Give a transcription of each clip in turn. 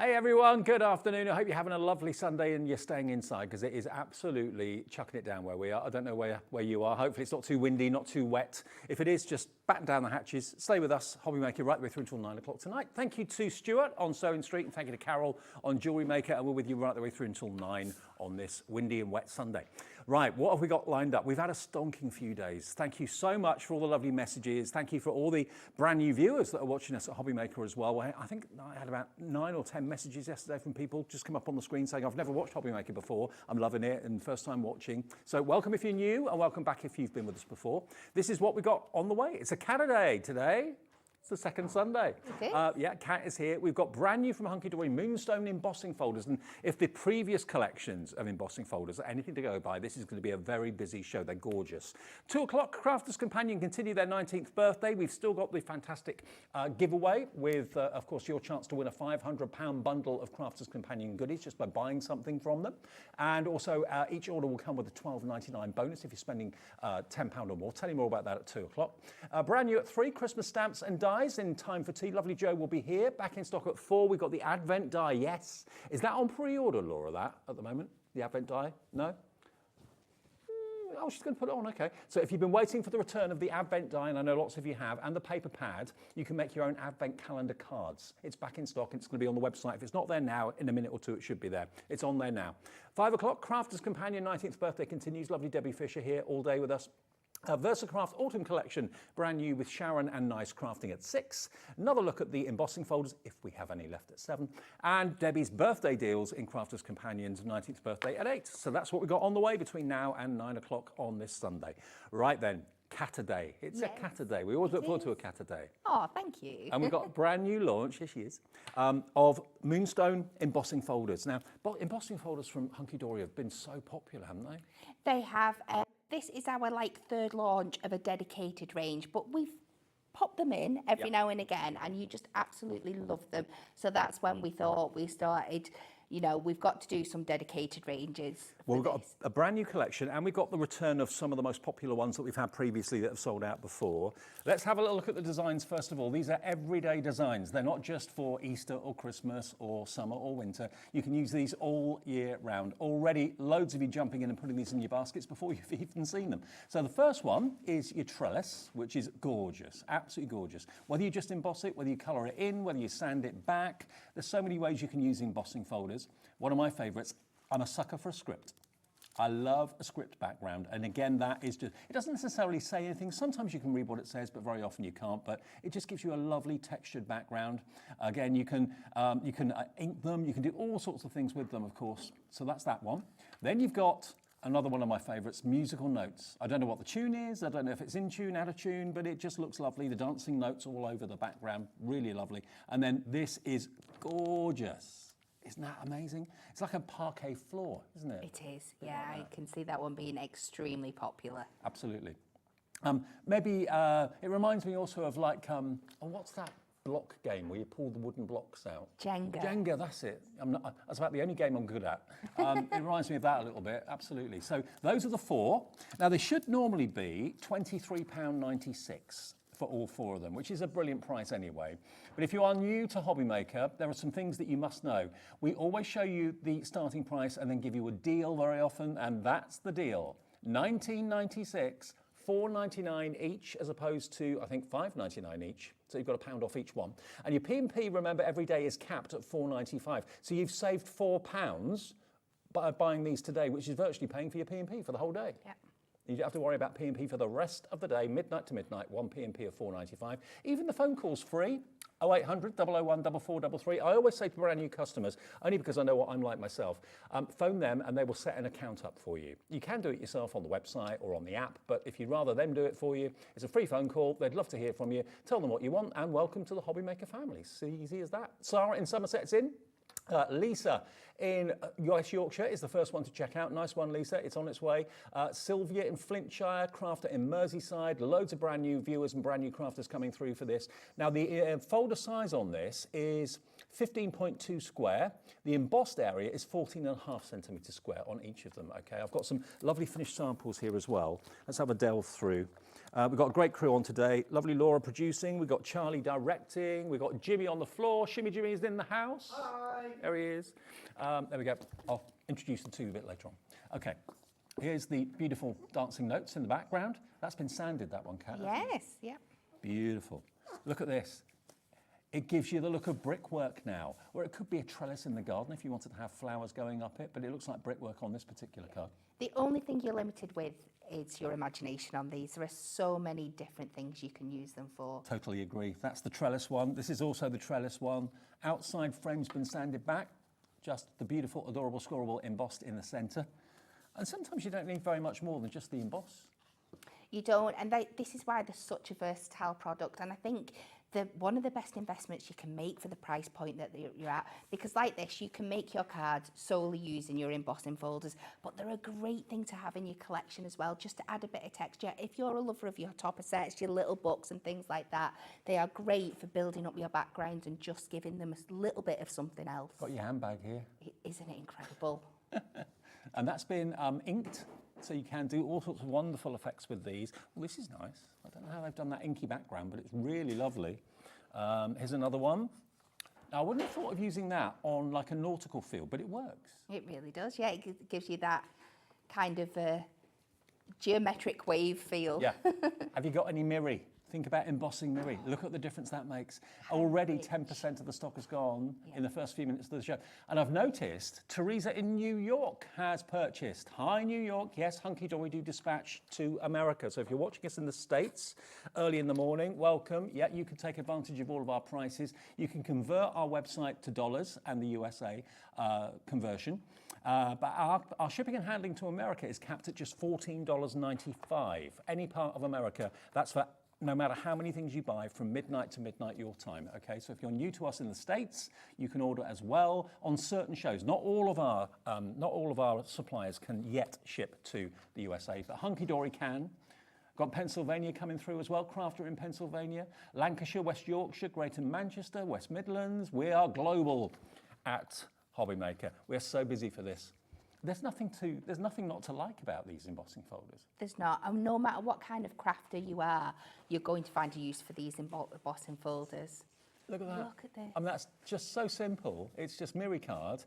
Hey everyone, good afternoon. I hope you're having a lovely Sunday and you're staying inside because it is absolutely chucking it down where we are. I don't know where you are. Hopefully it's not too windy, not too wet. If it is, just batten down the hatches. Stay with us, Hobby Maker, right the way through until 9 o'clock tonight. Thank you to Stuart on Sewing Street and thank you to Carol on Jewellery Maker, and we're with you right the way through until 9 on this windy and wet Sunday. Right, what have we got lined up? We've had a stonking few days. Thank you so much for all the lovely messages. Thank you for all the brand new viewers that are watching us at Hobby Maker as well. I think I had about 9 or 10 messages yesterday from people just come up on the screen saying, I've never watched Hobby Maker before. I'm loving it and first time watching. So welcome if you're new and welcome back if you've been with us before. This is what we got on the way. It's a Saturday today. It's the second Sunday. Yeah, Kat is here. We've got brand new from Hunkydory Moonstone embossing folders. And if the previous collections of embossing folders are anything to go by, this is going to be a very busy show. They're gorgeous. 2 o'clock, Crafters Companion continue their 19th birthday. We've still got the fantastic giveaway with, of course, your chance to win a £500 bundle of Crafters Companion goodies just by buying something from them. And also, each order will come with a £12.99 bonus if you're spending £10 or more. Tell you more about that at 2 o'clock. Brand new at 3, Christmas stamps and dies in time for tea. Lovely Joe will be here. Back in stock at 4. We've got the Advent die, yes. Is that on pre-order, Laura, that, at the moment? The Advent die? No? Oh, she's going to put it on, okay. So if you've been waiting for the return of the Advent die, and I know lots of you have, and the paper pad, you can make your own Advent calendar cards. It's back in stock. It's going to be on the website. If it's not there now, in a minute or two, it should be there. It's on there now. 5 o'clock, Crafters Companion 19th birthday continues. Lovely Debbie Fisher here all day with us. VersaCraft Autumn Collection, brand new with Sharon and Nice crafting at 6. Another look at the embossing folders, if we have any left, at 7. And Debbie's birthday deals in Crafters Companion's 19th birthday at 8. So that's what we've got on the way between now and 9 o'clock on this Sunday. Right then, Caturday. It's a Caturday. We always look forward to a Caturday. Oh, thank you. And we've got a brand new launch, here she is, of Moonstone embossing folders. Now, embossing folders from Hunkydory have been so popular, haven't they? They have. This is our third launch of a dedicated range, but we've popped them in every now and again, and you just absolutely love them. So that's when we thought we started, you know, we've got to do some dedicated ranges. Well, we've got a brand new collection, and we've got the return of some of the most popular ones that we've had previously that have sold out before. Let's have a little look at the designs first of all. These are everyday designs. They're not just for Easter or Christmas or summer or winter. You can use these all year round. Already, loads of you jumping in and putting these in your baskets before you've even seen them. So the first one is your trellis, which is gorgeous, absolutely gorgeous. Whether you just emboss it, whether you colour it in, whether you sand it back, there's so many ways you can use embossing folders. One of my favourites, I'm a sucker for a script. I love a script background, and again, that is just, it doesn't necessarily say anything. Sometimes you can read what it says, but very often you can't, but it just gives you a lovely textured background. Again, you can ink them, you can do all sorts of things with them, of course. So that's that one. Then you've got another one of my favourites, musical notes. I don't know what the tune is, I don't know if it's in tune, out of tune, but it just looks lovely. The dancing notes all over the background, really lovely. And then this is gorgeous. Isn't that amazing? It's like a parquet floor, isn't it? It is, yeah. I can see that one being extremely popular. Absolutely. Maybe it reminds me also of like, oh, what's that block game where you pull the wooden blocks out? Jenga. Jenga, that's it. That's about the only game I'm good at. It reminds me of that a little bit, absolutely. So those are the 4. Now they should normally be £23.96. for all 4 of them, which is a brilliant price anyway. But if you are new to Hobby Maker, there are some things that you must know. We always show you the starting price and then give you a deal very often, and that's the deal. $19.96, $4.99 each, as opposed to, I think, $5.99 each. So you've got £1 off each one. And your P&P, remember, every day is capped at $4.95. So you've saved £4 by buying these today, which is virtually paying for your P&P for the whole day. Yep. You don't have to worry about P&P for the rest of the day, midnight to midnight, 1 P&P of $4.95. Even the phone call's free, 0800 001 4433. I always say to brand new customers, only because I know what I'm like myself, phone them and they will set an account up for you. You can do it yourself on the website or on the app, but if you'd rather them do it for you, it's a free phone call. They'd love to hear from you. Tell them what you want and welcome to the Hobby Maker family. So easy as that. Sarah in Somerset's in. Lisa in West Yorkshire is the first one to check out. Nice one, Lisa. It's on its way. Sylvia in Flintshire, crafter in Merseyside. Loads of brand new viewers and brand new crafters coming through for this. Now, the folder size on this is 15.2 square. The embossed area is 14.5 centimetres square on each of them. Okay, I've got some lovely finished samples here as well. Let's have a delve through. We've got a great crew on today. Lovely Laura producing. We've got Charlie directing. We've got Jimmy on the floor. Shimmy Jimmy is in the house. Hi. There he is. There we go. I'll introduce the two a bit later on. Okay. Here's the beautiful dancing notes in the background. That's been sanded, that one, Kat. Yes, yeah. Beautiful. Look at this. It gives you the look of brickwork now, or it could be a trellis in the garden if you wanted to have flowers going up it, but it looks like brickwork on this particular card. The only thing you're limited with is your imagination on these. There are so many different things you can use them for. Totally agree. That's the trellis one. This is also the trellis one. Outside frame's been sanded back. Just the beautiful, adorable, scoreable embossed in the centre. And sometimes you don't need very much more than just the emboss. You don't, and this is why they're such a versatile product. And I think one of the best investments you can make for the price point that you're at, because like this, you can make your cards solely using your embossing folders, but they're a great thing to have in your collection as well, just to add a bit of texture. If you're a lover of your topper sets, your little books and things like that, they are great for building up your background and just giving them a little bit of something else. Got your handbag here. Isn't it incredible? And that's been inked, so you can do all sorts of wonderful effects with these. Well, this is nice. I don't know how they've done that inky background, but it's really lovely. Here's another one. Now, I wouldn't have thought of using that on like a nautical field, but it works. It really does, yeah. It gives you that kind of geometric wave feel. Yeah. Have you got any Miri? Think about embossing Miri. Look at the difference that makes. Already 10% of the stock has gone in the first few minutes of the show. And I've noticed Teresa in New York has purchased. Hi, New York. Yes, Hunkydory do dispatch to America. So if you're watching us in the States early in the morning, welcome. Yeah, you can take advantage of all of our prices. You can convert our website to dollars and the USA conversion. But our shipping and handling to America is capped at just $14.95. Any part of America, that's for no matter how many things you buy from midnight to midnight your time, okay? So if you're new to us in the States, you can order as well on certain shows. Not all of our suppliers can yet ship to the USA, but Hunkydory can. Got Pennsylvania coming through as well, Crafter in Pennsylvania, Lancashire, West Yorkshire, Greater Manchester, West Midlands. We are global at Hobbymaker. We're so busy for this. There's nothing not to like about these embossing folders. There's not. And no matter what kind of crafter you are, you're going to find a use for these embossing folders. Look at that. Look at this. I mean, that's just so simple. It's just Miri card,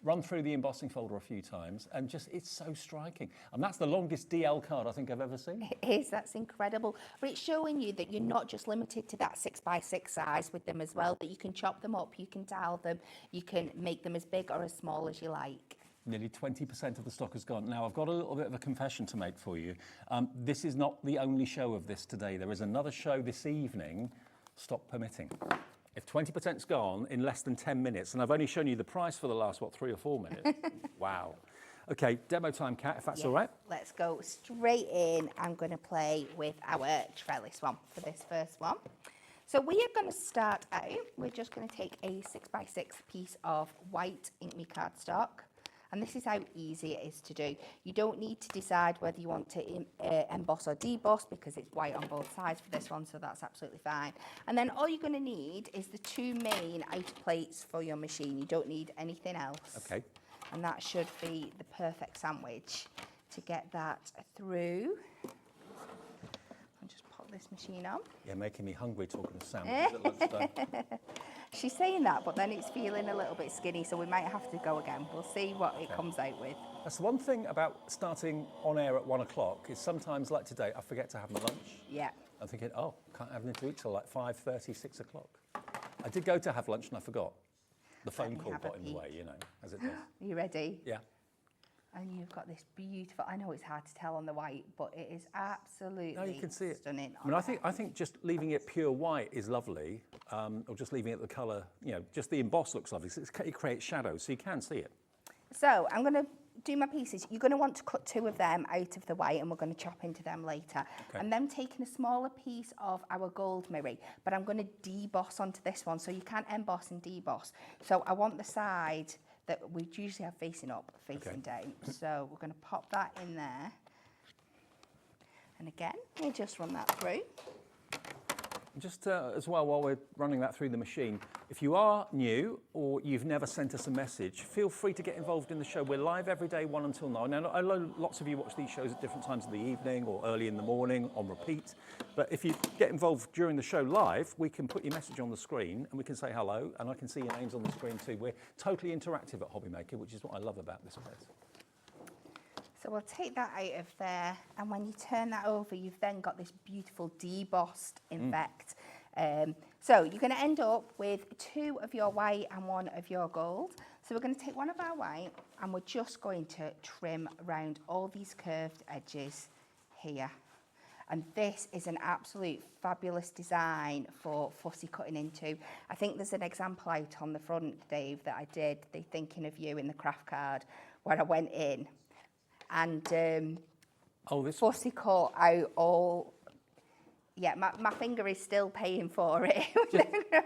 run through the embossing folder a few times, and just, it's so striking. And that's the longest DL card I think I've ever seen. It is, that's incredible. But it's showing you that you're not just limited to that 6x6 size with them as well, that you can chop them up, you can dial them, you can make them as big or as small as you like. Nearly 20% of the stock has gone. Now, I've got a little bit of a confession to make for you. This is not the only show of this today. There is another show this evening, stock permitting. If 20%'s gone in less than 10 minutes, and I've only shown you the price for the last, 3 or 4 minutes. Wow. Okay, demo time, Kat, if that's all right. Let's go straight in. I'm going to play with our trellis one for this first one. So we are going to start out, we're just going to take a 6x6 piece of white Ink Me cardstock. And this is how easy it is to do. You don't need to decide whether you want to emboss or deboss because it's white on both sides for this one, so that's absolutely fine. And then all you're going to need is the 2 main outer plates for your machine. You don't need anything else. Okay. And that should be the perfect sandwich to get that through. I'll just pop this machine on. You're making me hungry talking of sandwiches at lunchtime. She's saying that, but then it's feeling a little bit skinny, so we might have to go again. We'll see what it comes out with. That's the one thing about starting on air at 1 o'clock is sometimes, like today, I forget to have my lunch. Yeah. I'm thinking, oh, can't have anything to eat till like 5:30, 6 o'clock. I did go to have lunch and I forgot. The phone call got in the way, you know, as it does. Are you ready? Yeah. And you've got this beautiful, I know it's hard to tell on the white, but it is absolutely No, you can see it. stunning. I mean, I think just leaving it pure white is lovely, or just leaving it the colour, you know, just the emboss looks lovely. So it creates shadows, so you can see it. So I'm going to do my pieces. You're going to want to cut 2 of them out of the white, and we're going to chop into them later. Okay. And then taking a smaller piece of our gold Miri, but I'm going to deboss onto this one, so you can emboss and deboss. So I want the side that we usually have facing up, facing down. So we're going to pop that in there. And again, we'll just run that through. Just as well, while we're running that through the machine, if you are new or you've never sent us a message, feel free to get involved in the show. We're live every day, 1 until 9. Now, I know lots of you watch these shows at different times of the evening or early in the morning on repeat. But if you get involved during the show live, we can put your message on the screen and we can say hello, and I can see your names on the screen too. We're totally interactive at Hobby Maker, which is what I love about this place. So we'll take that out of there, and when you turn that over, you've then got this beautiful debossed effect. So you're going to end up with 2 of your white and 1 of your gold. So we're going to take 1 of our white, and we're just going to trim around all these curved edges here. And this is an absolute fabulous design for fussy cutting into. I think there's an example out on the front, Dave, that I did, the Thinking of You in the craft card, where I went in and fussy cut out all. Yeah, my finger is still paying for it.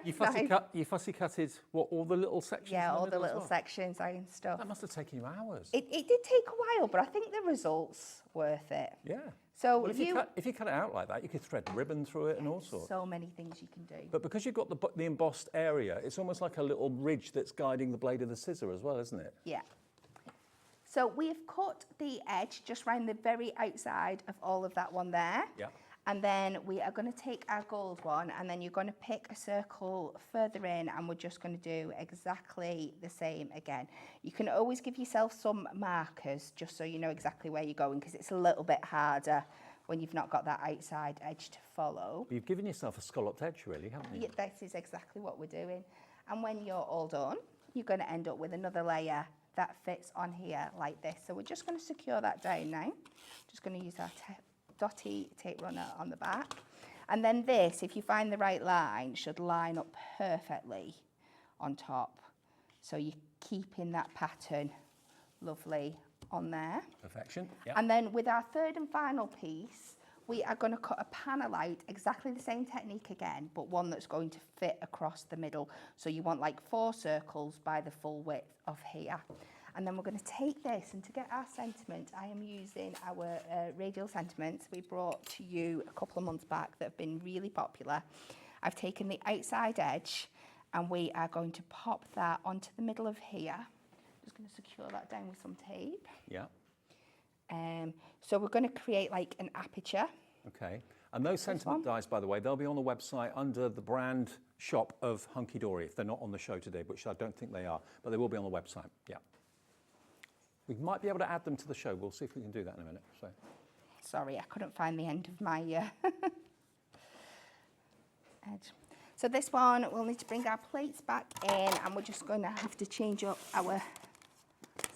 You fussy cutted what, all the little sections? Yeah, all the little sections and stuff. That must have taken you hours. It did take a while, but I think the result's worth it. Yeah. So well, if you cut it out like that, you could thread ribbon through it and all sorts. So many things you can do. But because you've got the embossed area, it's almost like a little ridge that's guiding the blade of the scissor as well, isn't it? Yeah. So we've cut the edge just around the very outside of all of that one there. Yeah. And then we are going to take our gold one, and then you're going to pick a circle further in, and we're just going to do exactly the same again. You can always give yourself some markers just so you know exactly where you're going, because it's a little bit harder when you've not got that outside edge to follow. You've given yourself a scalloped edge, really, haven't you? Yeah, this is exactly what we're doing. And when you're all done, you're going to end up with another layer that fits on here like this. So we're just going to secure that down now. Just going to use our dotty tape runner on the back. And then this, if you find the right line, should line up perfectly on top. So you're keeping that pattern lovely on there. Perfection, yeah. And then with our third and final piece, we are going to cut a panel out, exactly the same technique again, but one that's going to fit across the middle. So you want like 4 circles by the full width of here. And then we're going to take this, and to get our sentiment, I am using our radial sentiments we brought to you a couple of months back that have been really popular. I've taken the outside edge, and we are going to pop that onto the middle of here. Just going to secure that down with some tape. Yeah. So we're going to create like an aperture. Okay. And those sentiment dies, by the way, they'll be on the website under the brand shop of Hunkydory, if they're not on the show today, which I don't think they are, but they will be on the website, yeah. We might be able to add them to the show. We'll see if we can do that in a minute. So. Sorry, I couldn't find the end of my edge. So this one, we'll need to bring our plates back in, and we're just going to have to change up our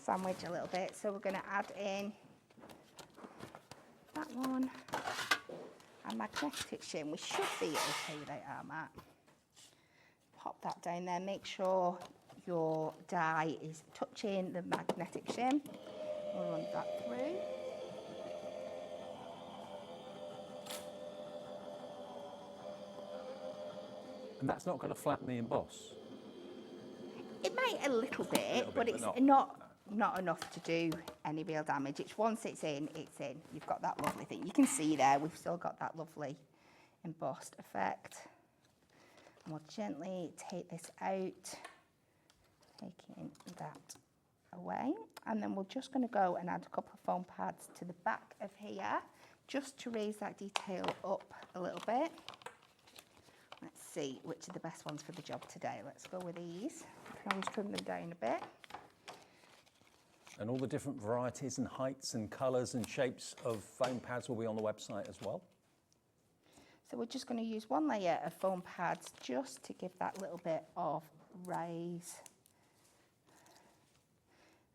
sandwich a little bit. So we're going to add in that one. Our magnetic shim, we should be okay without our mat. Pop that down there, make sure your die is touching the magnetic shim. We'll run that through. And that's not going to flatten the emboss? It might a little bit, but it's not enough to do any real damage. It's once it's in, it's in. You've got that lovely thing. You can see there, we've still got that lovely embossed effect. And we'll gently take this out, taking that away. And then we're just going to go and add a couple of foam pads to the back of here, just to raise that detail up a little bit. Let's see which are the best ones for the job today. Let's go with these. You can always trim them down a bit. And all the different varieties and heights and colours and shapes of foam pads will be on the website as well. So we're just going to use one layer of foam pads just to give that little bit of raise.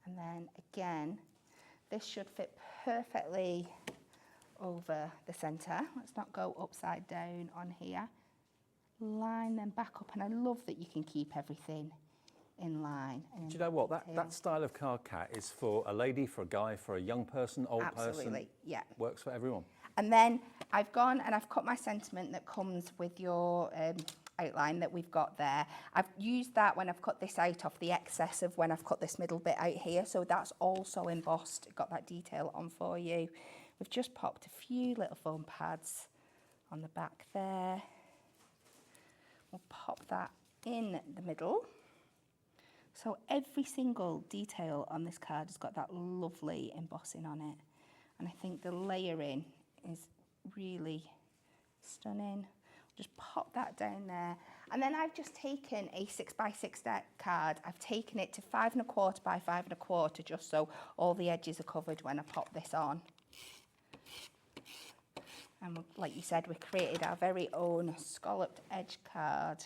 And then again, this should fit perfectly over the centre. Let's not go upside down on here. Line them back up, and I love that you can keep everything in line. Do you know what? That style of card cat is for a lady, for a guy, for a young person, old person. Absolutely, yeah. Works for everyone. And then I've gone and I've cut my sentiment that comes with your outline that we've got there. I've used that when I've cut this out off the excess of when I've cut this middle bit out here. So that's also embossed, got that detail on for you. We've just popped a few little foam pads on the back there. in the middle. So every single detail on this card has got that lovely embossing on it. And I think the layering is really stunning. Just pop that down there. And then I've just taken a 6x6 deck card. I've taken it to 5 1/4 by 5 1/4 just so all the edges are covered when I pop this on. And like you said, we created our very own scalloped edge card.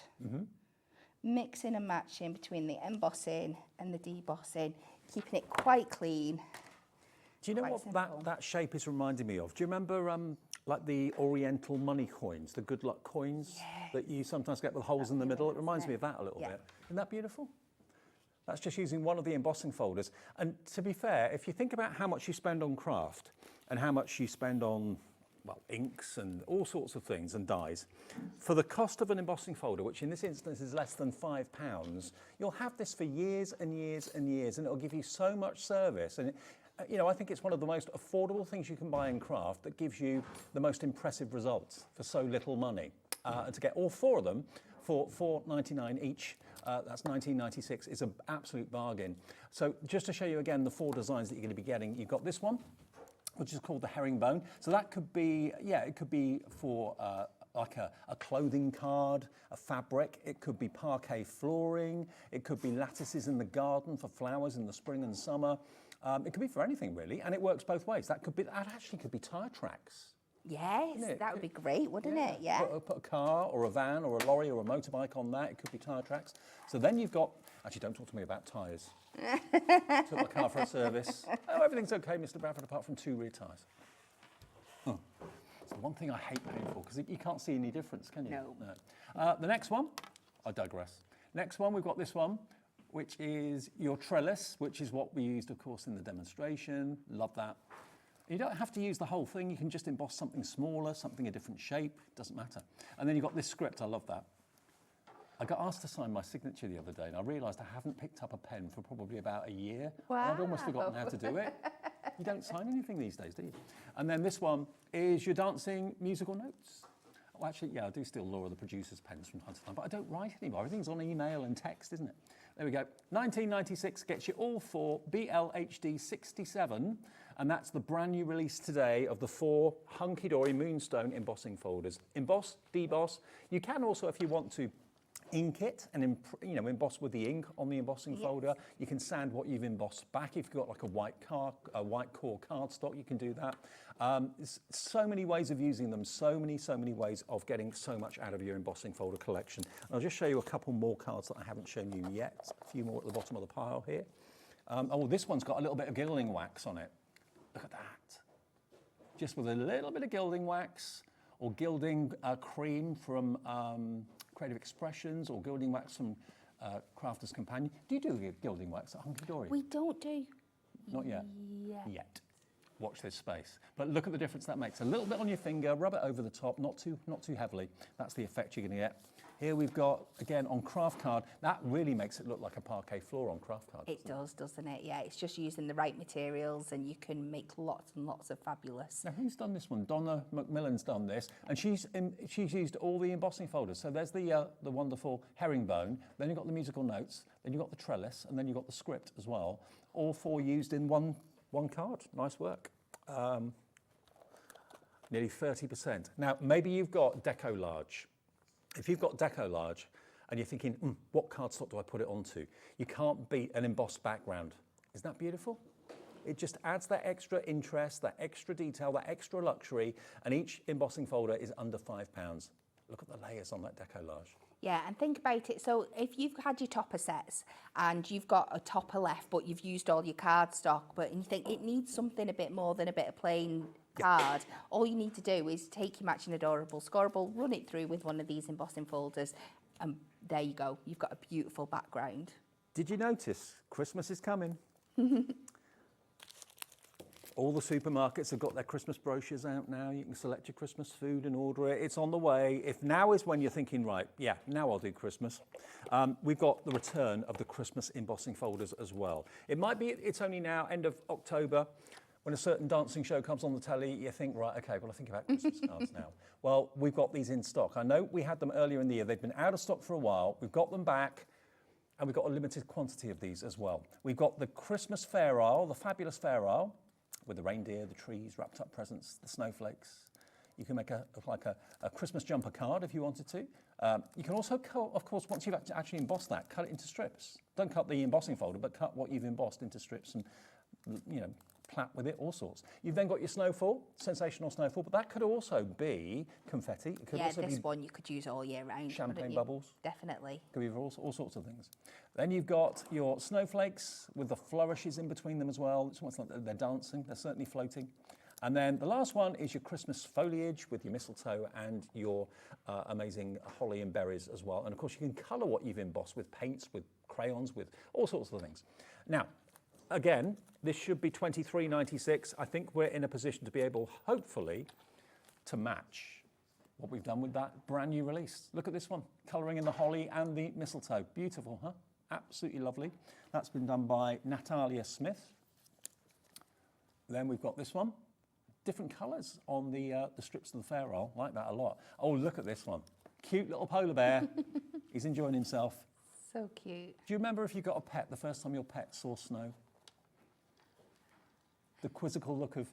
Mixing and matching between the embossing and the debossing, keeping it quite clean. Do you know what that shape is reminding me of? Do you remember like the Oriental money coins, the good luck coins that you sometimes get with holes in the middle? It reminds me of that a little bit. Isn't that beautiful? That's just using one of the embossing folders. And to be fair, if you think about how much you spend on craft and how much you spend on, well, inks and all sorts of things and dyes, for the cost of an embossing folder, which in this instance is less than £5, you'll have this for years and years and years, and it'll give you so much service. And you know, I think it's one of the most affordable things you can buy in craft that gives you the most impressive results for so little money. And to get all 4 of them for $4.99 each, that's $19.96, is an absolute bargain. So just to show you again the 4 designs that you're going to be getting, you've got this one, which is called the herringbone. So that could be, it could be for like a clothing card, a fabric. It could be parquet flooring. It could be lattices in the garden for flowers in the spring and summer. It could be for anything really, and it works both ways. That actually could be tyre tracks. Yes, that would be great, wouldn't it? Yeah. Put a car or a van or a lorry or a motorbike on that. It could be tyre tracks. So then you've got, actually don't talk to me about tyres. Took my car for a service. Oh, everything's okay, Mr. Bradford, apart from 2 rear tyres. Oh. It's the one thing I hate paying for, because you can't see any difference, can you? No. The next one, I digress. Next one, we've got this one, which is your trellis, which is what we used, of course, in the demonstration. Love that. You don't have to use the whole thing. You can just emboss something smaller, something a different shape. Doesn't matter. And then you've got this script. I love that. I got asked to sign my signature the other day, and I realised I haven't picked up a pen for probably about a year. Wow. I'd almost forgotten how to do it. You don't sign anything these days, do you? And then this one is your dancing musical notes. Well, actually, yeah, I do still borrow the producer's pens from time to time, but I don't write anymore. Everything's on email and text, isn't it? There we go. 1996 gets you all 4 BLHD 67, and that's the brand new release today of the 4 Hunkydory Moonstone embossing folders. Emboss, deboss. You can also, if you want to, ink it and emboss with the ink on the embossing folder. You can sand what you've embossed back. If you've got like a white core cardstock, you can do that. So many ways of using them, so many ways of getting so much out of your embossing folder collection. And I'll just show you a couple more cards that I haven't shown you yet. A few more at the bottom of the pile here. Oh, this one's got a little bit of gilding wax on it. Look at that. Just with a little bit of gilding wax or gilding cream from Creative Expressions, or gilding wax from Crafter's Companion. Do you do gilding wax at Hunkydory? We don't do. Not yet. Yet. Watch this space. But look at the difference that makes. A little bit on your finger, rub it over the top, not too heavily. That's the effect you're going to get. Here we've got, again, on craft card, that really makes it look like a parquet floor on craft card. It does, doesn't it? Yeah, it's just using the right materials, and you can make lots and lots of fabulous. Now, who's done this one? Donna McMillan's done this, and she's used all the embossing folders. So there's the wonderful herringbone, then you've got the musical notes, then you've got the trellis, and then you've got the script as well. All 4 used in one card. Nice work. Nearly 30%. Now, maybe you've got Deco Large. If you've got Deco Large and you're thinking, what cardstock do I put it onto? You can't beat an embossed background. Isn't that beautiful? It just adds that extra interest, that extra detail, that extra luxury, and each embossing folder is under £5. Look at the layers on that Deco Large. Yeah, and think about it. So if you've had your topper sets and you've got a topper left, but you've used all your cardstock, and you think it needs something a bit more than a bit of plain card, all you need to do is take your matching adorable scorable, run it through with one of these embossing folders, and there you go. You've got a beautiful background. Did you notice Christmas is coming? All the supermarkets have got their Christmas brochures out now. You can select your Christmas food and order it. It's on the way. If now is when you're thinking, right, yeah, now I'll do Christmas, we've got the return of the Christmas embossing folders as well. It might be, it's only now end of October. When a certain dancing show comes on the telly, you think, right, okay, well, I think about Christmas cards now. Well, we've got these in stock. I know we had them earlier in the year. They've been out of stock for a while. We've got them back, and we've got a limited quantity of these as well. We've got the Christmas Fair Isle, the fabulous Fair Isle, with the reindeer, the trees, wrapped up presents, the snowflakes. You can make a Christmas jumper card if you wanted to. You can also, of course, once you've actually embossed that, cut it into strips. Don't cut the embossing folder, but cut what you've embossed into strips and, you know, plat with it, all sorts. You've then got your snowfall, sensational snowfall, but that could also be confetti. It could also this be one you could use all year round. champagne bubbles. Definitely. Could be for all sorts of things. Then you've got your snowflakes with the flourishes in between them as well. It's almost like they're dancing, they're certainly floating. And then the last one is your Christmas foliage with your mistletoe and your amazing holly and berries as well. And of course you can colour what you've embossed with paints, with crayons, with all sorts of things. Now, again, this should be $23.96. I think we're in a position to be able, hopefully, to match what we've done with that brand new release. Look at this one, colouring in the holly and the mistletoe. Beautiful, huh? Absolutely lovely. That's been done by Natalia Smith. Then we've got this one. Different colours on the strips of the Fair Isle. Like that a lot. Oh, look at this one. Cute little polar bear. He's enjoying himself. So cute. Do you remember if you got a pet, the first time your pet saw snow? The quizzical look of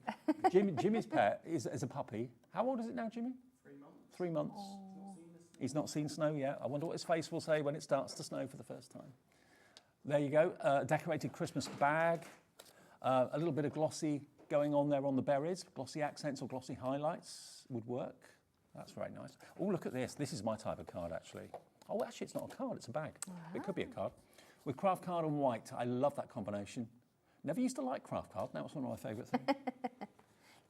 Jimmy's pet is a puppy. How old is it now, Jimmy? 3 months. 3 months. Oh. He's not seen snow yet. I wonder what his face will say when it starts to snow for the first time. There you go. Decorated Christmas bag. A little bit of glossy going on there on the berries. Glossy accents or glossy highlights would work. That's very nice. Oh, look at this. This is my type of card, actually. Oh, actually, it's not a card. It's a bag. It could be a card. With craft card and white. I love that combination. Never used to like craft card. Now it's one of my favourite things.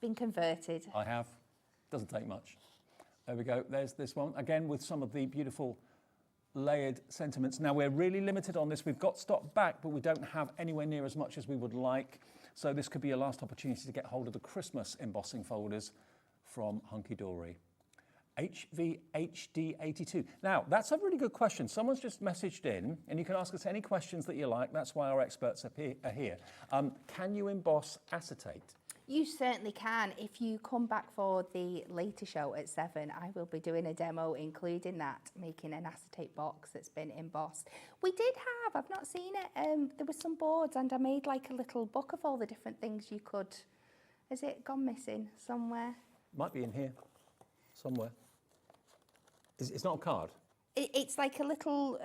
Been converted. I have. Doesn't take much. There we go. There's this one. Again, with some of the beautiful layered sentiments. Now, we're really limited on this. We've got stock back, but we don't have anywhere near as much as we would like. So this could be your last opportunity to get hold of the Christmas embossing folders from Hunkydory. HVHD82. Now, that's a really good question. Someone's just messaged in, and you can ask us any questions that you like. That's why our experts are here. Can you emboss acetate? You certainly can. If you come back for the later show at 7, I will be doing a demo including that, making an acetate box that's been embossed. We did have, I've not seen it, there were some boards and I made like a little book of all the different things you could, has it gone missing somewhere? Might be in here, somewhere. It's not a card? It's like a little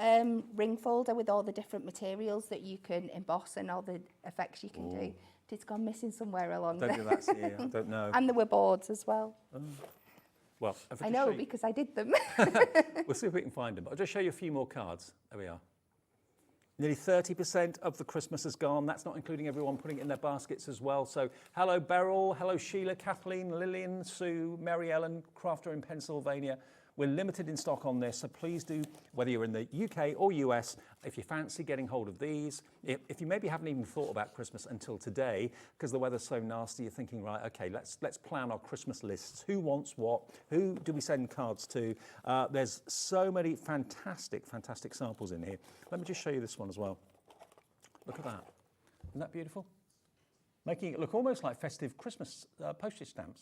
ring folder with all the different materials that you can emboss and all the effects you can do. It's gone missing somewhere along there. Don't do that, here. I don't know. And there were boards as well. Well, if I know because I did them. We'll see if we can find them. I'll just show you a few more cards. There we are. Nearly 30% of the Christmas is gone. That's not including everyone putting it in their baskets as well. So hello Beryl, hello Sheila, Kathleen, Lillian, Sue, Mary Ellen, Crafter in Pennsylvania. We're limited in stock on this, so please do, whether you're in the UK or US, if you fancy getting hold of these, if you maybe haven't even thought about Christmas until today, because the weather's so nasty, you're thinking, right, okay, let's plan our Christmas lists. Who wants what? Who do we send cards to? There's so many fantastic, fantastic samples in here. Let me just show you this one as well. Look at that. Isn't that beautiful? Making it look almost like festive Christmas postage stamps.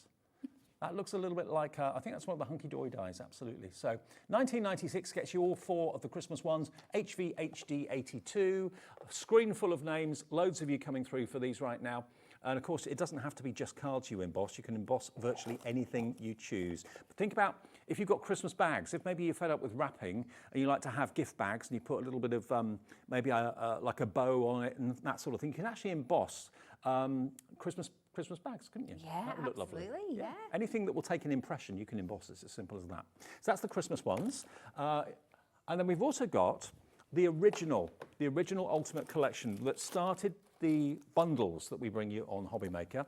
That looks a little bit like, I think that's one of the Hunkydory dies, absolutely. So 1996 gets you all 4 of the Christmas ones, HVHD82, a screen full of names, loads of you coming through for these right now. And of course, it doesn't have to be just cards you emboss. You can emboss virtually anything you choose. But think about if you've got Christmas bags, if maybe you're fed up with wrapping and you like to have gift bags and you put a little bit of maybe like a bow on it and that sort of thing, you can actually emboss Christmas bags, couldn't you? Yeah, That would look lovely. absolutely, yeah. Anything that will take an impression, you can emboss. It's as simple as that. So that's the Christmas ones. And then we've also got the original Ultimate Collection that started the bundles that we bring you on Hobbymaker.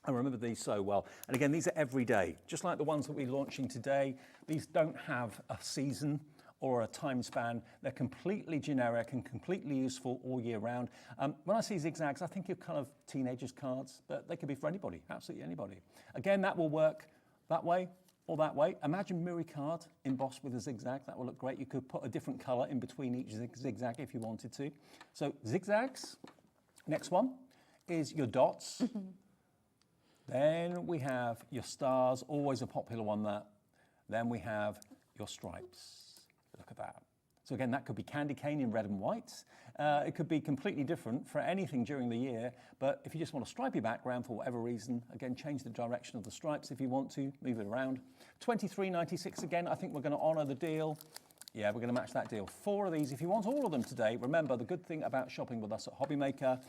I remember these so well. And again, these are every day. Just like the ones that we're launching today, these don't have a season or a time span. They're completely generic and completely useful all year round. When I see zigzags, I think of kind of teenagers' cards, but they could be for anybody, absolutely anybody. Again, that will work that way or that way. Imagine Miri card embossed with a zigzag. That will look great. You could put a different color in between each zigzag if you wanted to. So zigzags. Next one is your dots. Then we have your stars, always a popular one that. Then we have your stripes. Look at that. So again, that could be candy cane in red and white. It could be completely different for anything during the year. But if you just want a stripy background for whatever reason, again, change the direction of the stripes if you want to, move it around. $23.96 again, I think we're going to honour the deal. Yeah, we're going to match that deal. 4 of these. If you want all of them today, remember the good thing about shopping with us at Hobbymaker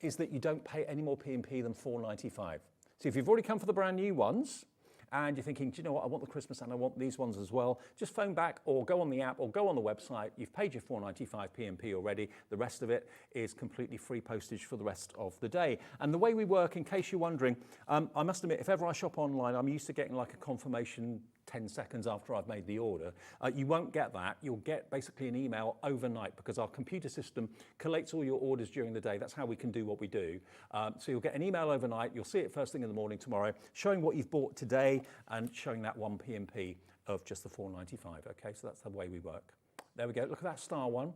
is that you don't pay any more P&P than $4.95. So if you've already come for the brand new ones, and you're thinking, do you know what, I want the Christmas and I want these ones as well, just phone back or go on the app or go on the website. You've paid your $4.95 P&P already. The rest of it is completely free postage for the rest of the day. And the way we work, in case you're wondering, I must admit, if ever I shop online, I'm used to getting like a confirmation 10 seconds after I've made the order. You won't get that. You'll get basically an email overnight because our computer system collates all your orders during the day. That's how we can do what we do. So you'll get an email overnight. You'll see it first thing in the morning tomorrow, showing what you've bought today and showing that 1 P&P of just the $4.95. Okay, so that's the way we work. There we go. Look at that star one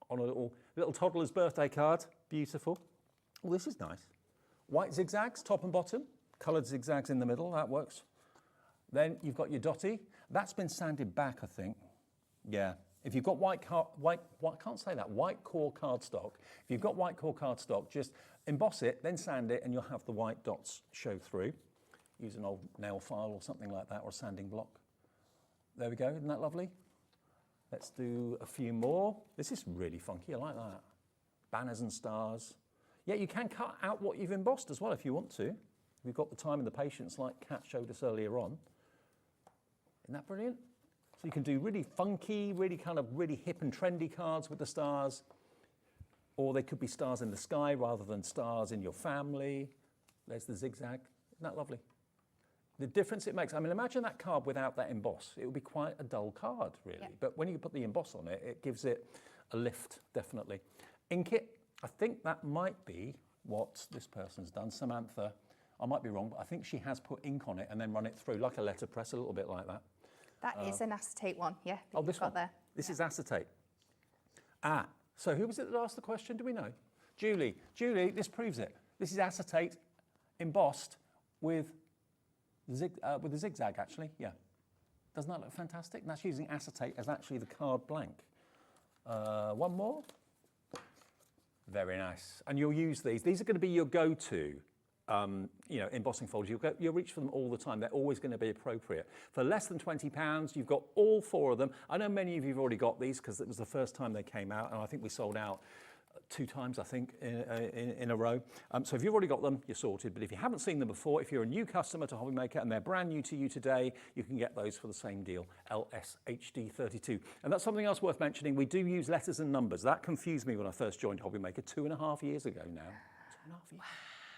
on a little toddler's birthday card. Beautiful. Oh, this is nice. White zigzags, top and bottom. Coloured zigzags in the middle. That works. Then you've got your dotty. That's been sanded back, I think. Yeah. If you've got white core cardstock, if you've got white core cardstock, just emboss it, then sand it, and you'll have the white dots show through. Use an old nail file or something like that, or a sanding block. There we go. Isn't that lovely? Let's do a few more. This is really funky. I like that. Banners and stars. Yeah, you can cut out what you've embossed as well if you want to. If you've got the time and the patience, like Kat showed us earlier on. Isn't that brilliant? So you can do really funky, really hip and trendy cards with the stars, or they could be stars in the sky rather than stars in your family. There's the zigzag. Isn't that lovely? The difference it makes, I mean, imagine that card without that emboss. It would be quite a dull card, really. Yeah. But when you put the emboss on it, it gives it a lift, definitely. Ink it, I think that might be what this person's done, Samantha. I might be wrong, but I think she has put ink on it and then run it through like a letterpress, a little bit like that. That is an acetate one, yeah. Oh, this one? There. This is acetate. So who was it that asked the question? Do we know? Julie. Julie, this proves it. This is acetate embossed with a zigzag, actually. Yeah. Doesn't that look fantastic? And that's using acetate as actually the card blank. One more. Very nice. And you'll use these. These are going to be your go-to. Embossing folders, you'll reach for them all the time. They're always going to be appropriate. For less than £20, you've got all 4 of them. I know many of you have already got these because it was the first time they came out, and I think we sold out 2 times, I think, in a row. So if you've already got them, you're sorted. But if you haven't seen them before, if you're a new customer to Hobbymaker and they're brand new to you today, you can get those for the same deal, LSHD32. And that's something else worth mentioning. We do use letters and numbers. That confused me when I first joined Hobbymaker 2.5 years ago now. 2.5 years.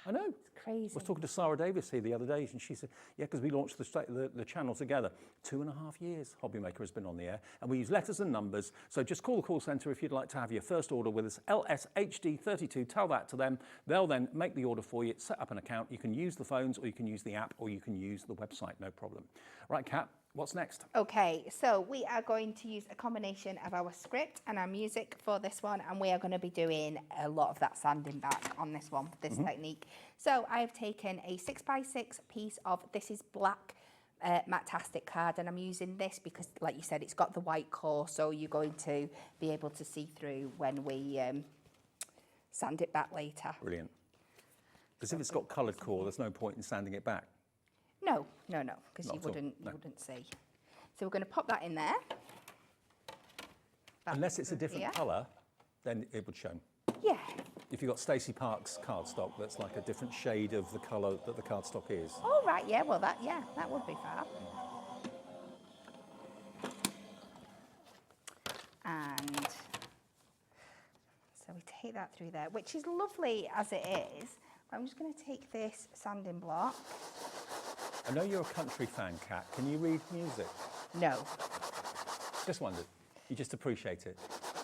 I know. It's crazy. I was talking to Sarah Davis here the other day, and she said, yeah, because we launched the channel together. 2.5 years Hobbymaker has been on the air, and we use letters and numbers. So just call the call centre if you'd like to have your first order with us, LSHD32. Tell that to them. They'll then make the order for you, set up an account. You can use the phones, or you can use the app, or you can use the website, no problem. Right, Kat, what's next? Okay, so we are going to use a combination of our script and our music for this one, and we are going to be doing a lot of that sanding back on this one, this technique. So I've taken a 6x6 piece of, this is black Matastic card, and I'm using this because, like you said, it's got the white core, so you're going to be able to see through when we sand it back later. Brilliant. Because if it's got coloured core, there's no point in sanding it back. No, because you wouldn't see. So we're going to pop that in there. Unless it's a different colour, then it would show. Yeah. If you've got Stacey Park's cardstock, that's like a different shade of the colour that the cardstock is. Oh, right, yeah, well, that would be fab. And so we take that through there, which is lovely as it is. I'm just going to take this sanding block. I know you're a country fan, Kat. Can you read music? No. Just wondered. You just appreciate it.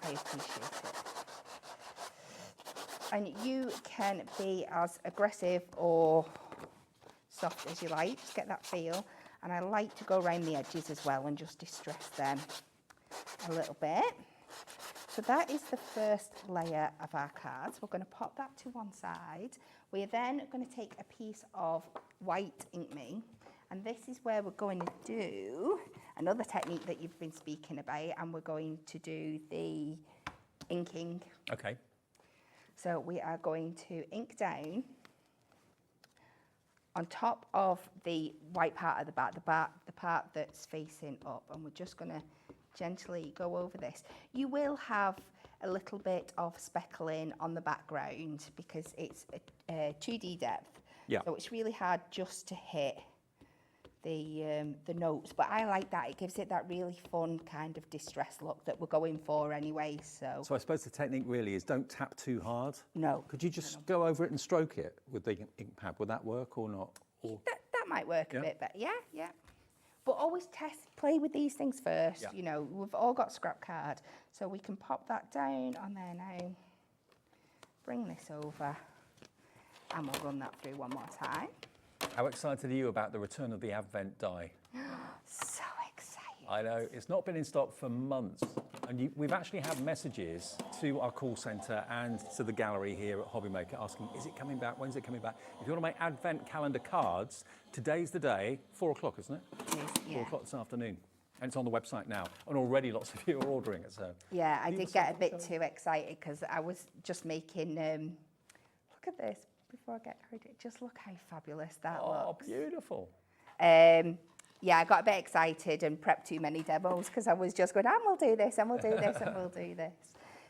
I appreciate it. And you can be as aggressive or soft as you like. Just get that feel. And I like to go around the edges as well and just distress them a little bit. So that is the first layer of our cards. We're going to pop that to one side. We're then going to take a piece of white ink, and this is where we're going to do another technique that you've been speaking about, and we're going to do the inking. Okay. So we are going to ink down on top of the white part of the back, the part that's facing up, and we're just going to gently go over this. You will have a little bit of speckling on the background because it's a 2D depth, so it's really hard just to hit the notes, but I like that. It gives it that really fun kind of distress look that we're going for anyway. So I suppose the technique really is don't tap too hard. No. Could you just go over it and stroke it with the ink pad? Would that work or not? Or... That might work a bit better. Yeah. But always play with these things first. Yeah. You know, we've all got scrap card, so we can pop that down on there now. Bring this over, and we'll run that through one more time. How excited are you about the return of the Advent die? So excited. I know, it's not been in stock for months. And we've actually had messages to our call centre and to the gallery here at Hobbymaker asking, is it coming back? When's it coming back? If you want to make Advent calendar cards, today's the day, 4 o'clock, isn't it? It is, yeah. 4 o'clock this afternoon. And it's on the website now. And already lots of you are ordering it, so. Yeah, I did get a bit too excited because I was just making, look at this. Before I get carried away, just look how fabulous that looks. Oh, beautiful. Yeah, I got a bit excited and prepped too many demos because I was just going, and we'll do this, and we'll do this, and we'll do this.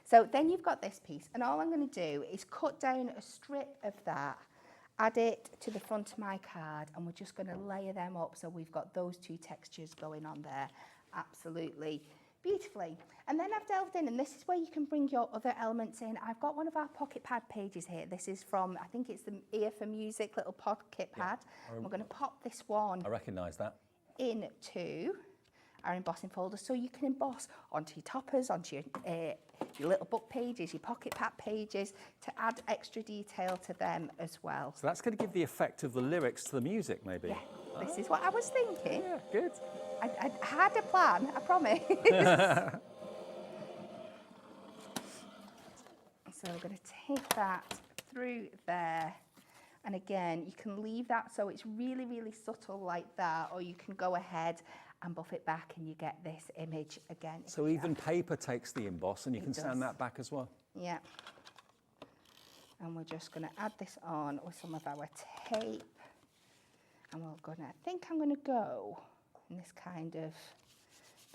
So then you've got this piece, and all I'm going to do is cut down a strip of that, add it to the front of my card, and we're just going to layer them up so we've got those two textures going on there absolutely beautifully. And then I've delved in, and this is where you can bring your other elements in. I've got one of our pocket pad pages here. This is from, I think it's the Ear for Music little pocket pad. We're going to pop this one. I recognise that. Into our embossing folder, so you can emboss onto your toppers, onto your little book pages, your pocket pad pages, to add extra detail to them as well. So that's going to give the effect of the lyrics to the music, maybe. Yeah, this is what I was thinking. Yeah, good. I had a plan, I promise. So we're going to take that through there. And again, you can leave that so it's really, really subtle like that, or you can go ahead and buff it back and you get this image again. So even paper takes the emboss and you can sand that back as well. Yeah. And we're just going to add this on with some of our tape. And I think I'm going to go in this kind of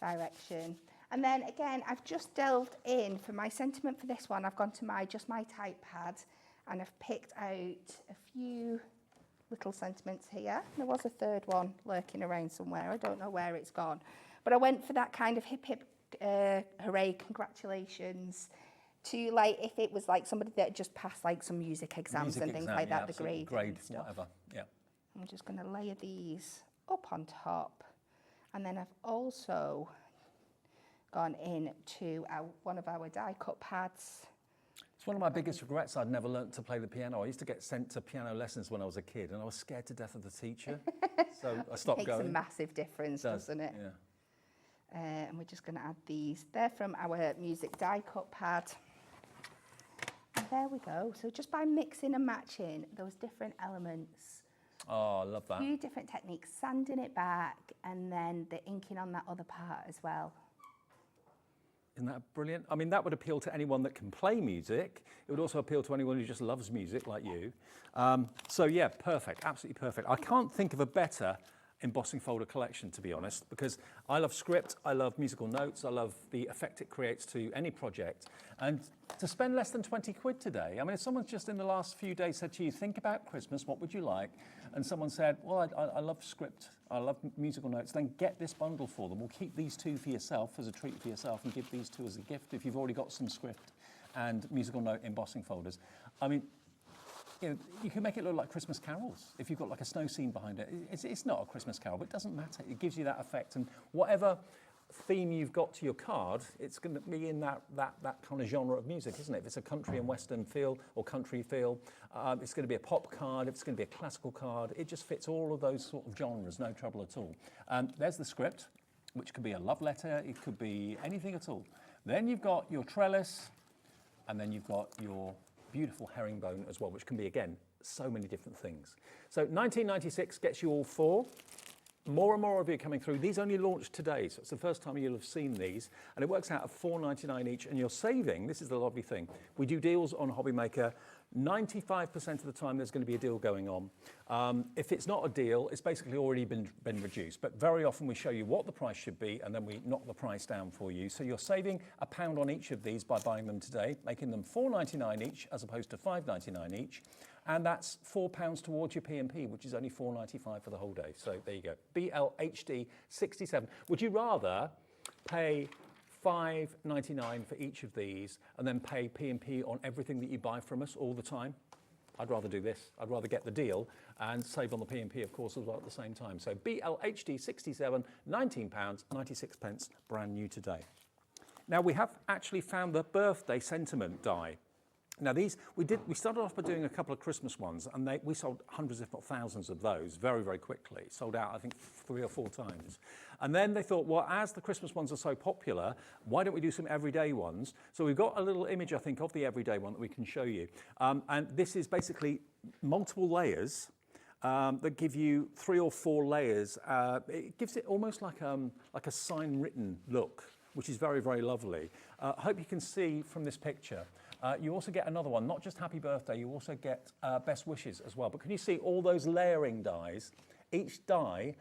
direction. And then again, I've just delved in for my sentiment for this one. I've gone to my type pad, and I've picked out a few little sentiments here. There was a third one lurking around somewhere. I don't know where it's gone. But I went for that kind of hip, hooray, congratulations, to like, if it was like somebody that just passed like some music exams and things like that, the grades and stuff. Whatever, yeah. I'm just going to layer these up on top. And then I've also gone into one of our die cut pads. It's one of my biggest regrets. I'd never learnt to play the piano. I used to get sent to piano lessons when I was a kid, and I was scared to death of the teacher. So I stopped going. It makes a massive difference, doesn't it? Yeah. And we're just going to add these. They're from our music die cut pad. And there we go. So just by mixing and matching those different elements. Oh, I love that. A few different techniques, sanding it back, and then the inking on that other part as well. Isn't that brilliant? I mean, that would appeal to anyone that can play music. It would also appeal to anyone who just loves music like you. So yeah, perfect, absolutely perfect. I can't think of a better embossing folder collection, to be honest, because I love script, I love musical notes, I love the effect it creates to any project. And to spend less than 20 quid today, I mean, if someone's just in the last few days said to you, think about Christmas, what would you like? And someone said, well, I love script, I love musical notes, then get this bundle for them. We'll keep these two for yourself as a treat for yourself and give these two as a gift if you've already got some script and musical note embossing folders. I mean, you can make it look like Christmas carols if you've got like a snow scene behind it. It's not a Christmas carol, but it doesn't matter. It gives you that effect, and whatever theme you've got to your card, it's going to be in that kind of genre of music, isn't it? If it's a country and western feel or country feel, it's going to be a pop card. If it's going to be a classical card, it just fits all of those sort of genres, no trouble at all. There's the script, which could be a love letter. It could be anything at all. Then you've got your trellis, and then you've got your beautiful herringbone as well, which can be, again, so many different things. So 1996 gets you all 4. More and more of you are coming through. These only launched today, so it's the first time you'll have seen these. And it works out at $4.99 each, and you're saving, this is the lovely thing, we do deals on Hobby Maker. 95% of the time there's going to be a deal going on. If it's not a deal, it's basically already been reduced. But very often we show you what the price should be, and then we knock the price down for you. So you're saving £1 on each of these by buying them today, making them $4.99 each as opposed to $5.99 each. And that's £4 towards your P&P, which is only $4.95 for the whole day. So there you go. BLHD 67. Would you rather pay $5.99 for each of these and then pay P&P on everything that you buy from us all the time? I'd rather do this. I'd rather get the deal and save on the P&P, of course, as well at the same time. So BLHD 67, £19.96, brand new today. Now we have actually found the birthday sentiment die. Now these, we started off by doing a couple of Christmas ones, and we sold hundreds if not thousands of those very, very quickly. Sold out, I think, 3 or 4 times. And then they thought, well, as the Christmas ones are so popular, why don't we do some everyday ones? So we've got a little image, I think, of the everyday one that we can show you. And this is basically multiple layers that give you 3 or 4 layers. It gives it almost like a sign-written look, which is very, very lovely. I hope you can see from this picture. You also get another one, not just happy birthday, you also get best wishes as well. But can you see all those layering dies? Each die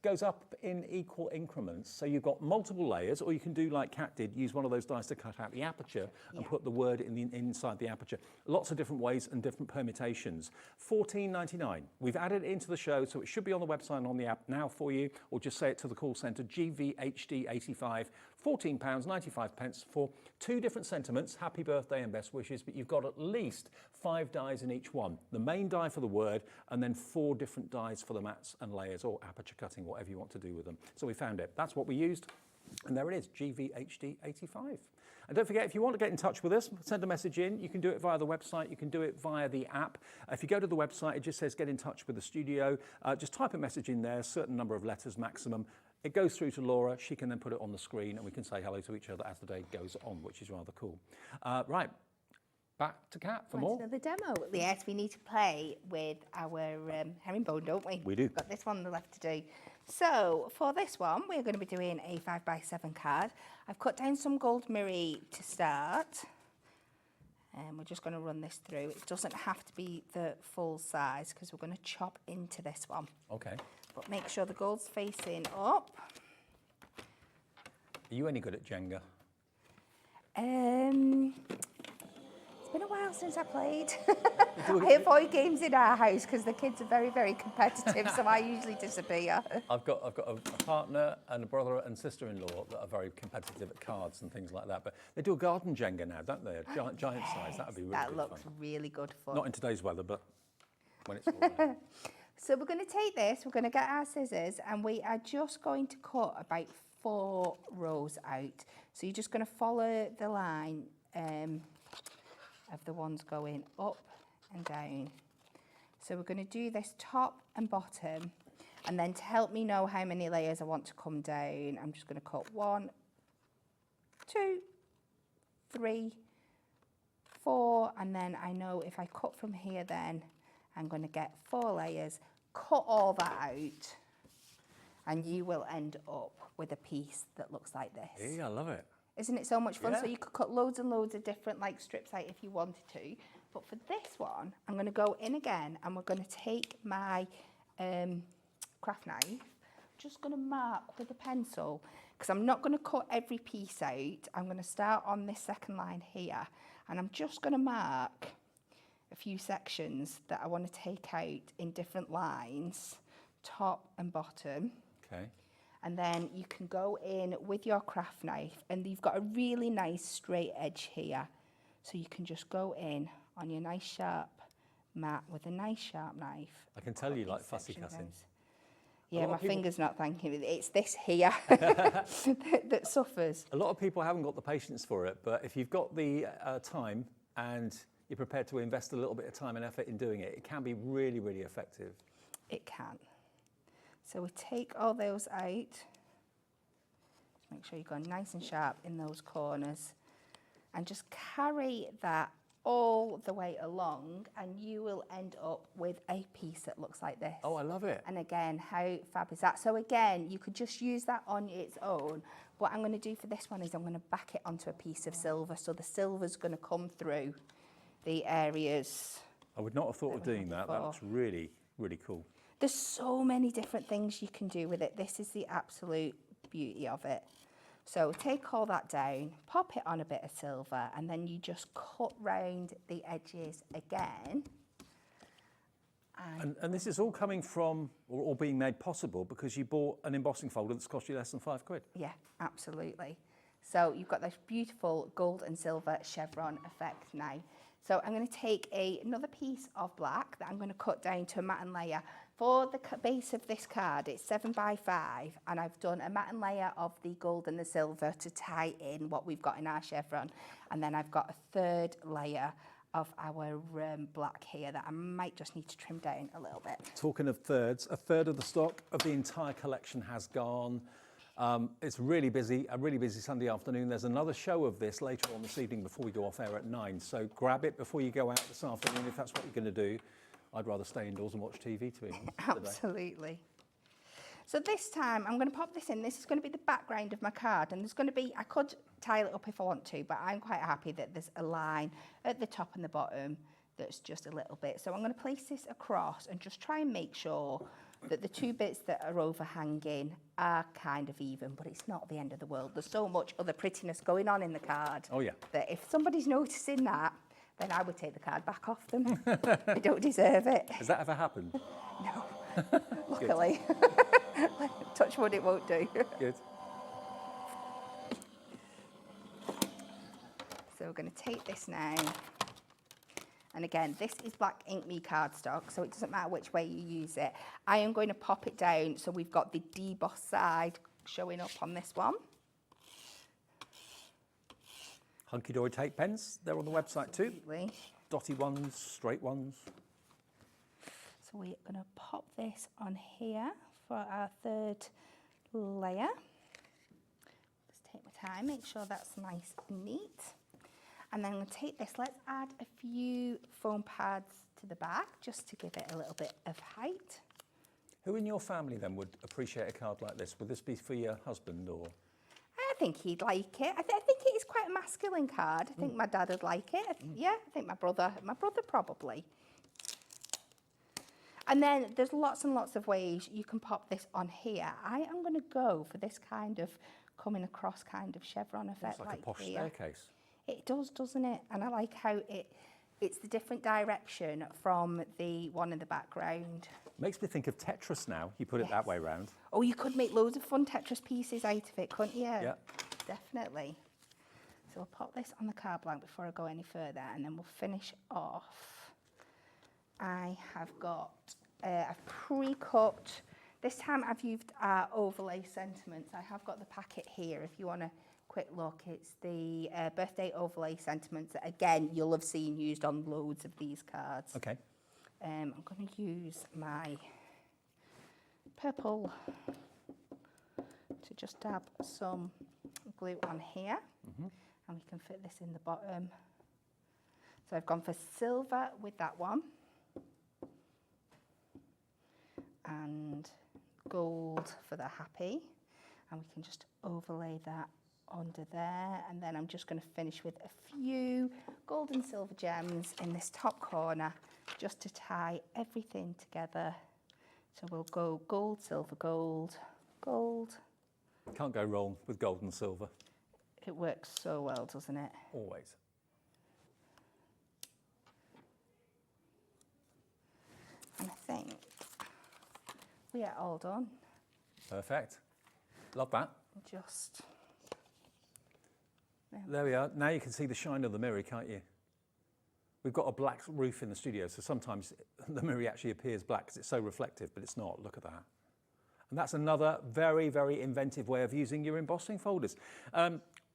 goes up in equal increments. So you've got multiple layers, or you can do like Kat did, use one of those dies to cut out the aperture and put the word inside the aperture. Lots of different ways and different permutations. $14.99. We've added it into the show, so it should be on the website and on the app now for you, or just say it to the call centre, GVHD85. £14.95 for 2 different sentiments, happy birthday and best wishes, but you've got at least 5 dies in each one. The main die for the word, and then 4 different dies for the mats and layers, or aperture cutting, whatever you want to do with them. So we found it. That's what we used. And there it is, GVHD85. And don't forget, if you want to get in touch with us, send a message in. You can do it via the website. You can do it via the app. If you go to the website, it just says get in touch with the studio. Just type a message in there, a certain number of letters maximum. It goes through to Laura. She can then put it on the screen, and we can say hello to each other as the day goes on, which is rather cool. Right, back to Kat for more. Another demo. Yes, we need to play with our herringbone, don't we? We do. We've got this one left to do. So for this one, we're going to be doing a 5x7 card. I've cut down some gold mirror to start. And we're just going to run this through. It doesn't have to be the full size because we're going to chop into this one. Okay. But make sure the gold's facing up. Are you any good at Jenga? It's been a while since I played. I avoid games in our house because the kids are very, very competitive, so I usually disappear. I've got a partner and a brother and sister-in-law that are very competitive at cards and things like that. But they do a garden Jenga now, don't they? A giant size. That would be really good fun. That looks really good fun. Not in today's weather, but when it's all right. So we're going to take this, we're going to get our scissors, and we are just going to cut about 4 rows out. So you're just going to follow the line of the ones going up and down. So we're going to do this top and bottom, and then to help me know how many layers I want to come down, I'm just going to cut 1, 2, 3, 4, and then I know if I cut from here then I'm going to get 4 layers, cut all that out, and you will end up with a piece that looks like this. Yeah, I love it. Isn't it so much fun? Yeah. So you could cut loads and loads of different like strips out if you wanted to. But for this one, I'm going to go in again, and we're going to take my craft knife, just going to mark with a pencil, because I'm not going to cut every piece out. I'm going to start on this second line here, and I'm just going to mark a few sections that I want to take out in different lines, top and bottom. Okay. And then you can go in with your craft knife, and you've got a really nice straight edge here. So you can just go in on your nice sharp mat with a nice sharp knife. I can tell you like fussy cutting. Yeah, my finger's not thanking me. It's this here that suffers. A lot of people haven't got the patience for it, but if you've got the time and you're prepared to invest a little bit of time and effort in doing it, it can be really, really effective. It can. So we take all those out. Just make sure you're going nice and sharp in those corners. And just carry that all the way along, and you will end up with a piece that looks like this. Oh, I love it. And again, how fab is that? So again, you could just use that on its own. What I'm going to do for this one is I'm going to back it onto a piece of silver. So the silver's going to come through the areas. I would not have thought of doing that. That looks really, really cool. There's so many different things you can do with it. This is the absolute beauty of it. So take all that down, pop it on a bit of silver, and then you just cut round the edges again. And this is all coming from, or all being made possible, because you bought an embossing folder that's cost you less than £5. Yeah, absolutely. So you've got this beautiful gold and silver chevron effect now. So I'm going to take another piece of black that I'm going to cut down to a matte layer. For the base of this card, it's 7 by 5, and I've done a matte layer of the gold and the silver to tie in what we've got in our chevron. And then I've got a third layer of our black here that I might just need to trim down a little bit. Talking of thirds, a third of the stock of the entire collection has gone. It's really busy, a really busy Sunday afternoon. There's another show of this later on this evening before we go off air at 9. So grab it before you go out this afternoon if that's what you're going to do. I'd rather stay indoors and watch TV to be honest. Absolutely. So this time I'm going to pop this in. This is going to be the background of my card, and there's going to be, I could tile it up if I want to, but I'm quite happy that there's a line at the top and the bottom that's just a little bit. So I'm going to place this across and just try and make sure that the two bits that are overhanging are kind of even, but it's not the end of the world. There's so much other prettiness going on in the card. Oh yeah. That if somebody's noticing that, then I would take the card back off them. They don't deserve it. Has that ever happened? No, luckily. Touch wood, it won't do. Good. So we're going to take this now. And again, this is black ink me cardstock, so it doesn't matter which way you use it. I am going to pop it down so we've got the debossed side showing up on this one. Hunkydory tape pens, they're on the website too. Absolutely. Dotty ones, straight ones. So we're going to pop this on here for our third layer. Just take my time, make sure that's nice and neat. And then I'm going to take this, let's add a few foam pads to the back just to give it a little bit of height. Who in your family then would appreciate a card like this? Would this be for your husband or? I think he'd like it. I think it is quite a masculine card. I think my dad would like it. Yeah, I think my brother probably. And then there's lots and lots of ways you can pop this on here. I am going to go for this kind of coming across kind of chevron effect. It's like a posh here. staircase. It does, doesn't it? And I like how it's the different direction from the one in the background. Makes me think of Tetris now. You put it that way round. Oh, you could make loads of fun Tetris pieces out of it, couldn't you? Yeah. Definitely. So we'll pop this on the card blank before I go any further, and then we'll finish off. I have got a pre-cut. This time I've used our overlay sentiments. I have got the packet here if you want a quick look. It's the birthday overlay sentiments that, again, you'll have seen used on loads of these cards. Okay. I'm going to use my purple to just dab some glue on here, and we can fit this in the bottom. So I've gone for silver with that one, and gold for the happy, and we can just overlay that under there, and then I'm just going to finish with a few gold and silver gems in this top corner just to tie everything together. So we'll go gold, silver, gold, gold. Can't go wrong with gold and silver. It works so well, doesn't it? Always. And I think we are all done. Perfect. Love that. Just There we are. Now you can see the shine of the mirror, can't you? We've got a black roof in the studio, so sometimes the mirror actually appears black because it's so reflective, but it's not. Look at that. And that's another very, very inventive way of using your embossing folders.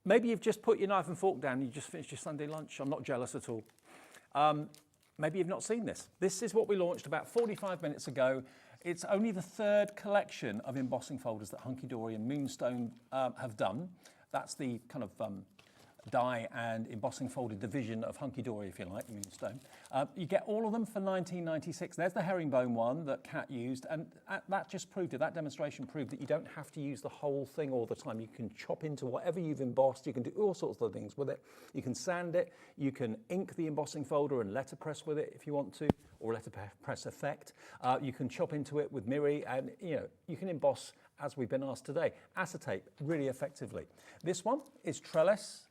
Maybe you've just put your knife and fork down and you just finished your Sunday lunch. I'm not jealous at all. Maybe you've not seen this. This is what we launched about 45 minutes ago. It's only the third collection of embossing folders that Hunkydory and Moonstone have done. That's the kind of die and embossing folded division of Hunkydory, if you like, Moonstone. You get all of them for £19.96. There's the herringbone one that Kat used, and that just proved it. That demonstration proved that you don't have to use the whole thing all the time. You can chop into whatever you've embossed. You can do all sorts of things with it. You can sand it. You can ink the embossing folder and letterpress with it if you want to, or letterpress effect. You can chop into it with Miri, and you can emboss as we've been asked today. Acetate really effectively. This one is trellis.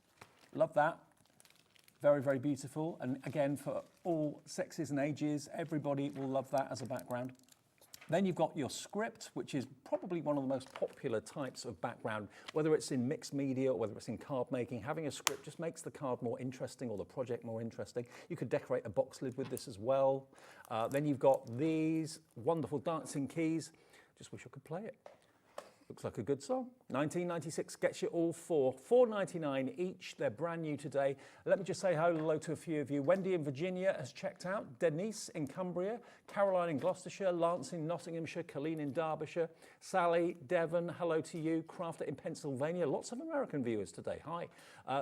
Love that. Very, very beautiful. And again, for all sexes and ages, everybody will love that as a background. Then you've got your script, which is probably one of the most popular types of background, whether it's in mixed media or whether it's in card making. Having a script just makes the card more interesting or the project more interesting. You could decorate a box lid with this as well. Then you've got these wonderful dancing keys. Just wish I could play it. Looks like a good song. 1996 gets you all four. $4.99 each. They're brand new today. Let me just say hello to a few of you. Wendy in Virginia has checked out. Denise in Cumbria. Caroline in Gloucestershire. Lance in Nottinghamshire. Colleen in Derbyshire. Sally, Devon, hello to you. Crafter in Pennsylvania. Lots of American viewers today. Hi.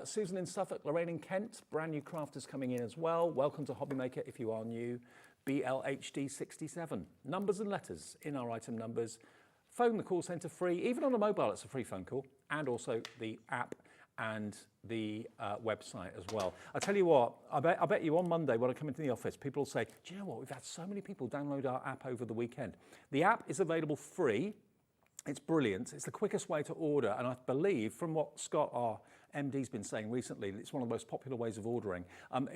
Susan in Suffolk. Lorraine in Kent. Brand new crafters coming in as well. Welcome to Hobbymaker if you are new. BLHD67. Numbers and letters in our item numbers. Phone the call centre free, even on a mobile it's a free phone call, and also the app and the website as well. I tell you what, I bet you on Monday when I come into the office, people will say, do you know what, we've had so many people download our app over the weekend. The app is available free. It's brilliant. It's the quickest way to order, and I believe from what Scott, our MD's been saying recently, it's one of the most popular ways of ordering.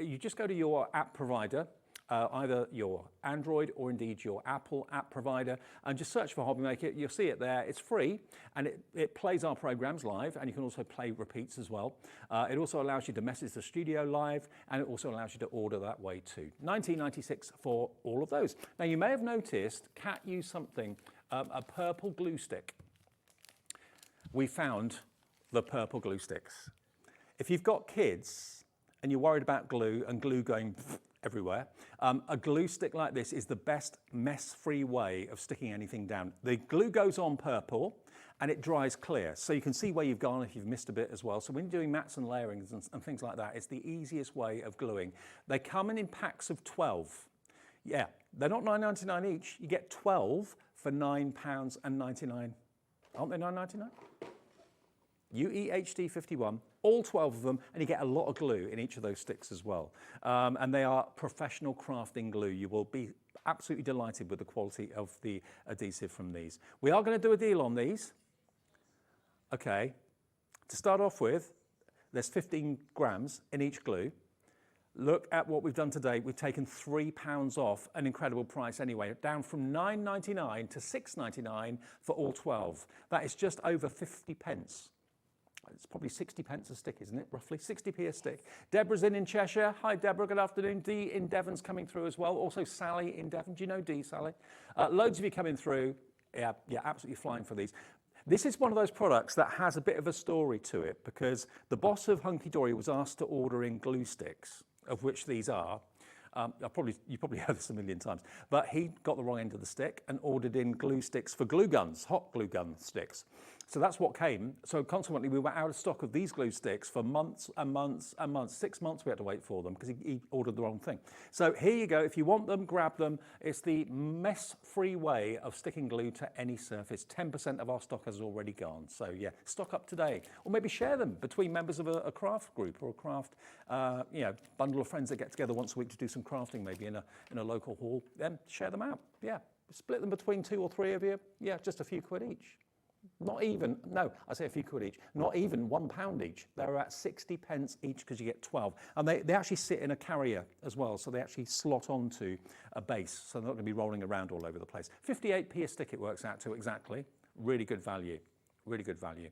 You just go to your app provider, either your Android or indeed your Apple app provider, and just search for Hobbymaker. You'll see it there. It's free, and it plays our programs live, and you can also play repeats as well. It also allows you to message the studio live, and it also allows you to order that way too. $19.96 for all of those. Now, you may have noticed Kat used something, a purple glue stick. We found the purple glue sticks. If you've got kids and you're worried about glue and glue going everywhere, a glue stick like this is the best mess-free way of sticking anything down. The glue goes on purple and it dries clear, so you can see where you've gone if you've missed a bit as well. So when you're doing mats and layerings and things like that, it's the easiest way of gluing. They come in packs of 12. Yeah, they're not $9.99 each. You get 12 for £9.99. Aren't they $9.99? UEHD51, all 12 of them, and you get a lot of glue in each of those sticks as well. And they are professional crafting glue. You will be absolutely delighted with the quality of the adhesive from these. We are going to do a deal on these. Okay, to start off with, there's 15 grams in each glue. Look at what we've done today. We've taken £3 off an incredible price anyway, down from $9.99 to $6.99 for all 12. That is just over 50 pence. It's probably 60 pence a stick, isn't it? Roughly 60p a stick. Deborah's in Cheshire. Hi, Deborah. Good afternoon. Dee in Devon's coming through as well. Also, Sally in Devon. Do you know Dee, Sally? Loads of you coming through. Yeah, absolutely flying for these. This is one of those products that has a bit of a story to it because the boss of Hunkydory was asked to order in glue sticks, of which these are. You probably heard this a million times, but he got the wrong end of the stick and ordered in glue sticks for glue guns, hot glue gun sticks. So that's what came. So consequently, we were out of stock of these glue sticks for months and months and months. 6 months we had to wait for them because he ordered the wrong thing. So here you go. If you want them, grab them. It's the mess-free way of sticking glue to any surface. 10% of our stock has already gone. So yeah, stock up today. Or maybe share them between members of a craft group or a craft bundle of friends that get together once a week to do some crafting, maybe in a local hall. Then share them out. Yeah, split them between 2 or 3 of you. Yeah, just a few quid each. Not even, no, I say a few quid each, not even £1 each. They're at 60 pence each because you get 12. And they actually sit in a carrier as well, so they actually slot onto a base, so they're not going to be rolling around all over the place. 58p a stick it works out to exactly. Really good value, really good value.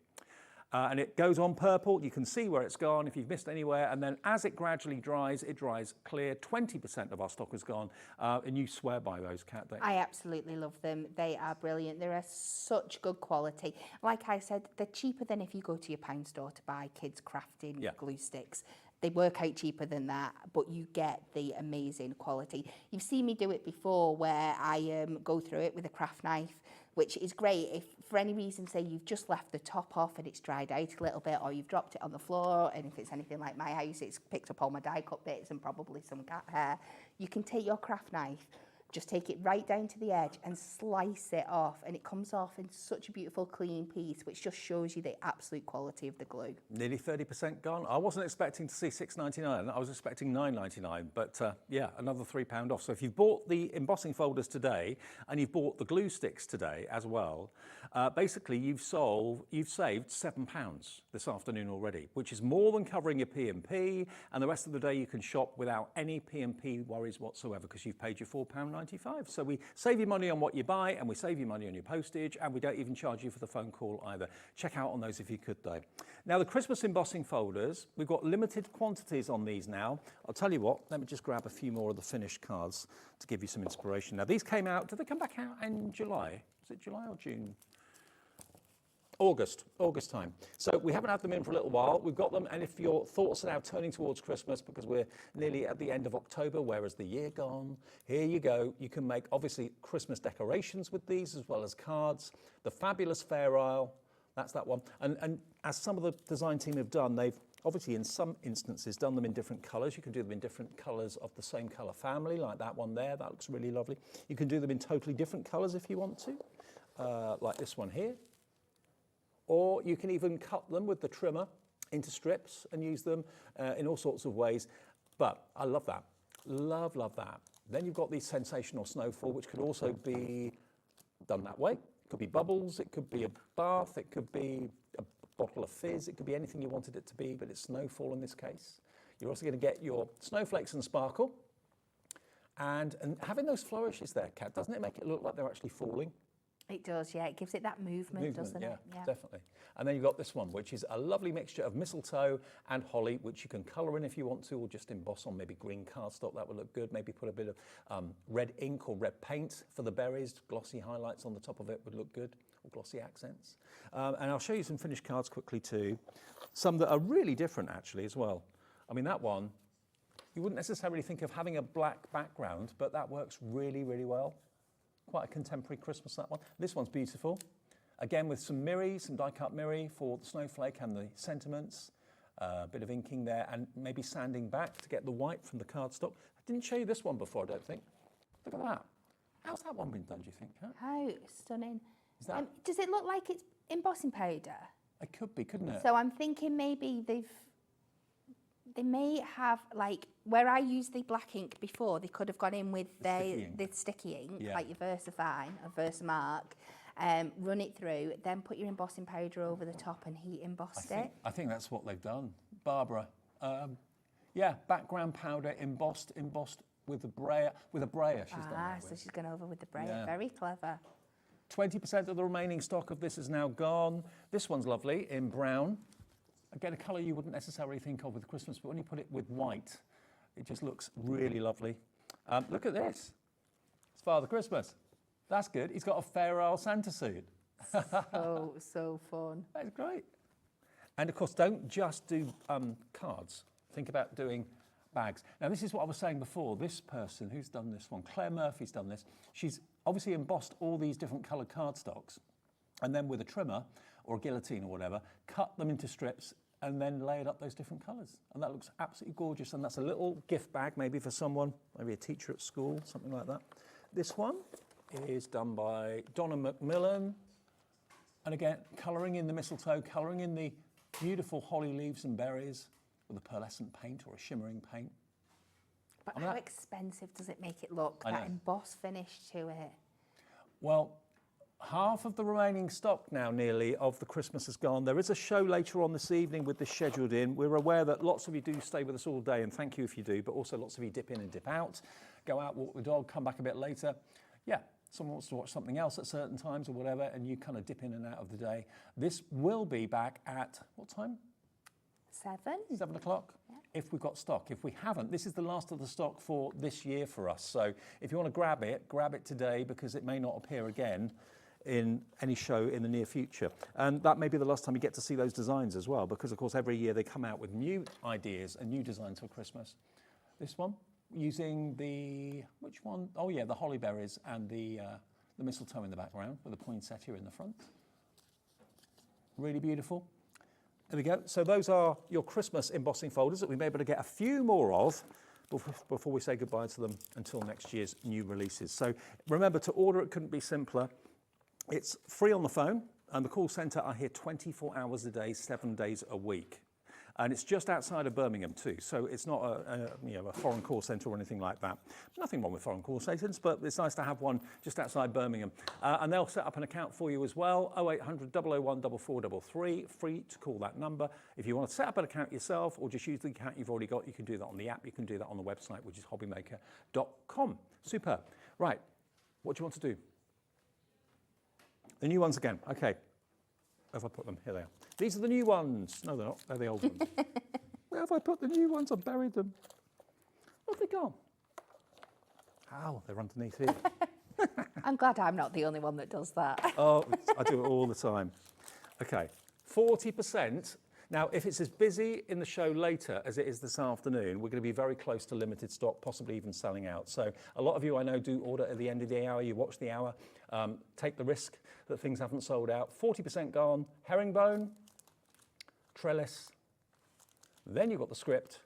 And it goes on purple. You can see where it's gone if you've missed anywhere. And then as it gradually dries, it dries clear. 20% of our stock is gone. And you swear by those, Kat. I absolutely love them. They are brilliant. They're such good quality. Like I said, they're cheaper than if you go to your pound store to buy kids crafting glue sticks. They work out cheaper than that, but you get the amazing quality. You've seen me do it before where I go through it with a craft knife, which is great if for any reason, say you've just left the top off and it's dried out a little bit, or you've dropped it on the floor, and if it's anything like my house, it's picked up all my die cut bits and probably some cat hair. You can take your craft knife, just take it right down to the edge and slice it off, and it comes off in such a beautiful clean piece, which just shows you the absolute quality of the glue. Nearly 30% gone. I wasn't expecting to see $6.99. I was expecting $9.99, but yeah, another £3 off. So if you've bought the embossing folders today and you've bought the glue sticks today as well, basically you've saved £7 this afternoon already, which is more than covering your P&P, and the rest of the day you can shop without any P&P worries whatsoever because you've paid your £4.95. So we save you money on what you buy, and we save you money on your postage, and we don't even charge you for the phone call either. Check out on those if you could though. Now the Christmas embossing folders, we've got limited quantities on these now. I'll tell you what, let me just grab a few more of the finished cards to give you some inspiration. Now these came out, did they come back out in July? Was it July or June? August time. So we haven't had them in for a little while. We've got them, and if your thoughts are now turning towards Christmas because we're nearly at the end of October, whereas the year gone, here you go. You can make obviously Christmas decorations with these as well as cards. The fabulous Fair Isle, that's that one. And as some of the design team have done, they've obviously in some instances done them in different colours. You can do them in different colours of the same colour family, like that one there. That looks really lovely. You can do them in totally different colours if you want to, like this one here. Or you can even cut them with the trimmer into strips and use them in all sorts of ways. But I love that. Love that. Then you've got the sensational snowfall, which could also be done that way. It could be bubbles, it could be a bath, it could be a bottle of fizz, it could be anything you wanted it to be, but it's snowfall in this case. You're also going to get your snowflakes and sparkle. And having those flourishes there, Kat, doesn't it make it look like they're actually falling? It does, yeah. It gives it that movement, doesn't it? Yeah, definitely. And then you've got this one, which is a lovely mixture of mistletoe and holly, which you can colour in if you want to, or just emboss on maybe green cardstock. That would look good. Maybe put a bit of red ink or red paint for the berries. Glossy highlights on the top of it would look good, or glossy accents. And I'll show you some finished cards quickly too. Some that are really different actually as well. I mean, that one, you wouldn't necessarily think of having a black background, but that works really, really well. Quite a contemporary Christmas, that one. This one's beautiful. Again, with some mirri, some die-cut mirri for the snowflake and the sentiments. A bit of inking there and maybe sanding back to get the white from the cardstock. I didn't show you this one before, I don't think. Look at that. How's that one been done, do you think? Huh? How stunning. Is that... does it look like it's embossing powder? It could be, couldn't it? So I'm thinking maybe they may have, like, where I used the black ink before, they could have gone in with the sticky ink, like your VersaFine or Versamark, run it through, then put your embossing powder over the top and heat embossed it. I think that's what they've done. Barbara, yeah, background powder embossed with a brayer she's done that So with. she's gone over with the brayer, Yeah. very clever. 20% of the remaining stock of this is now gone. This one's lovely in brown. Again, a colour you wouldn't necessarily think of with Christmas, but when you put it with white, it just looks really lovely. Look at this. It's Father Christmas. That's good. He's got a Fair Isle Santa suit. So fun. That's great. And of course, don't just do cards. Think about doing bags. Now, this is what I was saying before. This person who's done this one, Claire Murphy's done this. She's obviously embossed all these different coloured cardstocks, and then with a trimmer or a guillotine or whatever, cut them into strips and then layered up those different colours. And that looks absolutely gorgeous. And that's a little gift bag, maybe for someone, maybe a teacher at school, something like that. This one is done by Donna McMillan. And again, colouring in the mistletoe, colouring in the beautiful holly leaves and berries with a pearlescent paint or a shimmering paint. But how expensive does it make it look, I that know. emboss finish to it? Well, half of the remaining stock now nearly of the Christmas is gone. There is a show later on this evening with this scheduled in. We're aware that lots of you do stay with us all day, and thank you if you do, but also lots of you dip in and dip out, go out, walk the dog, come back a bit later. Yeah, someone wants to watch something else at certain times or whatever, and you kind of dip in and out of the day. This will be back at, what time? 7 o'clock, if we've got stock. If we haven't, this is the last of the stock for this year for us. So if you want to grab it today because it may not appear again in any show in the near future. And that may be the last time you get to see those designs as well, because of course every year they come out with new ideas and new designs for Christmas. This one, using the, which one? Oh yeah, the holly berries and the mistletoe in the background with the poinsettia in the front. Really beautiful. There we go. So those are your Christmas embossing folders that we may be able to get a few more of before we say goodbye to them until next year's new releases. So remember, to order it couldn't be simpler. It's free on the phone, and the call centre are here 24 hours a day, 7 days a week. And it's just outside of Birmingham too, so it's not a foreign call centre or anything like that. Nothing wrong with foreign call centres, but it's nice to have one just outside Birmingham. And they'll set up an account for you as well, 0800 001 4433, free to call that number. If you want to set up an account yourself or just use the account you've already got, you can do that on the app, you can do that on the website, which is hobbymaker.com. Superb. Right, what do you want to do? The new ones again, okay. Where have I put them? Here they are. These are the new ones. No, they're not. They're the old ones. Where have I put the new ones? I buried them. Where have they gone? Ow, they're underneath here. I'm glad I'm not the only one that does that. Oh, I do it all the time. Okay, 40%. Now, if it's as busy in the show later as it is this afternoon, we're going to be very close to limited stock, possibly even selling out. So a lot of you I know do order at the end of the hour. You watch the hour, take the risk that things haven't sold out. 40% gone, herringbone, trellis, then you've got the script,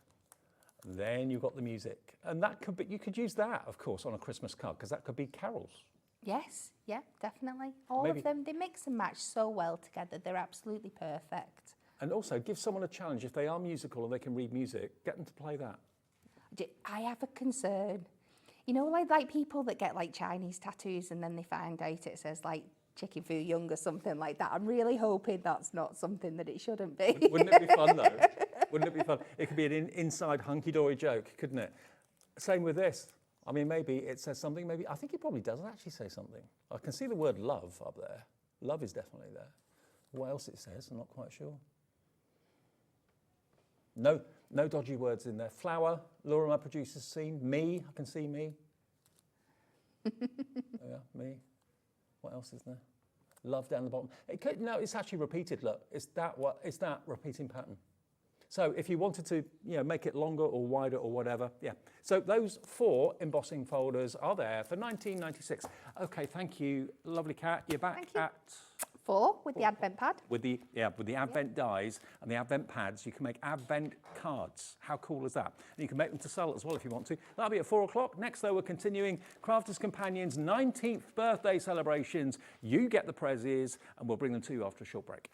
then you've got the music. And that could be, you could use that, of course, on a Christmas card, because that could be carols. Yes, yeah, definitely. All Maybe. of them, they mix and match so well together. They're absolutely perfect. And also, give someone a challenge. If they are musical and they can read music, get them to play that. I have a concern. You know, like people that get like Chinese tattoos and then they find out it says like chicken fu young or something like that. I'm really hoping that's not something that it shouldn't be. Wouldn't it be fun, though? Wouldn't it be fun? It could be an inside Hunkydory joke, couldn't it? Same with this. I mean, maybe it says something. Maybe I think it probably doesn't actually say something. I can see the word love up there. Love is definitely there. What else it says, I'm not quite sure. No dodgy words in there. Flower, Laura, my producer's seen. Me, I can see me. Yeah, me. What else is there? Love down the bottom. It could, no, it's actually repeated. Look, it's that repeating pattern. So if you wanted to, make it longer or wider or whatever, yeah. So those 4 embossing folders are there for $19.96. Okay, thank you, lovely Kat. You're back at 4 with the Advent pad. with the Advent dies and the Advent pads. You can make Advent cards. How cool is that? And you can make them to sell as well if you want to. That'll be at 4 o'clock. Next, though, we're continuing Crafters Companions' 19th birthday celebrations. You get the prezzies, and we'll bring them to you after a short break.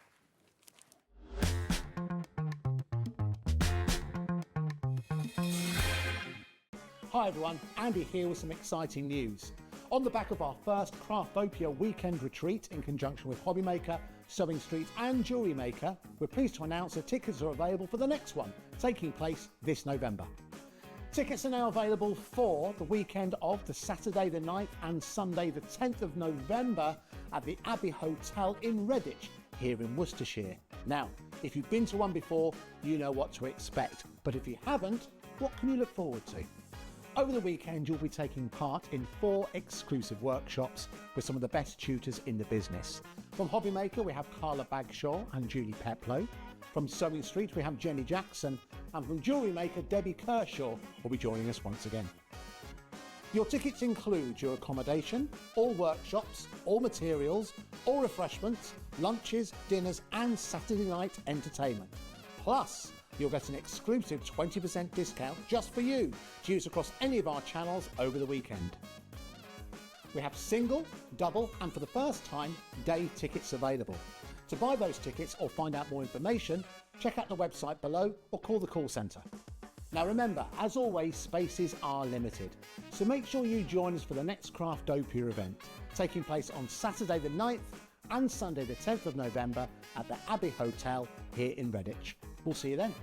Hi everyone, Andy here with some exciting news. On the back of our first Craftopia weekend retreat in conjunction with Hobbymaker, Sewing Street and Jewellery Maker, we're pleased to announce that tickets are available for the next one, taking place this November. Tickets are now available for the weekend of the Saturday the 9th and Sunday the 10th of November at the Abbey Hotel in Redditch, here in Worcestershire. Now, if you've been to one before, you know what to expect, but if you haven't, what can you look forward to? Over the weekend, you'll be taking part in 4 exclusive workshops with some of the best tutors in the business. From Hobbymaker, we have Carla Bagshaw and Julie Peplow. From Sewing Street, we have Jenny Jackson. And from Jewellery Maker, Debbie Kershaw will be joining us once again. Your tickets include your accommodation, all workshops, all materials, all refreshments, lunches, dinners and Saturday night entertainment. Plus, you'll get an exclusive 20% discount just for you to use across any of our channels over the weekend. We have single, double and for the first time, day tickets available. To buy those tickets or find out more information, check out the website below or call the call centre. Now remember, as always, spaces are limited, so make sure you join us for the next Craftopia event, taking place on Saturday the 9th and Sunday the 10th of November at the Abbey Hotel here in Redditch. We'll see you then.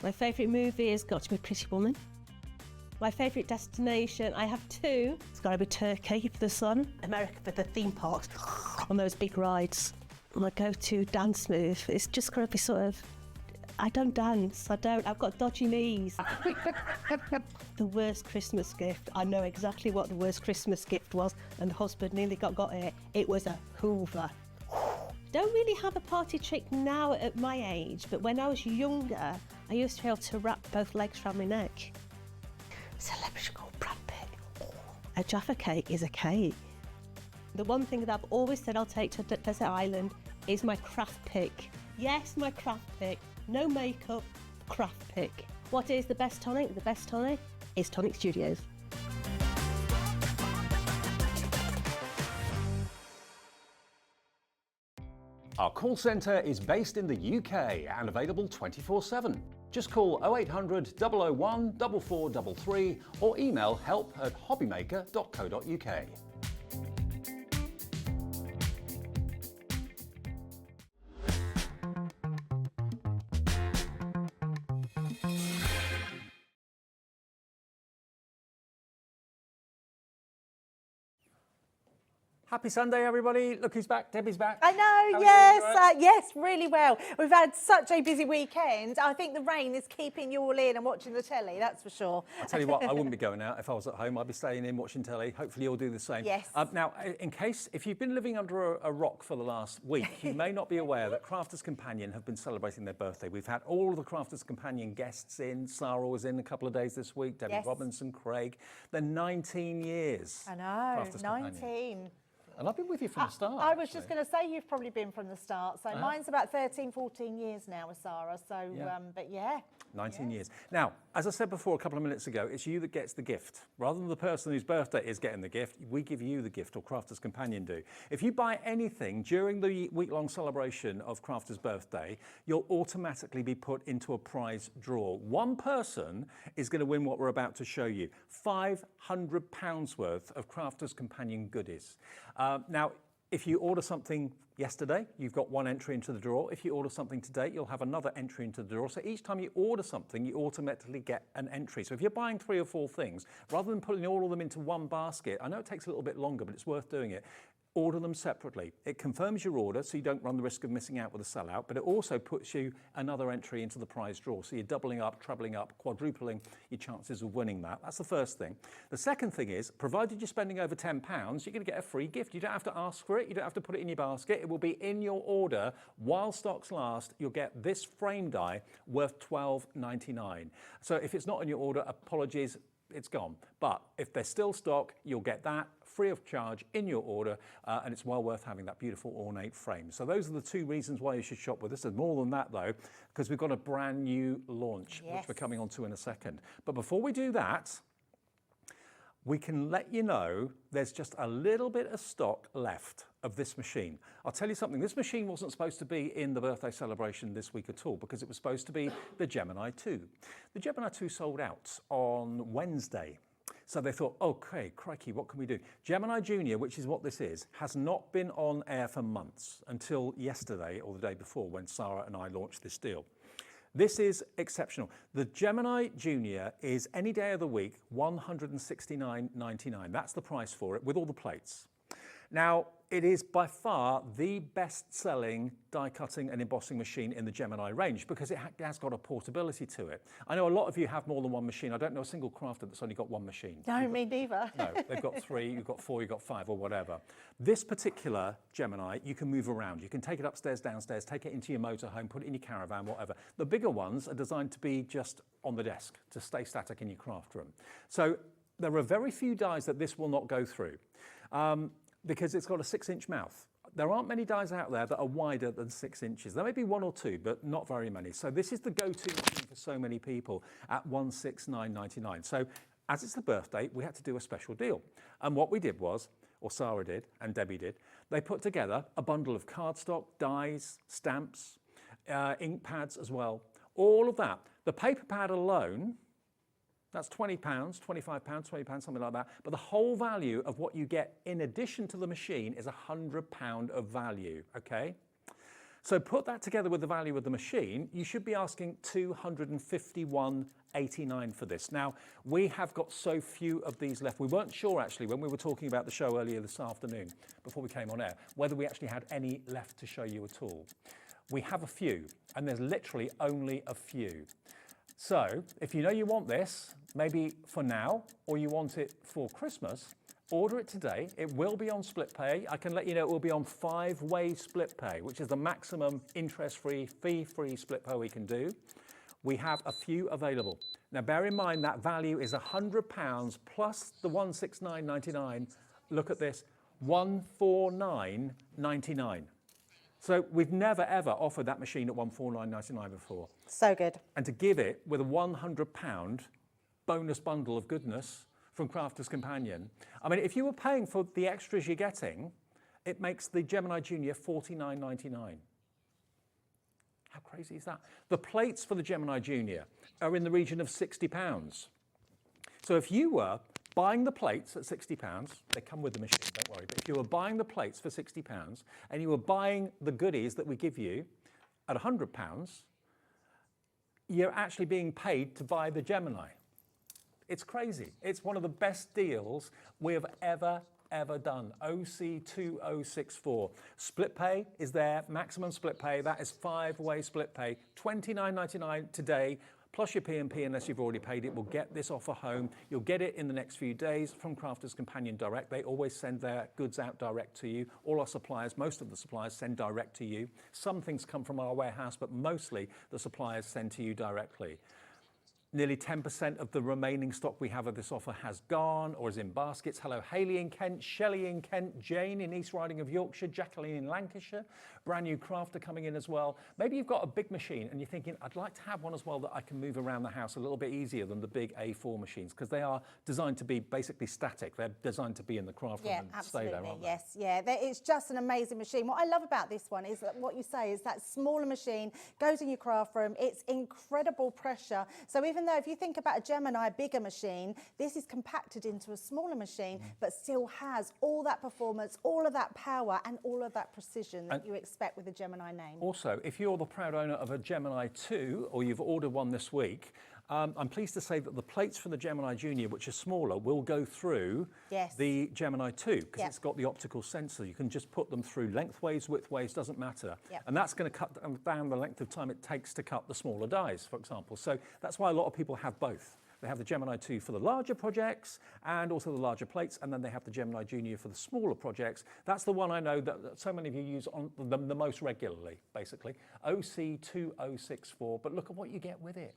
My favourite movie has got to be Pretty Woman. My favourite destination, I have two. It's got to be Turkey for the sun, America for the theme parks, on those big rides. My go-to dance move, it's just got to be sort of, I don't dance, I've got dodgy knees. The worst Christmas gift, I know exactly what the worst Christmas gift was, and the husband nearly got it. It was a Hoover. Don't really have a party trick now at my age, but when I was younger, I used to be able to wrap both legs around my neck. Celebrity called Brad Pitt. A Jaffa cake is a cake. The one thing that I've always said I'll take to a desert island is my craft pick. Yes, my craft pick. No makeup, craft pick. What is the best tonic? The best tonic is Tonic Studios. Our call centre is based in the UK and available 24/7. Just call 0800 001 4433 or email help@hobbymaker.co.uk. Happy Sunday, everybody. Look who's back. Debbie's back. I know, How yes, are you, right? yes, really well. We've had such a busy weekend. I think the rain is keeping you all in and watching the telly, that's for sure. I'll tell you what, I wouldn't be going out if I was at home. I'd be staying in watching telly. Hopefully you'll do the same. Yes. Now, if you've been living under a rock for the last week, you may not be aware that Crafters Companion have been celebrating their birthday. We've had all of the Crafters Companion guests in. Sarah was in a couple of days this week, Debbie Yes. Robinson, Craig. They're 19 years. I know, Crafters Companion. 19. And I've been with you from the start. I was actually. just going to say you've probably been from the start. So mine's about 13, 14 years now with Sarah. So, Yeah. but yeah. 19 years. Now, as I said before a couple of minutes ago, it's you that gets the gift. Rather than the person whose birthday is getting the gift, we give you the gift, or Crafters Companion do. If you buy anything during the week-long celebration of Crafters' birthday, you'll automatically be put into a prize draw. One person is going to win what we're about to show you, £500 worth of Crafters Companion goodies. Now, if you order something yesterday, you've got one entry into the draw. If you order something today, you'll have another entry into the draw. So each time you order something, you automatically get an entry. So if you're buying 3 or 4 things, rather than putting all of them into one basket, I know it takes a little bit longer, but it's worth doing it. Order them separately. It confirms your order, so you don't run the risk of missing out with a sellout, but it also puts you another entry into the prize draw. So you're doubling up, trebling up, quadrupling your chances of winning that. That's the first thing. The second thing is, provided you're spending over £10, you're going to get a free gift. You don't have to ask for it. You don't have to put it in your basket. It will be in your order while stocks last. You'll get this frame die worth £12.99. So if it's not in your order, apologies, it's gone. But if there's still stock, you'll get that free of charge in your order, and it's well worth having that beautiful ornate frame. So those are the 2 reasons why you should shop with us. There's more than that though, because we've got a brand new launch, which we're coming on to in a second. But before we do that, we can let you know there's just a little bit of stock left of this machine. I'll tell you something, this machine wasn't supposed to be in the birthday celebration this week at all, because it was supposed to be the Gemini 2. The Gemini 2 sold out on Wednesday. So they thought, okay, crikey, what can we do? Gemini Junior, which is what this is, has not been on air for months until yesterday or the day before when Sarah and I launched this deal. This is exceptional. The Gemini Junior is any day of the week, $169.99. That's the price for it with all the plates. Now, it is by far the best-selling die cutting and embossing machine in the Gemini range because it has got a portability to it. I know a lot of you have more than one machine. I don't know a single crafter that's only got one machine. No, me neither. No, they've got 3, you've got 4, you've got 5 or whatever. This particular Gemini, you can move around. You can take it upstairs, downstairs, take it into your motorhome, put it in your caravan, whatever. The bigger ones are designed to be just on the desk, to stay static in your craft room. So there are very few dies that this will not go through. Because it's got a 6-inch mouth. There aren't many dies out there that are wider than 6 inches. There may be 1 or 2, but not very many. So this is the go-to machine for so many people at $169.99. So as it's the birthday, we had to do a special deal. And what we did was, or Sarah did, and Debbie did, they put together a bundle of cardstock, dies, stamps, ink pads as well, all of that. The paper pad alone, that's £20, £25, £20, something like that. But the whole value of what you get in addition to the machine is £100 of value, okay? So put that together with the value of the machine, you should be asking $251.89 for this. Now, we have got so few of these left. We weren't sure, actually, when we were talking about the show earlier this afternoon, before we came on air, whether we actually had any left to show you at all. We have a few, and there's literally only a few. So if you know you want this, maybe for now, or you want it for Christmas, order it today. It will be on split pay. I can let you know it will be on 5-way split pay, which is the maximum interest-free, fee-free split pay we can do. We have a few available. Now, bear in mind that value is £100 plus the £169.99. Look at this, £149.99. So we've never, ever offered that machine at £149.99 before. So good. And to give it with a £100 bonus bundle of goodness from Crafter's Companion. I mean, if you were paying for the extras you're getting, it makes the Gemini Junior $49.99. How crazy is that? The plates for the Gemini Junior are in the region of £60. So if you were buying the plates at £60, they come with the machine, don't worry, but if you were buying the plates for £60 and you were buying the goodies that we give you at £100, you're actually being paid to buy the Gemini. It's crazy. It's one of the best deals we have ever done. OC2064. Split pay is there, maximum split pay. That is 5-way split pay. $29.99 today, plus your P&P unless you've already paid it. We'll get this offer home. You'll get it in the next few days from Crafter's Companion Direct. They always send their goods out direct to you. All our suppliers, most of the suppliers send direct to you. Some things come from our warehouse, but mostly the suppliers send to you directly. Nearly 10% of the remaining stock we have of this offer has gone or is in baskets. Hello, Hayley in Kent, Shelley in Kent, Jane in East Riding of Yorkshire, Jacqueline in Lancashire, brand new crafter coming in as well. Maybe you've got a big machine and you're thinking, I'd like to have one as well that I can move around the house a little bit easier than the big A4 machines, because they are designed to be basically static. They're designed to be in the craft room and stay there, aren't they? Yes, yeah. It's just an amazing machine. What I love about this one is that what you say is that smaller machine goes in your craft room. It's incredible pressure. So even though if you think about a Gemini, a bigger machine, this is compacted into a smaller machine, but still has all that performance, all of that power, and all of that precision that you expect with a Gemini name. Also, if you're the proud owner of a Gemini 2, or you've ordered one this week, I'm pleased to say that the plates for the Gemini Junior, which are smaller, will go through the Gemini 2, because it's got the optical sensor. You can just put them through lengthways, widthways, doesn't matter. And that's going to cut down the length of time it takes to cut the smaller dies, for example. So that's why a lot of people have both. They have the Gemini 2 for the larger projects and also the larger plates, and then they have the Gemini Junior for the smaller projects. That's the one I know that so many of you use on the most regularly, basically. OC2064, but look at what you get with it.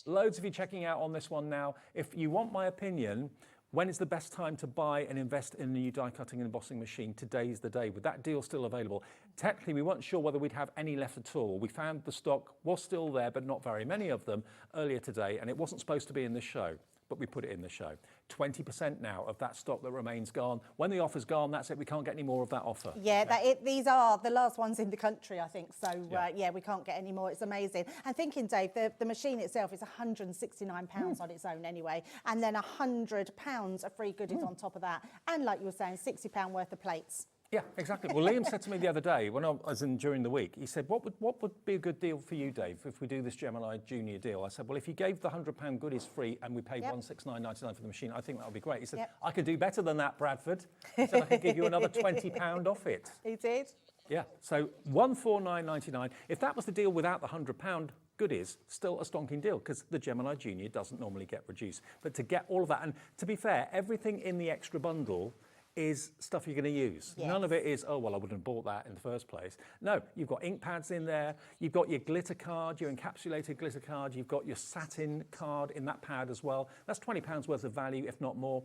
Loads of you checking out on this one now. If you want my opinion, when is the best time to buy and invest in a new die cutting and embossing machine? Today's the day. With that deal still available. Technically, we weren't sure whether we'd have any left at all. We found the stock was still there, but not very many of them earlier today, and it wasn't supposed to be in this show, but we put it in the show. 20% now of that stock that remains gone. When the offer's gone, that's it. We can't get any more of that offer. Yeah, these are the last ones in the country, I think. So, yeah, we can't get any more. It's amazing. And thinking, Dave, the machine itself is £169 on its own anyway. And then £100 of free goodies on top of that. And like you were saying, £60 worth of plates. Yeah, exactly. Well, Liam said to me the other day, when I was in during the week, he said, what would be a good deal for you, Dave, if we do this Gemini Junior deal? I said, well, if you gave the £100 goodies free and we paid $169.99 for the machine, I think that would be great. He said, I could do better than that, Bradford. He said, I could give you another £20 off it. He did? Yeah, so $149.99. If that was the deal without the £100 goodies, still a stonking deal, because the Gemini Junior doesn't normally get reduced. But to get all of that, and to be fair, everything in the extra bundle is stuff you're going to use. None of it is, oh, well, I wouldn't have bought that in the first place. No, you've got ink pads in there, you've got your glitter card, your encapsulated glitter card, you've got your satin card in that pad as well. That's £20 worth of value, if not more.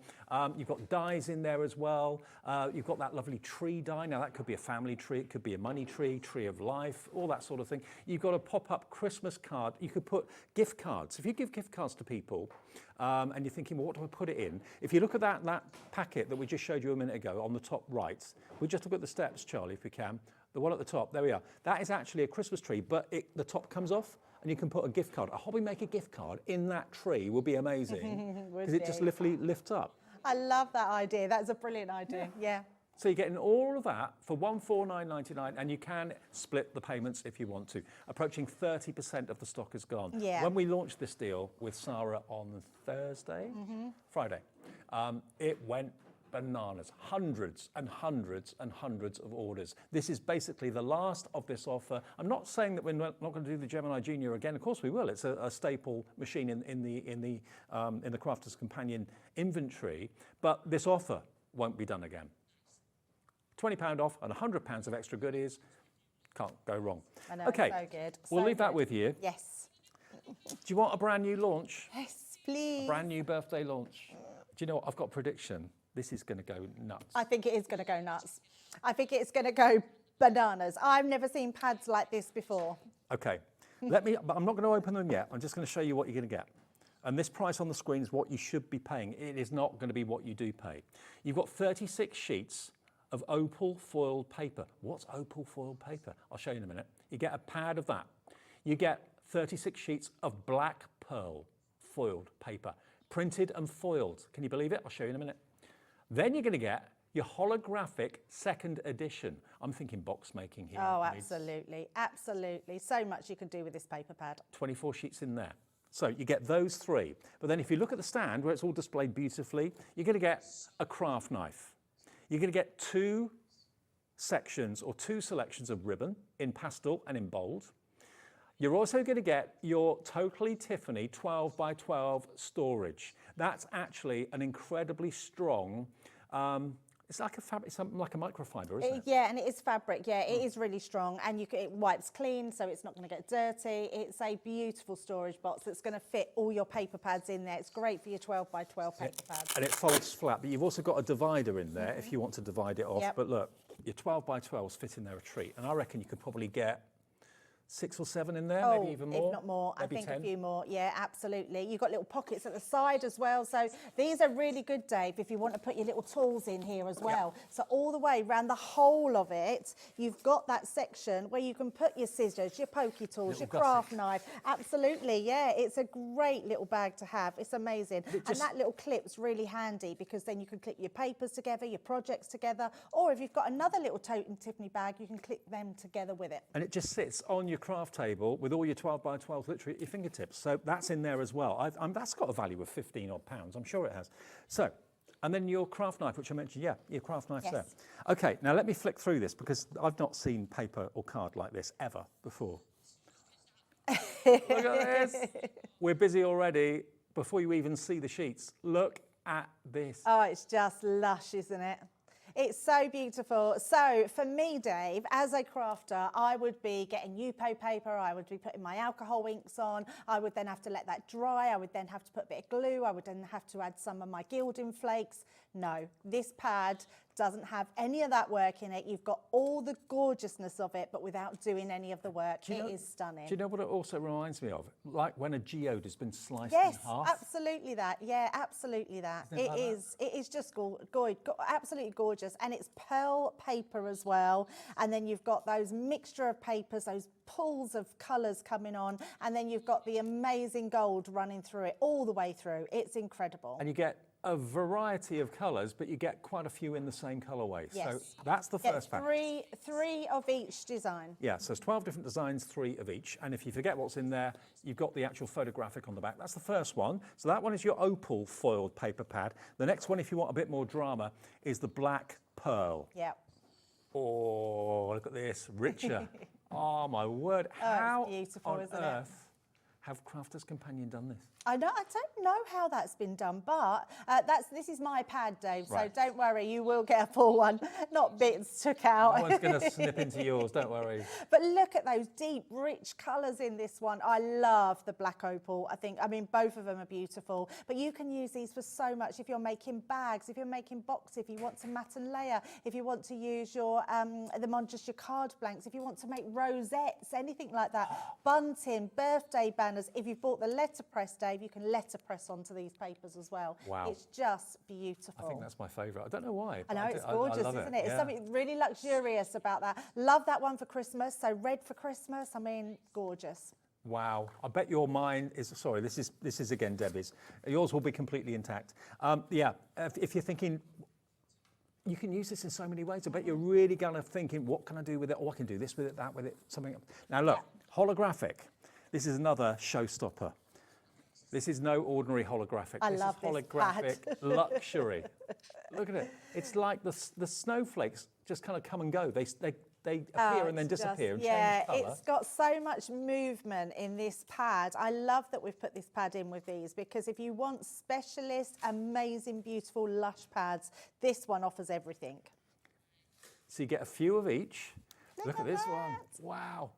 You've got dies in there as well. You've got that lovely tree die. Now, that could be a family tree, it could be a money tree, tree of life, all that sort of thing. You've got a pop-up Christmas card. You could put gift cards. If you give gift cards to people, and you're thinking, well, what do I put it in? If you look at that packet that we just showed you a minute ago on the top right, we just look at the steps, Charlie, if we can. The one at the top, there we are. That is actually a Christmas tree, but the top comes off, and you can put a gift card, a hobby maker gift card in that tree would be amazing, because it just literally lifts up. I love that idea. That's a brilliant idea. Yeah. So you're getting all of that for $149.99, and you can split the payments if you want to. Approaching 30% of the stock is gone. Yeah. When we launched this deal with Sarah on Friday, it went bananas. Hundreds and hundreds and hundreds of orders. This is basically the last of this offer. I'm not saying that we're not going to do the Gemini Junior again. Of course we will. It's a staple machine in the Crafter's Companion inventory, but this offer won't be done again. £20 off and £100 of extra goodies. Can't go wrong. I know, okay, so good. We'll So leave that good. with you. Yes. Do you want a brand new launch? Yes, please. Brand new birthday launch. Do you know what? I've got a prediction. This is going to go nuts. I think it is going to go nuts. I think it's going to go bananas. I've never seen pads like this before. Okay, but I'm not going to open them yet. I'm just going to show you what you're going to get. And this price on the screen is what you should be paying. It is not going to be what you do pay. You've got 36 sheets of opal foiled paper. What's opal foiled paper? I'll show you in a minute. You get a pad of that. You get 36 sheets of black pearl foiled paper, printed and foiled. Can you believe it? I'll show you in a minute. Then you're going to get your holographic second edition. I'm thinking box making here. Oh, absolutely. Absolutely. So much you can do with this paper pad. 24 sheets in there. So you get those three. But then if you look at the stand where it's all displayed beautifully, you're going to get a craft knife. You're going to get two sections or two selections of ribbon in pastel and in bold. You're also going to get your Totally Tiffany 12 by 12 storage. That's actually an incredibly strong, it's like a fabric, something like a microfiber, isn't it? Yeah, and it is fabric. Yeah, it is really strong, and it wipes clean, so it's not going to get dirty. It's a beautiful storage box that's going to fit all your paper pads in there. It's great for your 12 by 12 paper pads. And it folds flat, but you've also got a divider in there if you want to divide it off. Yep. But look, your 12 by 12s fit in there a treat, and I reckon you could probably get 6 or 7 in there, maybe even more. If not more, maybe I think 10. a few more. Yeah, absolutely. You've got little pockets at the side as well. So these are really good, Dave, if you want to put your little tools in here as well. So all the way around the whole of it, you've got that section where you can put your scissors, your pokey tools, Little your gusset. craft knife. Absolutely, yeah. It's a great little bag to have. It's amazing. And that little clip's really handy because then you can clip your papers together, your projects together, or if you've got another little Totem Tiffany bag, you can clip them together with it. And it just sits on your craft table with all your 12 by 12 literally at your fingertips. So that's in there as well. That's got a value of 15 odd pounds. I'm sure it has. So, and then your craft knife, which I mentioned, yeah, your craft knife's there. Okay, now let me flick through this because I've not seen paper or card like this ever before. Look at this. We're busy already before you even see the sheets. Look at this. Oh, it's just lush, isn't it? It's so beautiful. So for me, Dave, as a crafter, I would be getting Yupo paper, I would be putting my alcohol inks on, I would then have to let that dry, I would then have to put a bit of glue, I would then have to add some of my gilding flakes. No, this pad doesn't have any of that work in it. You've got all the gorgeousness of it, but without doing any of the work. It is stunning. Do you know what it also reminds me of? Like when a geode has been sliced Yes, in half. absolutely that. Yeah, absolutely that. Isn't it like It is just absolutely gorgeous. And it's pearl paper as well. And then you've got those mixture of papers, those pools of colours coming on. And then you've got the amazing gold running through it all the way through. It's incredible. And you get a variety of colours, but you get quite a few in the same colourway. Yes. So that's the first pack. Three of each design. Yeah, so it's 12 different designs, 3 of each. And if you forget what's in there, you've got the actual photographic on the back. That's the first one. So that one is your opal foiled paper pad. The next one, if you want a bit more drama, is the black pearl. Yeah. Oh, look at this, richer. Oh, my word. It's How beautiful, on isn't it? earth have Crafter's Companion done this? I don't know how that's been done, but this is my pad, Dave. Right. So don't worry, you will get a full one, not bits took out. No one's going to snip into yours, don't worry. But look at those deep, rich colours in this one. I love the black opal. I mean, both of them are beautiful. But you can use these for so much. If you're making bags, if you're making boxes, if you want to mat and layer, if you want to use them on just your card blanks, if you want to make rosettes, anything like that, bunting, birthday banners. If you've bought the letterpress, Dave, you can letterpress onto these papers as well. Wow. It's just beautiful. I think that's my favourite. I don't know why. I know, but it's I gorgeous, love isn't it? It's Yeah. something really luxurious about that. Love that one for Christmas. So red for Christmas, I mean, gorgeous. Wow, I bet your mine is, sorry, this is again Debbie's. Yours will be completely intact. Yeah, if you're thinking, You can use this in so many ways. I bet you're really kind of thinking, what can I do with it? Oh, I can do this with it, that with it, something else. Now look, holographic. This is another showstopper. This is no ordinary holographic. I this love is this holographic luxury. Look at it. It's like the snowflakes just kind of come and go. They appear and then It's disappear and yeah, change colour. it's got so much movement in this pad. I love that we've put this pad in with these, because if you want specialist, amazing, beautiful, lush pads, this one offers everything. So you get a few of each. Look at this that. one. Wow.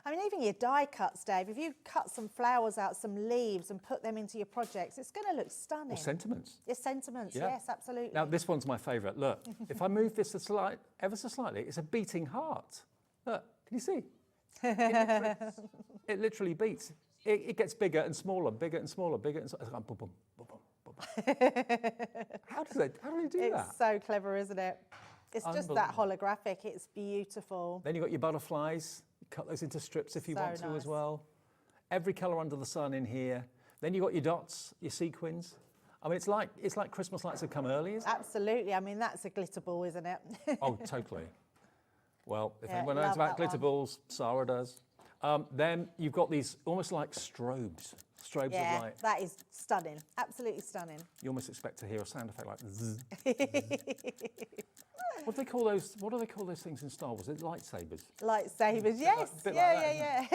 I mean, even your die cuts, Dave, if you cut some flowers out, some leaves, and put them into your projects, it's going to look stunning. Or sentiments. Your sentiments, Yeah. yes, absolutely. Now, this one's my favourite. Look, if I move this ever so slightly, it's a beating heart. Look, can you see? It literally beats. It gets bigger and smaller, bigger and smaller, bigger and smaller. Boom, boom, boom, boom, boom. How do they do that? It's so clever, isn't it? It's just that holographic. It's beautiful. Then you've got your butterflies. Cut those into strips if you So want to nice. as well. Every colour under the sun in here. Then you've got your dots, your sequins. I mean, it's like Christmas lights have come early, isn't it? Absolutely. I mean, that's a glitter ball, isn't it? Oh, totally. Well, if Yeah, anyone knows love about that glitter one. balls, Sarah does. Then you've got these almost like strobes of Yeah, light. that is stunning. Absolutely stunning. You almost expect to hear a sound effect like zzz. What do they call those? What do they call those things in Star Wars? Is it lightsabers? Lightsabers, yes. bit like Yeah.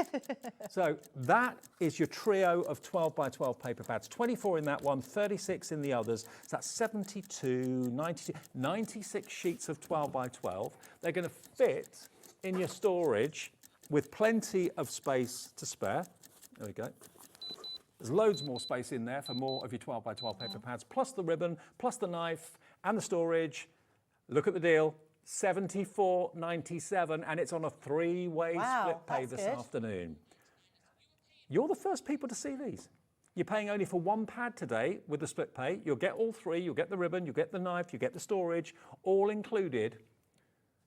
So that is your trio of 12 by 12 paper pads. 24 in that one, 36 in the others. So that's 72, 92, 96 sheets of 12 by 12. They're going to fit in your storage with plenty of space to spare. There we go. There's loads more space in there for more of your 12 by 12 paper pads, plus the ribbon, plus the knife and the storage. Look at the deal, $74.97, and it's on a three-way Wow, split pay that's this good. afternoon. You're the first people to see these. You're paying only for one pad today with the split pay. You'll get all three. You'll get the ribbon, you'll get the knife, you get the storage, all included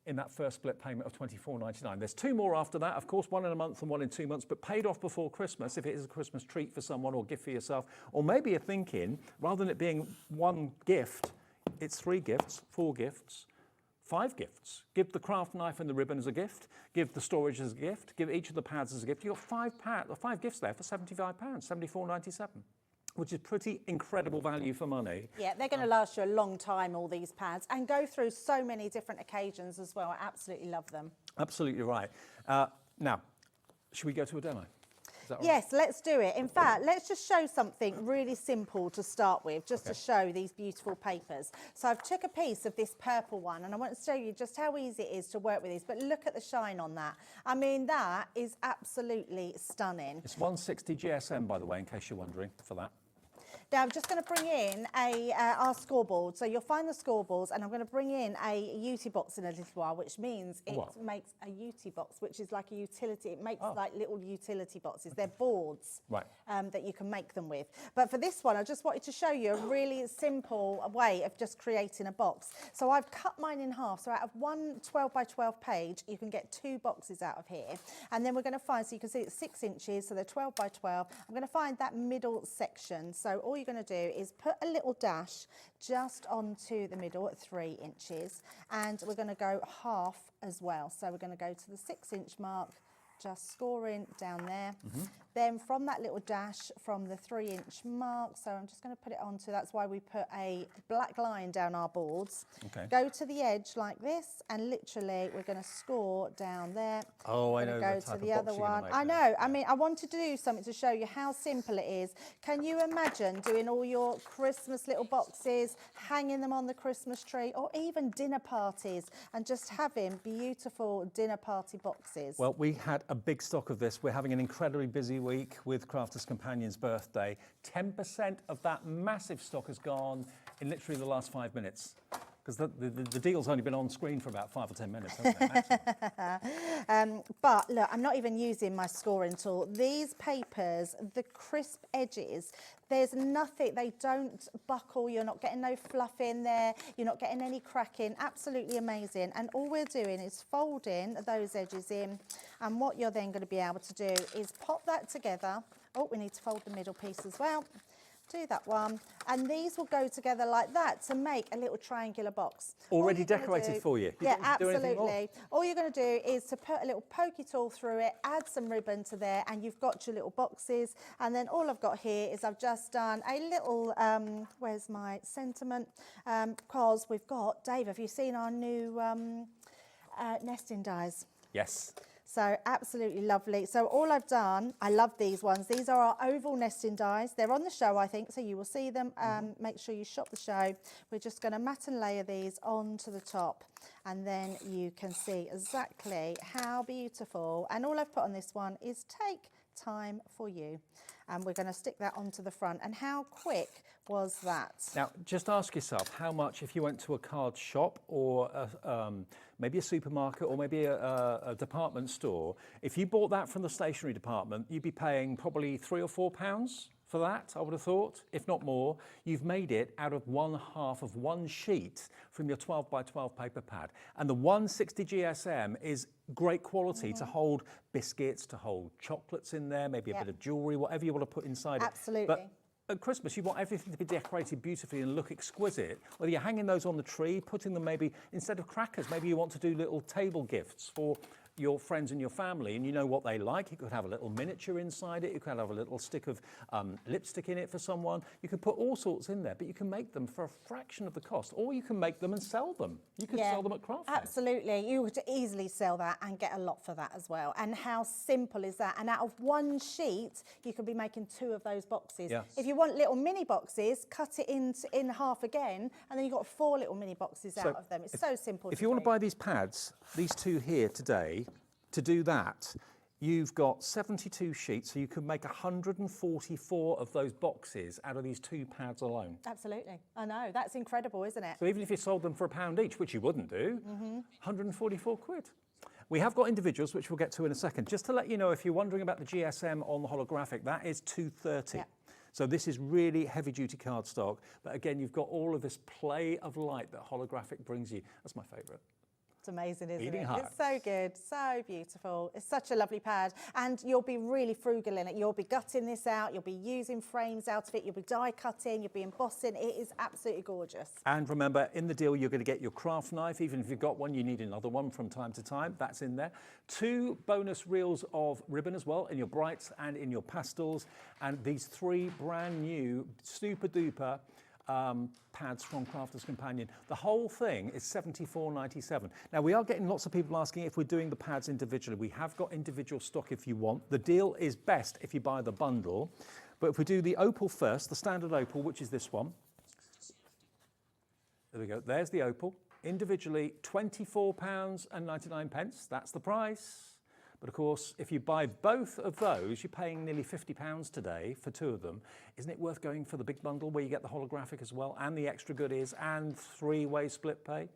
in that first split payment of $24.99. There's two more after that, of course, one in a month and one in 2 months, but paid off before Christmas if it is a Christmas treat for someone or gift for yourself. Or maybe you're thinking, rather than it being one gift, it's 3 gifts, 4 gifts, 5 gifts. Give the craft knife and the ribbon as a gift, give the storage as a gift, give each of the pads as a gift. You've got 5 gifts there for £75, $74.97, which is pretty incredible value for money. Yeah, they're going to last you a long time, all these pads, and go through so many different occasions as well. I absolutely love them. Absolutely right. Now, should we go to a demo? Is that all right? Yes, let's do it. In fact, let's just show something really simple to start with, just to show these beautiful papers. So I've took a piece of this purple one, and I want to show you just how easy it is to work with these, but look at the shine on that. I mean, that is absolutely stunning. It's 160 GSM, by the way, in case you're wondering, for that. Now, I'm just going to bring in our scoreboard. So you'll find the scoreboards, and I'm going to bring in a UT box in a little while, which means it What? makes a UT box, which is like a utility. It makes like little utility boxes. They're boards Right. that you can make them with. But for this one, I just wanted to show you a really simple way of just creating a box. So I've cut mine in half. So out of one 12 by 12 page, you can get 2 boxes out of here. And then we're going to find, so you can see it's 6 inches, so they're 12 by 12. I'm going to find that middle section. So all you're going to do is put a little dash just onto the middle at 3 inches, and we're going to go half as well. So we're going to go to the 6 inch mark, just scoring down there. Then from that little dash from the 3 inch mark, so I'm just going to put it onto, that's why we put a black line down our boards. Okay. Go to the edge like this, and literally we're going to score down there. Oh, I Gonna know go the to type the of other box you're gonna one. make I now. know. I mean, I wanted to do something to show you how simple it is. Can you imagine doing all your Christmas little boxes, hanging them on the Christmas tree, or even dinner parties, and just having beautiful dinner party boxes? Well, we had a big stock of this. We're having an incredibly busy week with Crafters Companion's birthday. 10% of that massive stock has gone in literally the last 5 minutes. Because the deal's only been on screen for about 5 or 10 minutes, hasn't it? maximum? But look, I'm not even using my scoring tool. These papers, the crisp edges, there's nothing, they don't buckle, you're not getting no fluff in there, you're not getting any cracking, absolutely amazing. And all we're doing is folding those edges in, and what you're then going to be able to do is pop that together. Oh, we need to fold the middle piece as well. do that one, and these will go together like that to make a little triangular box. Already decorated for you. You Yeah, don't have to do anything more. absolutely. All you're going to do is to put a little pokey tool through it, add some ribbon to there, and you've got your little boxes. And then all I've got here is I've just done a little, where's my sentiment? Because we've got, Dave, have you seen our new nesting dies? Yes. So absolutely lovely. So all I've done, I love these ones. These are our oval nesting dies. They're on the show, I think, so you will see them. Make sure you shop the show. We're just going to mat and layer these onto the top, and then you can see exactly how beautiful. And all I've put on this one is take time for you. And we're going to stick that onto the front. And how quick was that? Now, just ask yourself how much, if you went to a card shop or maybe a supermarket or maybe a department store, if you bought that from the stationery department, you'd be paying probably £3 or £4 for that, I would have thought, if not more. You've made it out of 1/2 of one sheet from your 12 by 12 paper pad. And the 160 GSM is great quality to hold biscuits, to hold chocolates in there, maybe a bit of jewellery, whatever you want to put inside it. Absolutely. But at Christmas, you want everything to be decorated beautifully and look exquisite. Whether you're hanging those on the tree, putting them maybe, instead of crackers, maybe you want to do little table gifts for your friends and your family, and you know what they like. You could have a little miniature inside it. You could have a little stick of lipstick in it for someone. You could put all sorts in there, but you can make them for a fraction of the cost, or you can make them and sell them. You could sell them at craft fairs. Absolutely. You would easily sell that and get a lot for that as well. And how simple is that? And out of one sheet, you could be making 2 of those boxes. Yes. If you want little mini boxes, cut it in half again, and then you've got 4 little mini boxes out of them. It's so simple. If you want to buy these pads, these 2 here today, to do that, you've got 72 sheets, so you could make 144 of those boxes out of these 2 pads alone. Absolutely. I know. That's incredible, isn't it? So even if you sold them for £1 each, which you wouldn't do, 144 quid. We have got individuals, which we'll get to in a second. Just to let you know, if you're wondering about the GSM on the holographic, that is 230. Yeah. So this is really heavy-duty cardstock. But again, you've got all of this play of light that holographic brings you. That's my favourite. It's amazing, isn't Beating it? heart. It's so good, so beautiful. It's such a lovely pad, and you'll be really frugal in it. You'll be gutting this out, you'll be using frames out of it, you'll be die cutting, you'll be embossing. It is absolutely gorgeous. And remember, in the deal, you're going to get your craft knife. Even if you've got one, you need another one from time to time. That's in there. 2 bonus reels of ribbon as well, in your brights and in your pastels. And these 3 brand new, super duper pads from Crafters Companion. The whole thing is £74.97. Now, we are getting lots of people asking if we're doing the pads individually. We have got individual stock if you want. The deal is best if you buy the bundle. But if we do the opal first, the standard opal, which is this one. There we go. There's the opal. Individually, £24.99. That's the price. But of course, if you buy both of those, you're paying nearly £50 today for 2 of them. Isn't it worth going for the big bundle where you get the holographic as well and the extra goodies and 3-way split pay?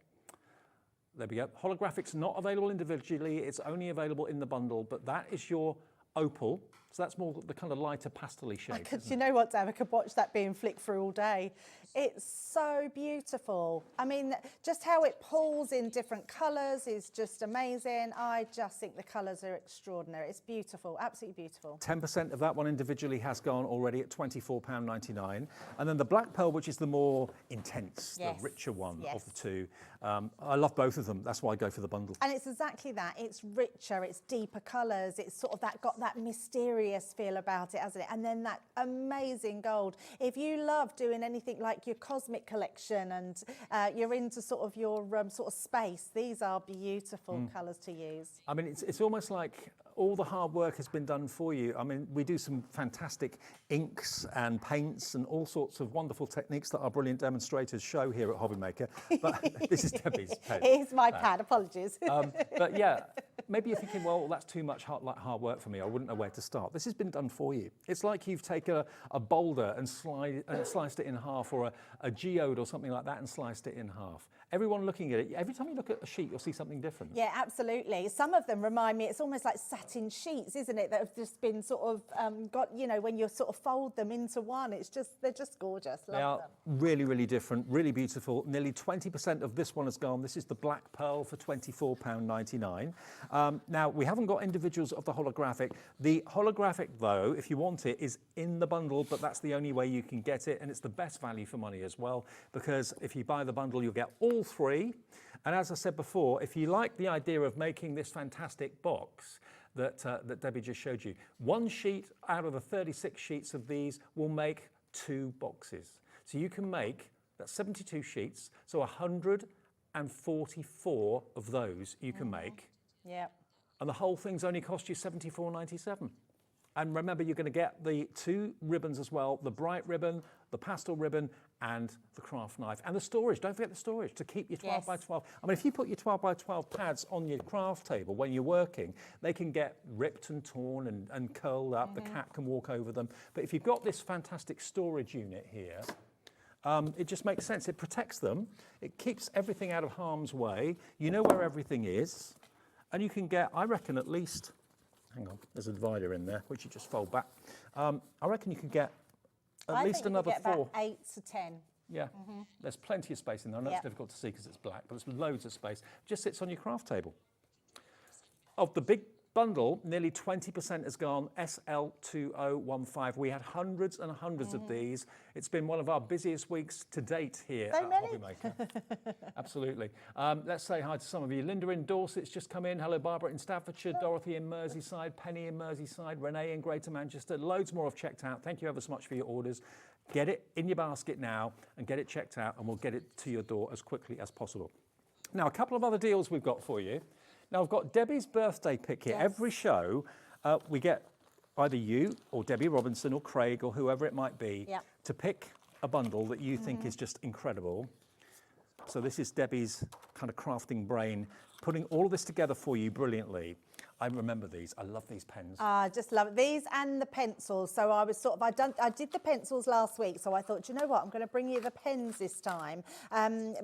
There we go. Holographic's not available individually. It's only available in the bundle, but that is your opal. So that's more the kind of lighter pastel-y shade. You know what, Dave? I could watch that being flicked through all day. It's so beautiful. I mean, just how it pulls in different colours is just amazing. I just think the colours are extraordinary. It's beautiful, absolutely beautiful. 10% of that one individually has gone already at £24.99. And then the black pearl, which is the more intense, Yes, the richer one yes. of the 2. I love both of them. That's why I go for the bundle. And it's exactly that. It's richer, it's deeper colours, it's sort of got that mysterious feel about it, hasn't it? And then that amazing gold. If you love doing anything like your cosmic collection and you're into sort of your sort of space, these are beautiful colours to use. I mean, it's almost like all the hard work has been done for you. I mean, we do some fantastic inks and paints and all sorts of wonderful techniques that our brilliant demonstrators show here at Hobbymaker. But this is Debbie's pad. Here's my pad, apologies. But yeah, maybe you're thinking, well, that's too much hard work for me. I wouldn't know where to start. This has been done for you. It's like you've taken a boulder and sliced it in half, or a geode or something like that and sliced it in half. Everyone looking at it, every time you look at a sheet, you'll see something different. Yeah, absolutely. Some of them remind me, it's almost like satin sheets, isn't it, that have just been sort of got, you know, when you sort of fold them into one, they're just gorgeous. Love They are them. really, really different, really beautiful. Nearly 20% of this one has gone. This is the black pearl for £24.99. Now, we haven't got individuals of the holographic. The holographic holographic, though, if you want it, is in the bundle, but that's the only way you can get it, and it's the best value for money as well, because if you buy the bundle, you'll get all 3. And as I said before, if you like the idea of making this fantastic box that Debbie just showed you, 1 sheet out of the 36 sheets of these will make 2 boxes. So you can make, that's 72 sheets, so 144 of those you can make. Yep. And the whole thing's only cost you $74.97. And remember, you're going to get the 2 ribbons as well, the bright ribbon, the pastel ribbon, and the craft knife. And the storage, don't forget the storage to keep your 12 by 12. I mean, if you put your 12 by 12 pads on your craft table when you're working, they can get ripped and torn and curled up. The cat can walk over them. But if you've got this fantastic storage unit here, it just makes sense. It protects them. It keeps everything out of harm's way. You know where everything is. And you can get, I reckon, at least, hang on, there's a divider in there, which you just fold back. I reckon you can get at least another 4. About 8 to 10. Yeah, there's plenty of space in there. I know it's difficult to see because it's black, but there's loads of space. It just sits on your craft table. Of the big bundle, nearly 20% has gone SL2015. We had hundreds and hundreds of these. It's been one of our busiest weeks to date here at Hobbymaker. Absolutely. Let's say hi to some of you. Linda in Dorset's just come in. Hello, Barbara in Staffordshire, Dorothy in Merseyside, Penny in Merseyside, Renee in Greater Manchester. Loads more have checked out. Thank you ever so much for your orders. Get it in your basket now and get it checked out, and we'll get it to your door as quickly as possible. Now, a couple of other deals we've got for you. Now, I've got Debbie's birthday pick here. Every show, we get either you or Debbie Robinson or Craig or whoever it might be to pick a bundle that you think is just incredible. So this is Debbie's kind of crafting brain, putting all of this together for you brilliantly. I remember these. I love these pens. I just love it. These and the pencils. So I was sort of, I did the pencils last week. So I thought, you know what, I'm going to bring you the pens this time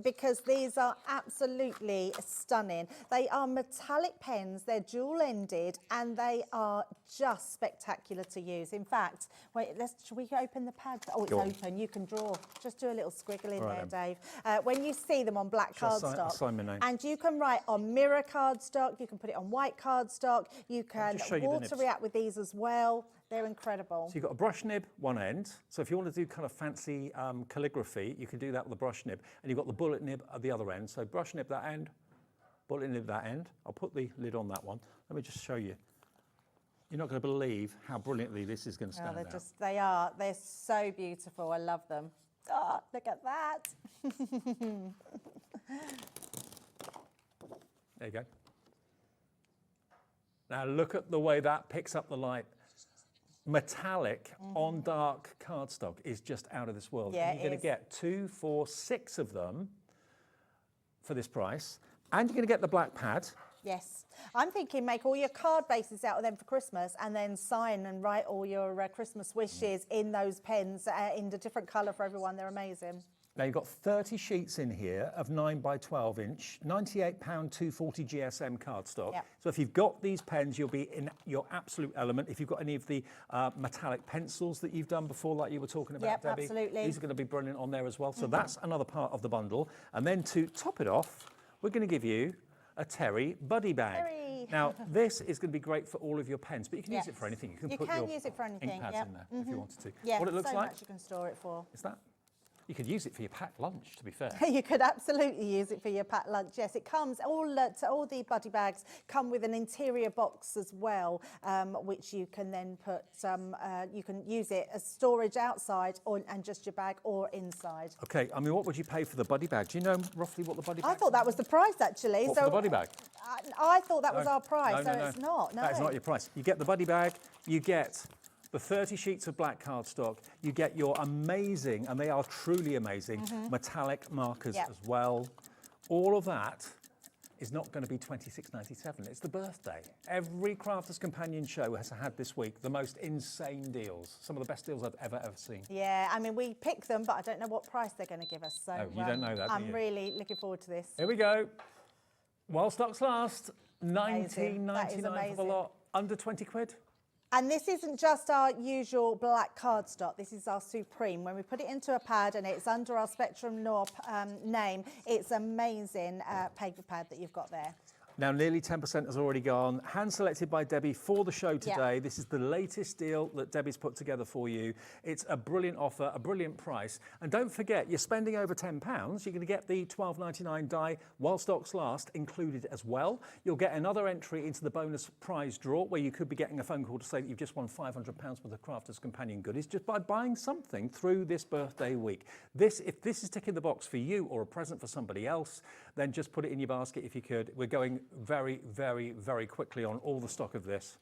because these are absolutely stunning. They are metallic pens. They're dual-ended and they are just spectacular to use. In fact, wait, shall we open the pad? Oh, it's open. You can draw. Just do a little squiggle in there, Dave. When you see them on black cardstock, sign my name. And you can write on mirror cardstock. You can put it on white cardstock. You can water react with these as well. They're incredible. So you've got a brush nib one end. So if you want to do kind of fancy calligraphy, you can do that with a brush nib. And you've got the bullet nib at the other end. So brush nib that end, bullet nib that end. I'll put the lid on that one. Let me just show you. You're not going to believe how brilliantly this is going to stand out. They're so beautiful. I love them. Oh, look at that. There you go. Now look at the way that picks up the light. Metallic on dark cardstock is just out of this world. Yeah, and you're going to get 2, 4, 6 of them for this price. And you're going to get the black pad. Yes. I'm thinking make all your card bases out of them for Christmas and then sign and write all your Christmas wishes in those pens in a different colour for everyone. They're amazing. Now you've got 30 sheets in here of 9 by 12 inch, £98 240 GSM cardstock. Yep. So if you've got these pens, you'll be in your absolute element. If you've got any of the metallic pencils that you've done before, like you were talking about, Debbie, absolutely. These are going to be brilliant on there as well. So that's another part of the bundle. And then to top it off, we're going to give you a Terry Buddy Bag. Terry. Now this is going to be great for all of your pens, but you can use it for anything. You can put your use it for anything. ink pads in there if you wanted to. Yeah, what it looks so like much you can store it for. is that. You could use it for your packed lunch, to be fair. You could absolutely use it for your packed lunch. Yes, it comes, all the buddy bags come with an interior box as well, which you can then put, you can use it as storage outside and just your bag or inside. Okay, I mean, what would you pay for the buddy bag? Do you know roughly what the buddy bag I thought that was the price, actually. What, for the buddy bag? I thought that was our price, no, so it's not. No. That is not your price. You get the buddy bag, you get the 30 sheets of black cardstock, you get your amazing, and they are truly amazing, metallic markers as well. All of that is not going to be $26.97. It's the birthday. Every Crafters Companion show has had this week the most insane deals, some of the best deals I've ever seen. Yeah, I mean, we pick them, but I don't know what price they're going to give us. So you don't know that, do I'm you? really looking forward to this. Here we go. While stocks last, Amazing. That is $19.99 for the amazing. lot, under 20 quid. And this isn't just our usual black cardstock, this is our Supreme. When we put it into a pad and it's under our Spectrum Noir name, it's amazing paper pad that you've got there. Now, nearly 10% has already gone. Hand selected by Debbie for the show today. This is the latest deal that Debbie's put together for you. It's a brilliant offer, a brilliant price. And don't forget, you're spending over £10. You're going to get the £12.99 die while stocks last included as well. You'll get another entry into the bonus prize draw where you could be getting a phone call to say that you've just won £500 worth of Crafter's Companion goodies just by buying something through this birthday week. If this is ticking the box for you or a present for somebody else, then just put it in your basket if you could. We're going very, very, very quickly on all the stock of this.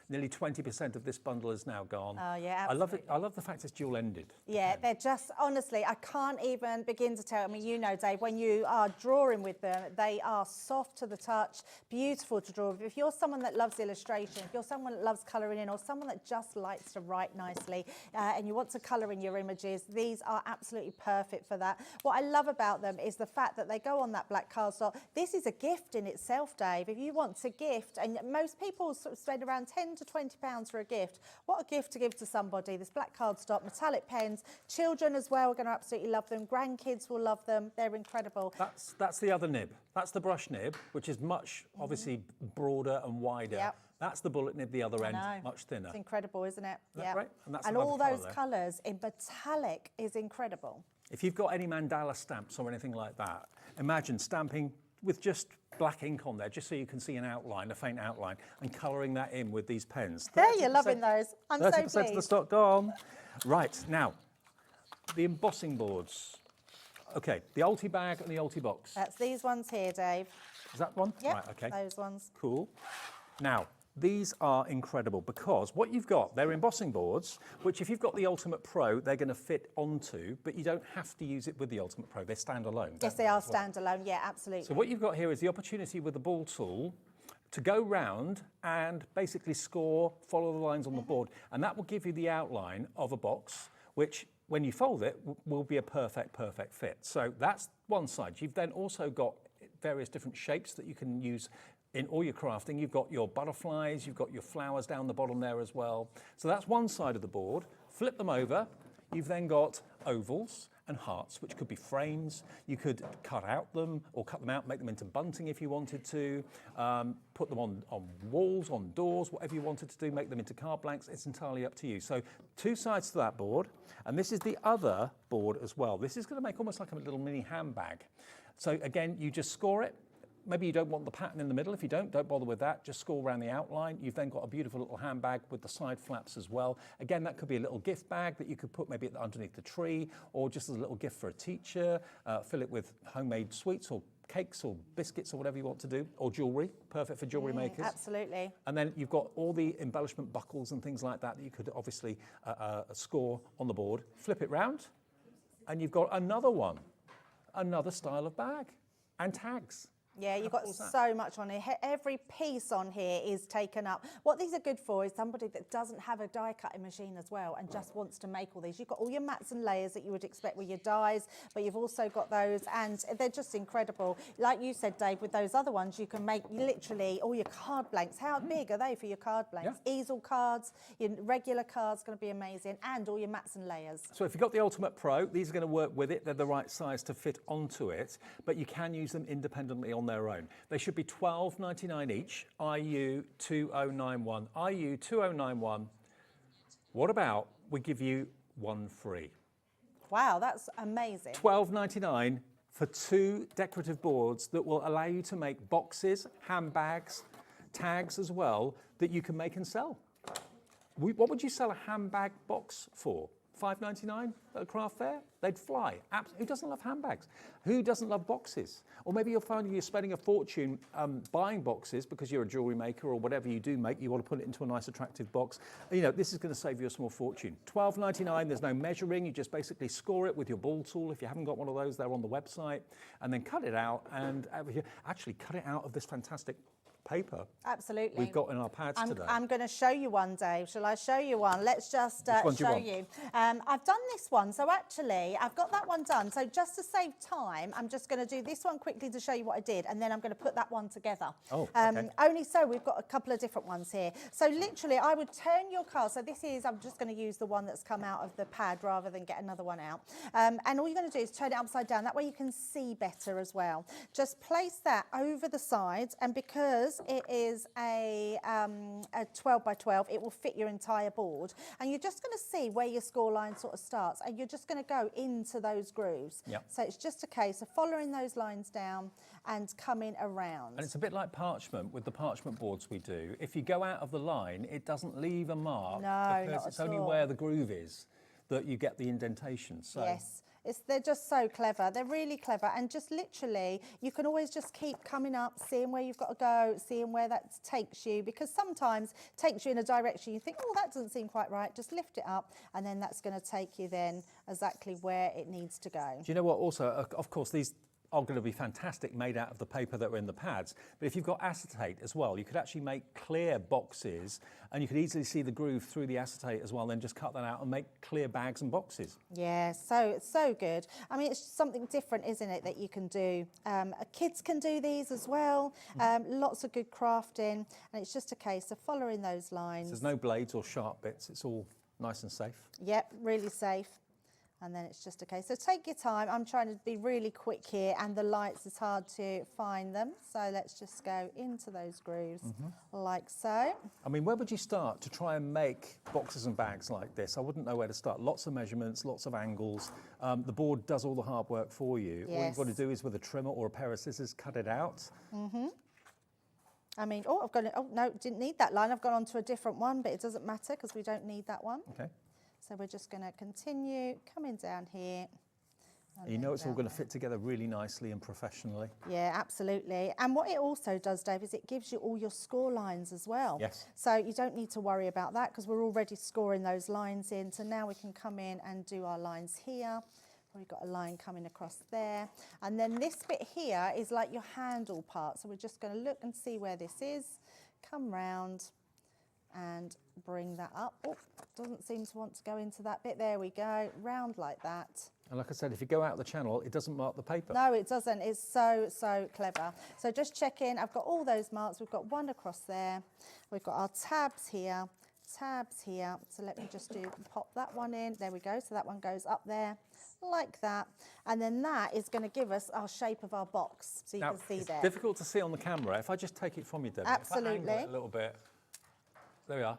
Nearly 20% of this bundle is now gone. Oh, yeah, I love it. I love the fact it's dual ended. Yeah, they're just, honestly, I can't even begin to tell. I mean, you know, Dave, when you are drawing with them, they are soft to the touch, beautiful to draw with. If you're someone that loves illustration, if you're someone that loves colouring in, or someone that just likes to write nicely, and you want to colour in your images, these are absolutely perfect for that. What I love about them is the fact that they go on that black cardstock. This is a gift in itself, Dave. If you want to gift, and most people sort of spend around £10 to £20 for a gift. What a gift to give to somebody. This black cardstock, metallic pens, children as well are going to absolutely love them. Grandkids will love them. They're incredible. That's the other nib. That's the brush nib, which is much obviously broader and wider. Yep. That's the bullet nib, the other end, much thinner. It's incredible, isn't it? Yeah. Right? And all those colours in metallic is incredible. If you've got any mandala stamps or anything like that, imagine stamping with just black ink on there, just so you can see an outline, a faint outline, and colouring that in with these pens. There, you're loving those. I'm so 30% pleased. of the stock gone. Right, now, the embossing boards. Okay, the Ulti bag and the Ulti box. That's these ones here, Dave. Is that one? Yep, Right, okay. those ones. Cool. Now, these are incredible because what you've got, they're embossing boards, which if you've got the Ultimate Pro, they're going to fit onto, but you don't have to use it with the Ultimate Pro. They're standalone. Yes, they are standalone. Yeah, absolutely. So what you've got here is the opportunity with the ball tool to go round and basically score, follow the lines on the board. And that will give you the outline of a box, which when you fold it will be a perfect fit. So that's one side. You've then also got various different shapes that you can use in all your crafting. You've got your butterflies, you've got your flowers down the bottom there as well. So that's one side of the board. Flip them over. You've then got ovals and hearts, which could be frames. You could cut them out, make them into bunting if you wanted to, put them on walls, on doors, whatever you wanted to do, make them into card blanks. It's entirely up to you. So two sides to that board, and this is the other board as well. This is going to make almost like a little mini handbag. So again, you just score it. Maybe you don't want the pattern in the middle. If you don't bother with that. Just score around the outline. You've then got a beautiful little handbag with the side flaps as well. Again, that could be a little gift bag that you could put maybe underneath the tree, or just as a little gift for a teacher. Fill it with homemade sweets or cakes or biscuits or whatever you want to do, or jewellery. Perfect for jewellery makers. Absolutely. And then you've got all the embellishment buckles and things like that that you could obviously score on the board. Flip it round, and you've got another one, another style of bag, and tags. Yeah, you've got so much on here. Every piece on here is taken up. What these are good for is somebody that doesn't have a die cutting machine as well and just wants to make all these. You've got all your mats and layers that you would expect with your dies, but you've also got those, and they're just incredible. Like you said, Dave, with those other ones, you can make literally all your card blanks. How big are they for your card blanks? Yeah. Easel cards, your regular cards, going to be amazing, and all your mats and layers. So if you've got the Ultimate Pro, these are going to work with it. They're the right size to fit onto it, but you can use them independently on their own. They should be $12.99 each, IU2091. IU2091. What about we give you one free? Wow, that's amazing. $12.99 for 2 decorative boards that will allow you to make boxes, handbags, tags as well, that you can make and sell. What would you sell a handbag box for? $5.99 at a craft fair? They'd fly. Who doesn't love handbags? Who doesn't love boxes? Or maybe you're finding you're spending a fortune buying boxes because you're a jewellery maker or whatever you do make. You want to put it into a nice, attractive box. You know, this is going to save you a small fortune. $12.99. There's no measuring. You just basically score it with your ball tool. If you haven't got one of those, they're on the website. And then cut it out and actually cut it out of this fantastic paper Absolutely. we've got in our pads today. I'm going to show you one, Dave. Shall I show you one? Let's just one do you show want? you. I've done this one. So actually, I've got that one done. So just to save time, I'm just going to do this one quickly to show you what I did. And then I'm going to put that one together. Oh, okay. Only so we've got a couple of different ones here. So literally, I would turn your card. So this is, I'm just going to use the one that's come out of the pad rather than get another one out. And all you're going to do is turn it upside down. That way you can see better as well. Just place that over the sides. And because it is a 12 by 12, it will fit your entire board. And you're just going to see where your score line sort of starts. And you're just going to go into those grooves. Yep. So it's just a case of following those lines down and coming around. And it's a bit like parchment with the parchment boards we do. If you go out of the line, it doesn't leave a mark. No, because not it's at only all. where the groove is that you get the indentation. So Yes. They're just so clever. They're really clever. And just literally, you can always just keep coming up, seeing where you've got to go, seeing where that takes you. Because sometimes it takes you in a direction you think, oh, that doesn't seem quite right. Just lift it up. And then that's going to take you then exactly where it needs to go. do you know what? Also, of course, these are going to be fantastic made out of the paper that were in the pads. But if you've got acetate as well, you could actually make clear boxes and you could easily see the groove through the acetate as well, then just cut that out and make clear bags and boxes. Yeah, so good. I mean, it's something different, isn't it, that you can do. Kids can do these as well. Lots of good crafting. And it's just a case of following those lines. There's no blades or sharp bits. It's all nice and safe. Yep, really safe. And then it's just a case. So take your time. I'm trying to be really quick here, and the lights, it's hard to find them. So let's just go into those grooves like so. I mean, where would you start to try and make boxes and bags like this? I wouldn't know where to start. Lots of measurements, lots of angles. The board does all the hard work for you. All you've got to Yes. do is with a trimmer or a pair of scissors, cut it out. I mean, oh, I've got it. Oh, no, didn't need that line. I've gone on to a different one, but it doesn't matter because we don't need that one. Okay. So we're just going to continue coming down here. And you know it's all going to fit together really nicely and professionally. Yeah, absolutely. And what it also does, Dave, is it gives you all your score lines as well. Yes. So you don't need to worry about that because we're already scoring those lines in. So now we can come in and do our lines here. We've got a line coming across there. And then this bit here is like your handle part. So we're just going to look and see where this is. Come round and bring that up. Oh, doesn't seem to want to go into that bit. There we go. Round like that. And like I said, if you go out the channel, it doesn't mark the paper. No, it doesn't. It's so clever. So just check in. I've got all those marks. We've got one across there. We've got our tabs here. So let me just pop that one in. There we go. So that one goes up there like that. And then that is going to give us our shape of our box. So you Now, can see it's there. difficult to see on the camera. If I just take it from you, Debbie, Absolutely. if I angle it a little bit. There we are.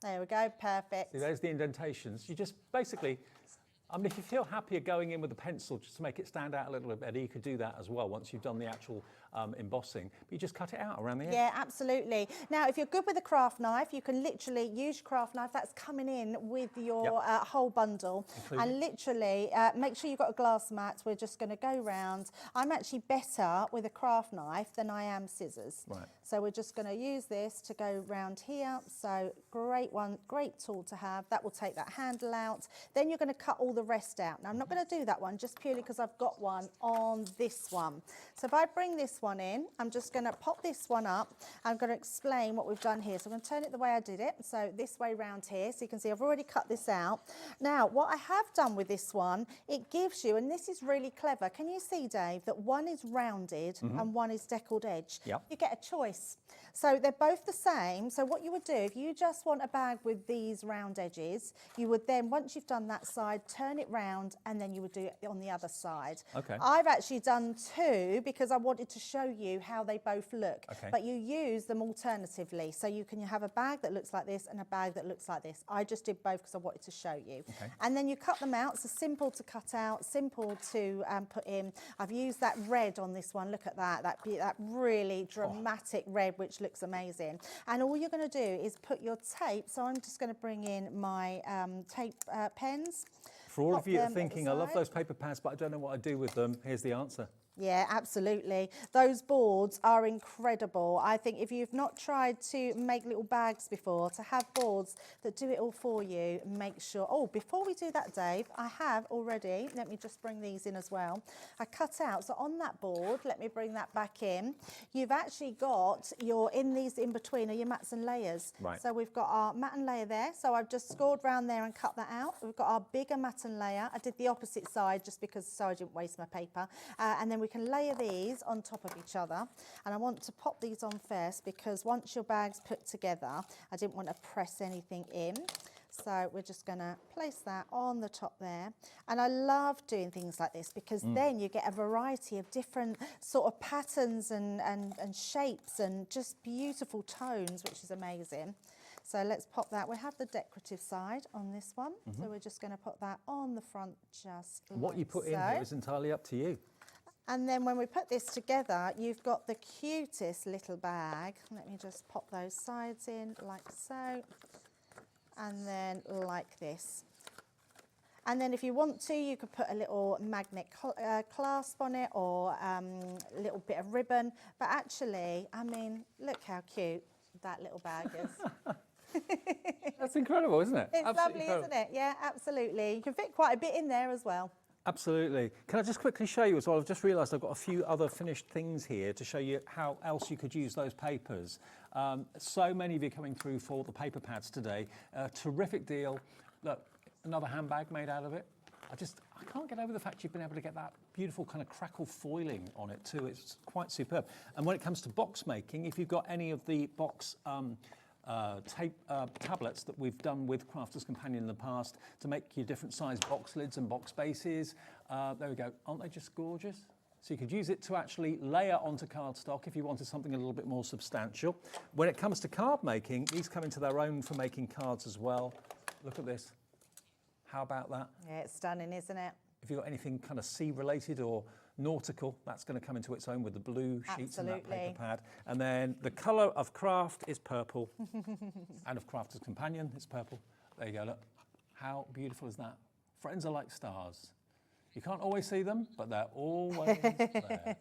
There we go. Perfect. See, there's the indentations. You just basically, I mean, if you feel happier going in with a pencil just to make it stand out a little bit better, you could do that as well once you've done the actual embossing. But you just cut it out around the edge. Yeah, absolutely. Now, if you're good with a craft knife, you can literally use your craft knife. That's coming in with your whole bundle. And literally, make sure you've got a glass mat. We're just going to go round. I'm actually better with a craft knife than I am scissors. Right. So we're just going to use this to go round here. So great one, great tool to have. That will take that handle out. Then you're going to cut all the rest out. Now, I'm not going to do that one just purely because I've got one on this one. So if I bring this one in, I'm just going to pop this one up. I'm going to explain what we've done here. So I'm going to turn it the way I did it. So this way round here. So you can see I've already cut this out. Now, what I have done with this one, it gives you, and this is really clever. Can you see, Dave, that one is rounded and one is deckled edge? Yep. You get a choice. So they're both the same. So what you would do, if you just want a bag with these round edges, you would then, once you've done that side, turn it round and then you would do it on the other side. Okay. I've actually done two because I wanted to show you how they both look. Okay. But you use them alternatively. So you can have a bag that looks like this and a bag that looks like this. I just did both because I wanted to show you. Okay. And then you cut them out. So simple to cut out, simple to put in. I've used that red on this one. Look at that. That really dramatic red, which looks amazing. And all you're going to do is put your tape. So I'm just going to bring in my tape pens. For all Pop of you that them are at the thinking, I love side. those paper pads, but I don't know what I do with them, here's the answer. Yeah, absolutely. Those boards are incredible. I think if you've not tried to make little bags before, to have boards that do it all for you, make sure. Oh, before we do that, Dave, I have already, let me just bring these in as well. I cut out, so on that board, let me bring that back in. You've actually got in these in between are your mats and layers. Right. So we've got our mat and layer there. So I've just scored round there and cut that out. We've got our bigger mat and layer. I did the opposite side just because so I didn't waste my paper. And then we can layer these on top of each other, and I want to pop these on first because once your bag's put together, I didn't want to press anything in. So we're just going to place that on the top there. And I love doing things like this because then you get a variety of different sort of patterns and shapes and just beautiful tones, which is amazing. So let's pop that. We have the decorative side on this one. So we're just going to put that on the front just What like you put so. in here is entirely up to you. And then when we put this together, you've got the cutest little bag. Let me just pop those sides in like so. And then like this. And then if you want to, you could put a little magnet clasp on it or a little bit of ribbon. But actually, I mean, look how cute that little bag is. That's incredible, isn't it? It's Absolutely lovely, incredible. isn't it? Yeah, absolutely. You can fit quite a bit in there as well. Absolutely. Can I just quickly show you as well? I've just realised I've got a few other finished things here to show you how else you could use those papers. So many of you coming through for the paper pads today. Terrific deal. Look, another handbag made out of it. I can't get over the fact you've been able to get that beautiful kind of crackle foiling on it too. It's quite superb. And when it comes to box making, if you've got any of the box tablets that we've done with Crafter's Companion in the past to make your different size box lids and box bases. There we go. Aren't they just gorgeous? So you could use it to actually layer onto cardstock if you wanted something a little bit more substantial. When it comes to card making, these come into their own for making cards as well. Look at this. How about that? Yeah, it's stunning, isn't it? If you've got anything kind of sea related or nautical, that's going to come into its own with the blue sheets and that paper pad. And then the colour of craft is purple. And of Crafter's Companion, it's purple. There you go, look. How beautiful is that? Friends are like stars. You can't always see them, but they're always there.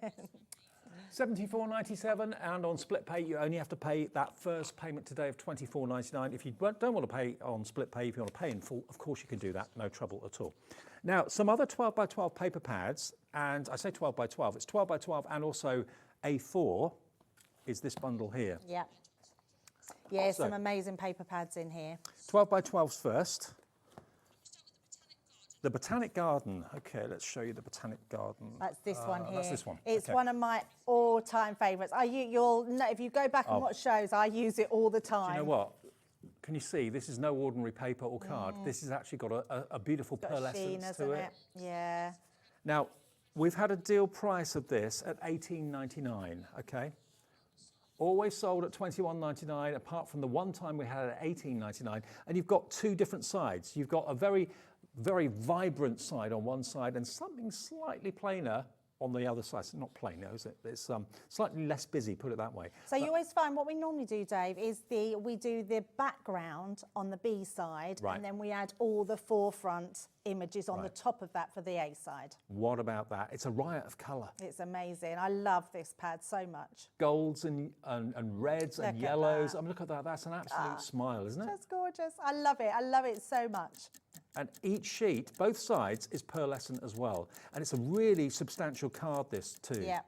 $74.97, and on split pay, you only have to pay that first payment today of $24.99. If you don't want to pay on split pay, if you want to pay in full, of course you can do that, no trouble at all. Now, some other 12 by 12 paper pads, and I say 12 by 12, it's 12 by 12 and also A4 is this bundle here. Yeah. Yeah, So- some amazing paper pads in here. 12 by 12s first. The Botanic Garden. Okay, let's show you the Botanic Garden. That's this one here. That's this one. It's Okay. one of my all-time favourites. You'll know, if you go back and watch shows, I use it all the time. Do you know what? Can you see? This is no ordinary paper or card. This has actually got a beautiful It's got a sheen, pearlescence hasn't to it? Yeah. Now, we've had a deal price of this at $18.99, okay? Always sold at $21.99, apart from the one time we had it at $18.99. And you've got two different sides. You've got a very, very vibrant side on one side and something slightly plainer on the other side. It's not plainer, is it? It's slightly less busy, put it that way. So you always find what we normally do, Dave, is we do the background on the B side, Right. and then we add all the forefront images on the top of that for the A side. What about that? It's a riot of colour. It's amazing. I love this pad so much. Golds and reds and Look at yellows. that. I mean, look at that. That's an absolute smile, isn't it? That's gorgeous. I love it. I love it so much. And each sheet, both sides, is pearlescent as well. And it's a really substantial card, this too. Yeah.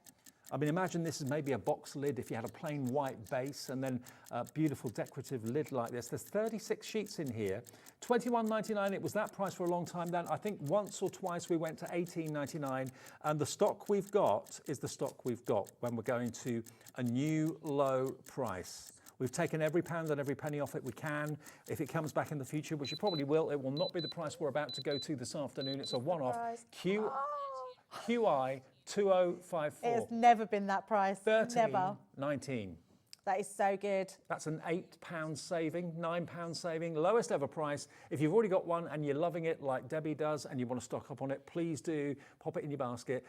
I mean, imagine this is maybe a box lid if you had a plain white base and then a beautiful decorative lid like this. There's 36 sheets in here. $21.99, it was that price for a long time then. I think once or twice we went to $18.99. And the stock we've got is the stock we've got when we're going to a new low price. We've taken every pound and every penny off it we can. If it comes back in the future, which it probably will, it will not be the price we're about to go to this afternoon. It's a one-off. QI 2054. It has never been that price. Never. $13.19. That is so good. That's an £8 saving, £9 saving, lowest ever price. If you've already got one and you're loving it like Debbie does and you want to stock up on it, please do pop it in your basket.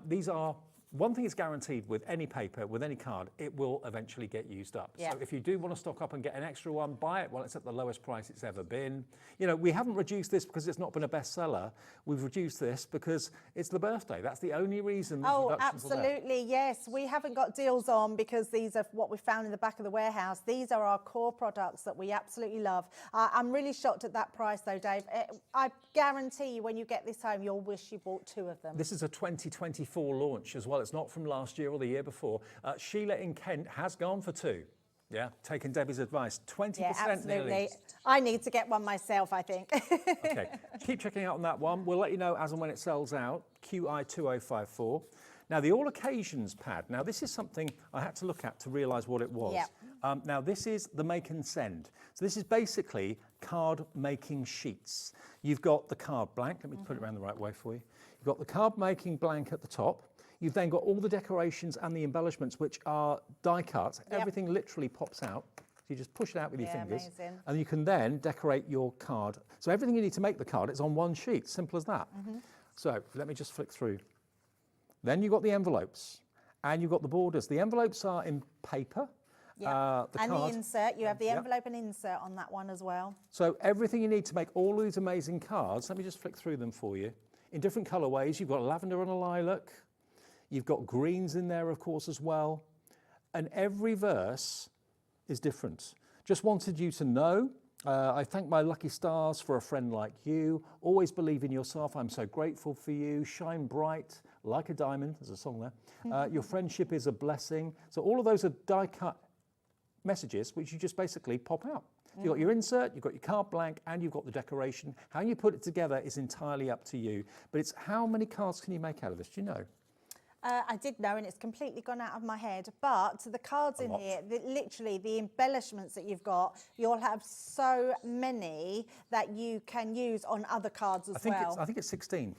These are one thing is guaranteed with any paper, with any card, it will eventually get used up. Yeah. So if you do want to stock up and get an extra one, buy it while it's at the lowest price it's ever been. You know, we haven't reduced this because it's not been a bestseller. We've reduced this because it's the birthday. That's the only reason. Oh, reductions are there. absolutely, yes. We haven't got deals on because these are what we found in the back of the warehouse. These are our core products that we absolutely love. I'm really shocked at that price though, Dave. I guarantee you when you get this home, you'll wish you bought 2 of them. This is a 2024 launch as well. It's not from last year or the year before. Sheila in Kent has gone for 2. Yeah, taking Debbie's advice. 20% Yeah, absolutely. nearly. I need to get one myself, I think. Okay, keep checking out on that one. We'll let you know as and when it sells out. QI2054. Now, the All Occasions pad. Now, this is something I had to look at to realise what it was. Yep. Now, this is the make and send. So this is basically card making sheets. You've got the card blank. Let me put it around the right way for you. You've got the card making blank at the top. You've then got all the decorations and the embellishments, which are die cut. Yep. Everything literally pops out. So you just push it out with your Yeah, fingers. amazing. And you can then decorate your card. So everything you need to make the card is on one sheet, simple as that. So let me just flick through. Then you've got the envelopes and you've got the borders. The envelopes are in paper. Yeah. And card. the insert, you have the Yep. envelope and insert on that one as well. So everything you need to make all of these amazing cards, let me just flick through them for you. In different colourways, you've got a lavender and a lilac. You've got greens in there, of course, as well. And every verse is different. Just wanted you to know, I thank my lucky stars for a friend like you. Always believe in yourself. I'm so grateful for you. Shine bright like a diamond. There's a song there. Your friendship is a blessing. So all of those are die-cut messages, which you just basically pop out. You've got your insert, you've got your card blank, and you've got the decoration. How you put it together is entirely up to you. But it's how many cards can you make out of this? Do you know? I did know, and it's completely gone out of my head. But the cards in lot. here, literally the embellishments that you've got, you'll have so many that you can use on other cards as well. I think it's 16.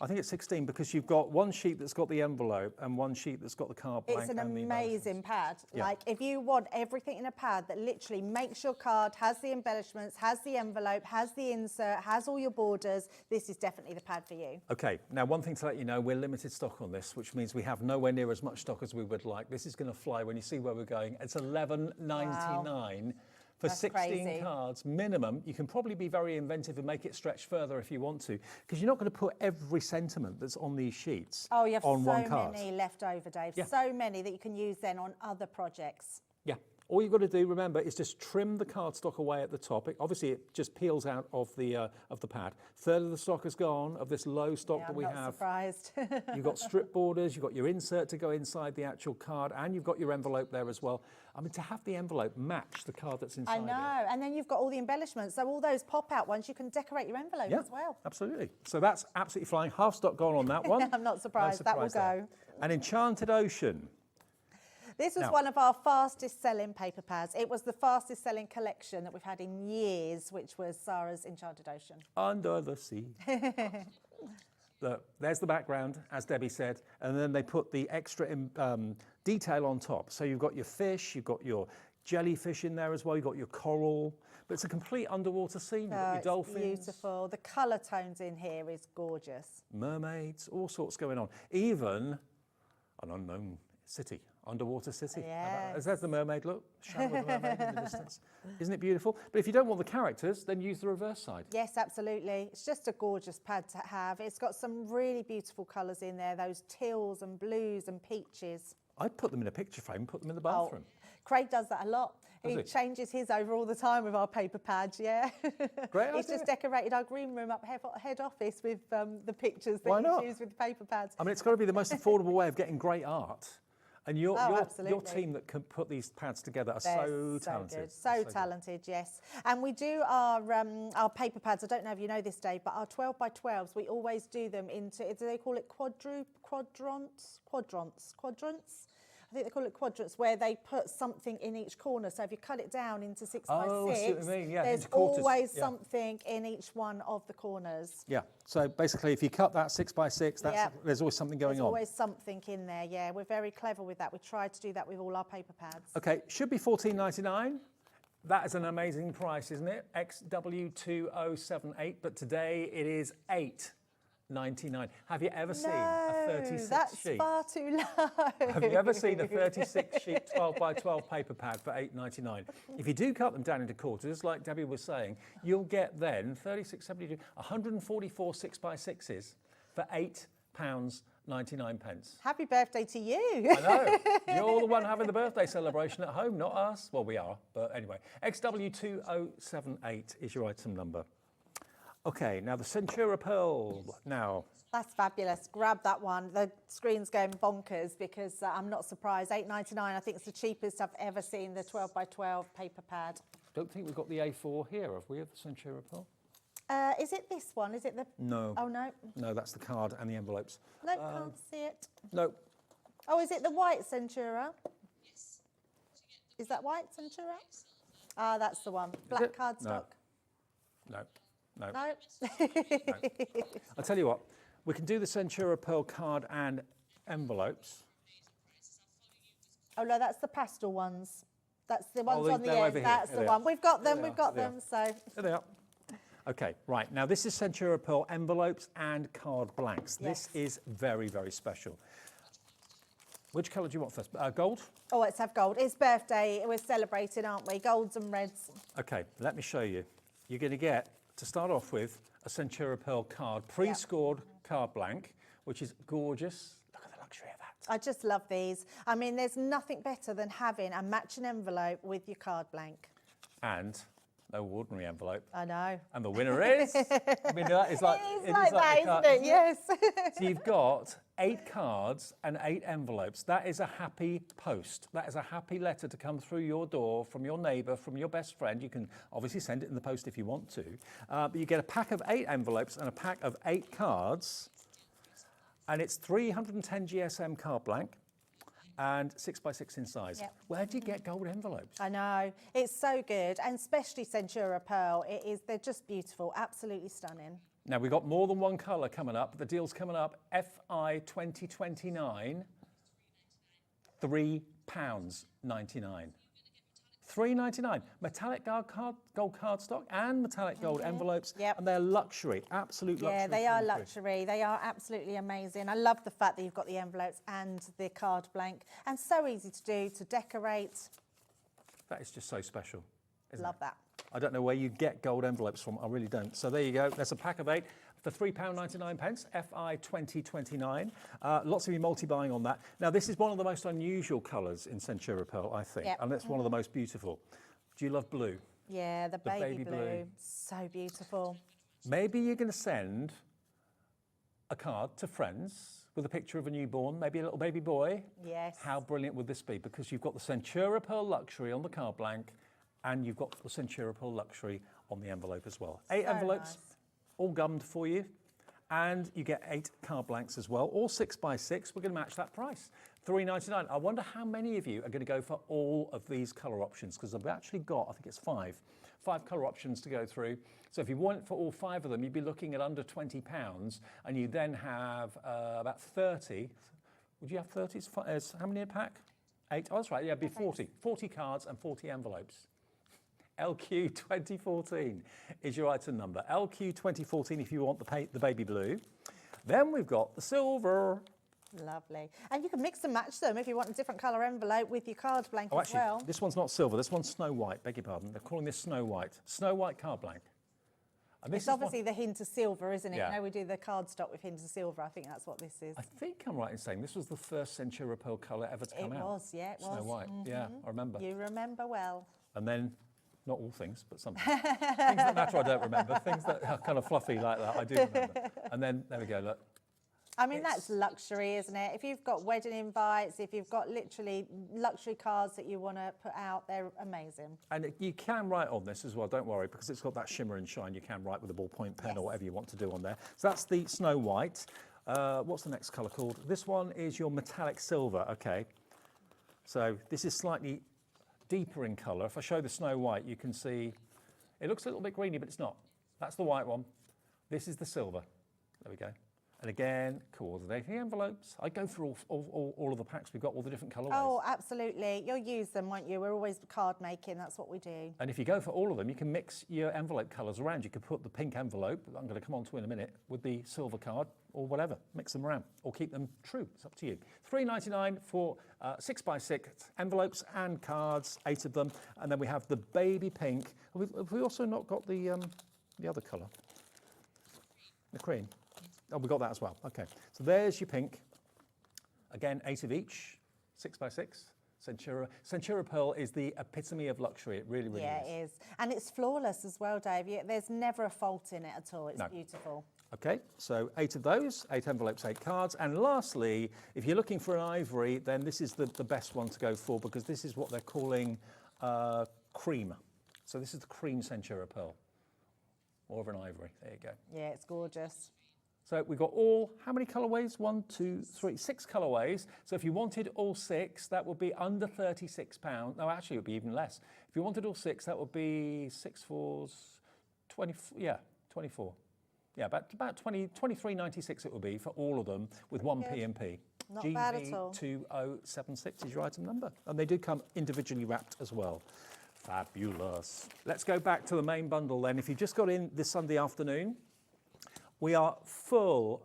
I think it's 16 because you've got one sheet that's got the envelope and one sheet that's got the card blank. It's an and the amazing pad. Yeah. Like, if you want everything in a pad that literally makes your card, has the embellishments, has the envelope, has the insert, has all your borders, this is definitely the pad for you. Okay, now one thing to let you know, we're limited stock on this, which means we have nowhere near as much stock as we would like. This is going to fly when you see where we're going. It's $11.99 for That's 16 crazy. cards minimum. You can probably be very inventive and make it stretch further if you want to, because you're not going to put every sentiment that's on these sheets Oh, you have on so one card. many left over, Dave. Yeah. So many that you can use then on other projects. Yeah. All you've got to do, remember, is just trim the cardstock away at the top. Obviously, it just peels out of the pad. Third of the stock is gone, of this low stock Yeah, that I'm we not have. surprised. You've got strip borders, you've got your insert to go inside the actual card, and you've got your envelope there as well. I mean, to have the envelope match the card that's inside I know. And then you've got all the embellishments. So all those pop-out ones, you can decorate your envelope Yeah, as well. absolutely. So that's absolutely flying. Half stock gone on that one. I'm not surprised. That will there. go. And Enchanted Ocean. This was Now- one of our fastest selling paper pads. It was the fastest selling collection that we've had in years, which was Sarah's Enchanted Ocean. Under the sea. There's the background, as Debbie said, and then they put the extra detail on top. So you've got your fish, you've got your jellyfish in there as well, you've got your coral, but it's a complete underwater scene. You've got your It's dolphins, beautiful. The colour tones in here is gorgeous. mermaids, all sorts going on. Even an unknown city, underwater city. How about that? There's the mermaid, look, shadow of the mermaid in the distance. Isn't it beautiful? But if you don't want the characters, then use the reverse side. Yes, absolutely. It's just a gorgeous pad to have. It's got some really beautiful colours in there, those teals and blues and peaches. I'd put them in a picture frame, put them in the bathroom. Craig does that a lot. Does He he? changes his over all the time with our paper pads, yeah. Great He's idea. just decorated our green room up head office with the pictures Why that not? he's used with the paper pads. I mean, it's got to be the most affordable way of getting great art. And your absolutely. team that can put these pads together are They're so talented. Good. So talented, yes. And we do our paper pads. I don't know if you know this, Dave, but our 12 by 12s, we always do them into, do they call it quadrants? I think they call it quadrants, where they put something in each corner. So if you cut it down into 6 by 6, I see what you mean, yeah, there's into quarters, always yeah. something in each one of the corners. Yeah, so basically if you cut that 6 by 6, there's always something going There's on. always something in there, yeah. We're very clever with that. We try to do that with all our paper pads. Okay, should be $14.99. That is an amazing price, isn't it? XW2078, but today it is $8.99. £8.99. Have you ever seen a 36 that's sheet? far too low. Have you ever seen a 36 sheet 12 by 12 paper pad for £8.99? If you do cut them down into quarters, like Debbie was saying, you'll get then 36, 72, 144 6 by 6s for £8.99. Happy birthday to you. I know. You're the one having the birthday celebration at home, not us. Well, we are, but anyway. XW2078 is your item number. Okay, now the Centura Pearl. Now, That's fabulous. Grab that one. The screen's going bonkers because I'm not surprised. £8.99, I think it's the cheapest I've ever seen, the 12 by 12 paper pad. don't think we've got the A4 here, have we, of the Centura Pearl? Is it this one? Is it the... No. Oh, no. No, that's the card and the envelopes. No, can't see it. No. Oh, is it the white Centura? Yes. Is that white Centura? Ah, that's the one. Black it? cardstock. No. No. No. I'll tell you what, we can do the Centura Pearl card and envelopes. Oh, no, that's the pastel ones. That's the ones they- on the they're over end. here. That's Here the they one. are. We've got them. There they We've are. got There them. So There they are. Okay, right, now this is Centura Pearl envelopes and card blanks. Yes. This is very, very special. Which colour do you want first? Gold? oh, let's have gold. It's birthday. We're celebrating, aren't we? Golds and reds. Okay, let me show you. You're going to get, to start off with, a Centura Pearl card, pre-scored card blank, which is gorgeous. Look at the luxury of that. I just love these. I mean, there's nothing better than having a matching envelope with your card blank. And no ordinary envelope. I know. And the winner is, I mean, that is like, It is it like is like that, the card, isn't it? Yes. So you've got 8 cards and 8 envelopes. That is a happy post. That is a happy letter to come through your door from your neighbour, from your best friend. You can obviously send it in the post if you want to. But you get a pack of 8 envelopes and a pack of 8 cards. And it's 310 GSM card blank and 6 by 6 in size. Yep. Where do you get gold envelopes? I know. It's so good. And especially Centura Pearl. They're just beautiful. Absolutely stunning. Now, we've got more than one colour coming up. The deal's coming up. FI 2029, £3.99. £3.99. Metallic gold cardstock and metallic gold envelopes. Yep. And they're luxury, absolute luxury. Yeah, they are through and through. luxury. They are absolutely amazing. I love the fact that you've got the envelopes and the card blank. And so easy to do, to decorate. That is just so special. Isn't Love it? that. I don't know where you get gold envelopes from. I really don't. So there you go. That's a pack of 8 for £3.99, FI 2029. Lots of you multi-buying on that. Now, this is one of the most unusual colours in Centura Pearl, I think. Yep. And that's one of the most beautiful. Do you love blue? Yeah, the baby, baby blue. blue. So beautiful. Maybe you're going to send a card to friends with a picture of a newborn, maybe a little baby boy. Yes. How brilliant would this be? Because you've got the Centura Pearl Luxury on the card blank and you've got the Centura Pearl Luxury on the envelope as well. 8 So envelopes, nice. all gummed for you. And you get 8 card blanks as well, all 6 by 6. We're going to match that price, £3.99. I wonder how many of you are going to go for all of these colour options, because I've actually got, I think it's 5 colour options to go through. So if you went for all 5 of them, you'd be looking at under £20, and you then have about 30. Would you have 30? How many a pack? 8? Oh, that's right. Yeah, it'd be 40. 40 cards and 40 envelopes. LQ 2014 is your item number. LQ 2014 if you want the baby blue. Then we've got the silver. Lovely. And you can mix and match them if you want a different colour envelope with your card blank Oh, as actually, well. this one's not silver. This one's Snow White. Beg your pardon. They're calling this Snow White. Snow White card blank. And this It's is one- obviously the hint of silver, isn't it? Yeah. You know, we do the cardstock with hints of silver. I think that's what this is. I think I'm right in saying this was the first Centura Pearl colour ever to come It out. was, yeah, it was. Snow White. Yeah, I remember. You remember well. And then, not all things, but some things. Things that matter I don't remember. Things that are kind of fluffy like that I do remember. And then, there we go, look. I mean, that's luxury, isn't it? If you've got wedding invites, if you've got literally luxury cards that you want to put out, they're amazing. And you can write on this as well, don't worry, because it's got that shimmer and shine. You can write with a ballpoint pen or whatever you want to do on there. So that's the Snow White. What's the next colour called? This one is your metallic silver, okay. So this is slightly deeper in colour. If I show the Snow White, you can see it looks a little bit greeny, but it's not. That's the white one. This is the silver. There we go. And again, coordinating envelopes. I go through all of the packs. We've got all the different colourways. Oh, absolutely. You'll use them, won't you? We're always card making. That's what we do. And if you go for all of them, you can mix your envelope colours around. You could put the pink envelope, that I'm going to come on to in a minute, with the silver card or whatever. Mix them around or keep them true. It's up to you. $3.99 for 6x6 envelopes and cards, 8 of them. And then we have the baby pink. Have we also not got the other colour? The cream. Oh, we got that as well. Okay. So there's your pink. Again, 8 of each, 6x6. Centura. Centura pearl is the epitome of luxury. It really, really is. Yeah, it is. And it's flawless as well, Dave. There's never a fault in it at all. It's beautiful. Okay, so 8 of those, 8 envelopes, 8 cards. And lastly, if you're looking for an ivory, then this is the best one to go for because this is what they're calling cream. So this is the cream Centura pearl. More of an ivory. There you go. Yeah, it's gorgeous. So we've got how many colourways? 1, 2, 3, 6 colourways. So if you wanted all 6, that would be under £36. No, actually, it would be even less. If you wanted all 6, that would be 6 4s, 20, yeah, 24. Yeah, about 23.96 it would be for all of them with one P&P. Not bad at all. GV2076 is your item number. And they do come individually wrapped as well. Fabulous. Let's go back to the main bundle then. If you just got in this Sunday afternoon, we are full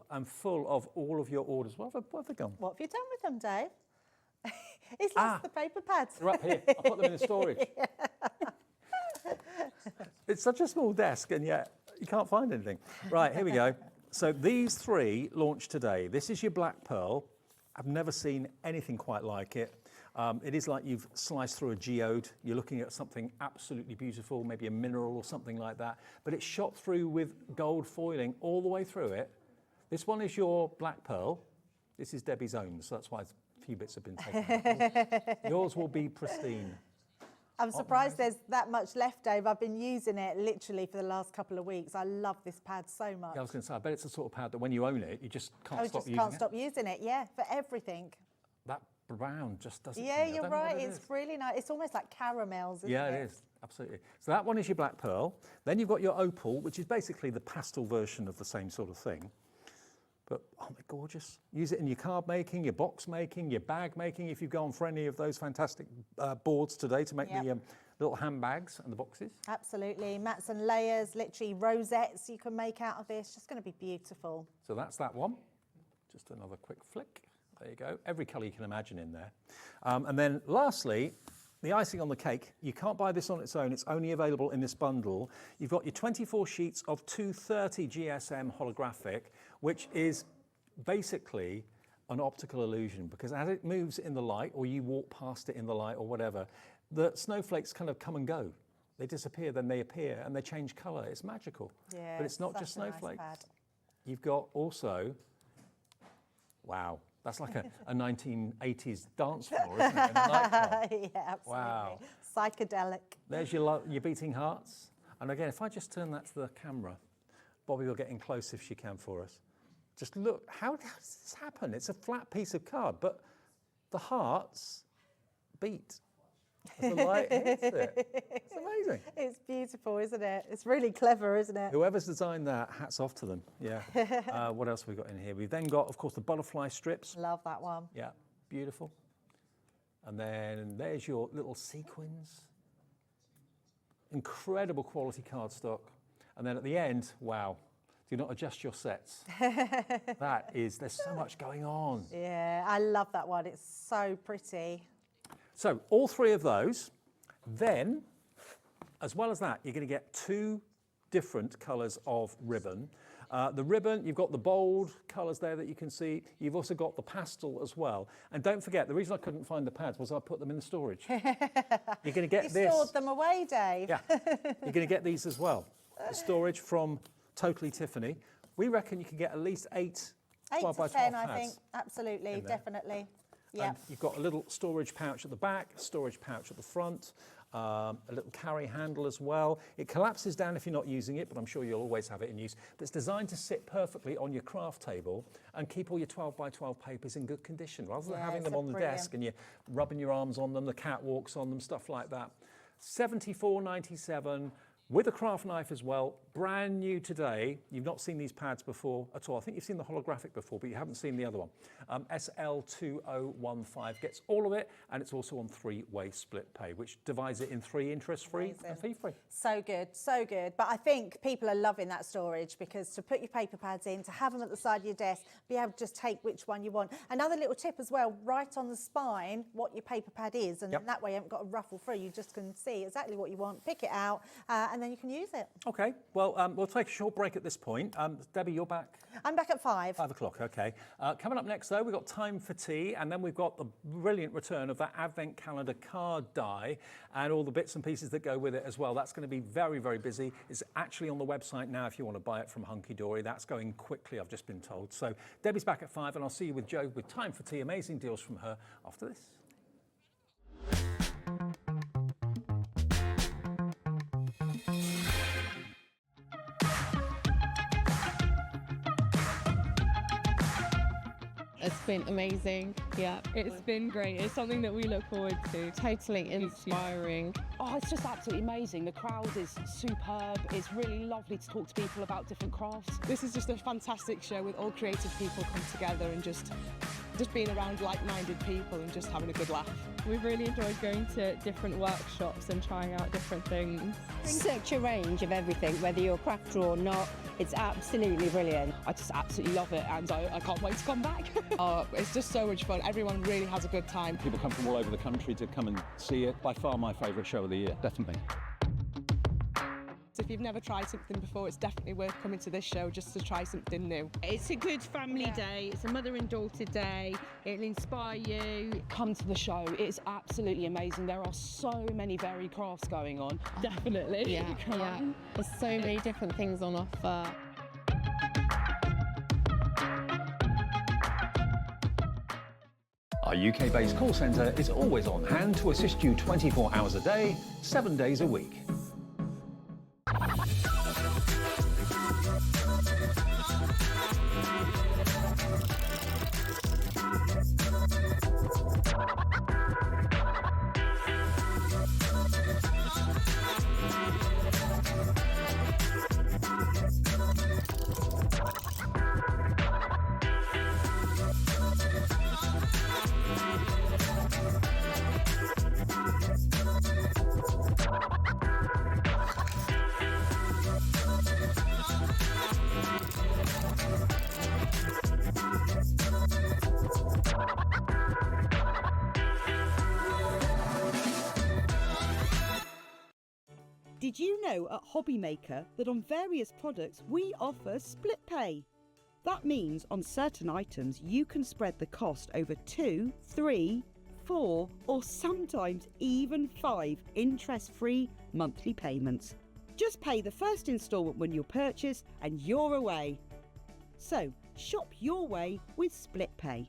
of all of your orders. Where have they gone? What have you done with them, Dave? He's lost the paper pads. They're up here. I put them in the storage. It's such a small desk and yet you can't find anything. Right, here we go. So these 3 launched today. This is your black pearl. I've never seen anything quite like it. It is like you've sliced through a geode. You're looking at something absolutely beautiful, maybe a mineral or something like that. But it's shot through with gold foiling all the way through it. This one is your black pearl. This is Debbie's own, so that's why a few bits have been taken out. Yours will be pristine. I'm surprised there's that much left, Dave. I've been using it literally for the last couple of weeks. I love this pad so much. Yeah, I was going to say, I bet it's the sort of pad that when you own it, you just can't stop using it. Can't stop using it, yeah, for everything. That brown just doesn't. Yeah, you're right. It's really nice. It's almost like caramels, isn't it? Yeah, it is. Absolutely. So that one is your black pearl. Then you've got your opal, which is basically the pastel version of the same sort of thing. But aren't they gorgeous? Use it in your card making, your box making, your bag making. If you've gone for any of those fantastic boards today to make the little handbags and the boxes. Absolutely. Mats and layers, literally rosettes you can make out of this. Just going to be beautiful. So that's that one. Just another quick flick. There you go. Every colour you can imagine in there. And then lastly, the icing on the cake. You can't buy this on its own. It's only available in this bundle. You've got your 24 sheets of 230 GSM holographic, which is basically an optical illusion because as it moves in the light or you walk past it in the light or whatever, the snowflakes kind of come and go. They disappear, then they appear and they change colour. It's magical. Yeah, but it's not just snowflakes. Nice. You've got also, wow, that's like a 1980s dance floor, isn't it? In a nightclub. Yeah, absolutely. Wow. Psychedelic. There's your beating hearts. And again, if I just turn that to the camera, Bobby will get in close if she can for us. Just look, how does this happen? It's a flat piece of card, but the hearts beat as the light hits it. It's amazing. It's beautiful, isn't it? It's really clever, isn't it? Whoever's designed that, hats off to them. Yeah. What else have we got in here? We've then got, of course, the butterfly strips. Love that one. Yeah, beautiful. And then there's your little sequins. Incredible quality cardstock. And then at the end, wow, do not adjust your sets. There's so much going on. Yeah, I love that one. It's so pretty. So all 3 of those. Then, as well as that, you're going to get 2 different colours of ribbon. The ribbon, you've got the bold colours there that you can see. You've also got the pastel as well. And don't forget, the reason I couldn't find the pads was I put them in the storage. You're going to get this. You stored them away, Dave. Yeah, you're going to get these as well. The storage from Totally Tiffany. We reckon you can get at least 8 12 by 12 10, pads. I think. Absolutely, definitely. Yeah. And you've got a little storage pouch at the back, storage pouch at the front, a little carry handle as well. It collapses down if you're not using it, but I'm sure you'll always have it in use. But it's designed to sit perfectly on your craft table and keep all your 12 by 12 papers in good condition, rather than having them on the desk and you're rubbing your arms on them, the cat walks on them, stuff like that. $74.97 with a craft knife as well. brand new today. You've not seen these pads before at all. I think you've seen the holographic before, but you haven't seen the other one. SL2015 gets all of it, and it's also on 3-way split pay, which divides it in 3 interest-free and fee-free. So good, so good. But I think people are loving that storage, because to put your paper pads in, to have them at the side of your desk, be able to just take which one you want. Another little tip as well, write on the spine what your paper pad is, and that way you haven't got to ruffle through. You just can see exactly what you want, pick it out, and then you can use it. Okay, well, we'll take a short break at this point. Debbie, you're back? I'm back at 5. 5 o'clock, okay. Coming up next, though, we've got time for tea, and then we've got the brilliant return of that Advent calendar card die and all the bits and pieces that go with it as well. That's going to be very, very busy. It's actually on the website now if you want to buy it from Hunkydory. That's going quickly, I've just been told. So Debbie's back at 5, and I'll see you with Jo with time for tea. Amazing deals from her after this. It's been amazing. Yeah, it's been great. It's something that we look forward to. Totally inspiring. Oh, it's just absolutely amazing. The crowd is superb. It's really lovely to talk to people about different crafts. This is just a fantastic show with all creative people come together and just being around like-minded people and just having a good laugh. We've really enjoyed going to different workshops and trying out different things. Such a range of everything, whether you're a crafter or not. It's absolutely brilliant. I just absolutely love it, and I can't wait to come back. It's just so much fun. Everyone really has a good time. People come from all over the country to come and see it. By far my favourite show of the year, definitely. So if you've never tried something before, it's definitely worth coming to this show just to try something new. It's a good family day. It's a mother and daughter day. It'll inspire you. Come to the show. It's absolutely amazing. There are so many varied crafts going on. Definitely. Yeah. There's so many different things on offer. Our UK-based call centre is always on hand to assist you 24 hours a day, 7 days a week. Did you know at Hobbymaker that on various products we offer split pay? That means on certain items you can spread the cost over 2, 3, 4 or sometimes even 5 interest-free monthly payments. Just pay the first instalment when you purchase and you're away. So shop your way with split pay.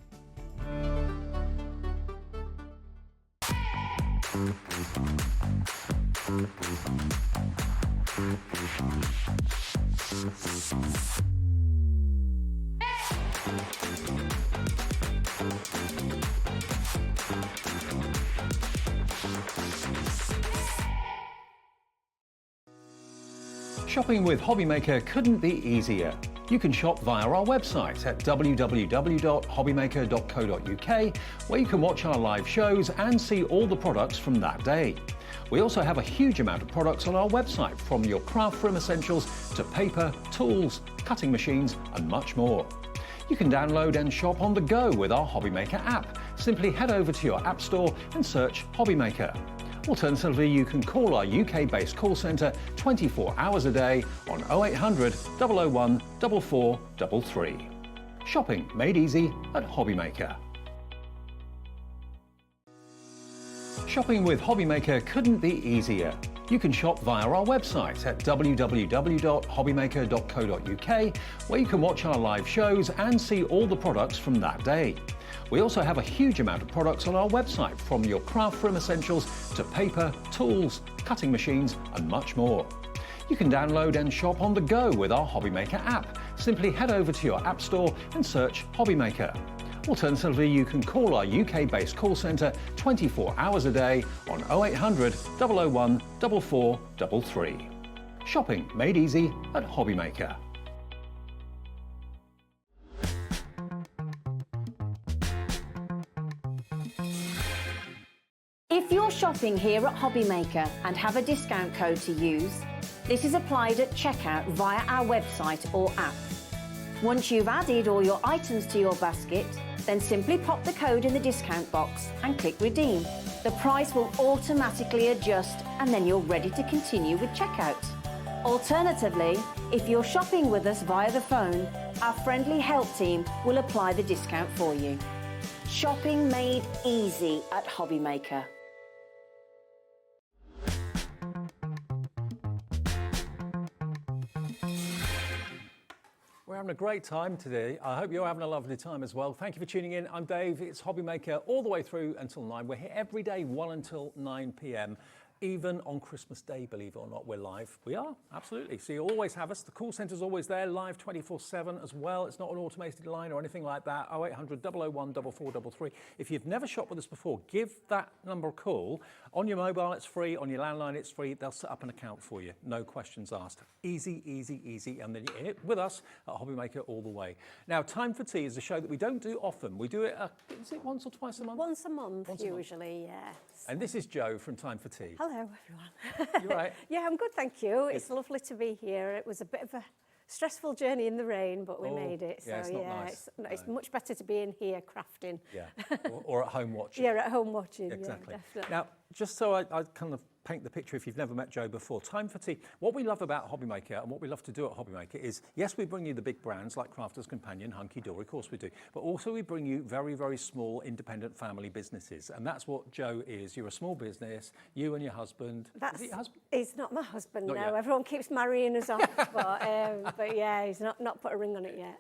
Shopping with Hobbymaker couldn't be easier. You can shop via our website at www.hobbymaker.co.uk, where you can watch our live shows and see all the products from that day. We also have a huge amount of products on our website, from your craft room essentials to paper, tools, cutting machines and much more. You can download and shop on the go with our Hobbymaker app. Simply head over to your app store and search Hobbymaker. Alternatively, you can call our UK-based call centre 24 hours a day on 0800 001 4433. Shopping made easy at Hobbymaker. Shopping with Hobbymaker couldn't be easier. You can shop via our website at www.hobbymaker.co.uk, where you can watch our live shows and see all the products from that day. We also have a huge amount of products on our website, from your craft room essentials to paper, tools, cutting machines and much more. You can download and shop on the go with our Hobbymaker app. Simply head over to your app store and search Hobbymaker. Alternatively, you can call our UK-based call centre 24 hours a day on 0800 001 4433. Shopping made easy at Hobbymaker. If you're shopping here at Hobbymaker and have a discount code to use, this is applied at checkout via our website or app. Once you've added all your items to your basket, then simply pop the code in the discount box and click redeem. The price will automatically adjust and then you're ready to continue with checkout. Alternatively, if you're shopping with us via the phone, our friendly help team will apply the discount for you. Shopping made easy at Hobbymaker. We're having a great time today. I hope you're having a lovely time as well. Thank you for tuning in. I'm Dave. It's Hobbymaker all the way through until 9. We're here every day, 1 until 9 p.m. Even on Christmas Day, believe it or not, we're live. We are, absolutely. So you always have us. The call centre's always there, live 24/7 as well. It's not an automated line or anything like that. 0800 001 4433. If you've never shopped with us before, give that number a call. On your mobile, it's free. On your landline, it's free. They'll set up an account for you. No questions asked. Easy, easy, easy. And then you're in it with us at Hobbymaker all the way. Now, Time for Tea is a show that we don't do often. We do it, is it once or twice a month? Once a month, Once a month. usually, yes. And this is Jo from Time for Tea. Hello, everyone. You all right? Yeah, I'm good, thank you. It's lovely to be here. It was a bit of a stressful journey in the rain, but we made it. So yeah, it's not nice. it's much better to be in here crafting. Yeah, or at home watching. Yeah, at home watching. Exactly. Yeah, definitely. Now, just so I kind of paint the picture if you've never met Jo before, Time for Tea, what we love about Hobbymaker and what we love to do at Hobbymaker is, yes, we bring you the big brands like Crafter's Companion, Hunkydory, of course we do, but also we bring you very, very small independent family businesses. And that's what Jo is. You're a small business, you and your husband. Is it your husband? He's not my husband, Not no. yet. Everyone keeps marrying us off, but yeah, he's not put a ring on it yet.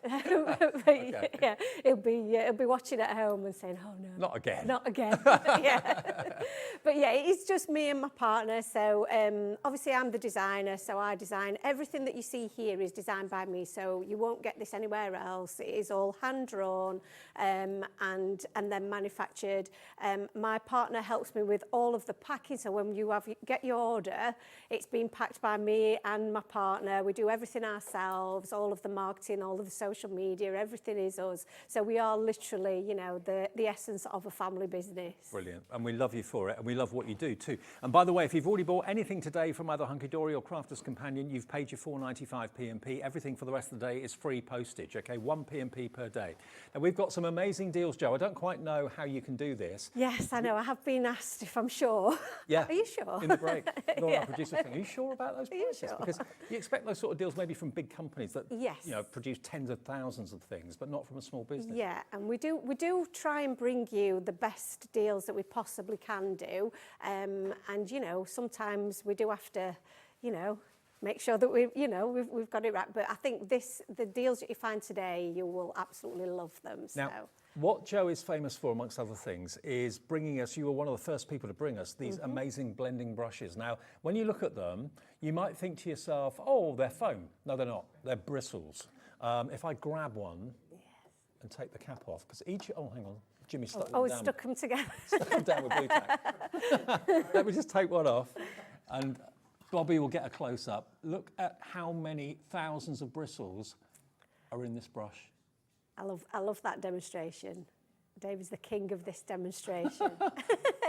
But Okay. yeah, he'll be watching at home and saying, "Oh no, Not again. not again." Yeah, but yeah, it's just me and my partner. So obviously I'm the designer, so I design everything that you see here is designed by me. So you won't get this anywhere else. It is all hand drawn and then manufactured. My partner helps me with all of the packing. So when you get your order, it's been packed by me and my partner. We do everything ourselves, all of the marketing, all of the social media, everything is us. So we are literally, you know, the essence of a family business. Brilliant. And we love you for it, and we love what you do too. And by the way, if you've already bought anything today from either Hunkydory or Crafter's Companion, you've paid your £4.95 P&P. Everything for the rest of the day is free postage, okay? 1 P&P per day. Now, we've got some amazing deals, Jo. I don't quite know how you can do this. Yes, I know. I have been asked if I'm sure. Yeah. Are you sure? In the break. Laura, Yeah. our producer, saying, are you sure about those prices? sure? Because you expect those sort of deals maybe from big companies that Yes. you know, produce tens of thousands of things, but not from a small business. Yeah, and we do try and bring you the best deals that we possibly can do. And, you know, sometimes we do have to, you know, make sure that we've got it right. But I think the deals that you find today, you will absolutely love them. Now, what Jo is famous for, amongst other things, is bringing us, you were one of the first people to bring us these amazing blending brushes. Now, when you look at them, you might think to yourself, oh, they're foam. No, they're not. They're bristles. If I grab one and take the cap off, because oh, hang on. Jimmy stuck them down. Stuck them together. Stuck them down with blue tack. Let me just take one off, and Bobby will get a close-up. Look at how many thousands of bristles are in this brush. I love that demonstration. Dave is the king of this demonstration.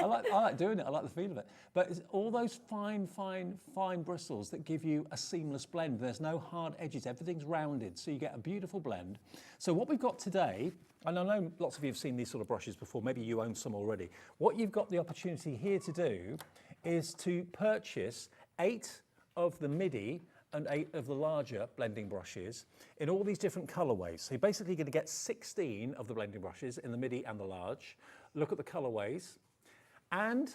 I like doing it. I like the feel of it. But it's all those fine, fine, fine bristles that give you a seamless blend. There's no hard edges. Everything's rounded, so you get a beautiful blend. So what we've got today, and I know lots of you have seen these sort of brushes before. Maybe you own some already. What you've got the opportunity here to do is to purchase 8 of the midi and 8 of the larger blending brushes in all these different colorways. So you're basically going to get 16 of the blending brushes in the midi and the large. Look at the colorways, and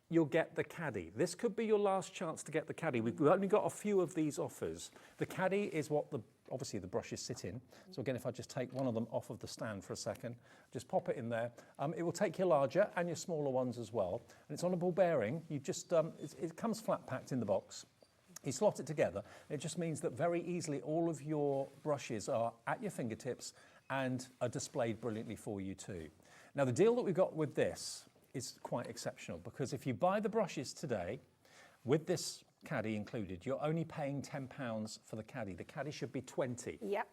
you'll get the caddy. This could be your last chance to get the caddy. We've only got a few of these offers. The caddy is what obviously the brushes sit in. So again, if I just take one of them off of the stand for a second, just pop it in there. It will take your larger and your smaller ones as well. And it's on a ball bearing. You just, it comes flat packed in the box. You slot it together. It just means that very easily all of your brushes are at your fingertips and are displayed brilliantly for you too. Now, the deal that we've got with this is quite exceptional, because if you buy the brushes today with this caddy included. You're only paying £10 for the caddy. The caddy should be 20. Yep.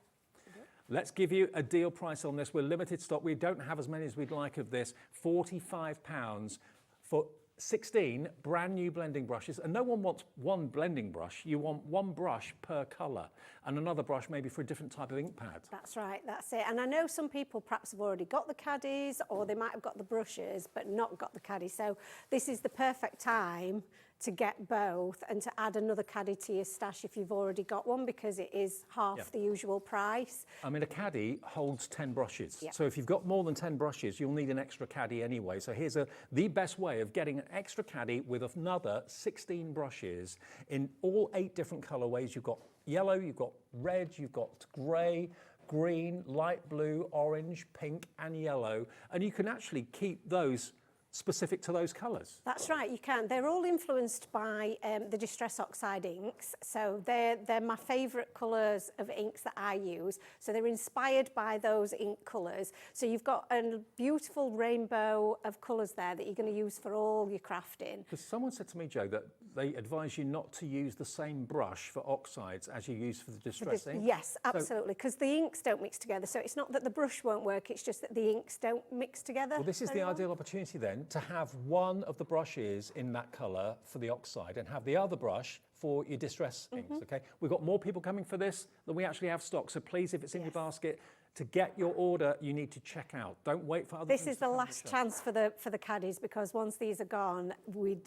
Let's give you a deal price on this. We're limited stock. We don't have as many as we'd like of this. £45 for 16 brand new blending brushes. And no one wants one blending brush. You want one brush per colour and another brush maybe for a different type of ink pad. That's right, that's it. And I know some people perhaps have already got the caddies, or they might have got the brushes but not got the caddy. So this is the perfect time to get both and to add another caddy to your stash if you've already got one, because it is half the usual price. I mean, a caddy holds 10 brushes. Yeah. So if you've got more than 10 brushes, you'll need an extra caddy anyway. So here's the best way of getting an extra caddy with another 16 brushes in all 8 different colorways. You've got yellow, you've got red, you've got grey, green, light blue, orange, pink and yellow. And you can actually keep those specific to those colours. That's right, you can. They're all influenced by the Distress Oxide inks. So they're my favourite colours of inks that I use. So they're inspired by those ink colours. So you've got a beautiful rainbow of colours there that you're going to use for all your crafting. Because someone said to me, Jo, that they advise you not to use the same brush for oxides as you use for the Distress ink. Yes, absolutely, because the inks don't mix together. So it's not that the brush won't work, it's just that the inks don't mix together. Well, this is the ideal opportunity then to have one of the brushes in that colour for the oxide and have the other brush for your Distress inks, okay? We've got more people coming for this than we actually have stock, so please, if it's in your basket, to get your order, you need to check out. Don't wait for other This things is to the come last to the shop. chance for the caddies, because once these are gone, we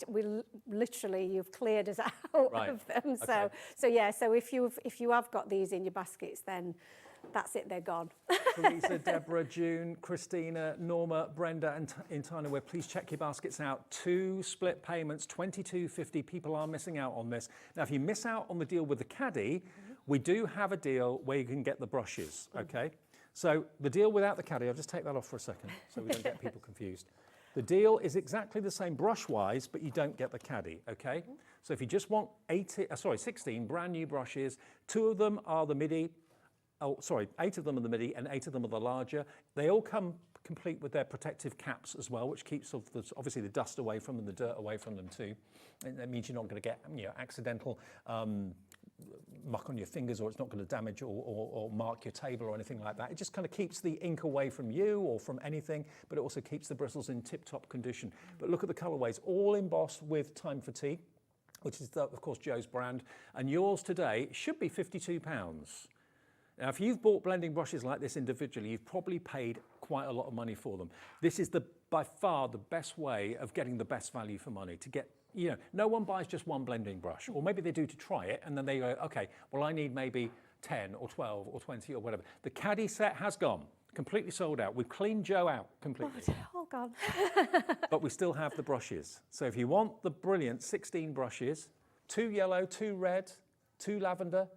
literally, you've cleared us out of them. Okay. So yeah, so if you have got these in your baskets, then that's it, they're gone. Teresa, Deborah, June, Christina, Norma, Brenda and in Tynerware, please check your baskets out. 2 split payments, £22.50. People are missing out on this. Now, if you miss out on the deal with the caddy, we do have a deal where you can get the brushes, okay? So the deal without the caddy, I'll just take that off for a second so we don't get people confused. The deal is exactly the same brush-wise, but you don't get the caddy, okay? So if you just want 16 brand new brushes, 2 of them are the MIDI, 8 of them are the MIDI and 8 of them are the larger. They all come complete with their protective caps as well, which keeps obviously the dust away from them, the dirt away from them too. And that means you're not going to get accidental muck on your fingers, or it's not going to damage or mark your table or anything like that. It just kind of keeps the ink away from you or from anything, but it also keeps the bristles in tip-top condition. But look at the colorways, all embossed with Time Fatigue, which is, of course, Jo's brand. And yours today should be £52. Now, if you've bought blending brushes like this individually, you've probably paid quite a lot of money for them. This is by far the best way of getting the best value for money, to get, no one buys just one blending brush, or maybe they do to try it, and then they go, okay, well, I need maybe 10 or 12 or 20 or whatever. The caddy set has gone, completely sold out. We've cleaned Jo out completely. Oh, God. But we still have the brushes. So if you want the brilliant 16 brushes, 2 yellow, 2 red, 2 lavender,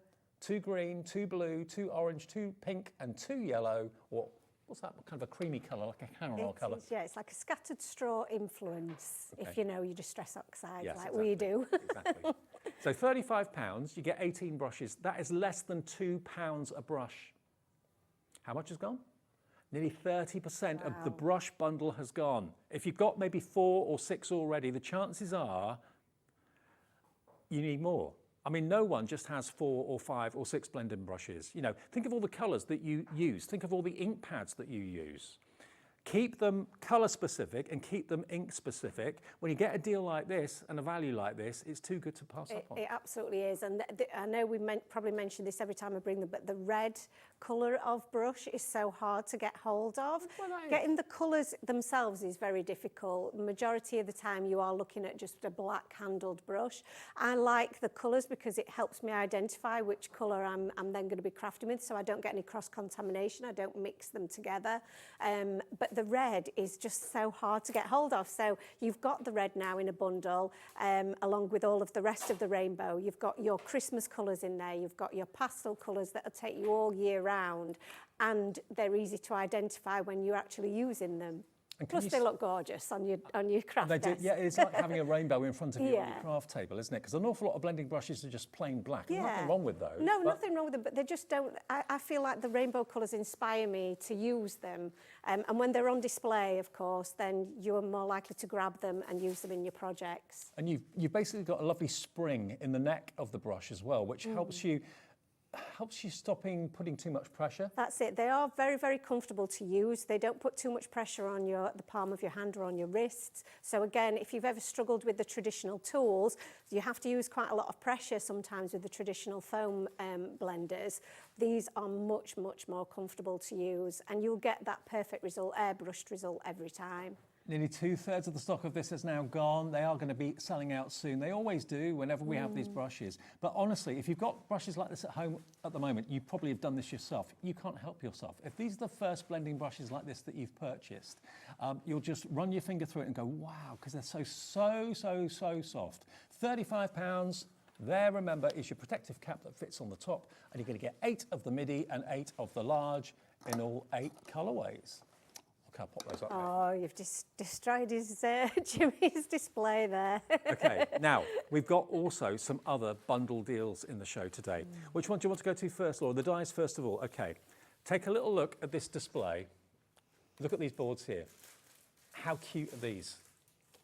2 green, 2 blue, 2 orange, 2 pink and 2 yellow, or what's that, kind of a creamy colour, like a caramel colour? Yeah, it's like a scattered straw influence, if you know your Distress Oxide, like exactly. we do. Exactly. So £35, you get 18 brushes. That is less than £2 a brush. How much has gone? Nearly 30% of the brush bundle has gone. If you've got maybe 4 or 6 already, the chances are you need more. I mean, no one just has 4 or 5 or 6 blending brushes. Think of all the colours that you use. Think of all the ink pads that you use. Keep them colour specific and keep them ink specific. When you get a deal like this and a value like this, it's too good to pass up on. It absolutely is. And I know we probably mention this every time I bring them, but the red colour of brush is so hard to get hold of. Getting the colours themselves is very difficult. Majority of the time you are looking at just a black handled brush. I like the colours because it helps me identify which colour I'm then going to be crafting with, so I don't get any cross-contamination. I don't mix them together. But the red is just so hard to get hold of. So you've got the red now in a bundle, along with all of the rest of the rainbow. You've got your Christmas colours in there. You've got your pastel colours that'll take you all year round, and they're easy to identify when you're actually using them. And Plus, they look gorgeous on your craft They do, desk. yeah, it's like having a rainbow in front of you on Yeah. your craft table, isn't it? Because an awful lot of blending brushes are just plain black. There's Yeah. nothing wrong with those. No, but nothing wrong with them, but they just don't. I feel like the rainbow colours inspire me to use them. And when they're on display, of course, then you are more likely to grab them and use them in your projects. And you've basically got a lovely spring in the neck of the brush as well, which helps you stopping putting too much pressure. That's it. They are very, very comfortable to use. They don't put too much pressure on the palm of your hand or on your wrists. So again, if you've ever struggled with the traditional tools, you have to use quite a lot of pressure sometimes with the traditional foam blenders. These are much, much more comfortable to use, and you'll get that perfect result, airbrushed result every time. Nearly 2/3 of the stock of this is now gone. They are going to be selling out soon. They always do whenever we have these brushes. But honestly, if you've got brushes like this at home at the moment, you probably have done this yourself. You can't help yourself. If these are the first blending brushes like this that you've purchased, you'll just run your finger through it and go, wow, because they're so soft. £35. There, remember, is your protective cap that fits on the top, and you're going to get 8 of the midi and 8 of the large in all 8 colourways. I'll pop those up there. Oh, you've just destroyed his Jimmy's display there. Okay, now we've got also some other bundle deals in the show today. Which one do you want to go to first, Laura? The dies first of all. Okay, take a little look at this display. Look at these boards here. How cute are these?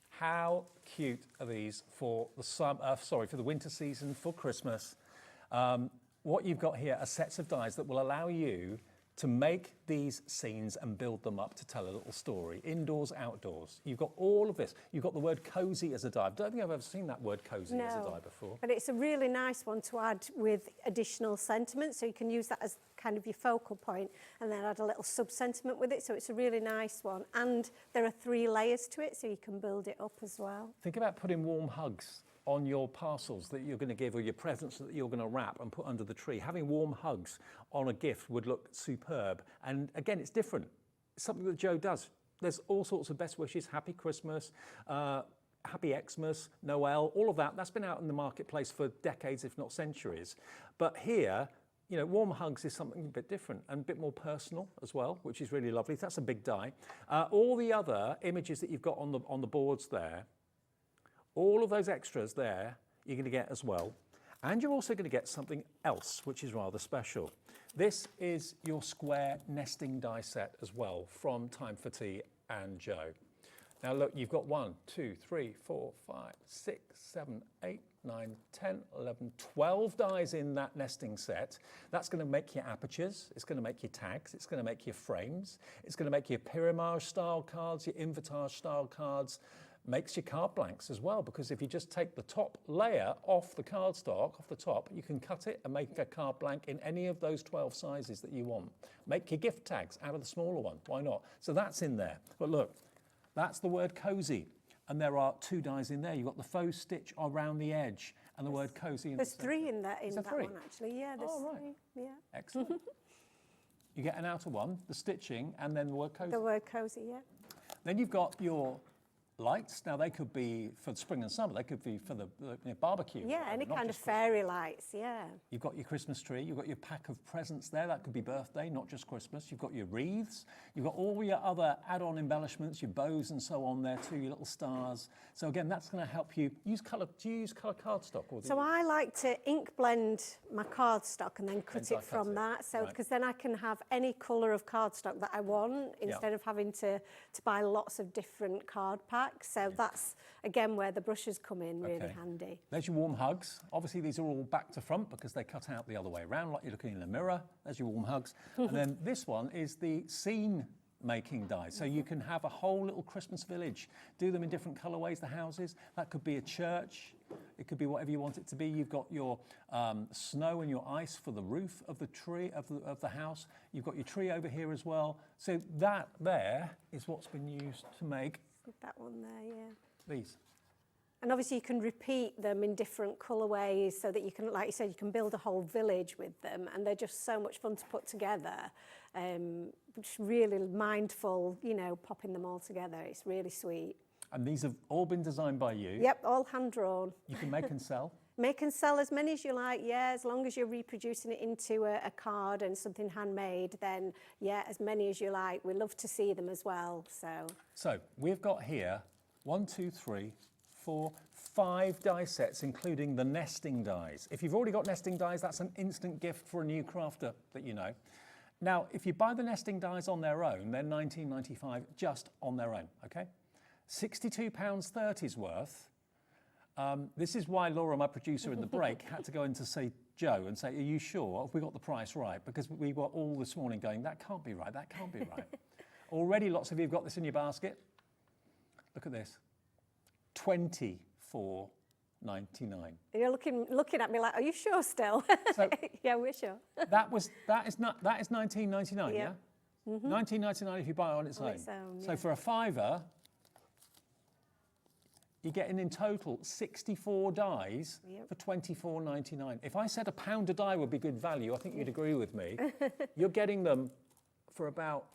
How cute are these for the for the winter season, for Christmas? What you've got here are sets of dies that will allow you to make these scenes and build them up to tell a little story, indoors, outdoors. You've got all of this. You've got the word cosy as a die. I don't think I've ever seen that word cosy as a die before. But it's a really nice one to add with additional sentiment, so you can use that as kind of your focal point and then add a little sub-sentiment with it, so it's a really nice one. And there are 3 layers to it, so you can build it up as well. Think about putting warm hugs on your parcels that you're going to give or your presents that you're going to wrap and put under the tree. Having warm hugs on a gift would look superb. And again, it's different. It's something that Joe does. There's all sorts of best wishes, happy Christmas, happy Xmas, Noel, all of that. That's been out in the marketplace for decades, if not centuries. But here, you know, warm hugs is something a bit different and a bit more personal as well, which is really lovely. That's a big die. All the other images that you've got on the boards there, all of those extras there, you're going to get as well. And you're also going to get something else, which is rather special. This is your square nesting die set as well from Time for Tea and Joe. Now look, you've got 1, 2, 3, 4, 5, 6, 7, 8, 9, 10, 11, 12 dies in that nesting set. That's going to make your apertures, it's going to make your tags, it's going to make your frames, it's going to make your pyramage style cards, your invitage style cards, makes your card blanks as well, because if you just take the top layer off the cardstock, off the top, you can cut it and make a card blank in any of those 12 sizes that you want. Make your gift tags out of the smaller one, why not? So that's in there. But look, that's the word cozy. And there are 2 dies in there. You've got the faux stitch around the edge and the word cozy. There's 3 in that one, actually. Yeah, there's oh, right. 3. Yeah. Excellent. You get an outer one, the stitching, and then the word cozy. The word cozy, yeah. Then you've got your lights. Now they could be for spring and summer. They could be for the barbecue. Yeah, any kind of fairy lights, yeah. You've got your Christmas tree. You've got your pack of presents there. That could be birthday, not just Christmas. You've got your wreaths. You've got all your other add-on embellishments, your bows and so on there too, your little stars. So again, that's going to help you use colour. Do you use colour cardstock? Or So I like to ink blend my cardstock and then cut it from that. So because then I can have any colour of cardstock that I want instead of having to buy lots of different card packs. So that's, again, where the brushes come in really handy. There's your warm hugs. Obviously, these are all back to front because they cut out the other way around, like you're looking in the mirror. There's your warm hugs. And then this one is the scene making die. So you can have a whole little Christmas village. Do them in different colourways, the houses. That could be a church. It could be whatever you want it to be. You've got your snow and your ice for the roof of the tree, of the house. You've got your tree over here as well. So that there is what's been used to make that one there, yeah. These. And obviously you can repeat them in different colourways so that you can, like you said, you can build a whole village with them, and they're just so much fun to put together. Just really mindful, you know, popping them all together. It's really sweet. And these have all been designed by you. Yep, all hand drawn. You can make and sell. Make and sell as many as you like, yeah, as long as you're reproducing it into a card and something handmade, then yeah, as many as you like. We love to see them as well, so. So we've got here 1, 2, 3, 4, 5 die sets, including the nesting dies. If you've already got nesting dies, that's an instant gift for a new crafter that you know. Now, if you buy the nesting dies on their own, they're £19.95 just on their own, okay? £62.30's worth. This is why Laura, my producer in the break, had to go in to see Joe and say, are you sure? Have we got the price right? Because we were all this morning going, that can't be right, that can't be right. Already lots of you have got this in your basket. Look at this, £24.99. You're looking at me like, are you sure still? So yeah, we're sure. that is £19.99, yeah? Mm-hmm. £19.99 if you buy it on its own. Yeah. So for a £5, you're getting in total 64 dies for £24.99. If I said £1 a die would be good value, I think you'd agree with me. You're getting them for about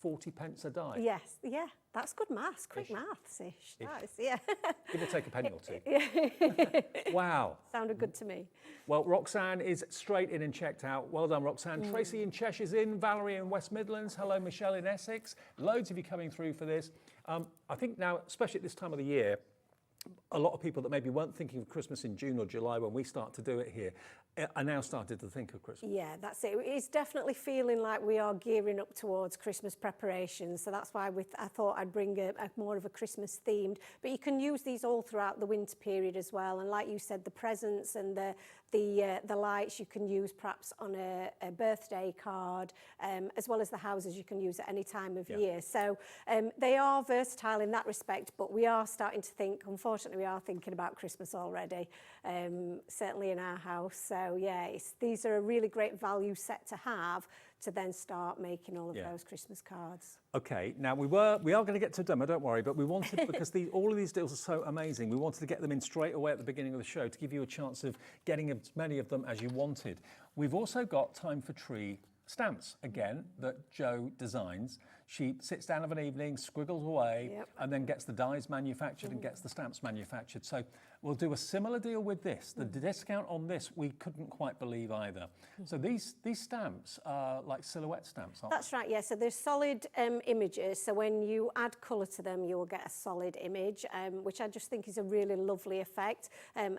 40p a die. Yes, yeah, that's good maths, quick maths-ish. That is, yeah. Give or take a penny or two. Yeah. Wow. Sounded good to me. Well, Roxanne is straight in and checked out. Well done, Roxanne. Tracy in Cheshire's in, Valerie in West Midlands. Hello, Michelle in Essex. Loads of you coming through for this. I think now, especially at this time of the year, a lot of people that maybe weren't thinking of Christmas in June or July when we start to do it here are now started to think of Christmas. Yeah, that's it. It's definitely feeling like we are gearing up towards Christmas preparations. So that's why I thought I'd bring a more of a Christmas themed. But you can use these all throughout the winter period as well. And like you said, the presents and the lights you can use perhaps on a birthday card, as well as the houses you can use at any time of year. So they are versatile in that respect, but we are starting to think, unfortunately, we are thinking about Christmas already, certainly in our house. So yeah, these are a really great value set to have to then start making all of those Christmas cards. Okay, now we are going to get to demo, don't worry, but we wanted, because all of these deals are so amazing, we wanted to get them in straight away at the beginning of the show to give you a chance of getting as many of them as you wanted. We've also got Time for Tree stamps, again, that Jo designs. She sits down of an evening, squiggles away, and then gets the dies manufactured and gets the stamps manufactured. So we'll do a similar deal with this. The discount on this, we couldn't quite believe either. So these stamps are like silhouette stamps, aren't That's right, yeah. So they're solid images. So when you add colour to them, you will get a solid image, which I just think is a really lovely effect.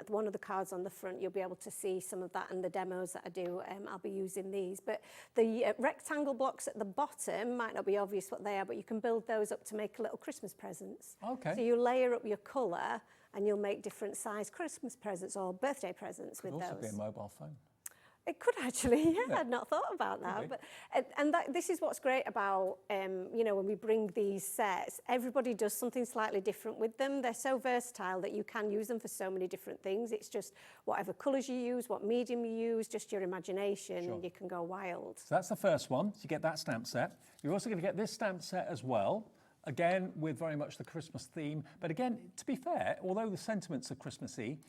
One of the cards on the front, you'll be able to see some of that in the demos that I do. I'll be using these. But the rectangle blocks at the bottom might not be obvious what they are, but you can build those up to make little Christmas presents. Okay. So you layer up your colour and you'll make different size Christmas presents or birthday presents with those. It could also be a mobile phone. It could actually, yeah, I'd not thought about that. But this is what's great about, you know, when we bring these sets, everybody does something slightly different with them. They're so versatile that you can use them for so many different things. It's just whatever colours you use, what medium you use, just your imagination, you can go wild. So that's the first one. So you get that stamp set. You're also going to get this stamp set as well. Again, with very much the Christmas theme. But again, to be fair, although the sentiments are Christmassy,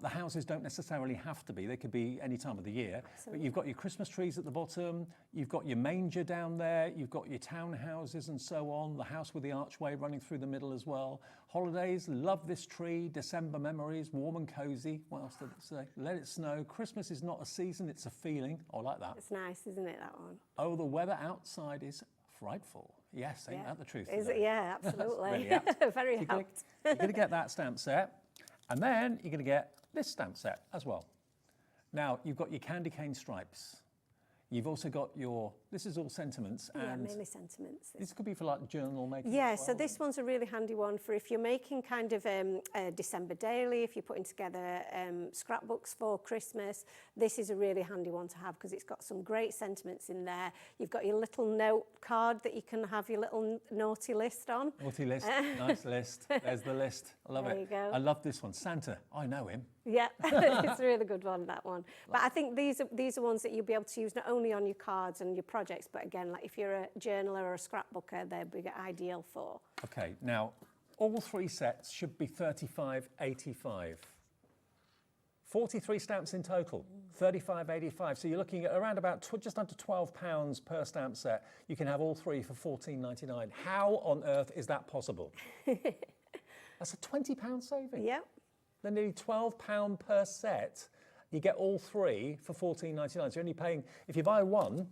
the houses don't necessarily have to be. They could be any time of the year. Absolutely. But you've got your Christmas trees at the bottom, you've got your manger down there, you've got your townhouses and so on, the house with the archway running through the middle as well. Holidays, love this tree, December memories, warm and cosy. What else did it say? Let it snow. Christmas is not a season, it's a feeling. I like that. It's nice, isn't it, that one? Oh, the weather outside is frightful. Yes, ain't that the truth? Is it? Yeah, absolutely. Really apt. Very So apt. you're going to get that stamp set, and then you're going to get this stamp set as well. Now, you've got your candy cane stripes. You've also got this is all sentiments. Yeah, and mainly sentiments. This could be for like journal making. Yeah, as well. so this one's a really handy one for if you're making kind of a December daily, if you're putting together scrapbooks for Christmas, this is a really handy one to have because it's got some great sentiments in there. You've got your little note card that you can have your little naughty list on. Naughty list, nice list. There's the list. I love it. There you go. I love this one. Santa, I know him. Yeah, it's a really good one, that one. But I think these are ones that you'll be able to use not only on your cards and your projects, but again, like if you're a journaler or a scrapbooker, they'd be ideal for. Okay, now all three sets should be $35.85. 43 stamps in total, $35.85. So you're looking at around about just under £12 per stamp set. You can have all three for $14.99. How on earth is that possible? That's a £20 saving. Yeah. They're nearly £12 per set. You get all 3 for $14.99. So you're only paying, if you buy one,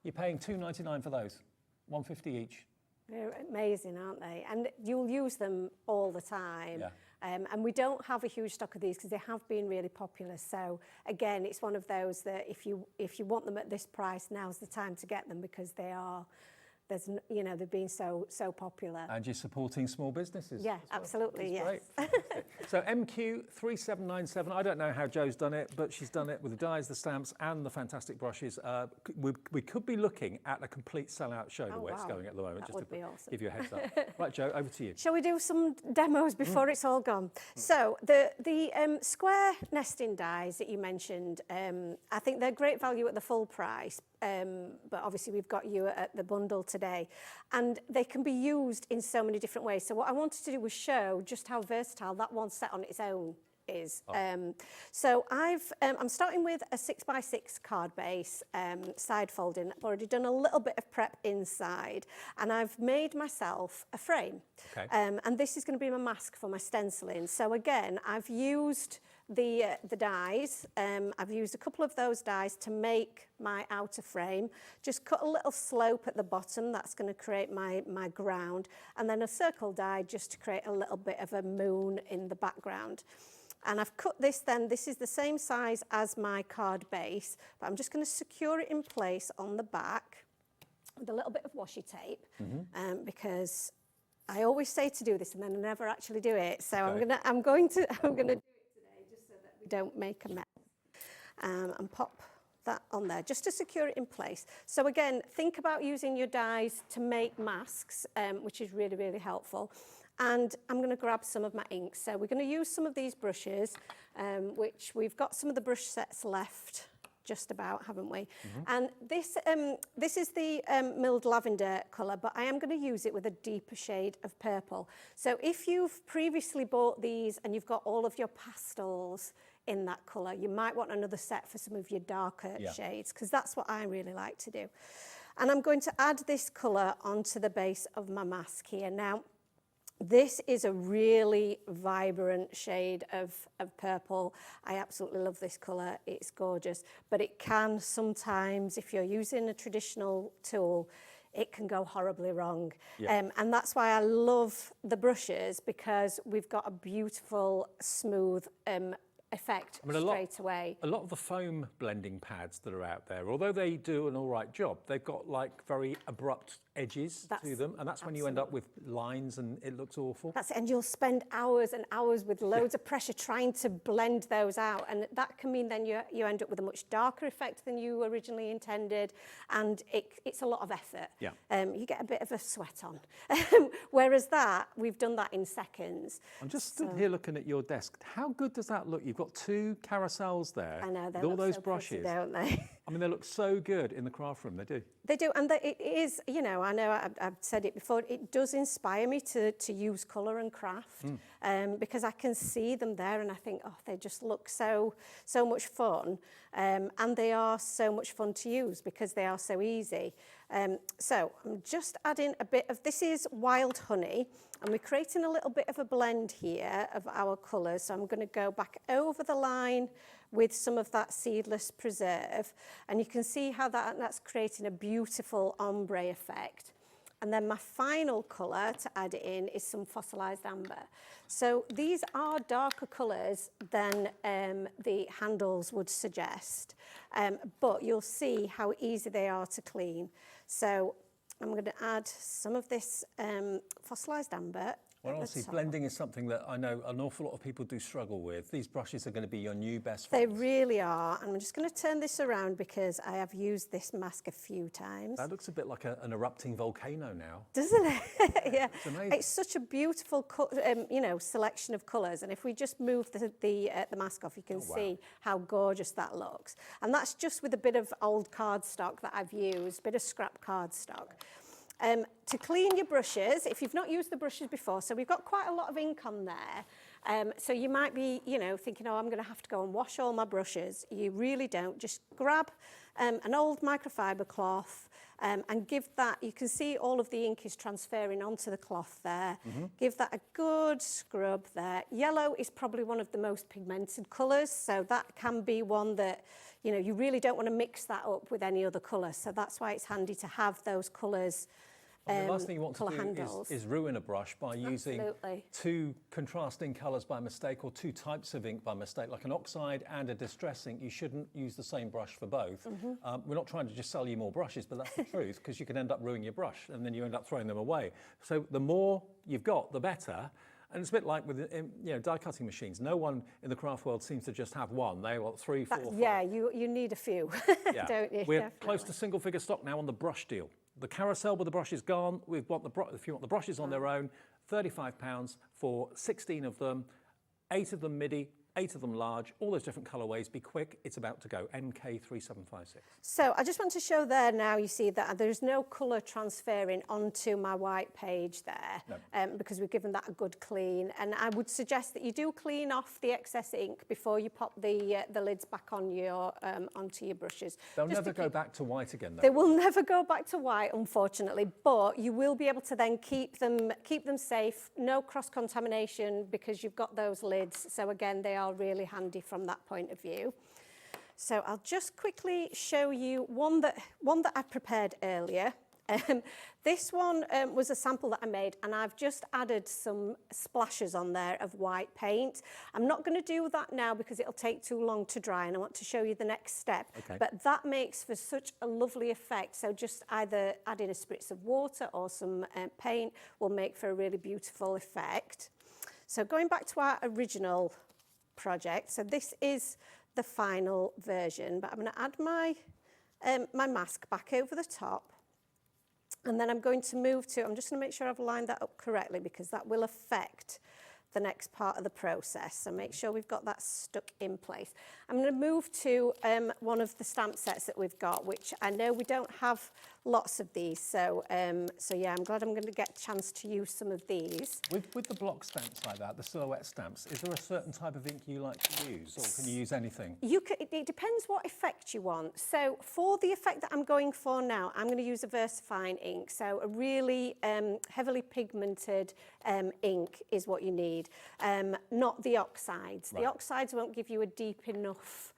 you're paying $2.99 for those, $1.50 each. They're amazing, aren't they? And you'll use them all the time. Yeah. And we don't have a huge stock of these because they have been really popular. So again, it's one of those that if you want them at this price, now's the time to get them because they've been so popular. And you're supporting small businesses. Yeah, absolutely, yes. Great. So MQ3797, I don't know how Jo's done it, but she's done it with the dies, the stamps, and the fantastic brushes. We could be looking at a complete sellout show the way it's going at the moment, That just would to be awesome. give you a heads up. Right, Jo, over to you. Shall we do some demos before it's all gone? So the square nesting dies that you mentioned, I think they're great value at the full price, but obviously we've got you at the bundle today, and they can be used in so many different ways. So what I wanted to do was show just how versatile that one set on its own is. So I'm starting with a 6x6 card base, side folding. I've already done a little bit of prep inside, and I've made myself a frame. Okay. And this is going to be my mask for my stenciling. So again, I've used the dies. I've used a couple of those dies to make my outer frame. Just cut a little slope at the bottom. That's going to create my ground, and then a circle die just to create a little bit of a moon in the background. And I've cut this then, this is the same size as my card base, but I'm just going to secure it in place on the back with a little bit of washi tape, because I always say to do this and then I never actually do it. So Okay. I'm going to do it today just so that we don't make a mess, and pop that on there just to secure it in place. So again, think about using your dies to make masks, which is really, really helpful. And I'm going to grab some of my inks. So we're going to use some of these brushes, which we've got some of the brush sets left, just about, haven't we? And this is the milled lavender colour, but I am going to use it with a deeper shade of purple. So if you've previously bought these and you've got all of your pastels in that colour, you might want another set for some of your darker shades, because that's what I really like to do. And I'm going to add this colour onto the base of my mask here. Now, this is a really vibrant shade of purple. I absolutely love this colour. It's gorgeous, but it can sometimes, if you're using a traditional tool, it can go horribly wrong. And that's why I love the brushes, because we've got a beautiful, smooth effect straight away. A lot of the foam blending pads that are out there, although they do an all right job, they've got like very abrupt edges to them, and that's when you end up with lines and it looks awful. That's it, and you'll spend hours and hours with loads of pressure trying to blend those out, and that can mean then you end up with a much darker effect than you originally intended, and it's a lot of effort. You get a bit of a sweat on. Whereas that, we've done that in seconds. I'm just stood here looking at your desk. How good does that look? You've got 2 carousels there. I know, they with all look those so brushes, pretty, don't they? I mean, they look so good in the craft room. They do. They do, and it is, you know I've said it before, it does inspire me to use colour and craft, because I can see them there and I think, oh, they just look so much fun, and they are so much fun to use because they are so easy. So I'm just adding a bit of, this is wild honey, and we're creating a little bit of a blend here of our colours. So I'm going to go back over the line with some of that seedless preserve, and you can see how that's creating a beautiful ombre effect. And then my final colour to add in is some fossilised amber. So these are darker colours than the handles would suggest, but you'll see how easy they are to clean. So I'm going to add some of this fossilised amber. Well, honestly, blending is something that I know an awful lot of people do struggle with. These brushes are going to be your new best friends. They really are. And I'm just going to turn this around because I have used this mask a few times. That looks a bit like an erupting volcano now. Doesn't it? Yeah. It's amazing. It's such a beautiful, selection of colours. And if we just move the mask off, you can see how gorgeous that looks. And that's just with a bit of old cardstock that I've used, a bit of scrap cardstock. To clean your brushes, if you've not used the brushes before, so we've got quite a lot of ink on there. So you might be, thinking, oh, I'm going to have to go and wash all my brushes. You really don't. Just grab an old microfiber cloth and give that, you can see all of the ink is transferring onto the cloth there. Give that a good scrub there. Yellow is probably one of the most pigmented colours, so that can be one that, you know, you really don't want to mix that up with any other colour, so that's why it's handy to have those colours. The last thing you want to do is ruin a brush by using two contrasting colours by mistake, or two types of ink by mistake, like an oxide and a distress ink. You shouldn't use the same brush for both. We're not trying to just sell you more brushes, but that's the truth, because you can end up ruining your brush and then you end up throwing them away. So the more you've got, the better. And it's a bit like with die cutting machines. No one in the craft world seems to just have one. They want 3, 4, 5. Yeah, you need a few, don't you? We're close to single figure stock now on the brush deal. The carousel with the brush is gone. If you want the brushes on their own, £35 for 16 of them, 8 of them MIDI, 8 of them large, all those different colourways. Be quick, it's about to go. MK3756. So I just want to show there now, you see that there's no colour transferring onto my white page there, because we've given that a good clean. And I would suggest that you do clean off the excess ink before you pop the lids back on your onto your brushes. They'll never go back to white again, though. They will never go back to white, unfortunately, but you will be able to then keep them safe, no cross-contamination, because you've got those lids. So again, they are really handy from that point of view. So I'll just quickly show you one that I prepared earlier. This one was a sample that I made, and I've just added some splashes on there of white paint. I'm not going to do that now because it'll take too long to dry, and I want to show you the next step. But that makes for such a lovely effect. So just either adding a spritz of water or some paint will make for a really beautiful effect. So going back to our original project, so this is the final version, but I'm going to add my my mask back over the top, and then I'm going to move to, I'm just going to make sure I've lined that up correctly, because that will affect the next part of the process. So make sure we've got that stuck in place. I'm going to move to one of the stamp sets that we've got, which I know we don't have lots of these. So yeah, I'm glad I'm going to get a chance to use some of these. With the block stamps like that, the silhouette stamps, is there a certain type of ink you like to use, or can you use anything? It depends what effect you want. So for the effect that I'm going for now, I'm going to use a VersaFine ink. So a really heavily pigmented ink is what you need. Not the oxides. Right. The oxides won't give you a deep enough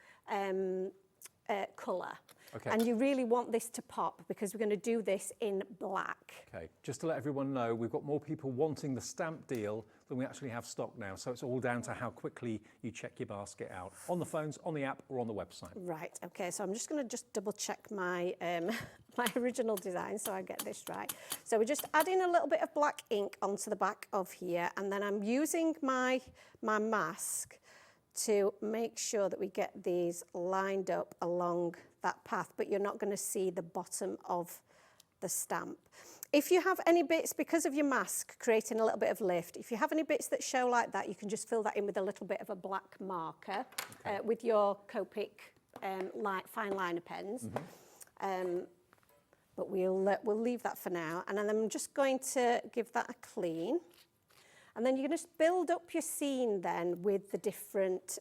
colour. Okay. And you really want this to pop, because we're going to do this in black. Okay, just to let everyone know, we've got more people wanting the stamp deal than we actually have stock now. So it's all down to how quickly you check your basket out on the phones, on the app, or on the website. Right, okay, so I'm just going to double check my my original design so I get this right. So we're just adding a little bit of black ink onto the back of here, and then I'm using my mask to make sure that we get these lined up along that path, but you're not going to see the bottom of the stamp. If you have any bits, because of your mask creating a little bit of lift, if you have any bits that show like that, you can just fill that in with a little bit of a black marker with your Copic fine liner pens. But we'll leave that for now, and then I'm just going to give that a clean. And then you're going to build up your scene then with the different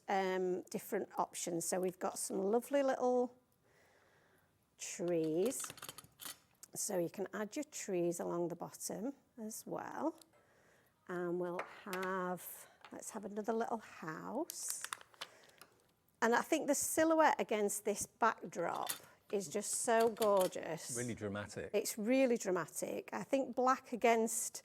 options. So we've got some lovely little trees. So you can add your trees along the bottom as well. And let's have another little house. And I think the silhouette against this backdrop is just so gorgeous. Really dramatic. It's really dramatic. I think black against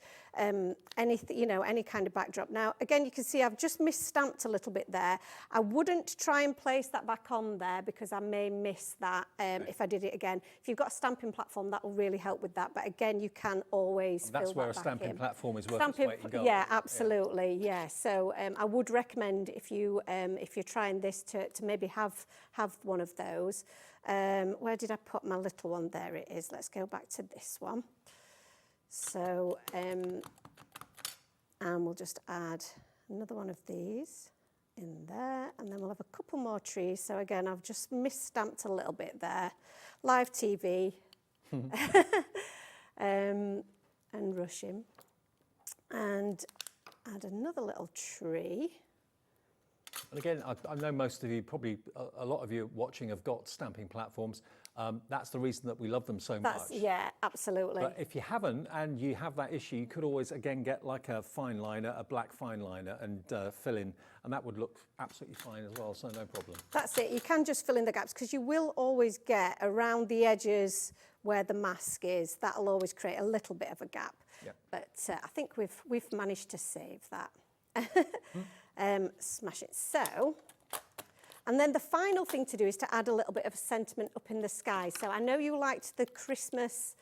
anything, any kind of backdrop. Now, again, you can see I've just misstamped a little bit there. I wouldn't try and place that back on there, because I may miss that if I did it again. If you've got a stamping platform, that will really help with that. But again, you can always That's fill where that a back stamping in. platform is worth its weight in gold. Yeah, absolutely. Yeah. So I would recommend, if you're trying this, to maybe have one of those. Where did I put my little one? There it is. Let's go back to this one. So, and we'll just add another one of these in there, and then we'll have a couple more trees. So again, I've just misstamped a little bit there. Live TV and rushing, and add another little tree. And again, I know most of you, probably a lot of you watching, have got stamping platforms. That's the reason that we love them so much. Yeah, absolutely. But if you haven't and you have that issue, you could always, again, get like a fine liner, a black fine liner, and fill in, and that would look absolutely fine as well, so no problem. That's it. You can just fill in the gaps because you will always get around the edges where the mask is. That'll always create a little bit of a gap. Yep. But I think we've managed to save that. Smash it. So, and then the final thing to do is to add a little bit of a sentiment up in the sky. So I know you liked the Christmas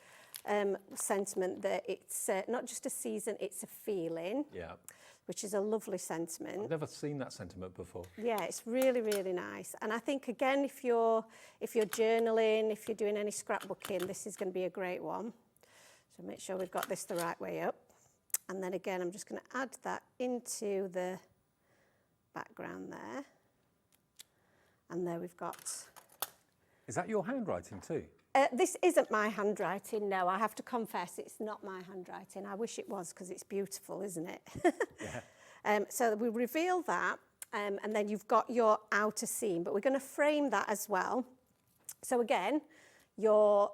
sentiment that it's not just a season, it's a feeling. Yeah. Which is a lovely sentiment. I've never seen that sentiment before. Yeah, it's really, really nice. And I think, again, if you're journaling, if you're doing any scrapbooking, this is going to be a great one. So make sure we've got this the right way up. And then again, I'm just going to add that into the background there. And there we've got... Is that your handwriting too? This isn't my handwriting, no. I have to confess, it's not my handwriting. I wish it was because it's beautiful, isn't it? Yeah. So we reveal that, and then you've got your outer seam, but we're going to frame that as well. So again, your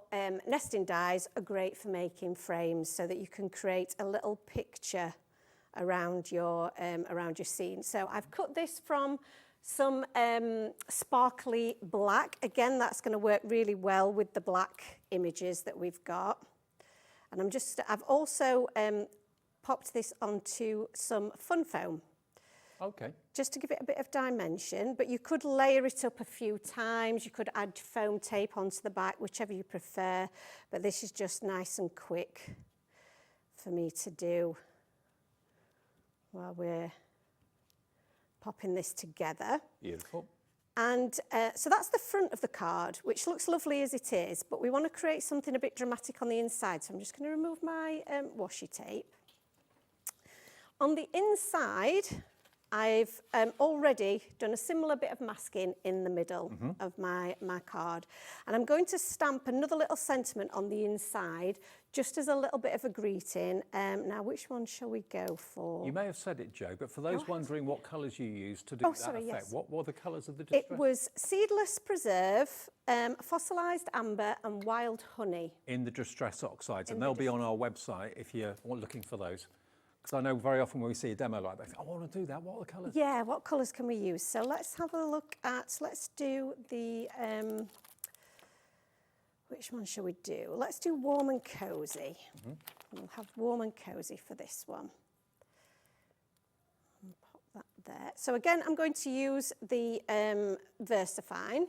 nesting dies are great for making frames so that you can create a little picture around your scene. So I've cut this from some sparkly black. Again, that's going to work really well with the black images that we've got. And I've also popped this onto some fun foam. Okay. Just to give it a bit of dimension, but you could layer it up a few times. You could add foam tape onto the back, whichever you prefer. But this is just nice and quick for me to do while we're popping this together. Beautiful. And so that's the front of the card, which looks lovely as it is, but we want to create something a bit dramatic on the inside. So I'm just going to remove my washi tape. On the inside, I've already done a similar bit of masking in the middle of my card. And I'm going to stamp another little sentiment on the inside, just as a little bit of a greeting. Now, which one shall we go for? You may have said it, Jo, but for those wondering what colours you used to do that effect, yes. what were the colours of the distress? It was seedless preserve, fossilised amber and wild honey. In the distress oxides, and they'll be on our website if you're looking for those. Because I know very often when we see a demo like that, I want to do that. What are the colours? Yeah, what colours can we use? So let's have a look at, let's do the, which one shall we do? Let's do warm and cosy. We'll have warm and cosy for this one. And pop that there. So again, I'm going to use the VersaFine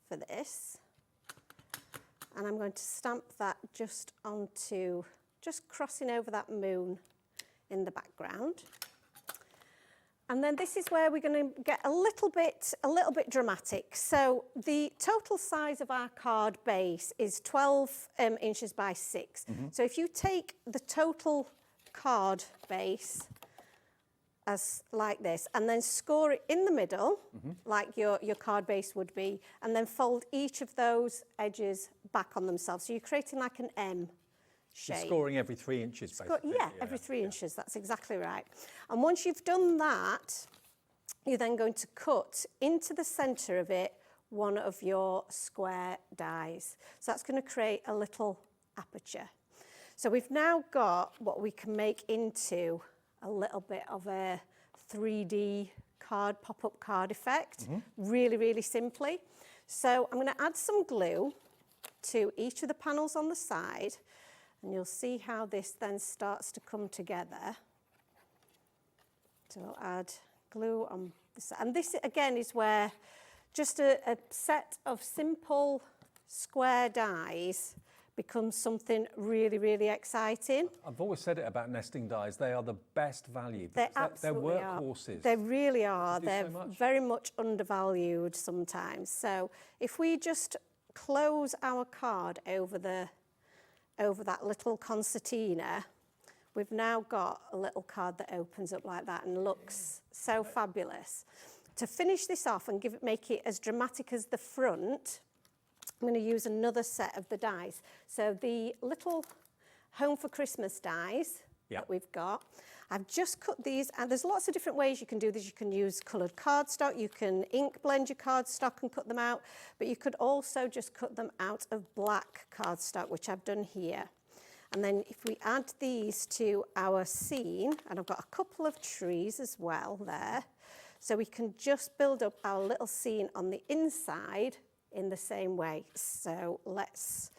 for this. And I'm going to stamp that just onto, just crossing over that moon in the background. And then this is where we're going to get a little bit dramatic. So the total size of our card base is 12 inches by 6. So if you take the total card base as like this, and then score it in the middle, like your card base would be, and then fold each of those edges back on themselves. So you're creating like an M shape. You're scoring every 3 inches, basically. Yeah, every 3 inches, that's exactly right. And once you've done that, you're then going to cut into the centre of it one of your square dies. So that's going to create a little aperture. So we've now got what we can make into a little bit of a 3D card, pop-up card effect, really, really simply. So I'm going to add some glue to each of the panels on the side, and you'll see how this then starts to come together. So I'll add glue on this. And this, again, is where just a set of simple square dies becomes something really, really exciting. I've always said it about nesting dies. They are the best value. They They're absolutely workhorses. They really are. They're so much. very much undervalued sometimes. So if we just close our card over that little concertina, we've now got a little card that opens up like that and looks so fabulous. To finish this off and make it as dramatic as the front, I'm going to use another set of the dies. So the little Home for Christmas dies that we've got, I've just cut these, and there's lots of different ways you can do this. You can use coloured cardstock, you can ink blend your cardstock and cut them out, but you could also just cut them out of black cardstock, which I've done here. And then if we add these to our scene, and I've got a couple of trees as well there, so we can just build up our little scene on the inside in the same way. So let's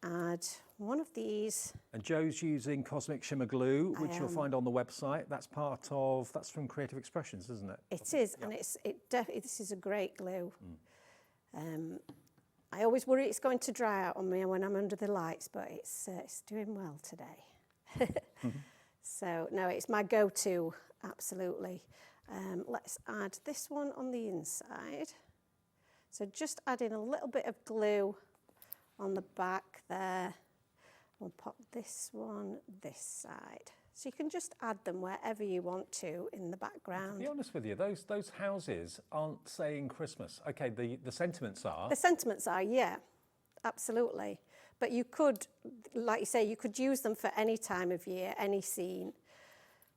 add one of these. And Joe's using Cosmic Shimmer Glue, which you'll find on the website. That's from Creative Expressions, isn't it? It is, and this is a great glue. I always worry it's going to dry out on me when I'm under the lights, but it's doing well today. So, no, it's my go-to, absolutely. Let's add this one on the inside. So just adding a little bit of glue on the back there. We'll pop this one this side. So you can just add them wherever you want to in the background. To be honest with you, those houses aren't saying Christmas. Okay, the sentiments are. The sentiments are, yeah, absolutely. But you could, like you say, you could use them for any time of year, any scene.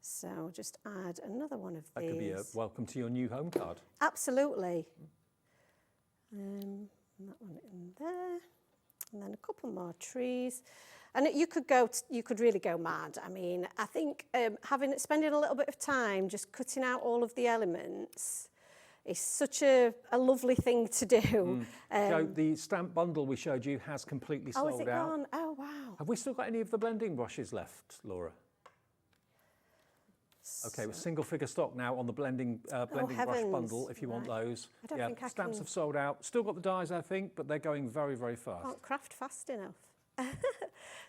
So just add another one of these. That could be a welcome to your new home card. Absolutely. And that one in there. And then a couple more trees. And you could really go mad. I mean, I think spending a little bit of time just cutting out all of the elements is such a lovely thing to do. Joe, the stamp bundle we showed you has completely sold out. Oh, is it gone? Oh, wow. Have we still got any of the blending brushes left, Laura? Okay, with single figure stock now on the blending brush bundle, if you want those. I don't think I stamps can... have sold out. Still got the dies, I think, but they're going very, very fast. Can't craft fast enough.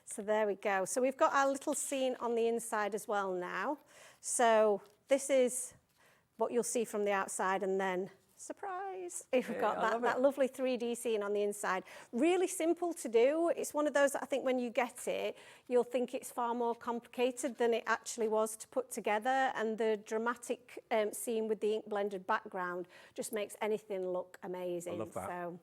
So there we go. So we've got our little scene on the inside as well now. So this is what you'll see from the outside, and then surprise, we've got that lovely 3D scene on the inside. Really simple to do. It's one of those that I think when you get it, you'll think it's far more complicated than it actually was to put together, and the dramatic scene with the ink blended background just makes anything look amazing. I love that. So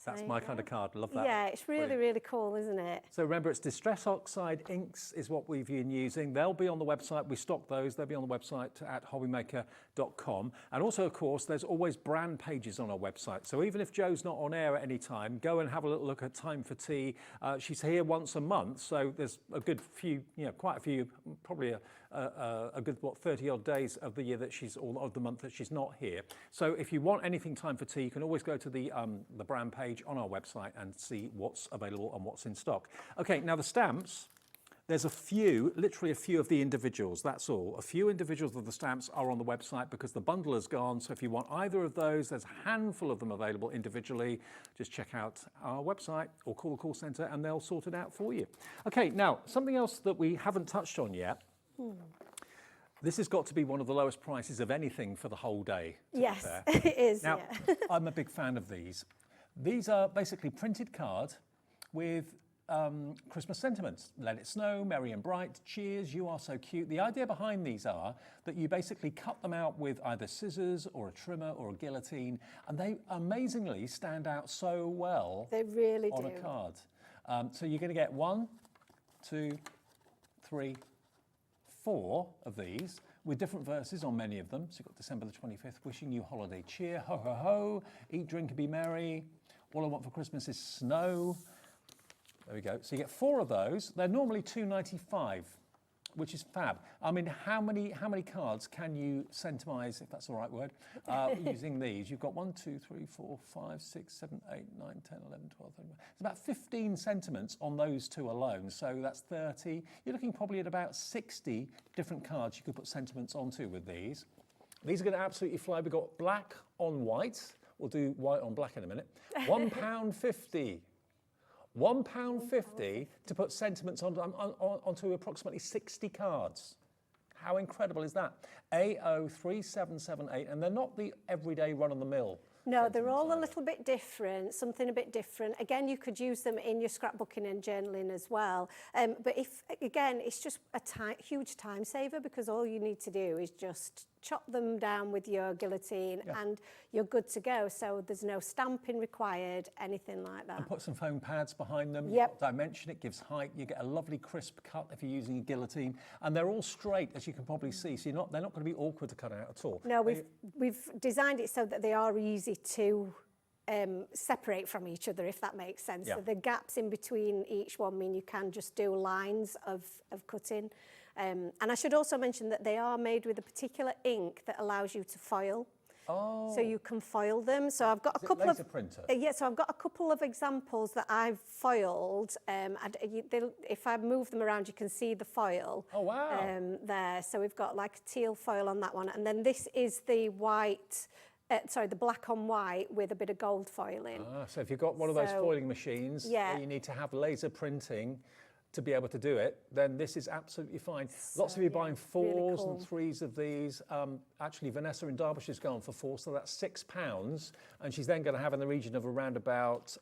that's my kind of card. Love that. Yeah, it's really, really cool, isn't it? So remember, it's Distress Oxide inks is what we've been using. They'll be on the website. We stock those. They'll be on the website at hobbymaker.com. And also, of course, there's always brand pages on our website. So even if Joe's not on air at any time, go and have a little look at Time for Tea. She's here once a month, so there's a good few, quite a few, probably a good 30 odd days of the year that of the month that she's not here. So if you want anything Time for Tea, you can always go to the brand page on our website and see what's available and what's in stock. Okay, now the stamps, there's literally a few of the individuals, that's all. A few individuals of the stamps are on the website because the bundle is gone. So if you want either of those, there's a handful of them available individually. Just check out our website or call the call centre and they'll sort it out for you. Okay, now something else that we haven't touched on yet. This has got to be one of the lowest prices of anything for the whole day. Yes, it is. Now, I'm a big fan of these. These are basically printed card with Christmas sentiments. Let it snow, merry and bright, cheers, you are so cute. The idea behind these are that you basically cut them out with either scissors or a trimmer or a guillotine, and they amazingly stand out so well. They really on do. A card. So you're going to get 1, 2, 3, 4 of these with different verses on many of them. So you've got December the 25th, wishing you holiday cheer, ho ho ho, eat, drink and be merry, all I want for Christmas is snow. There we go. So you get 4 of those. They're normally $2.95, which is fab. I mean, how many cards can you sentimise, if that's the right word, using these? You've got 1, 2, 3, 4, 5, 6, 7, 8, 9, 10, 11, 12, 13. It's about 15 sentiments on those 2 alone. So that's 30. You're looking probably at about 60 different cards you could put sentiments onto with these. These are going to absolutely fly. We've got black on white. We'll do white on black in a minute. £1.50. £1.50 to put sentiments onto approximately 60 cards. How incredible is that? AO3778, and they're not the everyday run-of-the-mill. No, they're all a little bit different, something a bit different. Again, you could use them in your scrapbooking and journaling as well. But it's just a huge time saver because all you need to do is just chop them down with your guillotine and you're good to go. So there's no stamping required, anything like that. And put some foam pads behind them. Yep. Dimension, it gives height. You get a lovely crisp cut if you're using a guillotine. And they're all straight, as you can probably see. So they're not going to be awkward to cut out at all. No, we've designed it so that they are easy to separate from each other, if that makes sense. Yeah. So the gaps in between each one mean you can just do lines of cutting. And I should also mention that they are made with a particular ink that allows you to foil. Oh. So you can foil them. So I've got a couple laser printer? Yeah, so I've got a couple of examples that I've foiled. If I move them around, you can see the foil. Oh, wow. There. So we've got like a teal foil on that one. And then this is the white, the black on white with a bit of gold foiling. So if you've got one of those foiling machines where you need to have laser printing to be able to do it, then this is absolutely fine. Lots of you buying 4s and 3s of these. Actually, Vanessa in Derbyshire's gone for 4, so that's £6. And she's then going to have in the region of around about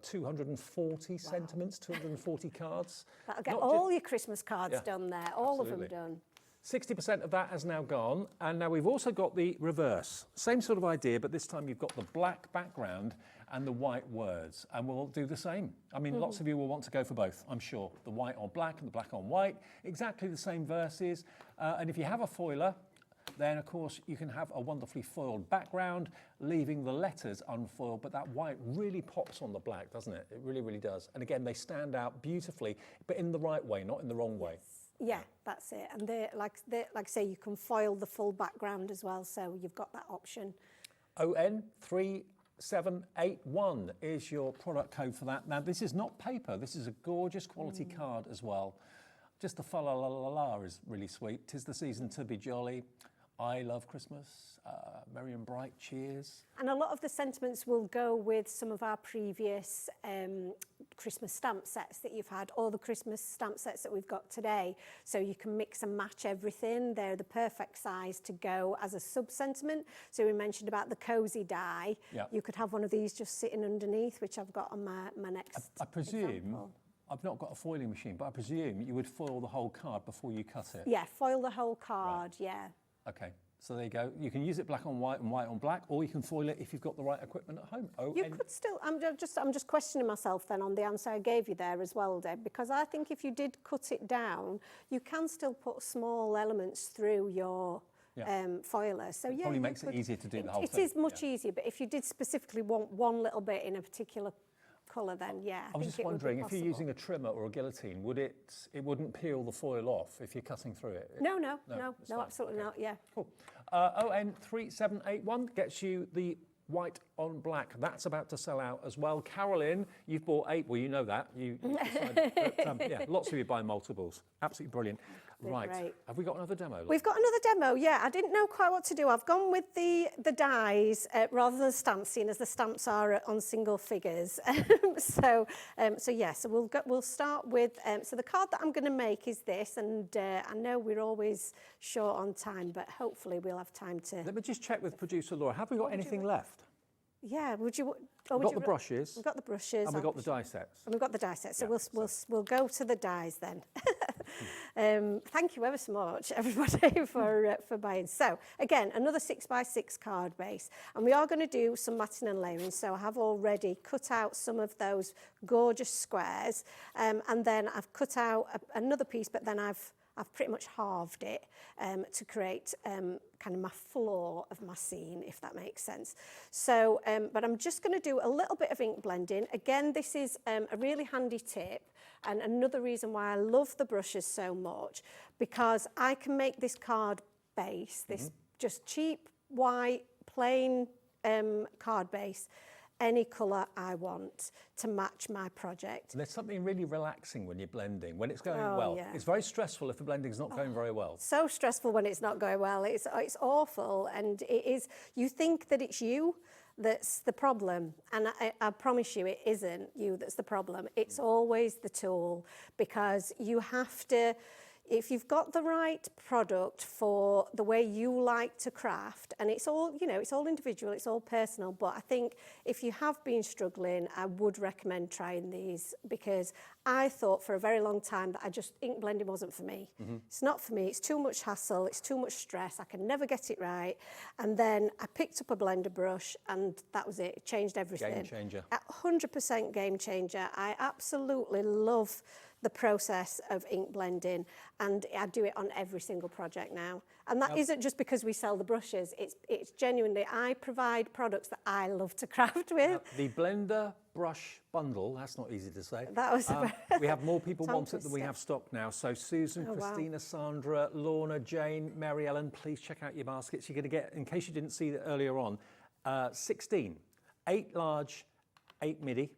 240 sentiments, 240 cards. That'll get all your Christmas cards done there, all absolutely. of them done. 60% of that has now gone, and now we've also got the reverse. Same sort of idea, but this time you've got the black background and the white words, and we'll do the same. I mean, lots of you will want to go for both, I'm sure. The white on black and the black on white, exactly the same verses. And if you have a foiler, then of course you can have a wonderfully foiled background, leaving the letters unfoiled, but that white really pops on the black, doesn't it? It really, really does. And again, they stand out beautifully, but in the right way, not in the wrong way. Yeah, that's it. And like I say, you can foil the full background as well, so you've got that option. ON3781 is your product code for that. Now, this is not paper. This is a gorgeous quality card as well. Just the fa la la la la is really sweet. 'Tis the season to be jolly. I love Christmas. Merry and bright. Cheers. And a lot of the sentiments will go with some of our previous Christmas stamp sets that you've had, or the Christmas stamp sets that we've got today. So you can mix and match everything. They're the perfect size to go as a sub-sentiment. So we mentioned about the cosy die. Yeah. You could have one of these just sitting underneath, which I've got on my next I presume, example. I've not got a foiling machine, but I presume you would foil the whole card before you cut it. Yeah, foil the whole card, yeah. Okay, so there you go. You can use it black on white and white on black, or you can foil it if you've got the right equipment at home. You could still, I'm just questioning myself then on the answer I gave you there as well, Deb, because I think if you did cut it down, you can still put small elements through your foiler. So yeah, probably makes it easier to do the whole thing. It is much easier, but if you did specifically want one little bit in a particular colour, then yeah. I was just wondering, if you're using a trimmer or a guillotine, it wouldn't peel the foil off if you're cutting through it? No, absolutely not, yeah. Cool. ON3781 gets you the white on black. That's about to sell out as well. Carolyn, you've bought 8. Well, you know that. You decided. But, yeah, lots of you buy multiples. Absolutely brilliant. Right. Great. Have we got another demo? We've got another demo, yeah. I didn't know quite what to do. I've gone with the dies rather than stamps, seeing as the stamps are on single figures. So we'll start with, so the card that I'm going to make is this, and I know we're always short on time, but hopefully we'll have time to... Let me just check with producer Laura. Have we got anything left? Yeah, We've got the brushes. We've got the brushes. And we've got the die sets. And we've got the die sets. So we'll go to the dies then. Thank you ever so much, everybody, for buying. So again, another 6x6 card base, and we are going to do some matting and layering. So I have already cut out some of those gorgeous squares, and then I've cut out another piece, but then I've pretty much halved it to create kind of my floor of my scene, if that makes sense. So, but I'm just going to do a little bit of ink blending. Again, this is a really handy tip, and another reason why I love the brushes so much, because I can make this card base, this just cheap, white, plain card base, any colour I want to match my project. And there's something really relaxing when you're blending, when it's going Oh, well. yeah. It's very stressful if the blending's not going very well. So stressful when it's not going well. It's awful, and it is. You think that it's you that's the problem, and I promise you, it isn't you that's the problem. It's always the tool, because you have to. if you've got the right product for the way you like to craft, and it's all, you know, it's all individual, it's all personal, but I think if you have been struggling, I would recommend trying these, because I thought for a very long time that ink blending wasn't for me. It's not for me, it's too much hassle, it's too much stress, I can never get it right. And then I picked up a blender brush and that was it changed everything. Game changer. 100% game changer. I absolutely love the process of ink blending, and I do it on every single project now. And that isn't just because we sell the brushes, it's genuinely, I provide products that I love to craft with. The blender brush bundle, that's not easy to say. That was we have more people Tongue want it than we twister. have stock now. So Susan, Oh, wow. Christina, Sandra, Lorna, Jane, Mary Ellen, please check out your baskets. You're going to get, in case you didn't see it earlier on, 16, 8 large, 8 midi,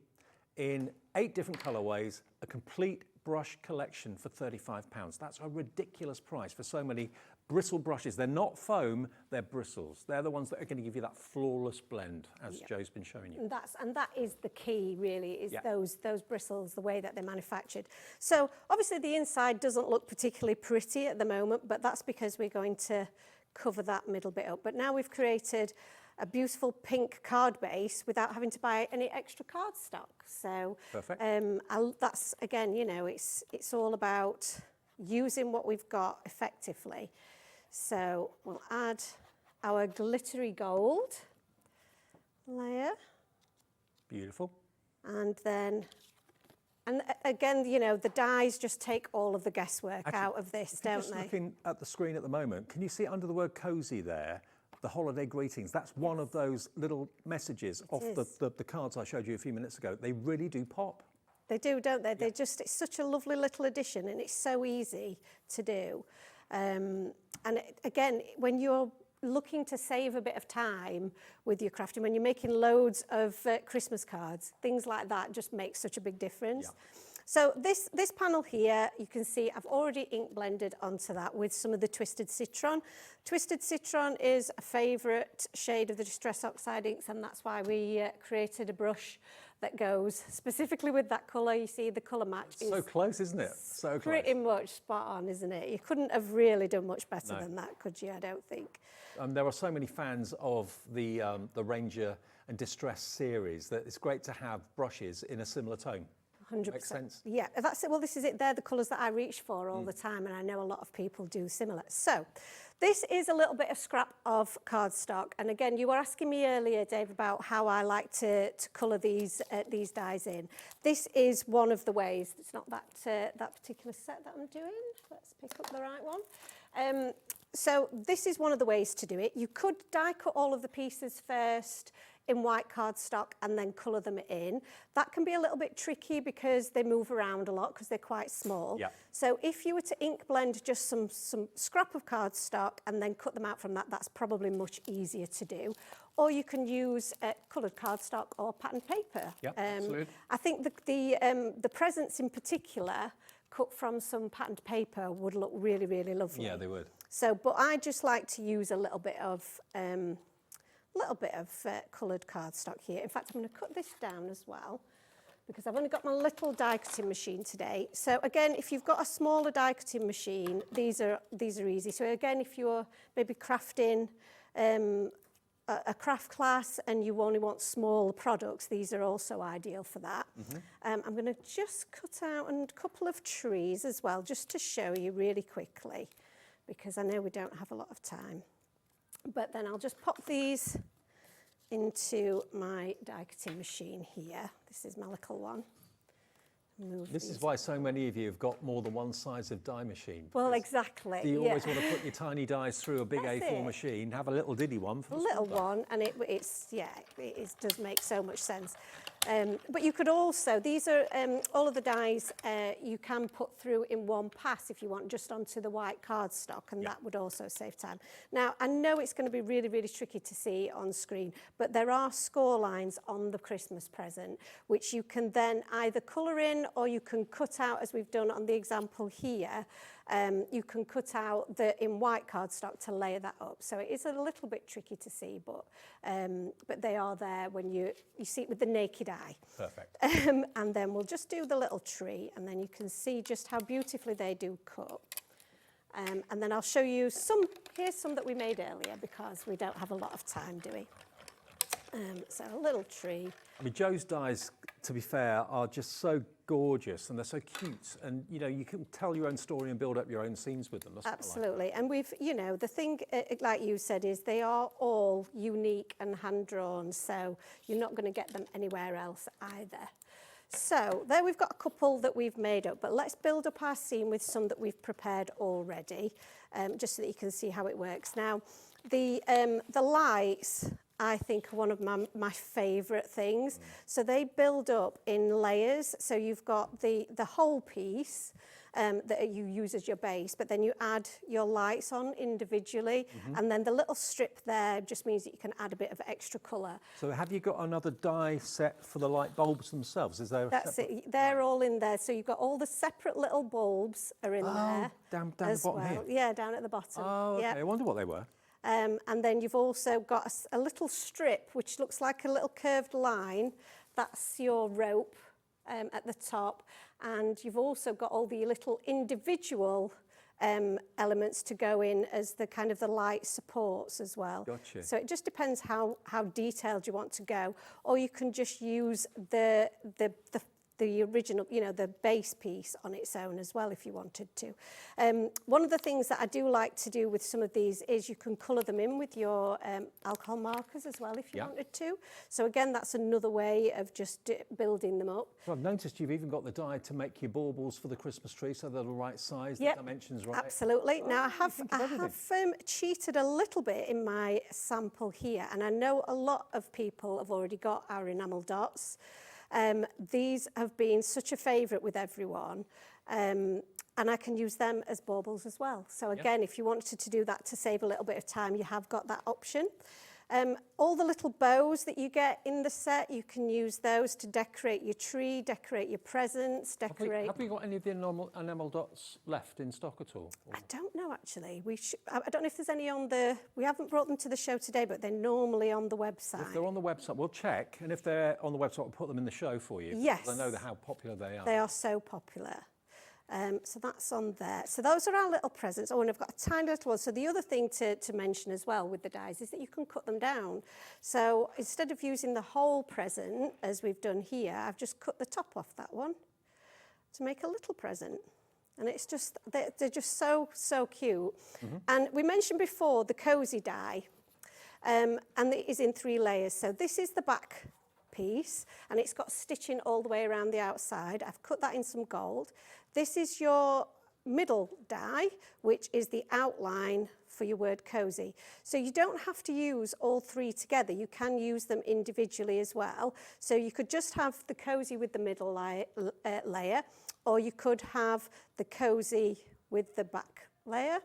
in 8 different colourways, a complete brush collection for £35. That's a ridiculous price for so many bristle brushes. They're not foam, they're bristles. They're the ones that are going to give you that flawless blend, as Joe's been showing you. And that is the key, really, is those bristles, the way that they're manufactured. So obviously the inside doesn't look particularly pretty at the moment, but that's because we're going to cover that middle bit up. But now we've created a beautiful pink card base without having to buy any extra cardstock. So perfect. That's, again, you know, it's all about using what we've got effectively. So we'll add our glittery gold layer. Beautiful. And then, and again, you know, the dies just take all of the guesswork out of this, don't Just they? looking at the screen at the moment, can you see under the word cosy there, the holiday greetings? That's one of those little messages off the cards I showed you a few minutes ago. They really do pop. They do, don't they? They just, it's such a lovely little addition, and it's so easy to do. Again, when you're looking to save a bit of time with your crafting, when you're making loads of Christmas cards, things like that just make such a big difference. So this panel here, you can see I've already ink blended onto that with some of the Twisted Citron. Twisted Citron is a favourite shade of the Distress Oxide inks, and that's why we created a brush that goes specifically with that colour. You see the colour match is So close, isn't it? So close. pretty much spot on, isn't it? You couldn't have really done much better than that, could you? I don't think. There are so many fans of the Ranger and Distress series that it's great to have brushes in a similar tone. 100%. Makes sense. Yeah, that's it. Well, this is it. They're the colours that I reach for all the time, and I know a lot of people do similar. So this is a little bit of scrap of cardstock. And again, you were asking me earlier, Dave, about how I like to colour these dies in. This is one of the ways. It's not that particular set that I'm doing. Let's pick up the right one. So this is one of the ways to do it. You could die cut all of the pieces first in white cardstock and then colour them in. That can be a little bit tricky because they move around a lot because they're quite small. Yeah. So if you were to ink blend just some scrap of cardstock and then cut them out from that, that's probably much easier to do. Or you can use coloured cardstock or patterned paper. Yeah, absolutely. I think the presents in particular cut from some patterned paper would look really, really lovely. Yeah, they would. So, but I just like to use a little bit of coloured cardstock here. In fact, I'm going to cut this down as well because I've only got my little die cutting machine today. So again, if you've got a smaller die cutting machine, these are easy. So again, if you're maybe crafting a craft class and you only want small products, these are also ideal for that. I'm going to just cut out a couple of trees as well, just to show you really quickly, because I know we don't have a lot of time. But then I'll just pop these into my die cutting machine here. This is my little one. This is why so many of you have got more than one size of die machine. Well, exactly. You always want to put your tiny dies through a big That's A4 it. machine, have a little diddy one for A the little small die. one, and it does make so much sense. But you could also, these are all of the dies you can put through in one pass if you want, just onto the white cardstock, and that would also save time. Now, I know it's going to be really, really tricky to see on screen, but there are score lines on the Christmas present, which you can then either colour in or you can cut out, as we've done on the example here. You can cut out in white cardstock to layer that up. So it is a little bit tricky to see, but they are there when you see it with the naked eye. Perfect. And then we'll just do the little tree, and then you can see just how beautifully they do cut. And then I'll show you some, here's some that we made earlier because we don't have a lot of time, do we? So a little tree. I mean, Jo's dies, to be fair, are just so gorgeous and they're so cute. And, you know, you can tell your own story and build up your own scenes with them. That's Absolutely. And we've, you know, the thing, like you said, is they are all unique and hand-drawn. So you're not going to get them anywhere else either. So there we've got a couple that we've made up, but let's build up our scene with some that we've prepared already, just so that you can see how it works. Now, the lights, I think, are one of my favourite things. So they build up in layers. So you've got the whole piece that you use as your base, but then you add your lights on individually, and then the little strip there just means that you can add a bit of extra colour. So have you got another die set for the light bulbs themselves? Is there? That's it. They're all in there. So you've got all the separate little bulbs are in there. Down the bottom here. Yeah, down at the bottom. Oh, okay. Yeah. I wonder what they were. And then you've also got a little strip which looks like a little curved line. That's your rope at the top. And you've also got all the little individual elements to go in as the kind of the light supports as well. Gotcha. So it just depends how detailed you want to go. Or you can just use the original, you know, the base piece on its own as well if you wanted to. One of the things that I do like to do with some of these is you can colour them in with your alcohol markers as well if you wanted to. So again, that's another way of just building them up. Well, I've noticed you've even got the die to make your baubles for the Christmas tree so they're the right size, the dimensions right. Absolutely. Now I have cheated a little bit in my sample here, and I know a lot of people have already got our enamel dots. These have been such a favourite with everyone, and I can use them as baubles as well. So again, if you wanted to do that to save a little bit of time, you have got that option. All the little bows that you get in the set, you can use those to decorate your tree, decorate your presents, decorate... Have we got any of the enamel dots left in stock at all? I don't know, actually. I don't know if there's any on the... We haven't brought them to the show today, but they're normally on the website. If they're on the website, we'll check. And if they're on the website, we'll put them in the show for you. Yes. I know how popular they are. They are so popular. So that's on there. So those are our little presents. Oh, and I've got a tiny little one. So the other thing to mention as well with the dies is that you can cut them down. So instead of using the whole present, as we've done here, I've just cut the top off that one to make a little present. And it's just, they're just so, so cute. And we mentioned before the cozy die, and it is in 3 layers. So this is the back piece, and it's got stitching all the way around the outside. I've cut that in some gold. This is your middle die, which is the outline for your word cozy. So you don't have to use all 3 together. You can use them individually as well. So you could just have the cozy with the middle layer, or you could have the cozy with the back layer,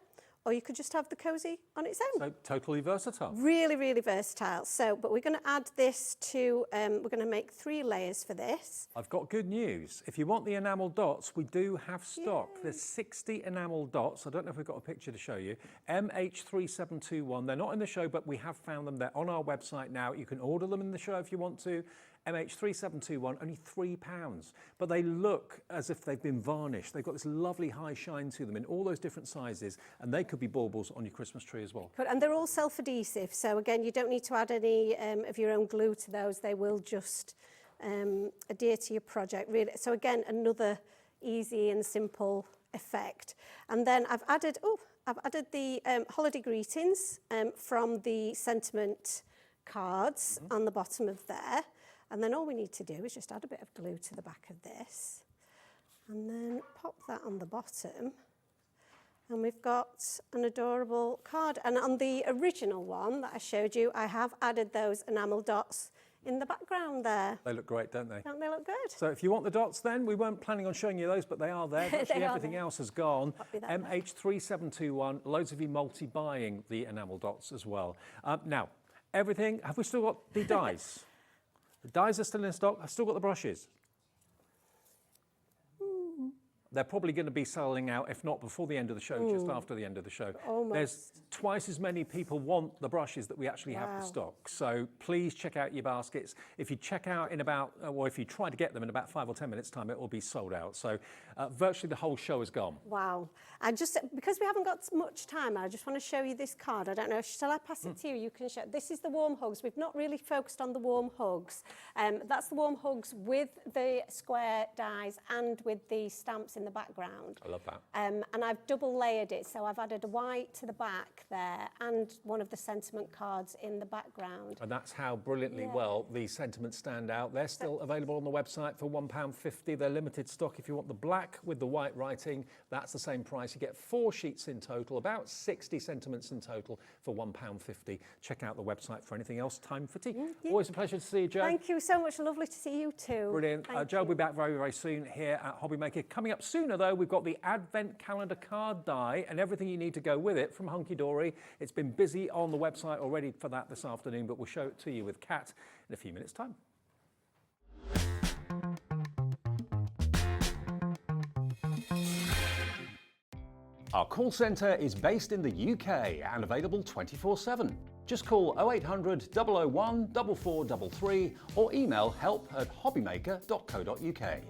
or you could just have the cozy on its own. So totally versatile. Really, really versatile. So, but we're going to add this to, we're going to make 3 layers for this. I've got good news. If you want the enamel dots, we do have stock. Yay. There's 60 enamel dots. I don't know if we've got a picture to show you. MH3721. They're not in the show, but we have found them. They're on our website now. You can order them in the show if you want to. MH3721, only £3, but they look as if they've been varnished. They've got this lovely high shine to them in all those different sizes, and they could be baubles on your Christmas tree as well. And they're all self-adhesive, so again, you don't need to add any of your own glue to those. They will just adhere to your project, really. So again, another easy and simple effect. And then I've added the holiday greetings from the sentiment cards on the bottom of there. And then all we need to do is just add a bit of glue to the back of this and then pop that on the bottom. And we've got an adorable card. And on the original one that I showed you, I have added those enamel dots in the background there. They look great, don't they? Don't they look good? So if you want the dots then, we weren't planning on showing you those, but they are there. Actually, everything else has gone. MH3721, loads of you multi-buying the enamel dots as well. Now, everything, have we still got the dies? The dies are still in stock. I've still got the brushes. they're probably going to be selling out, if not before the end of the show, just after the end of the show. Almost. There's twice as many people want the brushes that we actually have to stock. So please check out your baskets. If you check out in about, or if you try to get them in about 5 or 10 minutes time, it will be sold out. So virtually the whole show is gone. Wow. And just because we haven't got much time, I just want to show you this card. I don't know, shall I pass it to you? You can show. This is the warm hugs. We've not really focused on the warm hugs. That's the warm hugs with the square dies and with the stamps in the background. I love that. And I've double layered it, so I've added a white to the back there and one of the sentiment cards in the background. And that's how brilliantly well these sentiments stand out. They're still available on the website for £1.50. They're limited stock. If you want the black with the white writing, that's the same price. You get 4 sheets in total, about 60 sentiments in total for £1.50. Check out the website for anything else. Time for tea. Always a pleasure to see you, Jo. Thank you so much. Lovely to see you too. Brilliant. Jo will be back very, very soon here at Hobbymaker. Coming up sooner, though, we've got the Advent Calendar card die and everything you need to go with it from Hunkydory. It's been busy on the website already for that this afternoon, but we'll show it to you with Kat in a few minutes' time. Our call centre is based in the UK and available 24/7. Just call 0800 001 4433 or email help@hobbymaker.co.uk.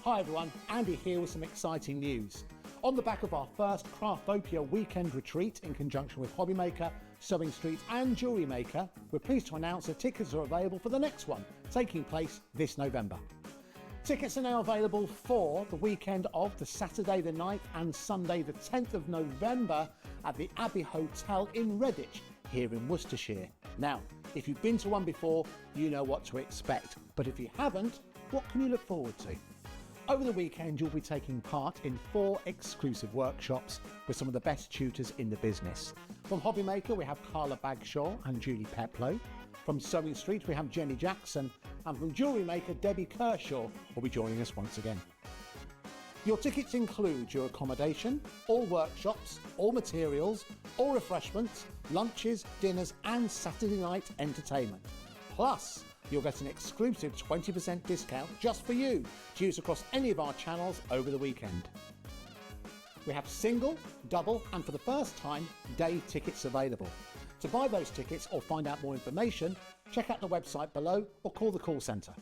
Hi everyone, Andy here with some exciting news. On the back of our first Craftopia weekend retreat in conjunction with Hobbymaker, Sewing Street and Jewellery Maker, we're pleased to announce that tickets are available for the next one, taking place this November. Tickets are now available for the weekend of the Saturday the 9th and Sunday the 10th of November at the Abbey Hotel in Redditch, here in Worcestershire. Now, if you've been to one before, you know what to expect, but if you haven't, what can you look forward to? Over the weekend, you'll be taking part in 4 exclusive workshops with some of the best tutors in the business. From Hobbymaker, we have Carla Bagshaw and Julie Peplow. From Sewing Street, we have Jenny Jackson. And from Jewellery Maker, Debbie Kershaw will be joining us once again. Your tickets include your accommodation, all workshops, all materials, all refreshments, lunches, dinners and Saturday night entertainment. Plus, you'll get an exclusive 20% discount just for you to use across any of our channels over the weekend. We have single, double and for the first time, day tickets available. To buy those tickets or find out more information, check out the website below or call the call centre.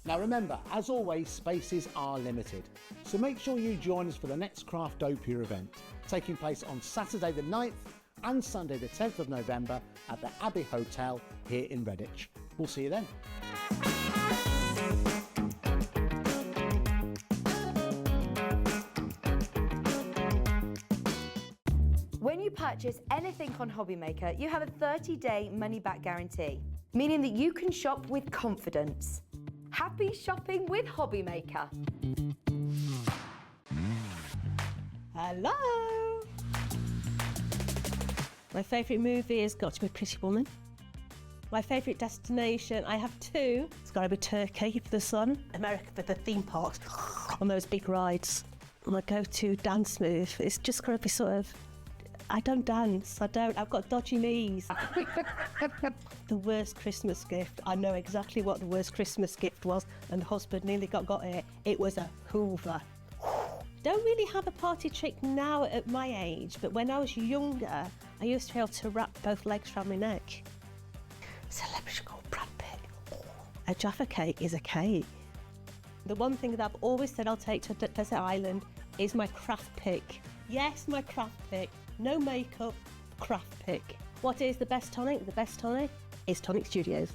Now remember, as always, spaces are limited, so make sure you join us for the next Craftopia event, taking place on Saturday the 9th and Sunday the 10th of November at the Abbey Hotel here in Redditch. We'll see you then. When you purchase anything on Hobbymaker, you have a 30-day money-back guarantee, meaning that you can shop with confidence. Happy shopping with Hobbymaker. Hello! My favourite movie has got to be Pretty Woman. My favourite destination, I have 2. It's got to be Turkey for the sun, America for the theme parks, on those big rides. My go-to dance move, it's just got to be sort of, I don't dance, I've got dodgy knees. The worst Christmas gift, I know exactly what the worst Christmas gift was, and the husband nearly got it. It was a Hoover. Don't really have a party trick now at my age, but when I was younger, I used to be able to wrap both legs around my neck. Celebrity called Brad Pitt. A Jaffa cake is a cake. The one thing that I've always said I'll take to a desert island is my craft pick. Yes, my craft pick. No makeup, craft pick. What is the best tonic? The best tonic is Tonic Studios.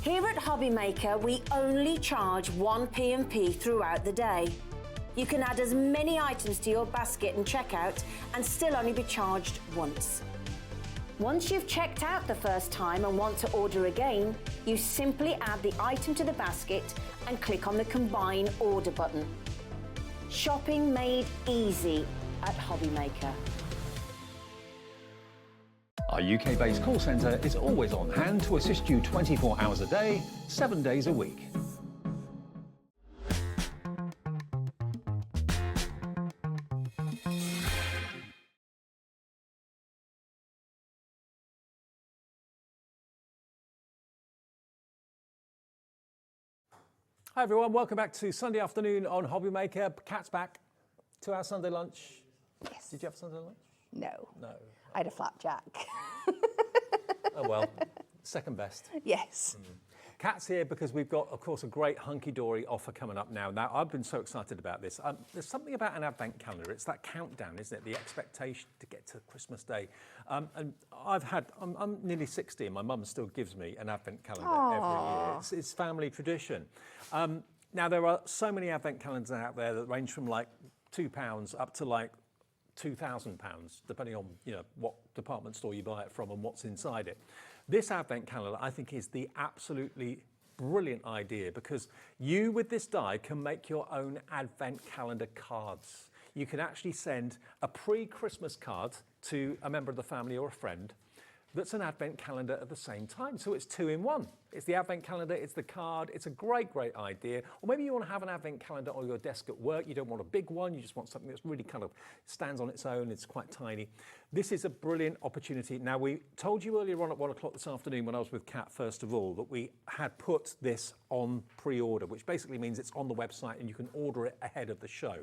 Here at Hobbymaker, we only charge 1 P&P throughout the day. You can add as many items to your basket and checkout and still only be charged once. Once you've checked out the first time and want to order again, you simply add the item to the basket and click on the Combine Order button. Shopping made easy at Hobbymaker. Our UK-based call centre is always on hand to assist you 24 hours a day, 7 days a week. Hi everyone, welcome back to Sunday afternoon on Hobby Maker. Kat's back. 2 hour Sunday lunch. Yes. Did you have Sunday lunch? No. No. I had a flapjack. Oh well, second best. Yes. Kat's here because we've got, of course, a great Hunkydory offer coming up now. Now, I've been so excited about this. There's something about an advent calendar. It's that countdown, isn't it? The expectation to get to Christmas Day. And I'm nearly 60 and my mum still gives me an advent calendar every year. It's family tradition. Now, there are so many advent calendars out there that range from like £2 up to like £2,000, depending on what department store you buy it from and what's inside it. This advent calendar, I think, is the absolutely brilliant idea because you, with this die, can make your own advent calendar cards. You can actually send a pre-Christmas card to a member of the family or a friend that's an advent calendar at the same time. So it's 2 in 1. It's the advent calendar, it's the card. It's a great idea. Or maybe you want to have an advent calendar on your desk at work. You don't want a big one. You just want something that's really kind of stands on its own. It's quite tiny. This is a brilliant opportunity. Now, we told you earlier on at 1 o'clock this afternoon when I was with Kat, first of all, that we had put this on pre-order, which basically means it's on the website and you can order it ahead of the show.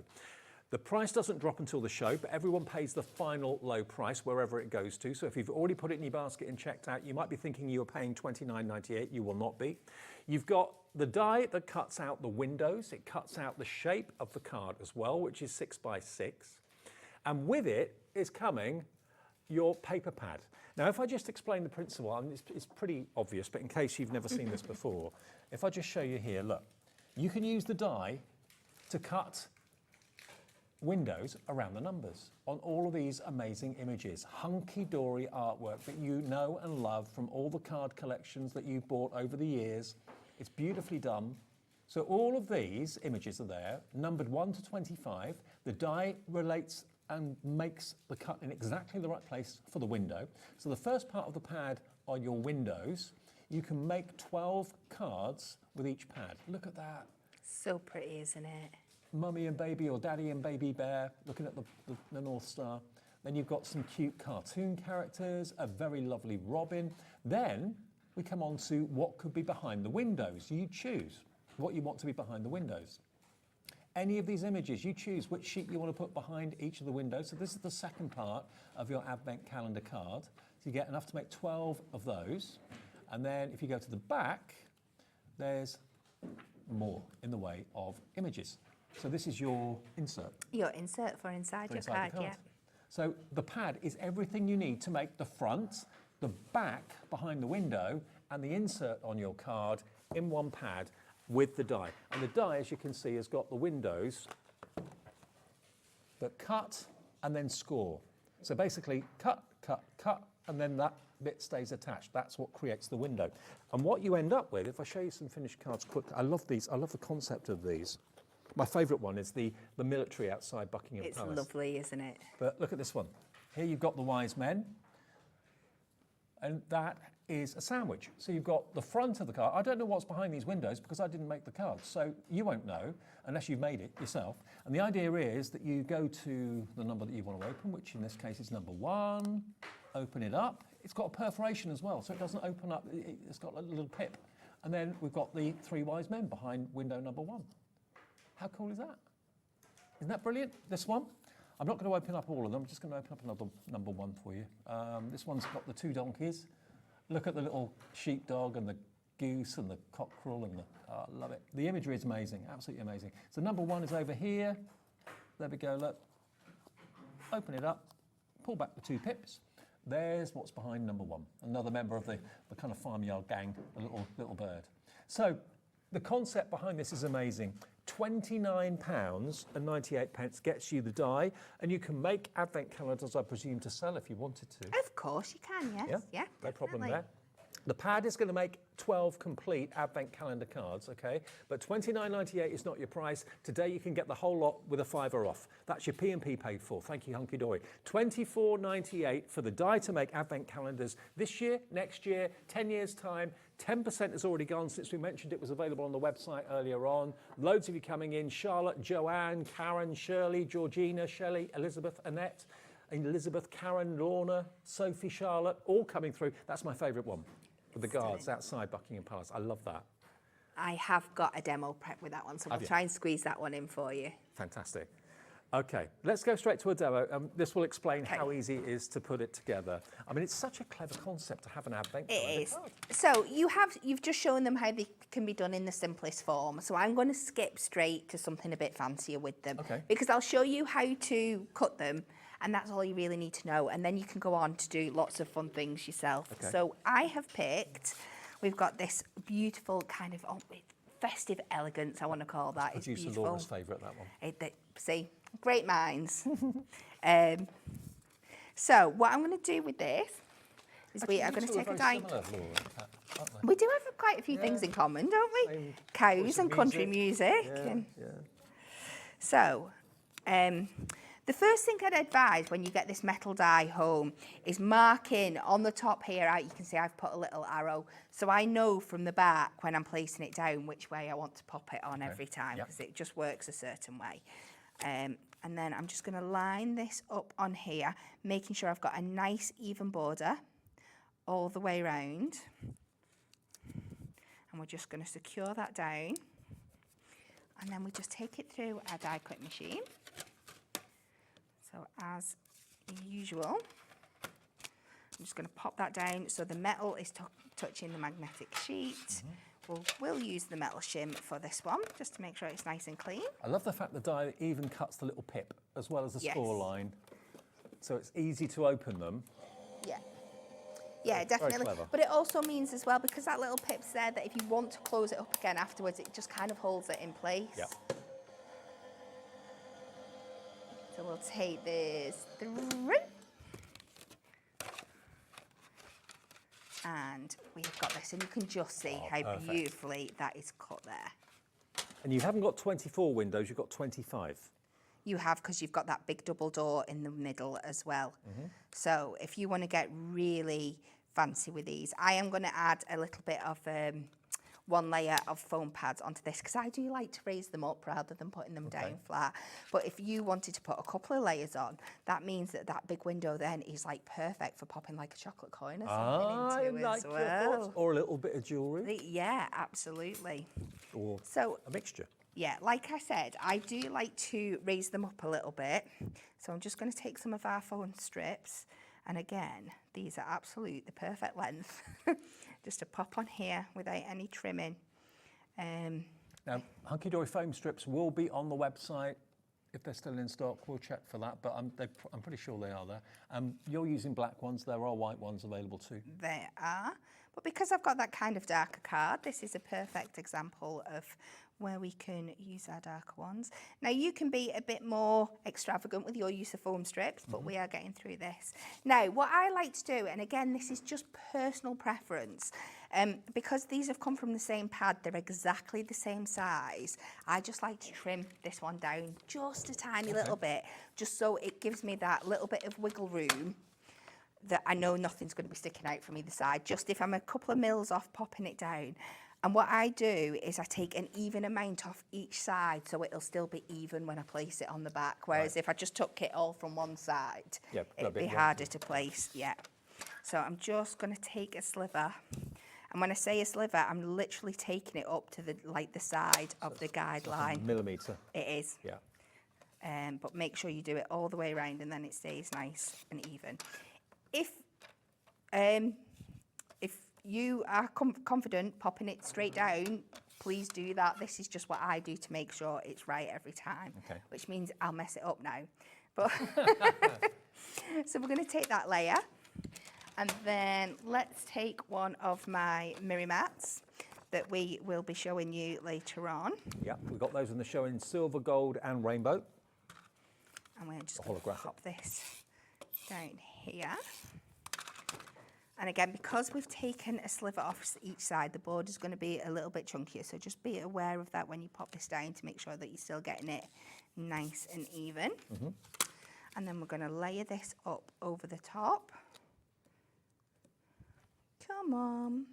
The price doesn't drop until the show, but everyone pays the final low price wherever it goes to. So if you've already put it in your basket and checked out, you might be thinking you are paying $29.98. You will not be. You've got the die that cuts out the windows. It cuts out the shape of the card as well, which is 6 by 6. And with it is coming your paper pad. Now, if I just explain the principle, I mean, it's pretty obvious, but in case you've never seen this before, if I just show you here, look, you can use the die to cut windows around the numbers on all of these amazing images. Hunkydory artwork that you know and love from all the card collections that you've bought over the years. It's beautifully done. So all of these images are there, numbered 1 to 25. The die relates and makes the cut in exactly the right place for the window. So the first part of the pad are your windows. You can make 12 cards with each pad. Look at that. So pretty, isn't it? Mummy and baby or daddy and baby bear looking at the North Star. Then you've got some cute cartoon characters, a very lovely robin. Then we come on to what could be behind the windows. You choose what you want to be behind the windows. Any of these images, you choose which sheet you want to put behind each of the windows. So this is the second part of your advent calendar card. So you get enough to make 12 of those. And then if you go to the back, there's more in the way of images. So this is your insert. Your insert for inside your card, yeah. So the pad is everything you need to make the front, the back behind the window, and the insert on your card in one pad with the die. And the die, as you can see, has got the windows that cut and then score. So basically, cut, cut, cut, and then that bit stays attached. That's what creates the window. And what you end up with, if I show you some finished cards quick, I love these. I love the concept of these. My favourite one is the military outside Buckingham Palace. It's lovely, isn't it? But look at this one. Here you've got the wise men, and that is a sandwich. So you've got the front of the card. I don't know what's behind these windows because I didn't make the cards, so you won't know unless you've made it yourself. And the idea is that you go to the number that you want to open, which in this case is number 1, open it up. It's got a perforation as well, so it doesn't open up. It's got a little pip. And then we've got the 3 wise men behind window number 1. How cool is that? Isn't that brilliant? This one, I'm not going to open up all of them. I'm just going to open up another number 1 for you. This one's got the 2 donkeys. Look at the little sheepdog and the goose and the cockerel and I love it. The imagery is amazing, absolutely amazing. So number 1 is over here. There we go, look. Open it up, pull back the 2 pips. There's what's behind number 1. Another member of the kind of farmyard gang, a little bird. So the concept behind this is amazing. £29.98 gets you the die, and you can make advent calendars, I presume, to sell if you wanted to. Of course you can, yes. Yeah, no problem there. The pad is going to make 12 complete advent calendar cards, okay? But $29.98 is not your price. Today you can get the whole lot with a $5 off. That's your P&P paid for. Thank you, Hunkydory. $24.98 for the die to make advent calendars this year, next year, 10 years' time. 10% has already gone since we mentioned it was available on the website earlier on. Loads of you coming in. Charlotte, Joanne, Karen, Shirley, Georgina, Shelley, Elizabeth, Annette, Elizabeth, Karen, Lorna, Sophie, Charlotte, all coming through. That's my favourite one with the guards outside Buckingham Palace. I love that. I have got a demo prep with that one, so Have we'll you? try and squeeze that one in for you. Fantastic. Okay, let's go straight to a demo. This will explain how easy it is to put it together. I mean, it's such a clever concept to have an advent calendar. It is. So you've just shown them how they can be done in the simplest form. So I'm going to skip straight to something a bit fancier with them. Okay. Because I'll show you how to cut them, and that's all you really need to know. And then you can go on to do lots of fun things yourself. Okay. So I have picked, we've got this beautiful kind of festive elegance, I want to call that. It's Producer beautiful. Laura's favourite, that one. See, great minds. So what I'm going to do with this is we are going to take a dice. We do have quite a few things in common, don't we? Cows and country music. So, the first thing I'd advise when you get this metal die home is marking on the top here out. You can see I've put a little arrow, so I know from the back when I'm placing it down which way I want to pop it on every time, because it just works a certain way. And then I'm just going to line this up on here, making sure I've got a nice even border all the way around. And we're just going to secure that down. And then we just take it through our die cut machine. So as usual, I'm just going to pop that down so the metal is touching the magnetic sheet. We'll use the metal shim for this one, just to make sure it's nice and clean. I love the fact the die even cuts the little pip as well as the score line, so it's easy to open them. Yeah, definitely. clever. But it also means as well, because that little pip's there, that if you want to close it up again afterwards, it just kind of holds it in place. So we'll take this through. And we've got this, and you can just see how perfect. beautifully that is cut there. And you haven't got 24 windows, you've got 25. You have, because you've got that big double door in the middle as well. So if you want to get really fancy with these, I am going to add a little bit of one layer of foam pads onto this, because I do like to raise them up rather than putting them down flat. But if you wanted to put a couple of layers on, that means that that big window then is like perfect for popping like a chocolate coin or something into as well. Or a little bit of jewellery. Yeah, absolutely. Or a mixture. Yeah, like I said, I do like to raise them up a little bit. So I'm just going to take some of our foam strips. And again, these are the perfect length. Just to pop on here without any trimming. Now, Hunkydory foam strips will be on the website. If they're still in stock, we'll check for that, but I'm pretty sure they are there. You're using black ones, there are white ones available too. There are, but because I've got that kind of darker card, this is a perfect example of where we can use our darker ones. Now you can be a bit more extravagant with your use of foam strips, but we are getting through this. Now, what I like to do, and again, this is just personal preference, because these have come from the same pad, they're exactly the same size, I just like to trim this one down just a tiny little bit, just so it gives me that little bit of wiggle room that I know nothing's going to be sticking out from either side, just if I'm a couple of mils off popping it down. And what I do is I take an even amount off each side, so it'll still be even when I place it on the back. Whereas if I just took it all from one side, it'd be harder to place. So I'm just going to take a sliver. And when I say a sliver, I'm literally taking it up to the side of the guideline. Millimetre. It is. But make sure you do it all the way around, and then it stays nice and even. If you are confident popping it straight down, please do that. This is just what I do to make sure it's right every time, which means I'll mess it up now. But so we're going to take that layer, and then let's take one of my mirror mats that we will be showing you later on. Yeah, we've got those in the show in silver, gold and rainbow. And we're just going to pop this down here. And again, because we've taken a sliver off each side, the board is going to be a little bit chunkier. So just be aware of that when you pop this down to make sure that you're still getting it nice and even. And then we're going to layer this up over the top. Come on.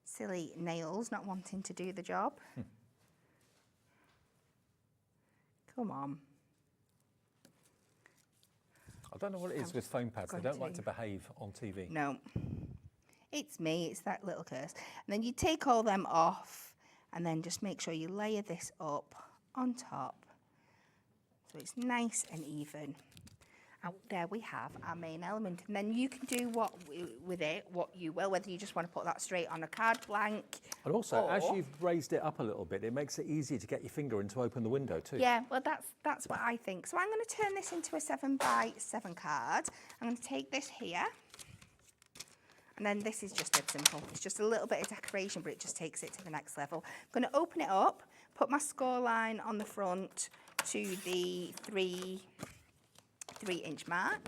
Silly nails not wanting to do the job. Come on. I don't know what it is with foam pads. They don't like to behave on TV. No. It's me, it's that little curse. And then you take all them off and then just make sure you layer this up on top so it's nice and even. And there we have our main element. And then you can do with it what you will, whether you just want to put that straight on a card blank. And also, as you've raised it up a little bit, it makes it easier to get your finger in to open the window too. Yeah, well, that's what I think. So I'm going to turn this into a 7x7 card. I'm going to take this here. And then this is just dead simple. It's just a little bit of decoration, but it just takes it to the next level. I'm going to open it up, put my score line on the front to the 3-inch mark.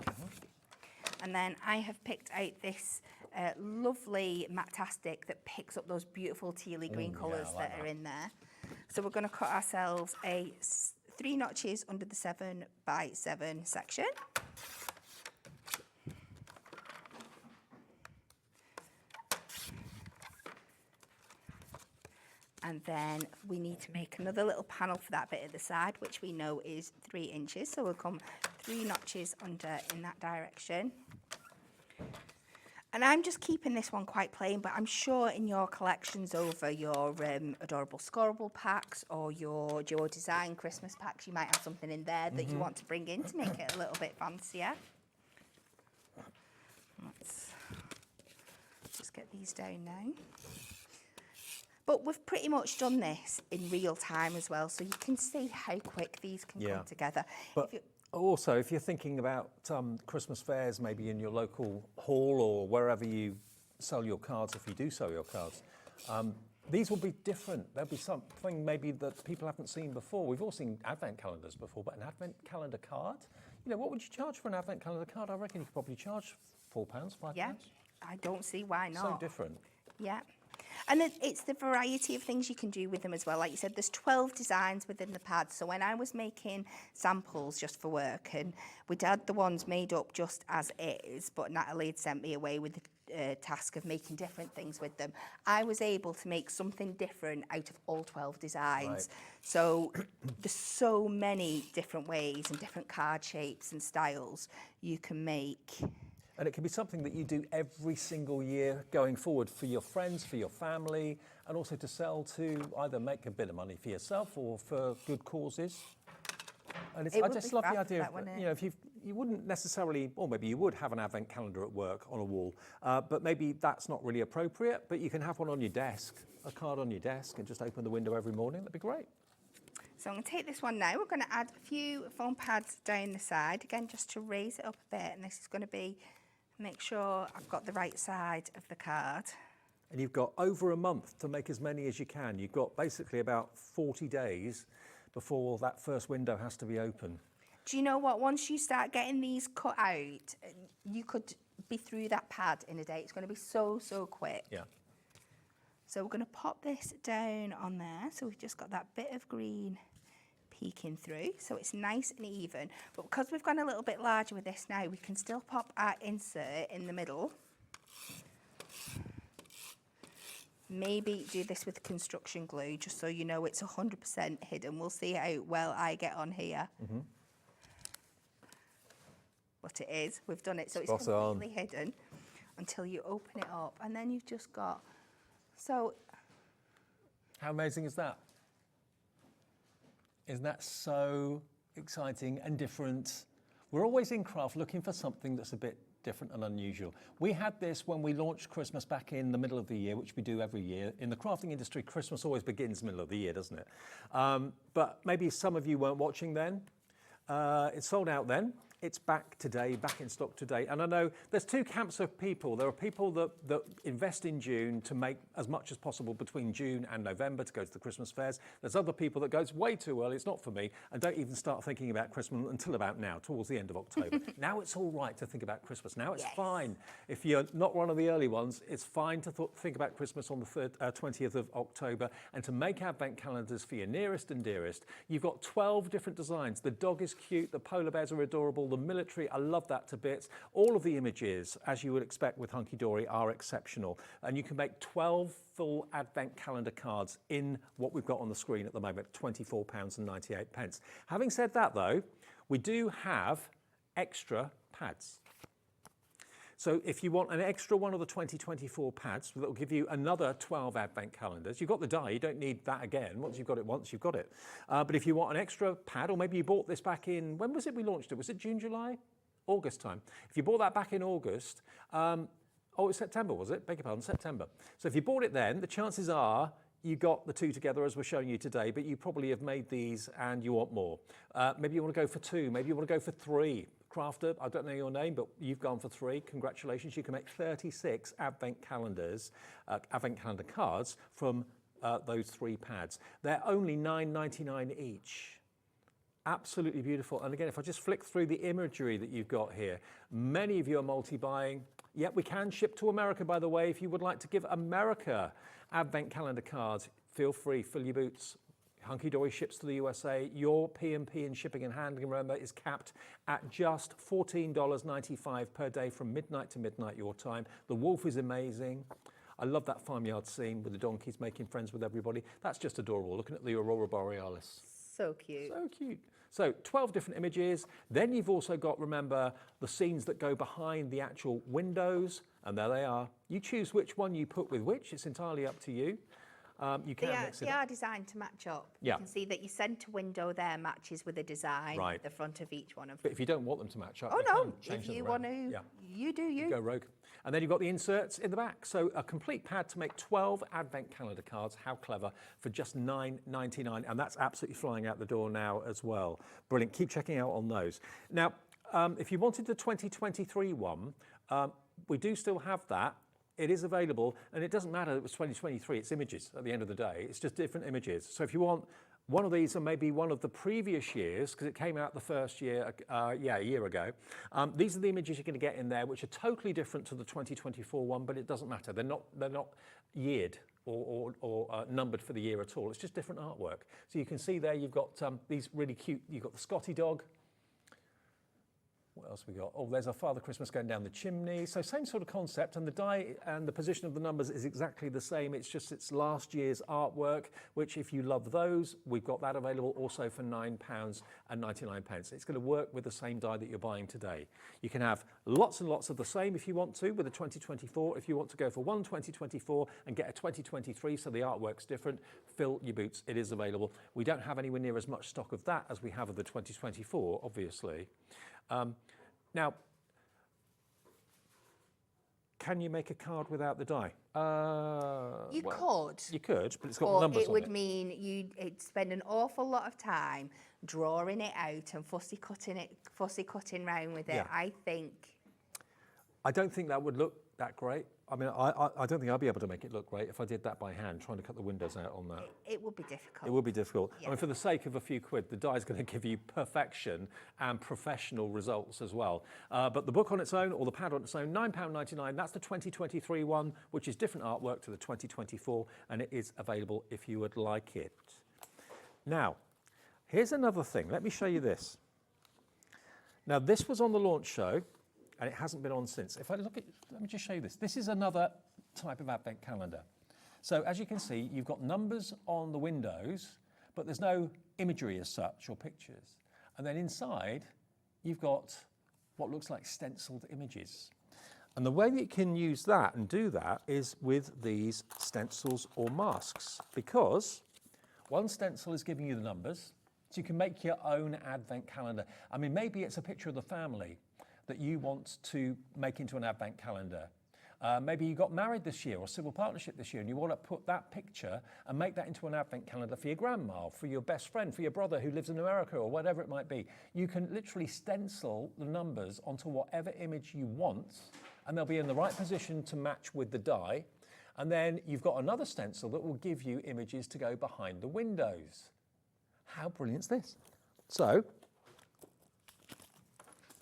And then I have picked out this lovely Matastic that picks up those beautiful tealy green colours that are in there. So we're going to cut ourselves a 3 notches under the 7x7 section. And then we need to make another little panel for that bit at the side, which we know is 3 inches. So we'll come 3 notches under in that direction. And I'm just keeping this one quite plain, but I'm sure in your collections over your adorable scoreable packs or your Duo Design Christmas packs, you might have something in there that you want to bring in to make it a little bit fancier. Let's just get these down now. But we've pretty much done this in real time as well, so you can see how quick these can come together. But also, if you're thinking about Christmas fairs, maybe in your local hall or wherever you sell your cards, if you do sell your cards, these will be different. There'll be something maybe that people haven't seen before. We've all seen advent calendars before, but an advent calendar card? You know, what would you charge for an advent calendar card? I reckon you could probably charge £4, £5. Yeah, I don't see why not. So different. Yeah. And it's the variety of things you can do with them as well. Like you said, there's 12 designs within the pad. So when I was making samples just for work, and we'd had the ones made up just as is, but Natalie had sent me away with the task of making different things with them, I was able to make something different out of all 12 designs. Right. So there's so many different ways and different card shapes and styles you can make. And it can be something that you do every single year going forward for your friends, for your family, and also to sell to either make a bit of money for yourself or for good causes. And I just love the idea of, you know, if you wouldn't necessarily, or maybe you would have an advent calendar at work on a wall, but maybe that's not really appropriate, but you can have one on your desk, a card on your desk, and just open the window every morning. That'd be great. So I'm going to take this one now. We're going to add a few foam pads down the side, again, just to raise it up a bit. And this is going to be, make sure I've got the right side of the card. And you've got over a month to make as many as you can. You've got basically about 40 days before that first window has to be open. Do you know what? Once you start getting these cut out, you could be through that pad in a day. It's going to be so, so quick. Yeah. So we're going to pop this down on there. So we've just got that bit of green peeking through, so it's nice and even. But because we've gone a little bit larger with this now, we can still pop our insert in the middle. Maybe do this with construction glue, just so you know it's 100% hidden. We'll see how well I get on here. But it is, we've done it, so it's completely hidden until you open it up, and then you've just got, so. How amazing is that? Isn't that so exciting and different? We're always in craft looking for something that's a bit different and unusual. We had this when we launched Christmas back in the middle of the year, which we do every year. In the crafting industry, Christmas always begins middle of the year, doesn't it? But maybe some of you weren't watching then. It sold out then. It's back today, back in stock today. And I know there's two camps of people. There are people that invest in June to make as much as possible between June and November to go to the Christmas fairs. There's other people that go, it's way too early, it's not for me, and don't even start thinking about Christmas until about now, towards the end of October. Now it's all right to think about Christmas. Now it's fine. If you're not one of the early ones, it's fine to think about Christmas on the 20th of October, and to make advent calendars for your nearest and dearest. You've got 12 different designs. The dog is cute, the polar bears are adorable, the military, I love that to bits. All of the images, as you would expect with Hunkydory, are exceptional. And you can make 12 full advent calendar cards in what we've got on the screen at the moment, £24.98. Having said that though, we do have extra pads. So if you want an extra one of the 2024 pads, that will give you another 12 advent calendars. You've got the die, you don't need that again. Once you've got it once, you've got it. But if you want an extra pad, or maybe you bought this back in, when was it we launched it? Was it June, July? August time. If you bought that back in August, oh, it was September, was it? Beg your pardon, September. So if you bought it then, the chances are you got the two together as we're showing you today, but you probably have made these and you want more. Maybe you want to go for two, maybe you want to go for three. Crafter, I don't know your name, but you've gone for three. Congratulations, you can make 36 advent calendars, advent calendar cards from those three pads. They're only $9.99 each. Absolutely beautiful. And again, if I just flick through the imagery that you've got here, many of you are multi-buying. Yep, we can ship to America, by the way. If you would like to give America advent calendar cards, feel free, fill your boots. Hunkydory ships to the USA. Your P&P in shipping and handling, remember, is capped at just $14.95 per day from midnight to midnight your time. The wolf is amazing. I love that farmyard scene with the donkeys making friends with everybody. That's just adorable, looking at the Aurora Borealis. So cute. So cute. So 12 different images. Then you've also got, remember, the scenes that go behind the actual windows. And there they are. You choose which one you put with which. It's entirely up to you. You can mix it They up. are designed to match up. Yeah. You can see that your centre window there matches with the design, Right. the front of each one of them. But if you don't want them to match up, Oh you no, can change if them you around. want to, Yeah. you do you. Go rogue. And then you've got the inserts in the back. So a complete pad to make 12 advent calendar cards. How clever, for just $9.99. And that's absolutely flying out the door now as well. Brilliant. Keep checking out on those. Now, if you wanted the 2023 one, we do still have that. It is available, and it doesn't matter that it was 2023, it's images at the end of the day. It's just different images. So if you want one of these and maybe one of the previous years, because it came out the first year, a year ago, these are the images you're going to get in there, which are totally different to the 2024 one, but it doesn't matter. They're not yeared or numbered for the year at all. It's just different artwork. So you can see there you've got these really cute, you've got the Scotty dog. What else we got? Oh, there's our Father Christmas going down the chimney. So same sort of concept, and the die and the position of the numbers is exactly the same. It's just it's last year's artwork, which if you love those, we've got that available also for £9.99. It's going to work with the same die that you're buying today. You can have lots and lots of the same if you want to with a 2024. If you want to go for one 2024 and get a 2023, so the artwork's different, fill your boots. It is available. We don't have anywhere near as much stock of that as we have of the 2024, obviously. Now, can you make a card without the die? You could. You could, but it's got But numbers it on would it. mean you'd spend an awful lot of time drawing it out and fussy cutting round with it. Yeah. I don't think that would look that great. I mean, I don't think I'd be able to make it look great if I did that by hand, trying to cut the windows out on that. it would be difficult. It would be difficult. Yeah. I mean, for the sake of a few quid, the die is going to give you perfection and professional results as well. But the book on its own, or the pad on its own, £9.99. That's the 2023 one, which is different artwork to the 2024, and it is available if you would like it. Now, here's another thing. Let me show you this. Now, this was on the launch show, and it hasn't been on since. If I look at, let me just show you this. This is another type of advent calendar. So as you can see, you've got numbers on the windows, but there's no imagery as such or pictures. And then inside, you've got what looks like stenciled images. And the way that you can use that and do that is with these stencils or masks, because one stencil is giving you the numbers, so you can make your own advent calendar. I mean, maybe it's a picture of the family that you want to make into an advent calendar. Maybe you got married this year or civil partnership this year and you want to put that picture and make that into an advent calendar for your grandma, for your best friend, for your brother who lives in America or whatever it might be. You can literally stencil the numbers onto whatever image you want and they'll be in the right position to match with the die. And then you've got another stencil that will give you images to go behind the windows. How brilliant is this? So,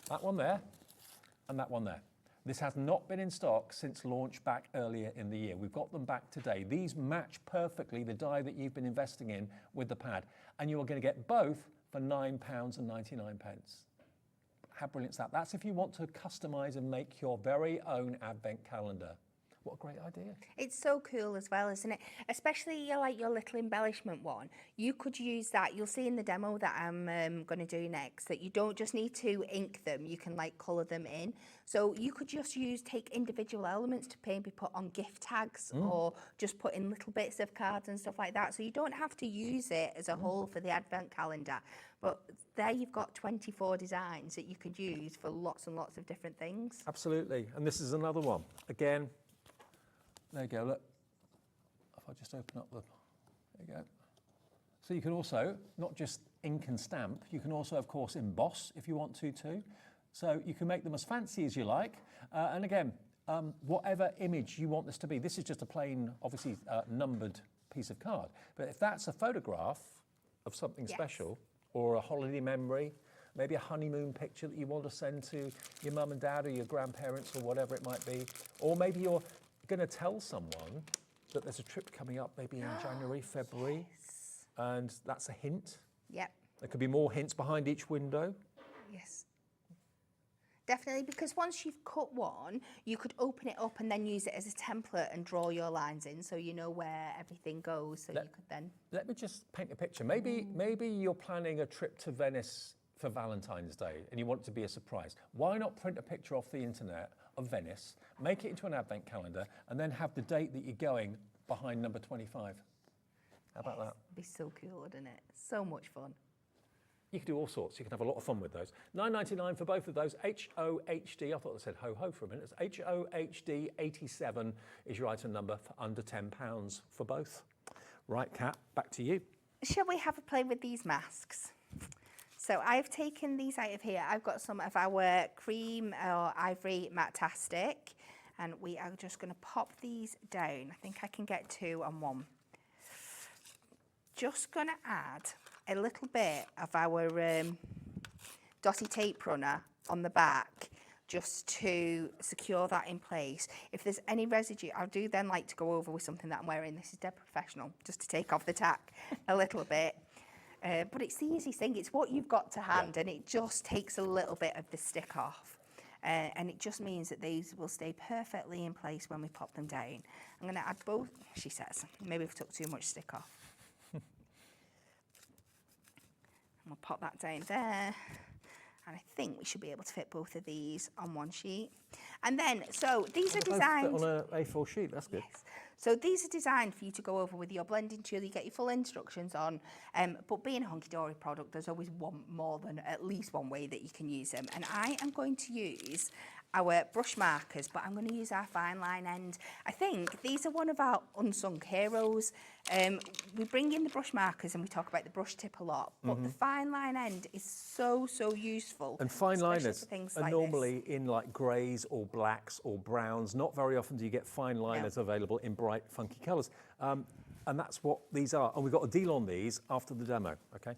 that one there and that one there. This has not been in stock since launch back earlier in the year. We've got them back today. These match perfectly the die that you've been investing in with the pad, and you are going to get both for £9.99. How brilliant is that? That's if you want to customise and make your very own advent calendar. What a great idea. It's so cool as well, isn't it? Especially like your little embellishment one. You could use that. You'll see in the demo that I'm going to do next that you don't just need to ink them. You can like colour them in. So you could just take individual elements to maybe put on gift tags or just put in little bits of cards and stuff like that. So you don't have to use it as a whole for the advent calendar. But there you've got 24 designs that you could use for lots and lots of different things. Absolutely. And this is another one. Again, there you go, look. If I just open up there you go. So you can also, not just ink and stamp, you can also, of course, emboss if you want to too. So you can make them as fancy as you like. And again, whatever image you want this to be. This is just a plain, obviously, numbered piece of card. But if that's a photograph of something special, or a holiday memory, maybe a honeymoon picture that you want to send to your mum and dad or your grandparents or whatever it might be. Or maybe you're going to tell someone that there's a trip coming up maybe in January, February, and that's a hint. Yep. There could be more hints behind each window. Yes. Definitely, because once you've cut one, you could open it up and then use it as a template and draw your lines in so you know where everything goes, so you could then... Let me just paint a picture. Maybe you're planning a trip to Venice for Valentine's Day and you want it to be a surprise. Why not print a picture off the internet of Venice, make it into an advent calendar, and then have the date that you're going behind number 25? How about that? It'd be so cool, wouldn't it? So much fun. You can do all sorts. You can have a lot of fun with those. $9.99 for both of those. HOHD, I thought they said ho-ho for a minute. It's HOHD 87 is your item number for under £10 for both. Right, Kat, back to you. Shall we have a play with these masks? So I've taken these out of here. I've got some of our cream or ivory Matastic, and we are just going to pop these down. I think I can get 2 on 1. Just going to add a little bit of our dotty tape runner on the back just to secure that in place. If there's any residue, I do then like to go over with something that I'm wearing. This is dead professional, just to take off the tack a little bit. But it's the easy thing. It's what you've got to hand, and it just takes a little bit of the stick off. And it just means that these will stay perfectly in place when we pop them down. I'm going to add both, she says. Maybe we've took too much stick off. We'll pop that down there, and I think we should be able to fit both of these on one sheet. And then, so these are designed on an A4 sheet. That's good. Yes. So these are designed for you to go over with your blending tool. You get your full instructions on, but being a Hunkydory product, there's always more than at least one way that you can use them. And I am going to use our brush markers, but I'm going to use our fine line end. I think these are one of our unsung heroes. We bring in the brush markers and we talk about the brush tip a lot, but the fine line end is so useful. And fine liners are like normally in like greys or blacks or browns. Not very often do you get fine liners available in bright, funky colours. And that's what these are. And we've got a deal on these after the demo, okay?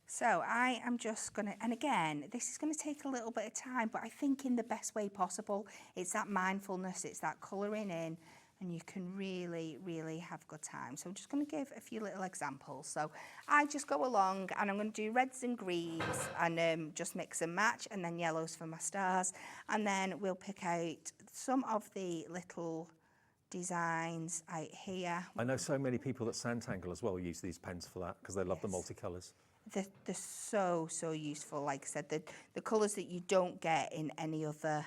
So I am just going to, and again, this is going to take a little bit of time, but I think in the best way possible. It's that mindfulness, it's that colouring in, and you can really have a good time. So I'm just going to give a few little examples. So I just go along and I'm going to do reds and greens and just mix and match, and then yellows for my stars. And then we'll pick out some of the little designs out here. I know so many people that Sanntangle as well use these pens for that because they love the multicolours. They're so useful. Like I said, the colours that you don't get in any other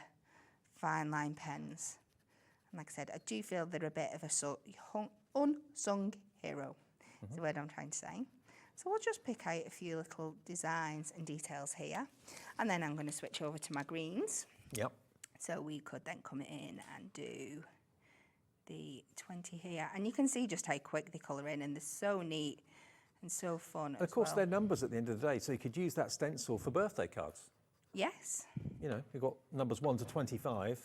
fine line pens. And like I said, I do feel they're a bit of a unsung hero. Is the word I'm trying to say. So we'll just pick out a few little designs and details here. And then I'm going to switch over to my greens. Yep. So we could then come in and do the 20 here. And you can see just how quick they colour in, and they're so neat. And so fun. And of course, they're numbers at the end of the day, so you could use that stencil for birthday cards. Yes. You know, you've got numbers 1 to 25.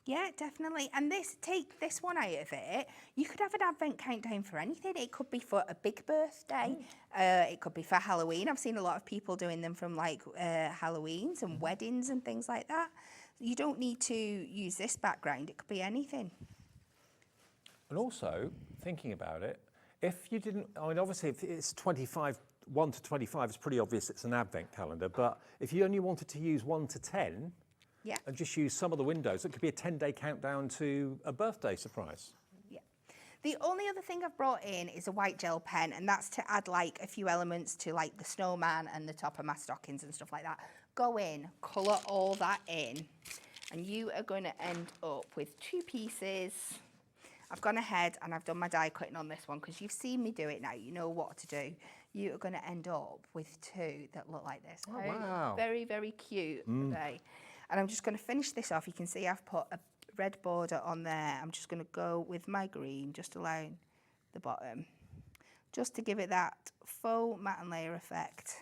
Yeah, definitely. And take this one out of it. You could have an advent countdown for anything. It could be for a big birthday. It could be for Halloween. I've seen a lot of people doing them from like Halloweens and weddings and things like that. You don't need to use this background. It could be anything. And also, thinking about it, if you didn't, I mean, obviously, if it's 1 to 25, it's pretty obvious it's an advent calendar. But if you only wanted to use 1 to 10, Yeah. and just use some of the windows. It could be a 10-day countdown to a birthday surprise. Yeah. The only other thing I've brought in is a white gel pen, and that's to add like a few elements to like the snowman and the top of my stockings and stuff like that. Go in, colour all that in, and you are going to end up with 2 pieces. I've gone ahead and I've done my die cutting on this one because you've seen me do it now. You know what to do. You are going to end up with 2 that look like this. Oh, wow. Very, very cute. They. And I'm just going to finish this off. You can see I've put a red border on there. I'm just going to go with my green, just along the bottom, just to give it that faux matte and layer effect.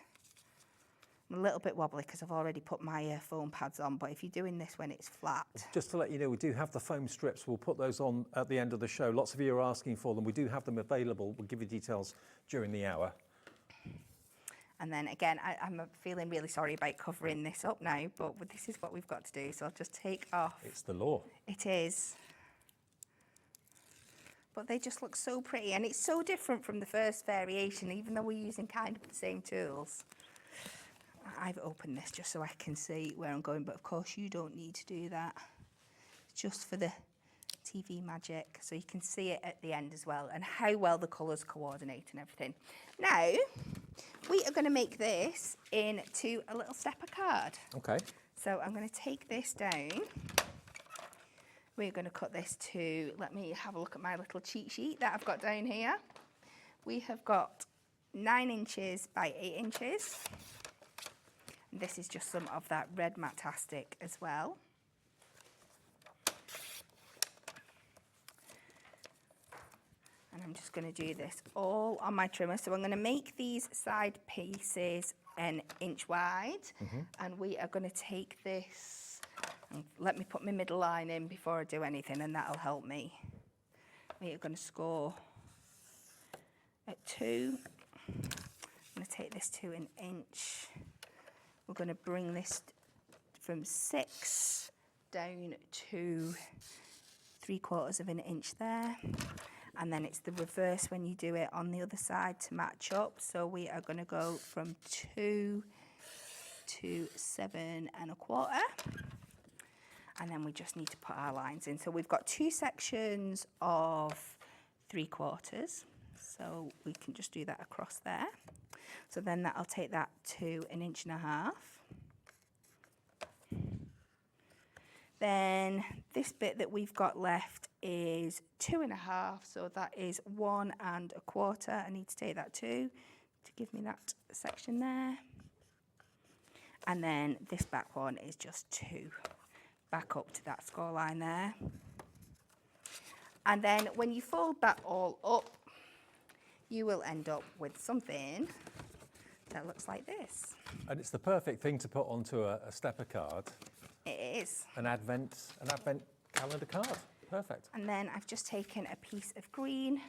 I'm a little bit wobbly because I've already put my foam pads on, but if you're doing this when it's flat. Just to let you know, we do have the foam strips. We'll put those on at the end of the show. Lots of you are asking for them. We do have them available. We'll give you details during the hour. And then again, I'm feeling really sorry about covering this up now, but this is what we've got to do. So I'll just take off. It's the law. It is. But they just look so pretty, and it's so different from the first variation, even though we're using kind of the same tools. I've opened this just so I can see where I'm going, but of course you don't need to do that. It's just for the TV magic, so you can see it at the end as well, and how well the colours coordinate and everything. Now, we are going to make this into a little stepper card. Okay. So I'm going to take this down. We're going to cut this to, let me have a look at my little cheat sheet that I've got down here. We have got 9 inches by 8 inches. And this is just some of that red Matastic as well. And I'm just going to do this all on my trimmer. So I'm going to make these side pieces 1 inch wide. And we are going to take this, and let me put my middle line in before I do anything, and that'll help me. We are going to score at 2. I'm going to take this to 1 inch. We're going to bring this from 6 down to 3/4 of an inch there. And then it's the reverse when you do it on the other side to match up. So we are going to go from 2 to 7 1/4. And then we just need to put our lines in. So we've got 2 sections of 3/4. So we can just do that across there. So then that'll take that to 1.5 inches. Then this bit that we've got left is 2.5, so that is 1 1/4. I need to take that to give me that section there. And then this back one is just 2, back up to that score line there. And then when you fold that all up, you will end up with something that looks like this. And it's the perfect thing to put onto a stepper card. It is. An advent calendar card. Perfect. And then I've just taken a piece of green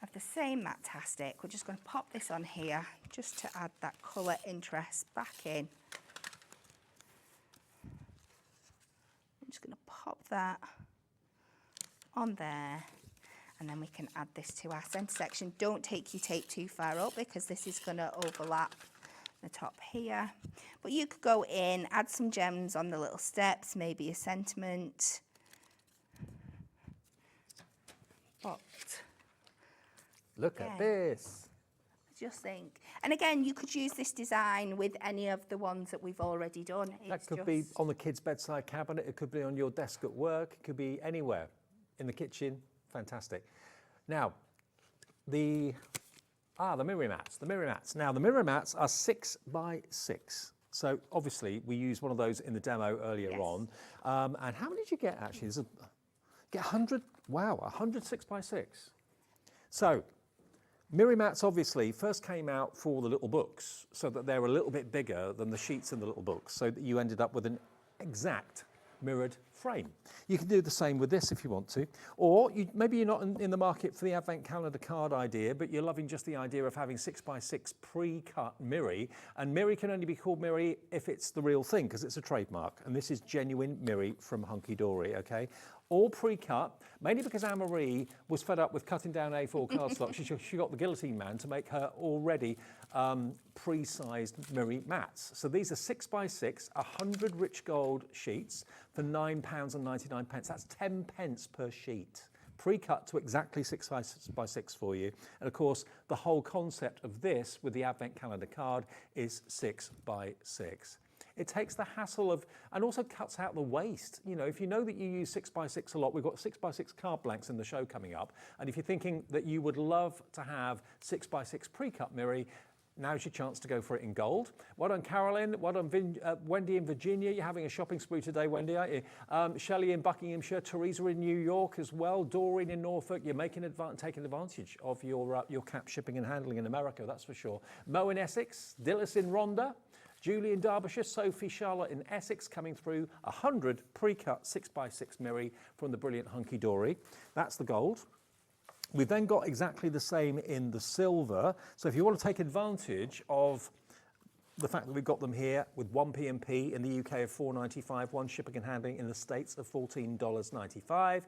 of the same Matastic. We're just going to pop this on here just to add that colour interest back in. I'm just going to pop that on there, and then we can add this to our centre section. Don't take your tape too far up because this is going to overlap the top here. But you could go in, add some gems on the little steps, maybe a sentiment. But look at this. Just think. And again, you could use this design with any of the ones that we've already done. That could be on the kids' bedside cabinet. It could be on your desk at work. It could be anywhere. In the kitchen. Fantastic. Now, the mirror mats. The mirror mats. Now, the mirror mats are 6 by 6. So obviously, we used one of those in the demo earlier on. And how many did you get actually? Get 100. Wow, 100 6 by 6. So, mirror mats obviously first came out for the little books, so that they're a little bit bigger than the sheets in the little books, so that you ended up with an exact mirrored frame. You can do the same with this if you want to, or maybe you're not in the market for the advent calendar card idea, but you're loving just the idea of having 6 by 6 pre-cut mirror, and mirror can only be called mirror if it's the real thing, because it's a trademark, and this is genuine mirror from Hunkydory, okay? All pre-cut, mainly because Anne-Marie was fed up with cutting down A4 cardstock. She got the guillotine man to make her already pre-sized Miri mats. So these are 6x6, 100 rich gold sheets for £9.99. That's 10 pence per sheet. Pre-cut to exactly 6x6 for you. And of course, the whole concept of this with the Advent calendar card is 6x6. It takes the hassle of, and also cuts out the waste. You know, if you know that you use 6x6 a lot, we've got 6x6 card blanks in the show coming up. And if you're thinking that you would love to have 6x6 pre-cut Miri, now's your chance to go for it in gold. Well done, Carolyn. Well done, Wendy in Virginia. You're having a shopping spree today, Wendy, aren't you? Shelley in Buckinghamshire, Teresa in New York as well, Doreen in Norfolk. You're taking advantage of your cap shipping and handling in America, that's for sure. Mo in Essex, Dillis in Rhondda, Julie in Derbyshire, Sophie, Charlotte in Essex, coming through 100 pre-cut 6x6 Miri from the brilliant Hunkydory. That's the gold. We've then got exactly the same in the silver. So if you want to take advantage of the fact that we've got them here with 1 P&P in the UK of $4.95, 1 shipping and handling in the States of $14.95,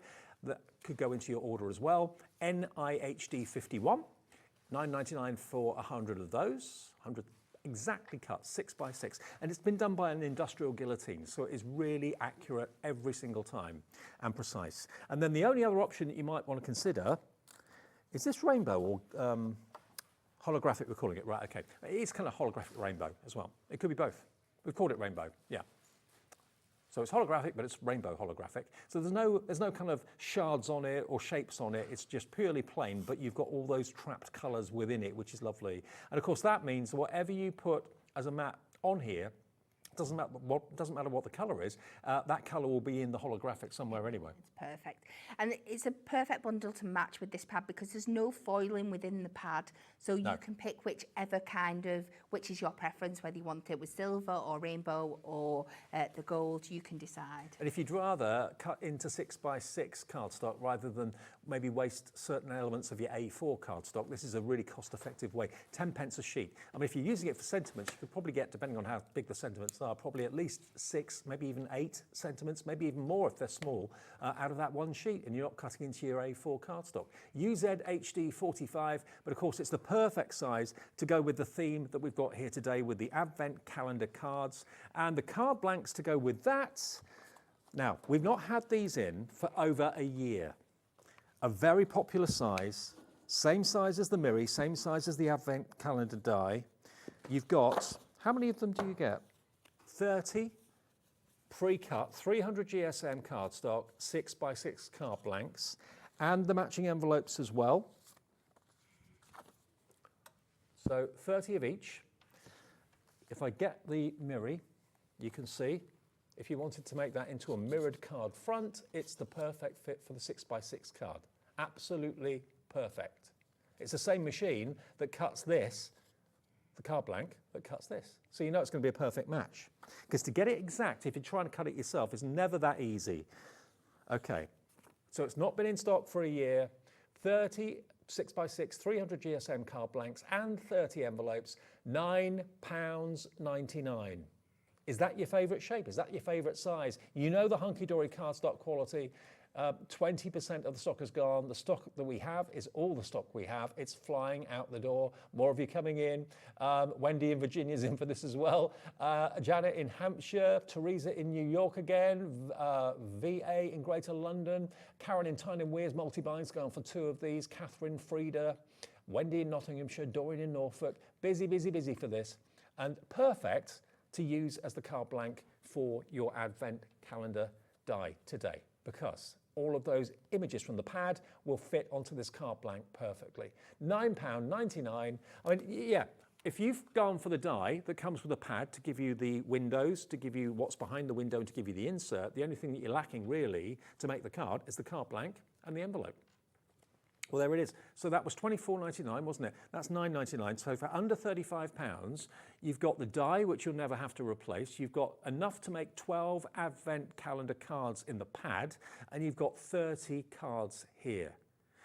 that could go into your order as well. NIHD 51, $9.99 for 100 of those, 100 exactly cut 6x6, and it's been done by an industrial guillotine, so it is really accurate every single time and precise. And then the only other option that you might want to consider is this rainbow, or holographic we're calling it, right, okay. It is kind of holographic rainbow as well. It could be both. We've called it rainbow, yeah. So it's holographic, but it's rainbow holographic. So there's no kind of shards on it or shapes on it. It's just purely plain, but you've got all those trapped colors within it, which is lovely. And of course, that means whatever you put as a mat on here, doesn't matter what the color is, that color will be in the holographic somewhere anyway. It's perfect. And it's a perfect bundle to match with this pad because there's no foiling within the pad. So you can pick which is your preference, whether you want it with silver or rainbow or the gold, you can decide. And if you'd rather cut into 6x6 cardstock rather than maybe waste certain elements of your A4 cardstock, this is a really cost-effective way. 10 pence a sheet. I mean, if you're using it for sentiments, you could probably get, depending on how big the sentiments are, probably at least 6, maybe even 8 sentiments, maybe even more if they're small, out of that one sheet, and you're not cutting into your A4 cardstock. UZHD 45, but of course it's the perfect size to go with the theme that we've got here today with the Advent calendar cards and the card blanks to go with that. Now, we've not had these in for over a year. A very popular size, same size as the Miri, same size as the Advent calendar die. You've got, how many of them do you get? 30 pre-cut 300 GSM cardstock, 6x6 card blanks, and the matching envelopes as well. So 30 of each. If I get the Miri, you can see, if you wanted to make that into a mirrored card front, it's the perfect fit for the 6x6 card. Absolutely perfect. It's the same machine that cuts this, the card blank, that cuts this. So you know it's going to be a perfect match. Because to get it exact, if you're trying to cut it yourself, it's never that easy. Okay, so it's not been in stock for a year. 30 6x6, 300 GSM card blanks and 30 envelopes, £9.99. Is that your favourite shape? Is that your favourite size? You know the Hunkydory cardstock quality. 20% of the stock is gone. The stock that we have is all the stock we have. It's flying out the door. More of you coming in. Wendy in Virginia's in for this as well. Janet in Hampshire. Teresa in New York again. VA in Greater London. Karen in Tyne and Weir's multi-binds going for 2 of these. Catherine, Frida. Wendy in Nottinghamshire. Doreen in Norfolk. Busy, busy, busy for this. And perfect to use as the card blank for your Advent calendar die today, because all of those images from the pad will fit onto this card blank perfectly. £9.99. I mean, yeah, if you've gone for the die that comes with a pad to give you the windows, to give you what's behind the window and to give you the insert, the only thing that you're lacking really to make the card is the card blank and the envelope. Well, there it is. So that was £24.99, wasn't it? That's £9.99. So for under £35, you've got the die, which you'll never have to replace. You've got enough to make 12 Advent calendar cards in the pad, and you've got 30 cards here.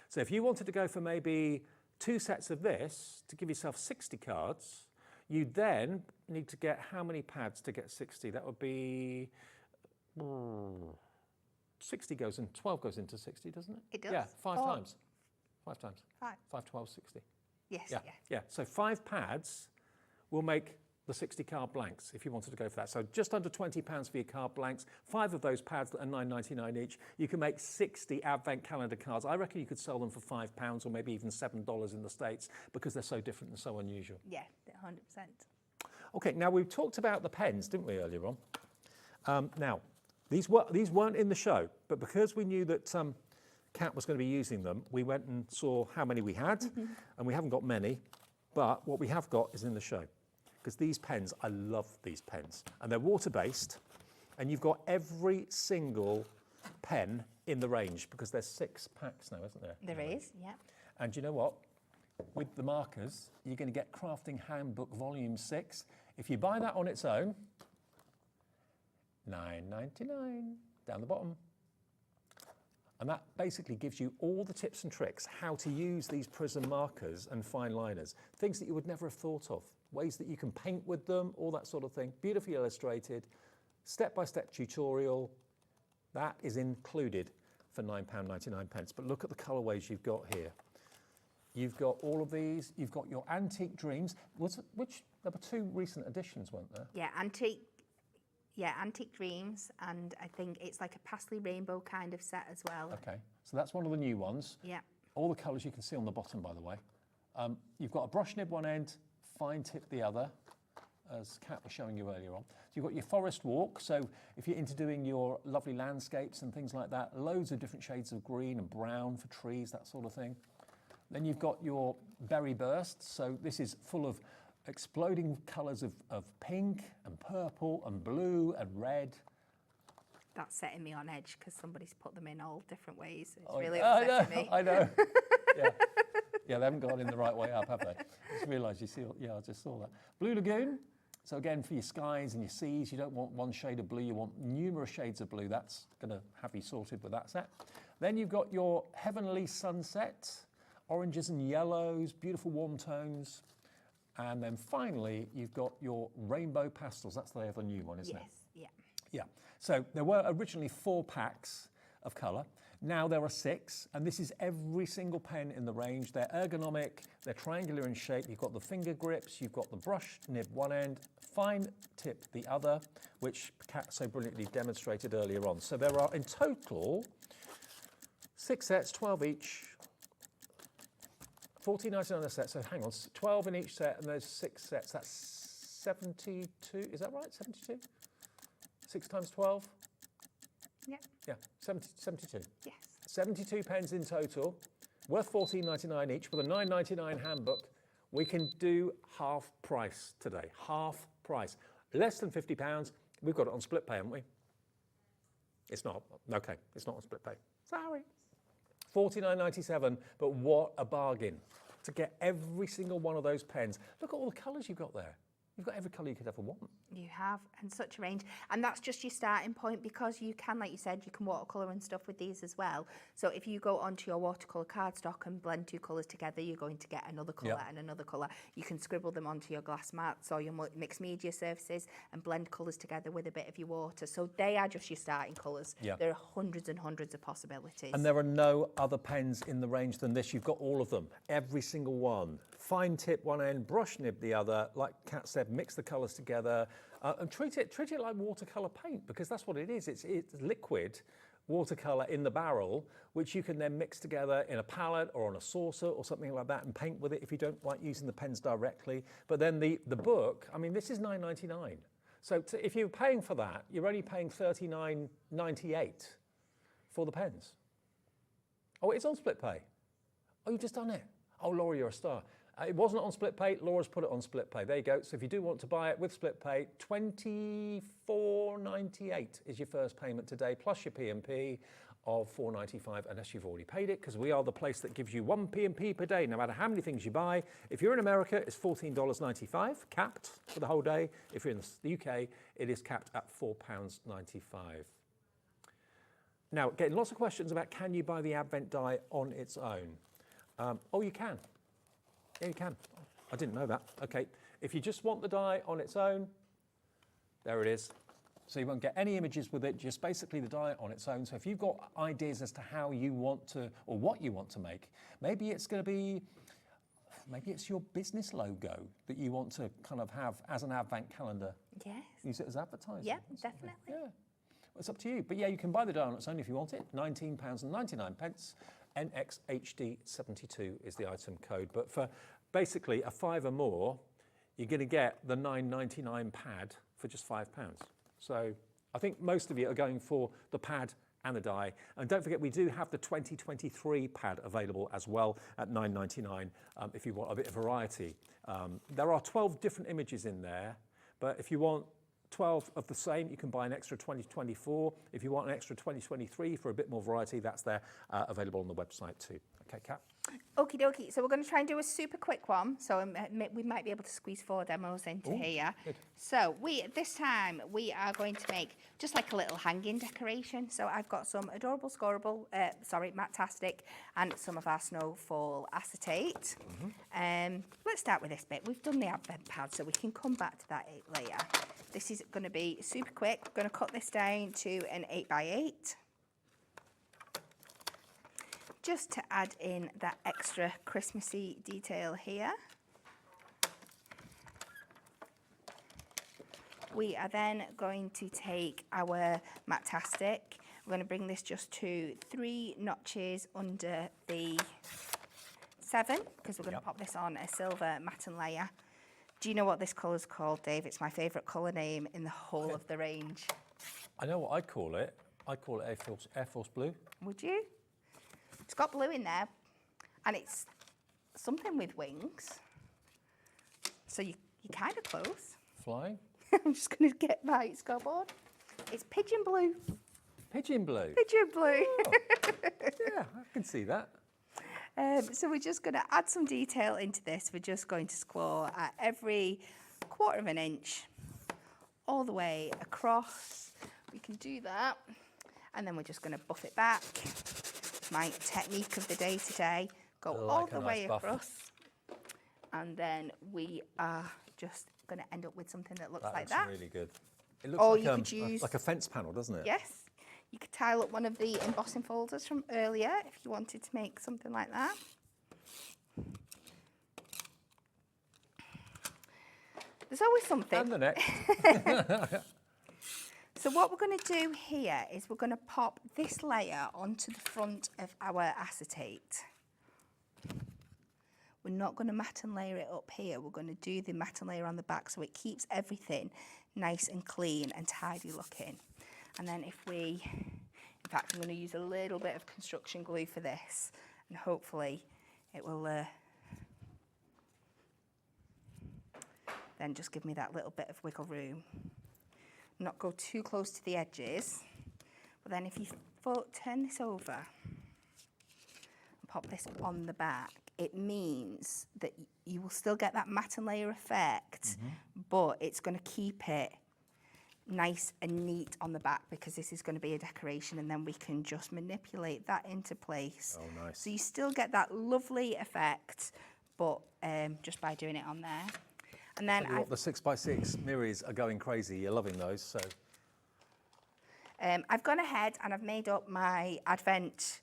So if you wanted to go for maybe 2 sets of this to give yourself 60 cards, you then need to get how many pads to get 60? That would be 60 goes in, 12 goes into 60, doesn't it? It does. Yeah, 5 times. 5 times. 5. 5, 12, 60. Yes, Yeah, yeah. So 5 pads will make the 60 card blanks if you wanted to go for that. So just under £20 for your card blanks, 5 of those pads that are £9.99 each. You can make 60 advent calendar cards. I reckon you could sell them for £5 or maybe even $7 in the States because they're so different and so unusual. Yeah, 100%. Okay, now we've talked about the pens, didn't we, earlier on? Now, these weren't in the show, but because we knew that Kat was going to be using them, we went and saw how many we had, and we haven't got many, but what we have got is in the show. Because these pens, I love these pens, and they're water-based, and you've got every single pen in the range because there's 6 packs now, isn't there? There is, yeah. And you know what? With the markers, you're going to get Crafting Handbook Volume 6. If you buy that on its own, $9.99 down the bottom. And that basically gives you all the tips and tricks how to use these prism markers and fine liners, things that you would never have thought of, ways that you can paint with them, all that sort of thing. Beautifully illustrated, step-by-step tutorial. That is included for £9.99. But look at the colourways you've got here. You've got all of these. You've got your Antique Dreams. There were 2 recent additions, weren't there? Yeah, Antique Dreams, and I think it's like a pastely rainbow kind of set as well. Okay, so that's one of the new ones. Yeah. All the colours you can see on the bottom, by the way. You've got a brush nib one end, fine tip the other, as Kat was showing you earlier on. So you've got your forest walk, so if you're into doing your lovely landscapes and things like that, loads of different shades of green and brown for trees, that sort of thing. Then you've got your berry bursts, so this is full of exploding colours of pink and purple and blue and red. That's setting me on edge because somebody's put them in all different ways. It's Oh, really yeah. upsetting me. I know. Yeah, they haven't got in the right way up, have they? I just realised I just saw that. Blue Lagoon. So again, for your skies and your seas, you don't want one shade of blue, you want numerous shades of blue. That's going to have you sorted with that set. Then you've got your Heavenly Sunset, oranges and yellows, beautiful warm tones. And then finally, you've got your Rainbow Pastels. That's the other new one, isn't it? Yes, Yeah. So there were originally 4 packs of colour. Now there are 6, and this is every single pen in the range. They're ergonomic, they're triangular in shape. You've got the finger grips, you've got the brush nib one end, fine tip the other, which Kat so brilliantly demonstrated earlier on. So there are in total 6 sets, 12 each, $14.99 a set, so hang on, 12 in each set, and there's 6 sets, that's 72, is that right, 72? 6 times 12? Yeah. Yeah, 72. Yes. 72 pens in total, worth $14.99 each, with a $9.99 handbook. We can do half price today, half price. Less than £50, we've got it on split pay, haven't we? It's not, okay, it's not on split pay. Sorry. $49.97, but what a bargain to get every single one of those pens. Look at all the colours you've got there. You've got every colour you could ever want. You have, and such a range. And that's just your starting point because you can, like you said, you can watercolour and stuff with these as well. So if you go onto your watercolour cardstock and blend 2 colours together, you're going to get another colour and another colour. You can scribble them onto your glass mats or your mixed media surfaces and blend colours together with a bit of your water. So they are just your starting colours. Yeah. There are hundreds and hundreds of possibilities. And there are no other pens in the range than this. You've got all of them, every single one. Fine tip one end, brush nib the other. Like Kat said, mix the colours together and treat it like watercolour paint because that's what it is. It's liquid watercolour in the barrel, which you can then mix together in a palette or on a saucer or something like that and paint with it if you don't like using the pens directly. But then the book, I mean, this is $9.99. So if you're paying for that, you're only paying $39.98 for the pens. Oh, it's on split pay. Oh, you've just done it. Oh, Laura, you're a star. It wasn't on split pay. Laura's put it on split pay. There you go. So if you do want to buy it with split pay, $24.98 is your first payment today, plus your P&P of $4.95, unless you've already paid it, because we are the place that gives you 1 P&P per day, no matter how many things you buy. If you're in America, it's $14.95, capped for the whole day. If you're in the UK, it is capped at £4.95. Now, getting lots of questions about can you buy the Advent die on its own? Oh, you can. Yeah, you can. I didn't know that. Okay, if you just want the die on its own, there it is. So you won't get any images with it, just basically the die on its own. So if you've got ideas as to how you want to, or what you want to make, maybe it's going to be Maybe it's your business logo that you want to kind of have as an advant calendar. Yes. Use it as advertising. Yeah, definitely. Yeah. Well, it's up to you. But yeah, you can buy the donuts only if you want it. £19.99. NXHD72 is the item code. But for basically a £5 or more, you're going to get the £9.99 pad for just £5. So I think most of you are going for the pad and the die. And don't forget, we do have the 2023 pad available as well at £9.99 if you want a bit of variety. There are 12 different images in there, but if you want 12 of the same, you can buy an extra 2024. If you want an extra 2023 for a bit more variety, that's there available on the website too. Okay, Kat? Okie dokie, so we're going to try and do a super quick one. So we might be able to squeeze 4 demos into here. Good. So this time we are going to make just like a little hanging decoration. So I've got some adorable Matastic and some of our Snowfall acetate. Let's start with this bit. We've done the advent pad, so we can come back to that later. This is going to be super quick. We're going to cut this down to an 8x8. Just to add in that extra Christmassy detail here. We are then going to take our Matastic. We're going to bring this just to 3 notches under the 7, because we're going to pop this on a silver matten layer. Do you know what this colour's called, Dave? It's my favourite colour name in the whole of the range. I know what I'd call it. I'd call it Air Force Blue. Would you? It's got blue in there, and it's something with wings. So you're kind of close. Flying? I'm just going to get my scoreboard. It's pigeon blue. Pigeon blue? Pigeon blue. Oh. Yeah, I can see that. So we're just going to add some detail into this. We're just going to score at every 1/4 of an inch all the way across. We can do that. And then we're just going to buff it back. My technique of the day today. Go all the way across. And then we are just going to end up with something that looks like that. Really good. It looks you could use, like a fence panel, doesn't it? Yes. You could tile up one of the embossing folders from earlier if you wanted to make something like that. There's always something. And the next. So what we're going to do here is we're going to pop this layer onto the front of our acetate. We're not going to matten layer it up here. We're going to do the matten layer on the back so it keeps everything nice and clean and tidy looking. And then in fact, I'm going to use a little bit of construction glue for this, and hopefully it will then just give me that little bit of wiggle room. Not go too close to the edges, but then if you turn this over and pop this on the back, it means that you will still get that matten layer effect, but it's going to keep it nice and neat on the back, because this is going to be a decoration, and then we can just manipulate that into place. Oh, nice. So you still get that lovely effect, but just by doing it on there. And then the 6x6 mirrors are going crazy. You're loving those, so. I've gone ahead and I've made up my advent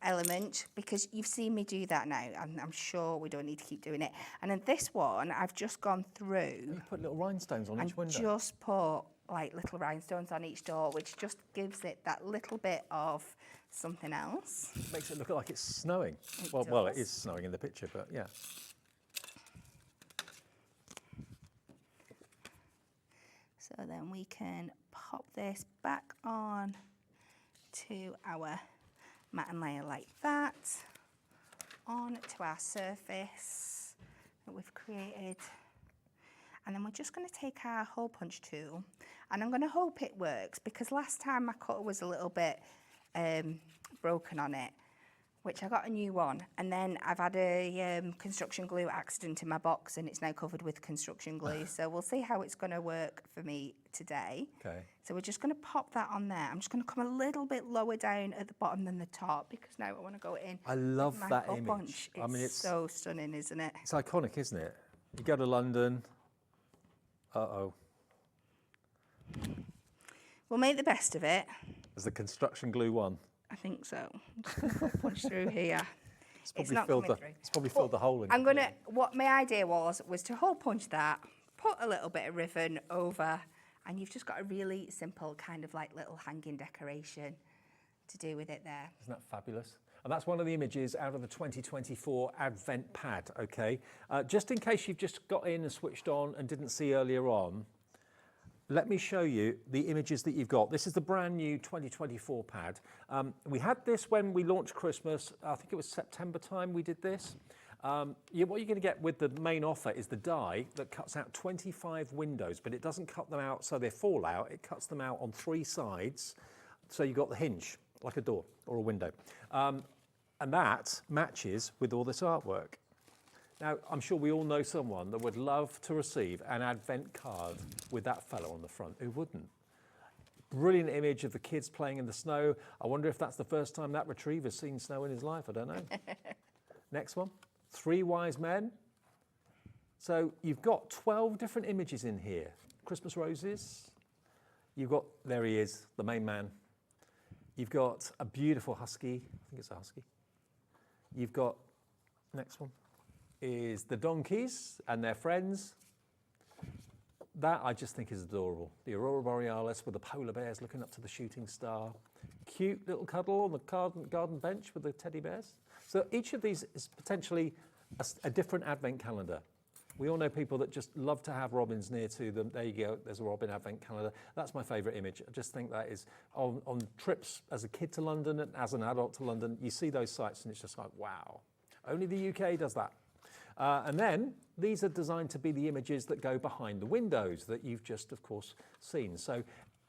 element, because you've seen me do that now, and I'm sure we don't need to keep doing it. And then this one, I've just gone through. You put little rhinestones on each window. Just put like little rhinestones on each door, which just gives it that little bit of something else. Makes it look like it's snowing. Well, it is snowing in the picture, but yeah. So then we can pop this back on to our matten layer like that, on to our surface that we've created. And then we're just going to take our hole punch tool, and I'm going to hope it works, because last time my cutter was a little bit broken on it, which I got a new one, and then I've had a construction glue accident in my box, and it's now covered with construction glue. So we'll see how it's going to work for me today. Okay. So we're just going to pop that on there. I'm just going to come a little bit lower down at the bottom than the top, because now I want to go in. I love with my that hole image. punch. I mean, it's so stunning, isn't it? It's iconic, isn't it? You go to London. Uh-oh. We'll make the best of it. As the construction glue one. I think so. I'm just going to punch through here. It's not coming through. It's probably filled the hole in. I'm gonna. What my idea was to hole punch that, put a little bit of ribbon over, and you've just got a really simple kind of like little hanging decoration to do with it there. Isn't that fabulous? And that's one of the images out of the 2024 Advent Pad, okay? Just in case you've just got in and switched on and didn't see earlier on, let me show you the images that you've got. This is the brand new 2024 pad. We had this when we launched Christmas. I think it was September time we did this. What you're going to get with the main offer is the die that cuts out 25 windows, but it doesn't cut them out so they fall out. It cuts them out on 3 sides. So you've got the hinge, like a door or a window. And that matches with all this artwork. Now, I'm sure we all know someone that would love to receive an Advent card with that fellow on the front. Who wouldn't? Brilliant image of the kids playing in the snow. I wonder if that's the first time that retriever's seen snow in his life. I don't know. Next one. 3 wise men. So you've got 12 different images in here. Christmas roses. You've got, there he is, the main man. You've got a beautiful husky. I think it's a husky. You've got, next one, is the donkeys and their friends. That I just think is adorable. The Aurora Borealis with the polar bears looking up to the shooting star. Cute little cuddle on the garden bench with the teddy bears. So each of these is potentially a different Advent calendar. We all know people that just love to have robins near to them. There you go, there's a robin Advent calendar. That's my favourite image. I just think that is, on trips as a kid to London and as an adult to London, you see those sites and it's just like, wow. Only the UK does that. And then these are designed to be the images that go behind the windows that you've just, of course, seen. So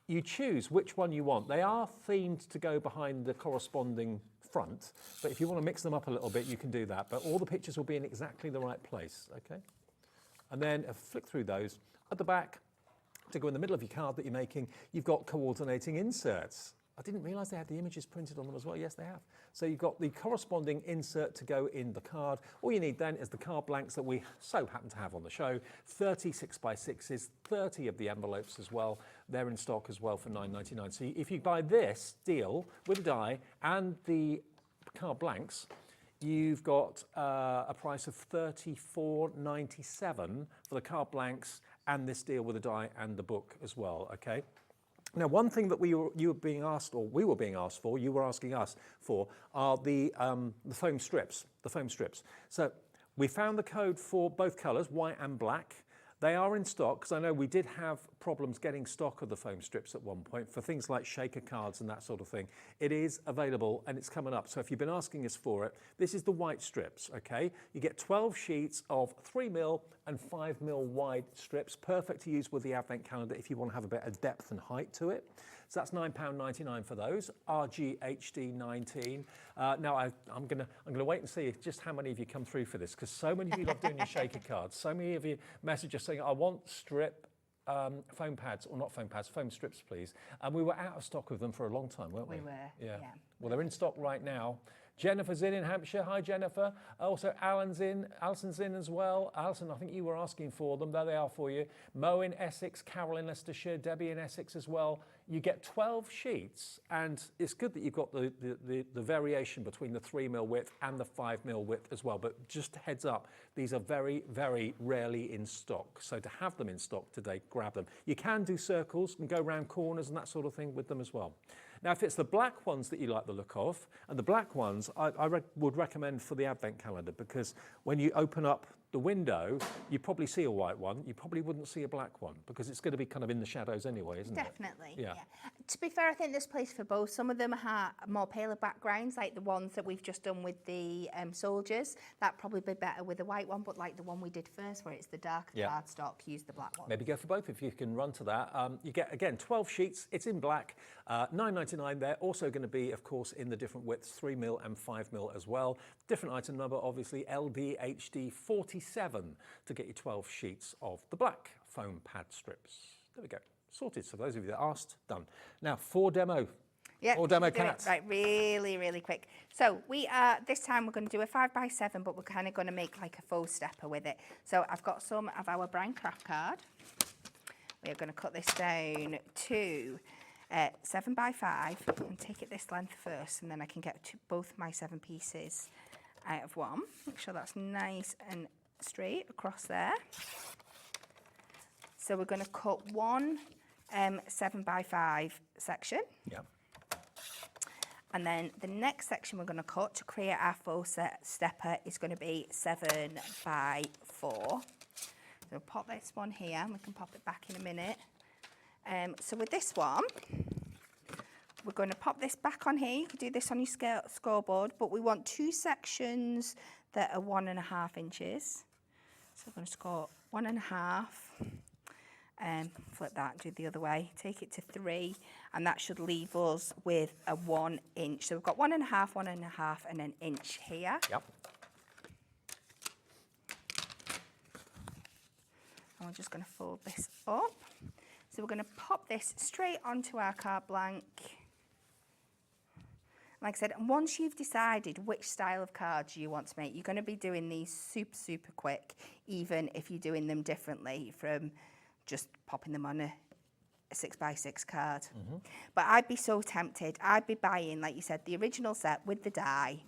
you choose which one you want. They are themed to go behind the corresponding front, but if you want to mix them up a little bit, you can do that. But all the pictures will be in exactly the right place, okay? And then flick through those. At the back, to go in the middle of your card that you're making, you've got coordinating inserts. I didn't realise they had the images printed on them as well. Yes, they have. So you've got the corresponding insert to go in the card. All you need then is the card blanks that we so happen to have on the show. 30 6x6s, 30 of the envelopes as well. They're in stock as well for $9.99. So if you buy this deal with the die and the card blanks, you've got a price of $34.97 for the card blanks and this deal with the die and the book as well, okay? Now, one thing that you were being asked, or we were being asked for, you were asking us for, are the foam strips, So we found the code for both colours, white and black. They are in stock, because I know we did have problems getting stock of the foam strips at one point for things like shaker cards and that sort of thing. It is available and it's coming up. So if you've been asking us for it, this is the white strips, okay? You get 12 sheets of 3mm and 5mm wide strips, perfect to use with the Advent calendar if you want to have a bit of depth and height to it. So that's £9.99 for those, RGHD 19. Now I'm gonna wait and see just how many of you come through for this, because so many of you love doing your shaker cards. So many of you message us saying, I want strip foam pads, or not foam pads, foam strips, please. And we were out of stock of them for a long time, weren't we? We were, yeah. Well, they're in stock right now. Jennifer's in Hampshire. Hi, Jennifer. Also, Alison's in as well. Alison, I think you were asking for them. There they are for you. Mo in Essex, Carol in Leicestershire, Debbie in Essex as well. You get 12 sheets, and it's good that you've got the variation between the 3mm width and the 5mm width as well. But just heads up, these are very, very rarely in stock. So to have them in stock today, grab them. You can do circles and go around corners and that sort of thing with them as well. Now, if it's the black ones that you like the look of, and the black ones I would recommend for the Advent calendar, because when you open up the window, you probably see a white one. You probably wouldn't see a black one, because it's going to be kind of in the shadows anyway, isn't it? Definitely, yeah. To be fair, I think there's place for both. Some of them have more paler backgrounds, like the ones that we've just done with the soldiers. That'd probably be better with a white one, but like the one we did first, where it's the darker cardstock, use the black one. Maybe go for both if you can run to that. You get, again, 12 sheets. It's in black, $9.99. They're also going to be, of course, in the different widths, 3mm and 5mm as well. Different item number, obviously, LDHD 47 to get you 12 sheets of the black foam pad strips. There we go. Sorted. So those of you that asked, done. Now, for demo. Yeah, or demo cats. Right, really, really quick. So we are, this time we're going to do a 5x7, but we're kind of going to make like a faux stepper with it. So I've got some of our brand craft card. We are going to cut this down to 7x5 and take it this length first, and then I can get to both my 7 pieces out of 1. Make sure that's nice and straight across there. So we're going to cut one 7x5 section. Yeah. And then the next section we're going to cut to create our faux stepper is going to be 7x4. So we'll pop this one here, and we can pop it back in a minute. So with this one, we're going to pop this back on here. You could do this on your scoreboard, but we want 2 sections that are 1.5 inches. So we're going to score 1.5. Flip that and do it the other way. Take it to 3, and that should leave us with a 1 inch. So we've got 1.5, 1.5, and an inch here. Yep. And we're just going to fold this up. So we're going to pop this straight onto our card blank. Like I said, and once you've decided which style of cards you want to make, you're going to be doing these super, super quick, even if you're doing them differently from just popping them on a 6x6 card. But I'd be so tempted. I'd be buying, like you said, the original set with the die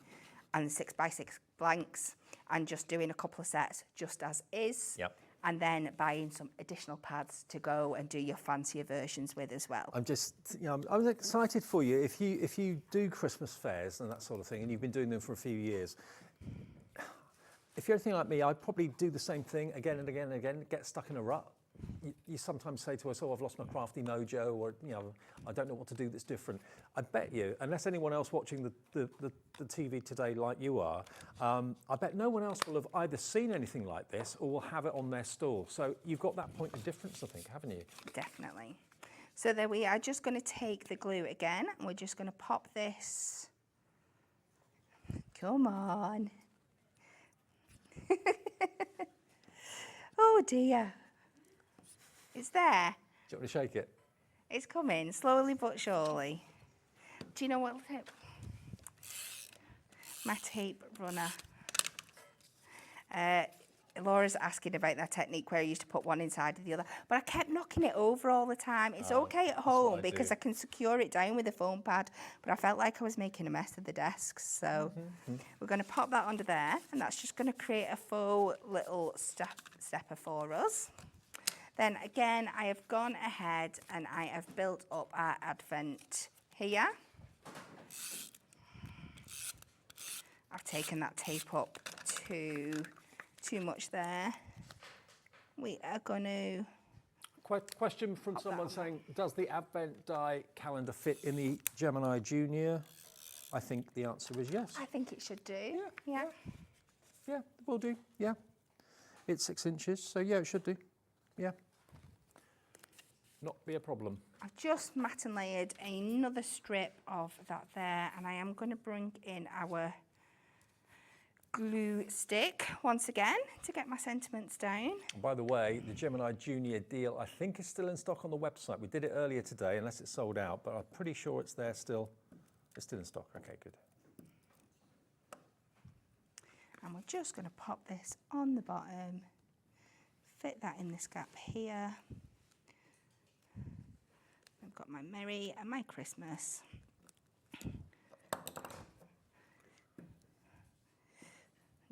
and the 6x6 blanks, and just doing a couple of sets just as is. Yep. And then buying some additional pads to go and do your fancier versions with as well. I'm just, I'm excited for you. If you do Christmas fairs and that sort of thing, and you've been doing them for a few years, if you're anything like me, I'd probably do the same thing again and again and again, get stuck in a rut. You sometimes say to us, oh, I've lost my crafty mojo, or, I don't know what to do that's different. I bet you, unless anyone else watching the TV today like you are, I bet no one else will have either seen anything like this or will have it on their stall. So you've got that point of difference, I think, haven't you? Definitely. So there we are, just going to take the glue again, and we're just going to pop this. Come on. Oh dear. It's there. Do you want to shake it? It's coming, slowly but surely. Do you know what? My tape runner. Laura's asking about that technique where I used to put one inside of the other, but I kept knocking it over all the time. It's okay at home because I can secure it down with a foam pad, but I felt like I was making a mess of the desks. So we're going to pop that under there, and that's just going to create a faux little stepper for us. Then again, I have gone ahead and I have built up our advent here. I've taken that tape up to too much there. We are going to... Question from someone saying, does the advent die calendar fit in the Gemini Junior? I think the answer is yes. I think it should do. Yeah. Yeah, it will do. Yeah. It's 6 inches, so yeah, it should do. Yeah. Not be a problem. I've just mat and layered another strip of that there, and I am going to bring in our glue stick once again to get my sentiments down. By the way, the Gemini Junior deal, I think, is still in stock on the website. We did it earlier today, unless it's sold out, but I'm pretty sure it's there still. It's still in stock. Okay, good. And we're just going to pop this on the bottom, fit that in this gap here. I've got my Merry and my Christmas.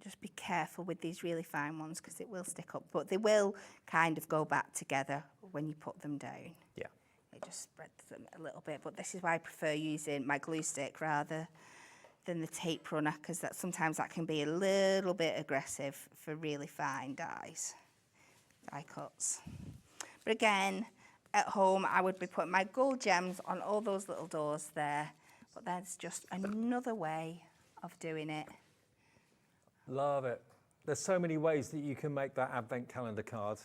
Just be careful with these really fine ones because it will stick up, but they will kind of go back together when you put them down. Yeah. It just spreads them a little bit, but this is why I prefer using my glue stick rather than the tape runner, because sometimes that can be a little bit aggressive for really fine die cuts. But again, at home, I would be putting my gold gems on all those little doors there, but that's just another way of doing it. Love it. There's so many ways that you can make that advent calendar card.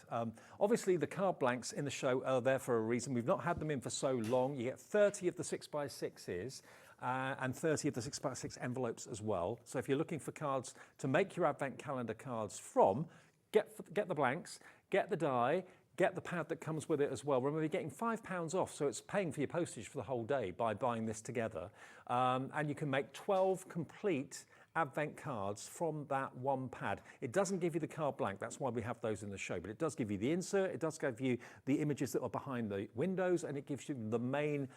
Obviously, the card blanks in the show are there for a reason. We've not had them in for so long. You get 30 of the 6x6s and 30 of the 6x6 envelopes as well. So if you're looking for cards to make your advent calendar cards from, get the blanks, get the die, get the pad that comes with it as well. Remember, you're getting £5 off, so it's paying for your postage for the whole day by buying this together. And you can make 12 complete advent cards from that one pad. It doesn't give you the card blank, that's why we have those in the show, but it does give you the insert, it does give you the images that are behind the windows, and it gives you the main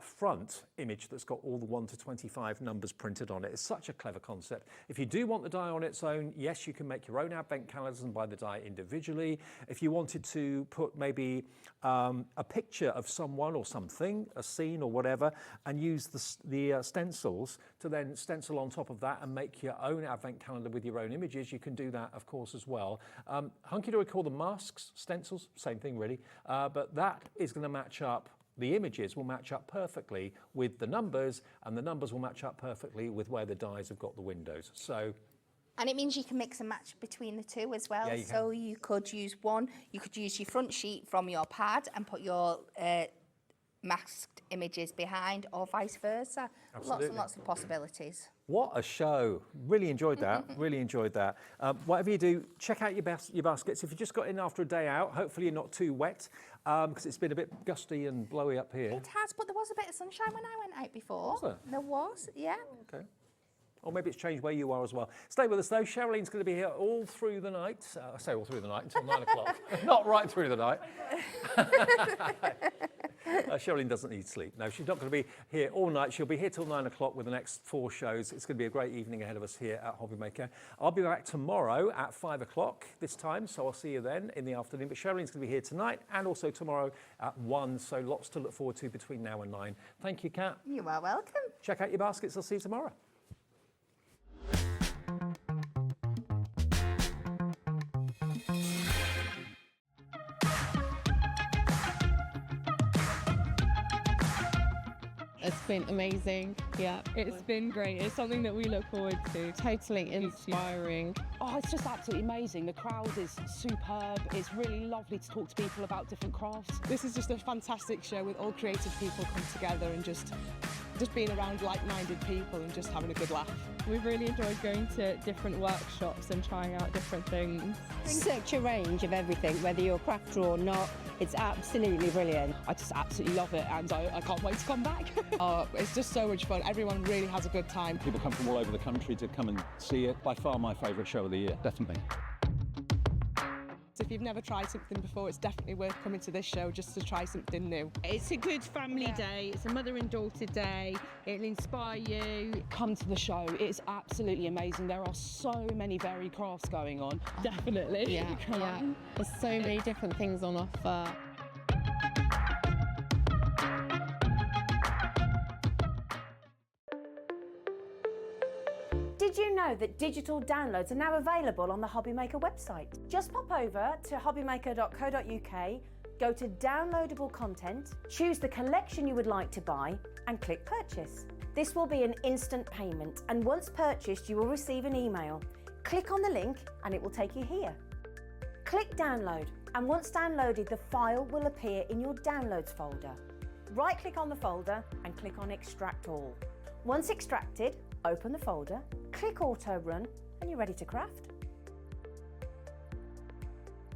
front image that's got all the 1 to 25 numbers printed on it. It's such a clever concept. If you do want the die on its own, yes, you can make your own advent calendars and buy the die individually. If you wanted to put maybe a picture of someone or something, a scene or whatever, and use the stencils to then stencil on top of that and make your own advent calendar with your own images, you can do that, of course, as well. Hunkydory call them masks, stencils, same thing really, but that is going to match up. The images will match up perfectly with the numbers, and the numbers will match up perfectly with where the dies have got the windows. So. And it means you can mix and match between the two as well. Yeah, you so you could use one, you could use your front sheet from your pad and put your masked images behind, or vice versa. Absolutely. Lots and lots of possibilities. What a show. Really enjoyed that. Really enjoyed that. Whatever you do, check out your baskets. If you just got in after a day out, hopefully you're not too wet, because it's been a bit gusty and blowy up here. It has, but there was a bit of sunshine when I went out before. Was there? There was, yeah. Okay. Or maybe it's changed where you are as well. Stay with us though. Sherilyn's going to be here all through the night. I say all through the night until 9 o'clock. Not right through the night. Sherilyn doesn't need sleep. No, she's not going to be here all night. She'll be here till 9 o'clock with the next 4 shows. It's going to be a great evening ahead of us here at Hobbymaker. I'll be back tomorrow at 5 o'clock this time, so I'll see you then in the afternoon. But Sherilyn's going to be here tonight and also tomorrow at 1, so lots to look forward to between now and 9. Thank you, Kat. You are welcome. Check out your baskets. I'll see you tomorrow. It's been amazing. Yeah, it's been great. It's something that we look forward to. Totally inspiring. Oh, it's just absolutely amazing. The crowd is superb. It's really lovely to talk to people about different crafts. This is just a fantastic show with all creative people come together and just being around like-minded people and just having a good laugh. We've really enjoyed going to different workshops and trying out different things. Such a range of everything, whether you're a crafter or not. It's absolutely brilliant. I just absolutely love it, and I can't wait to come back. It's just so much fun. Everyone really has a good time. People come from all over the country to come and see it. By far my favourite show of the year, definitely. So if you've never tried something before, it's definitely worth coming to this show just to try something new. It's a good family day. It's a mother and daughter day. It'll inspire you. Come to the show. It's absolutely amazing. There are so many varied crafts going on. Definitely. Yeah. There's so many different things on offer. Did you know that digital downloads are now available on the Hobbymaker website? Just pop over to hobbymaker.co.uk, go to downloadable content, choose the collection you would like to buy, and click purchase. This will be an instant payment, and once purchased, you will receive an email. Click on the link and it will take you here. Click download, and once downloaded, the file will appear in your downloads folder. Right-click on the folder and click on extract all. Once extracted, open the folder, click auto run, and you're ready to craft.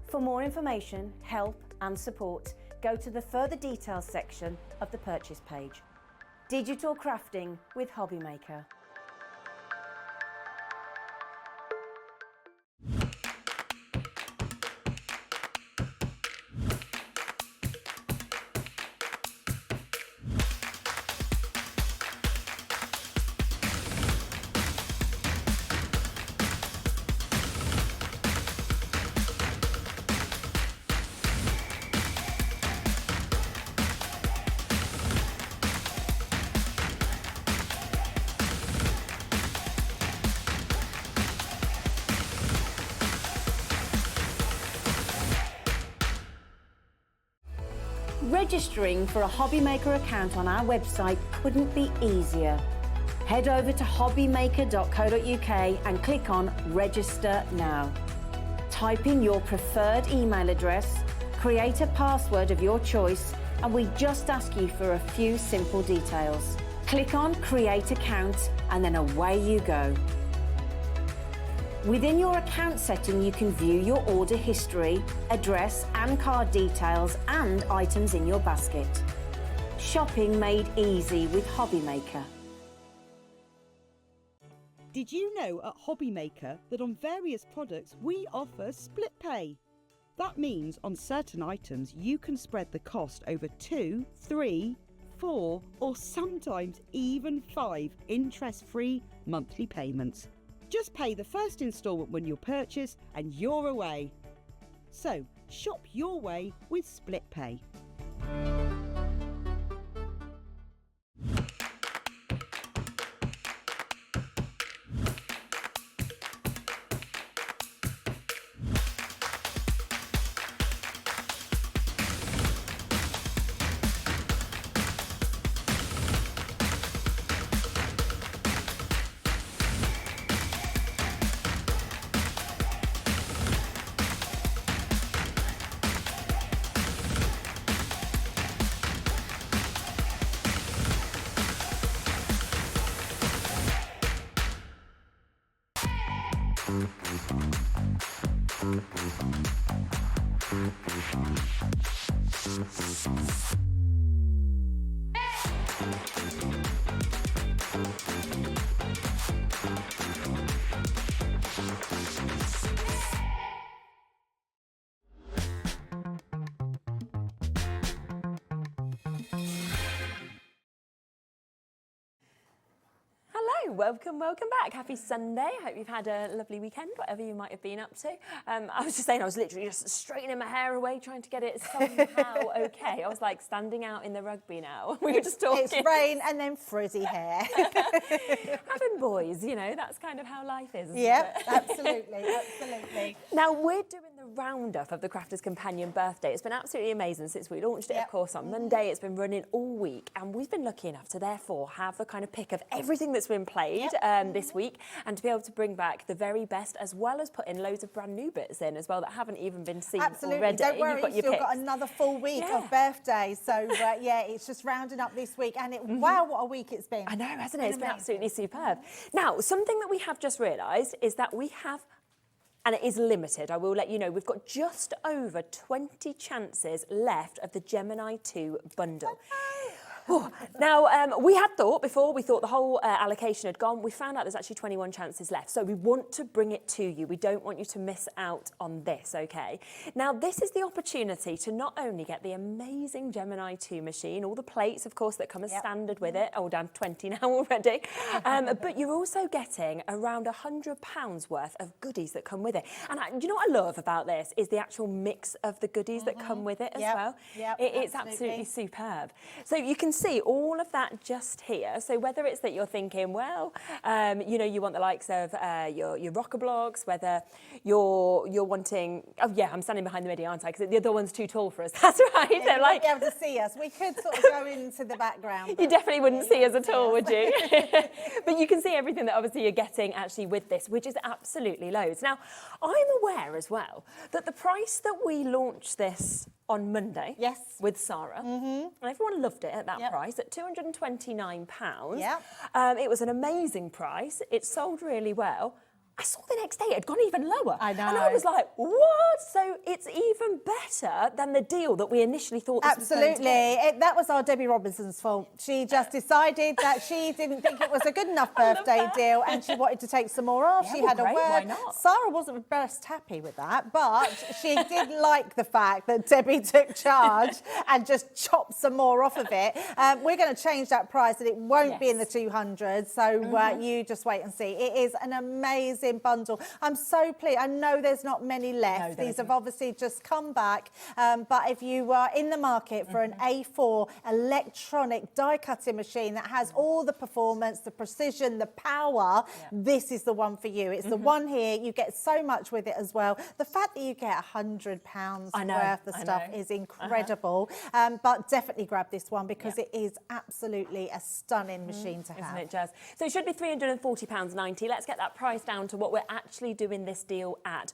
For more information, help and support, go to the further details section of the purchase page. Digital crafting with Hobbymaker. Registering for a Hobbymaker account on our website couldn't be easier. Head over to hobbymaker.co.uk and click on Register Now. Type in your preferred email address, create a password of your choice, and we just ask you for a few simple details. Click on Create Account and then away you go. Within your account setting, you can view your order history, address and card details, and items in your basket. Shopping made easy with Hobbymaker. Did you know at Hobby Maker that on various products we offer split pay? That means on certain items you can spread the cost over 2, 3, 4 or sometimes even 5 interest-free monthly payments. Just pay the first instalment when you purchase and you're away. So shop your way with split pay. Welcome back. Happy Sunday. I hope you've had a lovely weekend, whatever you might have been up to. I was just saying, I was literally just straightening my hair away, trying to get it somehow okay. I was like standing out in the rugby now. We were just talking. It's rain and then frizzy hair. Having boys, you know, that's kind of how life is. Yep, absolutely, absolutely. Now, we're doing the roundup of the Crafters Companion birthday. It's been absolutely amazing since we launched it, of course, on Monday. It's been running all week, and we've been lucky enough to therefore have the kind of pick of everything that's been played this week, and to be able to bring back the very best, as well as put in loads of brand new bits in as well that haven't even been seen already. Don't worry, you've you've still got another full week of birthdays. So yeah, it's just rounding up this week, and wow, what a week it's been. I know, hasn't it? It's been absolutely superb. Now, something that we have just realised is that we have, and it is limited, I will let you know, we've got just over 20 chances left of the Gemini 2 bundle. Oh, now, we had thought before, we thought the whole allocation had gone. We found out there's actually 21 chances left. So we want to bring it to you. We don't want you to miss out on this, OK? Now, this is the opportunity to not only get the amazing Gemini 2 machine, all the plates, of course, that come as standard with it. Oh, down to 20 now already. But you're also getting around £100 worth of goodies that come with it. And do you know what I love about this is the actual mix of the goodies that come with it as well. It's absolutely superb. So you can see all of that just here. So whether it's that you're thinking, well, you know, you want the likes of your rocker blocks, whether you're wanting, oh yeah, I'm standing behind the MIDI, aren't I? Because the other one's too tall for us. That's right. Yeah, you won't be able to see us. We could sort of go into the background. You definitely wouldn't see us at all, would you? But you can see everything that obviously you're getting actually with this, which is absolutely loads. Now, I'm aware as well that the price that we launched this on Monday with Sarah, and everyone loved it at that price, at £229. It was an amazing price. It sold really well. I saw the next day it had gone even lower. I know. And I was like, what? So it's even better than the deal that we initially thought this was going to be. That was our Debbie Robinson's fault. She just decided that she didn't think it was a good enough birthday deal, and she wanted to take some more off. Yeah, she well, had great, a word. why not? Sarah wasn't best happy with that, but she did like the fact that Debbie took charge and just chopped some more off of it. We're going to change that price, and it won't be in the 200s. So you just wait and see. It is an amazing bundle. I'm so pleased. I know there's not many left. These have obviously just come back. But if you are in the market for an A4 electronic die cutting machine that has all the performance, the precision, the power, this is the one for you. It's the one here. You get so much with it as well. The fact that you get £100 worth of stuff is incredible. But definitely grab this one because it is absolutely a stunning machine to have. Isn't it, Jazz? So it should be £340.90. Let's get that price down to what we're actually doing this deal at.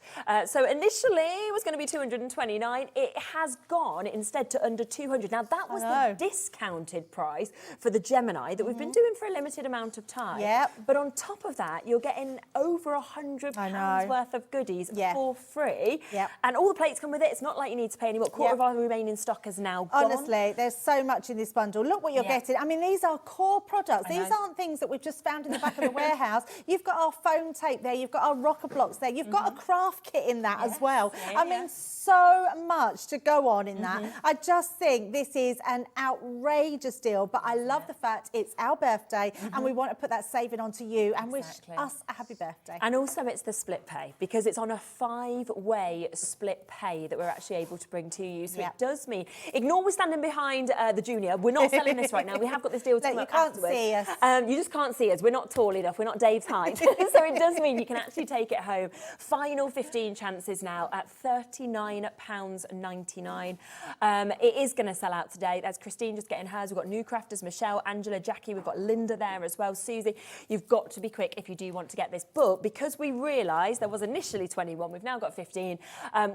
So initially it was going to be 229. It has gone instead to under 200. Now that was the discounted price for the Gemini that we've been doing for a limited amount of time. Yep. But on top of that, you're getting over £100 worth of goodies for free. Yep. And all the plates come with it. It's not like you need to pay any more. Quarter of our remaining stock is now gone. Honestly, there's so much in this bundle. Look what you're getting. I mean, these are core products. These aren't things that we've just found in the back of the warehouse. You've got our foam tape there. You've got our rocker blocks there. You've got a craft kit in that as well. I mean, so much to go on in that. I just think this is an outrageous deal, but I love the fact it's our birthday and we want to put that saving on to you and wish us a happy birthday. And also it's the split pay, because it's on a 5-way split pay that we're actually able to bring to you. So it does mean, ignore we're standing behind the Junior. We're not selling this right now. We have got this deal to come up afterwards. You can't see us. You just can't see us. We're not tall enough. We're not Dave's height. So it does mean you can actually take it home. Final 15 chances now at £39.99. It is going to sell out today. That's Christine just getting hers. We've got new crafters, Michelle, Angela, Jackie. We've got Linda there as well, Susie. You've got to be quick if you do want to get this. But because we realised there was initially 21, we've now got 15.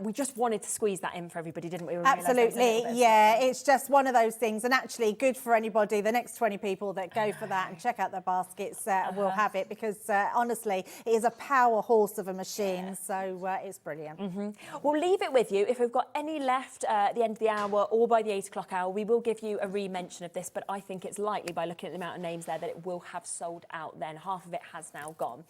We just wanted to squeeze that in for everybody, didn't we? Absolutely, yeah. It's just one of those things, and actually good for anybody. The next 20 people that go for that and check out their baskets will have it, because honestly, it is a power horse of a machine. So it's brilliant. We'll leave it with you. If we've got any left at the end of the hour or by the 8 o'clock hour, we will give you a re-mention of this, but I think it's likely, by looking at the amount of names there, that it will have sold out then. Half of it has now gone,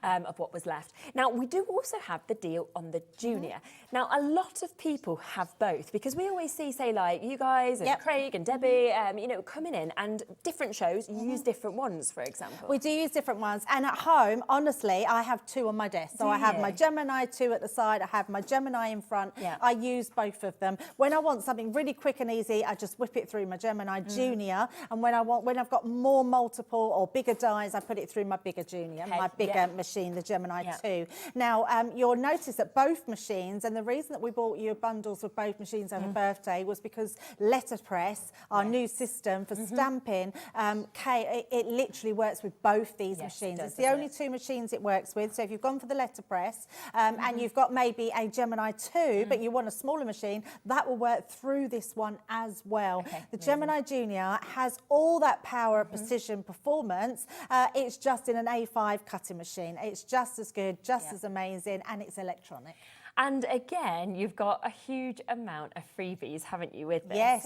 of what was left. Now, we do also have the deal on the Junior. Now, a lot of people have both, because we always see, say, like you guys and Craig and Debbie, you know, coming in, and different shows use different ones, for example. We do use different ones, and at home, honestly, I have two on my desk. So I have my Gemini 2 at the side, I have my Gemini in front. I use both of them. When I want something really quick and easy, I just whip it through my Gemini Junior, and when I've got more multiple or bigger dies, I put it through my bigger Junior, my bigger machine, the Gemini 2. Now, you'll notice that both machines, and the reason that we bought you bundles of both machines over birthday was because letterpress, our new system for stamping, it literally works with both these machines. It's the only two machines it works with. So if you've gone for the letterpress and you've got maybe a Gemini 2, but you want a smaller machine, that will work through this one as well. The Gemini Junior has all that power, precision, performance. It's just in an A5 cutting machine. It's just as good, just as amazing, and it's electronic. And again, you've got a huge amount of freebies, haven't you, with this? Yes.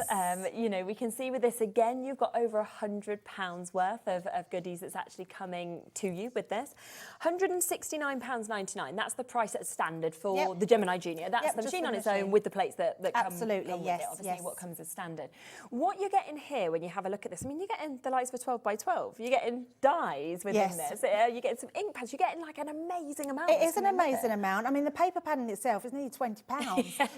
You know, we can see with this, again, you've got over £100 worth of goodies that's actually coming to you with this. £169.99, that's the price that's standard for the Gemini Junior. That's the machine on its own with the plates that come with it, obviously, what comes as standard. What you're getting here when you have a look at this, I mean, you're getting the lights for 12 by 12. You're getting dies within this. You're getting some ink pads. You're getting like an amazing amount. It is an amazing amount. I mean, the paper pad in itself is nearly £20.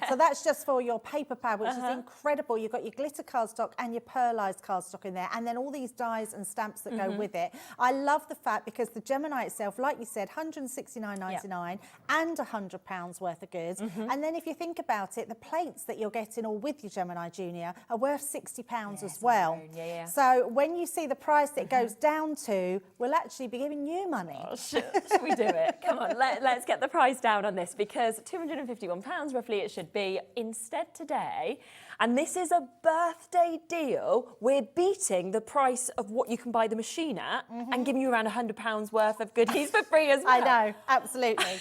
So that's just for your paper pad, which is incredible. You've got your glitter cardstock and your pearlised cardstock in there, and then all these dies and stamps that go with it. I love the fact, because the Gemini itself, like you said, £169.99 and £100 worth of goods. And then if you think about it, the plates that you're getting all with your Gemini Junior are worth £60 as well. So when you see the price that it goes down to, we'll actually be giving you money. Oh, should we do it? Come on, let's get the price down on this, because £251 roughly it should be instead today. And this is a birthday deal. We're beating the price of what you can buy the machine at and giving you around £100 worth of goodies for free as well. I know, absolutely.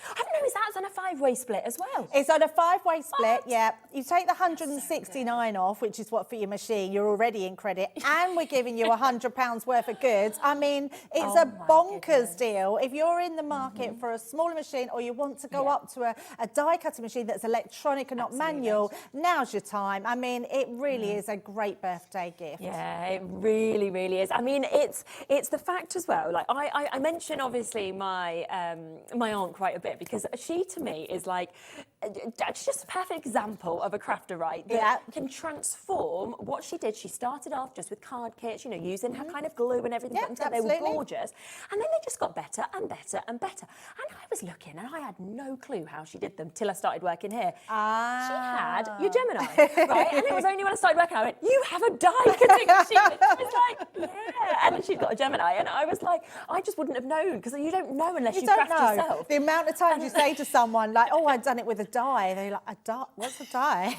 I don't know, is that on a 5-way split as well? It's on a 5-way split, You take the 169 off, which is what for your machine, you're already in credit, and we're giving you £100 worth of goods. I mean, it's a bonkers deal. If you're in the market for a smaller machine, or you want to go up to a die cutting machine that's electronic and not manual, now's your time. I mean, it really is a great birthday gift. Yeah, it really, really is. I mean, it's the fact as well. Like I mention obviously my my aunt quite a bit, because she to me is like just a perfect example of a crafter, right? That can transform what she did. She started off just with card kits, you know, using her kind of glue and everything. They were gorgeous. And then they just got better and better and better. And I was looking and I had no clue how she did them till I started working here. She had your Gemini, right? And it was only when I started working, I went, you have a die cutting machine. And she was like, yeah. And then she'd got a Gemini. And I was like, I just wouldn't have known, because you don't know unless you craft yourself. The amount of times you say to someone, like, oh, I've done it with a die. They're like, a die? What's a die?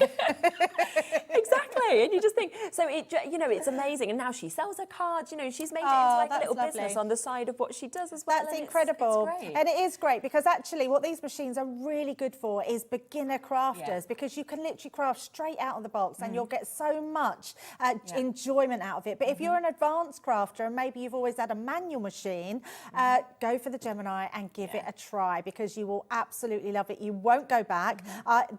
Exactly. And you just think, so it, you know, it's amazing. And now she sells her cards, you know, she's made it into like a little business on the side of what she does as well. That's incredible. It's great. And it is great, because actually what these machines are really good for is beginner crafters, because you can literally craft straight out of the box and you'll get so much enjoyment out of it. But if you're an advanced crafter and maybe you've always had a manual machine, go for the Gemini and give it a try, because you will absolutely love it. You won't go back.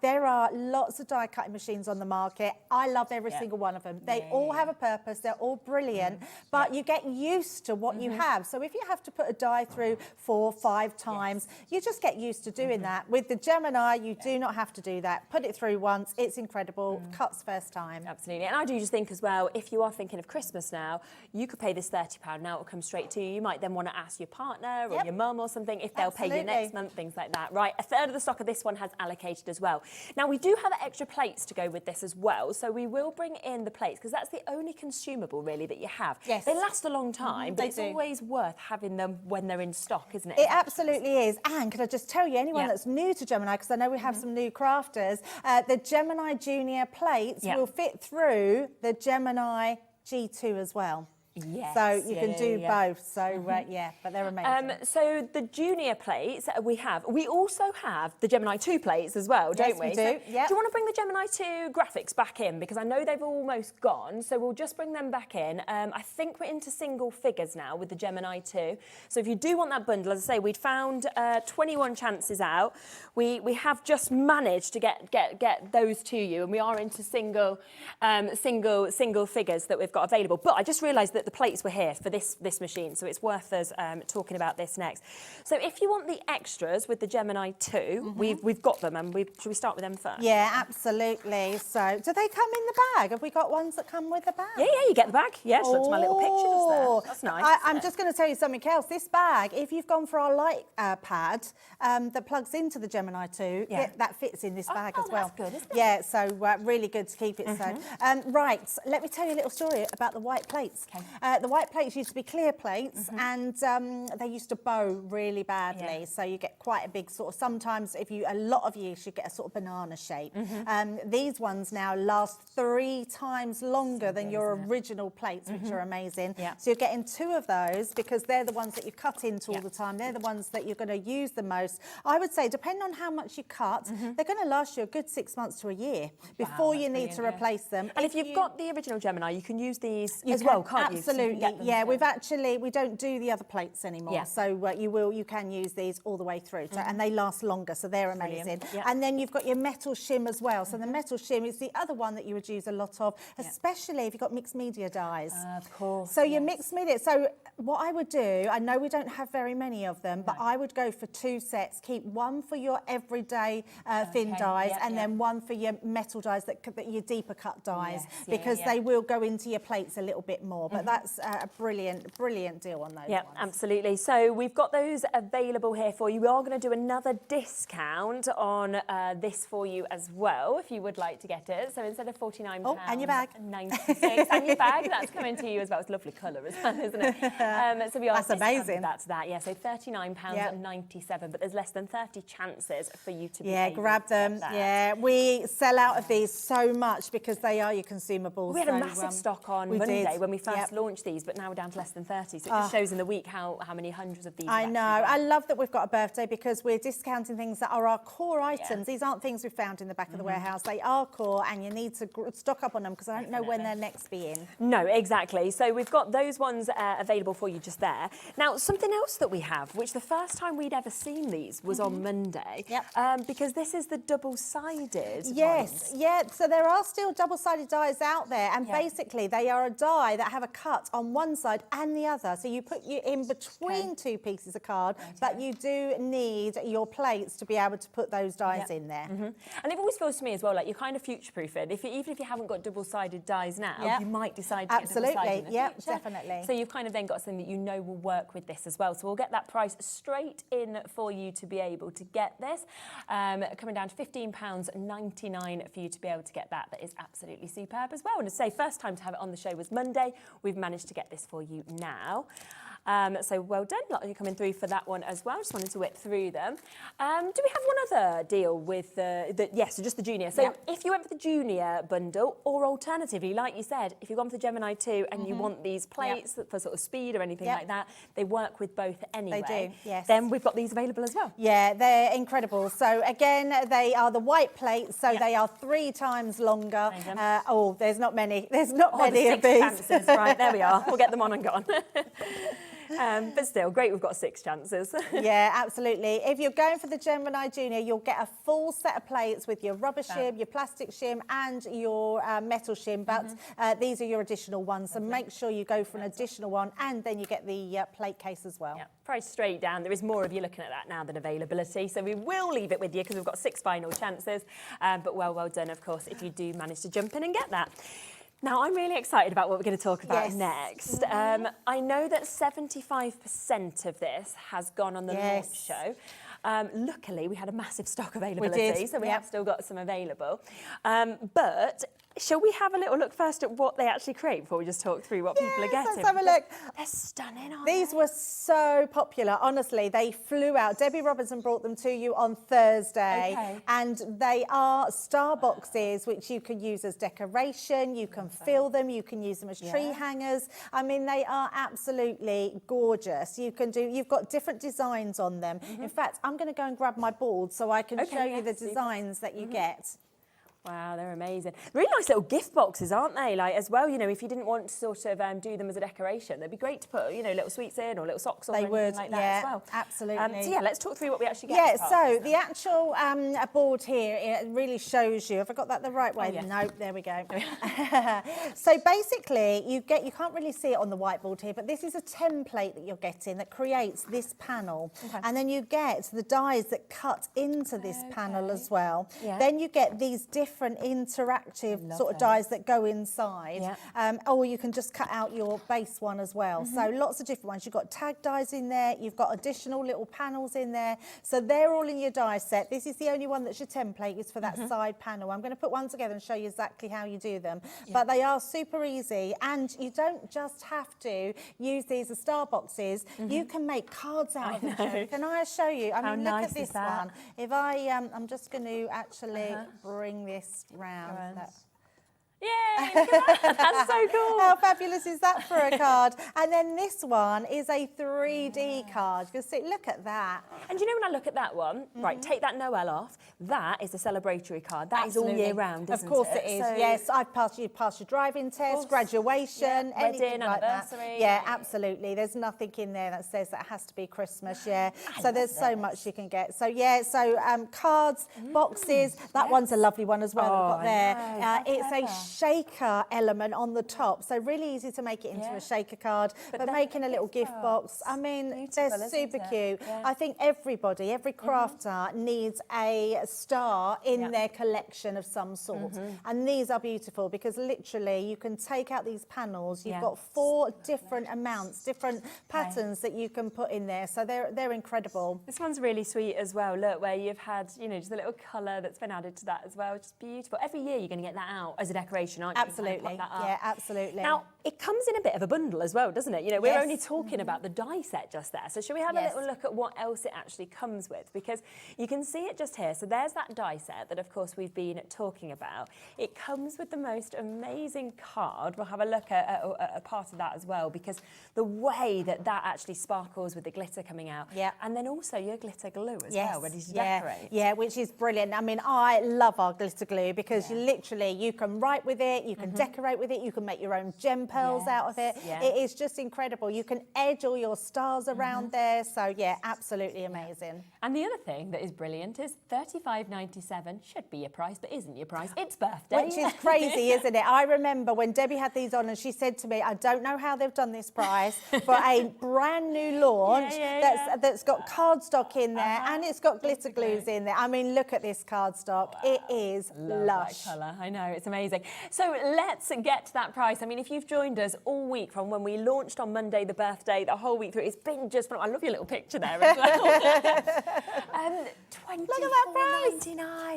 There are lots of die cutting machines on the market. I love every single one of them. They all have a purpose. They're all brilliant, but you get used to what you have. So if you have to put a die through 4 or 5 times, you just get used to doing that. With the Gemini, you do not have to do that. Put it through once. It's incredible. Cuts first time. Absolutely. And I do just think as well, if you are thinking of Christmas now, you could pay this £30 now. It'll come straight to you. You might then want to ask your partner or your mum or something if they'll pay you next month, things like that. Right, a third of the stock of this one has allocated as well. Now, we do have extra plates to go with this as well, so we will bring in the plates, because that's the only consumable really that you have. Yes. They last a long time, but it's always worth having them when they're in stock, isn't it? It absolutely is. And can I just tell you, anyone that's new to Gemini, because I know we have some new crafters, the Gemini Junior plates will fit through the Gemini G2 as well. Yes. So you can do both. So but they're amazing. So the junior plates we also have the Gemini 2 plates as well, don't we? We do. So do you want to bring the Gemini 2 graphics back in, because I know they've almost gone, so we'll just bring them back in. I think we're into single figures now with the Gemini 2. So if you do want that bundle, as I say, we'd found 21 chances out. We have just managed to get those to you, and we are into single figures that we've got available. But I just realised that the plates were here for this machine, so it's worth us talking about this next. So if you want the extras with the Gemini 2, we've got them, and should we start with them first? Yeah, absolutely. So do they come in the bag? Have we got ones that come with the bag? Yeah, you get the bag. Yeah, she looked at my little pictures there. That's nice. I'm just going to tell you something else. This bag, if you've gone for our light pad that plugs into the Gemini 2, that fits in this bag as well. That's good, isn't it? Yeah, so really good to keep it so. Right, let me tell you a little story about the white plates. The white plates used to be clear plates, and they used to bow really badly. So you get quite a big sort of, sometimes a lot of use, you get a sort of banana shape. These ones now last 3 times longer than your original plates, which are amazing. So you're getting 2 of those, because they're the ones that you cut into all the time. They're the ones that you're going to use the most. I would say, depending on how much you cut, they're going to last you a good 6 months to a year before you need to replace them. And if you've got the original Gemini, you can use these as well, can't you? Absolutely, yeah. We don't do the other plates anymore, so you can use these all the way through, and they last longer, so they're amazing. And then you've got your metal shim as well. So the metal shim is the other one that you would use a lot of, especially if you've got mixed media dies. Of course. So your mixed media. So what I would do, I know we don't have very many of them, but I would go for 2 sets. Keep one for your everyday thin dies, and then one for your metal dies, that your deeper cut dies, because they will go into your plates a little bit more. But that's a brilliant deal on those ones. Absolutely. So we've got those available here for you. We are going to do another discount on this for you as well, if you would like to get it. So instead of £49, and your bag, 96, and your bag, that's coming to you as well. It's a lovely colour as well, isn't it? So we are that's amazing. That's that. Yeah. So £39.97, but there's less than 30 chances for you to be able grab them. Yeah, we sell out of these so much because they are your consumables. We had a massive stock on Monday when we first launched these, but now we're down to less than 30. So it just shows in the week how many hundreds of these. I know. I love that we've got a birthday, because we're discounting things that are our core items. These aren't things we found in the back of the warehouse. They are core, and you need to stock up on them, because I don't know when they'll next be in. No, exactly. So we've got those ones available for you just there. Now, something else that we have, which the first time we'd ever seen these was on Monday, because this is the double-sided ones. So there are still double-sided dies out there, and basically they are a die that have a cut cut on one side and the other. So you put you in between two pieces of card, but you do need your plates to be able to put those dies in there. And it always feels to me as well like you're kind of future-proofing. Even if you haven't got double-sided dies now, you might decide to get double-sided in the future. Definitely. So you've kind of then got something that you know will work with this as well. So we'll get that price straight in for you to be able to get this. Coming down to £15.99 for you to be able to get that. That is absolutely superb as well. And to say, first time to have it on the show was Monday. We've managed to get this for you now. So well done. A lot of you coming through for that one as well. Just wanted to whip through them. Do we have one other deal with yes, so just the junior. So if you went for the junior bundle, or alternatively, like you said, if you've gone for the Gemini 2 and you want these plates for sort of speed or anything like that, they work with both anyway. They do, yes. Then we've got these available as well. Yeah, they're incredible. So again, they are the white plates, so they are 3 times longer. Oh, there's not many. There's not many of these. Chances. Right, there we are. We'll get them on and gone. But still, great we've got 6 chances. Yeah, absolutely. If you're going for the Gemini Junior, you'll get a full set of plates with your rubber shim, your plastic shim and your metal shim, but these are your additional ones, so make sure you go for an additional one, and then you get the plate case as well. Yeah, price straight down. There is more of you looking at that now than availability, so we will leave it with you because we've got 6 final chances, but well done, of course, if you do manage to jump in and get that. Now, I'm really excited about what we're going to talk about next. I know that 75% of this has gone on the launch show. Luckily, we had a massive stock availability, so we have still got some available. But shall we have a little look first at what they actually create before we just talk through what people are getting? Let's have a look. They're stunning, aren't These were so popular. Honestly, they flew out. Debbie Robinson brought them to you on Thursday. And they are star boxes, which you can use as decoration. You can fill them. You can use them as tree hangers. I mean, they are absolutely gorgeous. You've got different designs on them. In fact, I'm going to go and grab my board so I can show you the designs that you get. Wow, they're amazing. Really nice little gift boxes, aren't they? Like, as well, you know, if you didn't want to sort of do them as a decoration, they'd be great to put, you know, little sweets in or little socks or anything like that as well. Absolutely. So yeah, let's talk through what we actually get. Yeah, so the actual board here, it really shows you. Have I got that the right way? No, there we go. So basically, you can't really see it on the whiteboard here, but this is a template that you're getting that creates this panel. And then you get the dies that cut into this panel as well. Then you get these different interactive sort of dies that go inside, or you can just cut out your base one as well. So lots of different ones. You've got tag dies in there, you've got additional little panels in there, so they're all in your die set. This is the only one that's your template, is for that side panel. I'm going to put one together and show you exactly how you do them, but they are super easy, and you don't just have to use these as star boxes. You can make cards out of them. Can I show you? I mean, look at this one. If I'm just going to actually bring this round. Yay, look at that. That's so cool. How fabulous is that for a card? And then this one is a 3D card. You can see, look at that. And you know, when I look at that one, right, take that Noel off, that is a celebratory card. That is all year round, isn't it? Of course it is, yes. I've passed your driving test, graduation, anything wedding, like anniversary. that. Yeah, absolutely. There's nothing in there that says that it has to be Christmas, So there's so much you can get. So cards, boxes, that one's a lovely one as well I've got there. It's a shaker element on the top, so really easy to make it into a shaker card, but making a little gift box, I mean, they're super cute. I think every crafter needs a star in their collection of some sort, and these are beautiful because literally you can take out these panels. You've got 4 different amounts, different patterns that you can put in there, so they're incredible. This one's really sweet as well. Look, where you've had, you know, just a little colour that's been added to that as well, just beautiful. Every year you're going to get that out as a decoration, aren't you? Absolutely, yeah, absolutely. Now, it comes in a bit of a bundle as well, doesn't it? You know, we're only talking about the die set just there. So shall we have a little look at what else it actually comes with? Because you can see it just here. So there's that die set that, of course, we've been talking about. It comes with the most amazing card. We'll have a look at a part of that as well, because the way that actually sparkles with the glitter coming out. Yeah. And then also your glitter glue as well, ready to decorate. Yeah, which is brilliant. I mean, I love our glitter glue because you can write with with it, you can decorate with it, you can make your own gem pearls out of it. It is just incredible. You can edge all your stars around there. So yeah, absolutely amazing. And the other thing that is brilliant is $35.97 should be your price, but isn't your price. It's birthday. Which is crazy, isn't it? I remember when Debbie had these on and she said to me, I don't know how they've done this price for a brand new launch that's got cardstock in there and it's got glitter glues in there. I mean, look at this cardstock. Wow. It is lush. That colour. I know, it's amazing. So let's get to that price. I mean, if you've joined us all week from when we launched on Monday, the birthday, the whole week through, it's been just, I love your little picture there as well. Look at that price.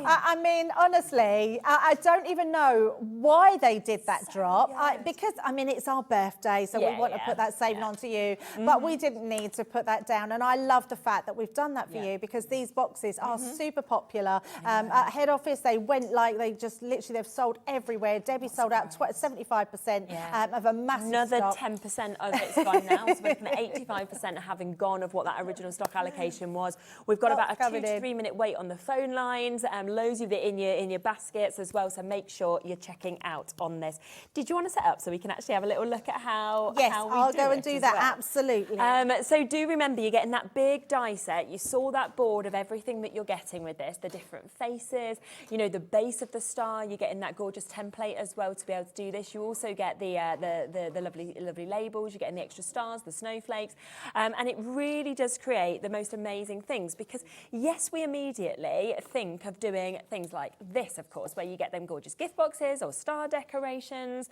I mean, honestly, I don't even know why they did that drop. Because, I mean, it's our birthday, so we want to put that saving on to you. But we didn't need to put that down. And I love the fact that we've done that for you because these boxes are super popular. At head office, they went like, they just literally, they've sold everywhere. Debbie sold out 75% of a massive Another stock. 10% of it's gone now. So we're looking at 85% having gone of what that original stock allocation was. We've got about a 2 to 3 minute wait on the phone lines, loads of it in your baskets as well. So make sure you're checking out on this. Did you want to set up so we can actually have a little look at how I'll go and do that, absolutely. So do remember, you're getting that big die set. You saw that board of everything that you're getting with this, the different faces, you know, the base of the star. You're getting that gorgeous template as well to be able to do this. You also get the lovely labels. You're getting the extra stars, the snowflakes, and it really does create the most amazing things because yes, we immediately think of doing things like this, of course, where you get them gorgeous gift boxes or star decorations,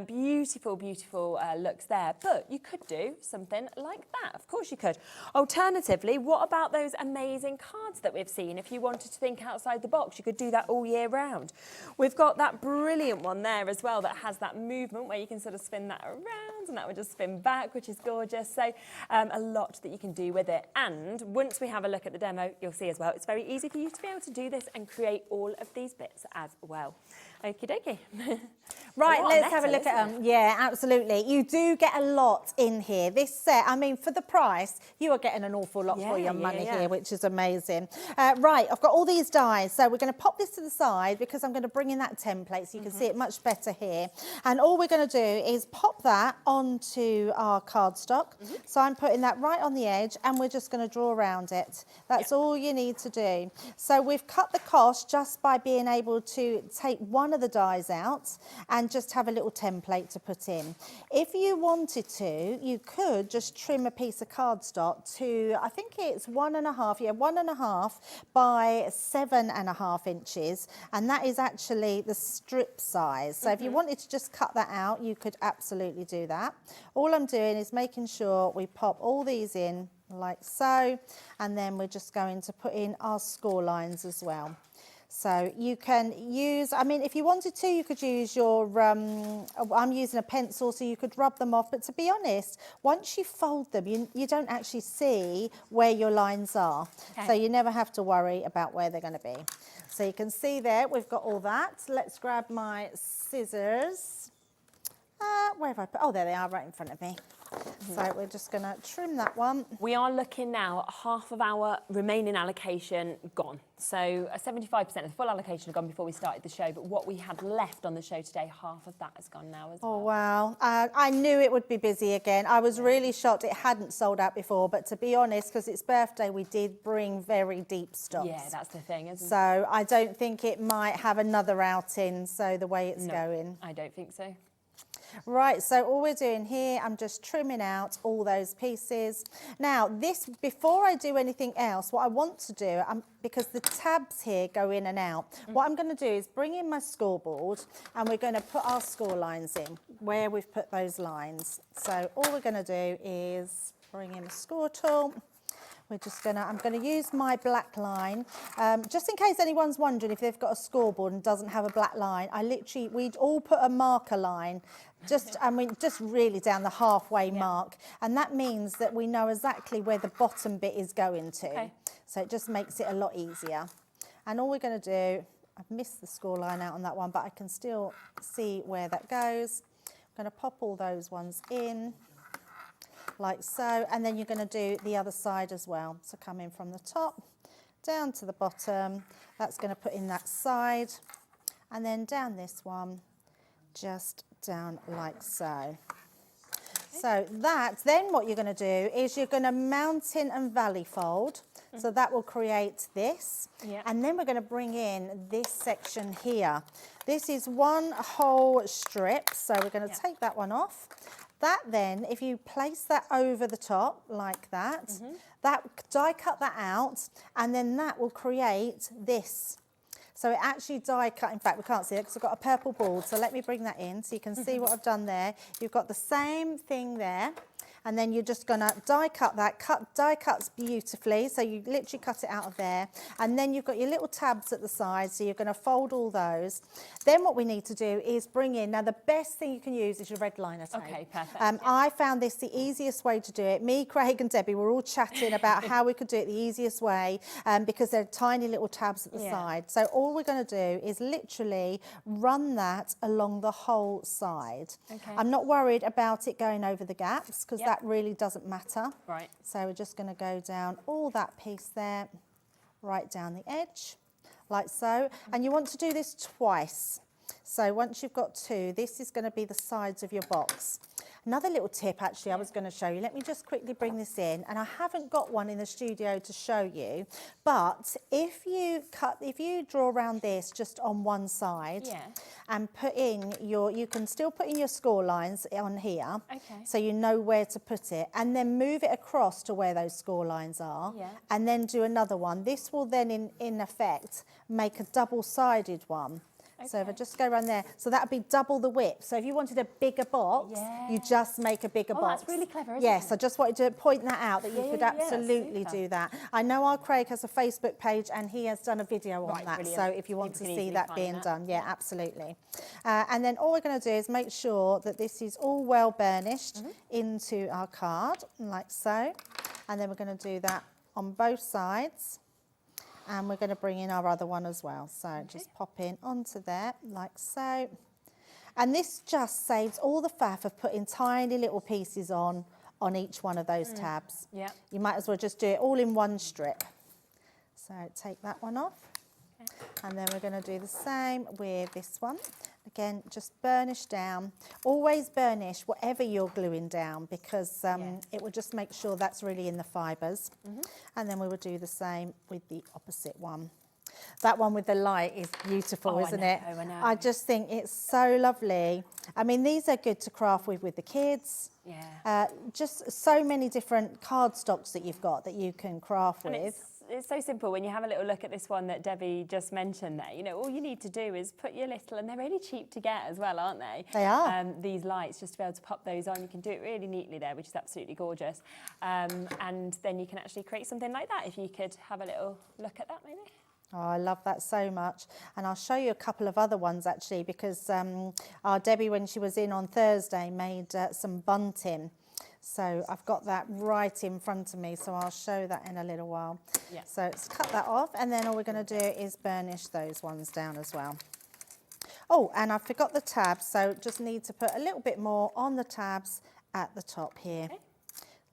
beautiful looks there, but you could do something like that. Of course you could. Alternatively, what about those amazing cards that we've seen? If you wanted to think outside the box, you could do that all year round. We've got that brilliant one there as well that has that movement where you can sort of spin that around and that would just spin back, which is gorgeous. So a lot that you can do with it. And once we have a look at the demo, you'll see as well, it's very easy for you to be able to do this and create all of these bits as well. Okie dokie. Right, let's have a look at them. Yeah, absolutely. You do get a lot in here. This set, I mean, for the price, you are getting an awful lot for your money here, which is amazing. Right, I've got all these dies. So we're going to pop this to the side because I'm going to bring in that template so you can see it much better here. And all we're going to do is pop that onto our cardstock. So I'm putting that right on the edge and we're just going to draw around it. That's all you need to do. So we've cut the cost just by being able to take one of the dies out and just have a little template to put in. If you wanted to, you could just trim a piece of cardstock to, I think it's 1.5 by 7.5 inches, and that is actually the strip size. So if you wanted to just cut that out, you could absolutely do that. All I'm doing is making sure we pop all these in like so, and then we're just going to put in our score lines as well. So you can use, I mean, if you wanted to, you could use your, I'm using a pencil so you could rub them off. But to be honest, once you fold them, you don't actually see where your lines are. Okay. So you never have to worry about where they're going to be. So you can see there, we've got all that. Let's grab my scissors. Where have I put? Oh, there they are, right in front of me. So we're just going to trim that one. We are looking now at half of our remaining allocation gone. So 75% of the full allocation had gone before we started the show, but what we had left on the show today, half of that has gone now as well. Oh, wow. I knew it would be busy again. I was really shocked it hadn't sold out before, but to be honest, because it's birthday, we did bring very deep stocks. Yeah, that's the thing, isn't it? So I don't think it might have another outing, so the way it's going. I don't think so. Right, so all we're doing here, I'm just trimming out all those pieces. Now, this, before I do anything else, what I want to do, because the tabs here go in and out, what I'm going to do is bring in my scoreboard and we're going to put our score lines in where we've put those lines. So all we're going to do is bring in a score tool. We're just going to, I'm going to use my black line. Just in case anyone's wondering if they've got a scoreboard and doesn't have a black line, we'd all put a marker line, just really down the halfway mark. And that means that we know exactly where the bottom bit is going to. Okay. So it just makes it a lot easier. And all we're going to do, I've missed the score line out on that one, but I can still see where that goes. I'm going to pop all those ones in. Like so, and then you're going to do the other side as well. So come in from the top down to the bottom. That's going to put in that side, and then down this one just down like so. So that, then what you're going to do is you're going to mountain and valley fold. So that will create this. And then we're going to bring in this section here. This is one whole strip. So we're going to take that one off. That then, if you place that over the top like that, that die cut that out, and then that will create this. So it actually die cut, in fact we can't see it because I've got a purple board, so let me bring that in so you can see what I've done there. You've got the same thing there, and then you're just going to die cut that, die cuts beautifully, so you literally cut it out of there, and then you've got your little tabs at the side, so you're going to fold all those. Then what we need to do is bring in, now the best thing you can use is your red liner tape. Okay, perfect. I found this the easiest way to do it. Me, Craig and Debbie were all chatting about how we could do it the easiest way, because they're tiny little tabs at the side. So all we're going to do is literally run that along the whole side. I'm not worried about it going over the gaps, because that really doesn't matter. Right. So we're just going to go down all that piece there, right down the edge, like so. And you want to do this twice. So once you've got two, this is going to be the sides of your box. Another little tip actually I was going to show you, let me just quickly bring this in, and I haven't got one in the studio to show you, but if you draw around this just on one side and put in you can still put in your score lines on here, so you know where to put it, and then move it across to where those score lines are, and then do another one. This will then in effect make a double-sided one. So if I just go around there, so that would be double the width. So if you wanted a bigger box, you just make a bigger box. That's really clever, isn't Yes, it? I just wanted to point that out, that you could absolutely do that. I know our Craig has a Facebook page and he has done a video on that. Brilliant. So if you want to see that being done, absolutely. And then all we're going to do is make sure that this is all well burnished into our card, like so. And then we're going to do that on both sides. And we're going to bring in our other one as well. So just pop in onto there, like so. And this just saves all the faff of putting tiny little pieces on each one of those tabs. You might as well just do it all in one strip. So take that one off. And then we're going to do the same with this one. Again, just burnish down. Always burnish whatever you're gluing down, because it will just make sure that's really in the fibres. And then we will do the same with the opposite one. That one with the light is beautiful, isn't it? I know. I just think it's so lovely. I mean, these are good to craft with the kids. Just so many different cardstocks that you've got that you can craft with. It's so simple when you have a little look at this one that Debbie just mentioned there. You know, all you need to do is put your little, and they're really cheap to get as well, aren't they? They are. These lights, just to be able to pop those on. You can do it really neatly there, which is absolutely gorgeous. And then you can actually create something like that if you could have a little look at that maybe. Oh, I love that so much. And I'll show you a couple of other ones actually, because our Debbie, when she was in on Thursday, made some bunting. So I've got that right in front of me, so I'll show that in a little while. So let's cut that off, and then all we're going to do is burnish those ones down as well. Oh, and I forgot the tabs, so just need to put a little bit more on the tabs at the top here,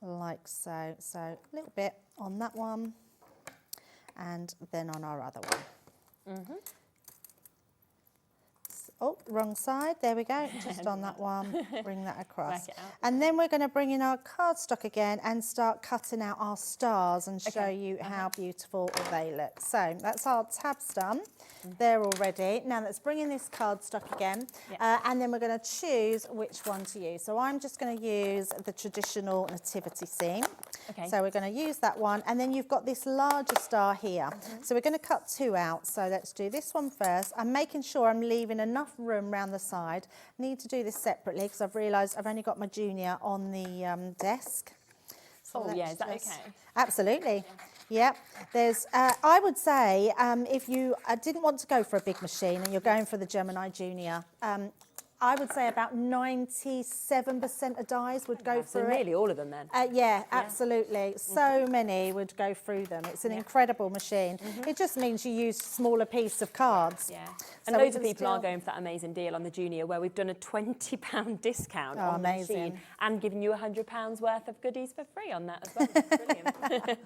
like so. So a little bit on that one, and then on our other one. Oh, wrong side. There we go. Just on that one. Bring that across. And then we're going to bring in our cardstock again and start cutting out our stars and show you how beautiful they look. So that's our tabs done. They're all ready. Now let's bring in this cardstock again. And then we're going to choose which one to use. So I'm just going to use the traditional nativity scene. So we're going to use that one. And then you've got this larger star here. So we're going to cut two out. So let's do this one first. I'm making sure I'm leaving enough room around the side. Need to do this separately because I've realised I've only got my junior on the desk. So is that okay? Absolutely. Yep. There's, I would say, if you didn't want to go for a big machine and you're going for the Gemini Junior, I would say about 97% of dies would go through it. Nearly all of them then. Yeah, absolutely. So many would go through them. It's an incredible machine. It just means you use smaller piece of cards. And loads of people are going for that amazing deal on the Junior where we've done a £20 discount on the machine and given you £100 worth of goodies for free on that as well. Brilliant.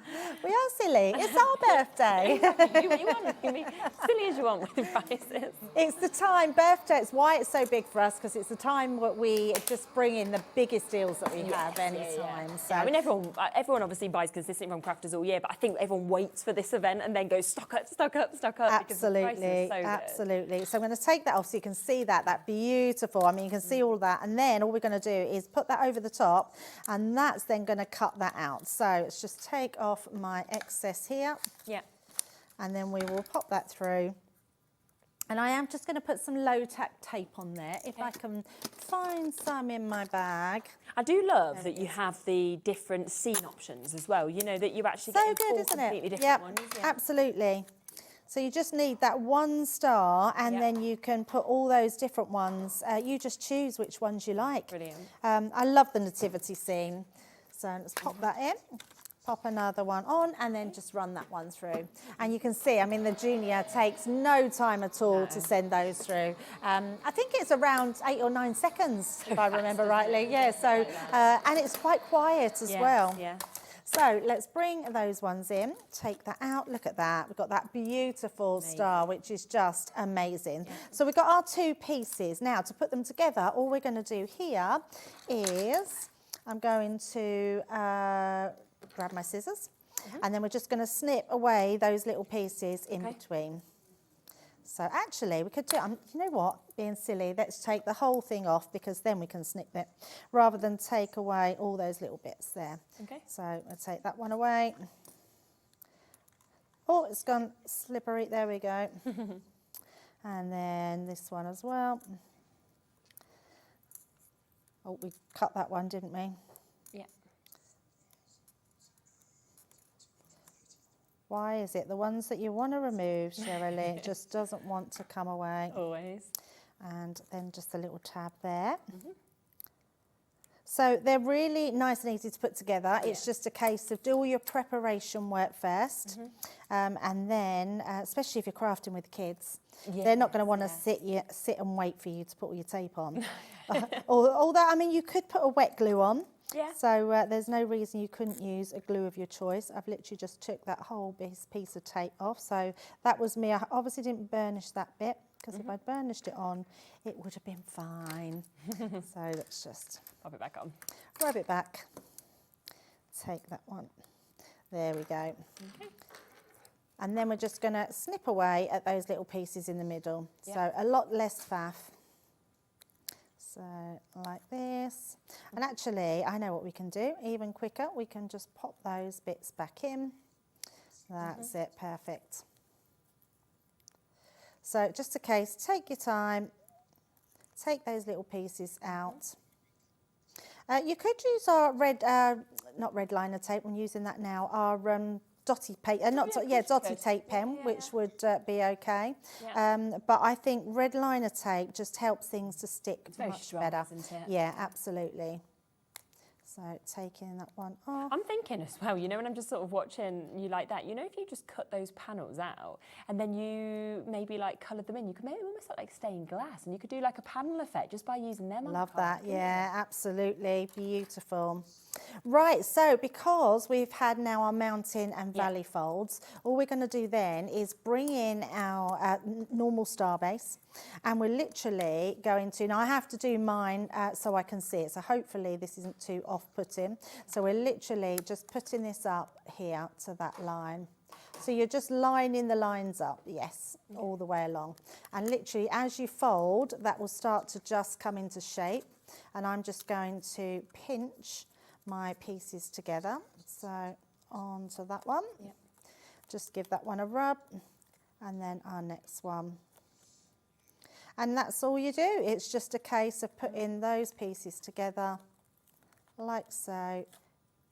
We are silly. It's our birthday. You want to be silly as you want with the prices. It's the time. Birthday. It's why it's so big for us. us because it's the time that we just bring in the biggest deals that we have any time. So I mean, everyone obviously buys consistently from Crafters all year, but I think everyone waits for this event and then goes stock up, stock up, stock up. Absolutely, because the price is so good. absolutely. So I'm going to take that off so you can see that beautiful. I mean, you can see all that, and then all we're going to do is put that over the top, and that's then going to cut that out. So let's just take off my excess here. Yeah. And then we will pop that through. And I am just going to put some low-tack tape on there, if I can find some in my bag. I do love that you have the different scene options as well, you know, that you actually get good, four isn't completely it? different ones. Yeah. Absolutely. So you just need that one star, and then you can put all those different ones. You just choose which ones you like. Brilliant. I love the nativity scene. So let's pop that in. Pop another one on, and then just run that one through. And you can see, I mean, the Junior takes no time at all to send those through. I think it's around 8 or 9 seconds, if I remember rightly. Yeah, so, and it's quite quiet as well. Yeah. So let's bring those ones in, take that out, look at that. We've got that beautiful star, which is just amazing. So we've got our 2 pieces. Now, to put them together, all we're going to do here is I'm going to grab my scissors, and then we're just going to snip away those little pieces in between. So actually we could do, you know what, being silly, let's take the whole thing off, because then we can snip it rather than take away all those little bits there. Okay. So I'll take that one away. Oh, it's gone slippery, there we go. And then this one as well. Oh, we cut that one, didn't we? Yeah. Why is it the ones that you want to remove, Shirley, it just doesn't want to come away? Always. And then just a little tab there. So they're really nice and easy to put together. It's just a case of do all your preparation work first, and then, especially if you're crafting with kids, they're not going to want to sit and wait for you to put all your tape on. Although, I mean, you could put a wet glue on. Yeah. So there's no reason you couldn't use a glue of your choice. I've literally just took that whole piece of tape off. So that was me. I obviously didn't burnish that bit, because if I'd burnished it on, it would have been fine. So let's just pop it back on. Rub it back. Take that one. There we go. Okay. And then we're just going to snip away at those little pieces in the middle. So a lot less faff. So like this. And actually, I know what we can do even quicker. We can just pop those bits back in. That's it, perfect. So just a case, take your time, take those little pieces out. You could use our not red liner tape, I'm using that now, our dotty paper, dotty tape pen, which would be okay. But I think red liner tape just helps things to stick much better. Isn't it? Yeah, absolutely. So taking that one off. I'm thinking as well, you know, when I'm just sort of watching you like that, you know, if you just cut those panels out and then you maybe like coloured them in, you could make it almost look like stained glass, and you could do like a panel effect just by using them. Love that, yeah, absolutely, beautiful. Right, so because we've had now our mountain and valley folds, all we're going to do then is bring in our normal star base, and we're literally going to, now I have to do mine so I can see it, so hopefully this isn't too off-putting. So we're literally just putting this up here to that line. So you're just lining the lines up, yes, all the way along. And literally as you fold, that will start to just come into shape. And I'm just going to pinch my pieces together. So onto that one. Just give that one a rub. And then our next one. And that's all you do. It's just a case of putting those pieces together like so.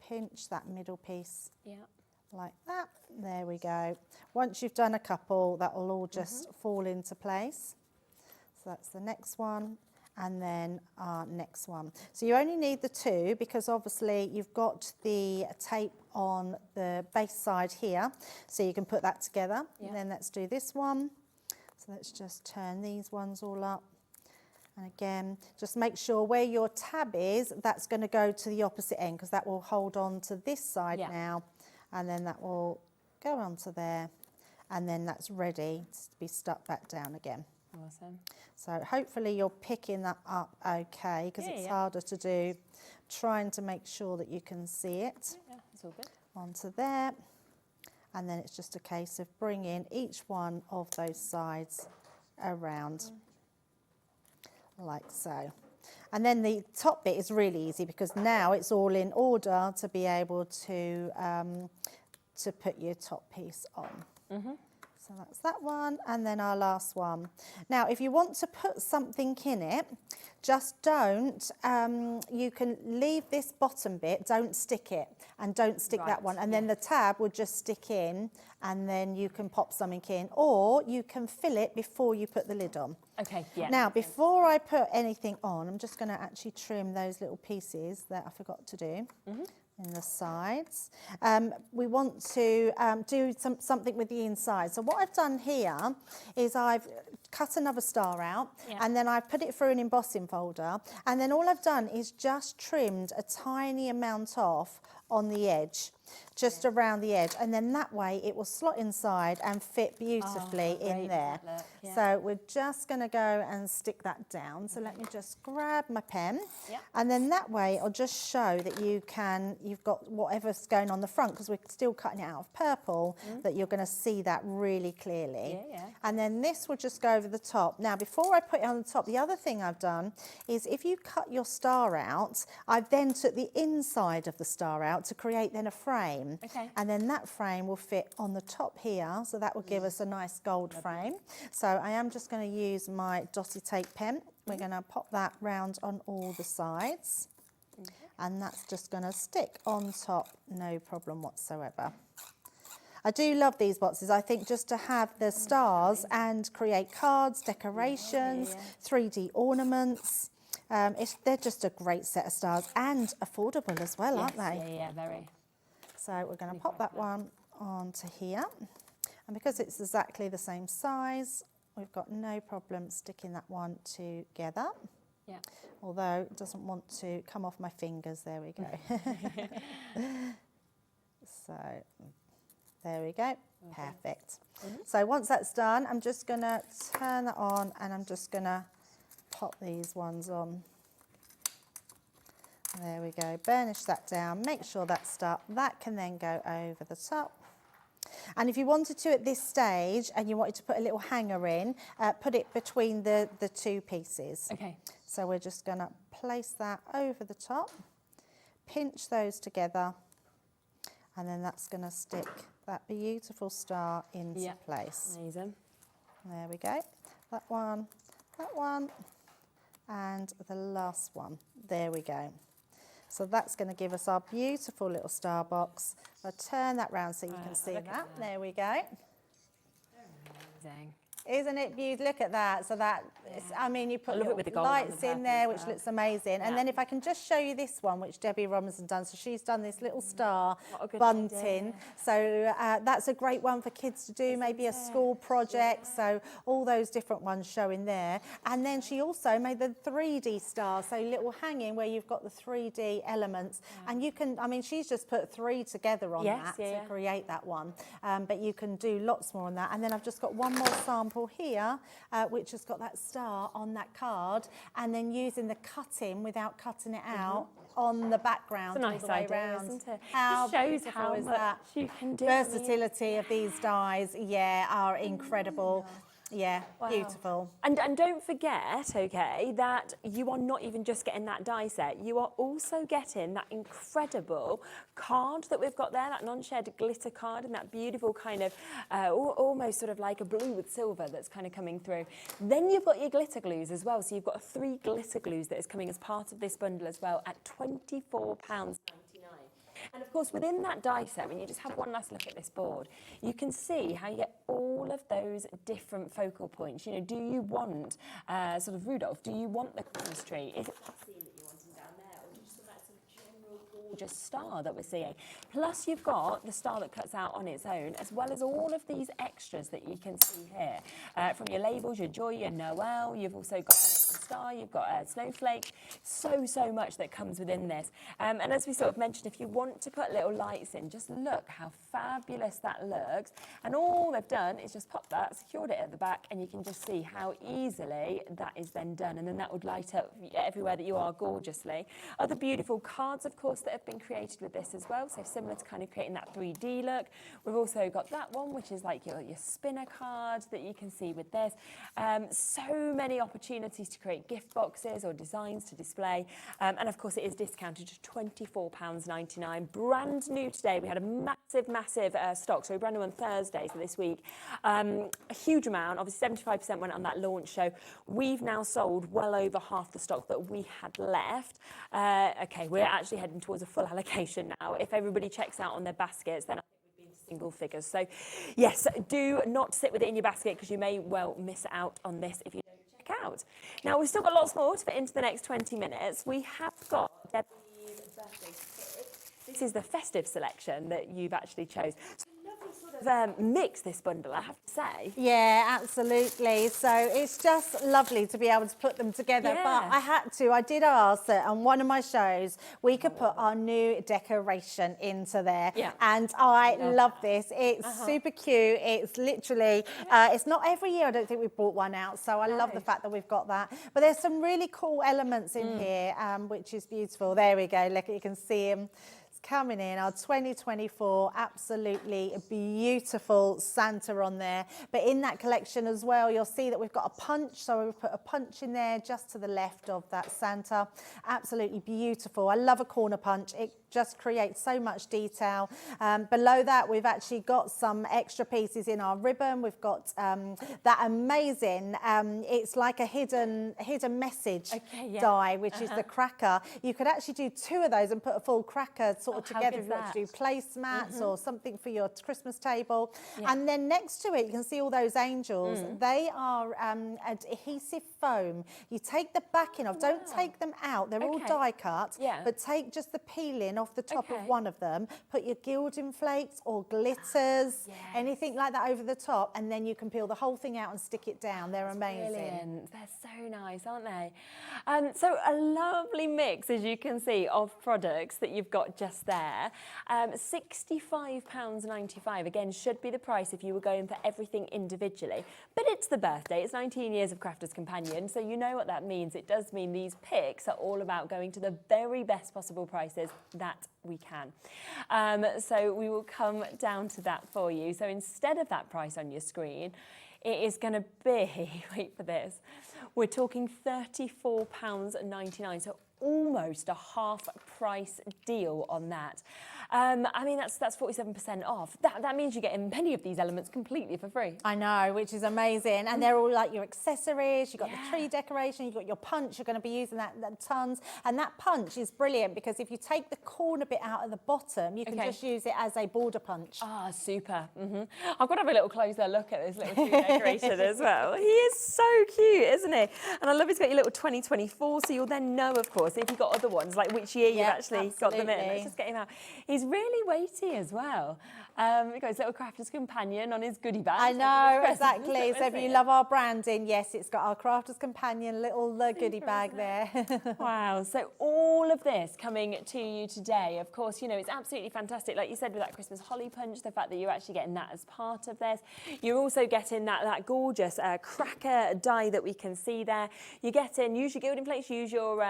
Pinch that middle piece. Like that. There we go. Once you've done a couple, that will all just fall into place. So that's the next one, and then our next one. So you only need the 2 because obviously you've got the tape on the base side here, so you can put that together. And then let's do this one. So let's just turn these ones all up. And again, just make sure where your tab is, that's going to go to the opposite end, because that will hold on to this side now. And then that will go onto there. And then that's ready to be stuck back down again. Awesome. So hopefully you're picking that up okay, because it's harder to do. Trying to make sure that you can see it. Yeah, it's all good. Onto there. And then it's just a case of bringing each one of those sides around like so. And then the top bit is really easy because now it's all in order to be able to put your top piece on. So that's that one, and then our last one. Now, if you want to put something in it, just don't, you can leave this bottom bit, don't stick it, and don't stick that one. And then the tab would just stick in, and then you can pop something in, or you can fill it before you put the lid on. Okay, yeah. Now, before I put anything on, I'm just going to actually trim those little pieces that I forgot to do. In the sides. We want to do something with the inside. So what I've done here is I've cut another star out and then I've put it through an embossing folder, and then all I've done is just trimmed a tiny amount off on the edge, just around the edge, and then that way it will slot inside and fit beautifully in there. So we're just going to go and stick that down. So let me just grab my pen, and then that way I'll just show that you've got whatever's going on the front, because we're still cutting it out of purple, that you're going to see that really clearly. And then this will just go over the top. Now, before I put it on the top, the other thing I've done is if you cut your star out, I've then took the inside of the star out to create then a frame. And then that frame will fit on the top here, so that will give us a nice gold frame. So I am just going to use my dotty tape pen. We're going to pop that round on all the sides, and that's just going to stick on top, no problem whatsoever. I do love these boxes. I think just to have the stars and create cards, decorations, 3D ornaments. They're just a great set of stars, and affordable as well, aren't they? Yeah, very. So we're going to pop that one onto here. And because it's exactly the same size, we've got no problem sticking that one together. Although it doesn't want to come off my fingers. There we go. So there we go. Perfect. So once that's done, I'm just going to turn that on, and I'm just going to pop these ones on. There we go, burnish that down, make sure that's stuck. That can then go over the top. And if you wanted to at this stage and you wanted to put a little hanger in, put it between the two pieces. So we're just going to place that over the top, pinch those together, and then that's going to stick that beautiful star into place. Amazing. There we go. That one, and the last one. There we go. So that's going to give us our beautiful little star box. I'll turn that round so you can see that. There we go. Amazing. Isn't it beautiful? Look at that. So that, I mean, you put little with the gold lights in there, which well. looks amazing. And then if I can just show you this one, which Debbie Robinson done. So she's done this little star bunting. So that's a great one for kids to do, maybe a school project. So all those different ones showing there. And then she also made the 3D star, so little hanging where you've got the 3D elements. And you can, I mean, she's just put 3 together on that to create that one. But you can do lots more on that. And then I've just got one more sample here, which has got that star on that card, and then using the cutting without cutting it out on the background. It's a nice all the way idea, round. isn't it? How It shows beautiful how is much that? you can do. Versatility of these dies, are incredible. Beautiful. And don't forget, that you are not even just getting that die set. You are also getting that incredible card that we've got there, that non-shed glitter card, and that beautiful kind of almost sort of like a blue with silver that's kind of coming through. Then you've got your glitter glues as well. So you've got 3 glitter glues that is coming as part of this bundle as well at £24.99. And of course, within that die set, when you just have one last look at this board, you can see how you get all of those different focal points. You know, do you want sort of Rudolph? Do you want the Christmas tree? Is it that scene that you want him down there? Or do you just want that sort of general gorgeous star that we're seeing? Plus, you've got the star that cuts out on its own, as well as all of these extras that you can see here. From your labels, your Joy, your Noel, you've also got an extra star, you've got a snowflake, so much that comes within this. And as we sort of mentioned, if you want to put little lights in, just look how fabulous that looks. And all they've done is just pop that, secured it at the back, and you can just see how easily that is then done. And then that would light up everywhere that you are gorgeously. Other beautiful cards, of course, that have been created with this as well. So similar to kind of creating that 3D look. We've also got that one, which is like your spinner card that you can see with this. So many opportunities to create gift boxes or designs to display. And of course, it is discounted to £24.99. Brand new today. We had a massive stock. So brand new on Thursday, so this week. A huge amount, obviously 75% went on that launch show. We've now sold well over half the stock that we had left. Okay, we're actually heading towards a full allocation now. If everybody checks out on their baskets, then I think we'd be in single figures. So yes, do not sit with it in your basket because you may well miss out on this if you don't check out. Now, we've still got lots more to fit into the next 20 minutes. We have got Debbie's birthday kit. This is the festive selection that you've actually chose. So lovely sort of mix, this bundle, I have to say. Yeah, absolutely. So it's just lovely to be able to put them together. Yeah. But I did ask that on one of my shows, we could put our new decoration into there. Yeah. And I love this. It's super cute. It's literally, it's not every year, I don't think we've brought one out. So I love the fact that we've got that. But there's some really cool elements in here, which is beautiful. There we go. Look, you can see them. Coming in, our 2024 absolutely beautiful Santa on there. But in that collection as well, you'll see that we've got a punch. So we've put a punch in there just to the left of that Santa. Absolutely beautiful. I love a corner punch. It just creates so much detail. Below that, we've actually got some extra pieces in our ribbon. We've got that amazing, it's like a hidden message die, which is the cracker. You could actually do 2 of those and put a full cracker sort of together if you want to do placemats or something for your Christmas table. And then next to it, you can see all those angels. They are adhesive foam. You take the backing off, don't take them out. They're all die cut, but take just the peeling off the top of one of them, put your gilding flakes or glitters, anything like that over the top, and then you can peel the whole thing out and stick it down. They're amazing. Brilliant. They're so nice, aren't they? So a lovely mix, as you can see, of products that you've got just there. £65.95, again, should be the price if you were going for everything individually. But it's the birthday. It's 19 years of Crafters Companion, so you know what that means. It does mean these picks are all about going to the very best possible prices that we can. So we will come down to that for you. So instead of that price on your screen, it is going to be, wait for this, we're talking £34.99. So almost a half price deal on that. I mean, that's 47% off. That means you're getting many of these elements completely for free. I know, which is amazing. And they're all like your accessories. You've got the tree decoration. You've got your punch. You're going to be using that tons. And that punch is brilliant because if you take the corner bit out of the bottom, you can just use it as a border punch. Ah, super. I've got to have a little closer look at this little tree decoration as well. He is so cute, isn't he? And I love he's got your little 2024, so you'll then know, of course, if you've got other ones, like which year you've actually got them in. Let's just get him out. He's really weighty as well. We've got his little Crafter's Companion on his goodie bag. I know, exactly. So if you love our branding, yes, it's got our Crafter's Companion little goodie bag there. Wow. So all of this coming to you today, of course, you know, it's absolutely fantastic. Like you said, with that Christmas holly punch, the fact that you're actually getting that as part of this. You're also getting that gorgeous cracker die that we can see there. You're getting, use your gilding flakes, use your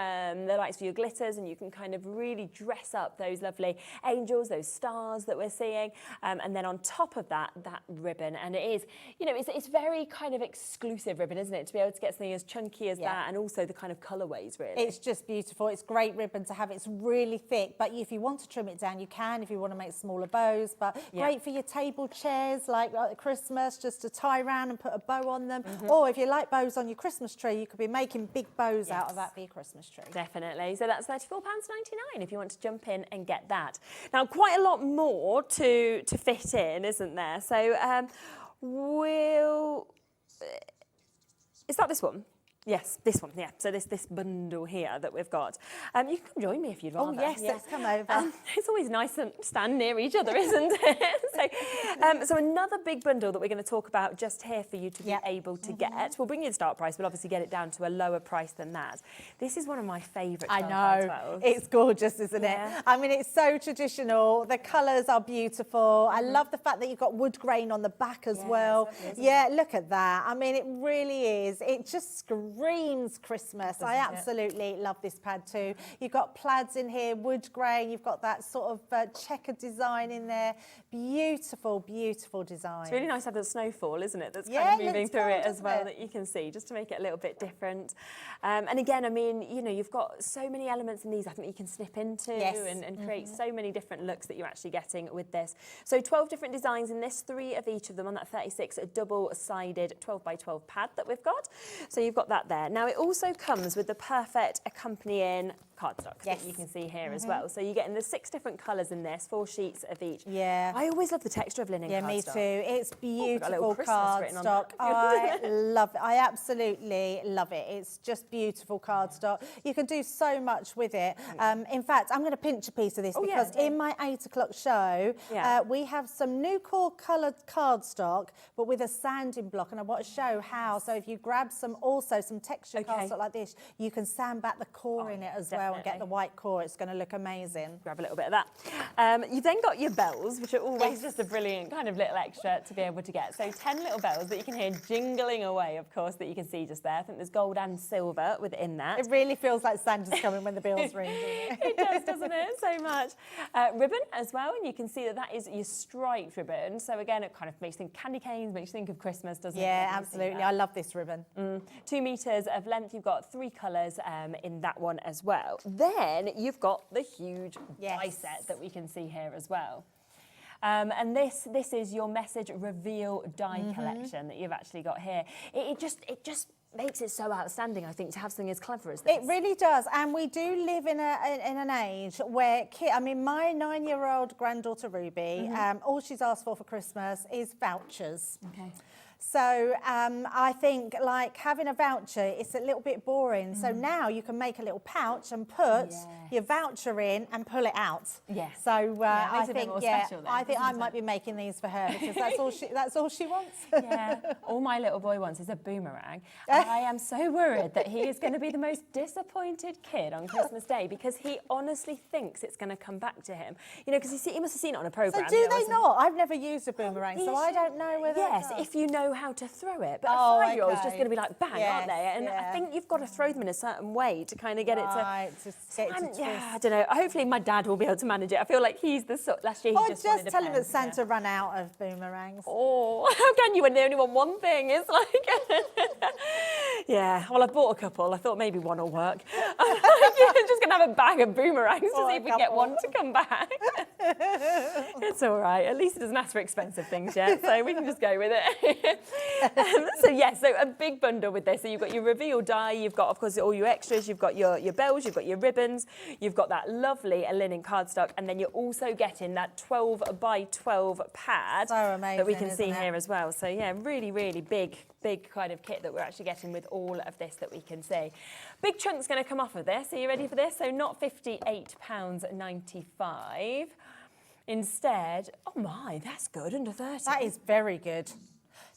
the lights for your glitters, and you can kind of really dress up those lovely angels, those stars that we're seeing. And then on top of that ribbon, and it is, you know, it's very kind of exclusive ribbon, isn't it? To be able to get something as chunky as that, and also the kind of colourways, really. It's just beautiful. It's great ribbon to have. It's really thick, but if you want to trim it down, you can. If you want to make smaller bows, but great for your table chairs, like at Christmas, just to tie around and put a bow on them. Or if you like bows on your Christmas tree, you could be making big bows out of that for your Christmas tree. Definitely. So that's £34.99 if you want to jump in and get that. Now, quite a lot more to fit in, isn't there? So is that this one? Yes, this one, yeah. So this bundle here that we've got. You can come join me if you'd rather. Oh, yes, let's come over. It's always nice to stand near each other, isn't it? So another big bundle that we're going to talk about just here for you to be able to get. We'll bring you the start price, but obviously get it down to a lower price than that. This is one of my favourite. I know. It's gorgeous, isn't it? I mean, it's so traditional. The colours are beautiful. I love the fact that you've got wood grain on the back as well. Yeah, look at that. I mean, it really is. It just screams Christmas. I absolutely love this pad too. You've got plaids in here, wood grain. You've got that sort of checkered design in there. Beautiful, beautiful design. It's really nice to have the snowfall, isn't it? That's kind of moving through it as well, that you can see, just to make it a little bit different. And again, I mean, you know, you've got so many elements in these, I think, you can snip into and create so many different looks that you're actually getting with this. So 12 different designs in this, 3 of each of them on that 36 double-sided 12 by 12 pad that we've got. So you've got that there. Now, it also comes with the perfect accompanying cardstock that you can see here as well. So you're getting the 6 different colours in this, 4 sheets of each. Yeah. I always love the texture of linen cardstock. Yeah, me too. It's beautiful cardstock. I love it. I absolutely love it. It's just beautiful cardstock. You can do so much with it. In fact, I'm going to pinch a piece of this because in my 8 o'clock show, we have some new core coloured cardstock, but with a sanding block, and I want to show how. So if you grab some texture cardstock like this, you can sand back the core in it as well and get the white core. It's going to look amazing. Grab a little bit of that. You've then got your bells, which are always just a brilliant kind of little extra to be able to get. So 10 little bells that you can hear jingling away, of course, that you can see just there. I think there's gold and silver within that. It really feels like Santa's coming when the bells ring. It does, doesn't it? So much. Ribbon as well, and you can see that that is your striped ribbon. So again, it kind of makes you think candy canes, makes you think of Christmas, doesn't it? Yeah, absolutely. I love this ribbon. 2 metres of length. You've got 3 colours in that one as well. Then you've got the huge die set that we can see here as well. And this is your message reveal die collection that you've actually got here. It just makes it so outstanding, I think, to have something as clever as this. It really does, and we do live in an age where I mean, my 9-year-old granddaughter Ruby, all she's asked for Christmas is vouchers. Okay. So I think, like, having a voucher, it's a little bit boring. So now you can make a little pouch and put your voucher in and pull it out. Yeah. So I think, I think I might be making these for her because that's all she wants. Yeah. All my little boy wants is a boomerang. And I am so worried that he is going to be the most disappointed kid on Christmas Day because he honestly thinks it's going to come back to him. You know, because he must have seen it on a programme. So do they not? I've never used a boomerang, so I don't know whether. Yes, if you know how to throw it. But a 5-year-old's just going to be like, bang, aren't they? And I think you've got to throw them in a certain way to kind of get it to... I don't know. Hopefully my dad will be able to manage it. I feel like he's the sort... Last year he just wanted a tell him pen. that Santa ran out of boomerangs. Oh, how can you when they only want one thing? It's like... Yeah, well, I bought a couple. I thought maybe one will work. I'm just going to have a bag of boomerangs to see if we can get one to come back. It's all right. At least it doesn't ask for expensive things yet, so we can just go with it. So a big bundle with this. So you've got your reveal die, you've got, of course, all your extras, you've got your bells, you've got your ribbons, you've got that lovely linen cardstock, and then you're also getting that 12 by 12 pad that we can see here as well. So yeah, really, really big kind of kit that we're actually getting with all of this that we can see. Big chunk's going to come off of this. Are you ready for this? So not £58.95. Instead, oh my, that's good, under 30. That is very good.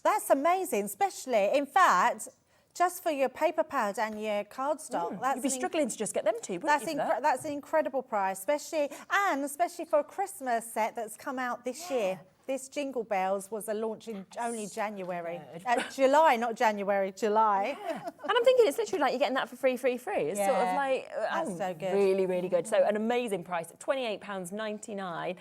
That's amazing, especially, in fact, just for your paper pad and your cardstock. You'd be struggling to just get them two, wouldn't you? That's an incredible price, especially for a Christmas set that's come out this year. This Jingle Bells was a launch in only January. July, not January, July. Yeah. And I'm thinking it's literally like you're getting that for free. It's sort of like, that's so good. Really, really good. So an amazing price, £28.99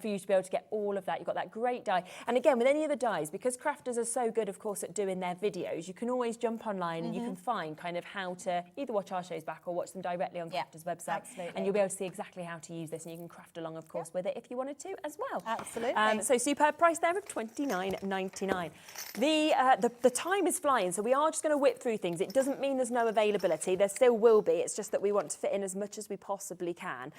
for you to be able to get all of that. You've got that great die. And again, with any of the dies, because crafters are so good, of course, at doing their videos, you can always jump online and you can find kind of how to either watch our shows back or watch them directly on Crafters' website. Absolutely. And you'll be able to see exactly how to use this, and you can craft along, of course, with it if you wanted to as well. Absolutely. So superb price there of £29.99. The time is flying, so we are just going to whip through things. It doesn't mean there's no availability. There still will be. It's just that we want to fit in as much as we possibly can.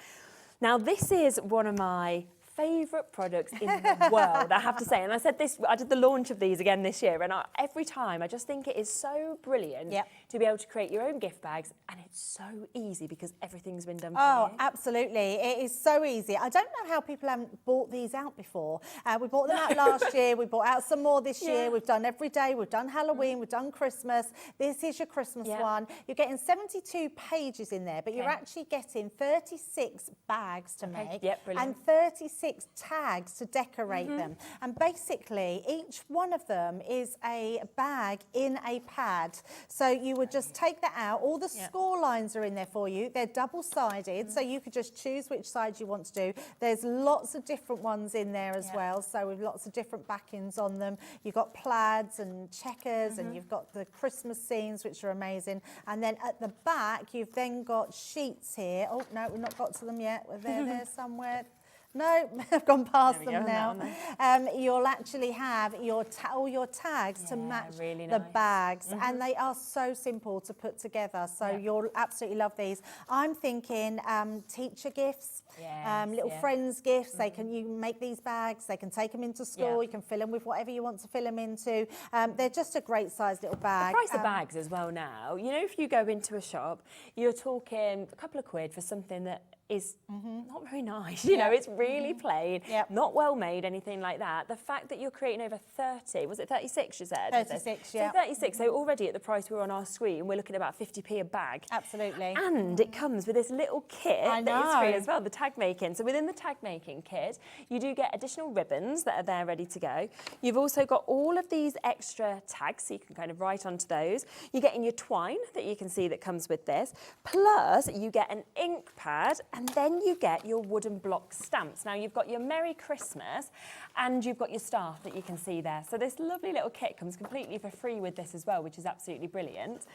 Now, this is one of my favourite products in the world, I have to say. And I said this, I did the launch of these again this year, and every time I just think it is so brilliant to be able to create your own gift bags, and it's so easy because everything's been done for you. Oh, absolutely. It is so easy. I don't know how people haven't bought these out before. We bought them out last year. We bought out some more this year. We've done every day. We've done Halloween. We've done Christmas. This is your Christmas one. You're getting 72 pages in there, but you're actually getting 36 bags to make and 36 tags to decorate them. And basically, each one of them is a bag in a pad. So you would just take that out. All the score lines are in there for you. They're double-sided, so you could just choose which side you want to do. There's lots of different ones in there as well, so with lots of different backings on them. You've got plaids and checkers, and you've got the Christmas scenes, which are amazing. And then at the back, you've then got sheets here. Oh, no, we've not got to them yet. They're there somewhere. No, I've gone past them now. You'll actually have all your tags to match the bags, and they are so simple to put together. So you'll absolutely love these. I'm thinking teacher gifts, little friends gifts. You make these bags. They can take them into school. You can fill them with whatever you want to fill them into. They're just a great sized little bag. The price of bags as well now. You know, if you go into a shop, you're talking a couple of quid for something that is not very nice. You know, it's really plain, not well made, anything like that. The fact that you're creating over 30, was it 36 you said? 36, So 36, so already at the price we're on our screen, we're looking at about 50p a bag. Absolutely. And it comes with this little kit that is free as well, the tag making. So within the tag making kit, you do get additional ribbons that are there ready to go. You've also got all of these extra tags, so you can kind of write onto those. You're getting your twine that you can see that comes with this. Plus, you get an ink pad, and then you get your wooden block stamps. Now you've got your Merry Christmas and you've got your staff that you can see there. So this lovely little kit comes completely for free with this as well, which is absolutely brilliant.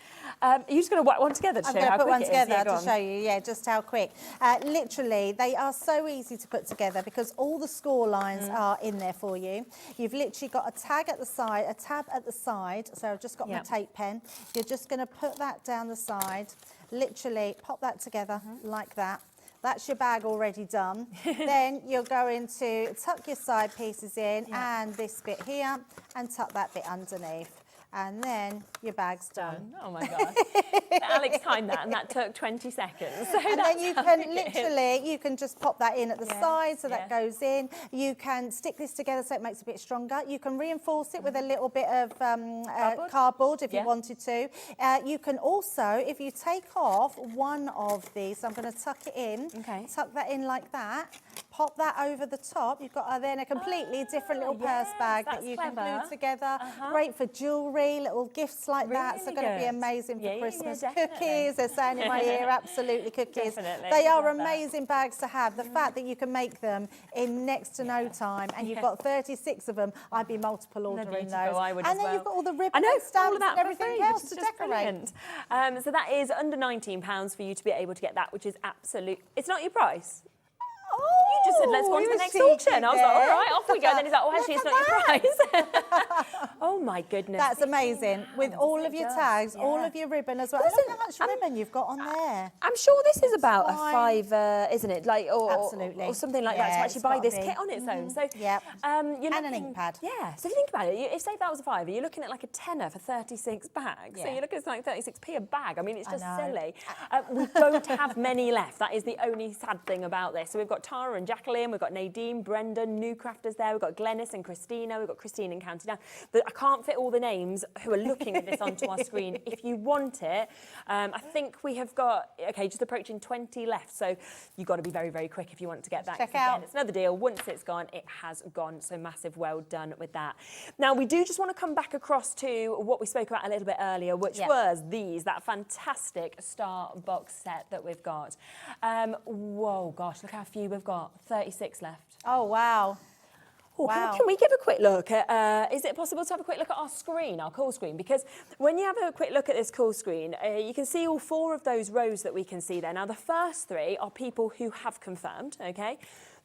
Are you just going to whack one together to show how quick it is? I'm going to put one together to show you, just how quick. Literally, they are so easy to put together because all the score lines are in there for you. You've literally got a tag at the side, a tab at the side. So I've just got my tape pen. You're just going to put that down the side, literally pop that together like that. That's your bag already done. Then you're going to tuck your side pieces in and this bit here and tuck that bit underneath. And then your bag's done. Oh my God. Alex timed that and that took 20 seconds. So and then you can literally, you can just pop that in at the side so that goes in. You can stick this together so it makes it a bit stronger. You can reinforce it with a little bit of cardboard if you wanted to. You can also, if you take off one of these, so I'm going to tuck it in, tuck that in like that, pop that over the top. You've got then a completely different little purse bag that you can glue together. Great for jewellery, little gifts like that. So going to be amazing for Christmas. Cookies, they're saying in my ear, absolutely cookies. They are amazing bags to have. The fact that you can make them in next to no time and you've got 36 of them, I'd be multiple ordering those. And then you've got all the ribbon stamps and everything else to decorate. So that is under £19 for you to be able to get that, which is absolute. It's not your price. You just said, let's go on to the next auction. I was like, all right, off we go. Then he's like, oh, actually, it's not your price. Oh, my goodness. That's amazing. With all of your tags, all of your ribbon as well. Look how much ribbon you've got on there. I'm sure this is about a £5, isn't it? Like, or something like that to actually buy this kit on its own. So, and an ink pad. Yeah. So if you think about it, if say that was a £5, you're looking at like a tenner for 36 bags. So you're looking at like 36p a bag. I mean, it's just silly. We don't have many left. That is the only sad thing about this. So we've got Tara and Jacqueline, we've got Nadine, Brenda, new crafters there, we've got Glenys and Christina, we've got Christine in County Down. But I can't fit all the names who are looking at this onto our screen. If you want it, I think we have got, just approaching 20 left. So you've got to be very, very quick if you want to get that. Check out. Again, it's another deal. Once it's gone, it has gone. So massive well done with that. Now, we do just want to come back across to what we spoke about a little bit earlier, which was that fantastic star box set that we've got. Whoa, gosh, look how few we've got. 36 left. Oh, wow. Can we give a quick look at, is it possible to have a quick look at our screen, our call screen? Because when you have a quick look at this call screen, you can see all 4 of those rows that we can see there. Now, the first 3 are people who have confirmed,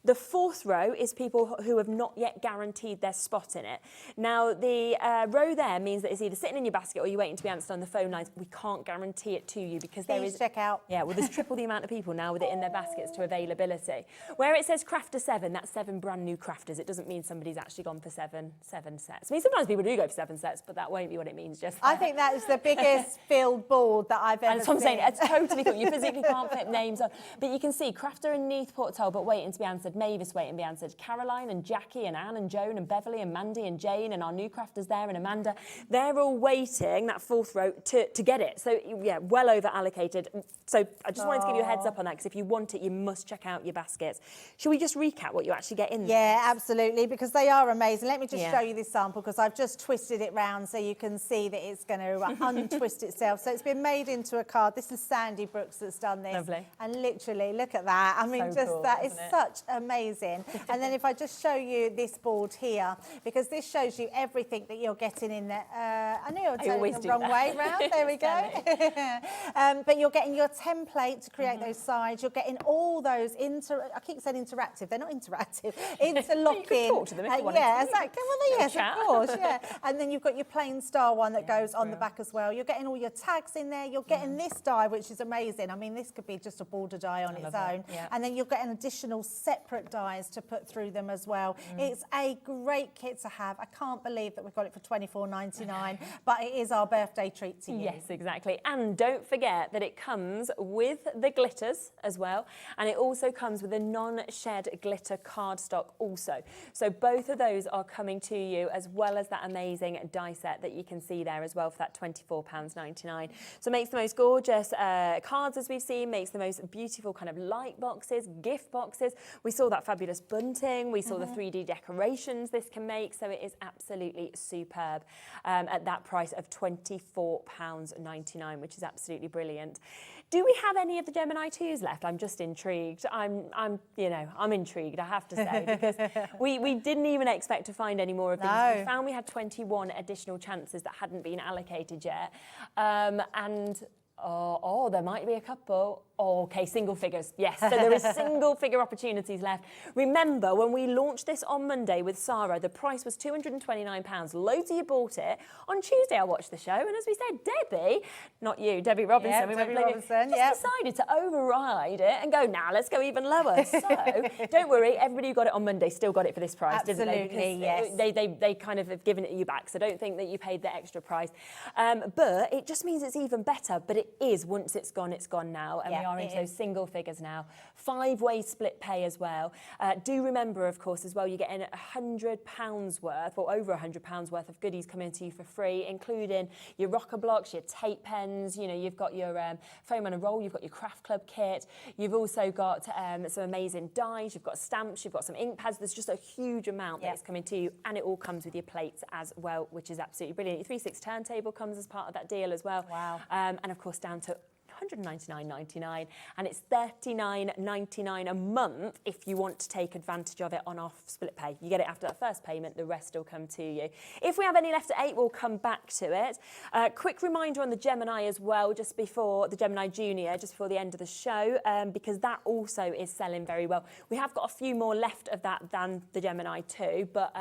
The fourth row is people who have not yet guaranteed their spot in it. Now, the row there means that it's either sitting in your basket or you're waiting to be answered on the phone lines. We can't guarantee it to you because there is... check out. Yeah, well, there's triple the amount of people now with it in their baskets to availability. Where it says crafter 7, that's 7 brand new crafters. It doesn't mean somebody's actually gone for seven sets. I mean, sometimes people do go for 7 sets, but that won't be what it means just I think that is the biggest filled board that I've ever and that's what I'm saying. seen. It's totally full. You physically can't fit names on. But you can see Crafter and Neath Port Talbot waiting to be answered. Mavis waiting to be answered. Caroline and Jackie and Anne and Joan and Beverly and Mandy and Jane and our new crafters there and Amanda. They're all waiting, that fourth row, to get it. So, yeah, well over allocated. So I just wanted to give you a heads up on that because if you want it, you must check out your baskets. Shall we just recap what you actually get in there? Yeah, absolutely, because they are amazing. Let me just show you this sample because I've just twisted it round so you can see that it's going to untwist itself. So it's been made into a card. This is Sandy Brooks that's done this. Lovely. And literally, look at that. I mean, So just cool, that is isn't it? such amazing. And then if I just show you this board here, because this shows you everything that you're getting in there. I knew I was turning the wrong way round. There we go. But you're getting your template to create those sides. You're getting all those I keep saying interactive. They're not interactive. Interlocking. You could talk to them if you wanted yeah, to. exactly. Well, yes, chat. of course. Yeah. And then you've got your plain star one that goes on the back as well. You're getting all your tags in there. You're getting this die, which is amazing. I mean, this could be just a border die on its own. Yeah. And then you're getting additional separate dies to put through them as well. It's a great kit to have. I can't believe that we've got it for $24.99, but it is our birthday treat to you. Yes, exactly. And don't forget that it comes with the glitters as well. And it also comes with a non-shed glitter cardstock also. So both of those are coming to you as well as that amazing die set that you can see there as well for that £24.99. So it makes the most gorgeous cards as we've seen, makes the most beautiful kind of light boxes, gift boxes. We saw that fabulous bunting. We saw the 3D decorations this can make. So it is absolutely superb at that price of £24.99, which is absolutely brilliant. Do we have any of the Gemini 2s left? I'm just intrigued. I'm intrigued, I have to say, because we didn't even expect to find any more of these. No. We found we had 21 additional chances that hadn't been allocated yet. There might be a couple. Oh, okay, single figures. Yes, so there is single figure opportunities left. Remember, when we launched this on Monday with Sarah, the price was £229. Loads of you bought it. On Tuesday, I watched the show, and as we said, Debbie Robinson, just decided to override it and go, let's go even lower. So don't worry, everybody who got it on Monday still got it for this price, didn't they? Absolutely, yes. They kind of have given it you back, so don't think that you paid the extra price. But it just means it's even better, but it is, once it's gone now, and we are into those single figures now. 5-way split pay as well. Do remember, of course, as well, you're getting £100 worth, or over £100 worth of goodies coming to you for free, including your rocker blocks, your tape pens, you've got your foam on a roll, you've got your craft club kit, you've also got some amazing dies, you've got stamps, you've got some ink pads. There's just a huge amount that is coming to you, and it all comes with your plates as well, which is absolutely brilliant. Your 3/6 turntable comes as part of that deal as well. Wow. And of course, down to £199.99, and it's £39.99 a month if you want to take advantage of it on our split pay. You get it after that first payment, the rest will come to you. If we have any left at 8, we'll come back to it. Quick reminder on the Gemini as well, just before the Gemini Junior, just before the end of the show, because that also is selling very well. We have got a few more left of that than the Gemini 2, but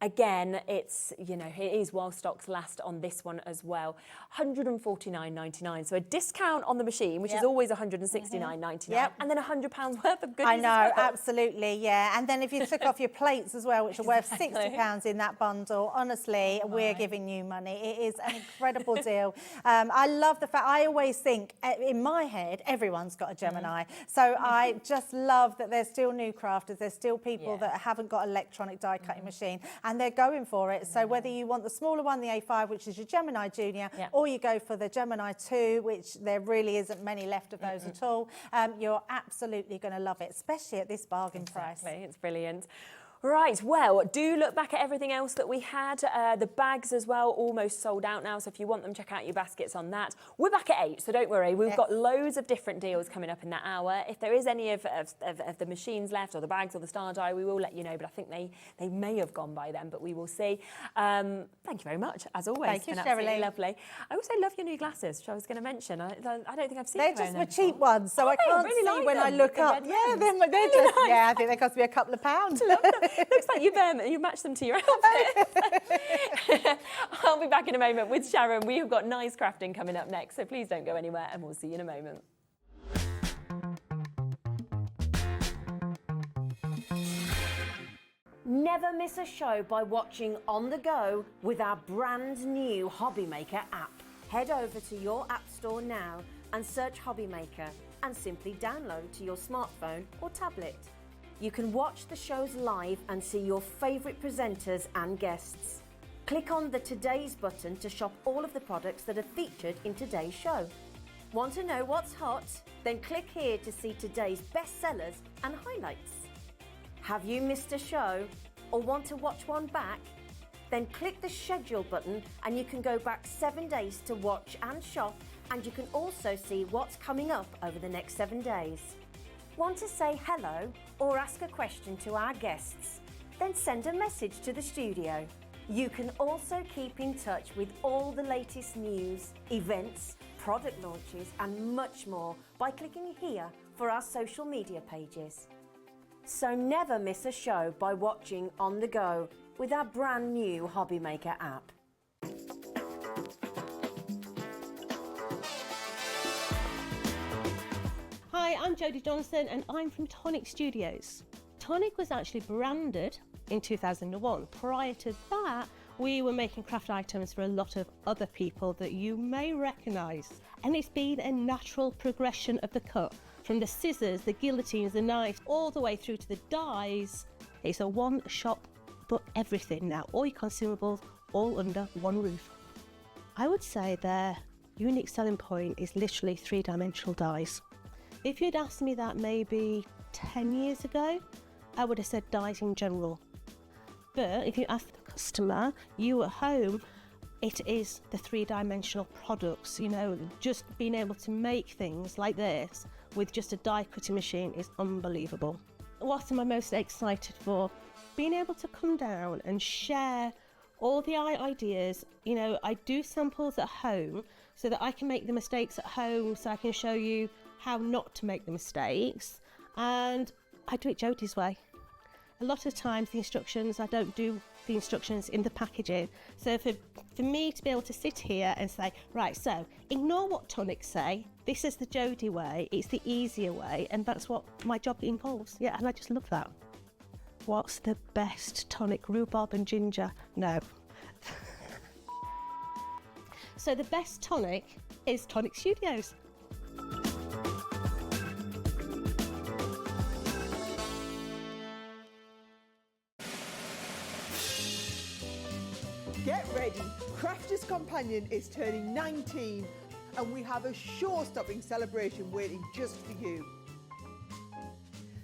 again, it is while stocks last on this one as well. £149.99. So a discount on the machine, which is always £169.99, and then £100 worth of goodies. I know, absolutely, yeah. And then if you took off your plates as well, which are worth £60 in that bundle, honestly, we're giving you money. It is an incredible deal. I love the fact, I always think, in my head, everyone's got a Gemini. So I just love that there's still new crafters, there's still people that haven't got electronic die cutting machine, and they're going for it. So whether you want the smaller one, the A5, which is your Gemini Junior, or you go for the Gemini 2, which there really isn't many left of those at all, you're absolutely going to love it, especially at this bargain price. It's brilliant. Right, well, do look back at everything else that we had. The bags as well, almost sold out now, so if you want them, check out your baskets on that. We're back at 8, so don't worry. We've got loads of different deals coming up in that hour. If there is any of the machines left, or the bags, or the star die, we will let you know, but I think they may have gone by then, but we will see. Thank you very much, as always. Thank you, Been absolutely Sherilyn. lovely. I also love your new glasses, which I was going to mention. I don't think I've seen They're you just wearing my them cheap before. ones, so I Oh, can't really see like when I them, look the up. red Yeah, lens. they're just, yeah, I think they cost me a couple of pounds. Looks like you match them to your outfit. I'll be back in a moment with Sharon. We have got nice crafting coming up next, so please don't go anywhere, and we'll see you in a moment. Never miss a show by watching on the go with our brand new Hobbymaker app. Head over to your app store now and search Hobbymaker and simply download to your smartphone or tablet. You can watch the shows live and see your favourite presenters and guests. Click on the Today's button to shop all of the products that are featured in today's show. Want to know what's hot? Then click here to see today's bestsellers and highlights. Have you missed a show or want to watch one back? Then click the schedule button and you can go back 7 days to watch and shop, and you can also see what's coming up over the next 7 days. Want to say hello or ask a question to our guests? Then send a message to the studio. You can also keep in touch with all the latest news, events, product launches and much more by clicking here for our social media pages. So never miss a show by watching on the go with our brand new Hobbymaker app. Hi, I'm Jodie Johnson and I'm from Tonic Studios. Tonic was actually branded in 2001. Prior to that, we were making craft items for a lot of other people that you may recognise. And it's been a natural progression of the cut. From the scissors, the guillotines, the knives, all the way through to the dies. It's a one-shop for everything now. All your consumables, all under one roof. I would say their unique selling point is literally three-dimensional dies. If you'd asked me that maybe 10 years ago, I would have said dies in general. But if you ask the customer, you at home, it is the three-dimensional products. You know, just being able to make things like this with just a die cutting machine is unbelievable. What am I most excited for? Being able to come down and share all the ideas. You know, I do samples at home so that I can make the mistakes at home, so I can show you how not to make the mistakes, and I do it Jodie's way. A lot of times the instructions, I don't do the instructions in the packaging. So for me to be able to sit here and say, right, so ignore what tonics say, this is the Jodie way, it's the easier way, and that's what my job involves. Yeah, and I just love that. What's the best tonic? Rhubarb and ginger? No. So the best tonic is Tonic Studios. Get ready, Crafter's Companion is turning 19 and we have a show-stopping celebration waiting just for you.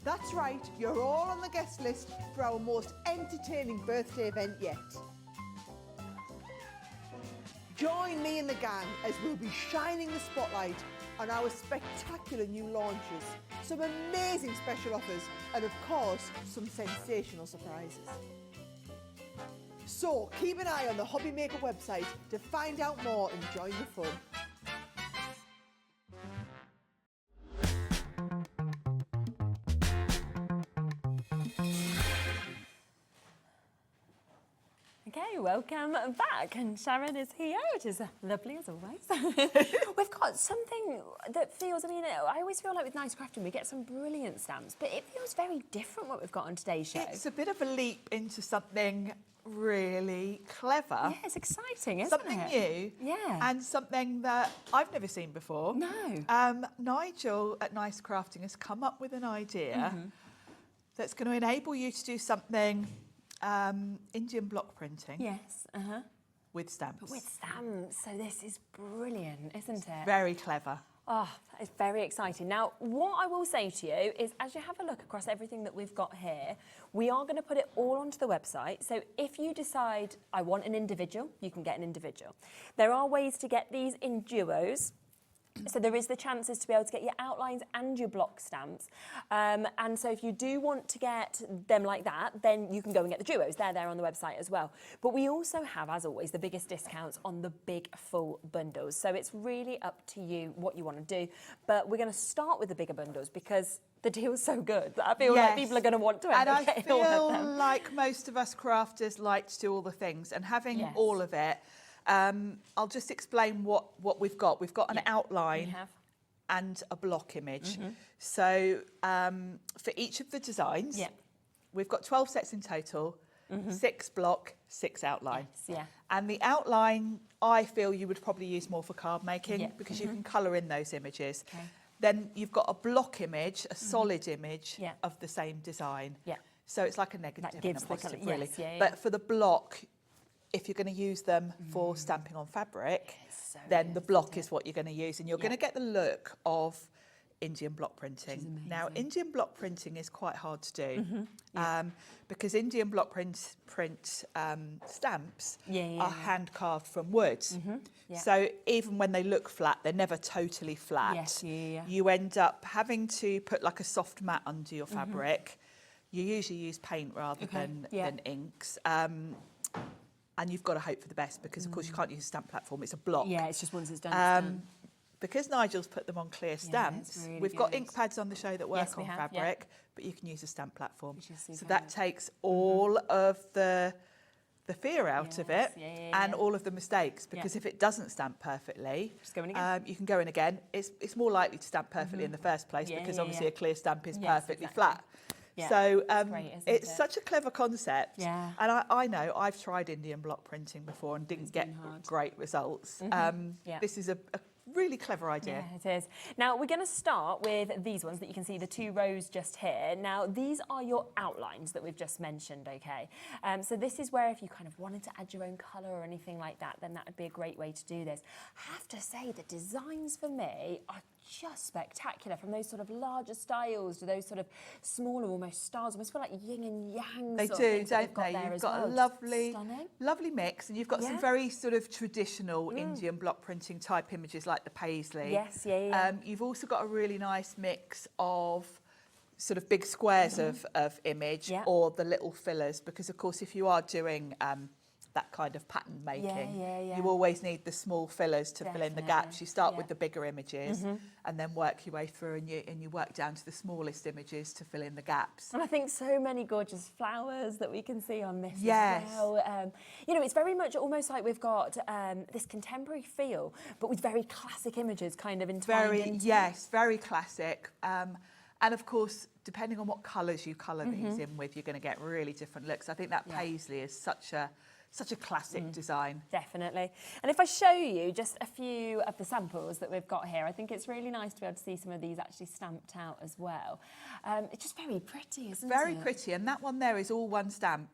That's right, you're all on the guest list for our most entertaining birthday event yet. Join me and the gang as we'll be shining the spotlight on our spectacular new launches, some amazing special offers and of course some sensational surprises. So keep an eye on the Hobbymaker website to find out more and join the fun. Okay, welcome back, and Sharon is here, which is lovely as always. We've got something that feels, I mean, I always feel like with Nice Crafting we get some brilliant stamps, but it feels very different what we've got on today's show. It's a bit of a leap into something really clever. Yeah, it's exciting, isn't something it? Something new. Yeah. And something that I've never seen before. No. Nigel at Nice Crafting has come up with an idea that's going to enable you to do something Indian block printing. Yes, with stamps. But with stamps, so this is brilliant, isn't it? Very clever. Oh, it's very exciting. Now, what I will say to you is, as you have a look across everything that we've got here, we are going to put it all onto the website. So if you decide, I want an individual, you can get an individual. There are ways to get these in duos. So there is the chances to be able to get your outlines and your block stamps. And so if you do want to get them like that, then you can go and get the duos. They're there on the website as well. But we also have, as always, the biggest discounts on the big full bundles. So it's really up to you what you want to do. But we're going to start with the bigger bundles because the deal's so good that I feel like people are going to want to end up getting all of them. And I feel like most of us crafters like to do all the things, and having all of it. I'll just explain what we've got. We've got an outline and a block image. So for each of the designs, we've got 12 sets in total, 6 block, 6 outline. And the outline, I feel you would probably use more for card making because you can colour in those images. Then you've got a block image, a solid image of the same design. So it's like a negative and a positive, really. But for the block, if you're going to use them for stamping on fabric, then the block is what you're going to use, and you're going to get the look of Indian block printing. Now, Indian block printing is quite hard to do because Indian block print stamps are hand carved from wood. So even when they look flat, they're never totally flat. You end up having to put like a soft mat under your fabric. You usually use paint rather than inks. And you've got to hope for the best because, of course, you can't use a stamp platform. It's a block. Yeah, it's just once it's done, it's done. Because Nigel's put them on clear stamps, we've got ink pads on the show that work on fabric, but you can use a stamp platform. So that takes all of the fear out of it and all of the mistakes, because if it doesn't stamp perfectly, you can go in again. It's more likely to stamp perfectly in the first place because obviously a clear stamp is perfectly flat. So it's such a clever concept. And I know I've tried Indian block printing before and didn't get great results. This is a really clever idea. Yeah, it is. Now, we're going to start with these ones that you can see, the 2 rows just here. Now, these are your outlines that we've just mentioned, okay? So this is where if you kind of wanted to add your own colour or anything like that, then that would be a great way to do this. I have to say, the designs for me are just spectacular, from those sort of larger styles to those sort of smaller almost stars. Almost feel like yin and yang. They do, don't they? You've got a lovely mix, and you've got some very sort of traditional Indian block printing type images like the paisley. You've also got a really nice mix of sort of big squares of image or the little fillers, because of course if you are doing that kind of pattern making, you always need the small fillers to fill in the gaps. You start with the bigger images and then work your way through, and you work down to the smallest images to fill in the gaps. And I think so many gorgeous flowers that we can see on this as well. You know, it's very much almost like we've got this contemporary feel, but with very classic images kind of entwined into it. Very classic. And of course, depending on what colours you colour these in with, you're going to get really different looks. I think that paisley is such a classic design. Definitely. And if I show you just a few of the samples that we've got here, I think it's really nice to be able to see some of these actually stamped out as well. It's just very pretty, isn't it? Very pretty, and that one there is all one stamp.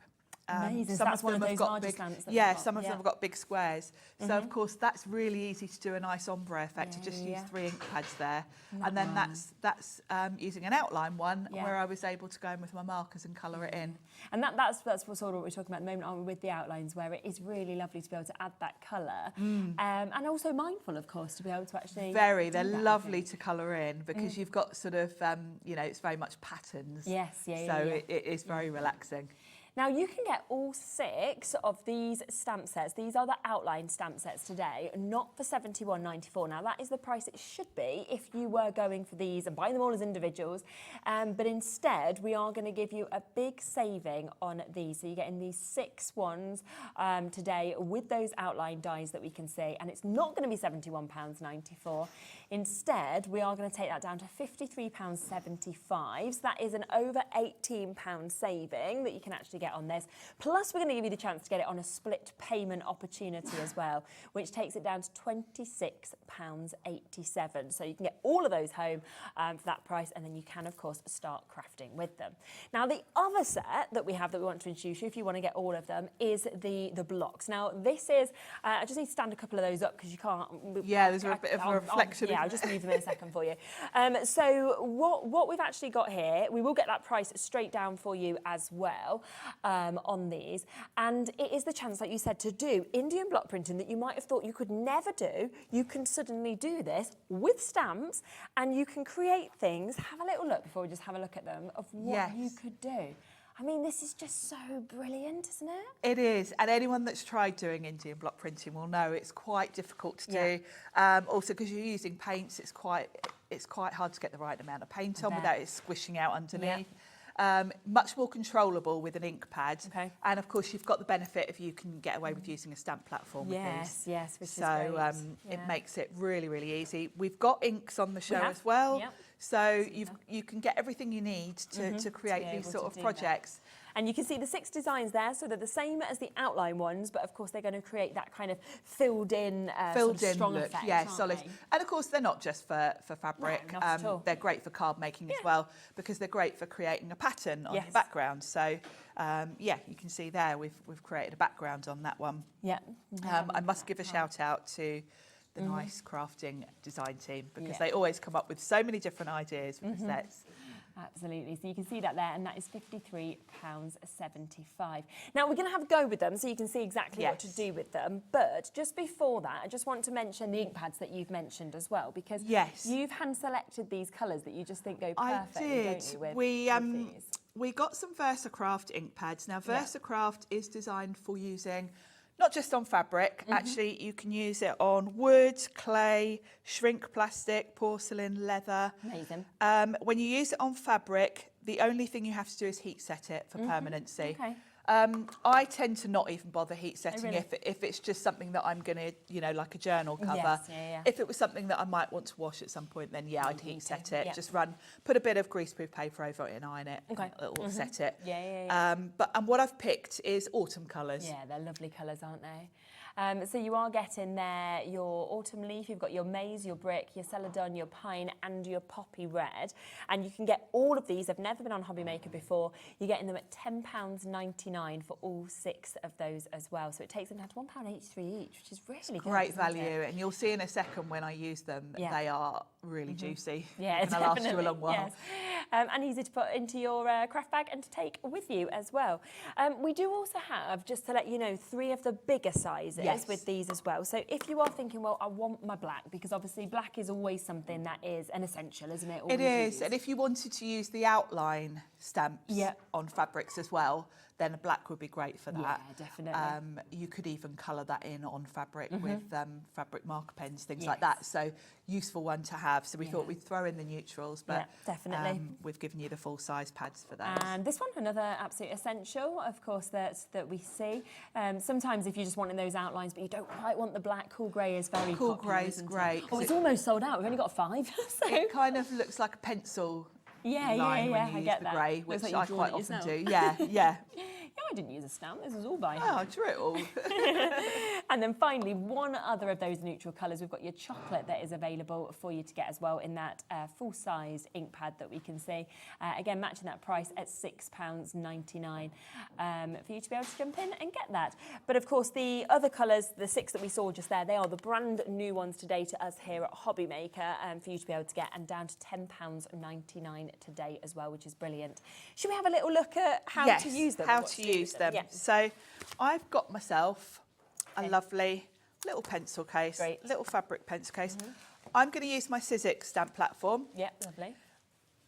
Amazing. Some That's of one them of have those got larger big, stamps that some of them have got big squares. So of course that's really easy to do a nice ombre effect. To just use 3 ink pads there, and then that's using an outline one where I was able to go in with my markers and colour it in. And that's sort of what we're talking about at the moment, aren't we, with the outlines, where it is really lovely to be able to add that colour, and also mindful, of course, to be able to actually. They're lovely to colour in because you've got sort of you know, it's very much patterns. So it is very relaxing. Now, you can get all 6 of these stamp sets. These are the outline stamp sets today, not for £71.94. Now, that is the price it should be if you were going for these and buying them all as individuals. But instead, we are going to give you a big saving on these. So you're getting these 6 ones today with those outline dies that we can see. And it's not going to be £71.94. Instead, we are going to take that down to £53.75. So that is an over £18 saving that you can actually get get on this. Plus, we're going to give you the chance to get it on a split payment opportunity as well, which takes it down to £26.87. So you can get all of those home for that price, and then you can, of course, start crafting with them. Now, the other set that we have that we want to introduce you, if you want to get all of them, is the blocks. Now, this is, I just need to stand a couple of those up because you can't. Yeah, there's a bit of a reflection. Yeah, I'll just move them in a second for you. So what we've actually got here, we will get that price straight down for you as well on these. And it is the chance, like you said, to do Indian block printing that you might have thought you could never do. You can suddenly do this with stamps, and you can create things. Have a little look before we just have a look at them of what you could do. I mean, this is just so brilliant, isn't it? It is, and anyone that's tried doing Indian block printing will know it's quite difficult to do. Also, because you're using paints, it's quite hard to get the right amount of paint on without it squishing out underneath. Much more controllable with an ink pad, and of course you've got the benefit of you can get away with using a stamp platform with these. Yes, which so is great. It makes it really, really easy. We've got inks on the show as well. So you can get everything you need to create these sort of projects. And you can see the 6 designs there, so they're the same as the outline ones, but of course they're going to create that kind of filled-in strong look, effect, yeah, solid. And of course they're not just for fabric. No, not at all. They're great for card making as well, because they're great for creating a pattern on the background. So yeah, you can see there we've created a background on that one. Yeah. I must give a shout out to the nice crafting design team, because they always come up with so many different ideas with the sets. Absolutely. So you can see that there, and that is £53.75. Now, we're going to have a go with them so you can see exactly what to do with them. But just before that, I just want to mention the ink pads that you've mentioned as well, because you've hand-selected these colours that you just think go perfectly, don't you, with these? We got some VersaCraft ink pads. Now, VersaCraft is designed for using not just on fabric, actually you can use it on wood, clay, shrink plastic, porcelain, leather. Amazing. When you use it on fabric, the only thing you have to do is heat set it for permanency. Okay. I tend to not even bother heat setting if it's just something that I'm going to, you know, like a journal cover. If it was something that I might want to wash at some point, then I'd heat set it. Just put a bit of greaseproof paper over it and iron it. It'll set it. And what I've picked is autumn colours. Yeah, they're lovely colours, aren't they? So you are getting there your autumn leaf, you've got your maize, your brick, your celadon, your pine and your poppy red. And you can get all of these. They've never been on Hobby Maker before. You're getting them at £10.99 for all 6 of those as well. So it takes them down to £1.83 each, which is really good. Great value. And you'll see in a second when I use them, they are really juicy. Yeah, and they'll last you a long while. Yes. And easy to put into your craft bag and to take with you as well. We do also have, just to let you know, 3 of the bigger sizes with these as well. So if you are thinking, well, I want my black, because obviously black is always something that is an essential, isn't it? It is. And if you wanted to use the outline stamps on fabrics as well, then a black would be great for that. Yeah, definitely. You could even colour that in on fabric with fabric marker pens, things like that. So useful one to have. So we thought we'd throw in the neutrals, but definitely. We've given you the full size pads for those. And this one, another absolute essential, of course, that we see. Sometimes if you're just wanting those outlines, but you don't quite want the black, cool grey is very cool popular, grey is great. Oh, it's almost sold out. We've only got 5. So. It kind of looks like a pencil line when you use the grey, which I quite often do. Yeah, I didn't use a stamp. This was all by hand. Oh, I drew it all. And then finally, one other of those neutral colours. We've got your chocolate that is available for you to get as well in that full-size ink pad that we can see. Again, matching that price at £6.99 for you to be able to jump in and get that. But of course, the other colours, the 6 that we saw just there, they are the brand new ones today to us here at Hobby Maker for you to be able to get, and down to £10.99 today as well, which is brilliant. Should we have a little look at how to use them? How to use them. So I've got myself a lovely little pencil case, little fabric pencil case. I'm going to use my Sizzix stamp platform. Yeah, lovely.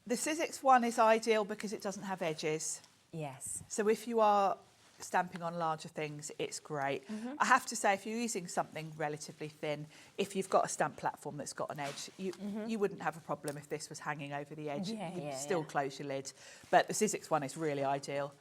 The Sizzix one is ideal because it doesn't have edges. Yes. So if you are stamping on larger things, it's great. I have to say, if you're using something relatively thin, if you've got a stamp platform that's got an edge, you wouldn't have a problem if this was hanging over the edge. You'd still close your lid. But the Sizzix one is really ideal.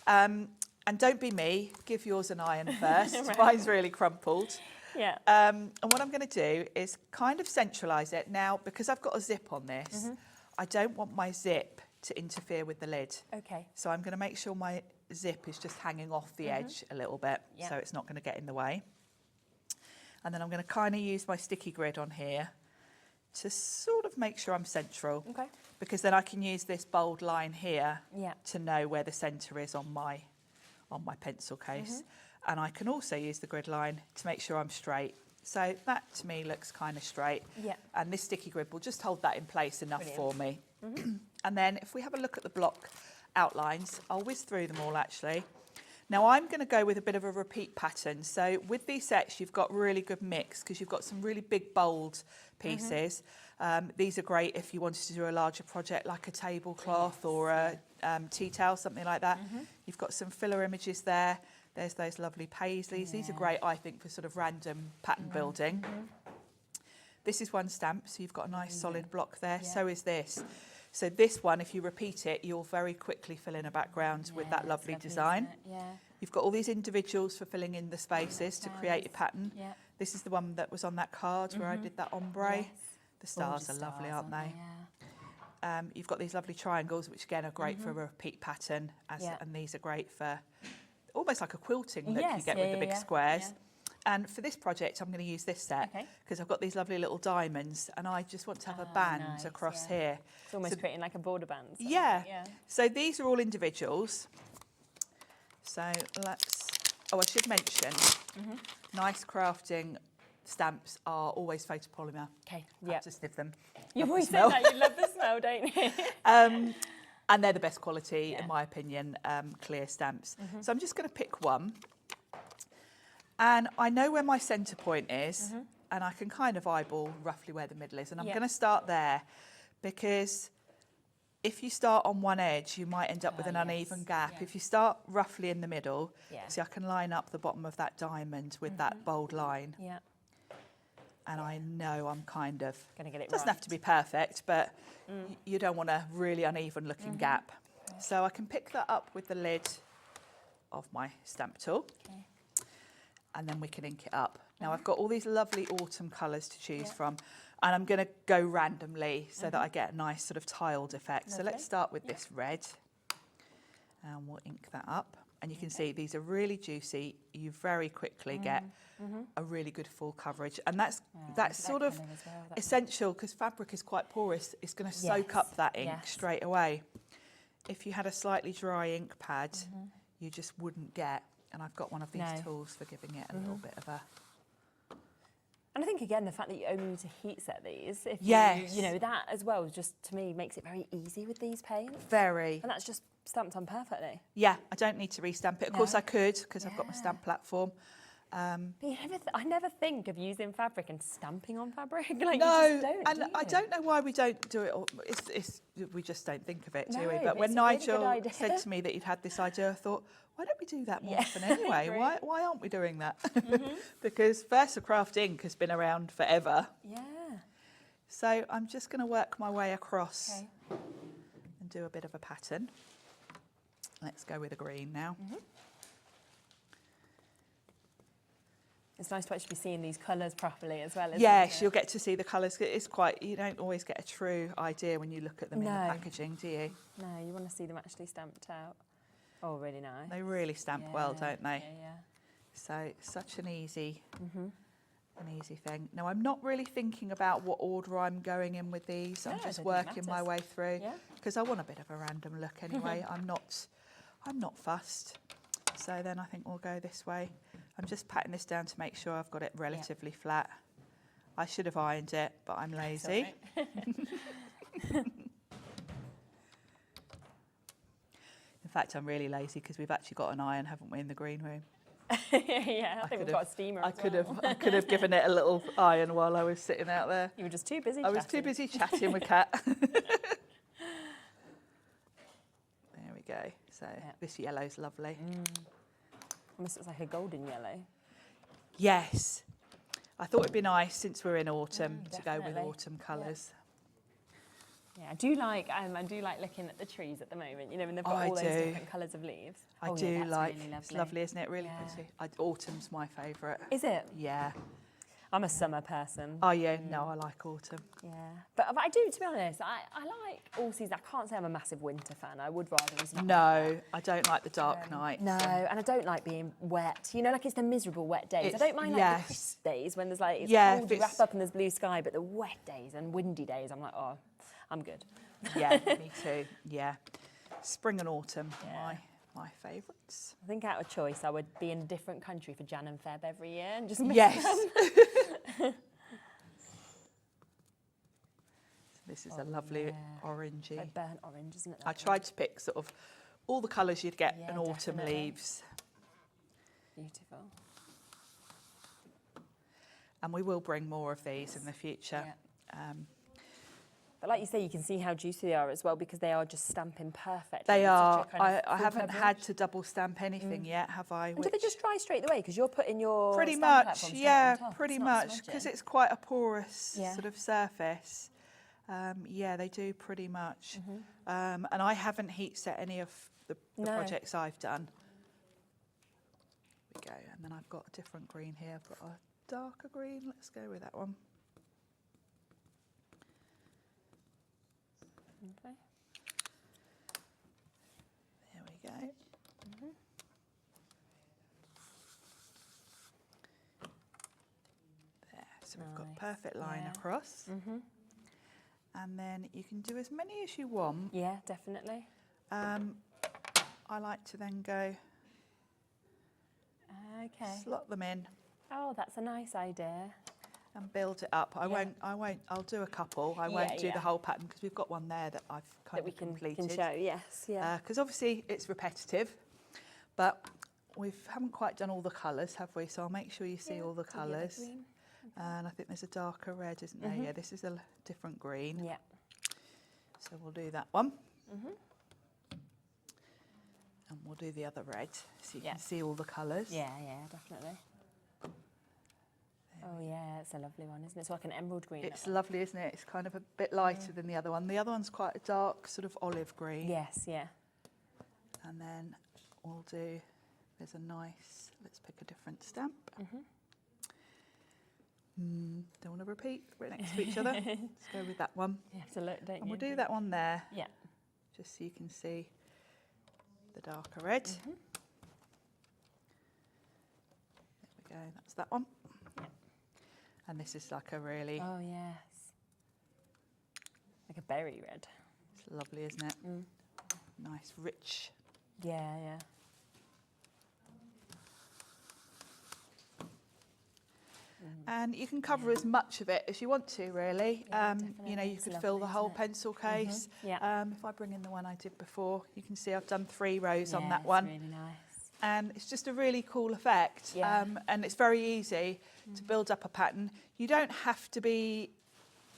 And don't be me, give yours an iron first. Mine's really crumpled. Yeah. And what I'm going to do is kind of centralise it. Now, because I've got a zip on this, I don't want my zip to interfere with the lid. Okay. So I'm going to make sure my zip is just hanging off the edge a little bit, so it's not going to get in the way. And then I'm going to kind of use my sticky grid on here to sort of make sure I'm central. Okay. Because then I can use this bold line here to know where the centre is on my pencil case. And I can also use the grid line to make sure I'm straight. So that to me looks kind of straight. Yeah. And this sticky grid will just hold that in place enough for me. And then if we have a look at the block outlines, I'll whiz through them all actually. Now I'm going to go with a bit of a repeat pattern. So with these sets, you've got really good mix because you've got some really big, bold pieces. These are great if you wanted to do a larger project like a tablecloth or a tea towel, something like that. You've got some filler images there. There's those lovely paisleys. These are great, I think, for sort of random pattern building. This is one stamp, so you've got a nice solid block there. So is this. So this one, if you repeat it, you'll very quickly fill in a background with that lovely design. You've got all these individuals for filling in the spaces to create your pattern. This is the one that was on that card where I did that ombre. The stars are lovely, aren't they? You've got these lovely triangles, which again are great for a repeat pattern, and these are great for almost like a quilting look you get with the big squares. And for this project, I'm going to use this set because I've got these lovely little diamonds and I just want to have a band across here. It's almost creating like a border band. So these are all individuals. So let's, I should mention, nice crafting stamps are always photopolymer. Okay, I have to sniff them. You always say that, you love the smell, don't you? And they're the best quality, in my opinion, clear stamps. So I'm just going to pick one. And I know where my centre point is, and I can kind of eyeball roughly where the middle is. And I'm going to start there because if you start on one edge, you might end up with an uneven gap. If you start roughly in the middle, see, I can line up the bottom of that diamond with that bold line. And I know I'm kind of, gonna get it doesn't right. have to be perfect, but you don't want a really uneven looking gap. So I can pick that up with the lid of my stamp tool. And then we can ink it up. Now I've got all these lovely autumn colours to choose from, and I'm going to go randomly so that I get a nice sort of tiled effect. So let's start with this red, and we'll ink that up. And you can see these are really juicy. You very quickly get a really good full coverage, and that's sort of essential because fabric is quite porous. It's going to soak up that ink straight away. If you had a slightly dry ink pad, you just wouldn't get. And I've got one of these tools for giving it a little bit of a... And I think, again, the fact that you only need to heat set these, if you know, that as well, just to me makes it very easy with these paints. Very. And that's just stamped on perfectly. Yeah, I don't need to restamp it. Of course I could, because I've got my stamp platform. But I never think of using fabric and stamping on fabric. Like, no, you just don't, and I don't know why we don't do it. We just don't think of it, do we? But when it's a really Nigel good idea. said to me that you'd had this idea, I thought, why don't we do that more often anyway? Why aren't we doing that? Because VersaCraft ink has been around forever. Yeah. So I'm just going to work my way across and do a bit of a pattern. Let's go with a green now. It's nice to actually be seeing these colours properly as well, isn't Yes, it? you'll get to see the colours. It's quite, you don't always get a true idea when you look at them in the packaging, do you? No, you want to see them actually stamped out. Oh, really nice. They really stamp well, don't they? Yeah. So such an easy thing. Now I'm not really thinking about what order I'm going in with these. I'm just working my way through because I want a bit of a random look anyway. I'm not fussed. So then I think we'll go this way. I'm just patting this down to make sure I've got it relatively flat. I should have ironed it, but I'm lazy. In fact, I'm really lazy because we've actually got an iron, haven't we, in the green room? I think we've got a steamer. I could have given it a little iron while I was sitting out there. You were just too busy. I was too busy chatting with Kat. There we go. So this yellow's lovely. Almost looks like a golden yellow. Yes. I thought it'd be nice since we're in autumn to go with autumn colours. Yeah, I do like looking at the trees at the moment. You know, when they've got all those different colours of leaves. I do like. Really lovely. It's lovely, isn't it? Really pretty. Autumn's my favourite. Is it? Yeah. I'm a summer person. Oh yeah, no, I like autumn. Yeah, but I do, to be honest, I like all seasons. I can't say I'm a massive winter fan. I would rather as not. No, I don't like the dark nights. No, and I don't like being wet. You know, like it's the miserable wet days. I don't mind like the crisp days when there's like, it's cold, you wrap up and there's blue sky, but the wet days and windy days, I'm like, oh, I'm good. Yeah, me too, yeah. Spring and autumn, my favourites. I think out of choice, I would be in a different country for Jan and Feb every year and just miss them. This is a lovely orangey. Like burnt orange, isn't it? I tried to pick sort of all the colours you'd get in autumn definitely. leaves. Beautiful. And we will bring more of these in the future. But like you say, you can see how juicy they are as well because they are just stamping perfectly. They with are. such a kind of I full haven't coverage. had to double stamp anything yet, have I? And do they just dry straight away? Because you're putting your Pretty stamp much, platform straight yeah, on top. pretty It's not much, smudging. because it's quite a porous Yeah. sort of surface. Yeah, they do pretty much. And I haven't heat set any of the projects I've done. There we go, and then I've got a different green here. I've got a darker green. Let's go with that one. Okay. There we go. There, so we've got perfect line across. And then you can do as many as you want. Yeah, definitely. I like to then go slot them in. Oh, that's a nice idea. And build it up. I'll do a couple. I won't do the whole pattern because we've got one there that I've kind of completed. Can show, yes, yeah. Because obviously it's repetitive, but we haven't quite done all the colours, have we? So I'll make sure you see all the colours. And I think there's a darker red, isn't there? Yeah, this is a different green. Yeah. So we'll do that one. And we'll do the other red so you can see all the colours. Yeah, definitely. Oh yeah, it's a lovely one, isn't it? It's like an emerald green. It's lovely, isn't it? It's kind of a bit lighter than the other one. The other one's quite a dark sort of olive green. Yes, yeah. And then we'll do, there's a nice, let's pick a different stamp. Don't want to repeat, we're next to each other. Let's go with that one. You have to look, don't you? And we'll do that one there. Yeah. Just so you can see the darker red. There we go, that's that one. And this is like a really... Oh, yes. Like a berry red. It's lovely, isn't it? Nice, rich. Yeah. And you can cover as much of it as you want to, really. You know, you could fill the whole pencil case. If I bring in the one I did before, you can see I've done 3 rows on that one. Really nice. And it's just a really cool effect. And it's very easy to build up a pattern. You don't have to be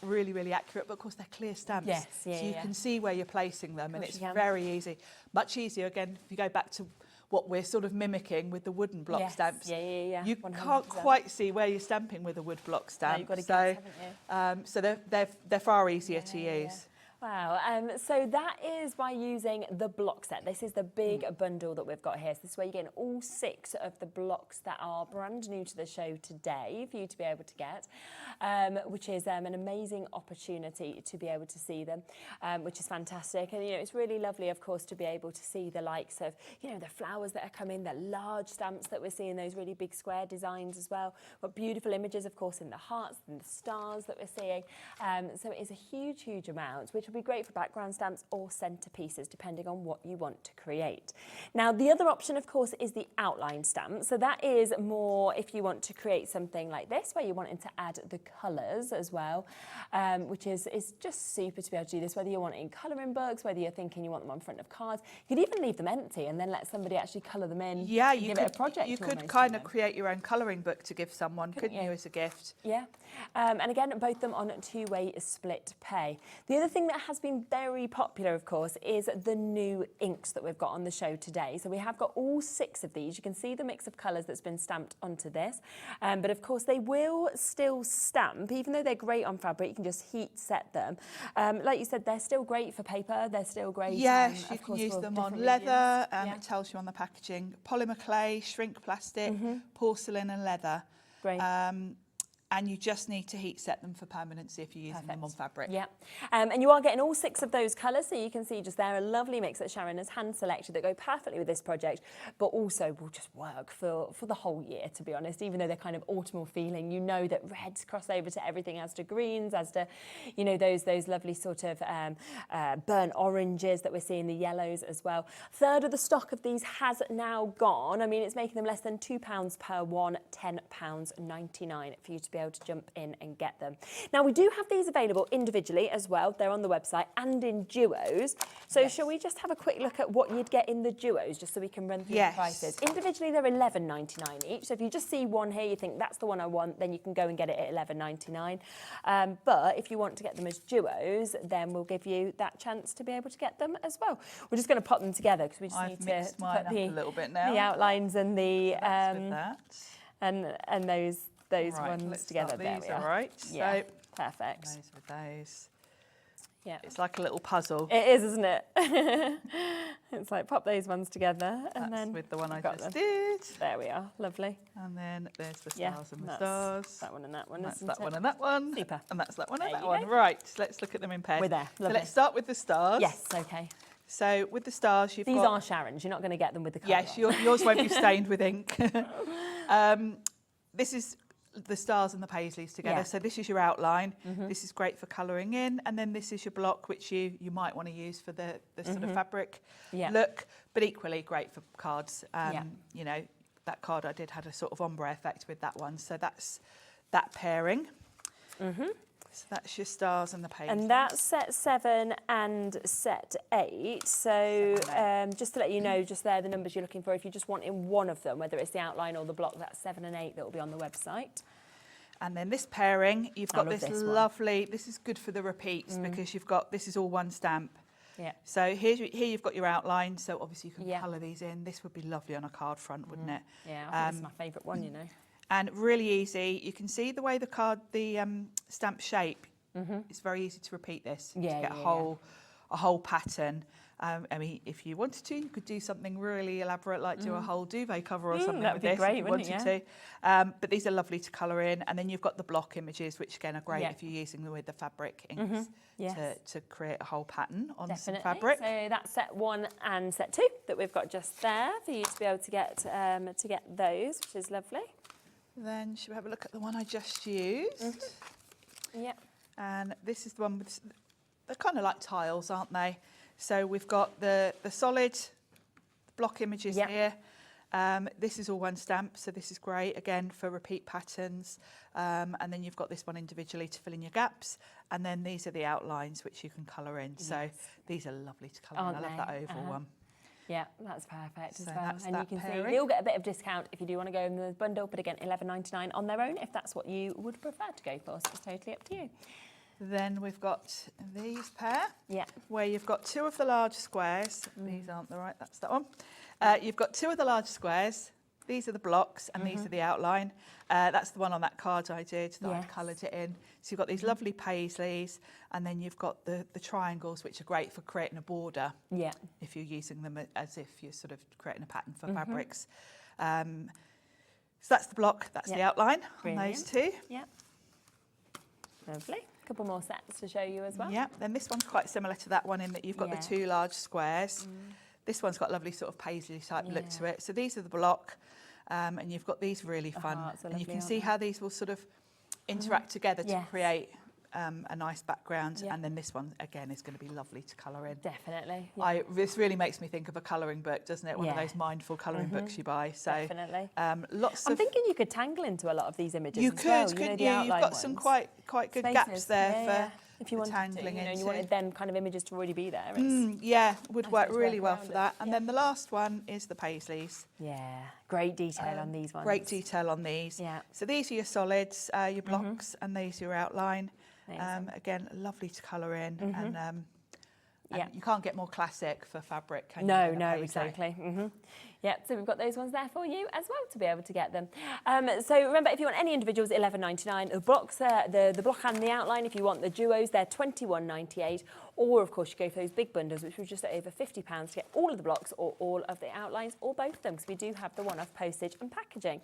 really, really accurate, but of course they're clear stamps. Yes, so you can see where you're placing them, and it's very easy. Much easier, again, if you go back to what we're sort of mimicking with the wooden block stamps. You 100%. can't quite see where you're stamping with a wood block stamp. No, you've got to guess, haven't you? So they're far easier to use. Wow, so that is by using the block set. This is the big bundle that we've got here. So this is where you're getting all 6 of the blocks that are brand new to the show today for you to be able to get, which is an amazing opportunity to be able to see them, which is fantastic. And, you know, it's really lovely, of course, to be able to see the likes of, you know, the flowers that are coming, the large stamps that we're seeing, those really big square designs as well. But beautiful images, of course, in the hearts and the stars that we're seeing. So it is a huge, huge amount, which will be great for background stamps or centerpieces, depending on what you want to create. Now, the other option, of course, is the outline stamp. So that is more if you want to create something like this, where you're wanting to add the colours as well, which is just super to be able to do this, whether you're wanting colouring books, whether you're thinking you want them on front of cards. You could even leave them empty and then let somebody actually colour them in. Yeah, you could, it a project. You could almost, kind of create your own colouring book to give someone, couldn't you, as a gift? Yeah. And again, both of them on 2-way split pay. The other thing that has been very popular, of course, is the new inks that we've got on the show today. So we have got all 6 of these. You can see the mix of colours that's been stamped onto this. But of course, they will still stamp, even though they're great on fabric. You can just heat set them. Like you said, they're still great for paper. They're still great. Yes, you can use them on leather. It tells you on the packaging. Polymer clay, shrink plastic, porcelain and leather. Great. And you just need to heat set them for permanency if you're using them on fabric. Yeah, and you are getting all 6 of those colours, so you can see just there a lovely mix that Sharon has hand selected that go perfectly with this project, but also will just work for the whole year, to be honest. Even though they're kind of autumnal feeling, you know that reds cross over to everything, as to greens, as to, you know, those lovely sort of burnt oranges that we're seeing, the yellows as well. A third of the stock of these has now gone. I mean, it's making them less than £2 per one, £10.99 for you to be able to jump in and get them. Now, we do have these available individually as well. They're on the website, and in duos. So shall we just have a quick look at what you'd get in the duos, just so we can run through the prices? Individually, they're £11.99 each. So if you just see one here, you think that's the one I want, then you can go and get it at £11.99. But if you want to get them as duos, then we'll give you that chance to be able to get them as well. We're just going to pop them together because we just need to put a little bit now. the outlines and the with that. and those ones together. There we are. All right. Yeah, so perfect. Those with those. Yeah. It's like a little puzzle. It is, isn't it? It's like pop those ones together, and then with the one I just did. There we are. Lovely. And then there's the stars and the stars. That one and that one. That's that one and that one. Super. And that's that one and There that you one. go. Right. Let's look at them in pairs. We're there. So Lovely. let's start with the stars. Yes. Okay. So with the stars, you've These got... are Sharon's. You're not going to get them with the colour. Yes, yours won't be stained with ink. This is the stars and the paisleys together. Yeah. So this is your outline. This is great for colouring in, and then this is your block, which you might want to use for the sort of fabric look, but equally great for cards. You know, that card I did had a sort of ombre effect with that one, so that's that pairing. So that's your stars and the paisleys. And that's set 7 and set 8. So just to let you know, just there, the numbers you're looking for, if you just want in one of them, whether it's the outline or the block, that's 7 and 8 that will be on the website. And then this pairing, you've got this lovely, this is good for the repeats because you've got, this is all one stamp. Yeah. So here you've got your outline, so obviously you can colour these in. This would be lovely on a card front, wouldn't it? Yeah, I think it's my favourite one, you know. And really easy. You can see the way the card, the stamp shape. It's very easy to repeat this to get a whole pattern. I mean, if you wanted to, you could do something really elaborate, like do a whole duvet cover or something that with would be this great, if you wouldn't wanted it? to. But these are lovely to colour in. And then you've got the block images, which again are great if you're using them with the fabric inks to create a whole pattern on some fabric. So that's set 1 and set 2 that we've got just there for you to be able to get those, which is lovely. Then should we have a look at the one I just used? Yeah. And this is the one with, they're kind of like tiles, aren't they? So we've got the solid block images here. This is all one stamp, so this is great, again, for repeat patterns. And then you've got this one individually to fill in your gaps. And then these are the outlines, which you can colour in. So these are lovely to colour in. I love that oval one. Yeah, that's perfect as So well. that's And you that can see pairing. you'll get a bit of discount if you do want to go in the bundle, but again, £11.99 on their own if that's what you would prefer to go for. So it's totally up to you. Then we've got these pair, Yeah. where you've got 2 of the large squares. These aren't the right, that's that one. You've got 2 of the large squares. These are the blocks and these are the outline. That's the one on that card I did that I'd coloured it in. So you've got these lovely paisleys, and then you've got the triangles, which are great for creating a border. Yeah. If you're using them as if you're sort of creating a pattern for fabrics. So that's the block, that's the outline on those 2. Yeah. Lovely. A couple more sets to show you as well. Yeah, then this one's quite similar to that one in that you've got the 2 large squares. This one's got a lovely sort of paisley type look to it. So these are the block, and you've got these really fun. And you can see how these will sort of interact together to create a nice background. And then this one, again, is going to be lovely to colour in. Definitely. This really makes me think of a colouring book, doesn't it? One of those mindful colouring books you buy. So Definitely. I'm thinking you could tangle into a lot of these images You as could, well. couldn't the you? outline You've got some ones. quite good Spaces. gaps there for if you wanted tangling to, into. you wanted them kind of images to already be there. Yeah, would nice work to really well around for it. that. And then the last one is the paisleys. Yeah, great detail on these ones. Great detail on these. Yeah. So these are your solids, your blocks, and these are your outline. Again, lovely to colour in. And you can't get more classic for fabric, can you? No, than a no, paisley? exactly. Yeah, so we've got those ones there for you as well to be able to get them. So remember, if you want any individuals, $11.99. The blocks, the block and the outline. If you want the duos, they're $21.98. Or, of course, you go for those big bundles, which were just over £50 to get all of the blocks or all of the outlines, or both of them, because we do have the one-off postage and packaging.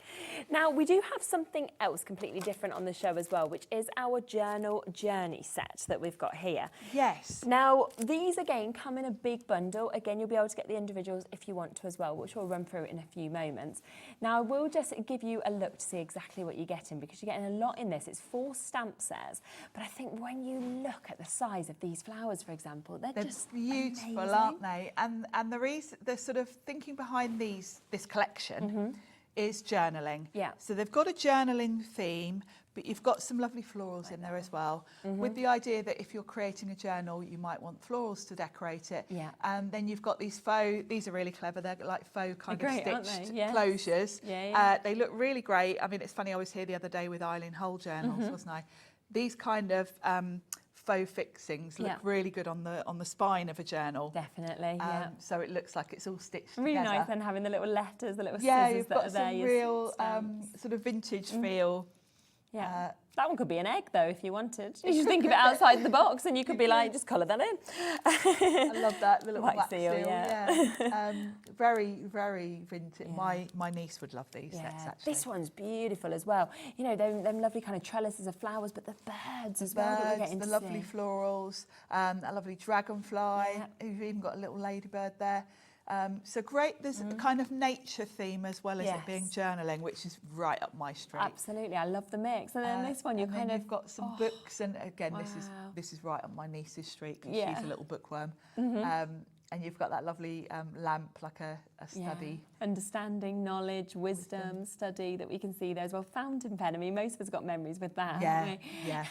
Now, we do have something else completely different on the show as well, which is our journal journey set that we've got here. Yes. Now, these, again, come in a big bundle. Again, you'll be able to get the individuals if you want to as well, which we'll run through in a few moments. Now, I will just give you a look to see exactly what you're getting, because you're getting a lot in this. It's 4 stamp sets, but I think when you look at the size of these flowers, for example, they're just beautiful, amazing. aren't they? And the reason, the sort of thinking behind this collection is journaling. Yeah. So they've got a journaling theme, but you've got some lovely florals in there as well, with the idea that if you're creating a journal, you might want florals to decorate it. Yeah. And then you've got these faux, these are really clever, they're like faux kind They're great, of aren't stitched they? Yes. closures. Yeah. They look really great. I mean, it's funny, I was here the other day with Eileen Hull journals, wasn't I? These kind of faux fixings look really good on the spine of a journal. Definitely, yeah. So it looks like it's all stitched Really together. nice then having the little letters, the little Yeah, scissors you've that got are there. some your real stamps. sort of vintage feel. Yeah. That one could be an egg, though, if you wanted. You should think of it outside the box, and you could be like, just colour that in. I love that, the little White black seal, seal. yeah. Very, very vintage. My niece would love these sets, actually. This one's beautiful as well. You know, them lovely kind of trellises of flowers, but the birds as well that we're getting The to lovely see. florals, a lovely dragonfly. You've even got a little ladybird there. So great, there's a kind of nature theme as well as it being journaling, which is right up my street. Absolutely, I love the mix. And then this one, you're kind of... You've got some books, and again, this is right up my niece's street, because she's a little bookworm. And you've got that lovely lamp, like a study. Understanding, knowledge, wisdom, study that we can see there as well. Fountain pen. I mean, most of us got memories with that, haven't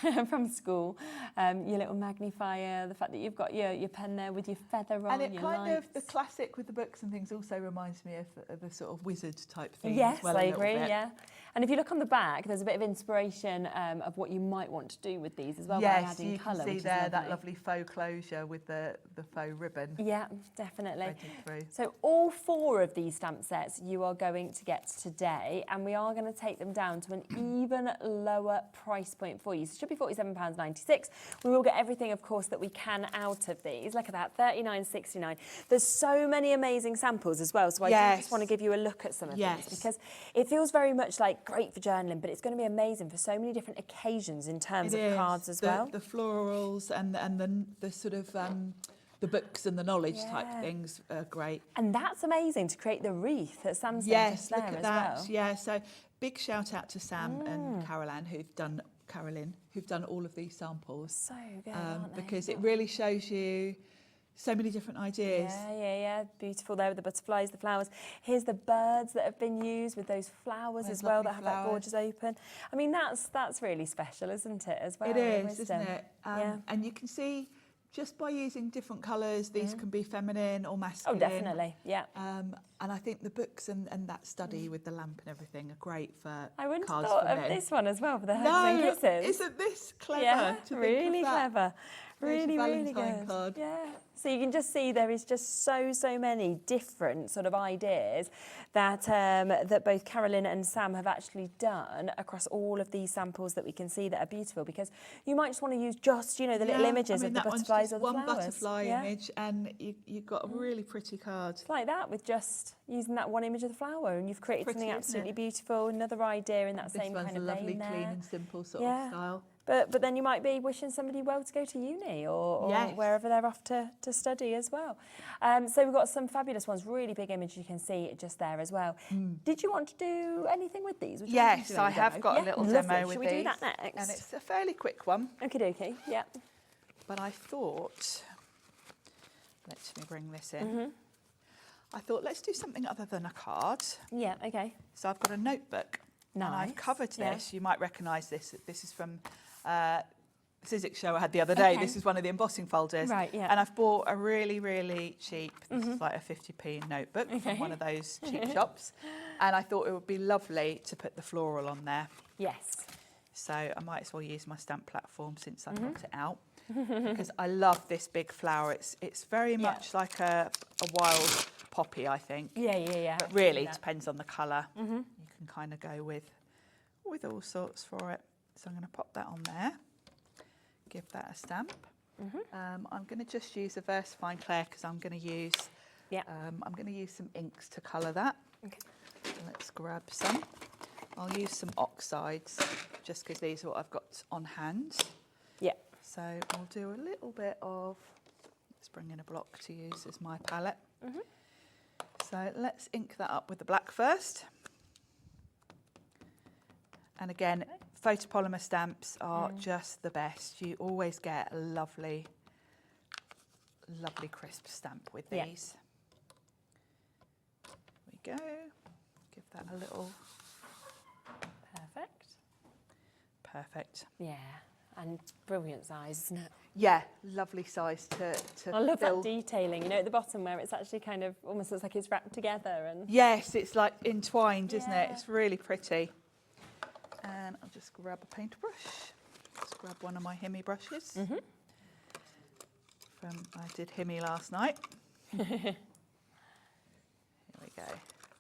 we? From school. Your little magnifier, the fact that you've got your pen there with your feather on, And it your kind lights. of, the classic with the books and things also reminds me of the sort of wizard type thing. Yes, as well, I a little agree, bit. yeah. And if you look on the back, there's a bit of inspiration of what you might want to do with these as well, by Yes, adding you colour, can see which is there that lovely. lovely faux closure with the faux ribbon. Yeah, definitely. Through. So all 4 of these stamp sets you are going to get today, and we are going to take them down to an even lower price point for you. So it should be £47.96. We will get everything, of course, that we can out of these. Look at that, $39.69. There's so many amazing samples as well, so I do just want to give you a look at some of these, because it feels very much like great for journaling, but it's going to be amazing for so many different occasions in terms of cards as well. The florals and the sort of the books and the knowledge type things are great. And that's amazing to create the wreath that Sam's done just there look at as that. well. Yeah, so big shout out to Sam and Caroline who've done all of these samples. So good, aren't they? Because it really shows you so many different ideas. Yeah. Beautiful there with the butterflies, the flowers. Here's the birds that have been used with those flowers Those as well lovely that have that flowers. gorgeous open. I mean, that's really special, isn't it, as well? It the is, wisdom. isn't it? Yeah. And you can see just by using different colours, these can be feminine or Oh, masculine. definitely, yeah. And I think the books and that study with the lamp and everything are great for I wouldn't have cards thought for of men. this one as well for the hugs and kisses. Isn't this clever? Yeah, to think really of that? clever. There's your Really Valentine good. card. Yeah. So you can just see there is just so many different sort of ideas that that both Carolyn and Sam have actually done across all of these samples that we can see that are beautiful, because you might just want to use just, the little images of the that one's butterflies just or the one flowers. butterfly Yeah. image, and you've got a really pretty card. It's like that, with just using that one image of the flower, and you've created Pretty, something isn't absolutely it? beautiful. Another idea in that This same one's kind of a lovely, vein there. clean and simple sort of style. But then you might be wishing somebody well to go to uni or wherever they're off to study as well. So we've got some fabulous ones, really big image you can see just there as well. Did you want to do anything with these? Would you want to Yes, do I any have demo? got a little Lovely. demo with Shall these. we do that next? And it's a fairly quick one. Okie dokie, yeah. But I thought, let me bring this in. I thought, let's do something other than a card. Yeah, okay. So I've got a notebook. Nice. And I've covered yeah. this. You might recognise this. This is from the Physics show I had the other day. Okay. This is one of the embossing folders. Right, yeah. And I've bought a really, really cheap, this is like a 50p notebook from one of those cheap shops. And I thought it would be lovely to put the floral on there. Yes. So I might as well use my stamp platform since I've got it out, because I love this big flower. It's very much like a wild poppy, I think. Yeah. But really, it depends on the colour. You can kind of go with all sorts for it. So I'm going to pop that on there, give that a stamp. I'm going to just use a VersaFine Clair because I'm going to use some inks to colour that. Okay. So let's grab some. I'll use some oxides just because these are what I've got on hand. Yeah. So I'll do a little bit of, let's bring in a block to use as my palette. So let's ink that up with the black first. And again, photopolymer stamps are just the best. You always get a lovely, lovely crisp stamp with these. There we go. Give that a little. Perfect. Yeah, and brilliant size, isn't it? Yeah, lovely size to I love fill. that detailing, you know, at the bottom where it's actually kind of almost looks like it's wrapped together. And Yes, it's like entwined, isn't it? It's really pretty. And I'll just grab a paintbrush. Just grab one of my Himi brushes. I did Himi last night. Here we go.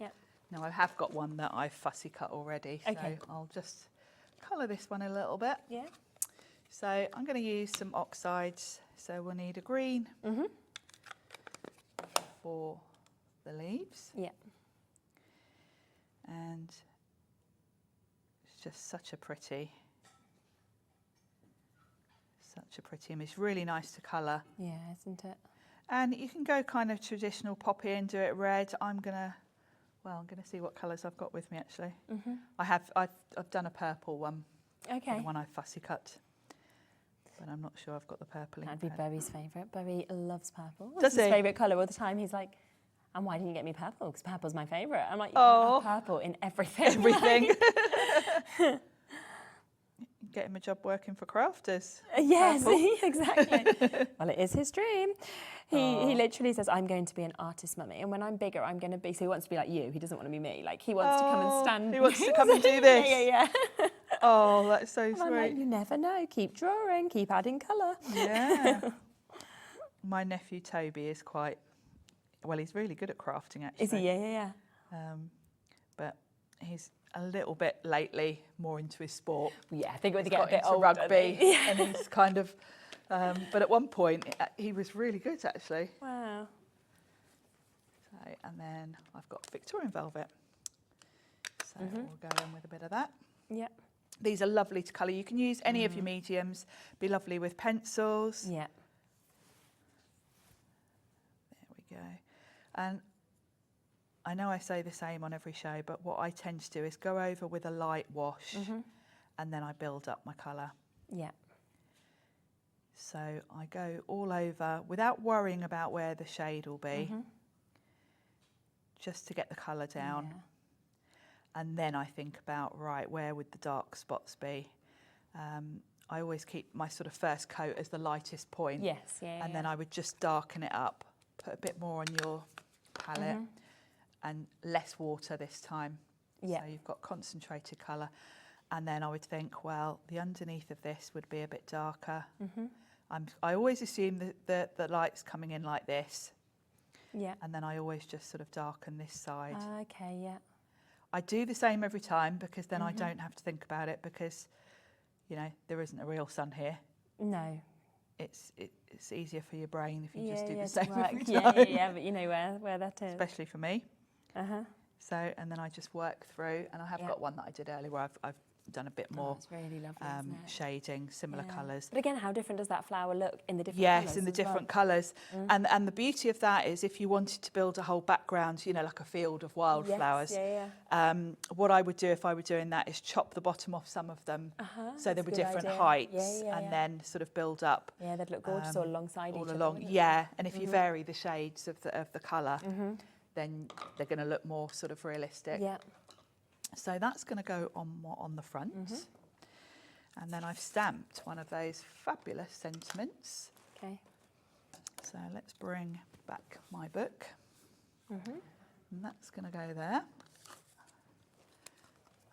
Yep. Now I have got one that I've fussy cut already, so I'll just colour this one a little bit. Yeah. So I'm going to use some oxides. So we'll need a green for the leaves. Yeah. And it's just such a pretty image. Really nice to colour. Yeah, isn't it? And you can go kind of traditional poppy and do it red. I'm gonna see what colours I've got with me actually. I've done a purple one. Okay. The one I fussy cut. But I'm not sure I've got the purple in. That'd be Barry's favourite. Barry loves purple. Does It's his he? favourite colour all the time. He's like, and why didn't you get me purple? Because purple's my favourite. I'm like, you can't have purple in everything. Everything. Get him a job working for crafters. Yes, exactly. Well, it is his dream. He literally says, I'm going to be an artist mummy, and when I'm bigger, I'm going to be, so he wants to be like you. He doesn't want to be me. Like, he wants to come and stand. He wants to come and do this. Yeah. Oh, that's so And sweet. I'm like, you never know. Keep drawing, keep adding colour. Yeah. My nephew Toby is quite, well, he's really good at crafting actually. Is he? Yeah. But he's a little bit lately more into his sport. Yeah, I think when they He's get a got bit into older. rugby, and he's kind of, but at one point he was really good actually. Wow. So, and then I've got Victorian velvet. So we'll go in with a bit of that. Yeah. These are lovely to colour. You can use any of your mediums. Be lovely with pencils. Yeah. There we go. And I know I say the same on every show, but what I tend to do is go over with a light wash and then I build up my colour. Yeah. So I go all over without worrying about where the shade will be, just to get the colour down. Yeah. And then I think about, right, where would the dark spots be? I always keep my sort of first coat as the lightest point. Yes, yeah. And then I would just darken it up, put a bit more on your palette and less water this time. Yeah. So you've got concentrated colour. And then I would think, well, the underneath of this would be a bit darker. I always assume that the light's coming in like this. Yeah. And then I always just sort of darken this side. Okay, yeah. I do the same every time because then I don't have to think about it because, you know, there isn't a real sun here. No. It's easier for your brain if you just do the to same work. every time. Yeah, but you know where that is. Especially for me. So, and then I just work through, and I have got one that I did earlier where I've done a bit more it's really lovely, isn't it? shading, similar colours. But again, how different does that flower look in the different Yes, colours? in the as well? different colours. And the beauty of that is if you wanted to build a whole background, you know, like a field of wildflowers, what I would do if I were doing that is chop the bottom off some of them so they were different heights and then sort of build up. Yeah, they'd look gorgeous all alongside each other. All along, wouldn't and if you vary the shades of the colour, then they're going to look more sort of realistic. Yeah. So that's going to go on the front. And then I've stamped one of those fabulous sentiments. Okay. So let's bring back my book. And that's going to go there.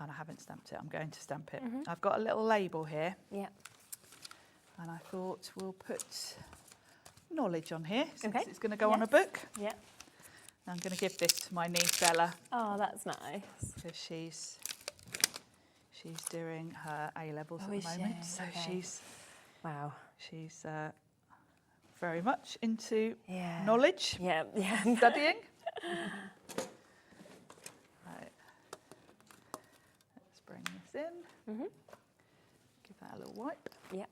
and I haven't stamped it. I'm going to stamp it. I've got a little label here. Yeah. And I thought we'll put knowledge on here since Okay. it's going to go on a book. Yeah. I'm going to give this to my niece Bella. Oh, that's nice. Because she's doing her A levels Oh, at is the she? moment, so Okay. she's very much into Yeah. knowledge. Yeah. Studying. Right. Let's bring this in. Give that a little wipe. Yeah.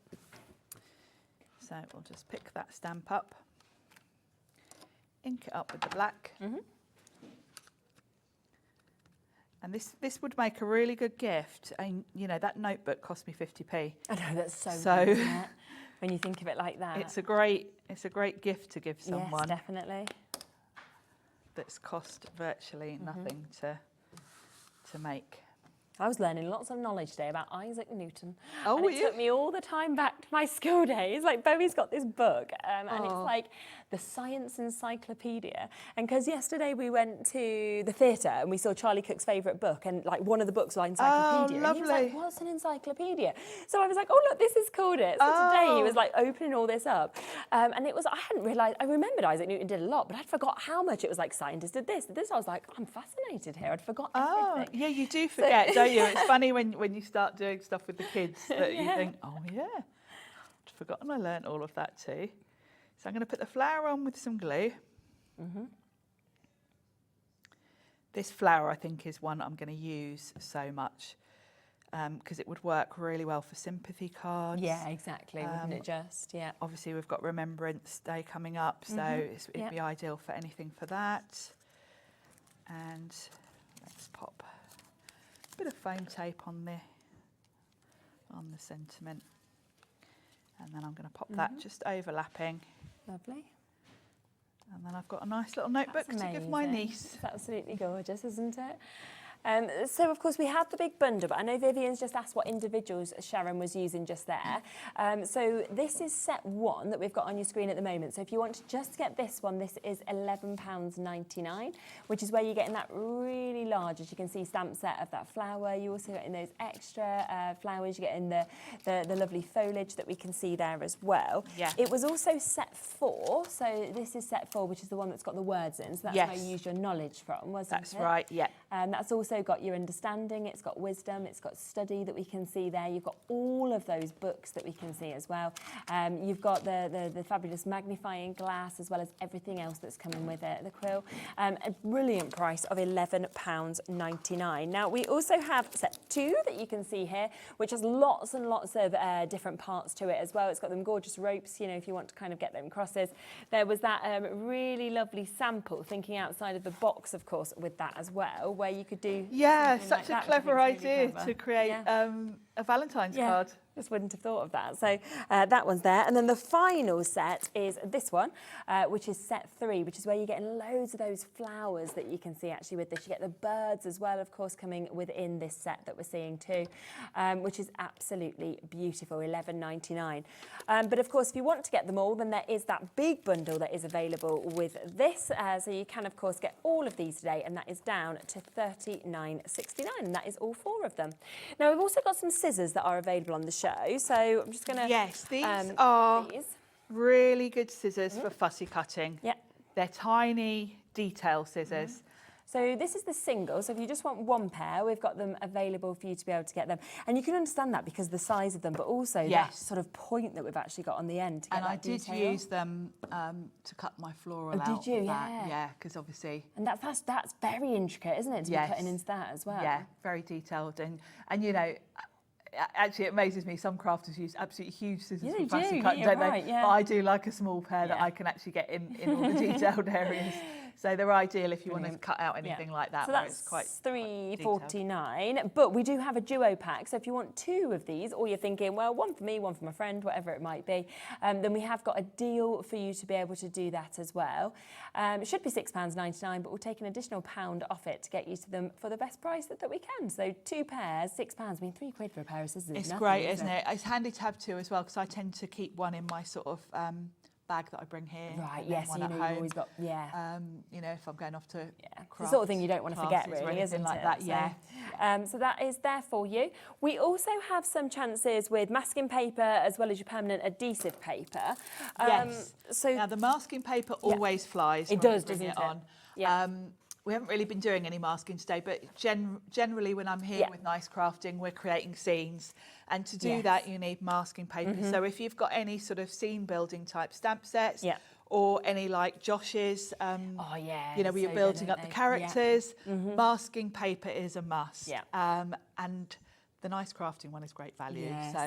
So we'll just pick that stamp up, ink it up with the black. And this would make a really good gift. And you know, that notebook cost me 50p. I know, that's so good, isn't it? When you think of it like that. It's a great gift to give someone. Yes, definitely. That's cost virtually nothing to make. I was learning lots of knowledge today about Isaac Newton. Oh, and were it you? took me all the time back to my school days. Like, Bowie's got this book, and it's like the Science Encyclopedia. And because yesterday we went to the theatre and we saw Charlie Cook's favourite book, and like one of the books was encyclopedia. And he was like, what's an encyclopedia? So I was like, oh, look, this has called it. So today he was like opening all this up. And it was, I hadn't realised, I remembered Isaac Newton did a lot, but I'd forgot how much it was like scientists did this. I was like, I'm fascinated here. I'd forgot everything. Yeah, you do forget, don't you? It's funny when you start doing stuff with the kids that you think, oh yeah, I'd forgotten I learnt all of that too. So I'm going to put the flower on with some glue. This flower I think is one I'm going to use so much because it would work really well for sympathy cards. Yeah, exactly, wouldn't it just? Yeah. Obviously we've got Remembrance Day coming up, so it'd be ideal for anything for that. And let's pop a bit of foam tape on the sentiment. And then I'm going to pop that just overlapping. Lovely. And then I've got a nice little notebook to give my niece. It's absolutely gorgeous, isn't it? So, of course, we have the big bundle, but I know Vivian's just asked what individuals Sharon was using just there. So this is set 1 that we've got on your screen at the moment. So if you want to just get this one, this is £11.99, which is where you're getting that really large, as you can see, stamp set of that flower. You also get in those extra flowers. You get in the lovely foliage that we can see there as well. Yeah. It was also set 4. So this is set 4, which is the one that's got the words in. So that's where you used your knowledge from, wasn't it? That's right, yeah. That's also got your understanding, it's got wisdom, it's got study that we can see there. You've got all of those books that we can see as well. You've got the fabulous magnifying glass as well as everything else that's coming with it, the quill. A brilliant price of £11.99. Now, we also have set 2 that you can see here, which has lots and lots of different parts to it as well. It's got them gorgeous ropes, you know, if you want to kind of get them crosses. There was that really lovely sample, thinking outside of the box, of course, with that as well, where you could do such a clever idea to create a Valentine's card. Just wouldn't have thought of that. So that one's there. And then the final set is this one, which is set 3, which is where you're getting loads of those flowers that you can see actually with this. You get the birds as well, of course, coming within this set that we're seeing too, which is absolutely beautiful, £11.99. But of course, if you want to get them all, then there is that big bundle that is available with this. So you can, of course, get all of these today, and that is down to £39.69, and that is all 4 of them. Now, we've also got some scissors that are available on the show. So I'm just going to... Yes, these are really good scissors for fussy cutting. Yeah. They're tiny detail scissors. So this is the single. So if you just want one pair, we've got them available for you to be able to get them. And you can understand that because of the size of them, but also that sort of point that we've actually got on the end to get that detail. And I did use them to cut my floral out. Did you? Of that. Yeah. Yeah, because obviously... And that's very intricate, isn't it, to be cutting into that as well? Yeah, very detailed. And you know... Actually, it amazes me. Some crafters use absolutely huge scissors for fussy cutting, don't they? But I do like a small pair that I can actually get in all the detailed areas. So they're ideal if you want to cut out anything like that. So where that's it's quite £3.49. But we do have a duo pack. So if you want 2 of these, or you're thinking, well, one for me, one for my friend, whatever it might be, then we have got a deal for you to be able to do that as well. It should be £6.99, but we'll take an additional £1 off it to get you to them for the best price that we can. So 2 pairs, £6. I mean, £3 for a pair of scissors. It's great, isn't it? It's handy to have 2 as well, because I tend to keep one in my sort of bag that I bring here. Right, and then yes, one you at know, home. you've always got, You know, if I'm going off to the sort of thing you don't want to forget, classes or really, anything isn't like it? that, So, yeah. so that is there for you. We also have some chances with masking paper as well as your permanent adhesive paper. Yes. So now the masking paper always flies. It when does, we bring doesn't it on. Yeah. We haven't really been doing any masking today, but generally when I'm here with Nice Crafting, we're creating scenes. And to do that, you need masking paper. So if you've got any sort of scene building type stamp sets, or any like Josh's, you know, where you're building up the characters, masking paper is a must. And the Nice Crafting one is great value. Yes, so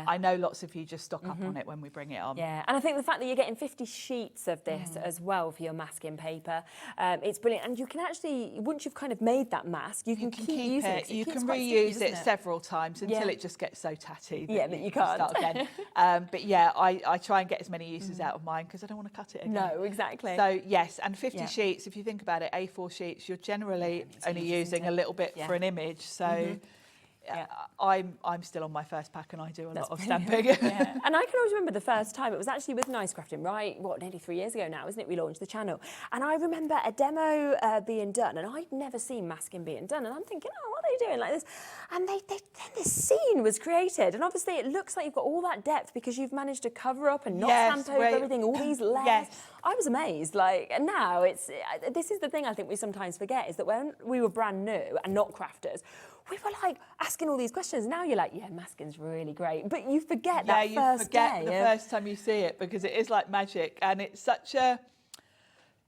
I know lots of you just stock up on it when we bring it on. Yeah, and I think the fact that you're getting 50 sheets of this as well for your masking paper, it's brilliant. And you can actually, once you've kind of made that mask, you can keep using it. You can reuse it several times until it just gets so tatty that you can't. Start again. But yeah, I try and get as many uses out of mine because I don't want to cut it again. No, exactly. So yes, and 50 sheets, if you think about it, A4 sheets, you're generally only using a little bit for an image. So I'm still on my first pack and I do a lot of stamping. And I can always remember the first time, it was actually with Nice Crafting, right? What, nearly 3 years ago now, isn't it? We launched the channel. And I remember a demo being done and I'd never seen masking being done. And I'm thinking, oh, what are they doing like this? And then this scene was created. And obviously it looks like you've got all that depth because you've managed to cover up and not stamp over everything, all these layers. I was amazed. Like, and now this is the thing I think we sometimes forget is that when we were brand new and not crafters, we were like asking all these questions. Now you're like, yeah, masking's really great. But you forget that first day. The first time you see it because it is like magic and it's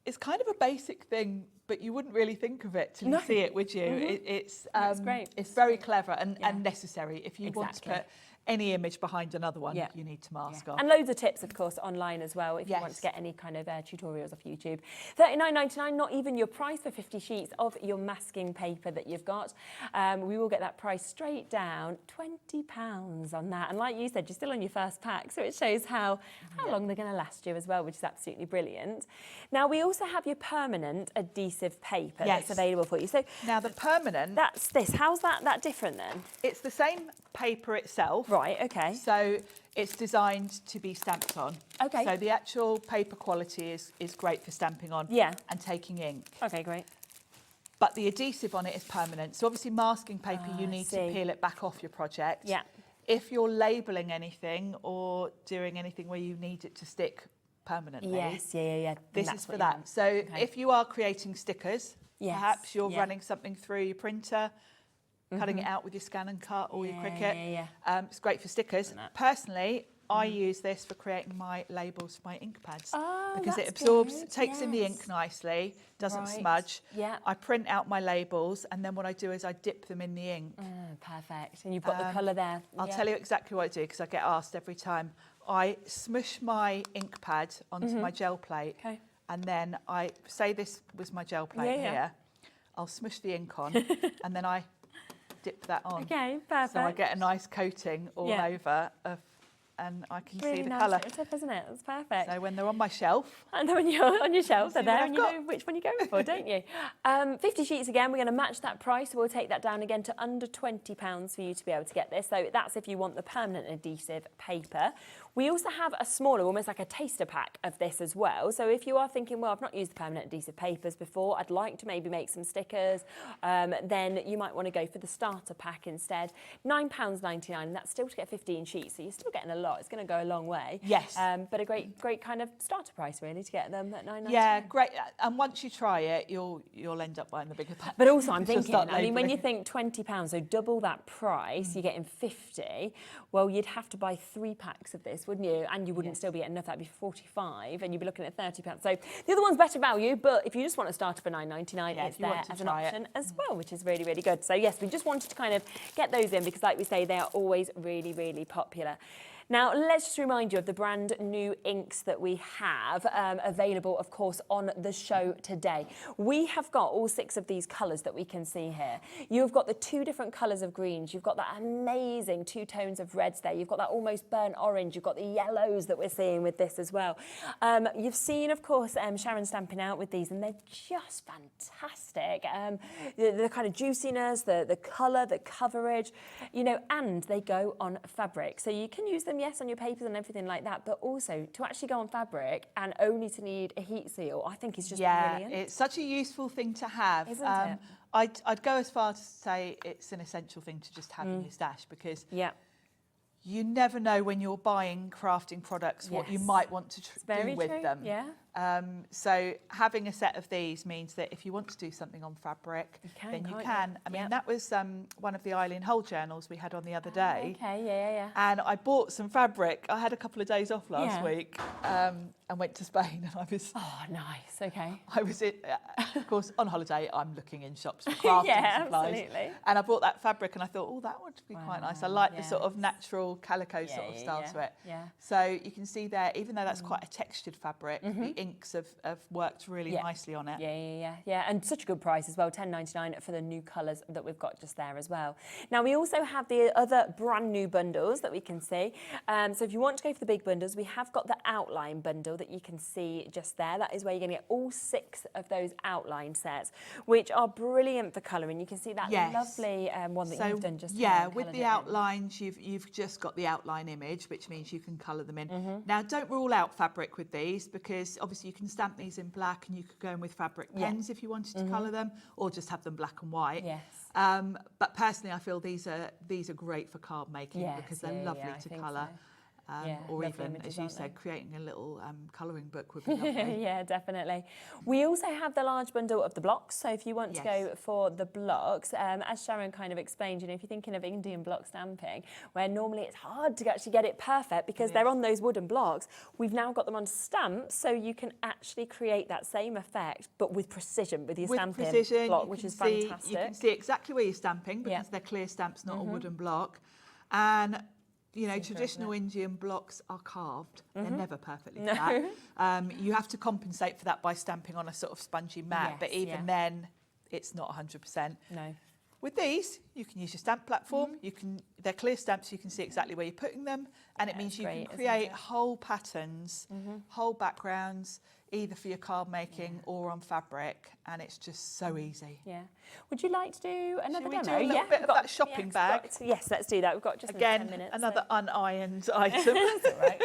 it's kind of a basic thing, but you wouldn't really think of it till you see it, would you? It's great. It's very clever and necessary. If you want to put any image behind another one, you need to mask off. And loads of tips, of course, online as well, if you want to get any kind of tutorials off YouTube. $39.99, not even your price for 50 sheets of your masking paper that you've got. We will get that price straight down, £20 on that. And like you said, you're still on your first pack, so it shows how long they're going to last you as well, which is absolutely brilliant. Now, we also have your permanent adhesive paper that's available for you. So now the permanent... That's this. How's that different then? It's the same paper itself. Right, okay. So it's designed to be stamped on. Okay. So the actual paper quality is great for stamping on and taking ink. Okay, great. But the adhesive on it is permanent. So obviously masking paper, you need to peel it back off your project. Yeah. If you're labelling anything or doing anything where you need it to stick permanently. Yes, This is for that. So if you are creating stickers, perhaps you're running something through your printer, cutting it out with your scan and cut or your Cricut. It's great for stickers. Personally, I use this for creating my labels for my ink pads because it absorbs, takes in the ink nicely, doesn't smudge. I print out my labels and then what I do is I dip them in the ink. Perfect. And you've got the colour there. I'll tell you exactly what I do because I get asked every time. I smush my ink pad onto my gel plate and then I say this was my gel plate here. I'll smush the ink on and then I dip that on. Okay, perfect. So I get a nice coating all over and I can see the nice colour. tip, isn't it? That's perfect. So when they're on my shelf. And then when you're on your shelf, they're see there what and you know which one you're going for, don't you? 50 sheets again, we're going to match that price. So we'll take that down again to under £20 for you to be able to get this. So that's if you want the permanent adhesive paper. We also have a smaller, almost like a taster pack of this as well. So if you are thinking, well, I've not used the permanent adhesive papers before, I'd like to maybe make some stickers, then you might want to go for the starter pack instead. £9.99, and that's still to get 15 sheets, so you're still getting a lot. It's going to go a long way. Yes. But a great kind of starter price, really, to get them at £9.99. Yeah, great. And once you try it, you'll end up buying the bigger pack. But also, I'm thinking, I mean, when you think £20, so double that price, you're getting 50. Well, you'd have to buy 3 packs of this, wouldn't you? And you wouldn't still be getting enough. That'd be 45, and you'd be looking at £30. So the other one's better value, but if you just want to start up at $9.99, it's there as an option as well, which is really, really good. So yes, we just wanted to kind of get those in because, like we say, they are always really, really popular. Now, let's just remind you of the brand new inks that we have available, of course, on the show today. We have got all 6 of these colours that we can see here. You've got the 2 different colours of greens. You've got that amazing 2 tones of reds there. You've got that almost burnt orange. You've got the yellows that we're seeing with this as well. You've seen, of course, Sharon stamping out with these, and they're just fantastic. The kind of juiciness, the colour, the coverage, you know, and they go on fabric. So you can use them them, yes, on your papers and everything like that, but also to actually go on fabric and only to need a heat seal, I think is just brilliant. It's such a useful thing to have. Isn't it? I'd go as far to say it's an essential thing to just have in your stash, because you never know when you're buying crafting products what you might want to do with them. So having a set of these means that if you want to do something on fabric, then you can. I mean, that was one of the Eileen Hull journals we had on the other day. And I bought some fabric. I had a couple of days off last week and went to Spain, and I was... Oh, nice, okay. I was, of course, on holiday, I'm looking in shops for crafting supplies. Absolutely. And I bought that fabric and I thought, oh, that would be quite nice. I like the sort of natural calico sort of style to it. So you can see there, even though that's quite a textured fabric, the inks have worked really nicely on it. Yeah, and such a good price as well, £10.99 for the new colours that we've got just there as well. Now, we also have the other brand new bundles that we can see. So if you want to go for the big bundles, we have got the outline bundle that you can see just there. That is where you're going to get all 6 of those outline sets, which are brilliant for colouring. You can see that lovely one that you've done just there. With the outlines, you've just got the outline image, which means you can colour them in. Now, don't rule out fabric with these, because obviously you can stamp these in black, and you could go in with fabric pens if you wanted to colour them, or just have them black and white. But personally, I feel these are great for card making, because they're lovely to colour. Or even, images, as you said, creating a little colouring book would be lovely. Yeah, definitely. We also have the large bundle of the blocks. So if you want to go for the blocks, as Sharon kind of explained, you know, if you're thinking of Indian block stamping, where normally it's hard to actually get it perfect because they're on those wooden blocks, we've now got them on stamps, so you can actually create that same effect, but with precision, with your stamping block, which is fantastic. You can see exactly where you're stamping, because they're clear stamps, not a wooden block. And you know, traditional Indian blocks are carved. They're never perfectly flat. You have to compensate for that by stamping on a sort of spongy mat, but even then, it's not 100%. No. With these, you can use your stamp platform. They're clear stamps, so you can see exactly where you're putting them, and it means you can create whole patterns, whole backgrounds, either for your card making or on fabric, and it's just so easy. Yeah. Would you like to do another demo? Do a little bit of that shopping bag? Yes, let's do that. We've got just again 10 minutes. Another unironed item. That's all right.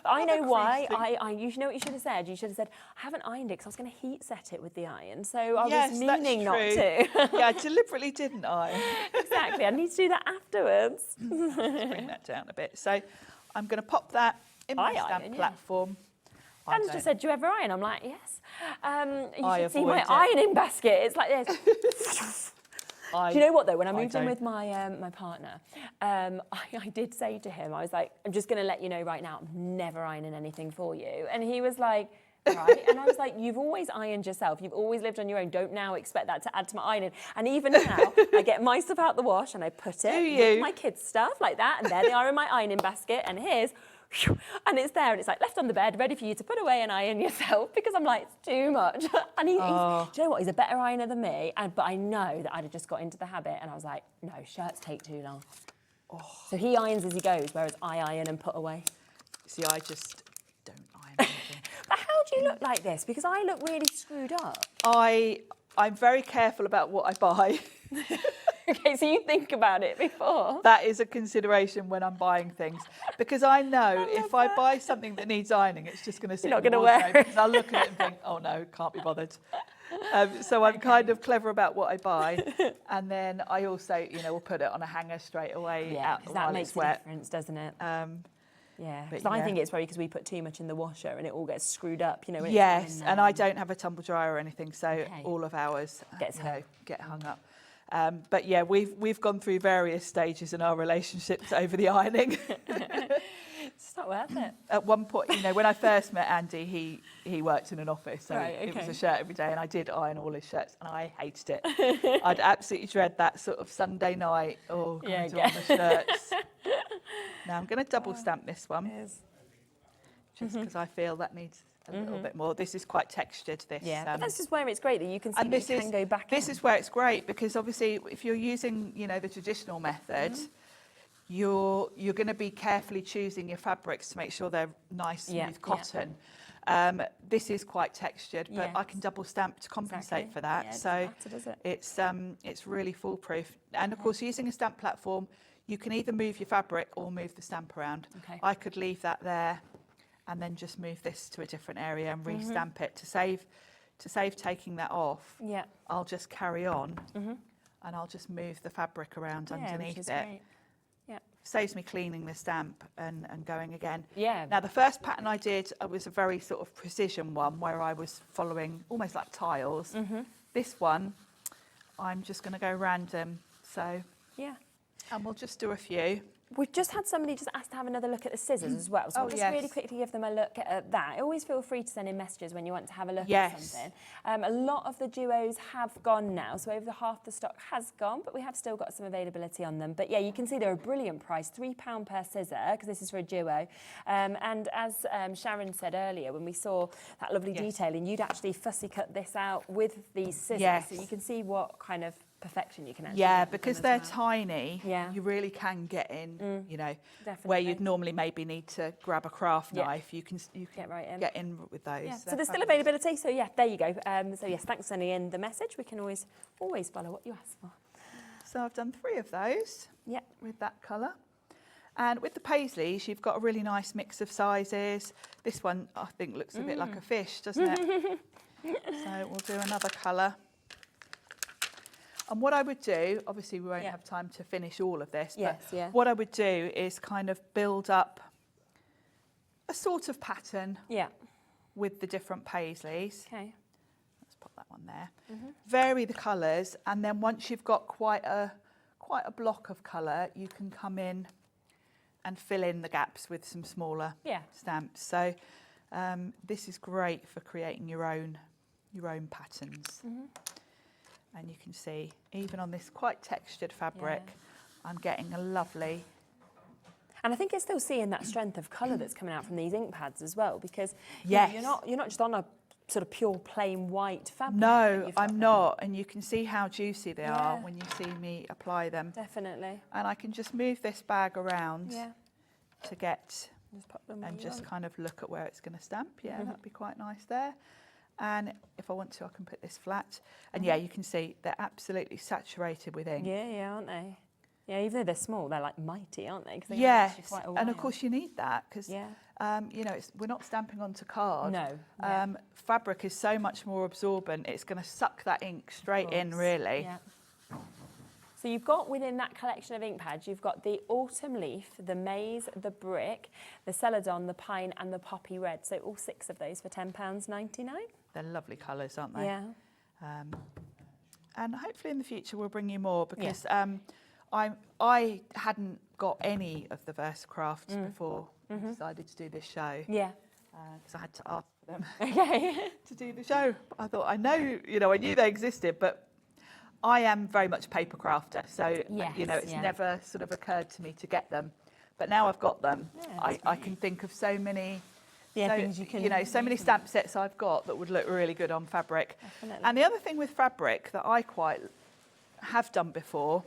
I know why. You know what you should have said? You should have said, I haven't ironed it because I was going to heat set it with the iron. So I was meaning not to. Yeah, I deliberately didn't iron. Exactly. I need to do that afterwards. Let's bring that down a bit. So I'm going to pop that in my stamp platform. Dan's just said, do you ever iron? I'm like, yes. You should see my ironing basket. It's like this. Do you know what though? When I moved in with my my partner, I did say to him, I was like, I'm just going to let you know right now, I'm never ironing anything for you. And he was like, right. And I was like, you've always ironed yourself. You've always lived on your own. Don't now expect that to add to my ironing. And even now, I get my stuff out the wash and I put it with my kids' stuff like that. And there they are in my ironing basket. And here's, and it's there, and it's like left on the bed, ready for you to put away and iron yourself, because I'm like, it's too much. And he's, do you know what? He's a better ironer than me, but I know that I'd have just got into the habit, and I was like, no, shirts take too long. So he irons as he goes, whereas I iron and put away. See, I just don't iron anything. But how do you look like this? Because I look really screwed up. I'm very careful about what I buy. Okay, so you think about it before. That is a consideration when I'm buying things, because I know if I buy something that needs ironing, it's just going to sit in the wardrobe, because I'll look at it and think, oh no, can't be bothered. So I'm kind of clever about what I buy, and then I also, will put it on a hanger straight away. Yeah, because that makes a difference, doesn't it? Yeah, because I think it's probably because we put too much in the washer and it all gets screwed up, Yes, and I don't have a tumble dryer or anything, so all of ours get hung up. But yeah, we've gone through various stages in our relationships over the ironing. It's not worth it. At one point, when I first met Andy, he worked in an office, so it was a shirt every day, and I did iron all his shirts, and I hated it. I'd absolutely dread that sort of Sunday night, on the shirts. Now I'm going to double stamp this one, just because I feel that needs a little bit more. This is quite textured, this. Yeah, but this is where it's great that you can see that you can go back. This is where it's great, because obviously if you're using, the traditional method, you're going to be carefully choosing your fabrics to make sure they're nice smooth cotton. This is quite textured, but I can double stamp to compensate for that. Yeah, so it doesn't matter, does it? It's really foolproof. And of course, using a stamp platform, You can either move your fabric or move the stamp around. Okay. I could leave that there and then just move this to a different area and re-stamp it to save taking that off. Yeah. I'll just carry on and I'll just move the fabric around underneath which is it. great. Yeah. Saves me cleaning the stamp and going again. Yeah. Now the first pattern I did was a very sort of precision one where I was following almost like tiles. This one, I'm just going to go random. So yeah. And we'll just do a few. We've just had somebody just ask to have another look at the scissors as well. So Oh, we'll just yes. really quickly give them a look at that. Always feel free to send in messages when you want to have a look at Yes. something. A lot of the duos have gone now, so over half the stock has gone, but we have still got some availability on them. But yeah, you can see they're a brilliant price, £3 per scissor, because this is for a duo. And as Sharon said earlier, when we saw that lovely detailing, you'd actually fussy cut this out with these scissors, Yes. so you can see what kind of perfection you can actually Yeah, get with because them they're as well. tiny, you really can get in, you know, where Definitely. you'd normally maybe need to grab a craft Yeah. knife, you can right get in with those. Yeah, so They're there's still fabulous. availability. So yeah, there you go. So yes, thanks for sending in the message. We can always follow what you ask for. So I've done 3 of those. Yeah. With that colour. And with the paisleys, you've got a really nice mix of sizes. This one, I think, looks a bit like a fish, doesn't it? So we'll do another colour. And what I would do, obviously we won't have time to finish all of this, but what I would do is kind of build up a sort of pattern with the different paisleys. Okay. Let's pop that one there. Vary the colours, and then once you've got quite a block of colour, you can come in and fill in the gaps with some smaller stamps. So this is great for creating your own patterns. And you can see, even on this quite textured fabric, I'm getting a lovely... And I think it's still seeing that strength of colour that's coming out from these ink pads as well, because Yes. you know, you're not just on a sort of pure plain white fabric. No, I'm not. And you can see how juicy they are when you see me apply them. Definitely. And I can just move this bag around to get... Just pop them and where you just want. kind of look at where it's going to stamp. Yeah, that'd be quite nice there. And if I want to, I can put this flat. And yeah, you can see they're absolutely saturated with ink. Yeah, aren't they? Yeah, even though they're small, they're like mighty, aren't they? 'Cause they Yes, last you quite a and of while. course you need that because, you know, we're not stamping onto card. No. Fabric is so much more absorbent. It's going to suck that ink straight in, really. Yeah. So you've got within that collection of ink pads, you've got the Autumn Leaf, the Maize, the Brick, the Celadon, the Pine and the Poppy Red. So all 6 of those for £10.99. They're lovely colours, aren't they? Yeah. And hopefully in the future we'll bring you more because I hadn't got any of the Versacrafts before I decided to do this show. Yeah. Because I had to ask them Okay. to do the show. I thought, I knew they existed, but I am very much a paper crafter, so you know, it's never sort of occurred to me to get them. But now I've got them, I can think of so many, things you can so many stamp sets I've got that would look really good on fabric. Definitely. And the other thing with fabric that I quite have done before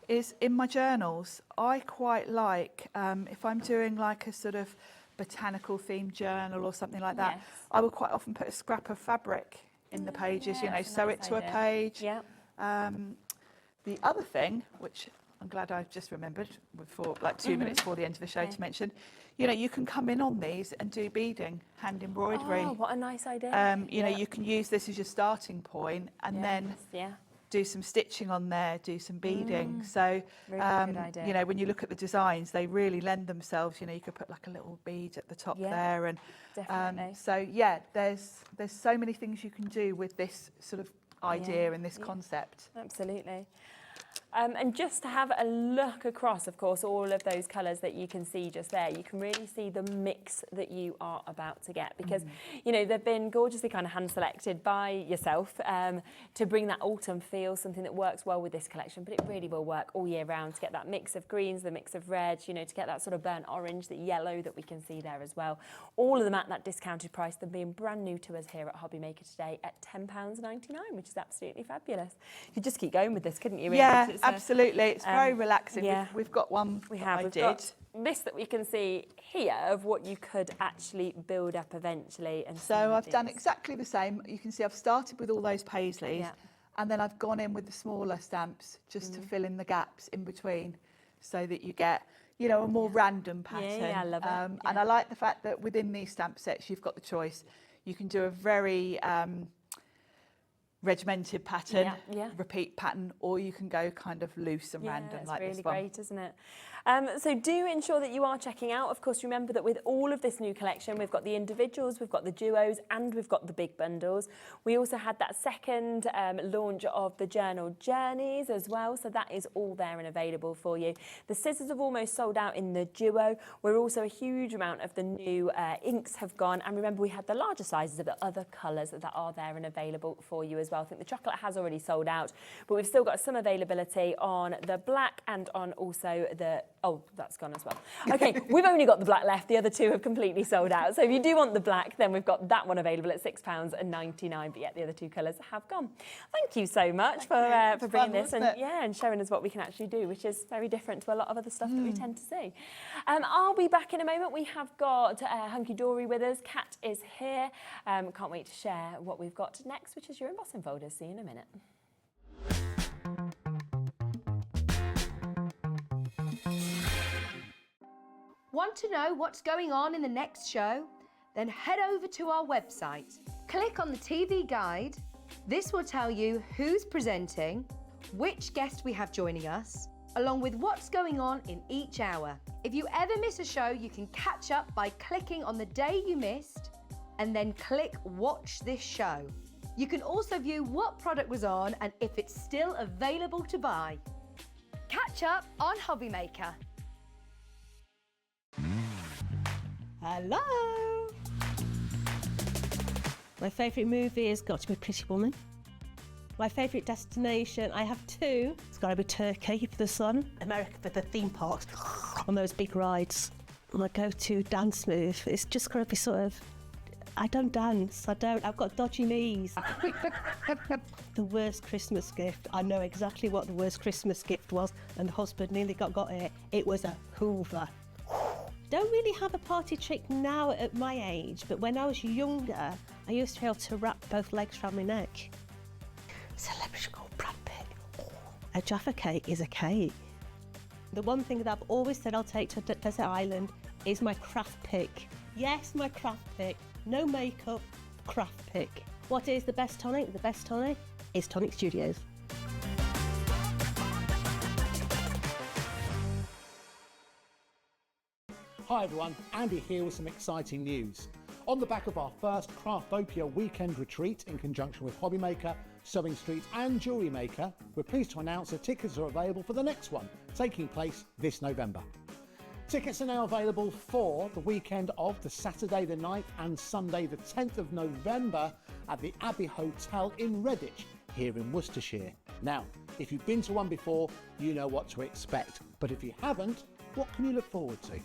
is in my journals. I quite like if I'm doing like a sort of botanical themed journal or something like that. I will quite often put a scrap of fabric in the pages. You know, sew it to a page. Yeah. The other thing, which I'm glad I've just remembered before, like 2 minutes before the end of the show to mention, you know, you can come in on these and do beading, hand embroidery. Oh, what a nice idea. You know, you can use this as your starting point and then do some stitching on there, do some beading. So, really good idea. you know, when you look at the designs, they really lend themselves. You know, you could put like a little bead at the top there. And definitely. so, yeah, there's so many things you can do with this sort of idea and this concept. Absolutely. And just to have a look across, of course, all of those colours that you can see just there, you can really see the mix that you are about to get because, you know, they've been gorgeously kind of hand-selected by yourself to bring that autumn feel, something that works well with this collection, but it really will work all year round to get that mix of greens, the mix of reds, you know, to get that sort of burnt orange, the yellow that we can see there as well. All of them at that discounted price, them being brand new to us here at Hobby Maker today at £10.99, which is absolutely fabulous. You could just keep going with this, couldn't you? Really? Yeah, It's absolutely. It's very relaxing. Yeah. We've got one We have. I We've did. got this that we can see here of what you could actually build up eventually. And So I've done exactly the same. You can see I've started with all those paisleys and then I've gone in with the smaller stamps just to fill in the gaps in between. so that you get, you know, a more random pattern. Yeah, I love it. And I like the fact that within these stamp sets, you've got the choice. You can do a very regimented pattern, repeat pattern, or you can go kind of loose and random like really this one. great, isn't it? So do ensure that you are checking out. Of course, remember that with all of this new collection, we've got the individuals, we've got the duos, and we've got the big bundles. We also had that second launch of the journal journeys as well, so that is all there and available for you. The scissors have almost sold out in the duo. We're also a huge amount of the new inks have gone, and remember we had the larger sizes of the other colours that are there and available for you as well. I think the chocolate has already sold out, but we've still got some availability on the black and on also the... Oh, that's gone as well. Okay, we've only got the black left. The other two have completely sold out. So if you do want the black, then we've got that one available at £6.99. But yet the other two colours have gone. Thank you so much for bringing this and showing us what we can actually do, which is very different to a lot of other stuff that we tend to see. I'll be back in a moment. We have got Hunkydory with us. Kat is here. Can't wait to share what we've got next, which is your embossing folders. See you in a minute. Want to know what's going on in the next show? Then head over to our website. Click on the TV guide. This will tell you who's presenting, which guest we have joining us, along with what's going on in each hour. If you ever miss a show, you can catch up by clicking on the day you missed and then click Watch This Show. You can also view what product was on and if it's still available to buy. Catch up on Hobby Maker. Hello! My favourite movie has got to be Pretty Woman. My favourite destination, I have two. It's got to be Turkey for the sun, America for the theme parks, on those big rides. My go-to dance move, it's just got to be sort of, I don't dance, I've got dodgy knees. The worst Christmas gift, I know exactly what the worst Christmas gift was, and the husband nearly got it. It was a Hoover. Don't really have a party trick now at my age, but when I was younger, I used to be able to wrap both legs around my neck. Celebrity called Brad Pitt. A Jaffa cake is a cake. The one thing that I've always said I'll take to a desert island is my craft pick. Yes, my craft pick. No makeup, craft pick. What is the best tonic? The best tonic is Tonic Studios. Hi everyone, Andy here with some exciting news. On the back of our first Craftopia weekend retreat in conjunction with Hobby Maker, Sewing Street and Jewellery Maker, we're pleased to announce that tickets are available for the next one, taking place this November. Tickets are now available for the weekend of the Saturday the 9th and Sunday the 10th of November at the Abbey Hotel in Redditch, here in Worcestershire. Now, if you've been to one before, you know what to expect, but if you haven't, what can you look forward to?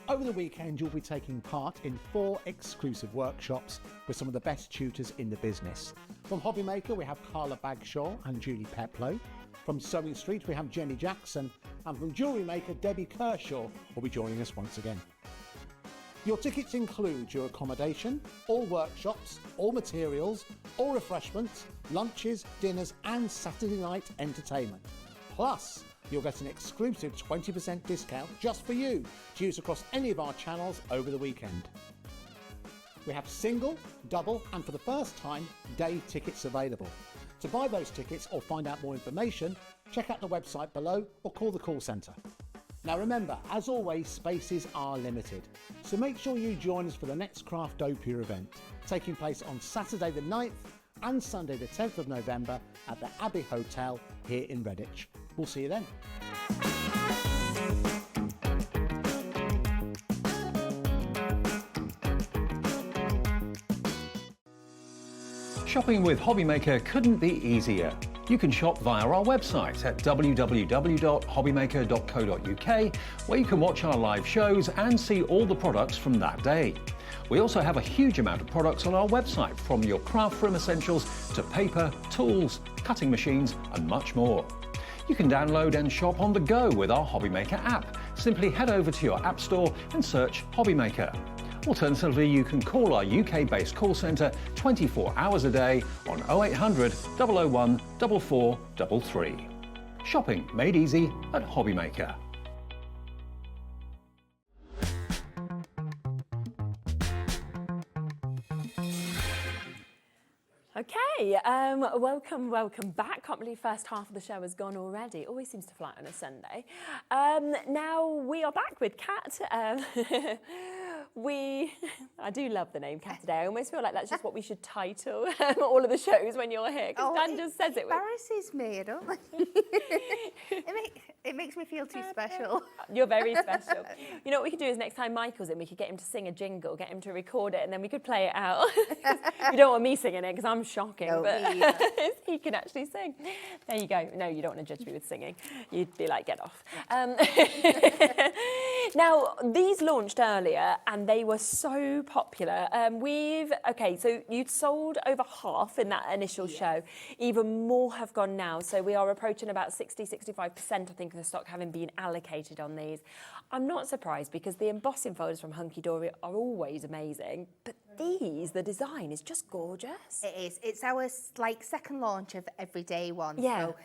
Over the weekend, you'll be taking part in 4 exclusive workshops with some of the best tutors in the business. From Hobby Maker, we have Carla Bagshaw and Julie Peplow. From Sewing Street, we have Jenny Jackson. And from Jewellery Maker, Debbie Kershaw will be joining us once again. Your tickets include your accommodation, all workshops, all materials, all refreshments, lunches, dinners and Saturday night entertainment. Plus, you'll get an exclusive 20% discount just for you to use across any of our channels over the weekend. We have single, double and for the first time, day tickets available. To buy those tickets or find out more information, check out the website below or call the call centre. Now remember, as always, spaces are limited, so make sure you join us for the next Craftopia event, taking place on Saturday the 9th and Sunday the 10th of November at the Abbey Hotel here in Redditch. We'll see you then. Shopping with Hobby Maker couldn't be easier. You can shop via our website at www.hobbymaker.co.uk, where you can watch our live shows and see all the products from that day. We also have a huge amount of products on our website, from your craft room essentials to paper, tools, cutting machines and much more. You can download and shop on the go with our Hobby Maker app. Simply head over to your app store and search Hobby Maker. Alternatively, you can call our UK-based call centre 24 hours a day on 0800 001 4433. Shopping made easy at Hobby Maker. Okay, welcome back. Can't believe first half of the show has gone already. Always seems to fly on a Sunday. Now we are back with Kat. I do love the name Kat today. I almost feel like that's just what we should title all of the shows when you're here, because Dan just says it. Embarrasses me, I don't like it makes me feel too special. You're very special. You know what we could do is next time Michael's in, we could get him to sing a jingle, get him to record it, and then we could play it out. You don't want me singing it because I'm shocking, No, but me either. he can actually sing. There you go. No, you don't want to judge me with singing. You'd be like, get off. Now, these launched earlier and they were so popular. So you'd sold over half in that initial show. Even more have gone now. So we are approaching about 65%, I think, of the stock having been allocated on these. I'm not surprised because the embossing folders from Hunkydory are always amazing, but these, the design is just gorgeous. It is. It's our second launch of everyday ones. Yeah. So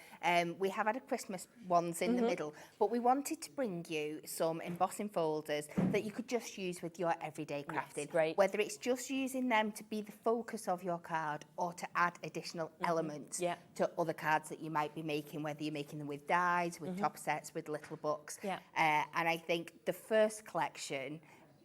we have had a Christmas ones in the middle, but we wanted to bring you some embossing folders that you could just use with your everyday crafting. Yes, great. Whether it's just using them to be the focus of your card or to add additional elements to other cards that you might be making, whether you're making them with dies, with top sets, with little books. Yeah. And I think the first collection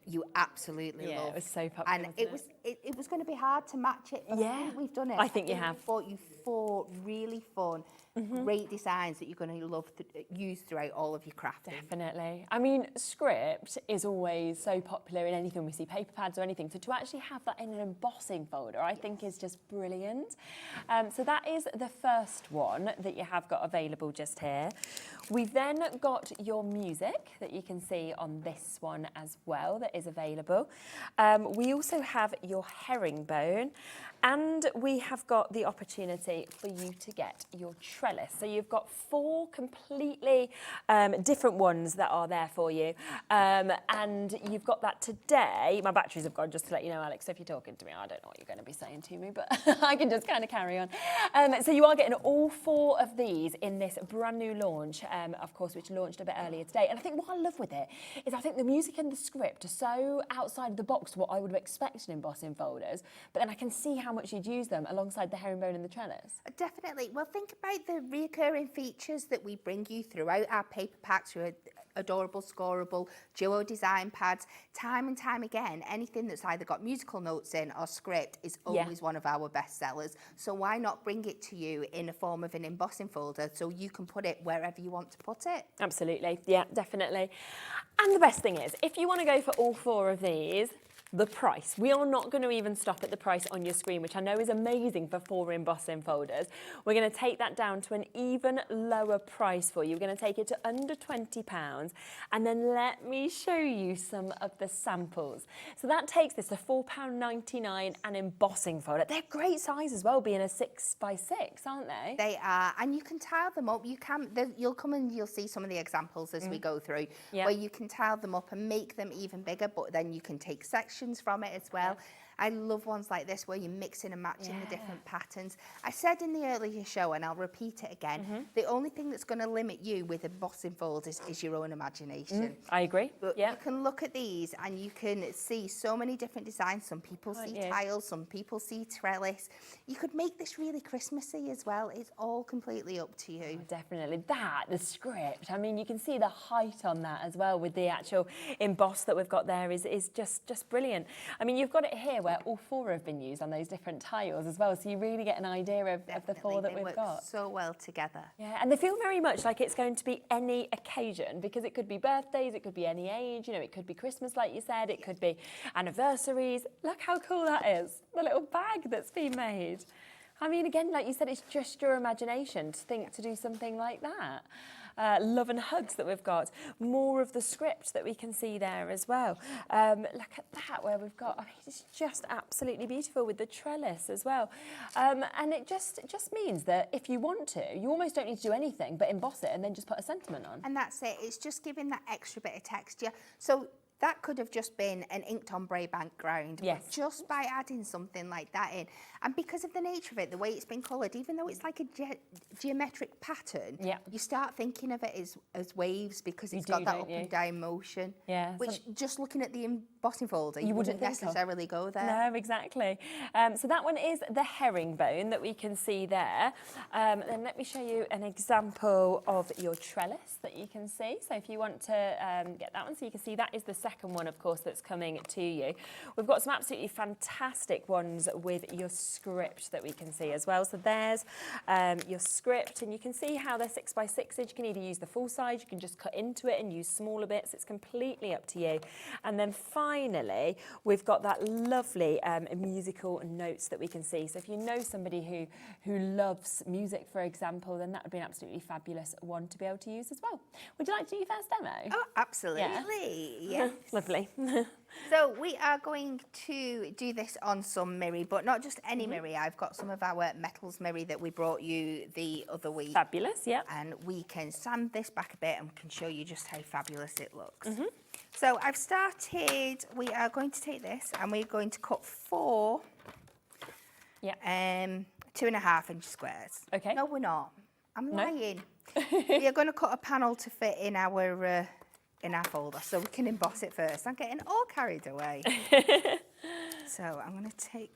you absolutely loved. It was so popular. And it was going to be hard to match it, but I think we've done it. I think you have. We bought you 4 really fun, great designs that you're going to love to use throughout all of your crafting. Definitely. I mean, script is always so popular in anything we see, paper pads or anything. So to actually have that in an embossing folder, I think is just brilliant. So that is the first one that you have got available just here. We've then got your music that you can see on this one as well that is available. We also have your herringbone, and we have got the opportunity for you to get your trellis. So you've got 4 completely different ones that are there for you. And you've got that today. My batteries have gone, just to let you know, Alex, so if you're talking to me, I don't know what you're going to be saying to me, but I can just kind of carry on. So you are getting all 4 of these in this brand new launch, of course, which launched a bit earlier today. And I think what I love with it is I think the music and the script are so outside the box to what I would expect in embossing folders, but then I can see how much you'd use them alongside the herringbone and the trellis. Definitely. Well, think about the reoccurring features that we bring you throughout our paper packs, your adorable, scoreable, duo design pads. Time and time again, anything that's either got musical notes in or script is always one of our best sellers. So why not bring it to you in a form of an embossing folder so you can put it wherever you want to put it? Absolutely. Yeah, definitely. And the best thing is, if you want to go for all 4 of these, the price. We are not going to even stop at the price on your screen, which I know is amazing for 4 embossing folders. We're going to take that down to an even lower price for you. We're going to take it to under £20, and then let me show you some of the samples. So that takes this to £4.99 an embossing folder. They're great size as well, being a 6x6, aren't they? They are, and you can tile them up. You'll come and you'll see some of the examples as we go through, where you can tile them up and make them even bigger, but then you can take sections from it as well. I love ones like this where you're mixing and matching the different patterns. I said in the earlier show, and I'll repeat it again, the only thing that's going to limit you with embossing folders is your own imagination. I agree. But you can look at these and you can see so many different designs. Some people see tiles, some people see trellis. You could make this really Christmassy as well. It's all completely up to you. Oh, definitely. The script, I mean, you can see the height on that as well with the actual emboss that we've got there is just brilliant. I mean, you've got it here where all 4 have been used on those different tiles as well, so you really get an idea of the 4 that we've got. So well together. Yeah, and they feel very much like it's going to be any occasion, because it could be birthdays, it could be any age, you know, it could be Christmas, like you said, it could be anniversaries. Look how cool that is, the little bag that's been made. I mean, again, like you said, it's just your imagination to think to do something like that. Love and hugs that we've got. More of the script that we can see there as well. Look at that, where we've got, I mean, it's just absolutely beautiful with the trellis as well. And it just means that if you want to, you almost don't need to do anything but emboss it and then just put a sentiment on. And that's it. It's just giving that extra bit of texture. So that could have just been an inked ombre background. Yes. But just by adding something like that in, and because of the nature of it, the way it's been coloured, even though it's like a geometric pattern, you start thinking of it as waves because it's got that up and down motion. Yeah. Which, just looking at the embossing folder, you wouldn't think necessarily go there. No, exactly. So that one is the herringbone that we can see there. Then let me show you an example of your trellis that you can see. So if you want to get that one, so you can see that is the second one, of course, that's coming to you. We've got some absolutely fantastic ones with your script that we can see as well. So there's your script, and you can see how they're 6 by 6. You can either use the full size, you can just cut into it and use smaller bits. It's completely up to you. And then finally, we've got that lovely musical notes that we can see. So if you know somebody who loves music, for example, then that would be an absolutely fabulous one to be able to use as well. Would you like to do your first demo? Oh, absolutely. Yes. Lovely. So we are going to do this on some mirri, but not just any mirri. I've got some of our metals mirri that we brought you the other week. Fabulous, yeah. And we can sand this back a bit and can show you just how fabulous it looks. So I've started, we are going to take this and we're going to cut 4 2.5 inch squares. Okay. No, we're not. I'm lying. We are going to cut a panel to fit in our folder so we can emboss it first. I'm getting all carried away. So I'm going to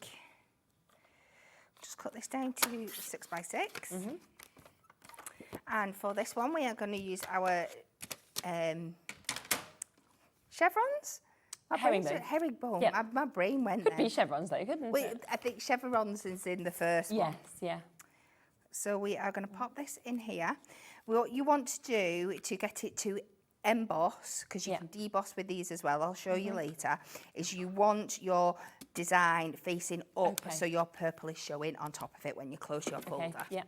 just cut this down to 6 by 6. And for this one, we are going to use our chevrons. Herringbone. Yeah. My brain went Could there. be chevrons though, couldn't it? I think chevrons is in the first one. Yes, yeah. So we are going to pop this in here. What you want to do to get it to emboss, because you can deboss with these as well, I'll show you later, is you want your design facing up so your purple is showing on top of it when you close your folder. Yeah.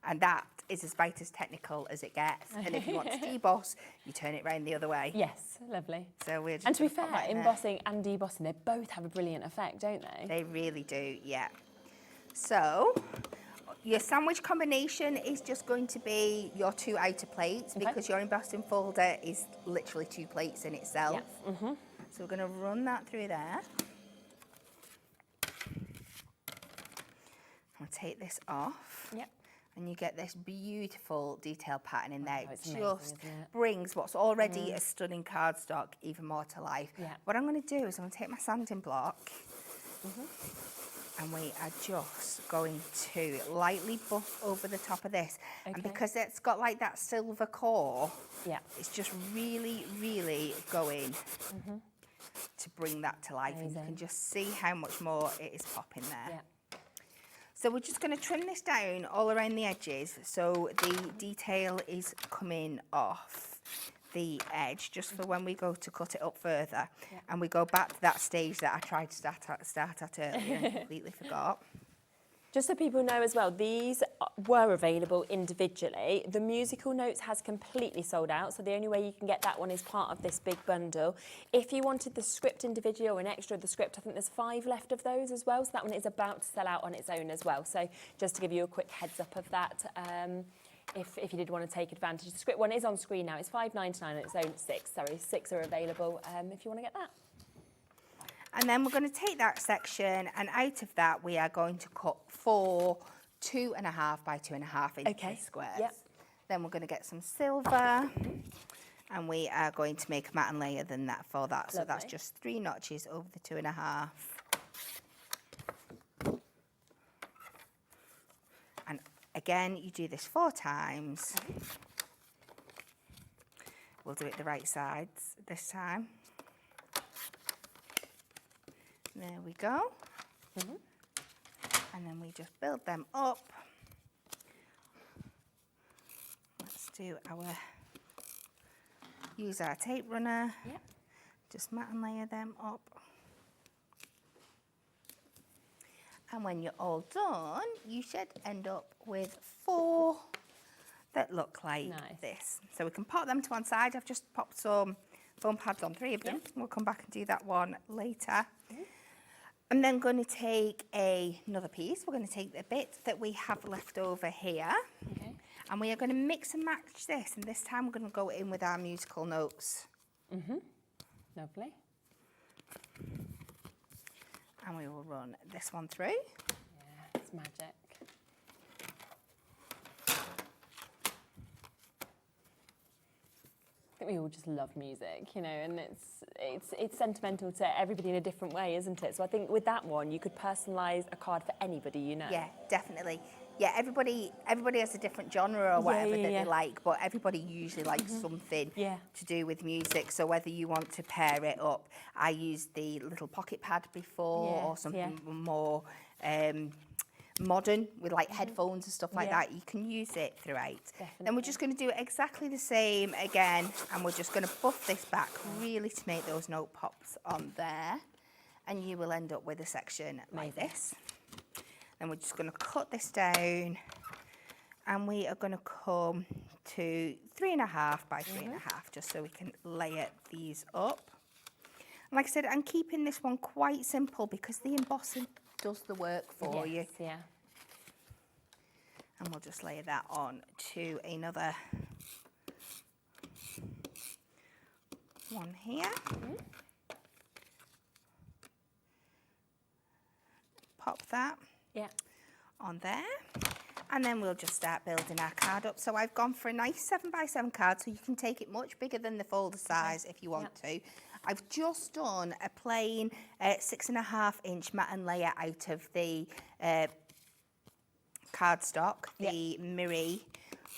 And that is about as technical as it gets. And if you want to deboss, you turn it round the other way. Yes, lovely. So we're just and to be gonna fair, pop that in there. embossing and debossing, they both have a brilliant effect, don't they? They really do, yeah. So your sandwich combination is just going to be your 2 outer plates because your embossing folder is literally 2 plates in itself. So we're going to run that through there. I'll take this off. And you get this beautiful detail pattern in there. It just brings what's already a stunning cardstock even more to life. What I'm going to do is I'm going to take my sanding block and we are just going to lightly buff over the top of this. And because it's got like that silver core, it's just really, really going to bring that to life. And you can just see how much more it is popping there. So we're just going to trim this down all around the edges so the detail is coming off the edge just for when we go to cut it up further. And we go back to that stage that I tried to start at earlier and completely forgot. Just so people know as well, these were available individually. The musical notes has completely sold out, so the only way you can get that one is part of this big bundle. If you wanted the script individually or an extra of the script, I think there's 5 left of those as well, so that one is about to sell out on its own as well. So just to give you a quick heads up of that, if you did want to take advantage. The script one is on screen now. It's $5.99 on its own. 6 are available if you want to get that. And then we're going to take that section, and out of that we are going to cut 4 2.5 by 2.5 inch squares. Then we're going to get some silver, and we are going to make a matte and layer than that for that. So that's just 3 notches over the 2.5. And again, you do this 4 times. We'll do it the right sides this time. There we go. And then we just build them up. Let's use our tape runner. Just matte and layer them up. And when you're all done, you should end up with 4 that look like this. So we can pop them to one side. I've just popped some foam pads on 3 of them. We'll come back and do that one later. I'm then going to take another piece. We're going to take the bit that we have left over here. And we are going to mix and match this. And this time we're going to go in with our musical notes. Lovely. And we will run this one through. Yeah, it's magic. I think we all just love music, you know, and it's sentimental to everybody in a different way, isn't it? So I think with that one, you could personalise a card for anybody, you know. Yeah, definitely. Yeah, everybody has a different genre or whatever that they like, but everybody usually likes something to do with music. So whether you want to pair it up, I used the little pocket pad before, or something more modern with like headphones and stuff like that. You can use it throughout. Then we're just going to do exactly the same again, and we're just going to buff this back really to make those note pops on there, and you will end up with a section like this. Then we're just going to cut this down, and we are going to come to 3.5 by 3.5, just so we can layer these up. And like I said, I'm keeping this one quite simple because the embossing does the work for you. Yeah. And we'll just layer that on to another one here. Pop that on there. And then we'll just start building our card up. So I've gone for a nice 7x7 card, so you can take it much bigger than the folder size if you want to. I've just done a plain 6.5-inch matte and layer out of the cardstock, the Miri,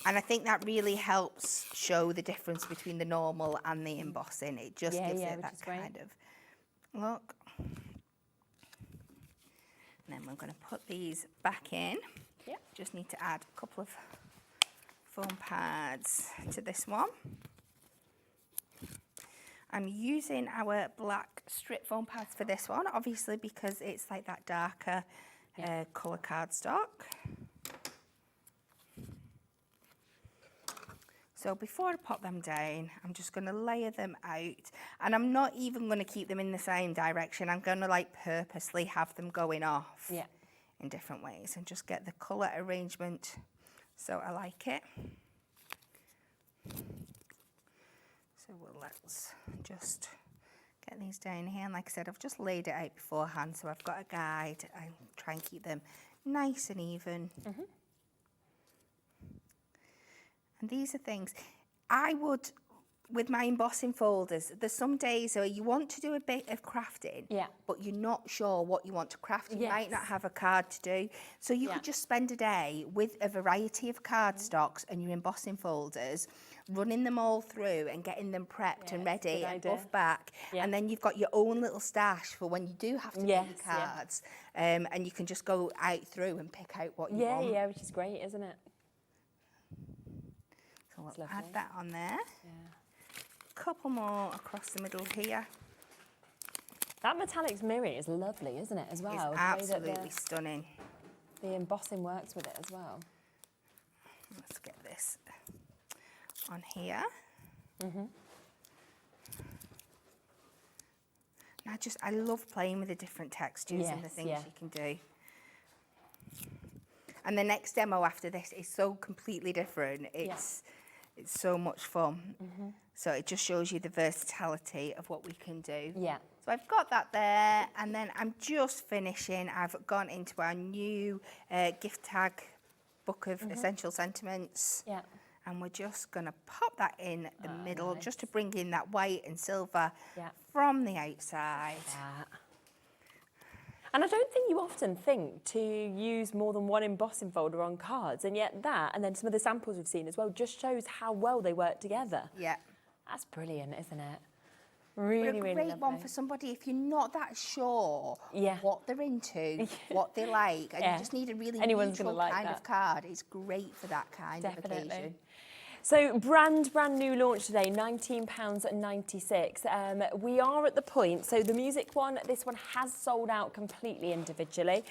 and I think that really helps show the difference between the normal and the embossing. It just gives it that kind of look. And then we're going to put these back in. Just need to add a couple of foam pads to this one. I'm using our black strip foam pads for this one, obviously because it's like that darker colour cardstock. So before I pop them down, I'm just going to layer them out, and I'm not even going to keep them in the same direction. I'm going to like purposely have them going off in different ways and just get the colour arrangement so I like it. So let's just get these down here, and like I said, I've just laid it out beforehand, so I've got a guide. I try and keep them nice and even. And these are things I would, with my embossing folders, there's some days where you want to do a bit of crafting, but you're not sure what you want to craft. You might not have a card to do. So you could just spend a day with a variety of cardstocks and your embossing folders, running them all through and getting them prepped and ready and buff back. And then you've got your own little stash for when you do have to make your cards. And you can just go out through and pick out what you want. Yeah, which is great, isn't it? So we'll add that on there. Couple more across the middle here. That metallics mirror is lovely, isn't it, as well? It's absolutely stunning. The embossing works with it as well. Let's get this on here. And I love playing with the different textures and the things you can do. And the next demo after this is so completely different. It's so much fun. So it just shows you the versatility of what we can do. So I've got that there, and then I'm just finishing. I've gone into our new gift tag book of essential sentiments. And we're just going to pop that in the middle, just to bring in that white and silver from the outside. And I don't think you often think to use more than one embossing folder on cards, and yet that, and then some of the samples we've seen as well, just shows how well they work together. That's brilliant, isn't it? Really, really great one for somebody if you're not that sure what they're into, what they like, and you just need a really neutral kind of card. It's great for that kind of occasion. So brand new launch today, £19.96. We are at the point, so the music one, this one has sold out completely individually.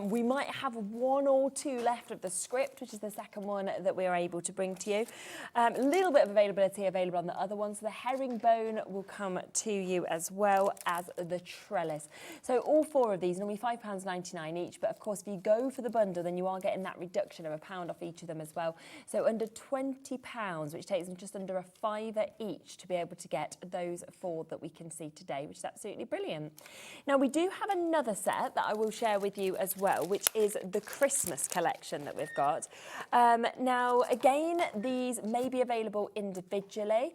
We might have one or two left of the script, which is the second one that we are able to bring to you. A little bit of availability available on the other ones. So the herringbone will come to you as well as the trellis. So all four of these, normally £5.99 each, but of course if you go for the bundle, then you are getting that reduction of £1 off each of them as well. So under £20 £5, which takes them just under a £5 each to be able to get those 4 that we can see today, which is absolutely brilliant. Now, we do have another set that I will share with you as well, which is the Christmas collection that we've got. Now, again, these may be available individually.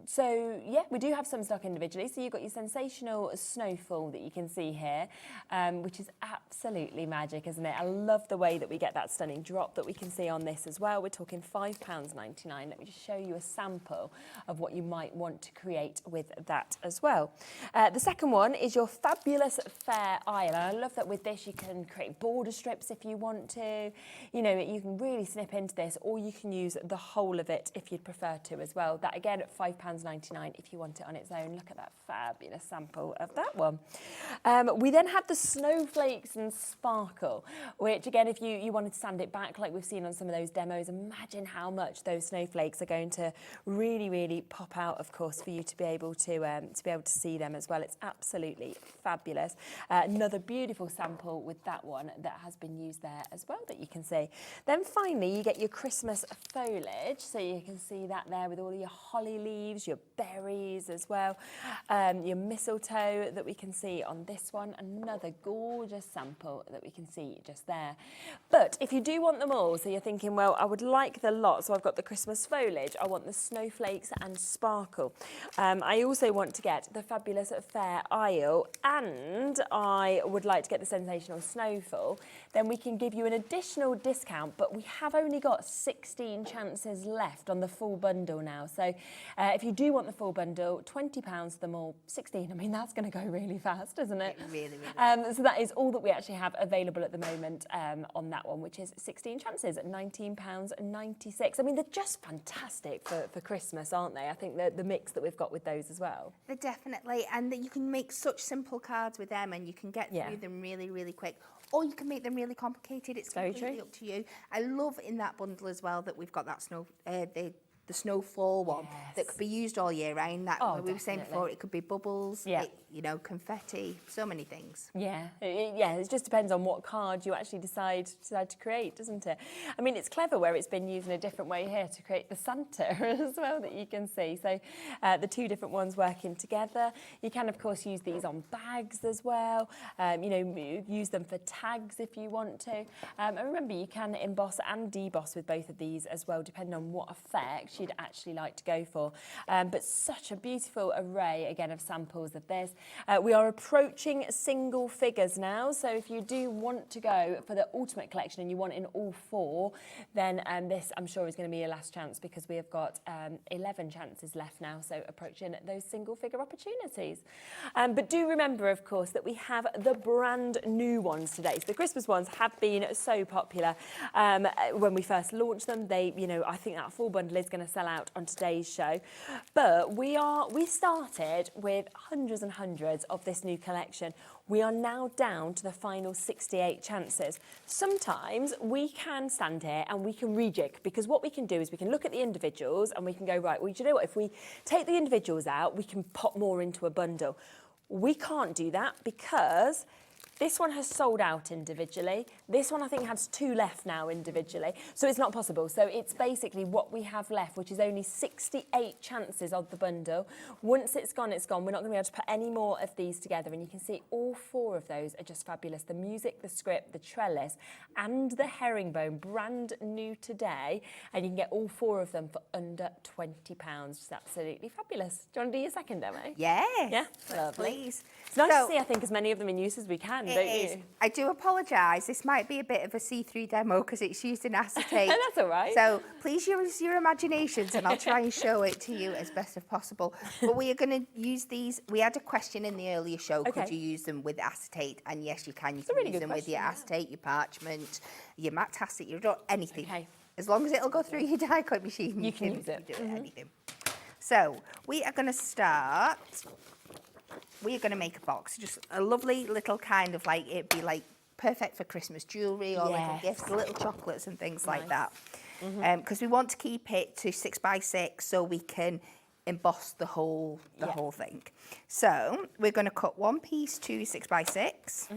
So, yeah, we do have some stock individually. So you've got your sensational snowfall that you can see here, which is absolutely magic, isn't it? I love the way that we get that stunning drop that we can see on this as well. We're talking £5.99. Let me just show you a sample of what you might want to create with that as well. The second one is your fabulous fair isle. And I love that with this you can create border strips if you want to. You know, you can really snip into this, or you can use the whole of it if you'd prefer to as well. That again at £5.99 if you want it on its own. Look at that fabulous sample of that one. We then have the snowflakes and sparkle, which again, if you wanted to sand it back like we've seen on some of those demos, imagine how much those snowflakes are going to really, really pop out, of course, for you to be able to see them as well. It's absolutely fabulous. Another beautiful sample with that one that has been used there as well that you can see. Then finally, you get your Christmas foliage, so you can see that there with all your holly leaves, your berries as well, your mistletoe that we can see on this one. Another gorgeous sample that we can see just there. But if you do want them all, so you're thinking, well, I would like the lot, so I've got the Christmas foliage, I want the snowflakes and sparkle. I also want to get the fabulous fair isle, and I would like to get the sensational snowfall. Then we can give you an additional discount, but we have only got 16 chances left on the full bundle now. So if you do want the full bundle, £20 for them all, 16. I mean, that's going to go really fast, isn't it? Really, really. So that is all that we actually have available at the moment on that one, which is 16 chances at £19.96. I mean, they're just fantastic for Christmas, aren't they? I think the mix that we've got with those as well. They're definitely, and that you can make such simple cards with them, and you can get through them really, really quick. Or you can make them really complicated. It's completely up to you. I love in that bundle as well that we've got that the snowfall one that could be used all year round. That we were saying before, it could be bubbles, confetti, so many things. Yeah, it just depends on what card you actually decide to create, doesn't it? I mean, it's clever where it's been used in a different way here to create the Santa as well that you can see. So the two different ones working together. You can, of course, use these on bags as well. Use them for tags if you want to. And remember, you can emboss and deboss with both of these as well, depending on what effect you'd actually like to go for. But such a beautiful array, again, of samples of this. We are approaching single figures now, so if you do want to go for the ultimate collection and you want in all 4, then this, I'm sure, is going to be your last chance, because we have got 11 chances left now, so approaching those single figure opportunities. But do remember, of course, that we have the brand new ones today. So the Christmas ones have been so popular. When we first launched them, I think that full bundle is going to sell out on today's show. But we started with hundreds and hundreds of this new collection. We are now down to the final 68 chances. Sometimes we can stand here and we can rejig, because what we can do is we can look at the individuals and we can go, right, well, do you know what? If we take the individuals out, we can pop more into a bundle. We can't do that because this one has sold out individually. This one, I think, has 2 left now individually. So it's not possible. So it's basically what we have left, which is only 68 chances of the bundle. Once it's gone, it's gone. We're not going to be able to put any more of these together. And you can see all 4 of those are just fabulous. The music, the script, the trellis, and the herringbone, brand new today. And you can get all 4 of them for under £20, which is absolutely fabulous. Do you want to do your second demo? Yes. Yeah? Lovely. Please. It's nice to see, I think, as many of them in use as we can, don't you? I do apologise. This might be a bit of a see-through demo because it's used in acetate. That's all right. So please use your imaginations and I'll try and show it to you as best as possible. But we are going to use these. We had a question in the earlier show, could you use them with acetate? And yes, you can. You can use them with your acetate, your parchment, your matte acetate, anything. Okay. As long as it'll go through your die cut machine, you can use it. Do anything. So we are going to start. We are going to make a box, just a lovely little kind of it'd be perfect for Christmas jewellery or little gifts, little chocolates and things like that. Because we want to keep it to 6 by 6 so we can emboss the whole thing. So we're going to cut one piece to 6 by 6.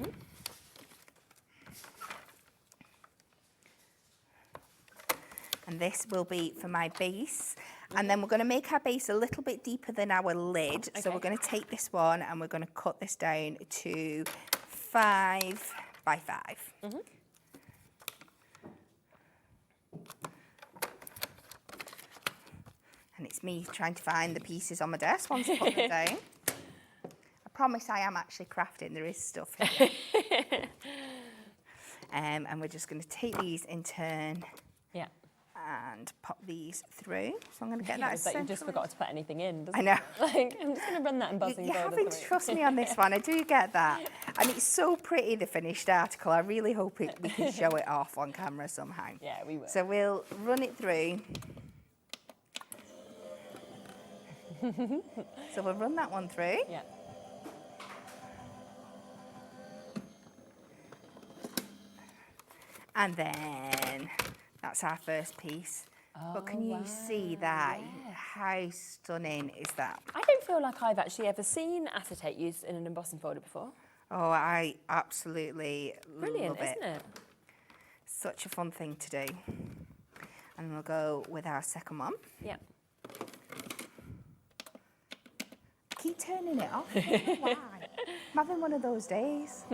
And this will be for my base. And then we're going to make our base a little bit deeper than our lid. So we're going to take this one and we're going to cut this down to 5 by 5. And it's me trying to find the pieces on my desk once I put them down. I promise I am actually crafting, there is stuff here. And we're just going to take these in turn. Yeah. And pop these through. So I'm going to get that. It's like you just forgot to put anything in, doesn't I know. It? Like, I'm just going to run that embossing You're folder having to through. trust me on this one. I do get that. And it's so pretty, the finished article. I really hope we can show it off on camera somehow. Yeah, we will. So we'll run it through. So we'll run that one through. Yeah. And then that's our first piece. But can you see that? Yeah. How stunning is that? I don't feel like I've actually ever seen acetate used in an embossing folder before. Oh, I absolutely Brilliant, love it. isn't it? Such a fun thing to do. And we'll go with our second one. Yeah. I keep turning it off. I don't know why. I'm having one of those days.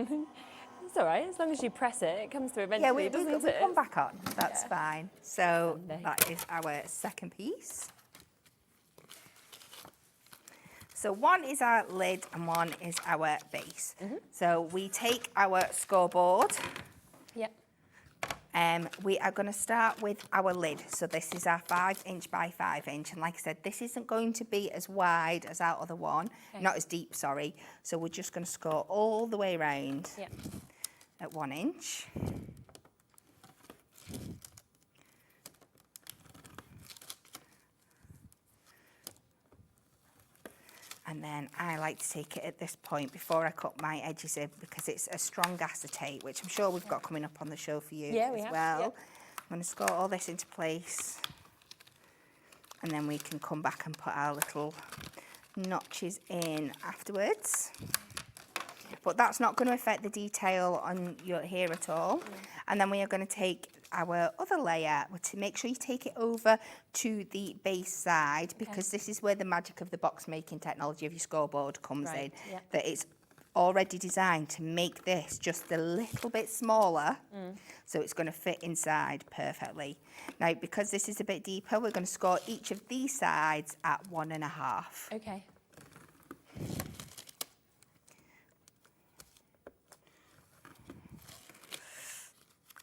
It's all right, as long as you press it, it comes through eventually, doesn't we it? come back on. That's fine. So that is our second piece. So one is our lid and one is our base. So we take our scoreboard. Yep. We are going to start with our lid. So this is our 5" by 5". And like I said, this isn't going to be as wide as our other one. Okay. Not as deep, sorry. So we're just going to score all the way around at 1 inch. And then I like to take it at this point before I cut my edges in because it's a strong acetate, which I'm sure we've got coming up on the show for you as well. Yep. I'm going to score all this into place. And then we can come back and put our little notches in afterwards. But that's not going to affect the detail on your hair at all. And then we are going to take our other layer to make sure you take it over to the base side because this is where the magic of the box making technology of your scoreboard comes in. Yep. That it's already designed to make this just a little bit smaller so it's going to fit inside perfectly. Now because this is a bit deeper, we're going to score each of these sides at 1.5. Okay.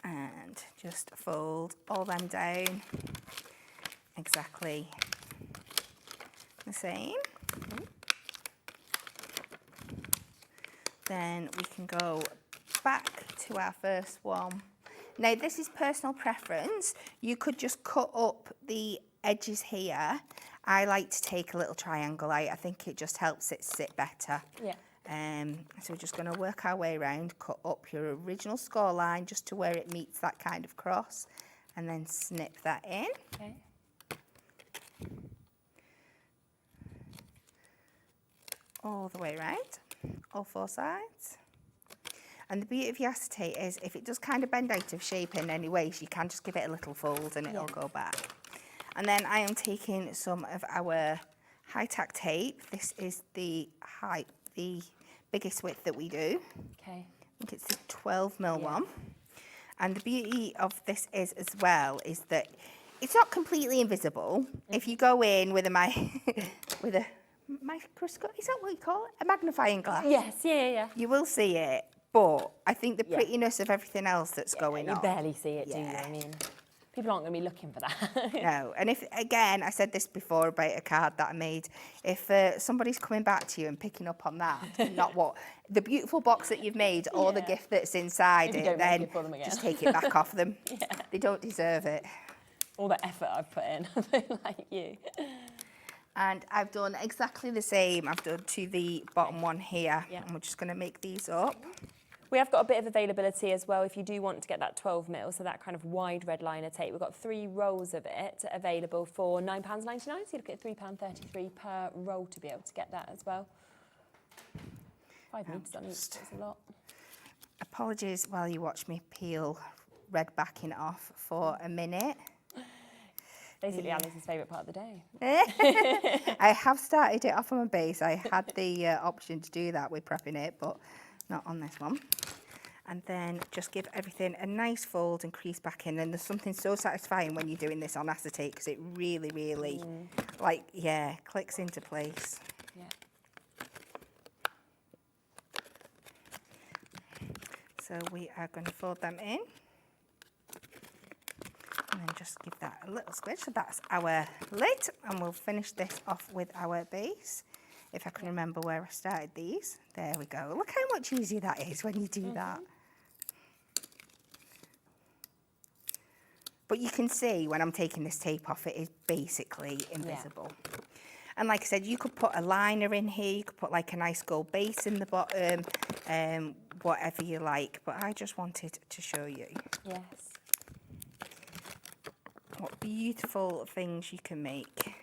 And just fold all them down exactly the same. Then we can go back to our first one. Now this is personal preference. You could just cut up the edges here. I like to take a little triangle out. I think it just helps it sit better. Yeah. So we're just going to work our way around, cut up your original score line just to where it meets that kind of cross, and then snip that in. Okay. All the way around, all 4 sides. And the beauty of the acetate is if it does kind of bend out of shape in any way, so you can just give it a little fold and it'll go back. And then I am taking some of our high-tack tape. This is the biggest width that we do. Okay. I think it's the 12mm one. And the beauty of this is as well is that it's not completely invisible. If you go in with a microscope, is that what you call it? A magnifying glass. Yes, yeah. You will see it, but I think the prettiness of everything else that's going on. You barely see it, do you? I mean, people aren't going to be looking for that. No, and if, again, I said this before about a card that I made, if somebody's coming back to you and picking up on that, not what, the beautiful box that you've made or the gift that's inside it, then just take it back off them. They don't deserve it. All the effort I've put in, like you. And I've done exactly the same. I've done to the bottom one here, and we're just going to make these up. We have got a bit of availability as well if you do want to get that 12mm, so that kind of wide red liner tape. We've got 3 rolls of it available for £9.99, so you look at £3.33 per roll to be able to get that as well. 5 metres on each, that's a lot. Apologies while you watch me peel red backing off for a minute. Basically, Alice's favourite part of the day. I have started it off on my base. I had the option to do that with prepping it, but not on this one. And then just give everything a nice fold and crease back in. And there's something so satisfying when you're doing this on acetate because it really, really, like, yeah, clicks into place. Yeah. So we are going to fold them in. And then just give that a little squish. So that's our lid. And we'll finish this off with our base. If I can remember where I started these. There we go. Look how much easier that is when you do that. But you can see when I'm taking this tape off, it is basically invisible. And like I said, you could put a liner in here. You could put like a nice gold base in the bottom. Whatever you like. But I just wanted to show you. Yes. What beautiful things you can make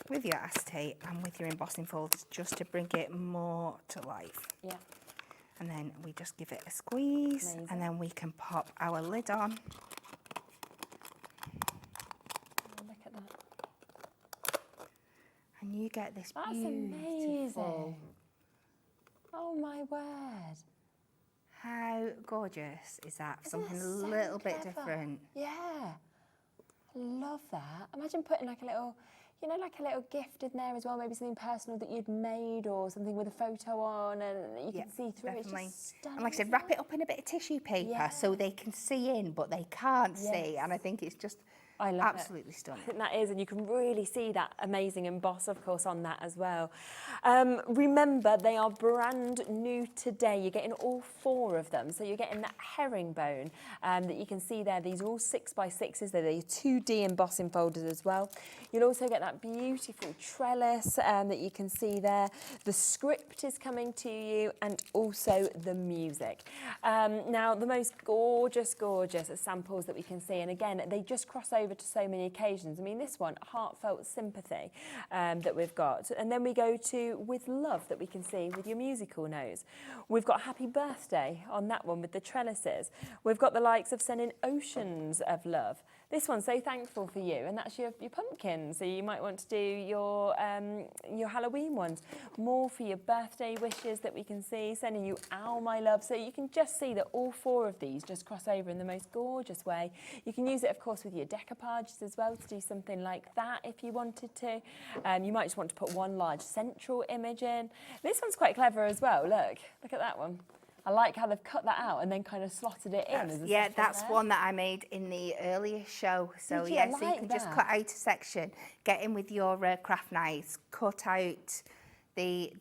with your acetate and with your embossing folders, just to bring it more to life. Yeah. And then we just give it a squeeze. Amazing. And then we can pop our lid on. Oh, look at that. And you get this That's beautiful. amazing. Oh my word. How gorgeous is that? Isn't Something that a so little bit clever? different. Yeah. I love that. Imagine putting like a little, you know, like a little gift in there as well, maybe something personal that you'd made or something with a photo on and you can see through. Definitely. It's just stunning. And like I said, wrap it up in a bit of tissue paper so they can see in, but they can't see. And I think it's just I love absolutely stunning. I think that is, and you can really see that amazing emboss, of course, on that as well. Remember, they are brand new today. You're getting all 4 of them. So you're getting that herringbone that you can see there. These are all 6x6s. They're the 2D embossing folders as well. You'll also get that beautiful trellis that you can see there. The script is coming to you, and also the music. Now, the most gorgeous, gorgeous samples that we can see. And again, they just cross over to so many occasions. I mean, this one, Heartfelt Sympathy, that we've got. And then we go to With Love, that we can see with your musical notes. We've got Happy Birthday on that one with the trellises. We've got the likes of Sending Oceans of Love. This one's So Thankful for You, and that's your pumpkin. So you might want to do your Halloween ones. More for your birthday wishes that we can see. Sending You Ow, My Love. So you can just see that all 4 of these just cross over in the most gorgeous way. You can use it, of course, with your decoupages as well to do something like that if you wanted to. You might just want to put one large central image in. This one's quite clever as well. Look at that one. I like how they've cut that out and then kind of slotted it in. Yeah, that's one that I made in the earlier show. So Did you? yeah, I so you like can just that. cut out a section, get in with your craft knives, cut out the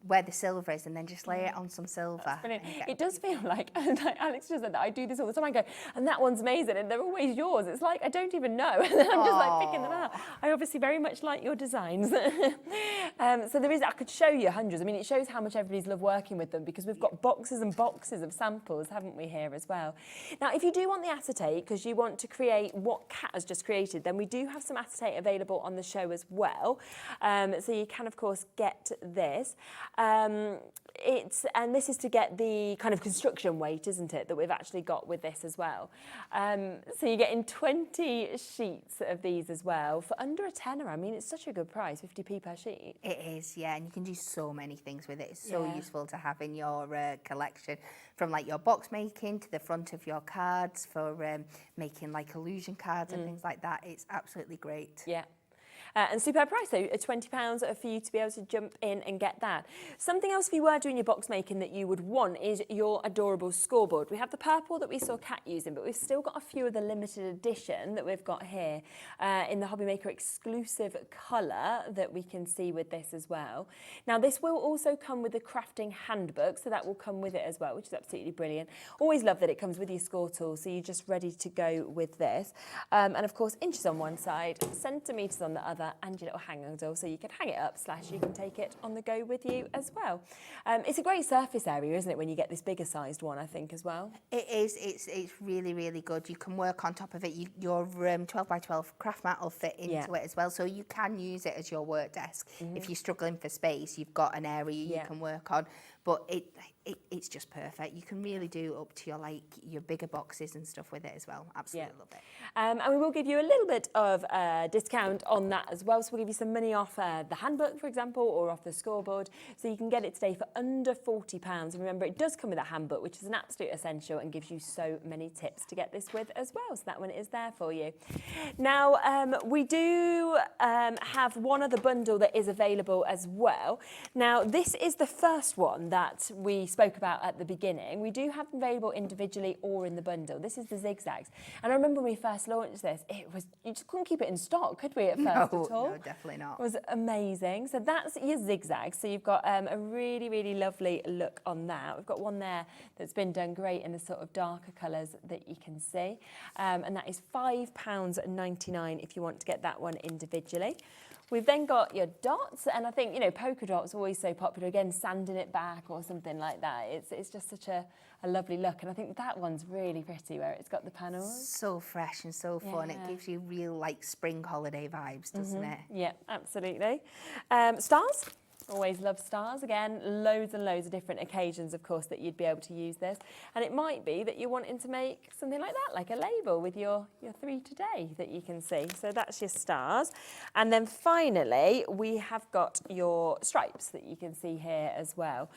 where the silver is, and then just lay it on some silver. Brilliant. It does feel like Alex just said that I do this all the time. I go, and that one's amazing, and they're always yours. It's like I don't even know. And then I'm just like picking them out. I obviously very much like your designs. So there is, I could show you hundreds. I mean, it shows how much everybody's loved working with them because we've got boxes and boxes of samples, haven't we, here as well. Now, if you do want the acetate, because you want to create what Kat has just created, then we do have some acetate available on the show as well. So you can, of course, get this. And this is to get the kind of construction weight, isn't it, that we've actually got with this as well. So you're getting 20 sheets of these as well for under a tenner. I mean, it's such a good price, 50p per sheet. It is, yeah, and you can do so many things with it. It's so useful to have in your collection, from like your box making to the front of your cards for making like illusion cards and things like that. It's absolutely great. Yeah. And superb price, so £20 for you to be able to jump in and get that. Something else if you were doing your box making that you would want is your adorable scoreboard. We have the purple that we saw Kat using, but we've still got a few of the limited edition that we've got here in the Hobby Maker exclusive colour that we can see with this as well. Now this will also come with the crafting handbook, so that will come with it as well, which is absolutely brilliant. Always love that it comes with your score tool, so you're just ready to go with this. And of course, inches on one side, centimetres on the other, and your little hang-on doll, so you can hang it up / you can take it on the go with you as well. It's a great surface area, isn't it, when you get this bigger sized one, I think, as well? It is. It's really, really good. You can work on top of it. Your 12x12 craft mat will fit into it as well, so you can use it as your work desk. If you're struggling for space, you've got an area you can work on. But it's just perfect. You can really do up to your bigger boxes and stuff with it as well. Absolutely love it. And we will give you a little bit of discount on that as well. So we'll give you some money off the handbook, for example, or off the scoreboard. So you can get it today for under £40. And remember, it does come with a handbook, which is an absolute essential and gives you so many tips to get this with as well. So that one is there for you. Now, we do have one other bundle that is available as well. Now, this is the first one that we spoke about at the beginning. We do have them available individually or in the bundle. This is the zigzags. And I remember when we first launched this, you just couldn't keep it in stock, could we, at first at all? No, definitely not. It was amazing. So that's your zigzags. So you've got a really, really lovely look on that. We've got one there that's been done great in the sort of darker colours that you can see. And that is £5.99 if you want to get that one individually. We've then got your dots, and I think, you know, polka dots are always so popular. Again, sanding it back or something like that. It's just such a lovely look, and I think that one's really pretty where it's got the panels. So fresh and so fun. It gives you real, like, spring holiday vibes, doesn't it? Yeah, absolutely. Stars. Always love stars. Again, loads and loads of different occasions, of course, that you'd be able to use this. And it might be that you're wanting to make something like that, like a label with your 3 today that you can see. So that's your stars. And then finally, we have got your stripes that you can see here as well,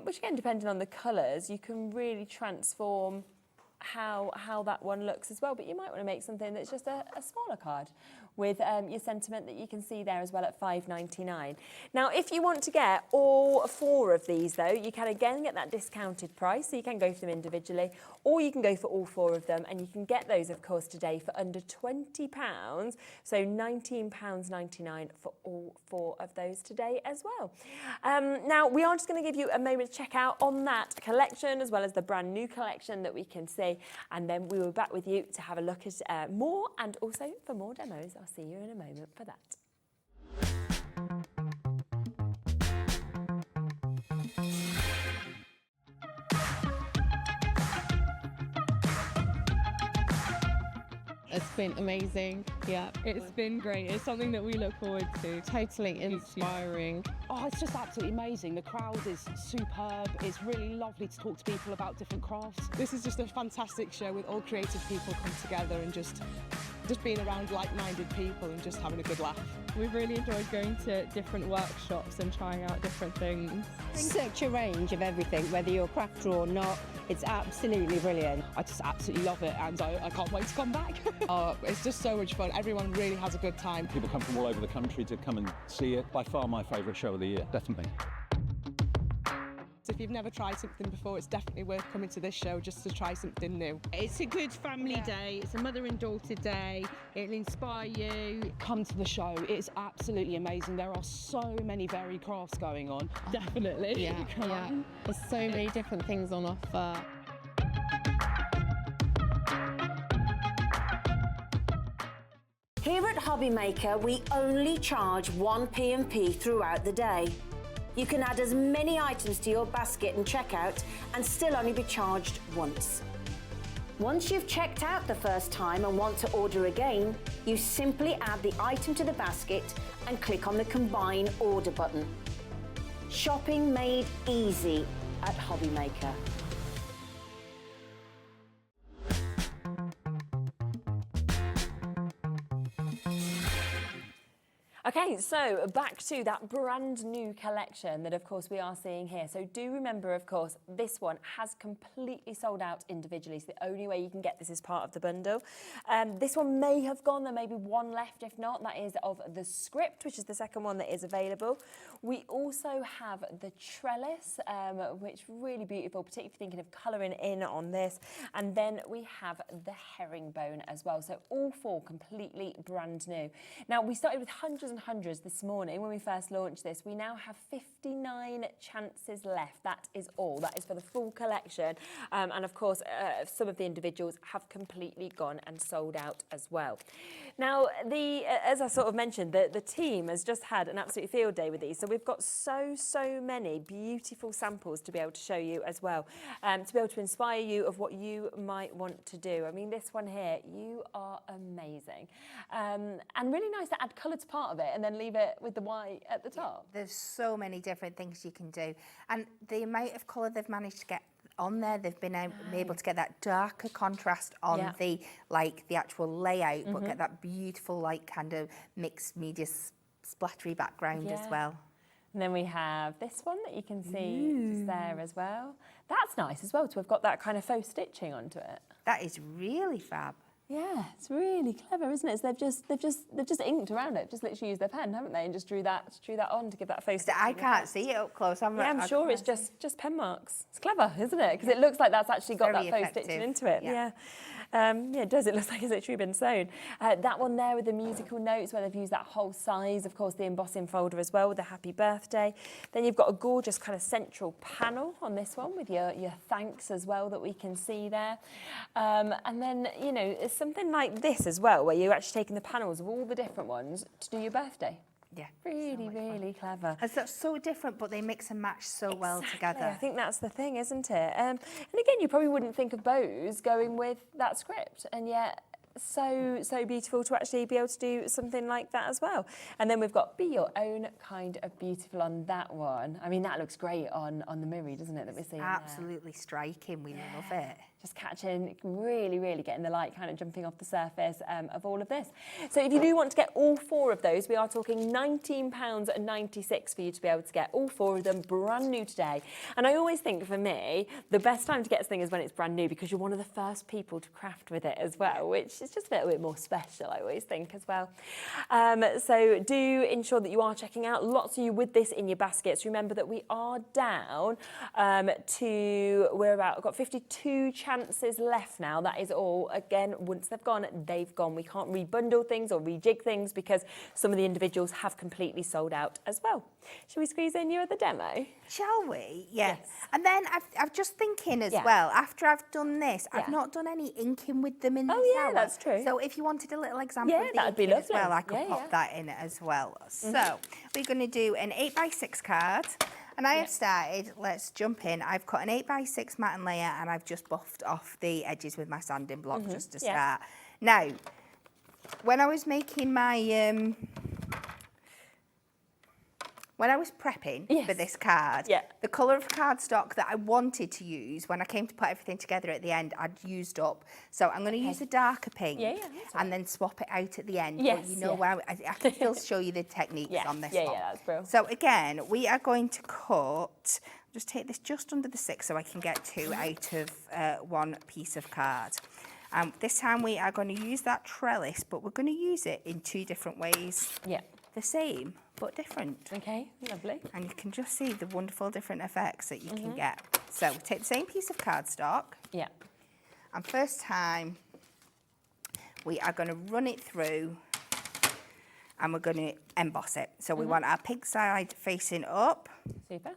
which again, depending on the colours, you can really transform how that one looks as well. But you might want to make something that's just a smaller card with your sentiment that you can see there as well at £5.99. Now, if you want to get all 4 of these, though, you can again get that discounted price, so you can go for them individually, or you can go for all 4 of them, and you can get those, of course, today for under £20, so £19.99 for all 4 of those today as well. Now, we are just going to give you a moment to check out on that collection, as well as the brand new collection that we can see, and then we will be back with you to have a look at more, and also for more demos. I'll see you in a moment for that. It's been amazing. Yeah, it's been great. It's something that we look forward to. Totally inspiring. Oh, it's just absolutely amazing. The crowd is superb. It's really lovely to talk to people about different crafts. This is just a fantastic show with all creative people come together and just being around like-minded people and just having a good laugh. We've really enjoyed going to different workshops and trying out different things. Such a range of everything, whether you're a crafter or not. It's absolutely brilliant. I just absolutely love it, and I can't wait to come back. It's just so much fun. Everyone really has a good time. People come from all over the country to come and see it. By far my favourite show of the year, definitely. So if you've never tried something before, it's definitely worth coming to this show just to try something new. It's a good family day. It's a mother and daughter day. It'll inspire you. Come to the show. It's absolutely amazing. There are so many varied crafts going on. Definitely. Yeah. There's so many different things on offer. Here at Hobbymaker, we only charge 1 P&P throughout the day. You can add as many items to your basket and checkout and still only be charged once. Once you've checked out the first time and want to order again, you simply add the item to the basket and click on the Combine Order button. Shopping made easy at Hobbymaker. Okay, so back to that brand new collection that, of course, we are seeing here. So do remember, of course, this one has completely sold out individually. So the only way you can get this is part of the bundle. This one may have gone. There may be one left. If not, that is of the script, which is the second one that is available. We also have the trellis, which is really beautiful, particularly if you're thinking of colouring in on this. And then we have the herringbone as well. So all 4 completely brand new. Now, we started with hundreds and hundreds this morning when we first launched this. We now have 59 chances left. That is all. That is for the full collection. And of course, some of the individuals have completely gone and sold out as well. Now, as I sort of mentioned, the team has just had an absolute field day with these. So we've got so many beautiful samples to be able to show you as well, to be able to inspire you of what you might want to do. I mean, this one here, you are amazing. And really nice to add colour to part of it. and then leave it with the white at the top. There's so many different things you can do. And the amount of colour they've managed to get on there, they've been able to get that darker contrast on the actual layout, but get that beautiful kind of mixed media splattery background as well. And then we have this one that you can see just there as well. That's nice as well to have got that kind of faux stitching onto it. That is really fab. Yeah, it's really clever, isn't it? So they've just inked around it, just literally used their pen, haven't they? And just drew that on to give that faux stitching. I can't see it up close. I'm sure it's just pen marks. It's clever, isn't it? Because it looks like that's actually got that faux stitching into it. Yeah. It does. It looks like it's literally been sewn. That one there with the musical notes where they've used that whole size, of course, the embossing folder as well with the happy birthday. Then you've got a gorgeous kind of central panel on this one with your thanks as well that we can see there. And then, you know, it's something like this as well where you're actually taking the panels of all the different ones to do your birthday. Yeah. Really clever. And that's so different, but they mix and match so well together. I think that's the thing, isn't it? And again, you probably wouldn't think of bows going with that script, and yet so beautiful to actually be able to do something like that as well. And then we've got Be Your Own Kind of Beautiful on that one. I mean, that looks great on the mirror, doesn't it, that we're seeing absolutely striking. We love it. Just catching, really getting the light kind of jumping off the surface of all of this. So if you do want to get all 4 of those, we are talking £19.96 for you to be able to get all 4 of them brand new today. And I always think for me, the best time to get something is when it's brand new because you're one of the first people to craft with it as well, which is just a little bit more special, I always think as well. So do ensure that you are checking out lots of you with this in your baskets. Remember that we are down we've got 52 chances left now. That is all. Again, once they've gone, they've gone. We can't rebundle things or rejig things because some of the individuals have completely sold out as well. Shall we squeeze in your other demo? Shall we? Yes. And then I'm just thinking as well, after I've done this, I've not done any inking with them in this hour. That's true. So if you wanted a little example of the that'd be inking lovely. as well, I could pop that in as well. So we're going to do an 8x6 card. And I have started, let's jump in. I've cut an 8x6 matte layer and I've just buffed off the edges with my sanding block just to start. Now, when I was making my, when I was prepping for this card, the colour of cardstock that I wanted to use when I came to put everything together at the end, I'd used up. So I'm going to use a darker pink and then swap it out at the end. Yes, but you know where I can still show you the techniques on this one. Yeah, that's brilliant. So again, we are going to cut, just take this just under the 6 so I can get 2 out of 1 piece of card. This time we are going to use that trellis, but we're going to use it in 2 different ways. Yeah. The same, but different. Okay, lovely. And you can just see the wonderful different effects that you can get. So we take the same piece of cardstock. Yeah. And first time, we are going to run it through and we're going to emboss it. So we want our pig side facing up. Super.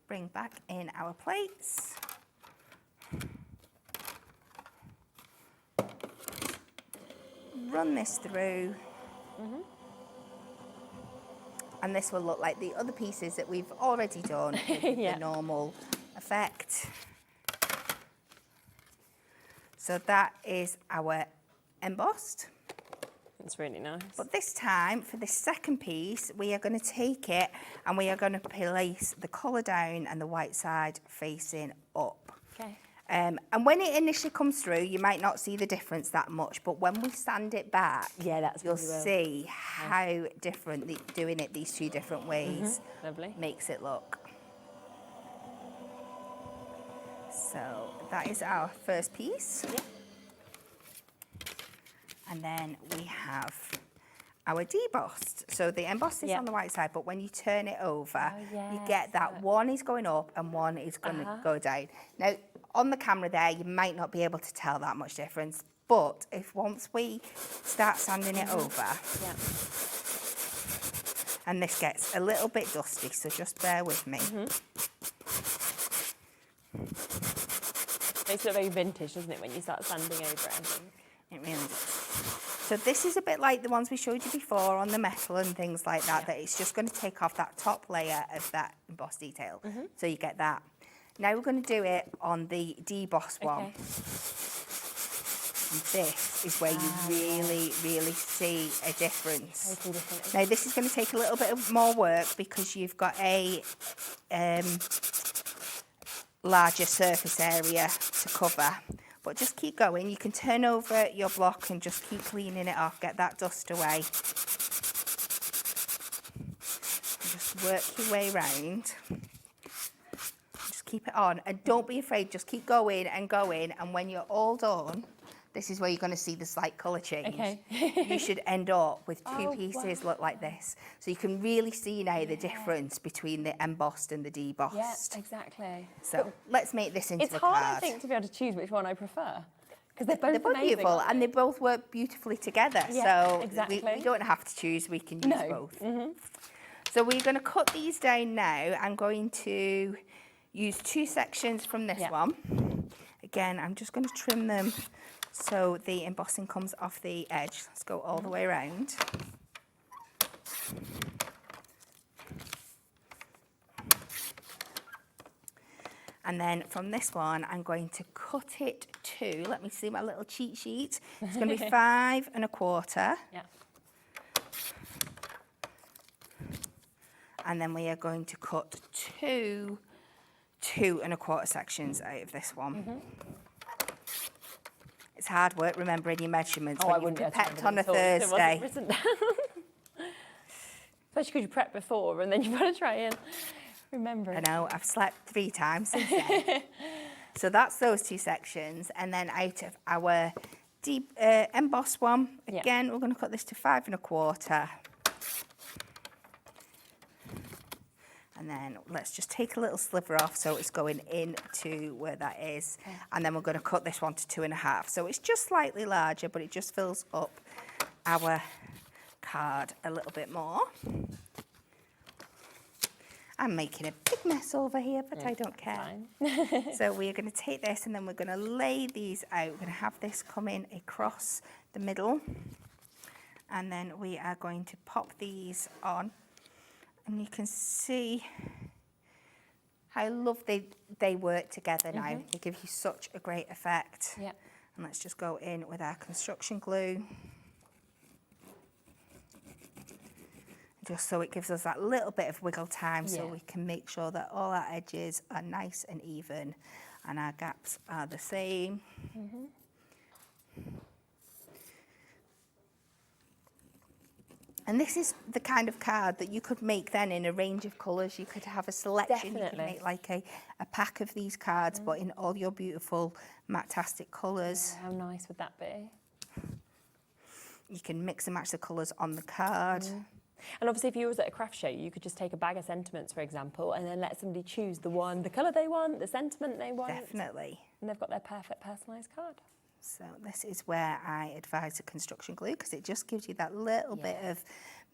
Bring back in our plates. Run this through. And this will look like the other pieces that we've already done with the normal effect. So that is our embossed. That's really nice. But this time, for the second piece, we are going to take it and we are going to place the colour down and the white side facing up. Okay. And when it initially comes through, you might not see the difference that much, but when we sand it back, you'll see how different doing it these 2 different ways makes it look. So that is our first piece. And then we have our debossed. So the embossed is on the white side, but when you turn it over, you get that one is going up and one is going to go down. Now, on the camera there, you might not be able to tell that much difference, but if once we start sanding it over, and this gets a little bit dusty, so just bear with me. Makes it look very vintage, doesn't it, when you start sanding over it, I think. It really does. So this is a bit like the ones we showed you before on the metal and things like that, that it's just going to take off that top layer of that embossed detail. So you get that. Now we're going to do it on the debossed one. And this is where you really see a difference. Totally different. Now this is going to take a little bit of more work because you've got a larger surface area to cover. But just keep going. You can turn over your block and just keep cleaning it off. Get that dust away. And just work your way around. Just keep it on. And don't be afraid. Just keep going and going. And when you're all done, this is where you're going to see the slight colour change. Okay. You should end up with two pieces look like this. So you can really see now the difference between the embossed and the debossed. Yeah, exactly. So let's make this into a card. It's hard, I think, to be able to choose which one I prefer. Because they're both amazing, beautiful aren't and they both work beautifully together. Yeah, so exactly. we don't have to choose, we can use both. So we're going to cut these down now. I'm going to use 2 sections from this one. Again, I'm just going to trim them so the embossing comes off the edge. Let's go all the way around. And then from this one, I'm going to cut it to, let me see my little cheat sheet. It's going to be 5 1/4. Yeah. And then we are going to cut 2 2 1/4 sections out of this one. It's hard work remembering your measurements when you've prepped on a Thursday. Especially because you prep before and then you've got to try and remember. I know, I've slept 3 times since then. So that's those 2 sections. And then out of our deep emboss one, again, we're going to cut this to 5 1/4. And then let's just take a little sliver off so it's going into where that is. Okay. And then we're going to cut this one to 2 1/2. So it's just slightly larger, but it just fills up our card a little bit more. I'm making a big mess over here, but I don't care. So we're going to take this and then we're going to lay these out. We're going to have this come in across the middle. And then we are going to pop these on. And you can see how lovely they work together now. They give you such a great effect. Yeah. And let's just go in with our construction glue. Just so it gives us that little bit of wiggle time so we can make sure that all our edges are nice and even and our gaps are the same. And this is the kind of card that you could make then in a range of colours. You could have a selection. You could make like a pack of these cards, but in all your beautiful matastic colours. How nice would that be? You can mix and match the colours on the card. And obviously, if you was at a craft show, you could just take a bag of sentiments, for example, and then let somebody choose the colour they want, the sentiment they want. Definitely. And they've got their perfect personalised card. So this is where I advise the construction glue because it just gives you that little bit of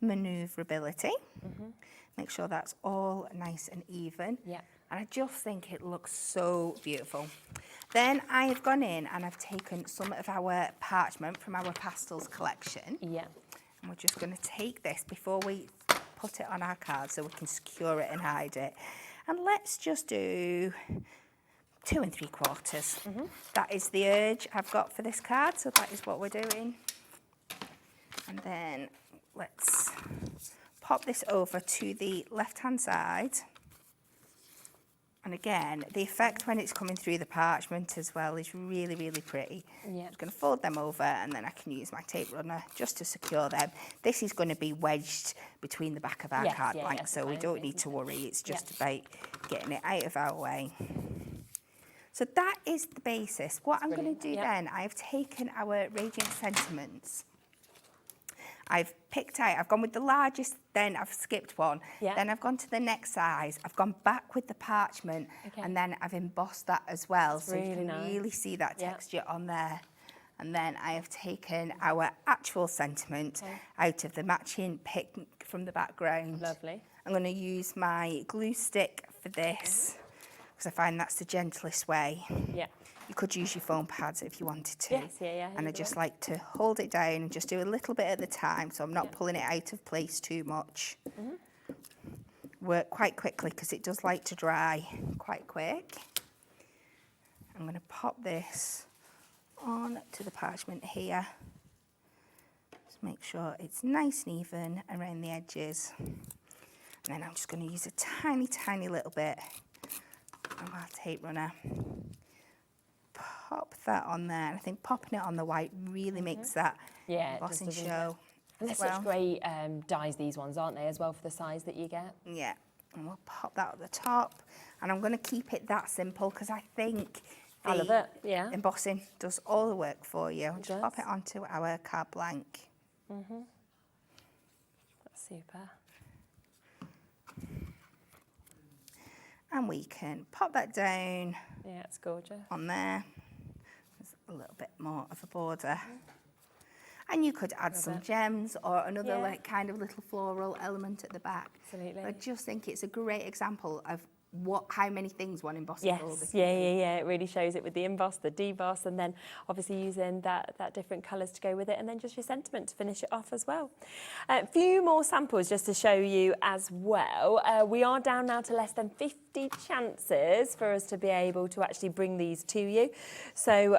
manoeuvrability. Make sure that's all nice and even. Yeah. And I just think it looks so beautiful. Then I have gone in and I've taken some of our parchment from our pastels collection. Yeah. And we're just going to take this before we put it on our card so we can secure it and hide it. And let's just do 2 3/4. That is the urge I've got for this card, so that is what we're doing. And then let's pop this over to the left-hand side. And again, the effect when it's coming through the parchment as well is really, really pretty. Yeah. I'm just going to fold them over and then I can use my tape runner just to secure them. This is going to be wedged between the back of our card blank, so we don't need to worry. It's just about getting it out of our way. So that is the basis. What I'm going to do then, I've taken our Radiant Sentiments. I've picked out, I've gone with the largest, then I've skipped one. Then I've gone to the next size. I've gone back with the parchment and then I've embossed that as well. So you can really see that texture on there. And then I have taken our actual sentiment out of the matching pink from the background. Lovely. I'm going to use my glue stick for this because I find that's the gentlest way. Yeah. You could use your foam pads if you wanted to. Yes, yeah. And I just like to hold it down and just do a little bit at a time so I'm not pulling it out of place too much. Work quite quickly because it does like to dry quite quick. I'm going to pop this on to the parchment here. Just make sure it's nice and even around the edges. And then I'm just going to use a tiny, tiny little bit of our tape runner. Pop that on there. I think popping it on the white really makes that embossing show. And they're such great dyes, these ones, aren't they, as well, for the size that you get? Yeah, and we'll pop that at the top. And I'm going to keep it that simple because I think I love it, yeah. embossing does all the work for you. Just pop it onto our card blank. That's super. And we can pop that down. Yeah, it's gorgeous. On there. There's a little bit more of a border. And you could add some gems or another like kind of little floral element at the back. Absolutely. I just think it's a great example of how many things one embossing folder Yes, can do. yeah. It really shows it with the emboss, the deboss, and then obviously using that different colours to go with it, and then just your sentiment to finish it off as well. A few more samples just to show you as well. We are down now to less than 50 chances for us to be able to actually bring these to you. So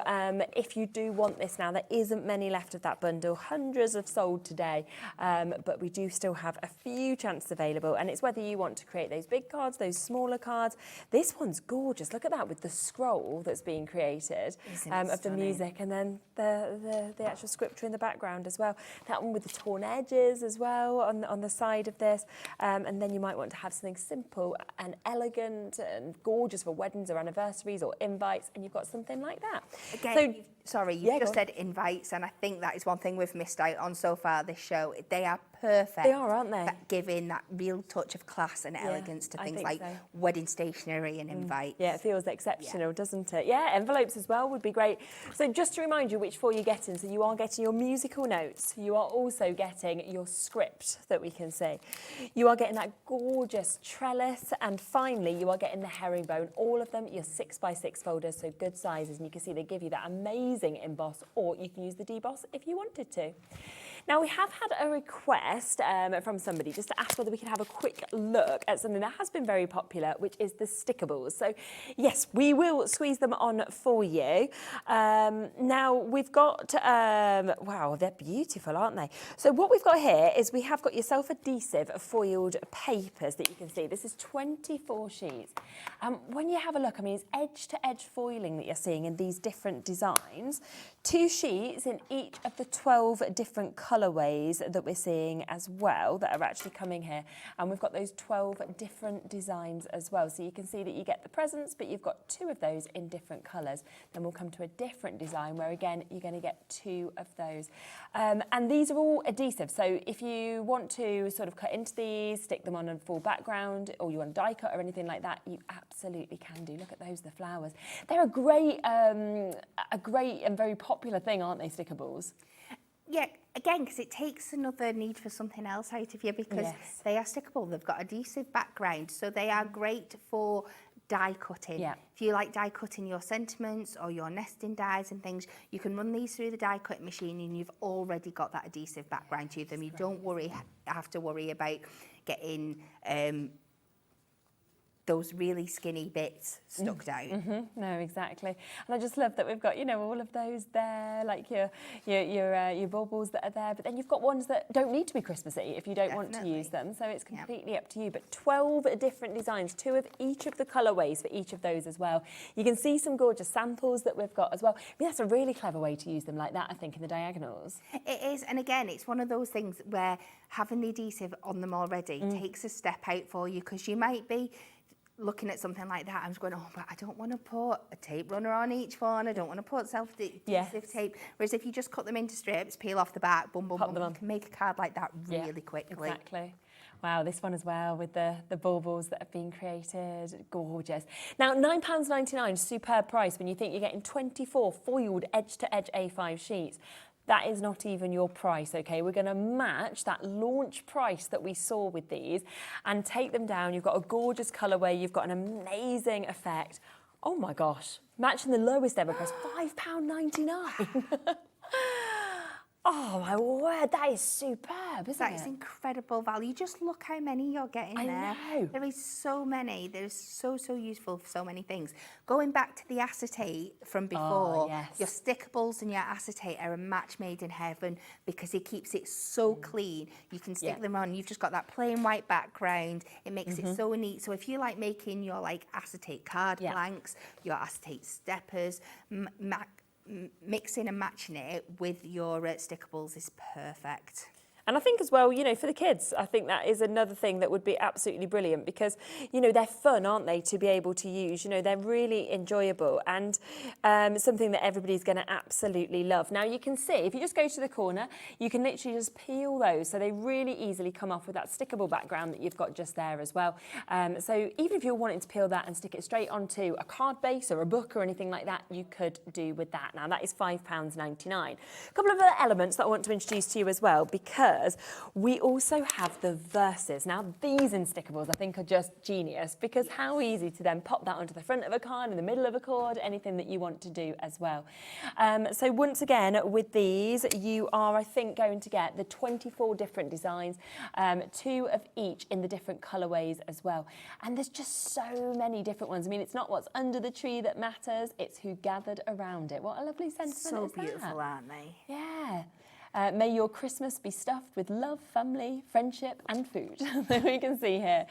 if you do want this now, there isn't many left of that bundle. Hundreds have sold today, but we do still have a few chances available, and it's whether you want to create those big cards, those smaller cards. This one's gorgeous. Look at that with the scroll that's being created of the music, and then the actual scripture in the background as well. That one with the torn edges as well on the side of this, and then you might want to have something simple and elegant and gorgeous for weddings or anniversaries or invites, and you've got something like that. Again, you've just said invites, and I think that is one thing we've missed out on so far this show. They are perfect. They are, aren't they? At giving that real touch of class and elegance to things like wedding stationery and invites. Yeah, it feels exceptional, doesn't it? Yeah, envelopes as well would be great. So just to remind you which four you're getting, so you are getting your musical notes, you are also getting your script that we can see. You are getting that gorgeous trellis, and finally you are getting the herringbone. All of them, your 6x6 folders, so good sizes, and you can see they give you that amazing emboss, or you can use the deboss if you wanted to. Now, we have had a request from somebody just to ask whether we could have a quick look at something that has been very popular, which is the stickables. So, yes, we will squeeze them on for you. Now, we've got, wow, they're beautiful, aren't they? So what we've got here is we have got your self-adhesive foiled papers that you can see. This is 24 sheets. When you have a look, I mean, it's edge-to-edge foiling that you're seeing in these different designs. 2 sheets in each of the 12 different colourways that we're seeing as well that are actually coming here, and we've got those 12 different designs as well, so you can see that you get the presents, but you've got 2 of those in different colours. Then we'll come to a different design where again you're going to get 2 of those, and these are all adhesive, so if you want to sort of cut into these, stick them on a full background, or you want die cut or anything like that, you absolutely can do. Look at those, the flowers. They're a great and very popular thing, aren't they, stickables? Yeah, again, because it takes another need for something else out of you, because they are stickable. They've got adhesive background, so they are great for die cutting. Yeah. If you like die cutting your sentiments or your nesting dies and things, you can run these through the die cutting machine and you've already got that adhesive background to them. You don't have to worry about getting those really skinny bits stuck down. No, exactly. And I just love that we've got, you know, all of those there, like your baubles that are there, but then you've got ones that don't need to be Christmassy if you don't want to use them, so it's completely up to you. But 12 different designs, 2 of each of the colourways for each of those as well. You can see some gorgeous samples that we've got as well. I mean, that's a really clever way to use them like that, I think, in the diagonals. It is, and again, it's one of those things where having the adhesive on them already takes a step out for you, because you might be looking at something like that, I'm just going, oh, but I don't want to put a tape runner on each one. I don't want to put self-adhesive tape. Whereas if you just cut them into strips, peel off the back, boom, boom, boom, you can make a card like that really quickly. Exactly. Wow, this one as well with the baubles that have been created. Gorgeous. Now, £9.99, superb price when you think you're getting 24 foiled edge-to-edge A5 sheets. That is not even your price, okay? We're going to match that launch price that we saw with these and take them down. You've got a gorgeous colourway. You've got an amazing effect. Oh, my gosh. Matching the lowest ever price, £5.99. Oh my word, that is superb, isn't That it? is incredible value. Just look how many you're getting I there. know. There is so many. They're so useful for so many things. Going back to the acetate from before, yes. your stickables and your acetate are a match made in heaven because it keeps it so clean. You can stick them on. You've just got that plain white background. It makes it so neat. So if you like making your like acetate card blanks, your acetate steppers, mixing and matching it with your stickables is perfect. And I think as well, you know, for the kids, I think that is another thing that would be absolutely brilliant because, you know, they're fun, aren't they, to be able to use. You know, they're really enjoyable and something that everybody's going to absolutely love. Now, you can see, if you just go to the corner, you can literally just peel those. So they really easily come off with that stickable background that you've got just there as well. So even if you're wanting to peel that and stick it straight onto a card base or a book or anything like that, you could do with that. Now, that is £5.99. A couple of other elements that I want to introduce to you as well, because we also have the verses. Now, these in stickables I think are just genius because how easy to then pop that onto the front of a card, in the middle of a card, anything that you want to do as well. So once again, with these, you are, I think, going to get the 24 different designs, 2 of each in the different colourways as well. And there's just so many different ones. I mean, it's not what's under the tree that matters, it's who gathered around it. What a lovely sentiment So is that? beautiful, aren't they? Yeah. May your Christmas be stuffed with love, family, friendship and food. We can see here.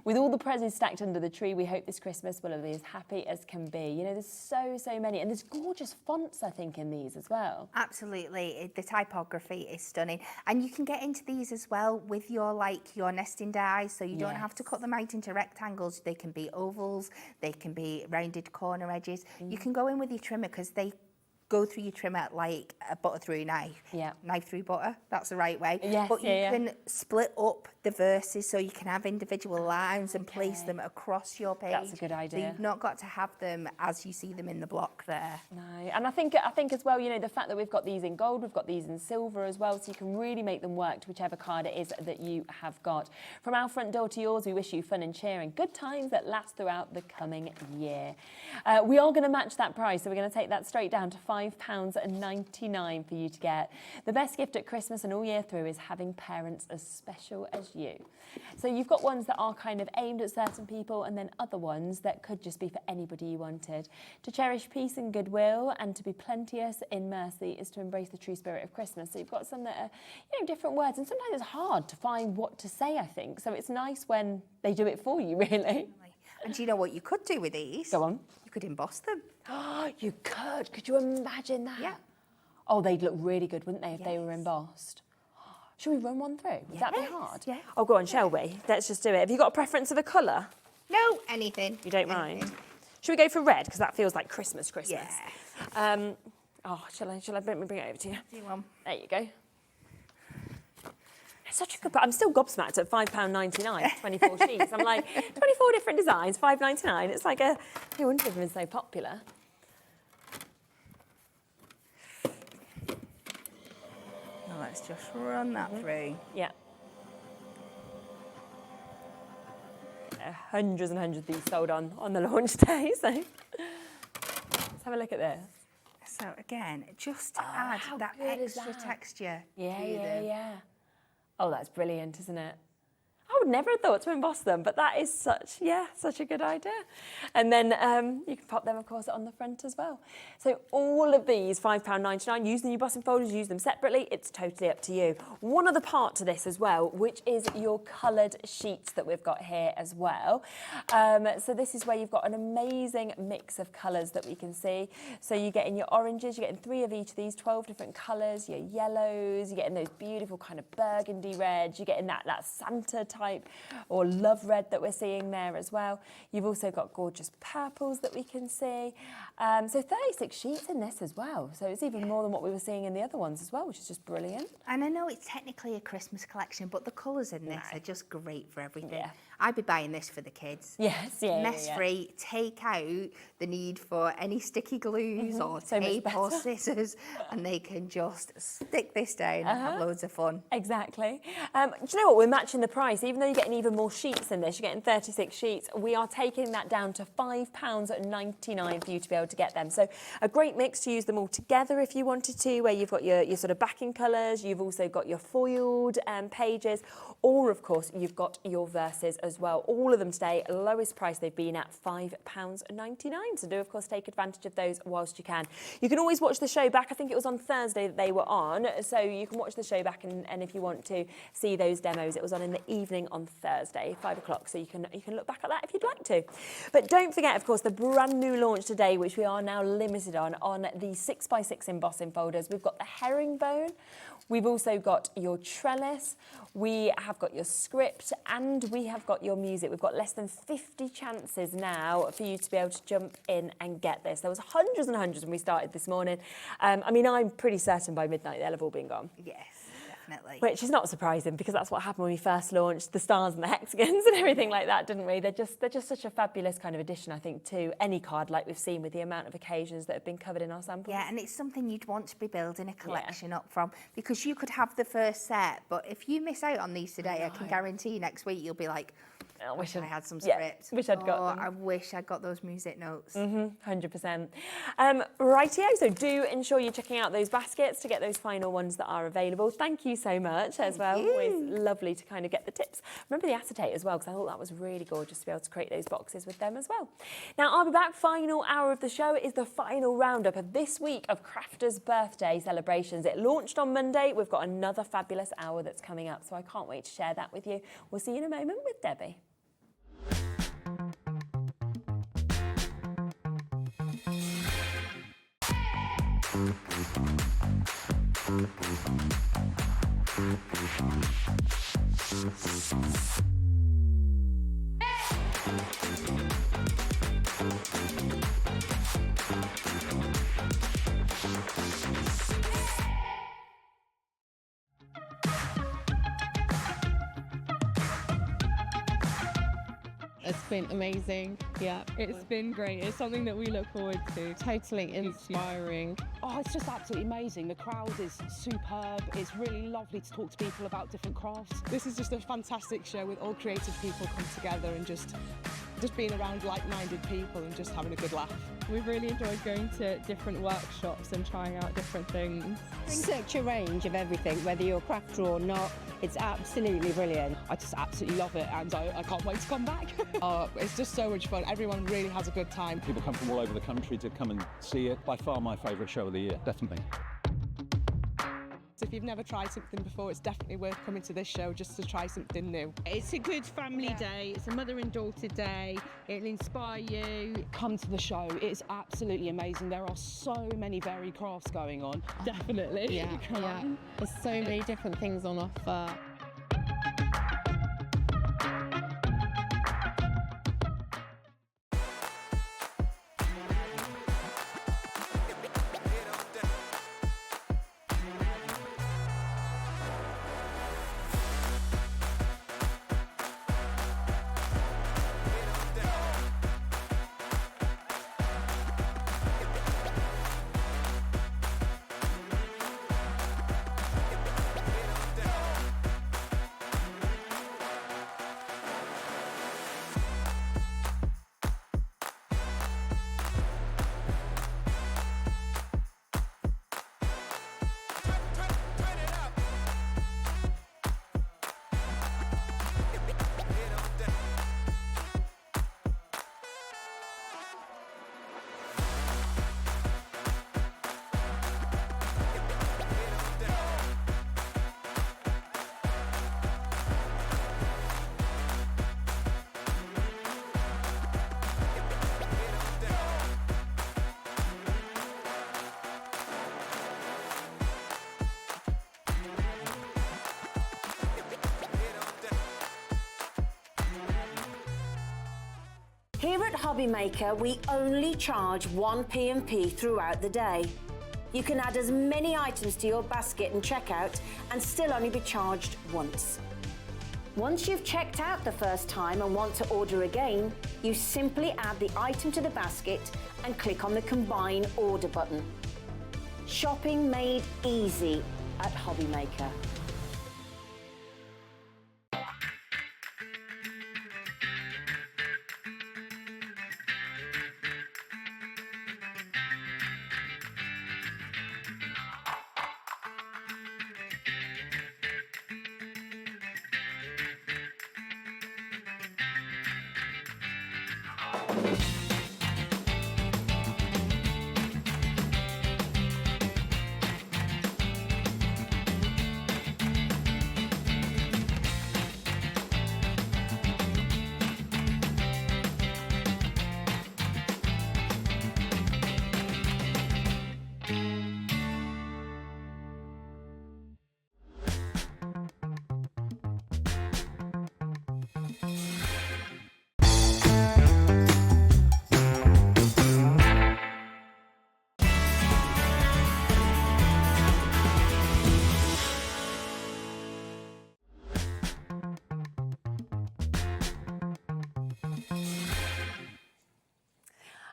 With all the presents stacked under the tree, we hope this Christmas will be as happy as can be. You know, there's so many. And there's gorgeous fonts, I think, in these as well. Absolutely. The typography is stunning. And you can get into these as well with your, like, your nesting dies. So you don't have to cut them out into rectangles. They can be ovals. They can be rounded corner edges. You can go in with your trimmer because they go through your trimmer like a butter through a knife. Yeah. Knife through butter, that's the right way. Yes, but you can split up the verses so you can have individual lines and place them across your page. That's a good idea. So you've not got to have them as you see them in the block there. No, and I think as well, you know, the fact that we've got these in gold, we've got these in silver as well, so you can really make them work to whichever card it is that you have got. From our front door to yours, we wish you fun and cheer and good times that last throughout the coming year. We are going to match that price, so we're going to take that straight down to £5.99 for you to get. The best gift at Christmas and all year through is having parents as special as you. So you've got ones that are kind of aimed at certain people and then other ones that could just be for anybody you wanted. To cherish peace and goodwill and to be plenteous in mercy is to embrace the true spirit of Christmas. So you've got some that are, you know, different words, and sometimes it's hard to find what to say, I think. So it's nice when they do it for you, really. And do you know what you could do with these? Go on. You could emboss them. Oh, you could. Could you imagine that? Yeah. Oh, they'd look really good, wouldn't they, if they were embossed? Shall we run one through? Would that be hard? Yeah. Oh, go on, shall we? Let's just do it. Have you got a preference of a colour? No, anything. You don't mind? Should we go for red? Because that feels like Christmas. Yeah. Oh, shall I bring it over to you? Do one. There you go. It's such a good, I'm still gobsmacked at £5.99, 24 sheets. I'm like, 24 different designs, £5.99. It's like no wonder they've been so popular. Now let's just run that through. Yeah. Hundreds and hundreds of these sold on the launch day, so let's have a look at this. So again, just to add that extra texture to them. Yeah. Oh, that's brilliant, isn't it? I would never have thought to emboss them, but that is such a good idea. And then you can pop them, of course, on the front as well. So all of these, £5.99, use the embossing folders, use them separately, it's totally up to you. One other part to this as well, which is your coloured sheets that we've got here as well. So this is where you've got an amazing mix of colours that we can see. So you're getting your oranges, you're getting 3 of each of these, 12 different colours, your yellows, you're getting those beautiful kind of burgundy reds, you're getting that Santa type or love red that we're seeing there as well. You've also got gorgeous purples that we can see. So 36 sheets in this as well. So it's even more than what we were seeing in the other ones as well, which is just brilliant. And I know it's technically a Christmas collection, but the colours in this are just great for everything. Yeah. I'd be buying this for the kids. Yes, yeah. Mess-free, take out the need for any sticky glues or So much tape or better. scissors, and they can just stick this down and have loads of fun. Exactly. Do you know what? We're matching the price. Even though you're getting even more sheets than this, you're getting 36 sheets, we are taking that down to £5.99 for you to be able to get them. So a great mix to use them all together if you wanted to, where you've got your sort of backing colours, you've also got your foiled pages, or of course you've got your verses as well. All of them today, lowest price they've been at, £5.99. So do of course take advantage of those whilst you can. You can always watch the show back. I think it was on Thursday that they were on, so you can watch the show back and if you want to see those demos, it was on in the evening on Thursday, 5 o'clock, so you can look back at that if you'd like to. But don't forget, of course, the brand new launch today, which we are now limited on the 6x6 embossing folders. We've got the herringbone, we've also got your trellis, we have got your script, and we have got your music. We've got less than 50 chances now for you to be able to jump in and get this. There was hundreds and hundreds when we started this morning. I mean, I'm pretty certain by midnight they'll have all been gone. Yes. Definitely. Which is not surprising, because that's what happened when we first launched the stars and the hexagons and everything like that, didn't we? They're just such a fabulous kind of addition, I think, to any card, like we've seen with the amount of occasions that have been covered in our samples. Yeah, and it's something you'd want to be building a collection up from, because you could have the first set, but if you miss out on these today, I can guarantee next week you'll be like, I wish I had some script. Wish I'd got them. I wish I'd got those music notes. 100%. Rightio, so do ensure you're checking out those baskets to get those final ones that are available. Thank you so much as well. Always lovely to kind of get the tips. Remember the acetate as well, because I thought that was really gorgeous to be able to create those boxes with them as well. Now, I'll be back. Final hour of the show is the final roundup of this week of Crafters' birthday celebrations. It launched on Monday. We've got another fabulous hour that's coming up, so I can't wait to share that with you. We'll see you in a moment with Debbie. It's been amazing. Yeah, it's been great. It's something that we look forward to. Totally inspiring. Oh, it's just absolutely amazing. The crowd is superb. It's really lovely to talk to people about different crafts. This is just a fantastic show with all creative people come together and just being around like-minded people and just having a good laugh. We've really enjoyed going to different workshops and trying out different things. Such a range of everything, whether you're a crafter or not. It's absolutely brilliant. I just absolutely love it, and I can't wait to come back. It's just so much fun. Everyone really has a good time. People come from all over the country to come and see it. By far my favourite show of the year, definitely. So if you've never tried something before, it's definitely worth coming to this show just to try something new. It's a good family day. It's a mother and daughter day. It'll inspire you. Come to the show. It's absolutely amazing. There are so many varied crafts going on. Definitely. Yeah, yeah. There's so many different things on offer. Here at Hobbymaker, we only charge one P&P throughout the day. You can add as many items to your basket and checkout and still only be charged once. Once you've checked out the first time and want to order again, you simply add the item to the basket and click on the Combine Order button. Shopping made easy at Hobby Maker.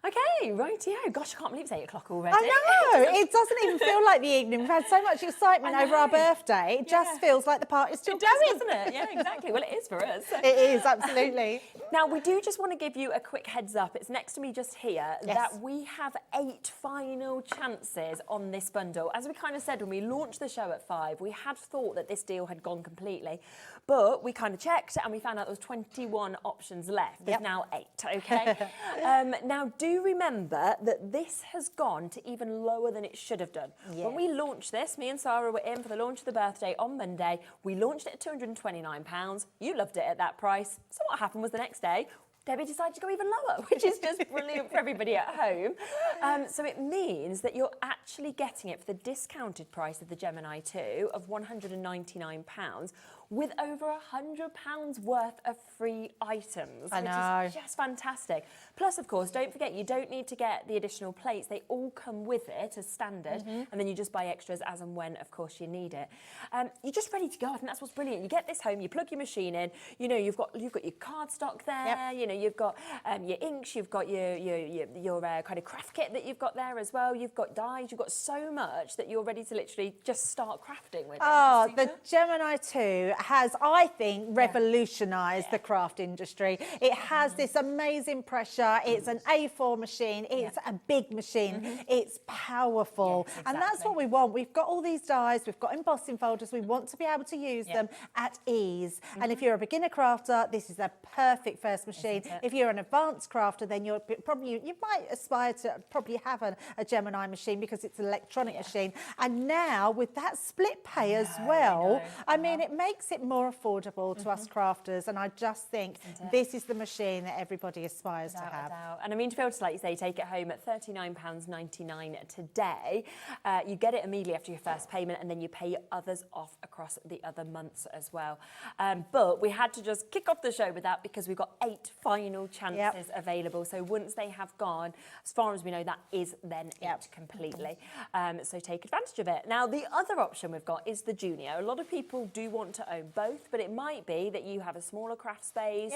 Okay, rightio. Gosh, I can't believe it's 8 o'clock already. I know, it doesn't even feel like the evening. We've had so much excitement over our birthday. It just feels like the party's still It does, going. doesn't it? Yeah, exactly. Well, it is for us. It is, absolutely. Now, we do just want to give you a quick heads up. It's next to me just here that we have 8 final chances on this bundle. As we kind of said when we launched the show at 5, we had thought that this deal had gone completely, but we kind of checked and we found out there was 21 options left. There's now 8, okay? Now, do remember that this has gone to even lower than it should have done. Yeah. When we launched this, me and Sarah were in for the launch of the birthday on Monday. We launched it at £229. You loved it at that price. So what happened was the next day, Debbie decided to go even lower, which is just brilliant for everybody at home. So it means that you're actually getting it for the discounted price of the Gemini 2 of £199 with over £100 worth of free items, I know. which is just fantastic. Plus, of course, don't forget, you don't need to get the additional plates. They all come with it as standard, and then you just buy extras as and when, of course, you need it. You're just ready to go. I think that's what's brilliant. You get this home, you plug your machine in, you know, you've got your cardstock there, you know, you've got your inks, you've got your kind of craft kit that you've got there as well. You've got dyes, you've got so much that you're ready to literally just start crafting with. Oh, the Gemini 2 has, I think, revolutionised the craft industry. It has this amazing pressure. It's an A4 machine. It's a big machine. It's powerful. And that's what we want. We've got all these dies. We've got embossing folders. We want to be able to use them at ease. And if you're a beginner crafter, this is a perfect first machine. If you're an advanced crafter, then you're probably, you might aspire to probably have a Gemini machine because it's an electronic machine. And now with that split pay as well, I mean, it makes it more affordable to us crafters. And I just think this is the machine that everybody aspires to have. And I mean, to be able to, like you say, take it home at £39.99 today, you get it immediately after your first payment, and then you pay others off across the other months as well. But we had to just kick off the show with that because we've got 8 final chances available. So once they have gone, as far as we know, that is then it completely. So take advantage of it. Now, the other option we've got is the Junior. A lot of people do want to own both, but it might be that you have a smaller craft space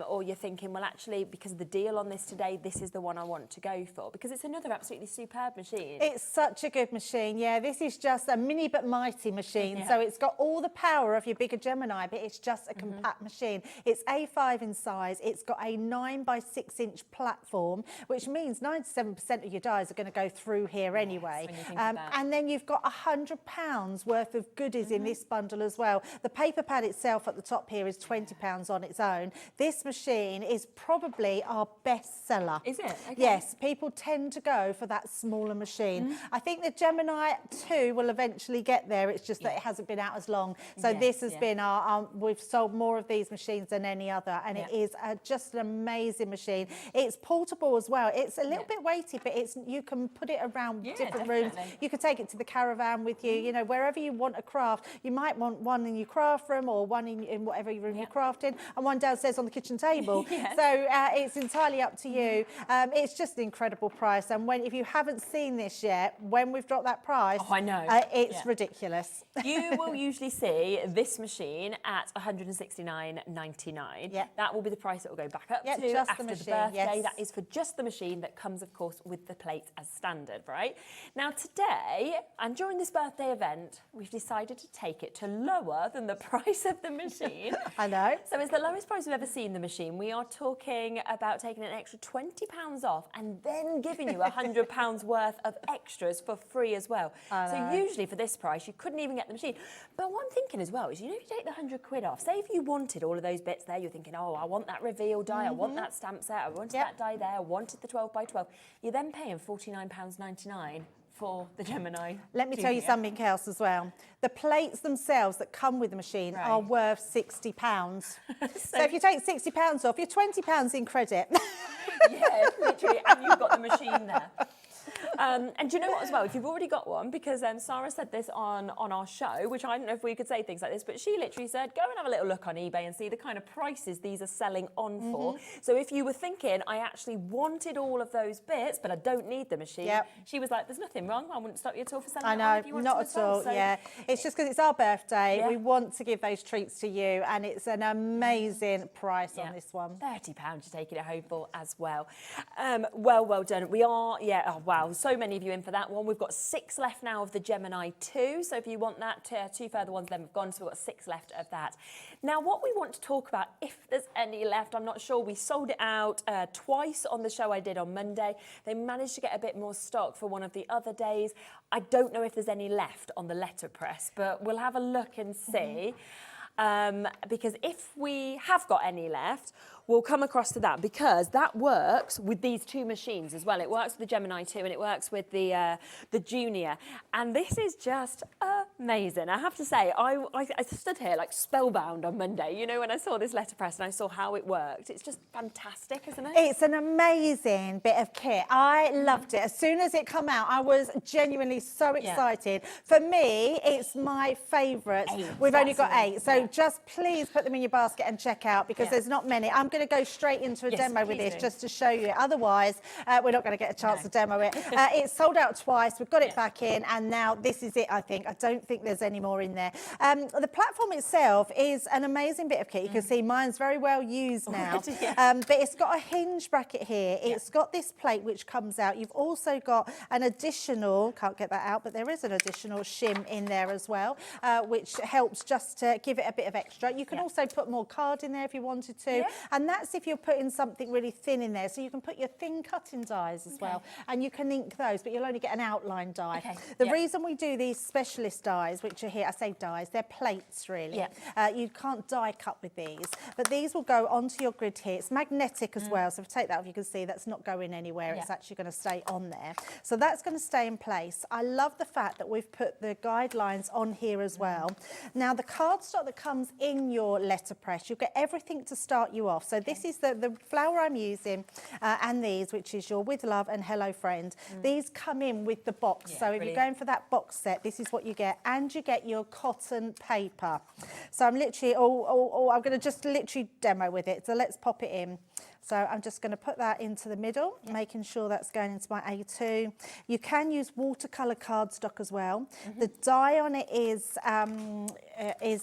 or you're thinking, well, actually, because of the deal on this today, this is the one I want to go for, because it's another absolutely superb machine. It's such a good machine. Yeah, this is just a mini but mighty machine. So it's got all the power of your bigger Gemini, but it's just a compact machine. It's A5 in size. It's got a 9 by 6 inch platform, which means 97% of your dies are going to go through here anyway. And then you've got £100 worth of goodies in this bundle as well. The paper pad itself at the top here is £20 on its own. This machine is probably our best seller. Is it? Okay. Yes, people tend to go for that smaller machine. I think the Gemini 2 will eventually get there. It's just that it hasn't been out as long. So this has been we've sold more of these machines than any other, and it is just an amazing machine. It's portable as well. It's a little bit weighty, but you can put it around different rooms. You could take it to the caravan with you. You know, wherever you want a craft, you might want one one in your craft room or one in whatever room you're crafting, and one downstairs on the kitchen table. Yes. So it's entirely up to you. It's just an incredible price, and if you haven't seen this yet, when we've dropped that price, I know. It's ridiculous. You will usually see this machine at $169.99. Yeah. That will be the price it will go back up to just after the machine, birthday. yes. That is for just the machine that comes, of course, with the plates as standard, right? Now today, and during this birthday event, we've decided to take it to lower than the price of the machine. I know. So it's the lowest price we've ever seen the machine. We are talking about taking an extra £20 off and then giving you £100 worth of extras for free as well. So usually for this price, you couldn't even get the machine. But what I'm thinking as well is, you know, you take the £100 off. Say if you wanted all of those bits there, you're thinking, oh, I want that reveal die, I want that stamp set, I wanted that die there, I wanted the 12 by 12. You're then paying £49.99 for the Gemini. Let me tell you something else as well. The plates themselves that come with the machine are worth £60. So if you take £60 off, you're £20 in credit. Yeah, literally, and you've got the machine there. And do you know what as well, if you've already got one, because Sarah said this on our show, which I don't know if we could say things like this, but she literally said, go and have a little look on eBay and see the kind of prices these are selling on for. So if you were thinking, I actually wanted all of those bits, but I don't need the machine, she was like, there's nothing wrong, I wouldn't stop you at all for selling I it on know, if you want not to at as well. all, So, yeah. It's just because it's our birthday, we want to give those treats to you, and it's an amazing price on this one. £30 you're taking it home for as well. Well done. We are, oh wow, so many of you in for that one. We've got 6 left now of the Gemini 2, so if you want that, 2 further ones then have gone, so we've got 6 left of that. Now what we want to talk about, if there's any left, I'm not sure, we sold it out twice on the show I did on Monday. They managed to get a bit more stock for one of the other days. I don't know if there's any left on the letterpress, but we'll have a look and see. Because if we have got any left, we'll come across to that, because that works with these 2 machines as well. It works with the Gemini 2 and it works with the Junior. And this is just amazing. I have to say, I stood here like spellbound on Monday, you know, when I saw this letterpress and I saw how it worked. It's just fantastic, isn't it? It's an amazing bit of kit. I loved it. As soon as it came out, I was genuinely so excited. For me, it's my favourites. We've only got 8, so just please put them in your basket and check out, because there's not many. I'm going to go straight into a demo with this just to show you. Otherwise, we're not going to get a chance to demo it. It's sold out twice. We've got it back in, and now this is it, I think. I don't think there's any more in there. The platform itself is an amazing bit of kit. You can see mine's very well used now. But it's got a hinge bracket here. It's got this plate which comes out. You've also got an additional, can't get that out, but there is an additional shim in there as well, which helps just to give it a bit of extra. You can also put more card in there if you wanted to. And that's if you're putting something really thin in there. So you can put your thin cutting dies as well, and you can ink those, but you'll only get an outline die. The reason we do these specialist dies, which are here, I say dies, they're plates really. You can't die cut with these, but these will go onto your grid here. It's magnetic as well, so if you take that off, you can see that's not going anywhere. It's actually going to stay on there. So that's going to stay in place. I love the fact that we've put the guidelines on here as well. Now the cardstock that comes in your letterpress, you'll get everything to start you off. So this is the flower I'm using, and these, which is your With Love and Hello Friend. These come in with the box. So if you're going for that box set, this is what you get, and you get your cotton paper. So I'm literally, I'm going to just literally demo with it. So let's pop it in. So I'm just going to put that into the middle, making sure that's going into my A2. You can use watercolour cardstock as well. The die on it is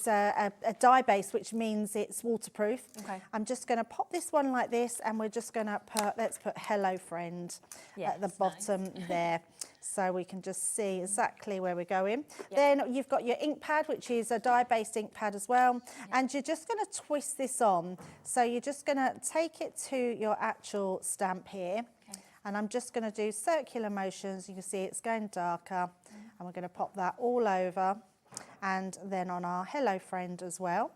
a dye base, which means it's waterproof. I'm just going to pop this one like this, and we're just going to let's put Hello Friend at the bottom there. So we can just see exactly where we're going. Then you've got your ink pad, which is a dye-based ink pad as well. And you're just going to twist this on. So you're just going to take it to your actual stamp here. And I'm just going to do circular motions. You can see it's going darker. And we're going to pop that all over. And then on our Hello Friend as well.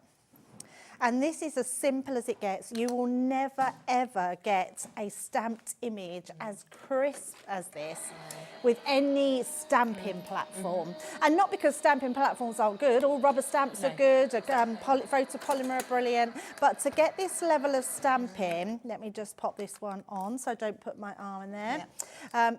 And this is as simple as it gets. You will never, ever get a stamped image as crisp as this with any stamping platform. And not because stamping platforms aren't good, all rubber stamps are good, photopolymer are brilliant, but to get this level of stamping, let me just pop this one on so I don't put my arm in there.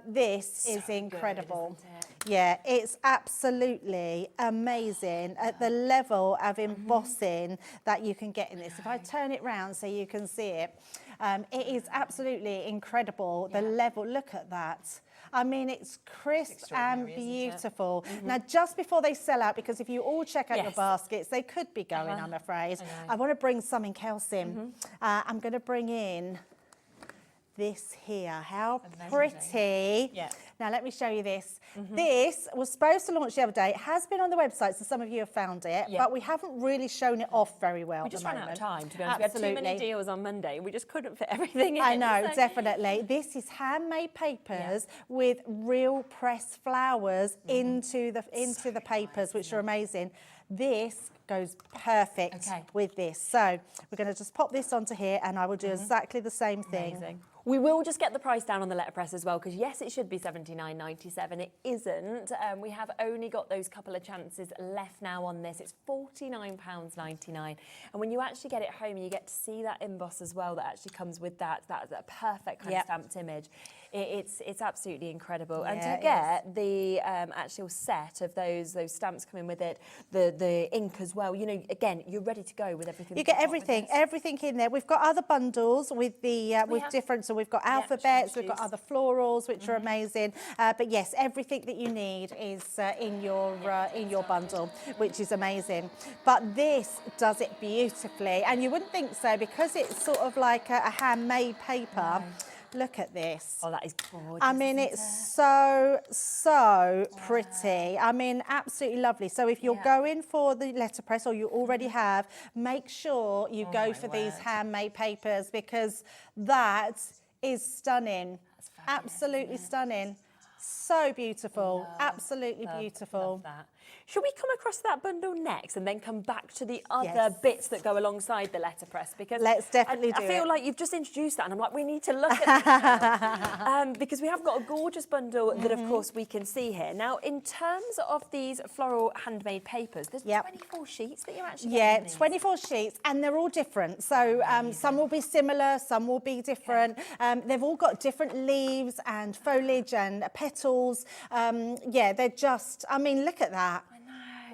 This is incredible. Yeah, it's absolutely amazing at the level of embossing that you can get in this. If I turn it round so you can see it, it is absolutely incredible, the level. Look at that. I mean, it's crisp and beautiful. Now, just before they sell out, because if you all check out your baskets, they could be going, I'm afraid. I want to bring something else in. I'm going to bring in this here. How pretty. Yeah. Now, let me show you this. This was supposed to launch the other day. It has been on the website, so some of you have found it, but we haven't really shown it off very well. We just at the ran out of moment. time, to be honest. We had too many deals on Monday. We just couldn't fit everything in. I know, definitely. This is handmade papers with real pressed flowers into the papers, which are amazing. This goes perfect with this. So we're going to just pop this onto here, and I will do exactly the same thing. Amazing. We will just get the price down on the letterpress as well, because yes, it should be $79.97. It isn't. We have only got those couple of chances left now on this. It's £49.99. And when you actually get it home, you get to see that emboss as well that actually comes with that a perfect kind of stamped image. It's absolutely incredible. And to get the actual set of those stamps coming with it, the ink as well, you know, again, you're ready to go with everything. You get everything in there. We've got other bundles with the different. So we've got alphabets, we've got other florals, which are amazing. But yes, everything that you need is in your bundle, which is amazing. But this does it beautifully, and you wouldn't think so because it's sort of like a handmade paper. Look at this. Oh, that is gorgeous. I mean, it's so pretty. I mean, absolutely lovely. So if you're going for the letterpress, or you already have, make sure you go for these handmade papers, because that is stunning. Absolutely stunning. So beautiful. Absolutely beautiful. Love that. Should we come across that bundle next and then come back to the other bits that go alongside the letterpress? Because let's definitely do I feel like you've just introduced that, and I'm like, we need to look at this because we have got a gorgeous bundle that, of course, we can see here. Now, in terms of these floral handmade papers, there's 24 sheets that you're actually getting. 24 sheets, and they're all different. So some will be similar, some will be different. They've all got different leaves and foliage and petals. They're just, I mean, look at that.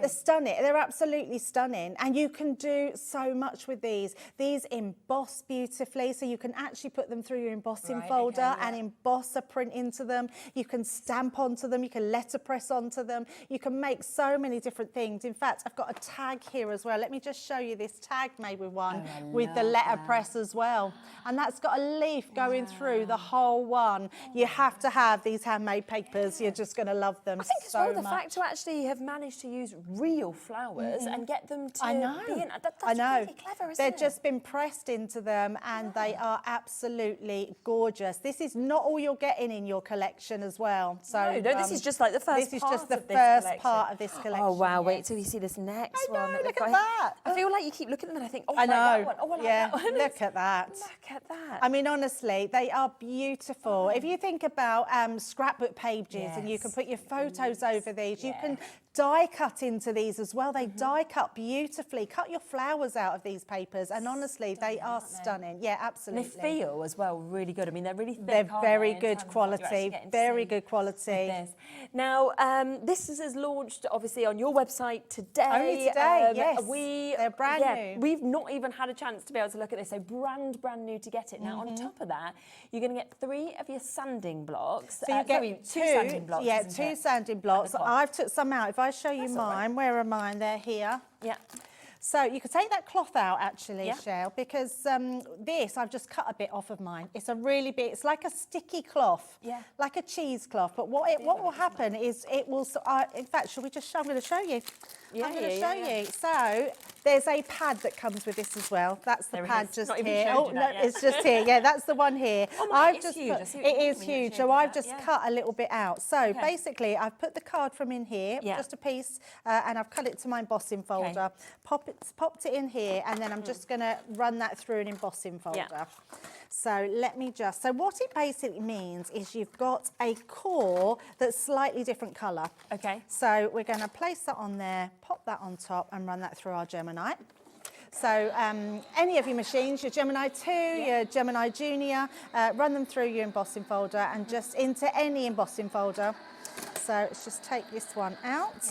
They're stunning. They're absolutely stunning. And you can do so much with these. These emboss beautifully, so you can actually put them through your embossing folder and emboss a print into them. You can stamp onto them. You can letterpress onto them. You can make so many different things. In fact, I've got a tag here as well. Let me just show you this tag made with one with the letterpress as well. And that's got a leaf going through the whole one. You have to have these handmade papers. You're just going to love them so much. I think as well, the fact to actually have managed to use real flowers and get them to be in. That's really clever, isn't They've it? just been pressed into them, and they are absolutely gorgeous. This is not all you're getting in your collection as well. So no, this is just like the first. This is just the first part of this collection. Oh wow! Wait till you see this next one. Look at that. I feel like you keep looking at them and I think, oh, I know. like that one. Oh, I like that one. Look at that. Look at that. I mean, honestly, they are beautiful. If you think about scrapbook pages, and you can put your photos over these, you can die cut into these as well. They die cut beautifully. Cut your flowers out of these papers, and honestly, they are stunning. Yeah, absolutely. And they feel as well really good. I mean, they're really thick. They're very good quality. Very good quality. Now, this is launched obviously on your website today. Only today, yes. They're brand new. We've not even had a chance to be able to look at this. So brand new to get it. Now, on top of that, you're going to get 3 of your sanding blocks. So you get two sanding blocks. Yeah, 2 sanding blocks. I've took some out. If I show you mine, where are mine? They're here. Yeah. So you could take that cloth out actually, Shell, because this, I've just cut a bit off of mine. It's a really big, it's like a sticky cloth, like a cheesecloth. But what will happen is it will, in fact, shall we just show, I'm going to show you. I'm going to show you. So there's a pad that comes with this as well. That's the pad just here. Oh, no, it's just here. Yeah, that's the one here. It is huge. So I've just cut a little bit out. So basically, I've put the card from in here, just a piece, and I've cut it to my embossing folder. Popped it in here, and then I'm just going to run that through an embossing folder. So let me just, so what it basically means is you've got a core that's slightly different colour. Okay. So we're going to place that on there, pop that on top, and run that through our Gemini. So any of your machines, your Gemini 2, your Gemini Junior, run them through your embossing folder and just into any embossing folder. So let's just take this one out.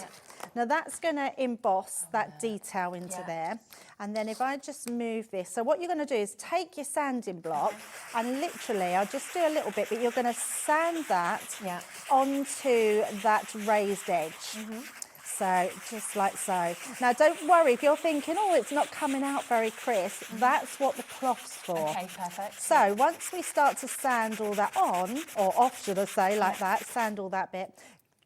Now that's going to emboss that detail into there. And then if I just move this, so what you're going to do is take your sanding block and literally, I'll just do a little bit, but you're going to sand that onto that raised edge. So just like so. Now don't worry if you're thinking, oh, it's not coming out very crisp. That's what the cloth's for. Okay, perfect. So once we start to sand all that on, or off should I say, like that, sand all that bit,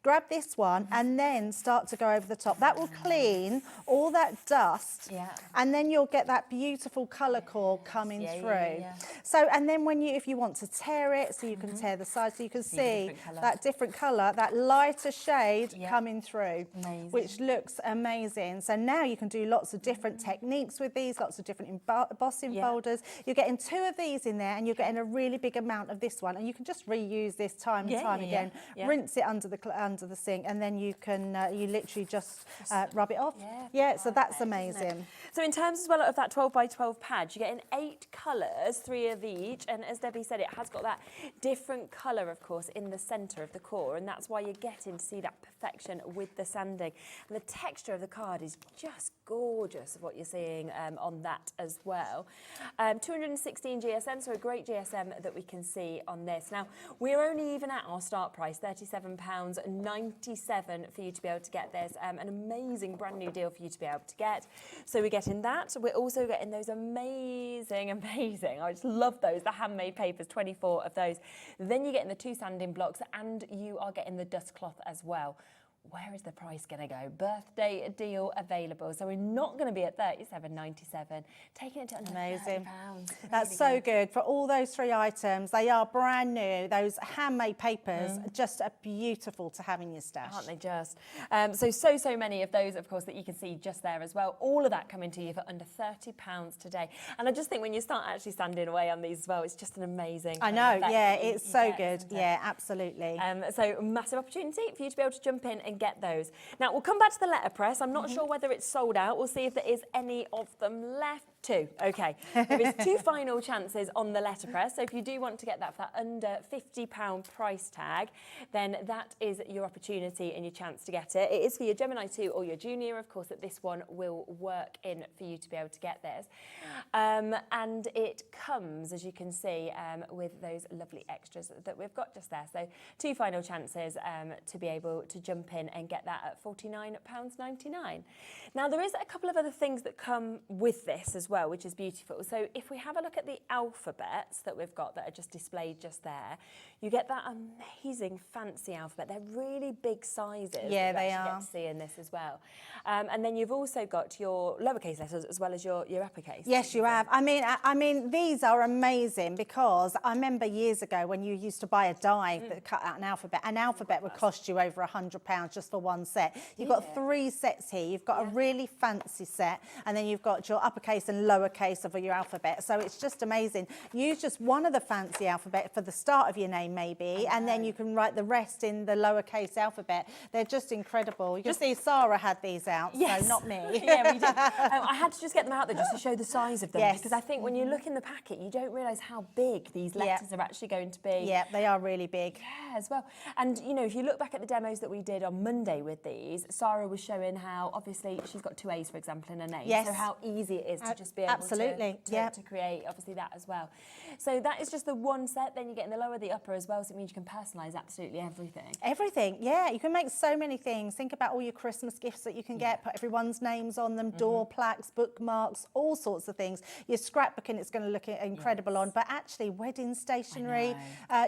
grab this one and then start to go over the top. That will clean all that dust and then you'll get that beautiful colour core coming through. So, and then when you, if you want to tear it, so you can tear the sides, so you can see that different colour, that lighter shade coming through, which looks amazing. So now you can do lots of different techniques with these, lots of different embossing folders. You're getting 2 of these in there and you're getting a really big amount of this one, and you can just reuse this time and time again. Rinse it under the sink, and then you can you literally just rub it off. So that's amazing. So in terms as well of that 12 by 12 pad, you're getting 8 colours, 3 of each, and as Debbie said, it has got that different colour, of course, in the centre of the core, and that's why you're getting to see that perfection with the sanding. And the texture of the card is just gorgeous of what you're seeing on that as well. 216 GSM, so a great GSM that we can see on this. Now, we're only even at our start price, £37.97 for you to be able to get this. An amazing brand new deal for you to be able to get. So we're getting that. We're also getting those amazing, I just love those, the handmade papers, 24 of those. Then you're getting the 2 sanding blocks and you are getting the dust cloth as well. Where is the price going to go? Birthday deal available. So we're not going to be at £37.97, taking it to under £30. That's so good. For all those 3 items, they are brand new. Those handmade papers just are beautiful to have in your stash. Aren't they just? So many of those, of course, that you can see just there as well. All of that coming to you for under £30 today. And I just think when you start actually standing away on these as well, it's just an amazing I know, it's so good. Yeah, absolutely. So massive opportunity for you to be able to jump in and get those. Now, we'll come back to the letterpress. I'm not sure whether it's sold out. We'll see if there is any of them left. 2. Okay. There is 2 final chances on the letterpress. So if you do want to get that for that under £50 price tag, then that is your opportunity and your chance to get it. It is for your Gemini 2 or your Junior, of course, that this one will work in for you to be able to get this. And it comes, as you can see, with those lovely extras that we've got just there. So 2 final chances to be able to jump in and get that at £49.99. Now, there is a couple of other things that come with this as well, which is beautiful. So if we have a look at the alphabets that we've got that are just displayed just there, you get that amazing fancy alphabet. They're really big sizes. Yeah, they are. You get to see in this as well. And then you've also got your lowercase letters as well as your uppercase. Yes, you have. I mean, these are amazing because I remember years ago when you used to buy a die that cut out an alphabet would cost you over £100 just for one set. You've got 3 sets here. You've got a really fancy set, and then you've got your uppercase and lowercase of your alphabet. So it's just amazing. Use just one of the fancy alphabet for the start of your name, maybe, and then you can write the rest in the lowercase alphabet. They're just incredible. You can see Sarah had these out, so not me. Yeah, we did. I had to just get them out there just to show the size of them, because I think when you look in the packet, you don't realise how big these letters are actually going to be. Yeah, they are really big. Yeah, as well. And, you know, if you look back at the demos that we did on Monday with these, Sarah was showing how, obviously, she's got 2 A's, for example, in her name. Yes. So how easy it is to just be able to create, obviously, that as well. So that is just the one set. Then you get in the lower, the upper as well, so it means you can personalise absolutely everything. Everything, yeah. You can make so many things. Think about all your Christmas gifts that you can get, put everyone's names on them, door plaques, bookmarks, all sorts of things. Your scrapbooking, it's going to look incredible on, but actually wedding stationery,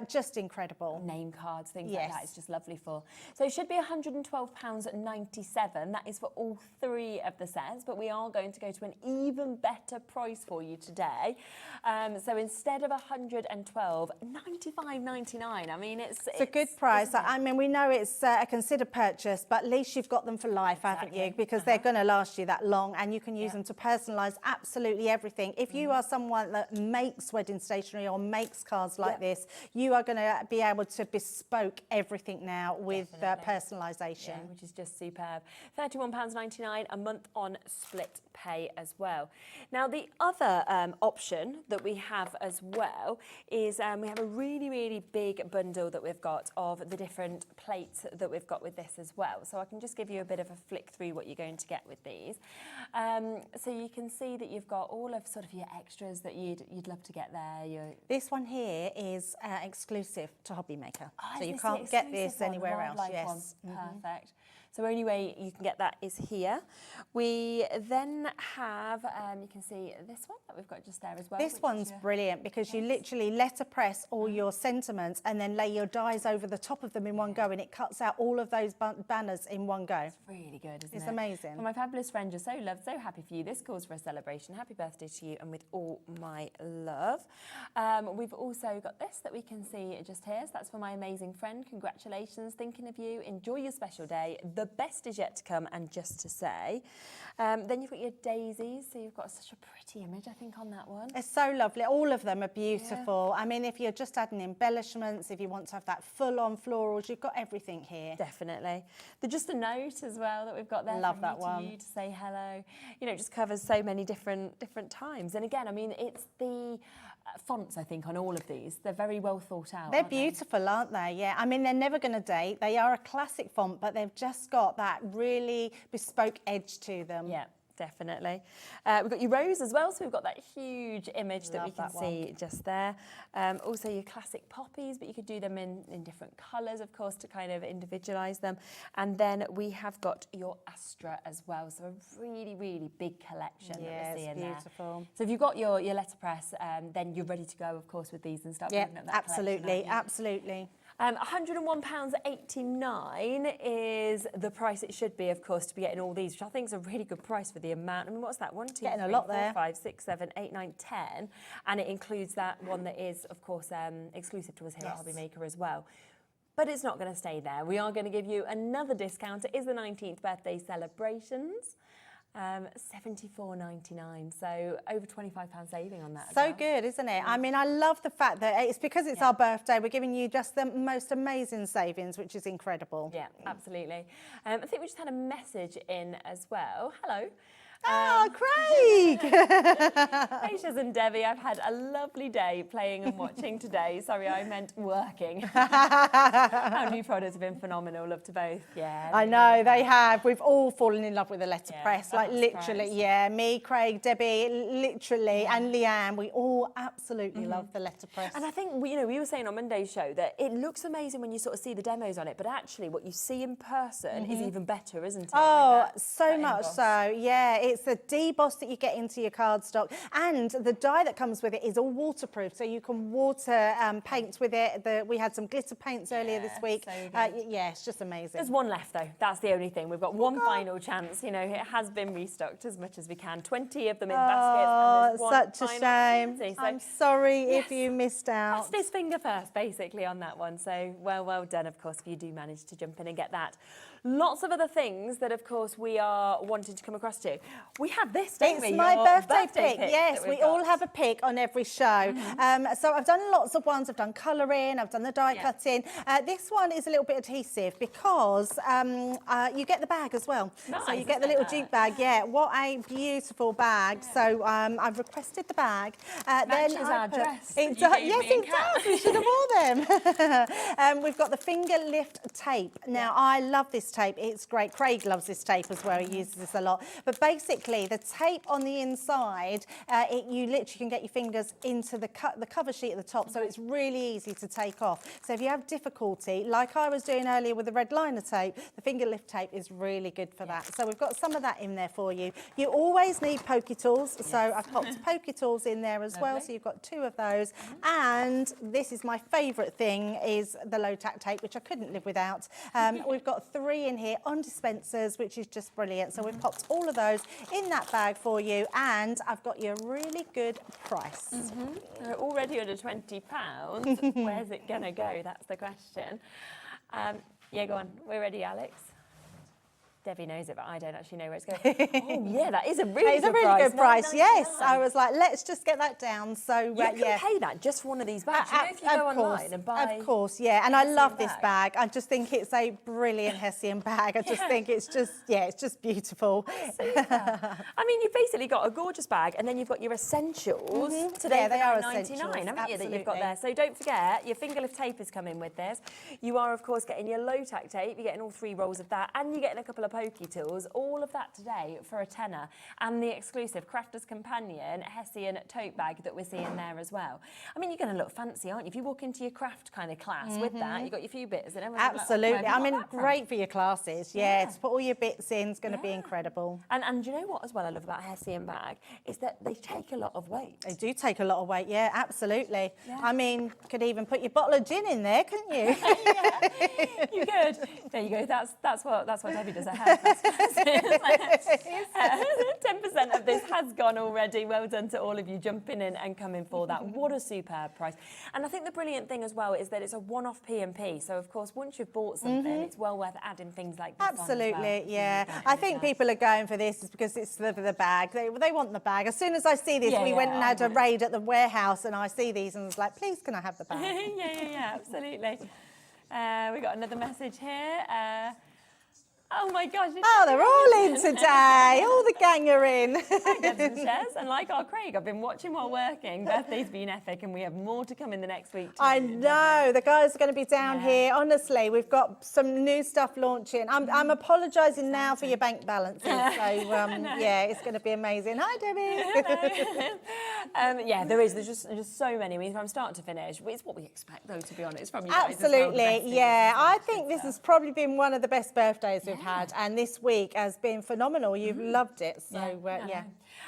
just incredible. Name cards, things like that, it's just lovely for. So it should be £112.97. That is for all 3 of the sets, but we are going to go to an even better price for you today. So instead of £112, £95.99. I mean, it's a good price. I mean, we know it's a considered purchase, but at least you've got them for life, haven't you? Because they're going to last you that long, and you can use them to personalise absolutely everything. If you are someone that makes wedding stationery or makes cards like this, you are going to be able to bespoke everything now with personalisation. personalisation. Yeah, which is just superb. £31.99 a month on split pay as well. Now, the other option that we have as well is we have a really, really big bundle that we've got of the different plates that we've got with this as well. So I can just give you a bit of a flick through what you're going to get with these. So you can see that you've got all of sort of your extras that you'd love to get there. This one here is exclusive to Hobby Maker. Oh, so you is this can't the get this exclusive one, the anywhere else. wildlife Yes. one? Perfect. So the only way you can get that is here. We then have, you can see this one that we've got just there as well. This one's brilliant because you literally letterpress all your sentiments and then lay your dies over the top of them in one go, and it cuts out all of those banners in one go. It's really good, isn't it? It's amazing. Well, my fabulous friend, you're so loved, so happy for you. This calls for a celebration. Happy birthday to you and with all my love. We've also got this that we can see just here. So that's for my amazing friend. Congratulations, thinking of you. Enjoy your special day. The best is yet to come, and just to say. Then you've got your daisies, so you've got such a pretty image, I think, on that one. It's so lovely. All of them are beautiful. Yeah. I mean, if you're just adding embellishments, if you want to have that full-on florals, you've got everything here. Definitely. There's just a note as well that we've got there. Love from that me one. to you to say hello. You know, it just covers so many different times. And again, I mean, it's the fonts, I think, on all of these. They're very well thought out. They're beautiful, aren't they? Yeah. I mean, they're never going to date. They are a classic font, but they've just got that really bespoke edge to them. Yeah. Definitely. We've got your rose as well, so we've got that huge image that we can see just there. Also your classic poppies, but you could do them in different colours, of course, to kind of individualise them. And then we have got your Astra as well, so a really, really big collection that we're seeing there. Beautiful. So if you've got your letterpress, then you're ready to go, of course, with these and start building up that absolutely, absolutely. £101.89 is the price it should be, of course, to be getting all these, which I think is a really good price for the amount. I mean, what's that? 1, 2, getting 3, a lot 4, there. 5, 6, 7, 8, 9, 10. And it includes that one that is, of course, exclusive to us here at Hobby Maker as well. But it's not going to stay there. We are going to give you another discount. It is the 19th birthday celebrations. $74.99, so over £25 saving on that. So good, isn't it? I mean, I love the fact that it's because it's our birthday, we're giving you just the most amazing savings, which is incredible. Yeah, absolutely. I think we just had a message in as well. Hello. Oh, Craig! Patience and Debbie, I've had a lovely day playing and watching today. Sorry, I meant working. Our new products have been phenomenal. Love to both. Yeah. I know, they have. We've all fallen in love with the letterpress. Like literally, me, Craig, Debbie, literally, and Leanne, we all absolutely love the letterpress. And I think, we were saying on Monday's show that it looks amazing when you sort of see the demos on it, but actually what you see in person is even better, isn't it? Oh, so much so. Yeah, it's the deboss that you get into your cardstock, and the dye that comes with it is all waterproof, so you can water paint with it. We had some glitter paints earlier this week. Yeah, it's just amazing. There's one left though. That's the only thing. We've got one final chance. You know, it has been restocked as much as we can. 20 of them in baskets. And there's one such a final shame. So, I'm sorry if you missed out. Fastest finger first, basically, on that one. So well done, of course, if you do manage to jump in and get that. Lots of other things that, of course, we are wanting to come across to. We have this, don't we? It's my birthday pick. pick Yes, we all have a pick on every show. So I've done lots of ones. I've done colouring, I've done the die cutting. This one is a little bit adhesive because you get the bag as well. Nice, so you get the little jute bag. Yeah, what a beautiful bag. So I've requested the bag. Matches our dress. It does. Yes, it does. We should have wore them. We've got the finger lift tape. Now, I love this tape. It's great. Craig loves this tape as well. He uses this a lot. But basically, the tape on the inside, you literally can get your fingers into the cover sheet at the top, so it's really easy to take off. So if you have difficulty, like I was doing earlier with the red liner tape, the finger lift tape is really good for that. So we've got some of that in there for you. You always need pokey tools, so I've popped pokey tools in there as well, so you've got 2 of those. And this is my favourite thing, is the low tack tape, which I couldn't live without. We've got 3 in here on dispensers, which is just brilliant. So we've popped all of those in that bag for you, and I've got you a really good price. We're already under £20. Where's it going to go? That's the question. Yeah, go on. We're ready, Alex. Debbie knows it, but I don't actually know where it's going. Oh, yeah, that is a really It's a really good price, yes. I was like, let's just get that down. So, you can pay that just for one of these bags. You know, if you go online and buy... Of course, yeah. And I love this bag. I just think it's a brilliant Hessian bag. I just think it's just, it's just beautiful. I mean, you've basically got a gorgeous bag, and then you've got your essentials today they are for £9.99, haven't you, that you've got there. So don't forget, your finger lift tape is coming with this. You are, of course, getting your low tack tape. You're getting all 3 rolls of that, and you're getting a couple of pokey tools, all of that today for a tenner, and the exclusive Crafter's Companion Hessian tote bag that we're seeing there as well. I mean, you're going to look fancy, aren't you? If you walk into your craft kind of class with that, you've got your few bits and everything. Absolutely. Like, I mean, great for your classes. Yeah, to put all your bits in is going to be incredible. And you know what as well I love about a Hessian bag is that they take a lot of weight. They do take a lot of weight, yeah, absolutely. Yeah. I mean, could even put your bottle of gin in there, couldn't you? You could. There you go. That's what Debbie does at her. 10% of this has gone already. Well done to all of you jumping in and coming for that. What a superb price. And I think the brilliant thing as well is that it's a one-off P&P. So, of course, once you've bought something, it's well worth adding things like this Absolutely, on as well. yeah. I think people are going for this because it's the bag. They want the bag. As soon as I see this, we went and had a raid at the warehouse and I see these and I was like, please, can I have the bag? yeah, absolutely. We got another message here. Oh my gosh. They're all in today. All the gang are in. Hi, Debs and Shez. And like our Craig, I've been watching while working. Birthday's been epic and we have more to come in the next week too. I know. The guys are going to be down here. Honestly, we've got some new stuff launching. I'm apologising now for your bank balances. So, yeah, it's going to be amazing. Hi, Debbie. Yeah, there's just so many. I mean, from start to finish, it's what we expect, though, to be honest, from you guys. Absolutely, yeah. I think this has probably been one of the best birthdays we've had, and this week has been phenomenal. You've loved it, so yeah.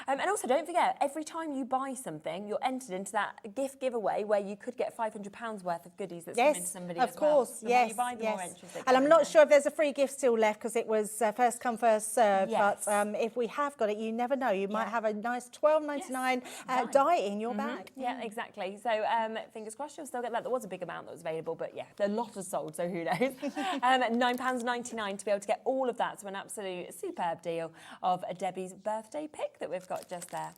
And also, don't forget, every time you buy something, you're entered into that gift giveaway where you could get £500 worth of goodies that's coming to somebody as well. Of course, So yes, you buy, the more entries that And I'm come not in. sure if there's a free gift still left because it was first come, first served. Yes. But if we have got it, you never know. You might have a nice £12.99 die in your bag. Yeah, exactly. So fingers crossed you'll still get that. There was a big amount that was available, but yeah, a lot has sold, so who knows. £9.99 to be able to get all of that. So an absolute superb deal of a Debbie's birthday pick that we've got just there.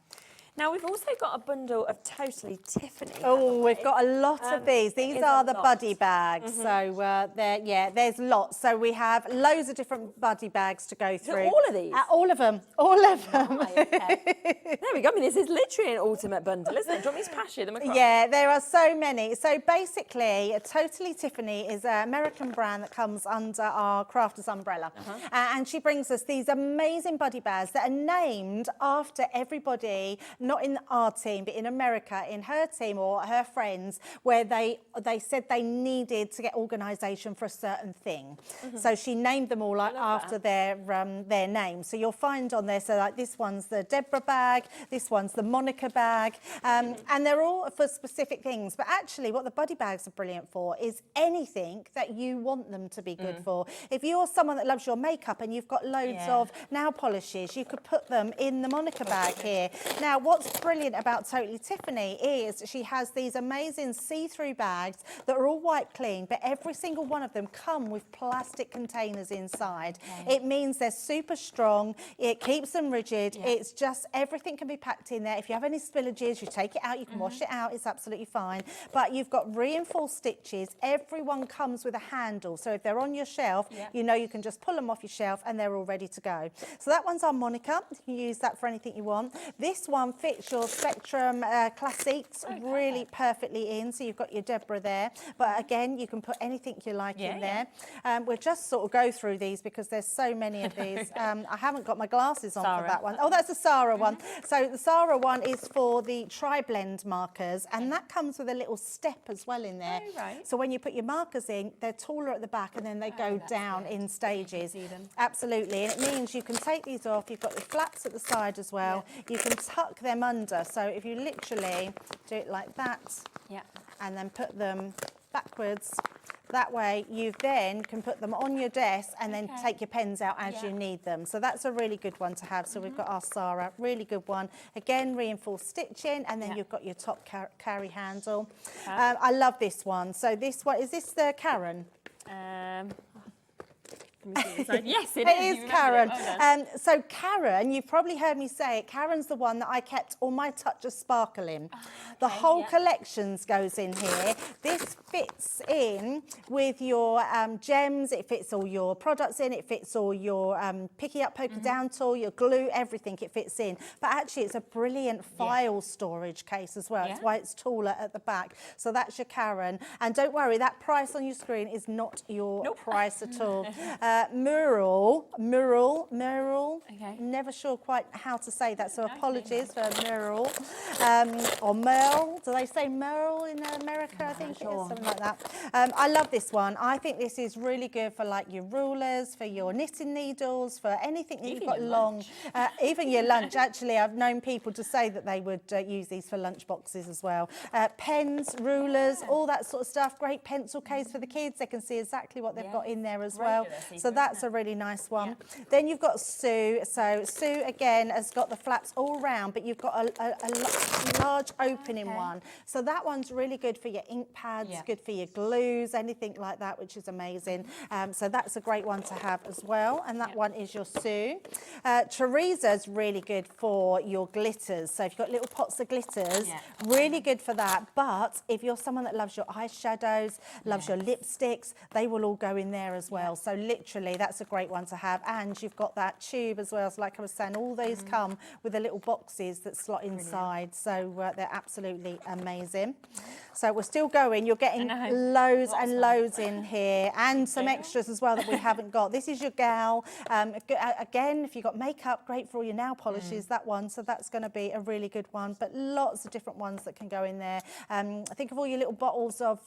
Now, we've also got a bundle of Totally Tiffany. Oh, we've got a lot of these. These are the buddy bags. So, there's lots. So we have loads of different buddy bags to go through. All of these? All of them. All of them. Right, okay. There we go. I mean, this is literally an ultimate bundle, isn't it? Do you want me to pass you them across? Yeah, there are so many. So basically, Totally Tiffany is an American brand that comes under our Crafters umbrella. And she brings us these amazing buddy bags that are named after everybody, not in our team, but in America, in her team or her friends, where they said they needed to get organisation for a certain thing. So she named them all after their name. So you'll find on there, so like this one's the Deborah bag, this one's the Monica bag, and they're all for specific things. But actually what the buddy bags are brilliant for is anything that you want them to be good for. If you're someone that loves your makeup and you've got loads of nail polishes, you could put them in the Monica bag here. Now, what's brilliant about Totally Tiffany is she has these amazing see-through bags that are all white clean, but every single one of them come with plastic containers inside. It means they're super strong. It keeps them rigid. It's just everything can be packed in there. If you have any spillages, you take it out, you can wash it out. It's absolutely fine. But you've got reinforced stitches. Everyone comes with a handle. So if they're on your shelf, you know you can just pull them off your shelf and they're all ready to go. So that one's our Monica. You can use that for anything you want. This one fits your Spectrum Classics really perfectly in. So you've got your Deborah there. But again, you can put anything you like in there. We'll just sort of go through these because there's so many of these. I haven't got my glasses on for that one. Oh, that's the Sarah one. So the Sarah one is for the tri-blend markers, and that comes with a little step as well in there. So when you put your markers in, they're taller at the back and then they go down in stages. Absolutely. And it means you can take these off. You've got the flaps at the side as well. You can tuck them under. So if you literally do it like that and then put them backwards, that way you then can put them on your desk and then take your pens out as you need them. So that's a really good one to have. So we've got our Sarah, really good one. Again, reinforced stitching, and then you've got your top carry handle. I love this one. So this one, is this the Karen? Let me see inside. Yes, it It is. is You Karen. remembered it. Well done. So Karen, you've probably heard me say it, Karen's the one that I kept all my touch of sparkle in. The whole collections goes in here. This fits in with your gems, it fits all your products in, it fits all your picky up, pokey down tool, your glue, everything it fits in. But actually it's a brilliant file storage case as well. It's why it's taller at the back. So that's your Karen. And don't worry, that price on your screen is not your price at all. Mural. Okay. Never sure quite how to say that, so apologies for Mural. Or Merle. Do they say Merle in America? I think it is, something like that. I love this one. I think this is really good for like your rulers, for your knitting needles, for anything that you've got long. Even your lunch. Actually, I've known people to say that they would use these for lunch boxes as well. Pens, rulers, all that sort of stuff. Great pencil case for the kids. They can see exactly what they've got in there as well. So that's a really nice one. Then you've got Sue. So Sue again has got the flaps all round, but you've got a large opening one. So that one's really good for your ink pads, good for your glues, anything like that, which is amazing. So that's a great one to have as well. And that one is your Sue. Teresa's really good for your glitters. So if you've got little pots of glitters, really good for that. But if you're someone that loves your eyeshadows, loves your lipsticks, they will all go in there as well. So literally, that's a great one to have. And you've got that tube as well. So like I was saying, all these come with the little boxes that slot inside. So they're absolutely amazing. So we're still going. You're getting loads and loads in here, and some extras as well that we haven't got. This is your Gal. Again, if you've got makeup, great for all your nail polishes, that one. So that's going to be a really good one. But lots of different ones that can go in there. Think of all your little bottles of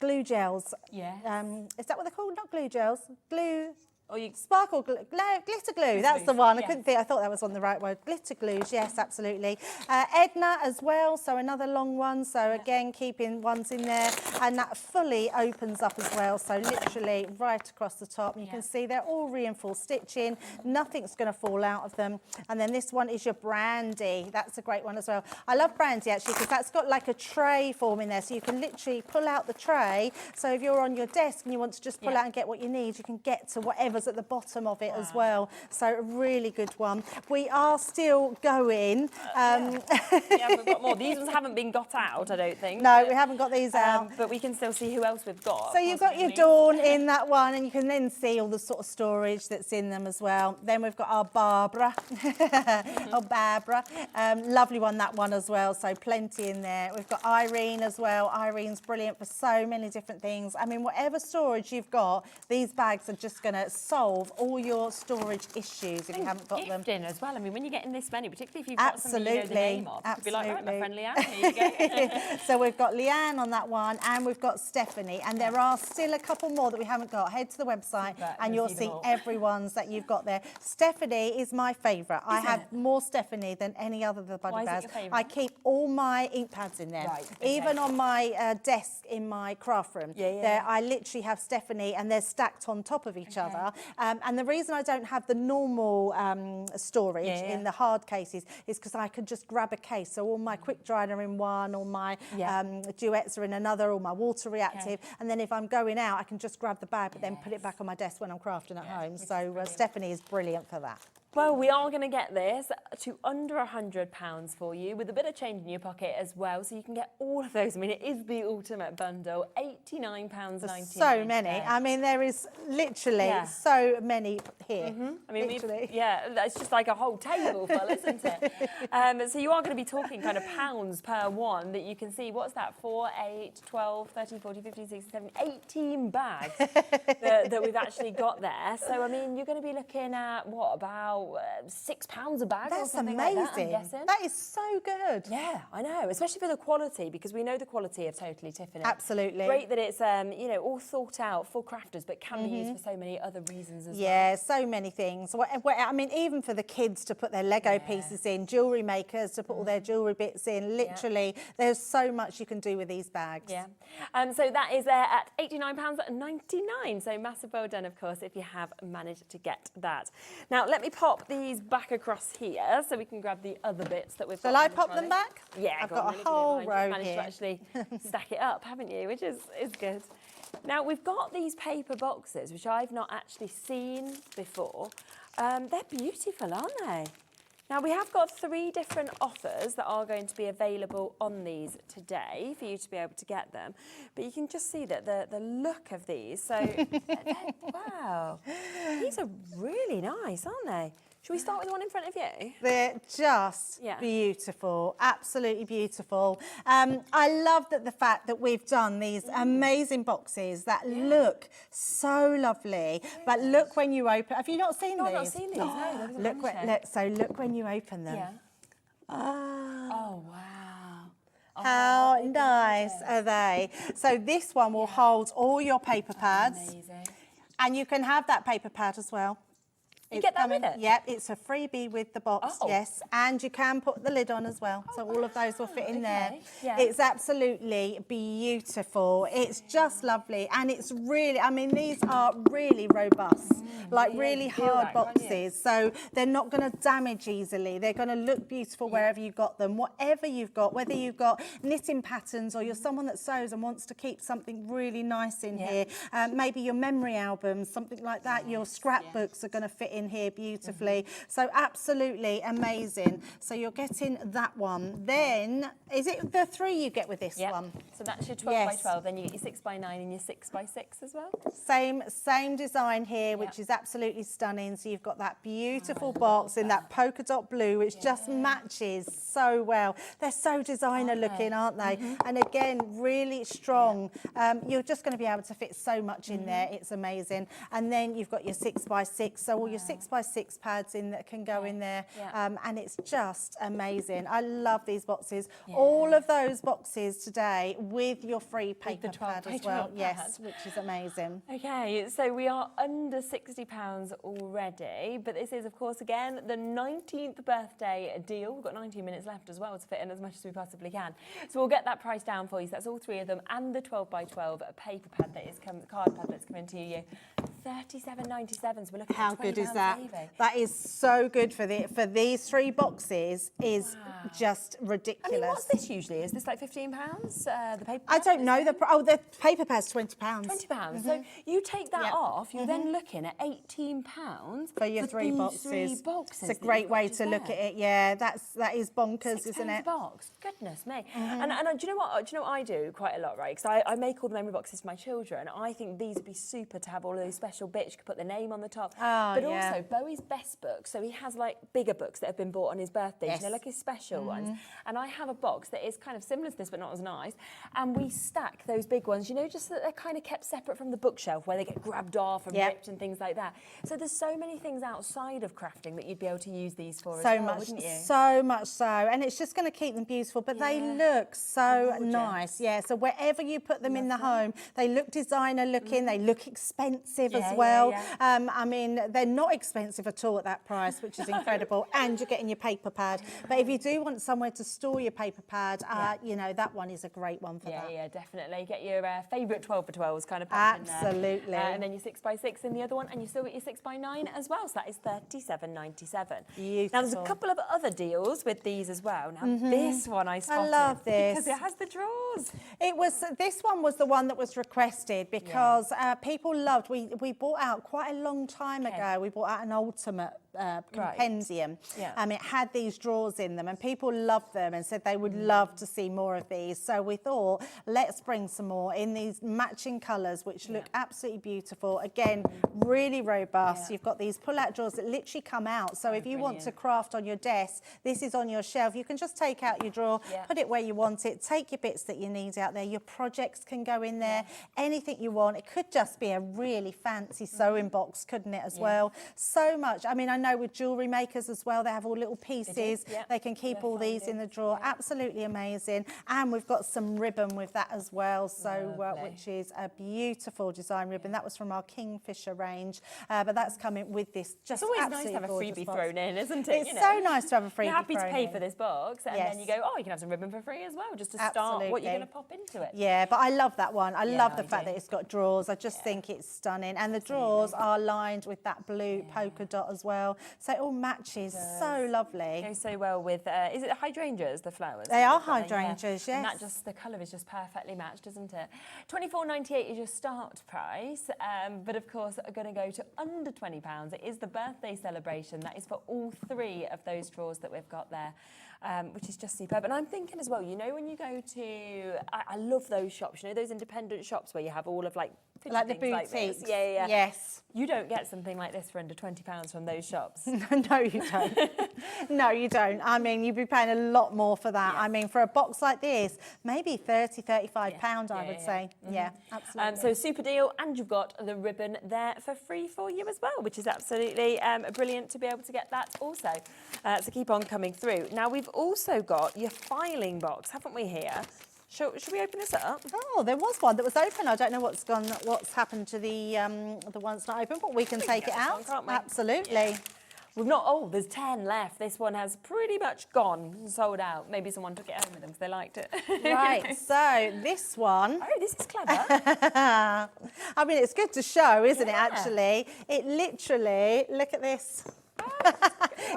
glue gels. Is that what they're called? Not glue gels. Glue. Or you sparkle glue, glitter glue. That's the one. I couldn't think. I thought that was on the right word. Glitter glues. Yes, absolutely. Edna as well. So another long one. So again, keeping ones in there, and that fully opens up as well. So literally right across the top. And you can see they're all reinforced stitching. Nothing's going to fall out of them. And then this one is your Brandy. That's a great one as well. I love Brandy actually because that's got like a tray form in there, so you can literally pull out the tray. So if you're on your desk and you want to just pull out and get what you need, you can get to whatever at the bottom of it as well. So a really good one. We are still going. We've got more. These ones haven't been got out, I don't think. No, we haven't got these out. But we can still see who else we've got. So you've got your Dawn in that one, and you can then see all the sort of storage that's in them as well. Then we've got our Barbara. Barbara. Lovely one, that one as well. So plenty in there. We've got Irene as well. Irene's brilliant for so many different things. I mean, whatever storage you've got, these bags are just going to solve all your storage issues if you haven't got them. Gifting as well. I mean, when you're getting this many, particularly if you've got something you know the name of, you could be like, right, my friend Leanne, here you go. So we've got Leanne on that one, and we've got Stephanie, and there are still a couple more that we haven't got. Head to the website and you'll see everyone's that you've got there. Stephanie is my favourite. I have more Stephanie than any other of the Buddy Bags. I keep all my ink pads in there. Even on my desk in my craft room. There, I literally have Stephanie, and they're stacked on top of each other. And the reason I don't have the normal storage in the hard cases is because I can just grab a case. So all my quick drying are in one, all my duets are in another, all my water reactive. And then if I'm going out, I can just grab the bag, but then put it back on my desk when I'm crafting at home. So Stephanie is brilliant for that. Well, we are going to get this to under £100 for you, with a bit of change in your pocket as well, so you can get all of those. I mean, it is the ultimate bundle, £89.99. So many. I mean, there is literally so many here. I mean, it's just like a whole table full, isn't it? So you are going to be talking kind of pounds per one that you can see. What's that? 4, 8, 12, 13, 14, 15, 16, 17, 18 bags that we've actually got there. So, I mean, you're going to be looking at, what, about £6 a bag or something like that, I'm guessing. That is so good. Yeah, I know, especially for the quality, because we know the quality of Totally Tiffany. Absolutely. Great that it's, you know, all thought out for crafters, but can be used for so many other reasons as well. Yeah, so many things. I mean, even for the kids to put their Lego pieces in, jewellery makers to put all their jewellery bits in, literally, there's so much you can do with these bags. Yeah. So that is there at £89.99. So massive well done, of course, if you have managed to get that. Now, let me pop pop these back across here so we can grab the other bits that we've got. Shall I on the pop them trolley. back? Yeah, I've go on, got a really whole good. row You've managed here. to actually stack it up, haven't you? Which is good. Now, we've got these paper boxes, which I've not actually seen before. They're beautiful, aren't they? Now, we have got 3 different offers that are going to be available on these today for you to be able to get them. But you can just see that the look of these. So, wow, these are really nice, aren't they? Should we start with the one in front of you? They're just beautiful, absolutely beautiful. I love the fact that we've done these amazing boxes that look so lovely. But look when you open. Have you not seen these? I've not seen these. No, Look when you open them. Yeah. Oh, wow. How nice are they? So this one will hold all your paper pads. Amazing. And you can have that paper pad as well. You get that with it? Yep, it's a freebie with the box, Oh. yes. And you can put the lid on as well. So all of those will fit in there. Yeah. It's absolutely beautiful. It's just lovely. And it's really, I mean, these are really robust, like really hard boxes. So they're not going to damage easily. They're going to look beautiful wherever you've got them. Whatever you've got, whether you've got knitting patterns or you're someone that sews and wants to keep something really nice in here, maybe your memory albums, something like that, your scrapbooks are going to fit in here beautifully. So absolutely amazing. So you're getting that one. Then, is it the 3 you get with this one? So that's your 12 by 12. Then you get your 6 by 9 and your 6 by 6 as well. Same design here, which is absolutely stunning. So you've got that beautiful box in that polka dot blue, which just matches so well. They're so designer looking, aren't they? And again, really strong. You're just going to be able to fit so much in there. It's amazing. And then you've got your 6 by 6. So all your 6 by 6 pads in that can go in there. And it's just amazing. I love these boxes. All of those boxes today with your free paper pad as well. Yes, which is amazing. Okay, so we are under £60 already, but this is, of course, again, the 19th birthday deal. We've got 19 minutes left as well to fit in as much as we possibly can. So we'll get that price down for you. So that's all 3 of them, and the 12 by 12 paper pad that is card pad that's coming to you. £37.97. So we're looking How at good is that? saving. That is so good for these 3 boxes. Is just ridiculous. I mean, what's this usually? Is this like £15? The paper? I don't know. The paper pad's £20. £20. So you take that off. You're then looking at £18 for your 3 boxes. It's a great way to look at it. Yeah, that is bonkers, isn't it? £6 a box. Goodness me. And do you know what? Do you know what I do quite a lot, right? Because I make all the memory boxes for my children. I think these would be super to have all of those special bits. You could put the name on the top. But also Bowie's best books. So he has like bigger books that have been bought on his birthday. You know, like his special ones. And I have a box that is kind of similar to this, but not as nice. And we stack those big ones. You know, just that they're kind of kept separate from the bookshelf where they get grabbed off and ripped and things like that. So there's so many things outside of crafting that you'd be able to use these for as well, wouldn't you? So much so. And it's just going to keep them beautiful, but they look so nice. Yeah, so wherever you put them in the home, they look designer looking, they look expensive as well. I mean, they're not expensive at all at that price, which is incredible. And you're getting your paper pad. But if you do want somewhere to store your paper pad, you know, that one is a great one for that. Yeah, definitely. Get your favourite 12 by 12s kind of Absolutely. in there. And then your 6 by 6 in the other one, and you still get your 6 by 9 as well. So that is £37.97. Beautiful. Now, there's a couple of other deals with these as well. Now, this one I spotted. I love this. Because it has the drawers. This one was the one that was requested because people loved, we bought out quite a long time ago, we bought out an ultimate compendium. It had these drawers in them and people loved them and said they would love to see more of these. So we thought, let's bring some more in these matching colours, which look absolutely beautiful. Again, really robust. You've got these pull-out drawers that literally come out. So if you want to craft on your desk, this is on your shelf. You can just take out your drawer, put it where you want it, take your bits that you need out there. Your projects can go in there, anything you want. It could just be a really fancy sewing box, couldn't it, as well? So much. I mean, I know with jewellery makers as well, they have all little pieces. They can keep all these in the drawer. Absolutely amazing. And we've got some ribbon with that as well, so which is a beautiful design ribbon. That was from our Kingfisher range, but that's coming with this. Just it's always nice to have a freebie box. thrown in, isn't it? It's so nice to have a freebie. You're happy to pay in. for this box, and then you go, oh, you can have some ribbon for free as well, just to start what you're going to pop into it. Yeah, but I love that one. I love the fact that it's got drawers. I just think it's stunning, and the drawers are lined with that blue polka dot as well. well. So it all matches so lovely. Goes so well with, is it hydrangeas, the flowers? They are They've got there, hydrangeas, And yes. that just, the colour is just perfectly matched, isn't it? $24.98 is your start price, but of course, are going to go to under £20. It is the birthday celebration. That is for all 3 of those drawers that we've got there. Which is just superb. And I'm thinking as well, you know, when you go to, I love those shops, you know, those independent shops where you have all of like the things boutiques. like this. Yeah. Yes. You don't get something like this for under £20 from those shops. No, you don't. No, you don't. I mean, you'd be paying a lot more for that. I mean, for a box like this, maybe £30, £35, I would say. Yeah, absolutely. So super deal, and you've got the ribbon there for free for you as well, which is absolutely brilliant to be able to get that also. So keep on coming through. Now, we've also got your filing box, haven't we, here? Should we open this up? Oh, there was one that was open. I don't know what's happened to the one's not open, but we can take it out. Can't we? Absolutely. Yeah. We've not, there's 10 left. This one has pretty much gone, sold out. Maybe someone took it home with them because they liked it. Right, so this one. Oh, this is clever. I mean, it's good to show, isn't it, actually? It literally, look at this.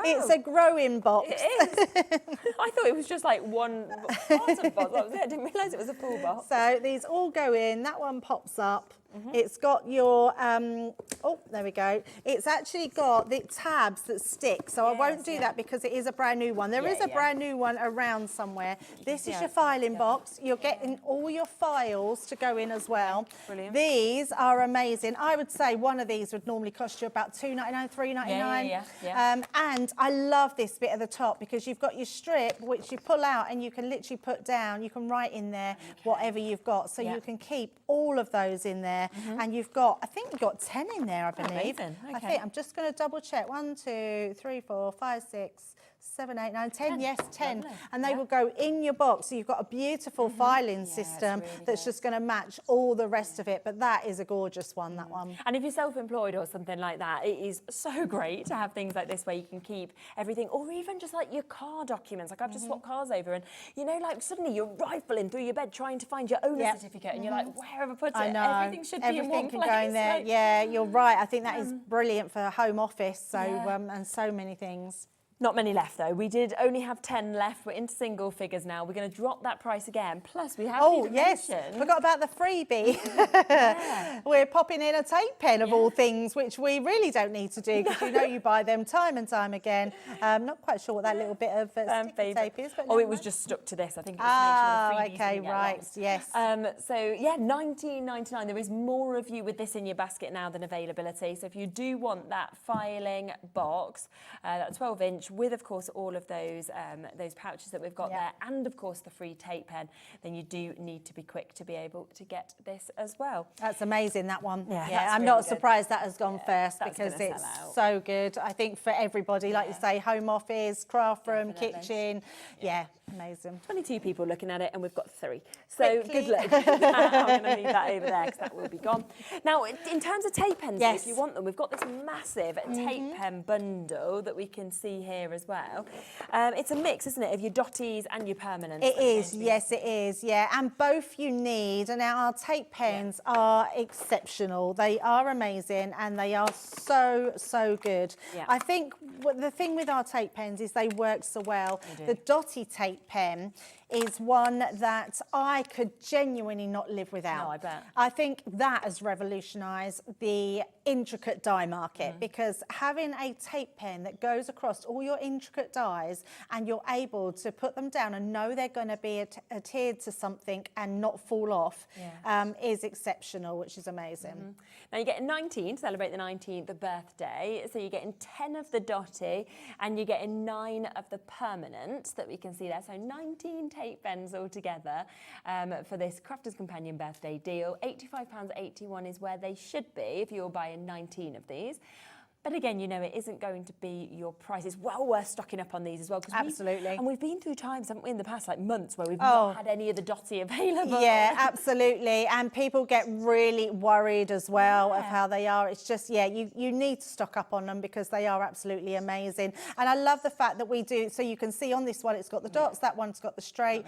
It's a growing box. It is. I thought it was just like one bottom box. That was it. I didn't realise it was a full box. So these all go in. That one pops up. It's got your, oh, there we go. It's actually got the tabs that stick. So I won't do that because it is a brand new one. There is a brand new one around somewhere. This is your filing box. You're getting all your files to go in as well. Brilliant. These are amazing. I would say one of these would normally cost you about $2.99, $3.99. And I love this bit at the top because you've got your strip, which you pull out and you can literally put down. You can write in there whatever you've got. So you can keep all of those in there. And you've got, I think you've got 10 in there, I believe. Amazing. Okay. I think, I'm just going to double check. 1, 2, 3, 4, 5, 6, 7, 8, 9, 10. Yes, 10. Lovely. And they will go in your box. So you've got a beautiful filing system that's just going to match all the rest of it. But that is a gorgeous one, that one. And if you're self-employed or something like that, it is so great to have things like this where you can keep everything, or even just like your car documents. Like I've just swapped cars over and, you know, like suddenly you're rifling through your bed trying to find your owner certificate and you're like, where have I put it? I know. Everything should be in one can place. go in there. Like, yeah, you're right. I think that is brilliant for home office. So and so many things. Not many left though. We did only have 10 left. We're into single figures now. We're going to drop that price again. Plus we have Forgot about the freebie. We're popping in a tape pen of all things, which we really don't need to do because you know you buy them time and time again. Not quite sure what that little bit of sticky tape is. But it was just stuck to this. I think it was to make sure the freebies didn't get lost. Yes. So yeah, $19.99. There is more of you with this in your basket now than availability. So if you do want that filing box, that 12-inch with, of course, all of those pouches that we've got there, and of course the free tape pen, then you do need to be quick to be able to get this as well. That's amazing, that one. Yeah, I'm really not good. surprised that has gone first that's because gonna it's sell out. so good. I think for everybody, like you say, home office, craft room, kitchen. Yeah, amazing. 22 people looking at it, and we've got 3. So good luck. I'm going to leave that over there because that will be gone. Now, in terms of tape pens, if you want them, we've got this massive tape pen bundle that we can see here as well. It's a mix, isn't it, of your dotties and your permanents? It is, yes, it is, yeah. And both you need. And now our tape pens are exceptional. They are amazing and they are so, so good. Yeah. I think the thing with our tape pens is they work so well. The Dotty tape pen is one that I could genuinely not live without. No, I bet. I think that has revolutionised the intricate die market because having a tape pen that goes across all your intricate dies and you're able to put them down and know they're going to be adhered to something and not fall off is exceptional, which is amazing. Now you're getting 19 to celebrate the 19th birthday, so you're getting 10 of the Dotty and you're getting 9 of the permanent that we can see there, so 19 tape pens altogether for this Crafter's Companion birthday deal. £85.81 is where they should be if you're buying 19 of these. But again, you know, it isn't going to be your price. It's well worth stocking up on these as well. Absolutely. And we've been through times, haven't we, in the past, like months, where we've not had any of the Dotty available. Yeah, absolutely. And people get really worried as well of how they are. It's just, you need to stock up on them because they are absolutely amazing. And I love the fact that we do, so you can see on this one, it's got the dots, that one's got the straight,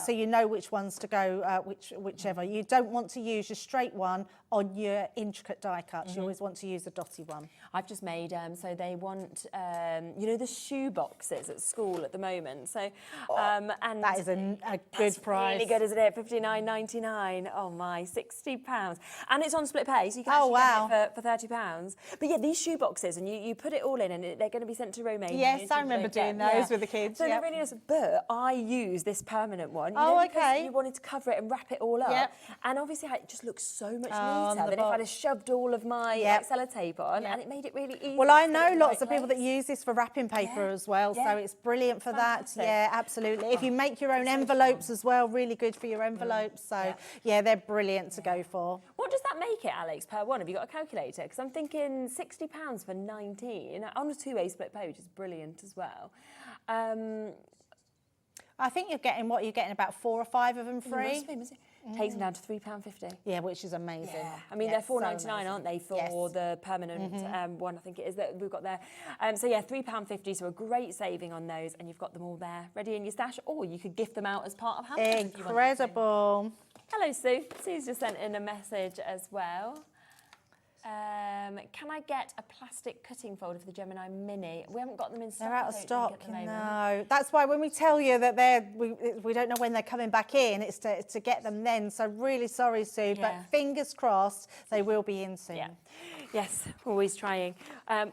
so you know which ones to go, whichever. You don't want to use your straight one on your intricate die cuts. You always want to use a dotty one. I've just made, so they want, you know, the shoe boxes at school at the moment. So, and that is a good price. Really good, isn't it? $59.99. Oh my, £60. And it's on split pay, so you can actually get it for £30. But yeah, these shoe boxes, and you put it all in, and they're going to be sent to Romania. Yes, I remember doing those with the kids. So they're really nice. But I use this permanent one. Okay. You wanted to cover it and wrap it all up. Yep. And obviously it just looks so much on neater the than if I'd have shoved all of my like, sellotape on, and it made it really easy. Well, I know lots of people that use this for wrapping paper as well, so it's brilliant for Fantastic. that. Yeah, absolutely. If you make your own envelopes as well, really good for your envelopes. So yeah, they're brilliant to go for. What does that make it, Alex, per one? Have you got a calculator? Because I'm thinking £60 for 19 on a two-way split pay, which is brilliant as well. I think you're getting about 4 or 5 of them free. Takes them down to £3.50. Yeah, which is amazing. Yeah. I mean, they're $4.99, aren't they, for the permanent one, I think it is, that we've got there. So yeah, £3.50, so a great saving on those, and you've got them all there, ready in your stash, or you could gift them out as part of hampers. Incredible. Hello, Sue. Sue's just sent in a message as well. Can I get a plastic cutting folder for the Gemini Mini? We haven't got them in stock. They're out of stock. No, that's why when we tell you that we don't know when they're coming back in, it's to get them then. So really sorry, Sue, but fingers crossed they will be in soon. Yeah. Yes, always trying.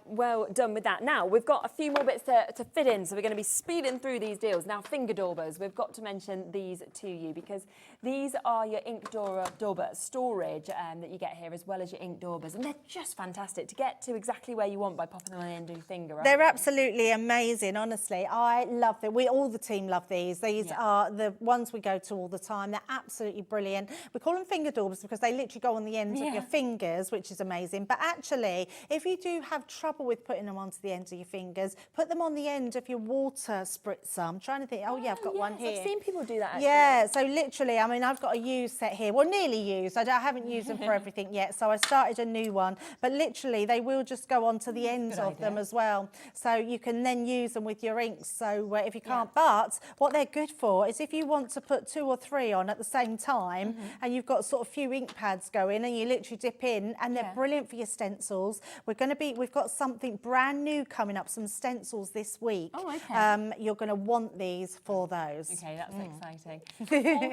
Well done with that. Now, we've got a few more bits to fit in, so we're going to be speeding through these deals. Now, finger daubers, we've got to mention these to you because these are your ink dauber storage that you get here, as well as your ink daubers, and they're just fantastic to get to exactly where you want by popping them on the end of your finger. They're absolutely amazing, honestly. I love them. All the team love these. These are the ones we go to all the time. They're absolutely brilliant. We call them finger daubers because they literally go on the ends of your fingers, which is amazing. But actually, if you do have trouble with putting them onto the ends of your fingers, put them on the end of your water spritzer. I'm trying to think. Oh yeah, I've got one here. I've seen people do that, actually. Yeah, so literally, I mean, I've got a used set here. Well, nearly used. I haven't used them for everything yet, so I started a new one. But literally, they will just go onto the ends of them as well. So you can then use them with your inks. So if you can't, but what they're good for is if you want to put 2 or 3 on at the same time, and you've got sort of few ink pads going, and you literally dip in, and they're brilliant for your stencils. We've got something brand new coming up, some stencils this week. Oh, okay. You're going to want these for those. Okay, that's exciting.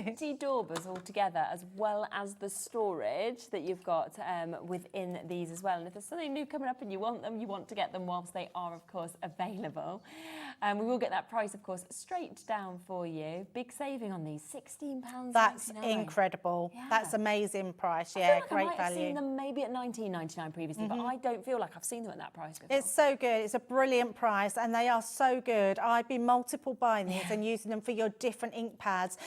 40 daubers altogether, as well as the storage that you've got within these as well. And if there's something new coming up and you want them, you want to get them whilst they are, of course, available. We will get that price, of course, straight down for you. Big saving on these, £16.99. That's incredible. Yeah. That's amazing price. Yeah, I feel like great I might have value. seen them maybe at £19.99 previously, but I don't feel like I've seen them at that price before. It's so good. It's a brilliant price, and they are so good. I've been multiple buying these and using them for your different ink pads.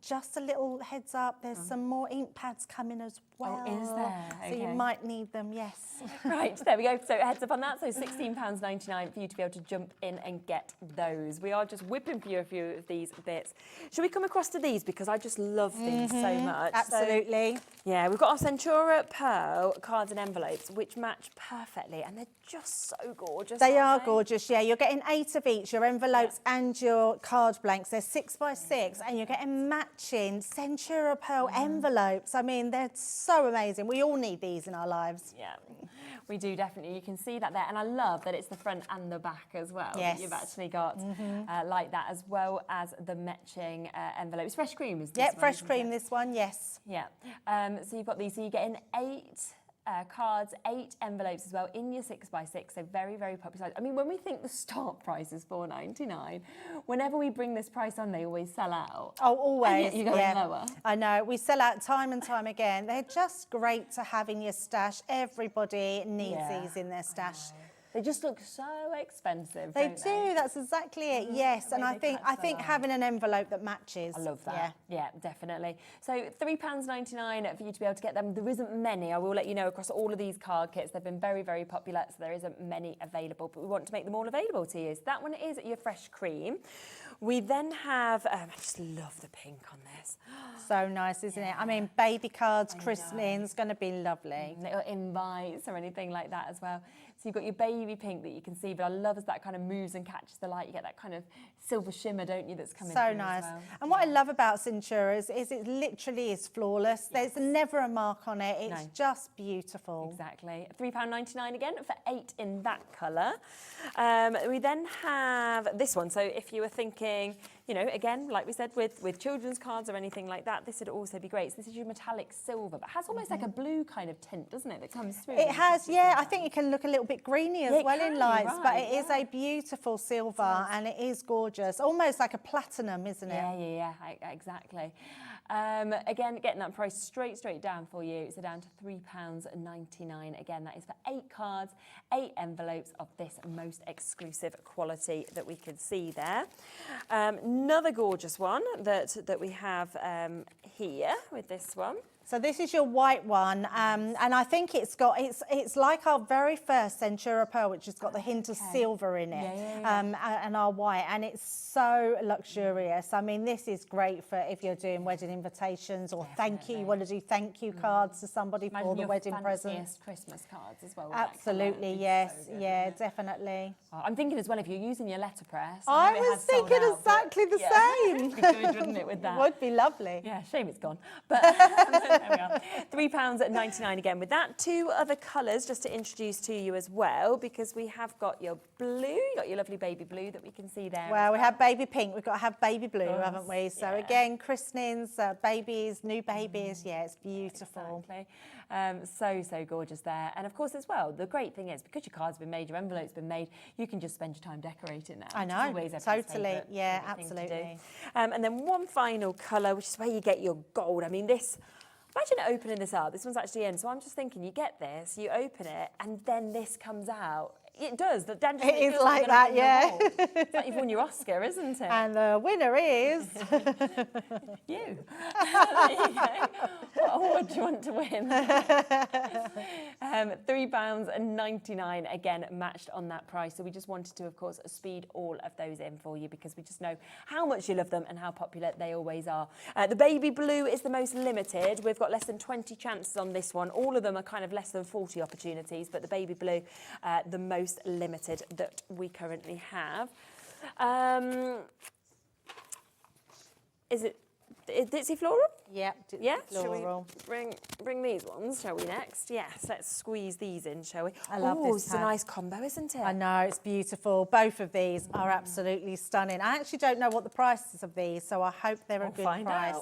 Just a little heads up, there's some more ink pads coming as well. Oh, is there? So you might need them, yes. Right, there we go. So heads up on that. So £16.99 for you to be able to jump in and get those. We are just whipping for you a few of these bits. Should we come across to these? Because I just love these so much. Absolutely. So, yeah, we've got our Centura Pearl cards and envelopes, which match perfectly, and they're just so gorgeous. They are gorgeous, yeah. You're getting 8 of each, your envelopes and your card blanks. They're 6 by 6, and you're getting matching Centura Pearl envelopes. I mean, they're so amazing. We all need these in our lives. Yeah, we do, definitely. You can see that there, and I love that it's the front and the back as well. Yes. That you've actually got like that, as well as the matching envelopes. Fresh cream is this one, fresh isn't cream, it? this one, yes. Yeah. So you've got these. So you're getting 8 cards, 8 envelopes as well in your 6 by 6. So very, very popular size. I mean, when we think the start price is $4.99, whenever we bring this price on, they always sell out. Oh, always. And yet you're going lower. I know. We sell out time and time again. They're just great to have in your stash. Everybody needs these in their stash. They just look so expensive. They don't do. That's exactly it. Yes, and I think having an envelope that matches. I love that. Yeah, definitely. So £3.99 for you to be able to get them. There isn't many. I will let you know across all of these card kits. They've been very, very popular, so there isn't many available. But we want to make them all available to you. So that one is your fresh cream. We then have. I just love the pink on this. So nice, isn't it? I mean, baby cards, christening's going to be lovely. Little invites or anything like that as well. So you've got your baby pink that you can see, but I love as that kind of moves and catches the light. You get that kind of silver shimmer, don't you, that's coming So through nice. as well. And what I love about Centura is it literally is flawless. There's never a mark on it. It's just beautiful. Exactly. £3.99 again for 8 in that colour. We then have this one. So if you were thinking, you know, again, like we said, with children's cards or anything like that, this would also be great. So this is your metallic silver, but has almost like a blue kind of tint, doesn't it, that comes through? It has, yeah. I think it can look a little bit greeny as well in lights, but it is yeah. a beautiful silver and it is gorgeous. Almost like a platinum, isn't it? Yeah, exactly. Again, getting that price straight down for you. So down to £3.99. Again, that is for 8 cards, 8 envelopes of this most exclusive quality that we can see there. Another gorgeous one that we have here with this one. So this is your white one, and I think it's like our very first Centura Pearl, which has got the hint of silver in it, and our white, and it's so luxurious. I mean, this is great for if you're doing wedding invitations or you want to do thank you cards to somebody for the wedding present. Christmas cards as well. Absolutely, yes, yeah, definitely. I'm thinking as well, if you're using your letterpress. I was thinking exactly the same. It'd be good, wouldn't it, with that? Would be lovely. Yeah, shame it's gone. But there we are. £3.99 again with that. 2 other colours just to introduce to you as well, because we have got your blue, you got your lovely baby blue that we can see there. Well, we have baby pink, we've got to have baby blue, haven't we? So again, christenings, babies, new babies, yeah, it's beautiful. Exactly. So gorgeous there. And of course as well, the great thing is, because your card's been made, your envelope's been made, you can just spend your time decorating now. I know, totally, yeah, absolutely. And then one final colour, which is where you get your gold. I mean, this, imagine opening this up. This one's actually in, so I'm just thinking, you get this, you open it, and then this comes out. It does. The dance. It is like that, yeah. It's like you've won your Oscar, isn't it? And the winner is you. There you go. What award do you want to win? £3.99 again, matched on that price. So we just wanted to, of course, speed all of those in for you, because we just know how much you love them and how popular they always are. The baby blue is the most limited. We've got less than 20 chances on this one. All of them are kind of less than 40 opportunities, but the baby blue, the most limited that we currently have. Is it Ditsy Floral? Yep, yeah, Floral. Shall we bring these ones, shall we, next? Yes, let's squeeze these in, shall we? I love this it's a nice combo, isn't it? I know, it's beautiful. Both of these are absolutely stunning. I actually don't know what the price is of these, so I hope they're a good price.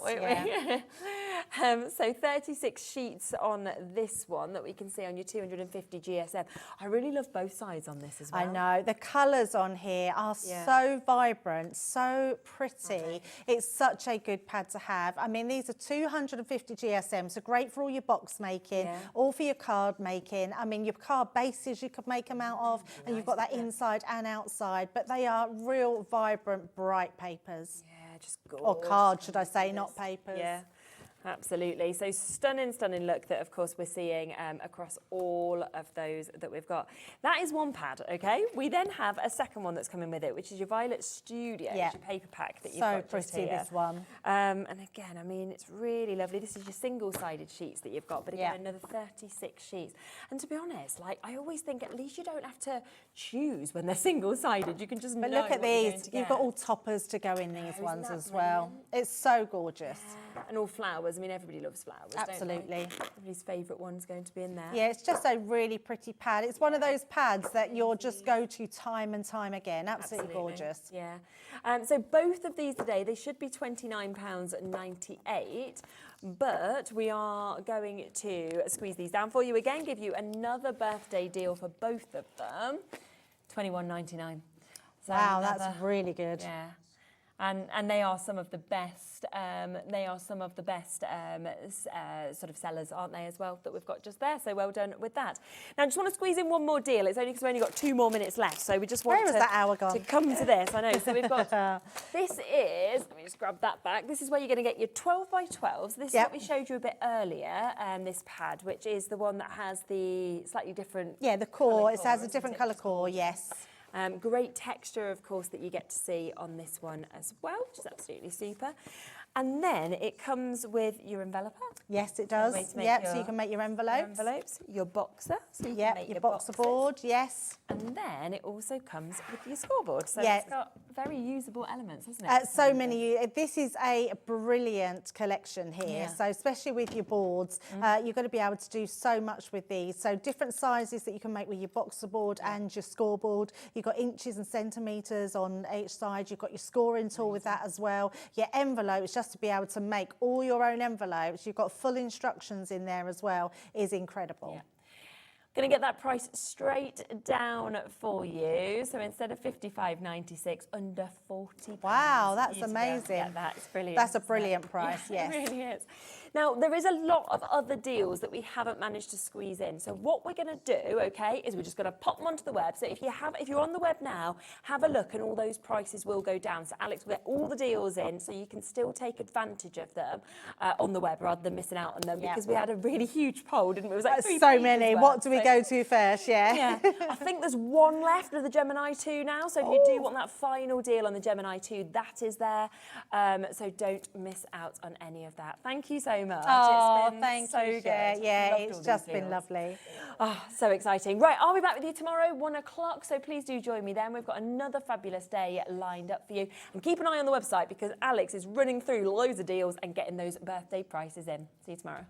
So 36 sheets on this one that we can see on your 250 GSM. I really love both sides on this as well. I know. The colours on here are so vibrant, so pretty. It's such a good pad to have. I mean, these are 250 GSM, so great for all your box making, all for your card making. I mean, your card bases you could make them out of, and you've got that inside and outside, but they are real vibrant, bright papers. Yeah, just gorgeous. Or cards, should I say, not papers. Yeah. Absolutely. So stunning look that, of course, we're seeing across all of those that we've got. That is one pad, okay? We then have a second one that's coming with it, which is your Violet Studio, your paper pack that you've got just here. So pretty, this one. And again, I mean, it's really lovely. This is your single-sided sheets that you've got, but again, another 36 sheets. And to be honest, like, I always think at least you don't have to choose when they're single-sided. You can just know look at what you're going these. to get. You've got all toppers to go in these ones as well. It's so gorgeous. Yeah. And all flowers. I mean, everybody loves flowers, absolutely. Don't they? Everybody's favourite one's going to be in there. Yeah, it's just a really pretty pad. It's one of those pads that you'll just go to time and time again. Absolutely gorgeous. Yeah. So both of these today, they should be £29.98, but we are going to squeeze these down for you again, give you another birthday deal for both of them, £21.99. So wow, that's really good. Yeah. And they are some of the best. They are some of the best sort of sellers, aren't they, as well, that we've got just there. So well done with that. Now, I just want to squeeze in one more deal. It's only because we've only got 2 more minutes left, so we just want that hour gone? To come to this. I know. So we've got this is. Let me just grab that back. This is where you're going to get your 12 by 12s. This is what we showed you a bit earlier. This pad, which is the one that has the slightly different. Yeah, the core. It has a different colour core. Yes. Great texture, of course, that you get to see on this one as well, which is absolutely super. And then it comes with your enveloper. Yes, it does. Yep, so you can make your envelopes. Your boxer, so you can Yep, make your boxer board, yes. And then it also comes with your scoreboard. So Yeah. it's got very usable elements, hasn't it? So many. This is a brilliant collection here. Yeah. So especially with your boards, you've got to be able to do so much with these. So different sizes that you can make with your boxer board and your scoreboard. You've got inches and centimetres on each side. You've got your scoring tool with that as well. Your envelopes, just to be able to make all your own envelopes. You've got full instructions in there as well, is incredible. Yeah. Going to get that price straight down for you. So instead of $55.96, under £40. Wow, that's You amazing. get that. It's brilliant. That's a isn't it? brilliant price, Yeah, yes. It really is. Now, there is a lot of other deals that we haven't managed to squeeze in. So what we're going to do, okay, is we're just going to pop them onto the web. So if you're on the web now, have a look and all those prices will go down. So Alex will get all the deals in so you can still take advantage of them on the web rather than missing out on them because we had a really huge poll, didn't we? It was like 3 so pages many. worth. What do we go to first? Yeah, I think there's one left of the Gemini 2 now. So if you do want that final deal on the Gemini 2, that is there. So don't miss out on any of that. Thank you so much. Oh, it's been thank so you, good. Cher. Yeah, Loved it's all just these been deals. lovely. Oh, so exciting. Right, I'll be back with you tomorrow, 1 o'clock. So please do join me then. We've got another fabulous day lined up for you. And keep an eye on the website because Alex is running through loads of deals and getting those birthday prices in. See you tomorrow.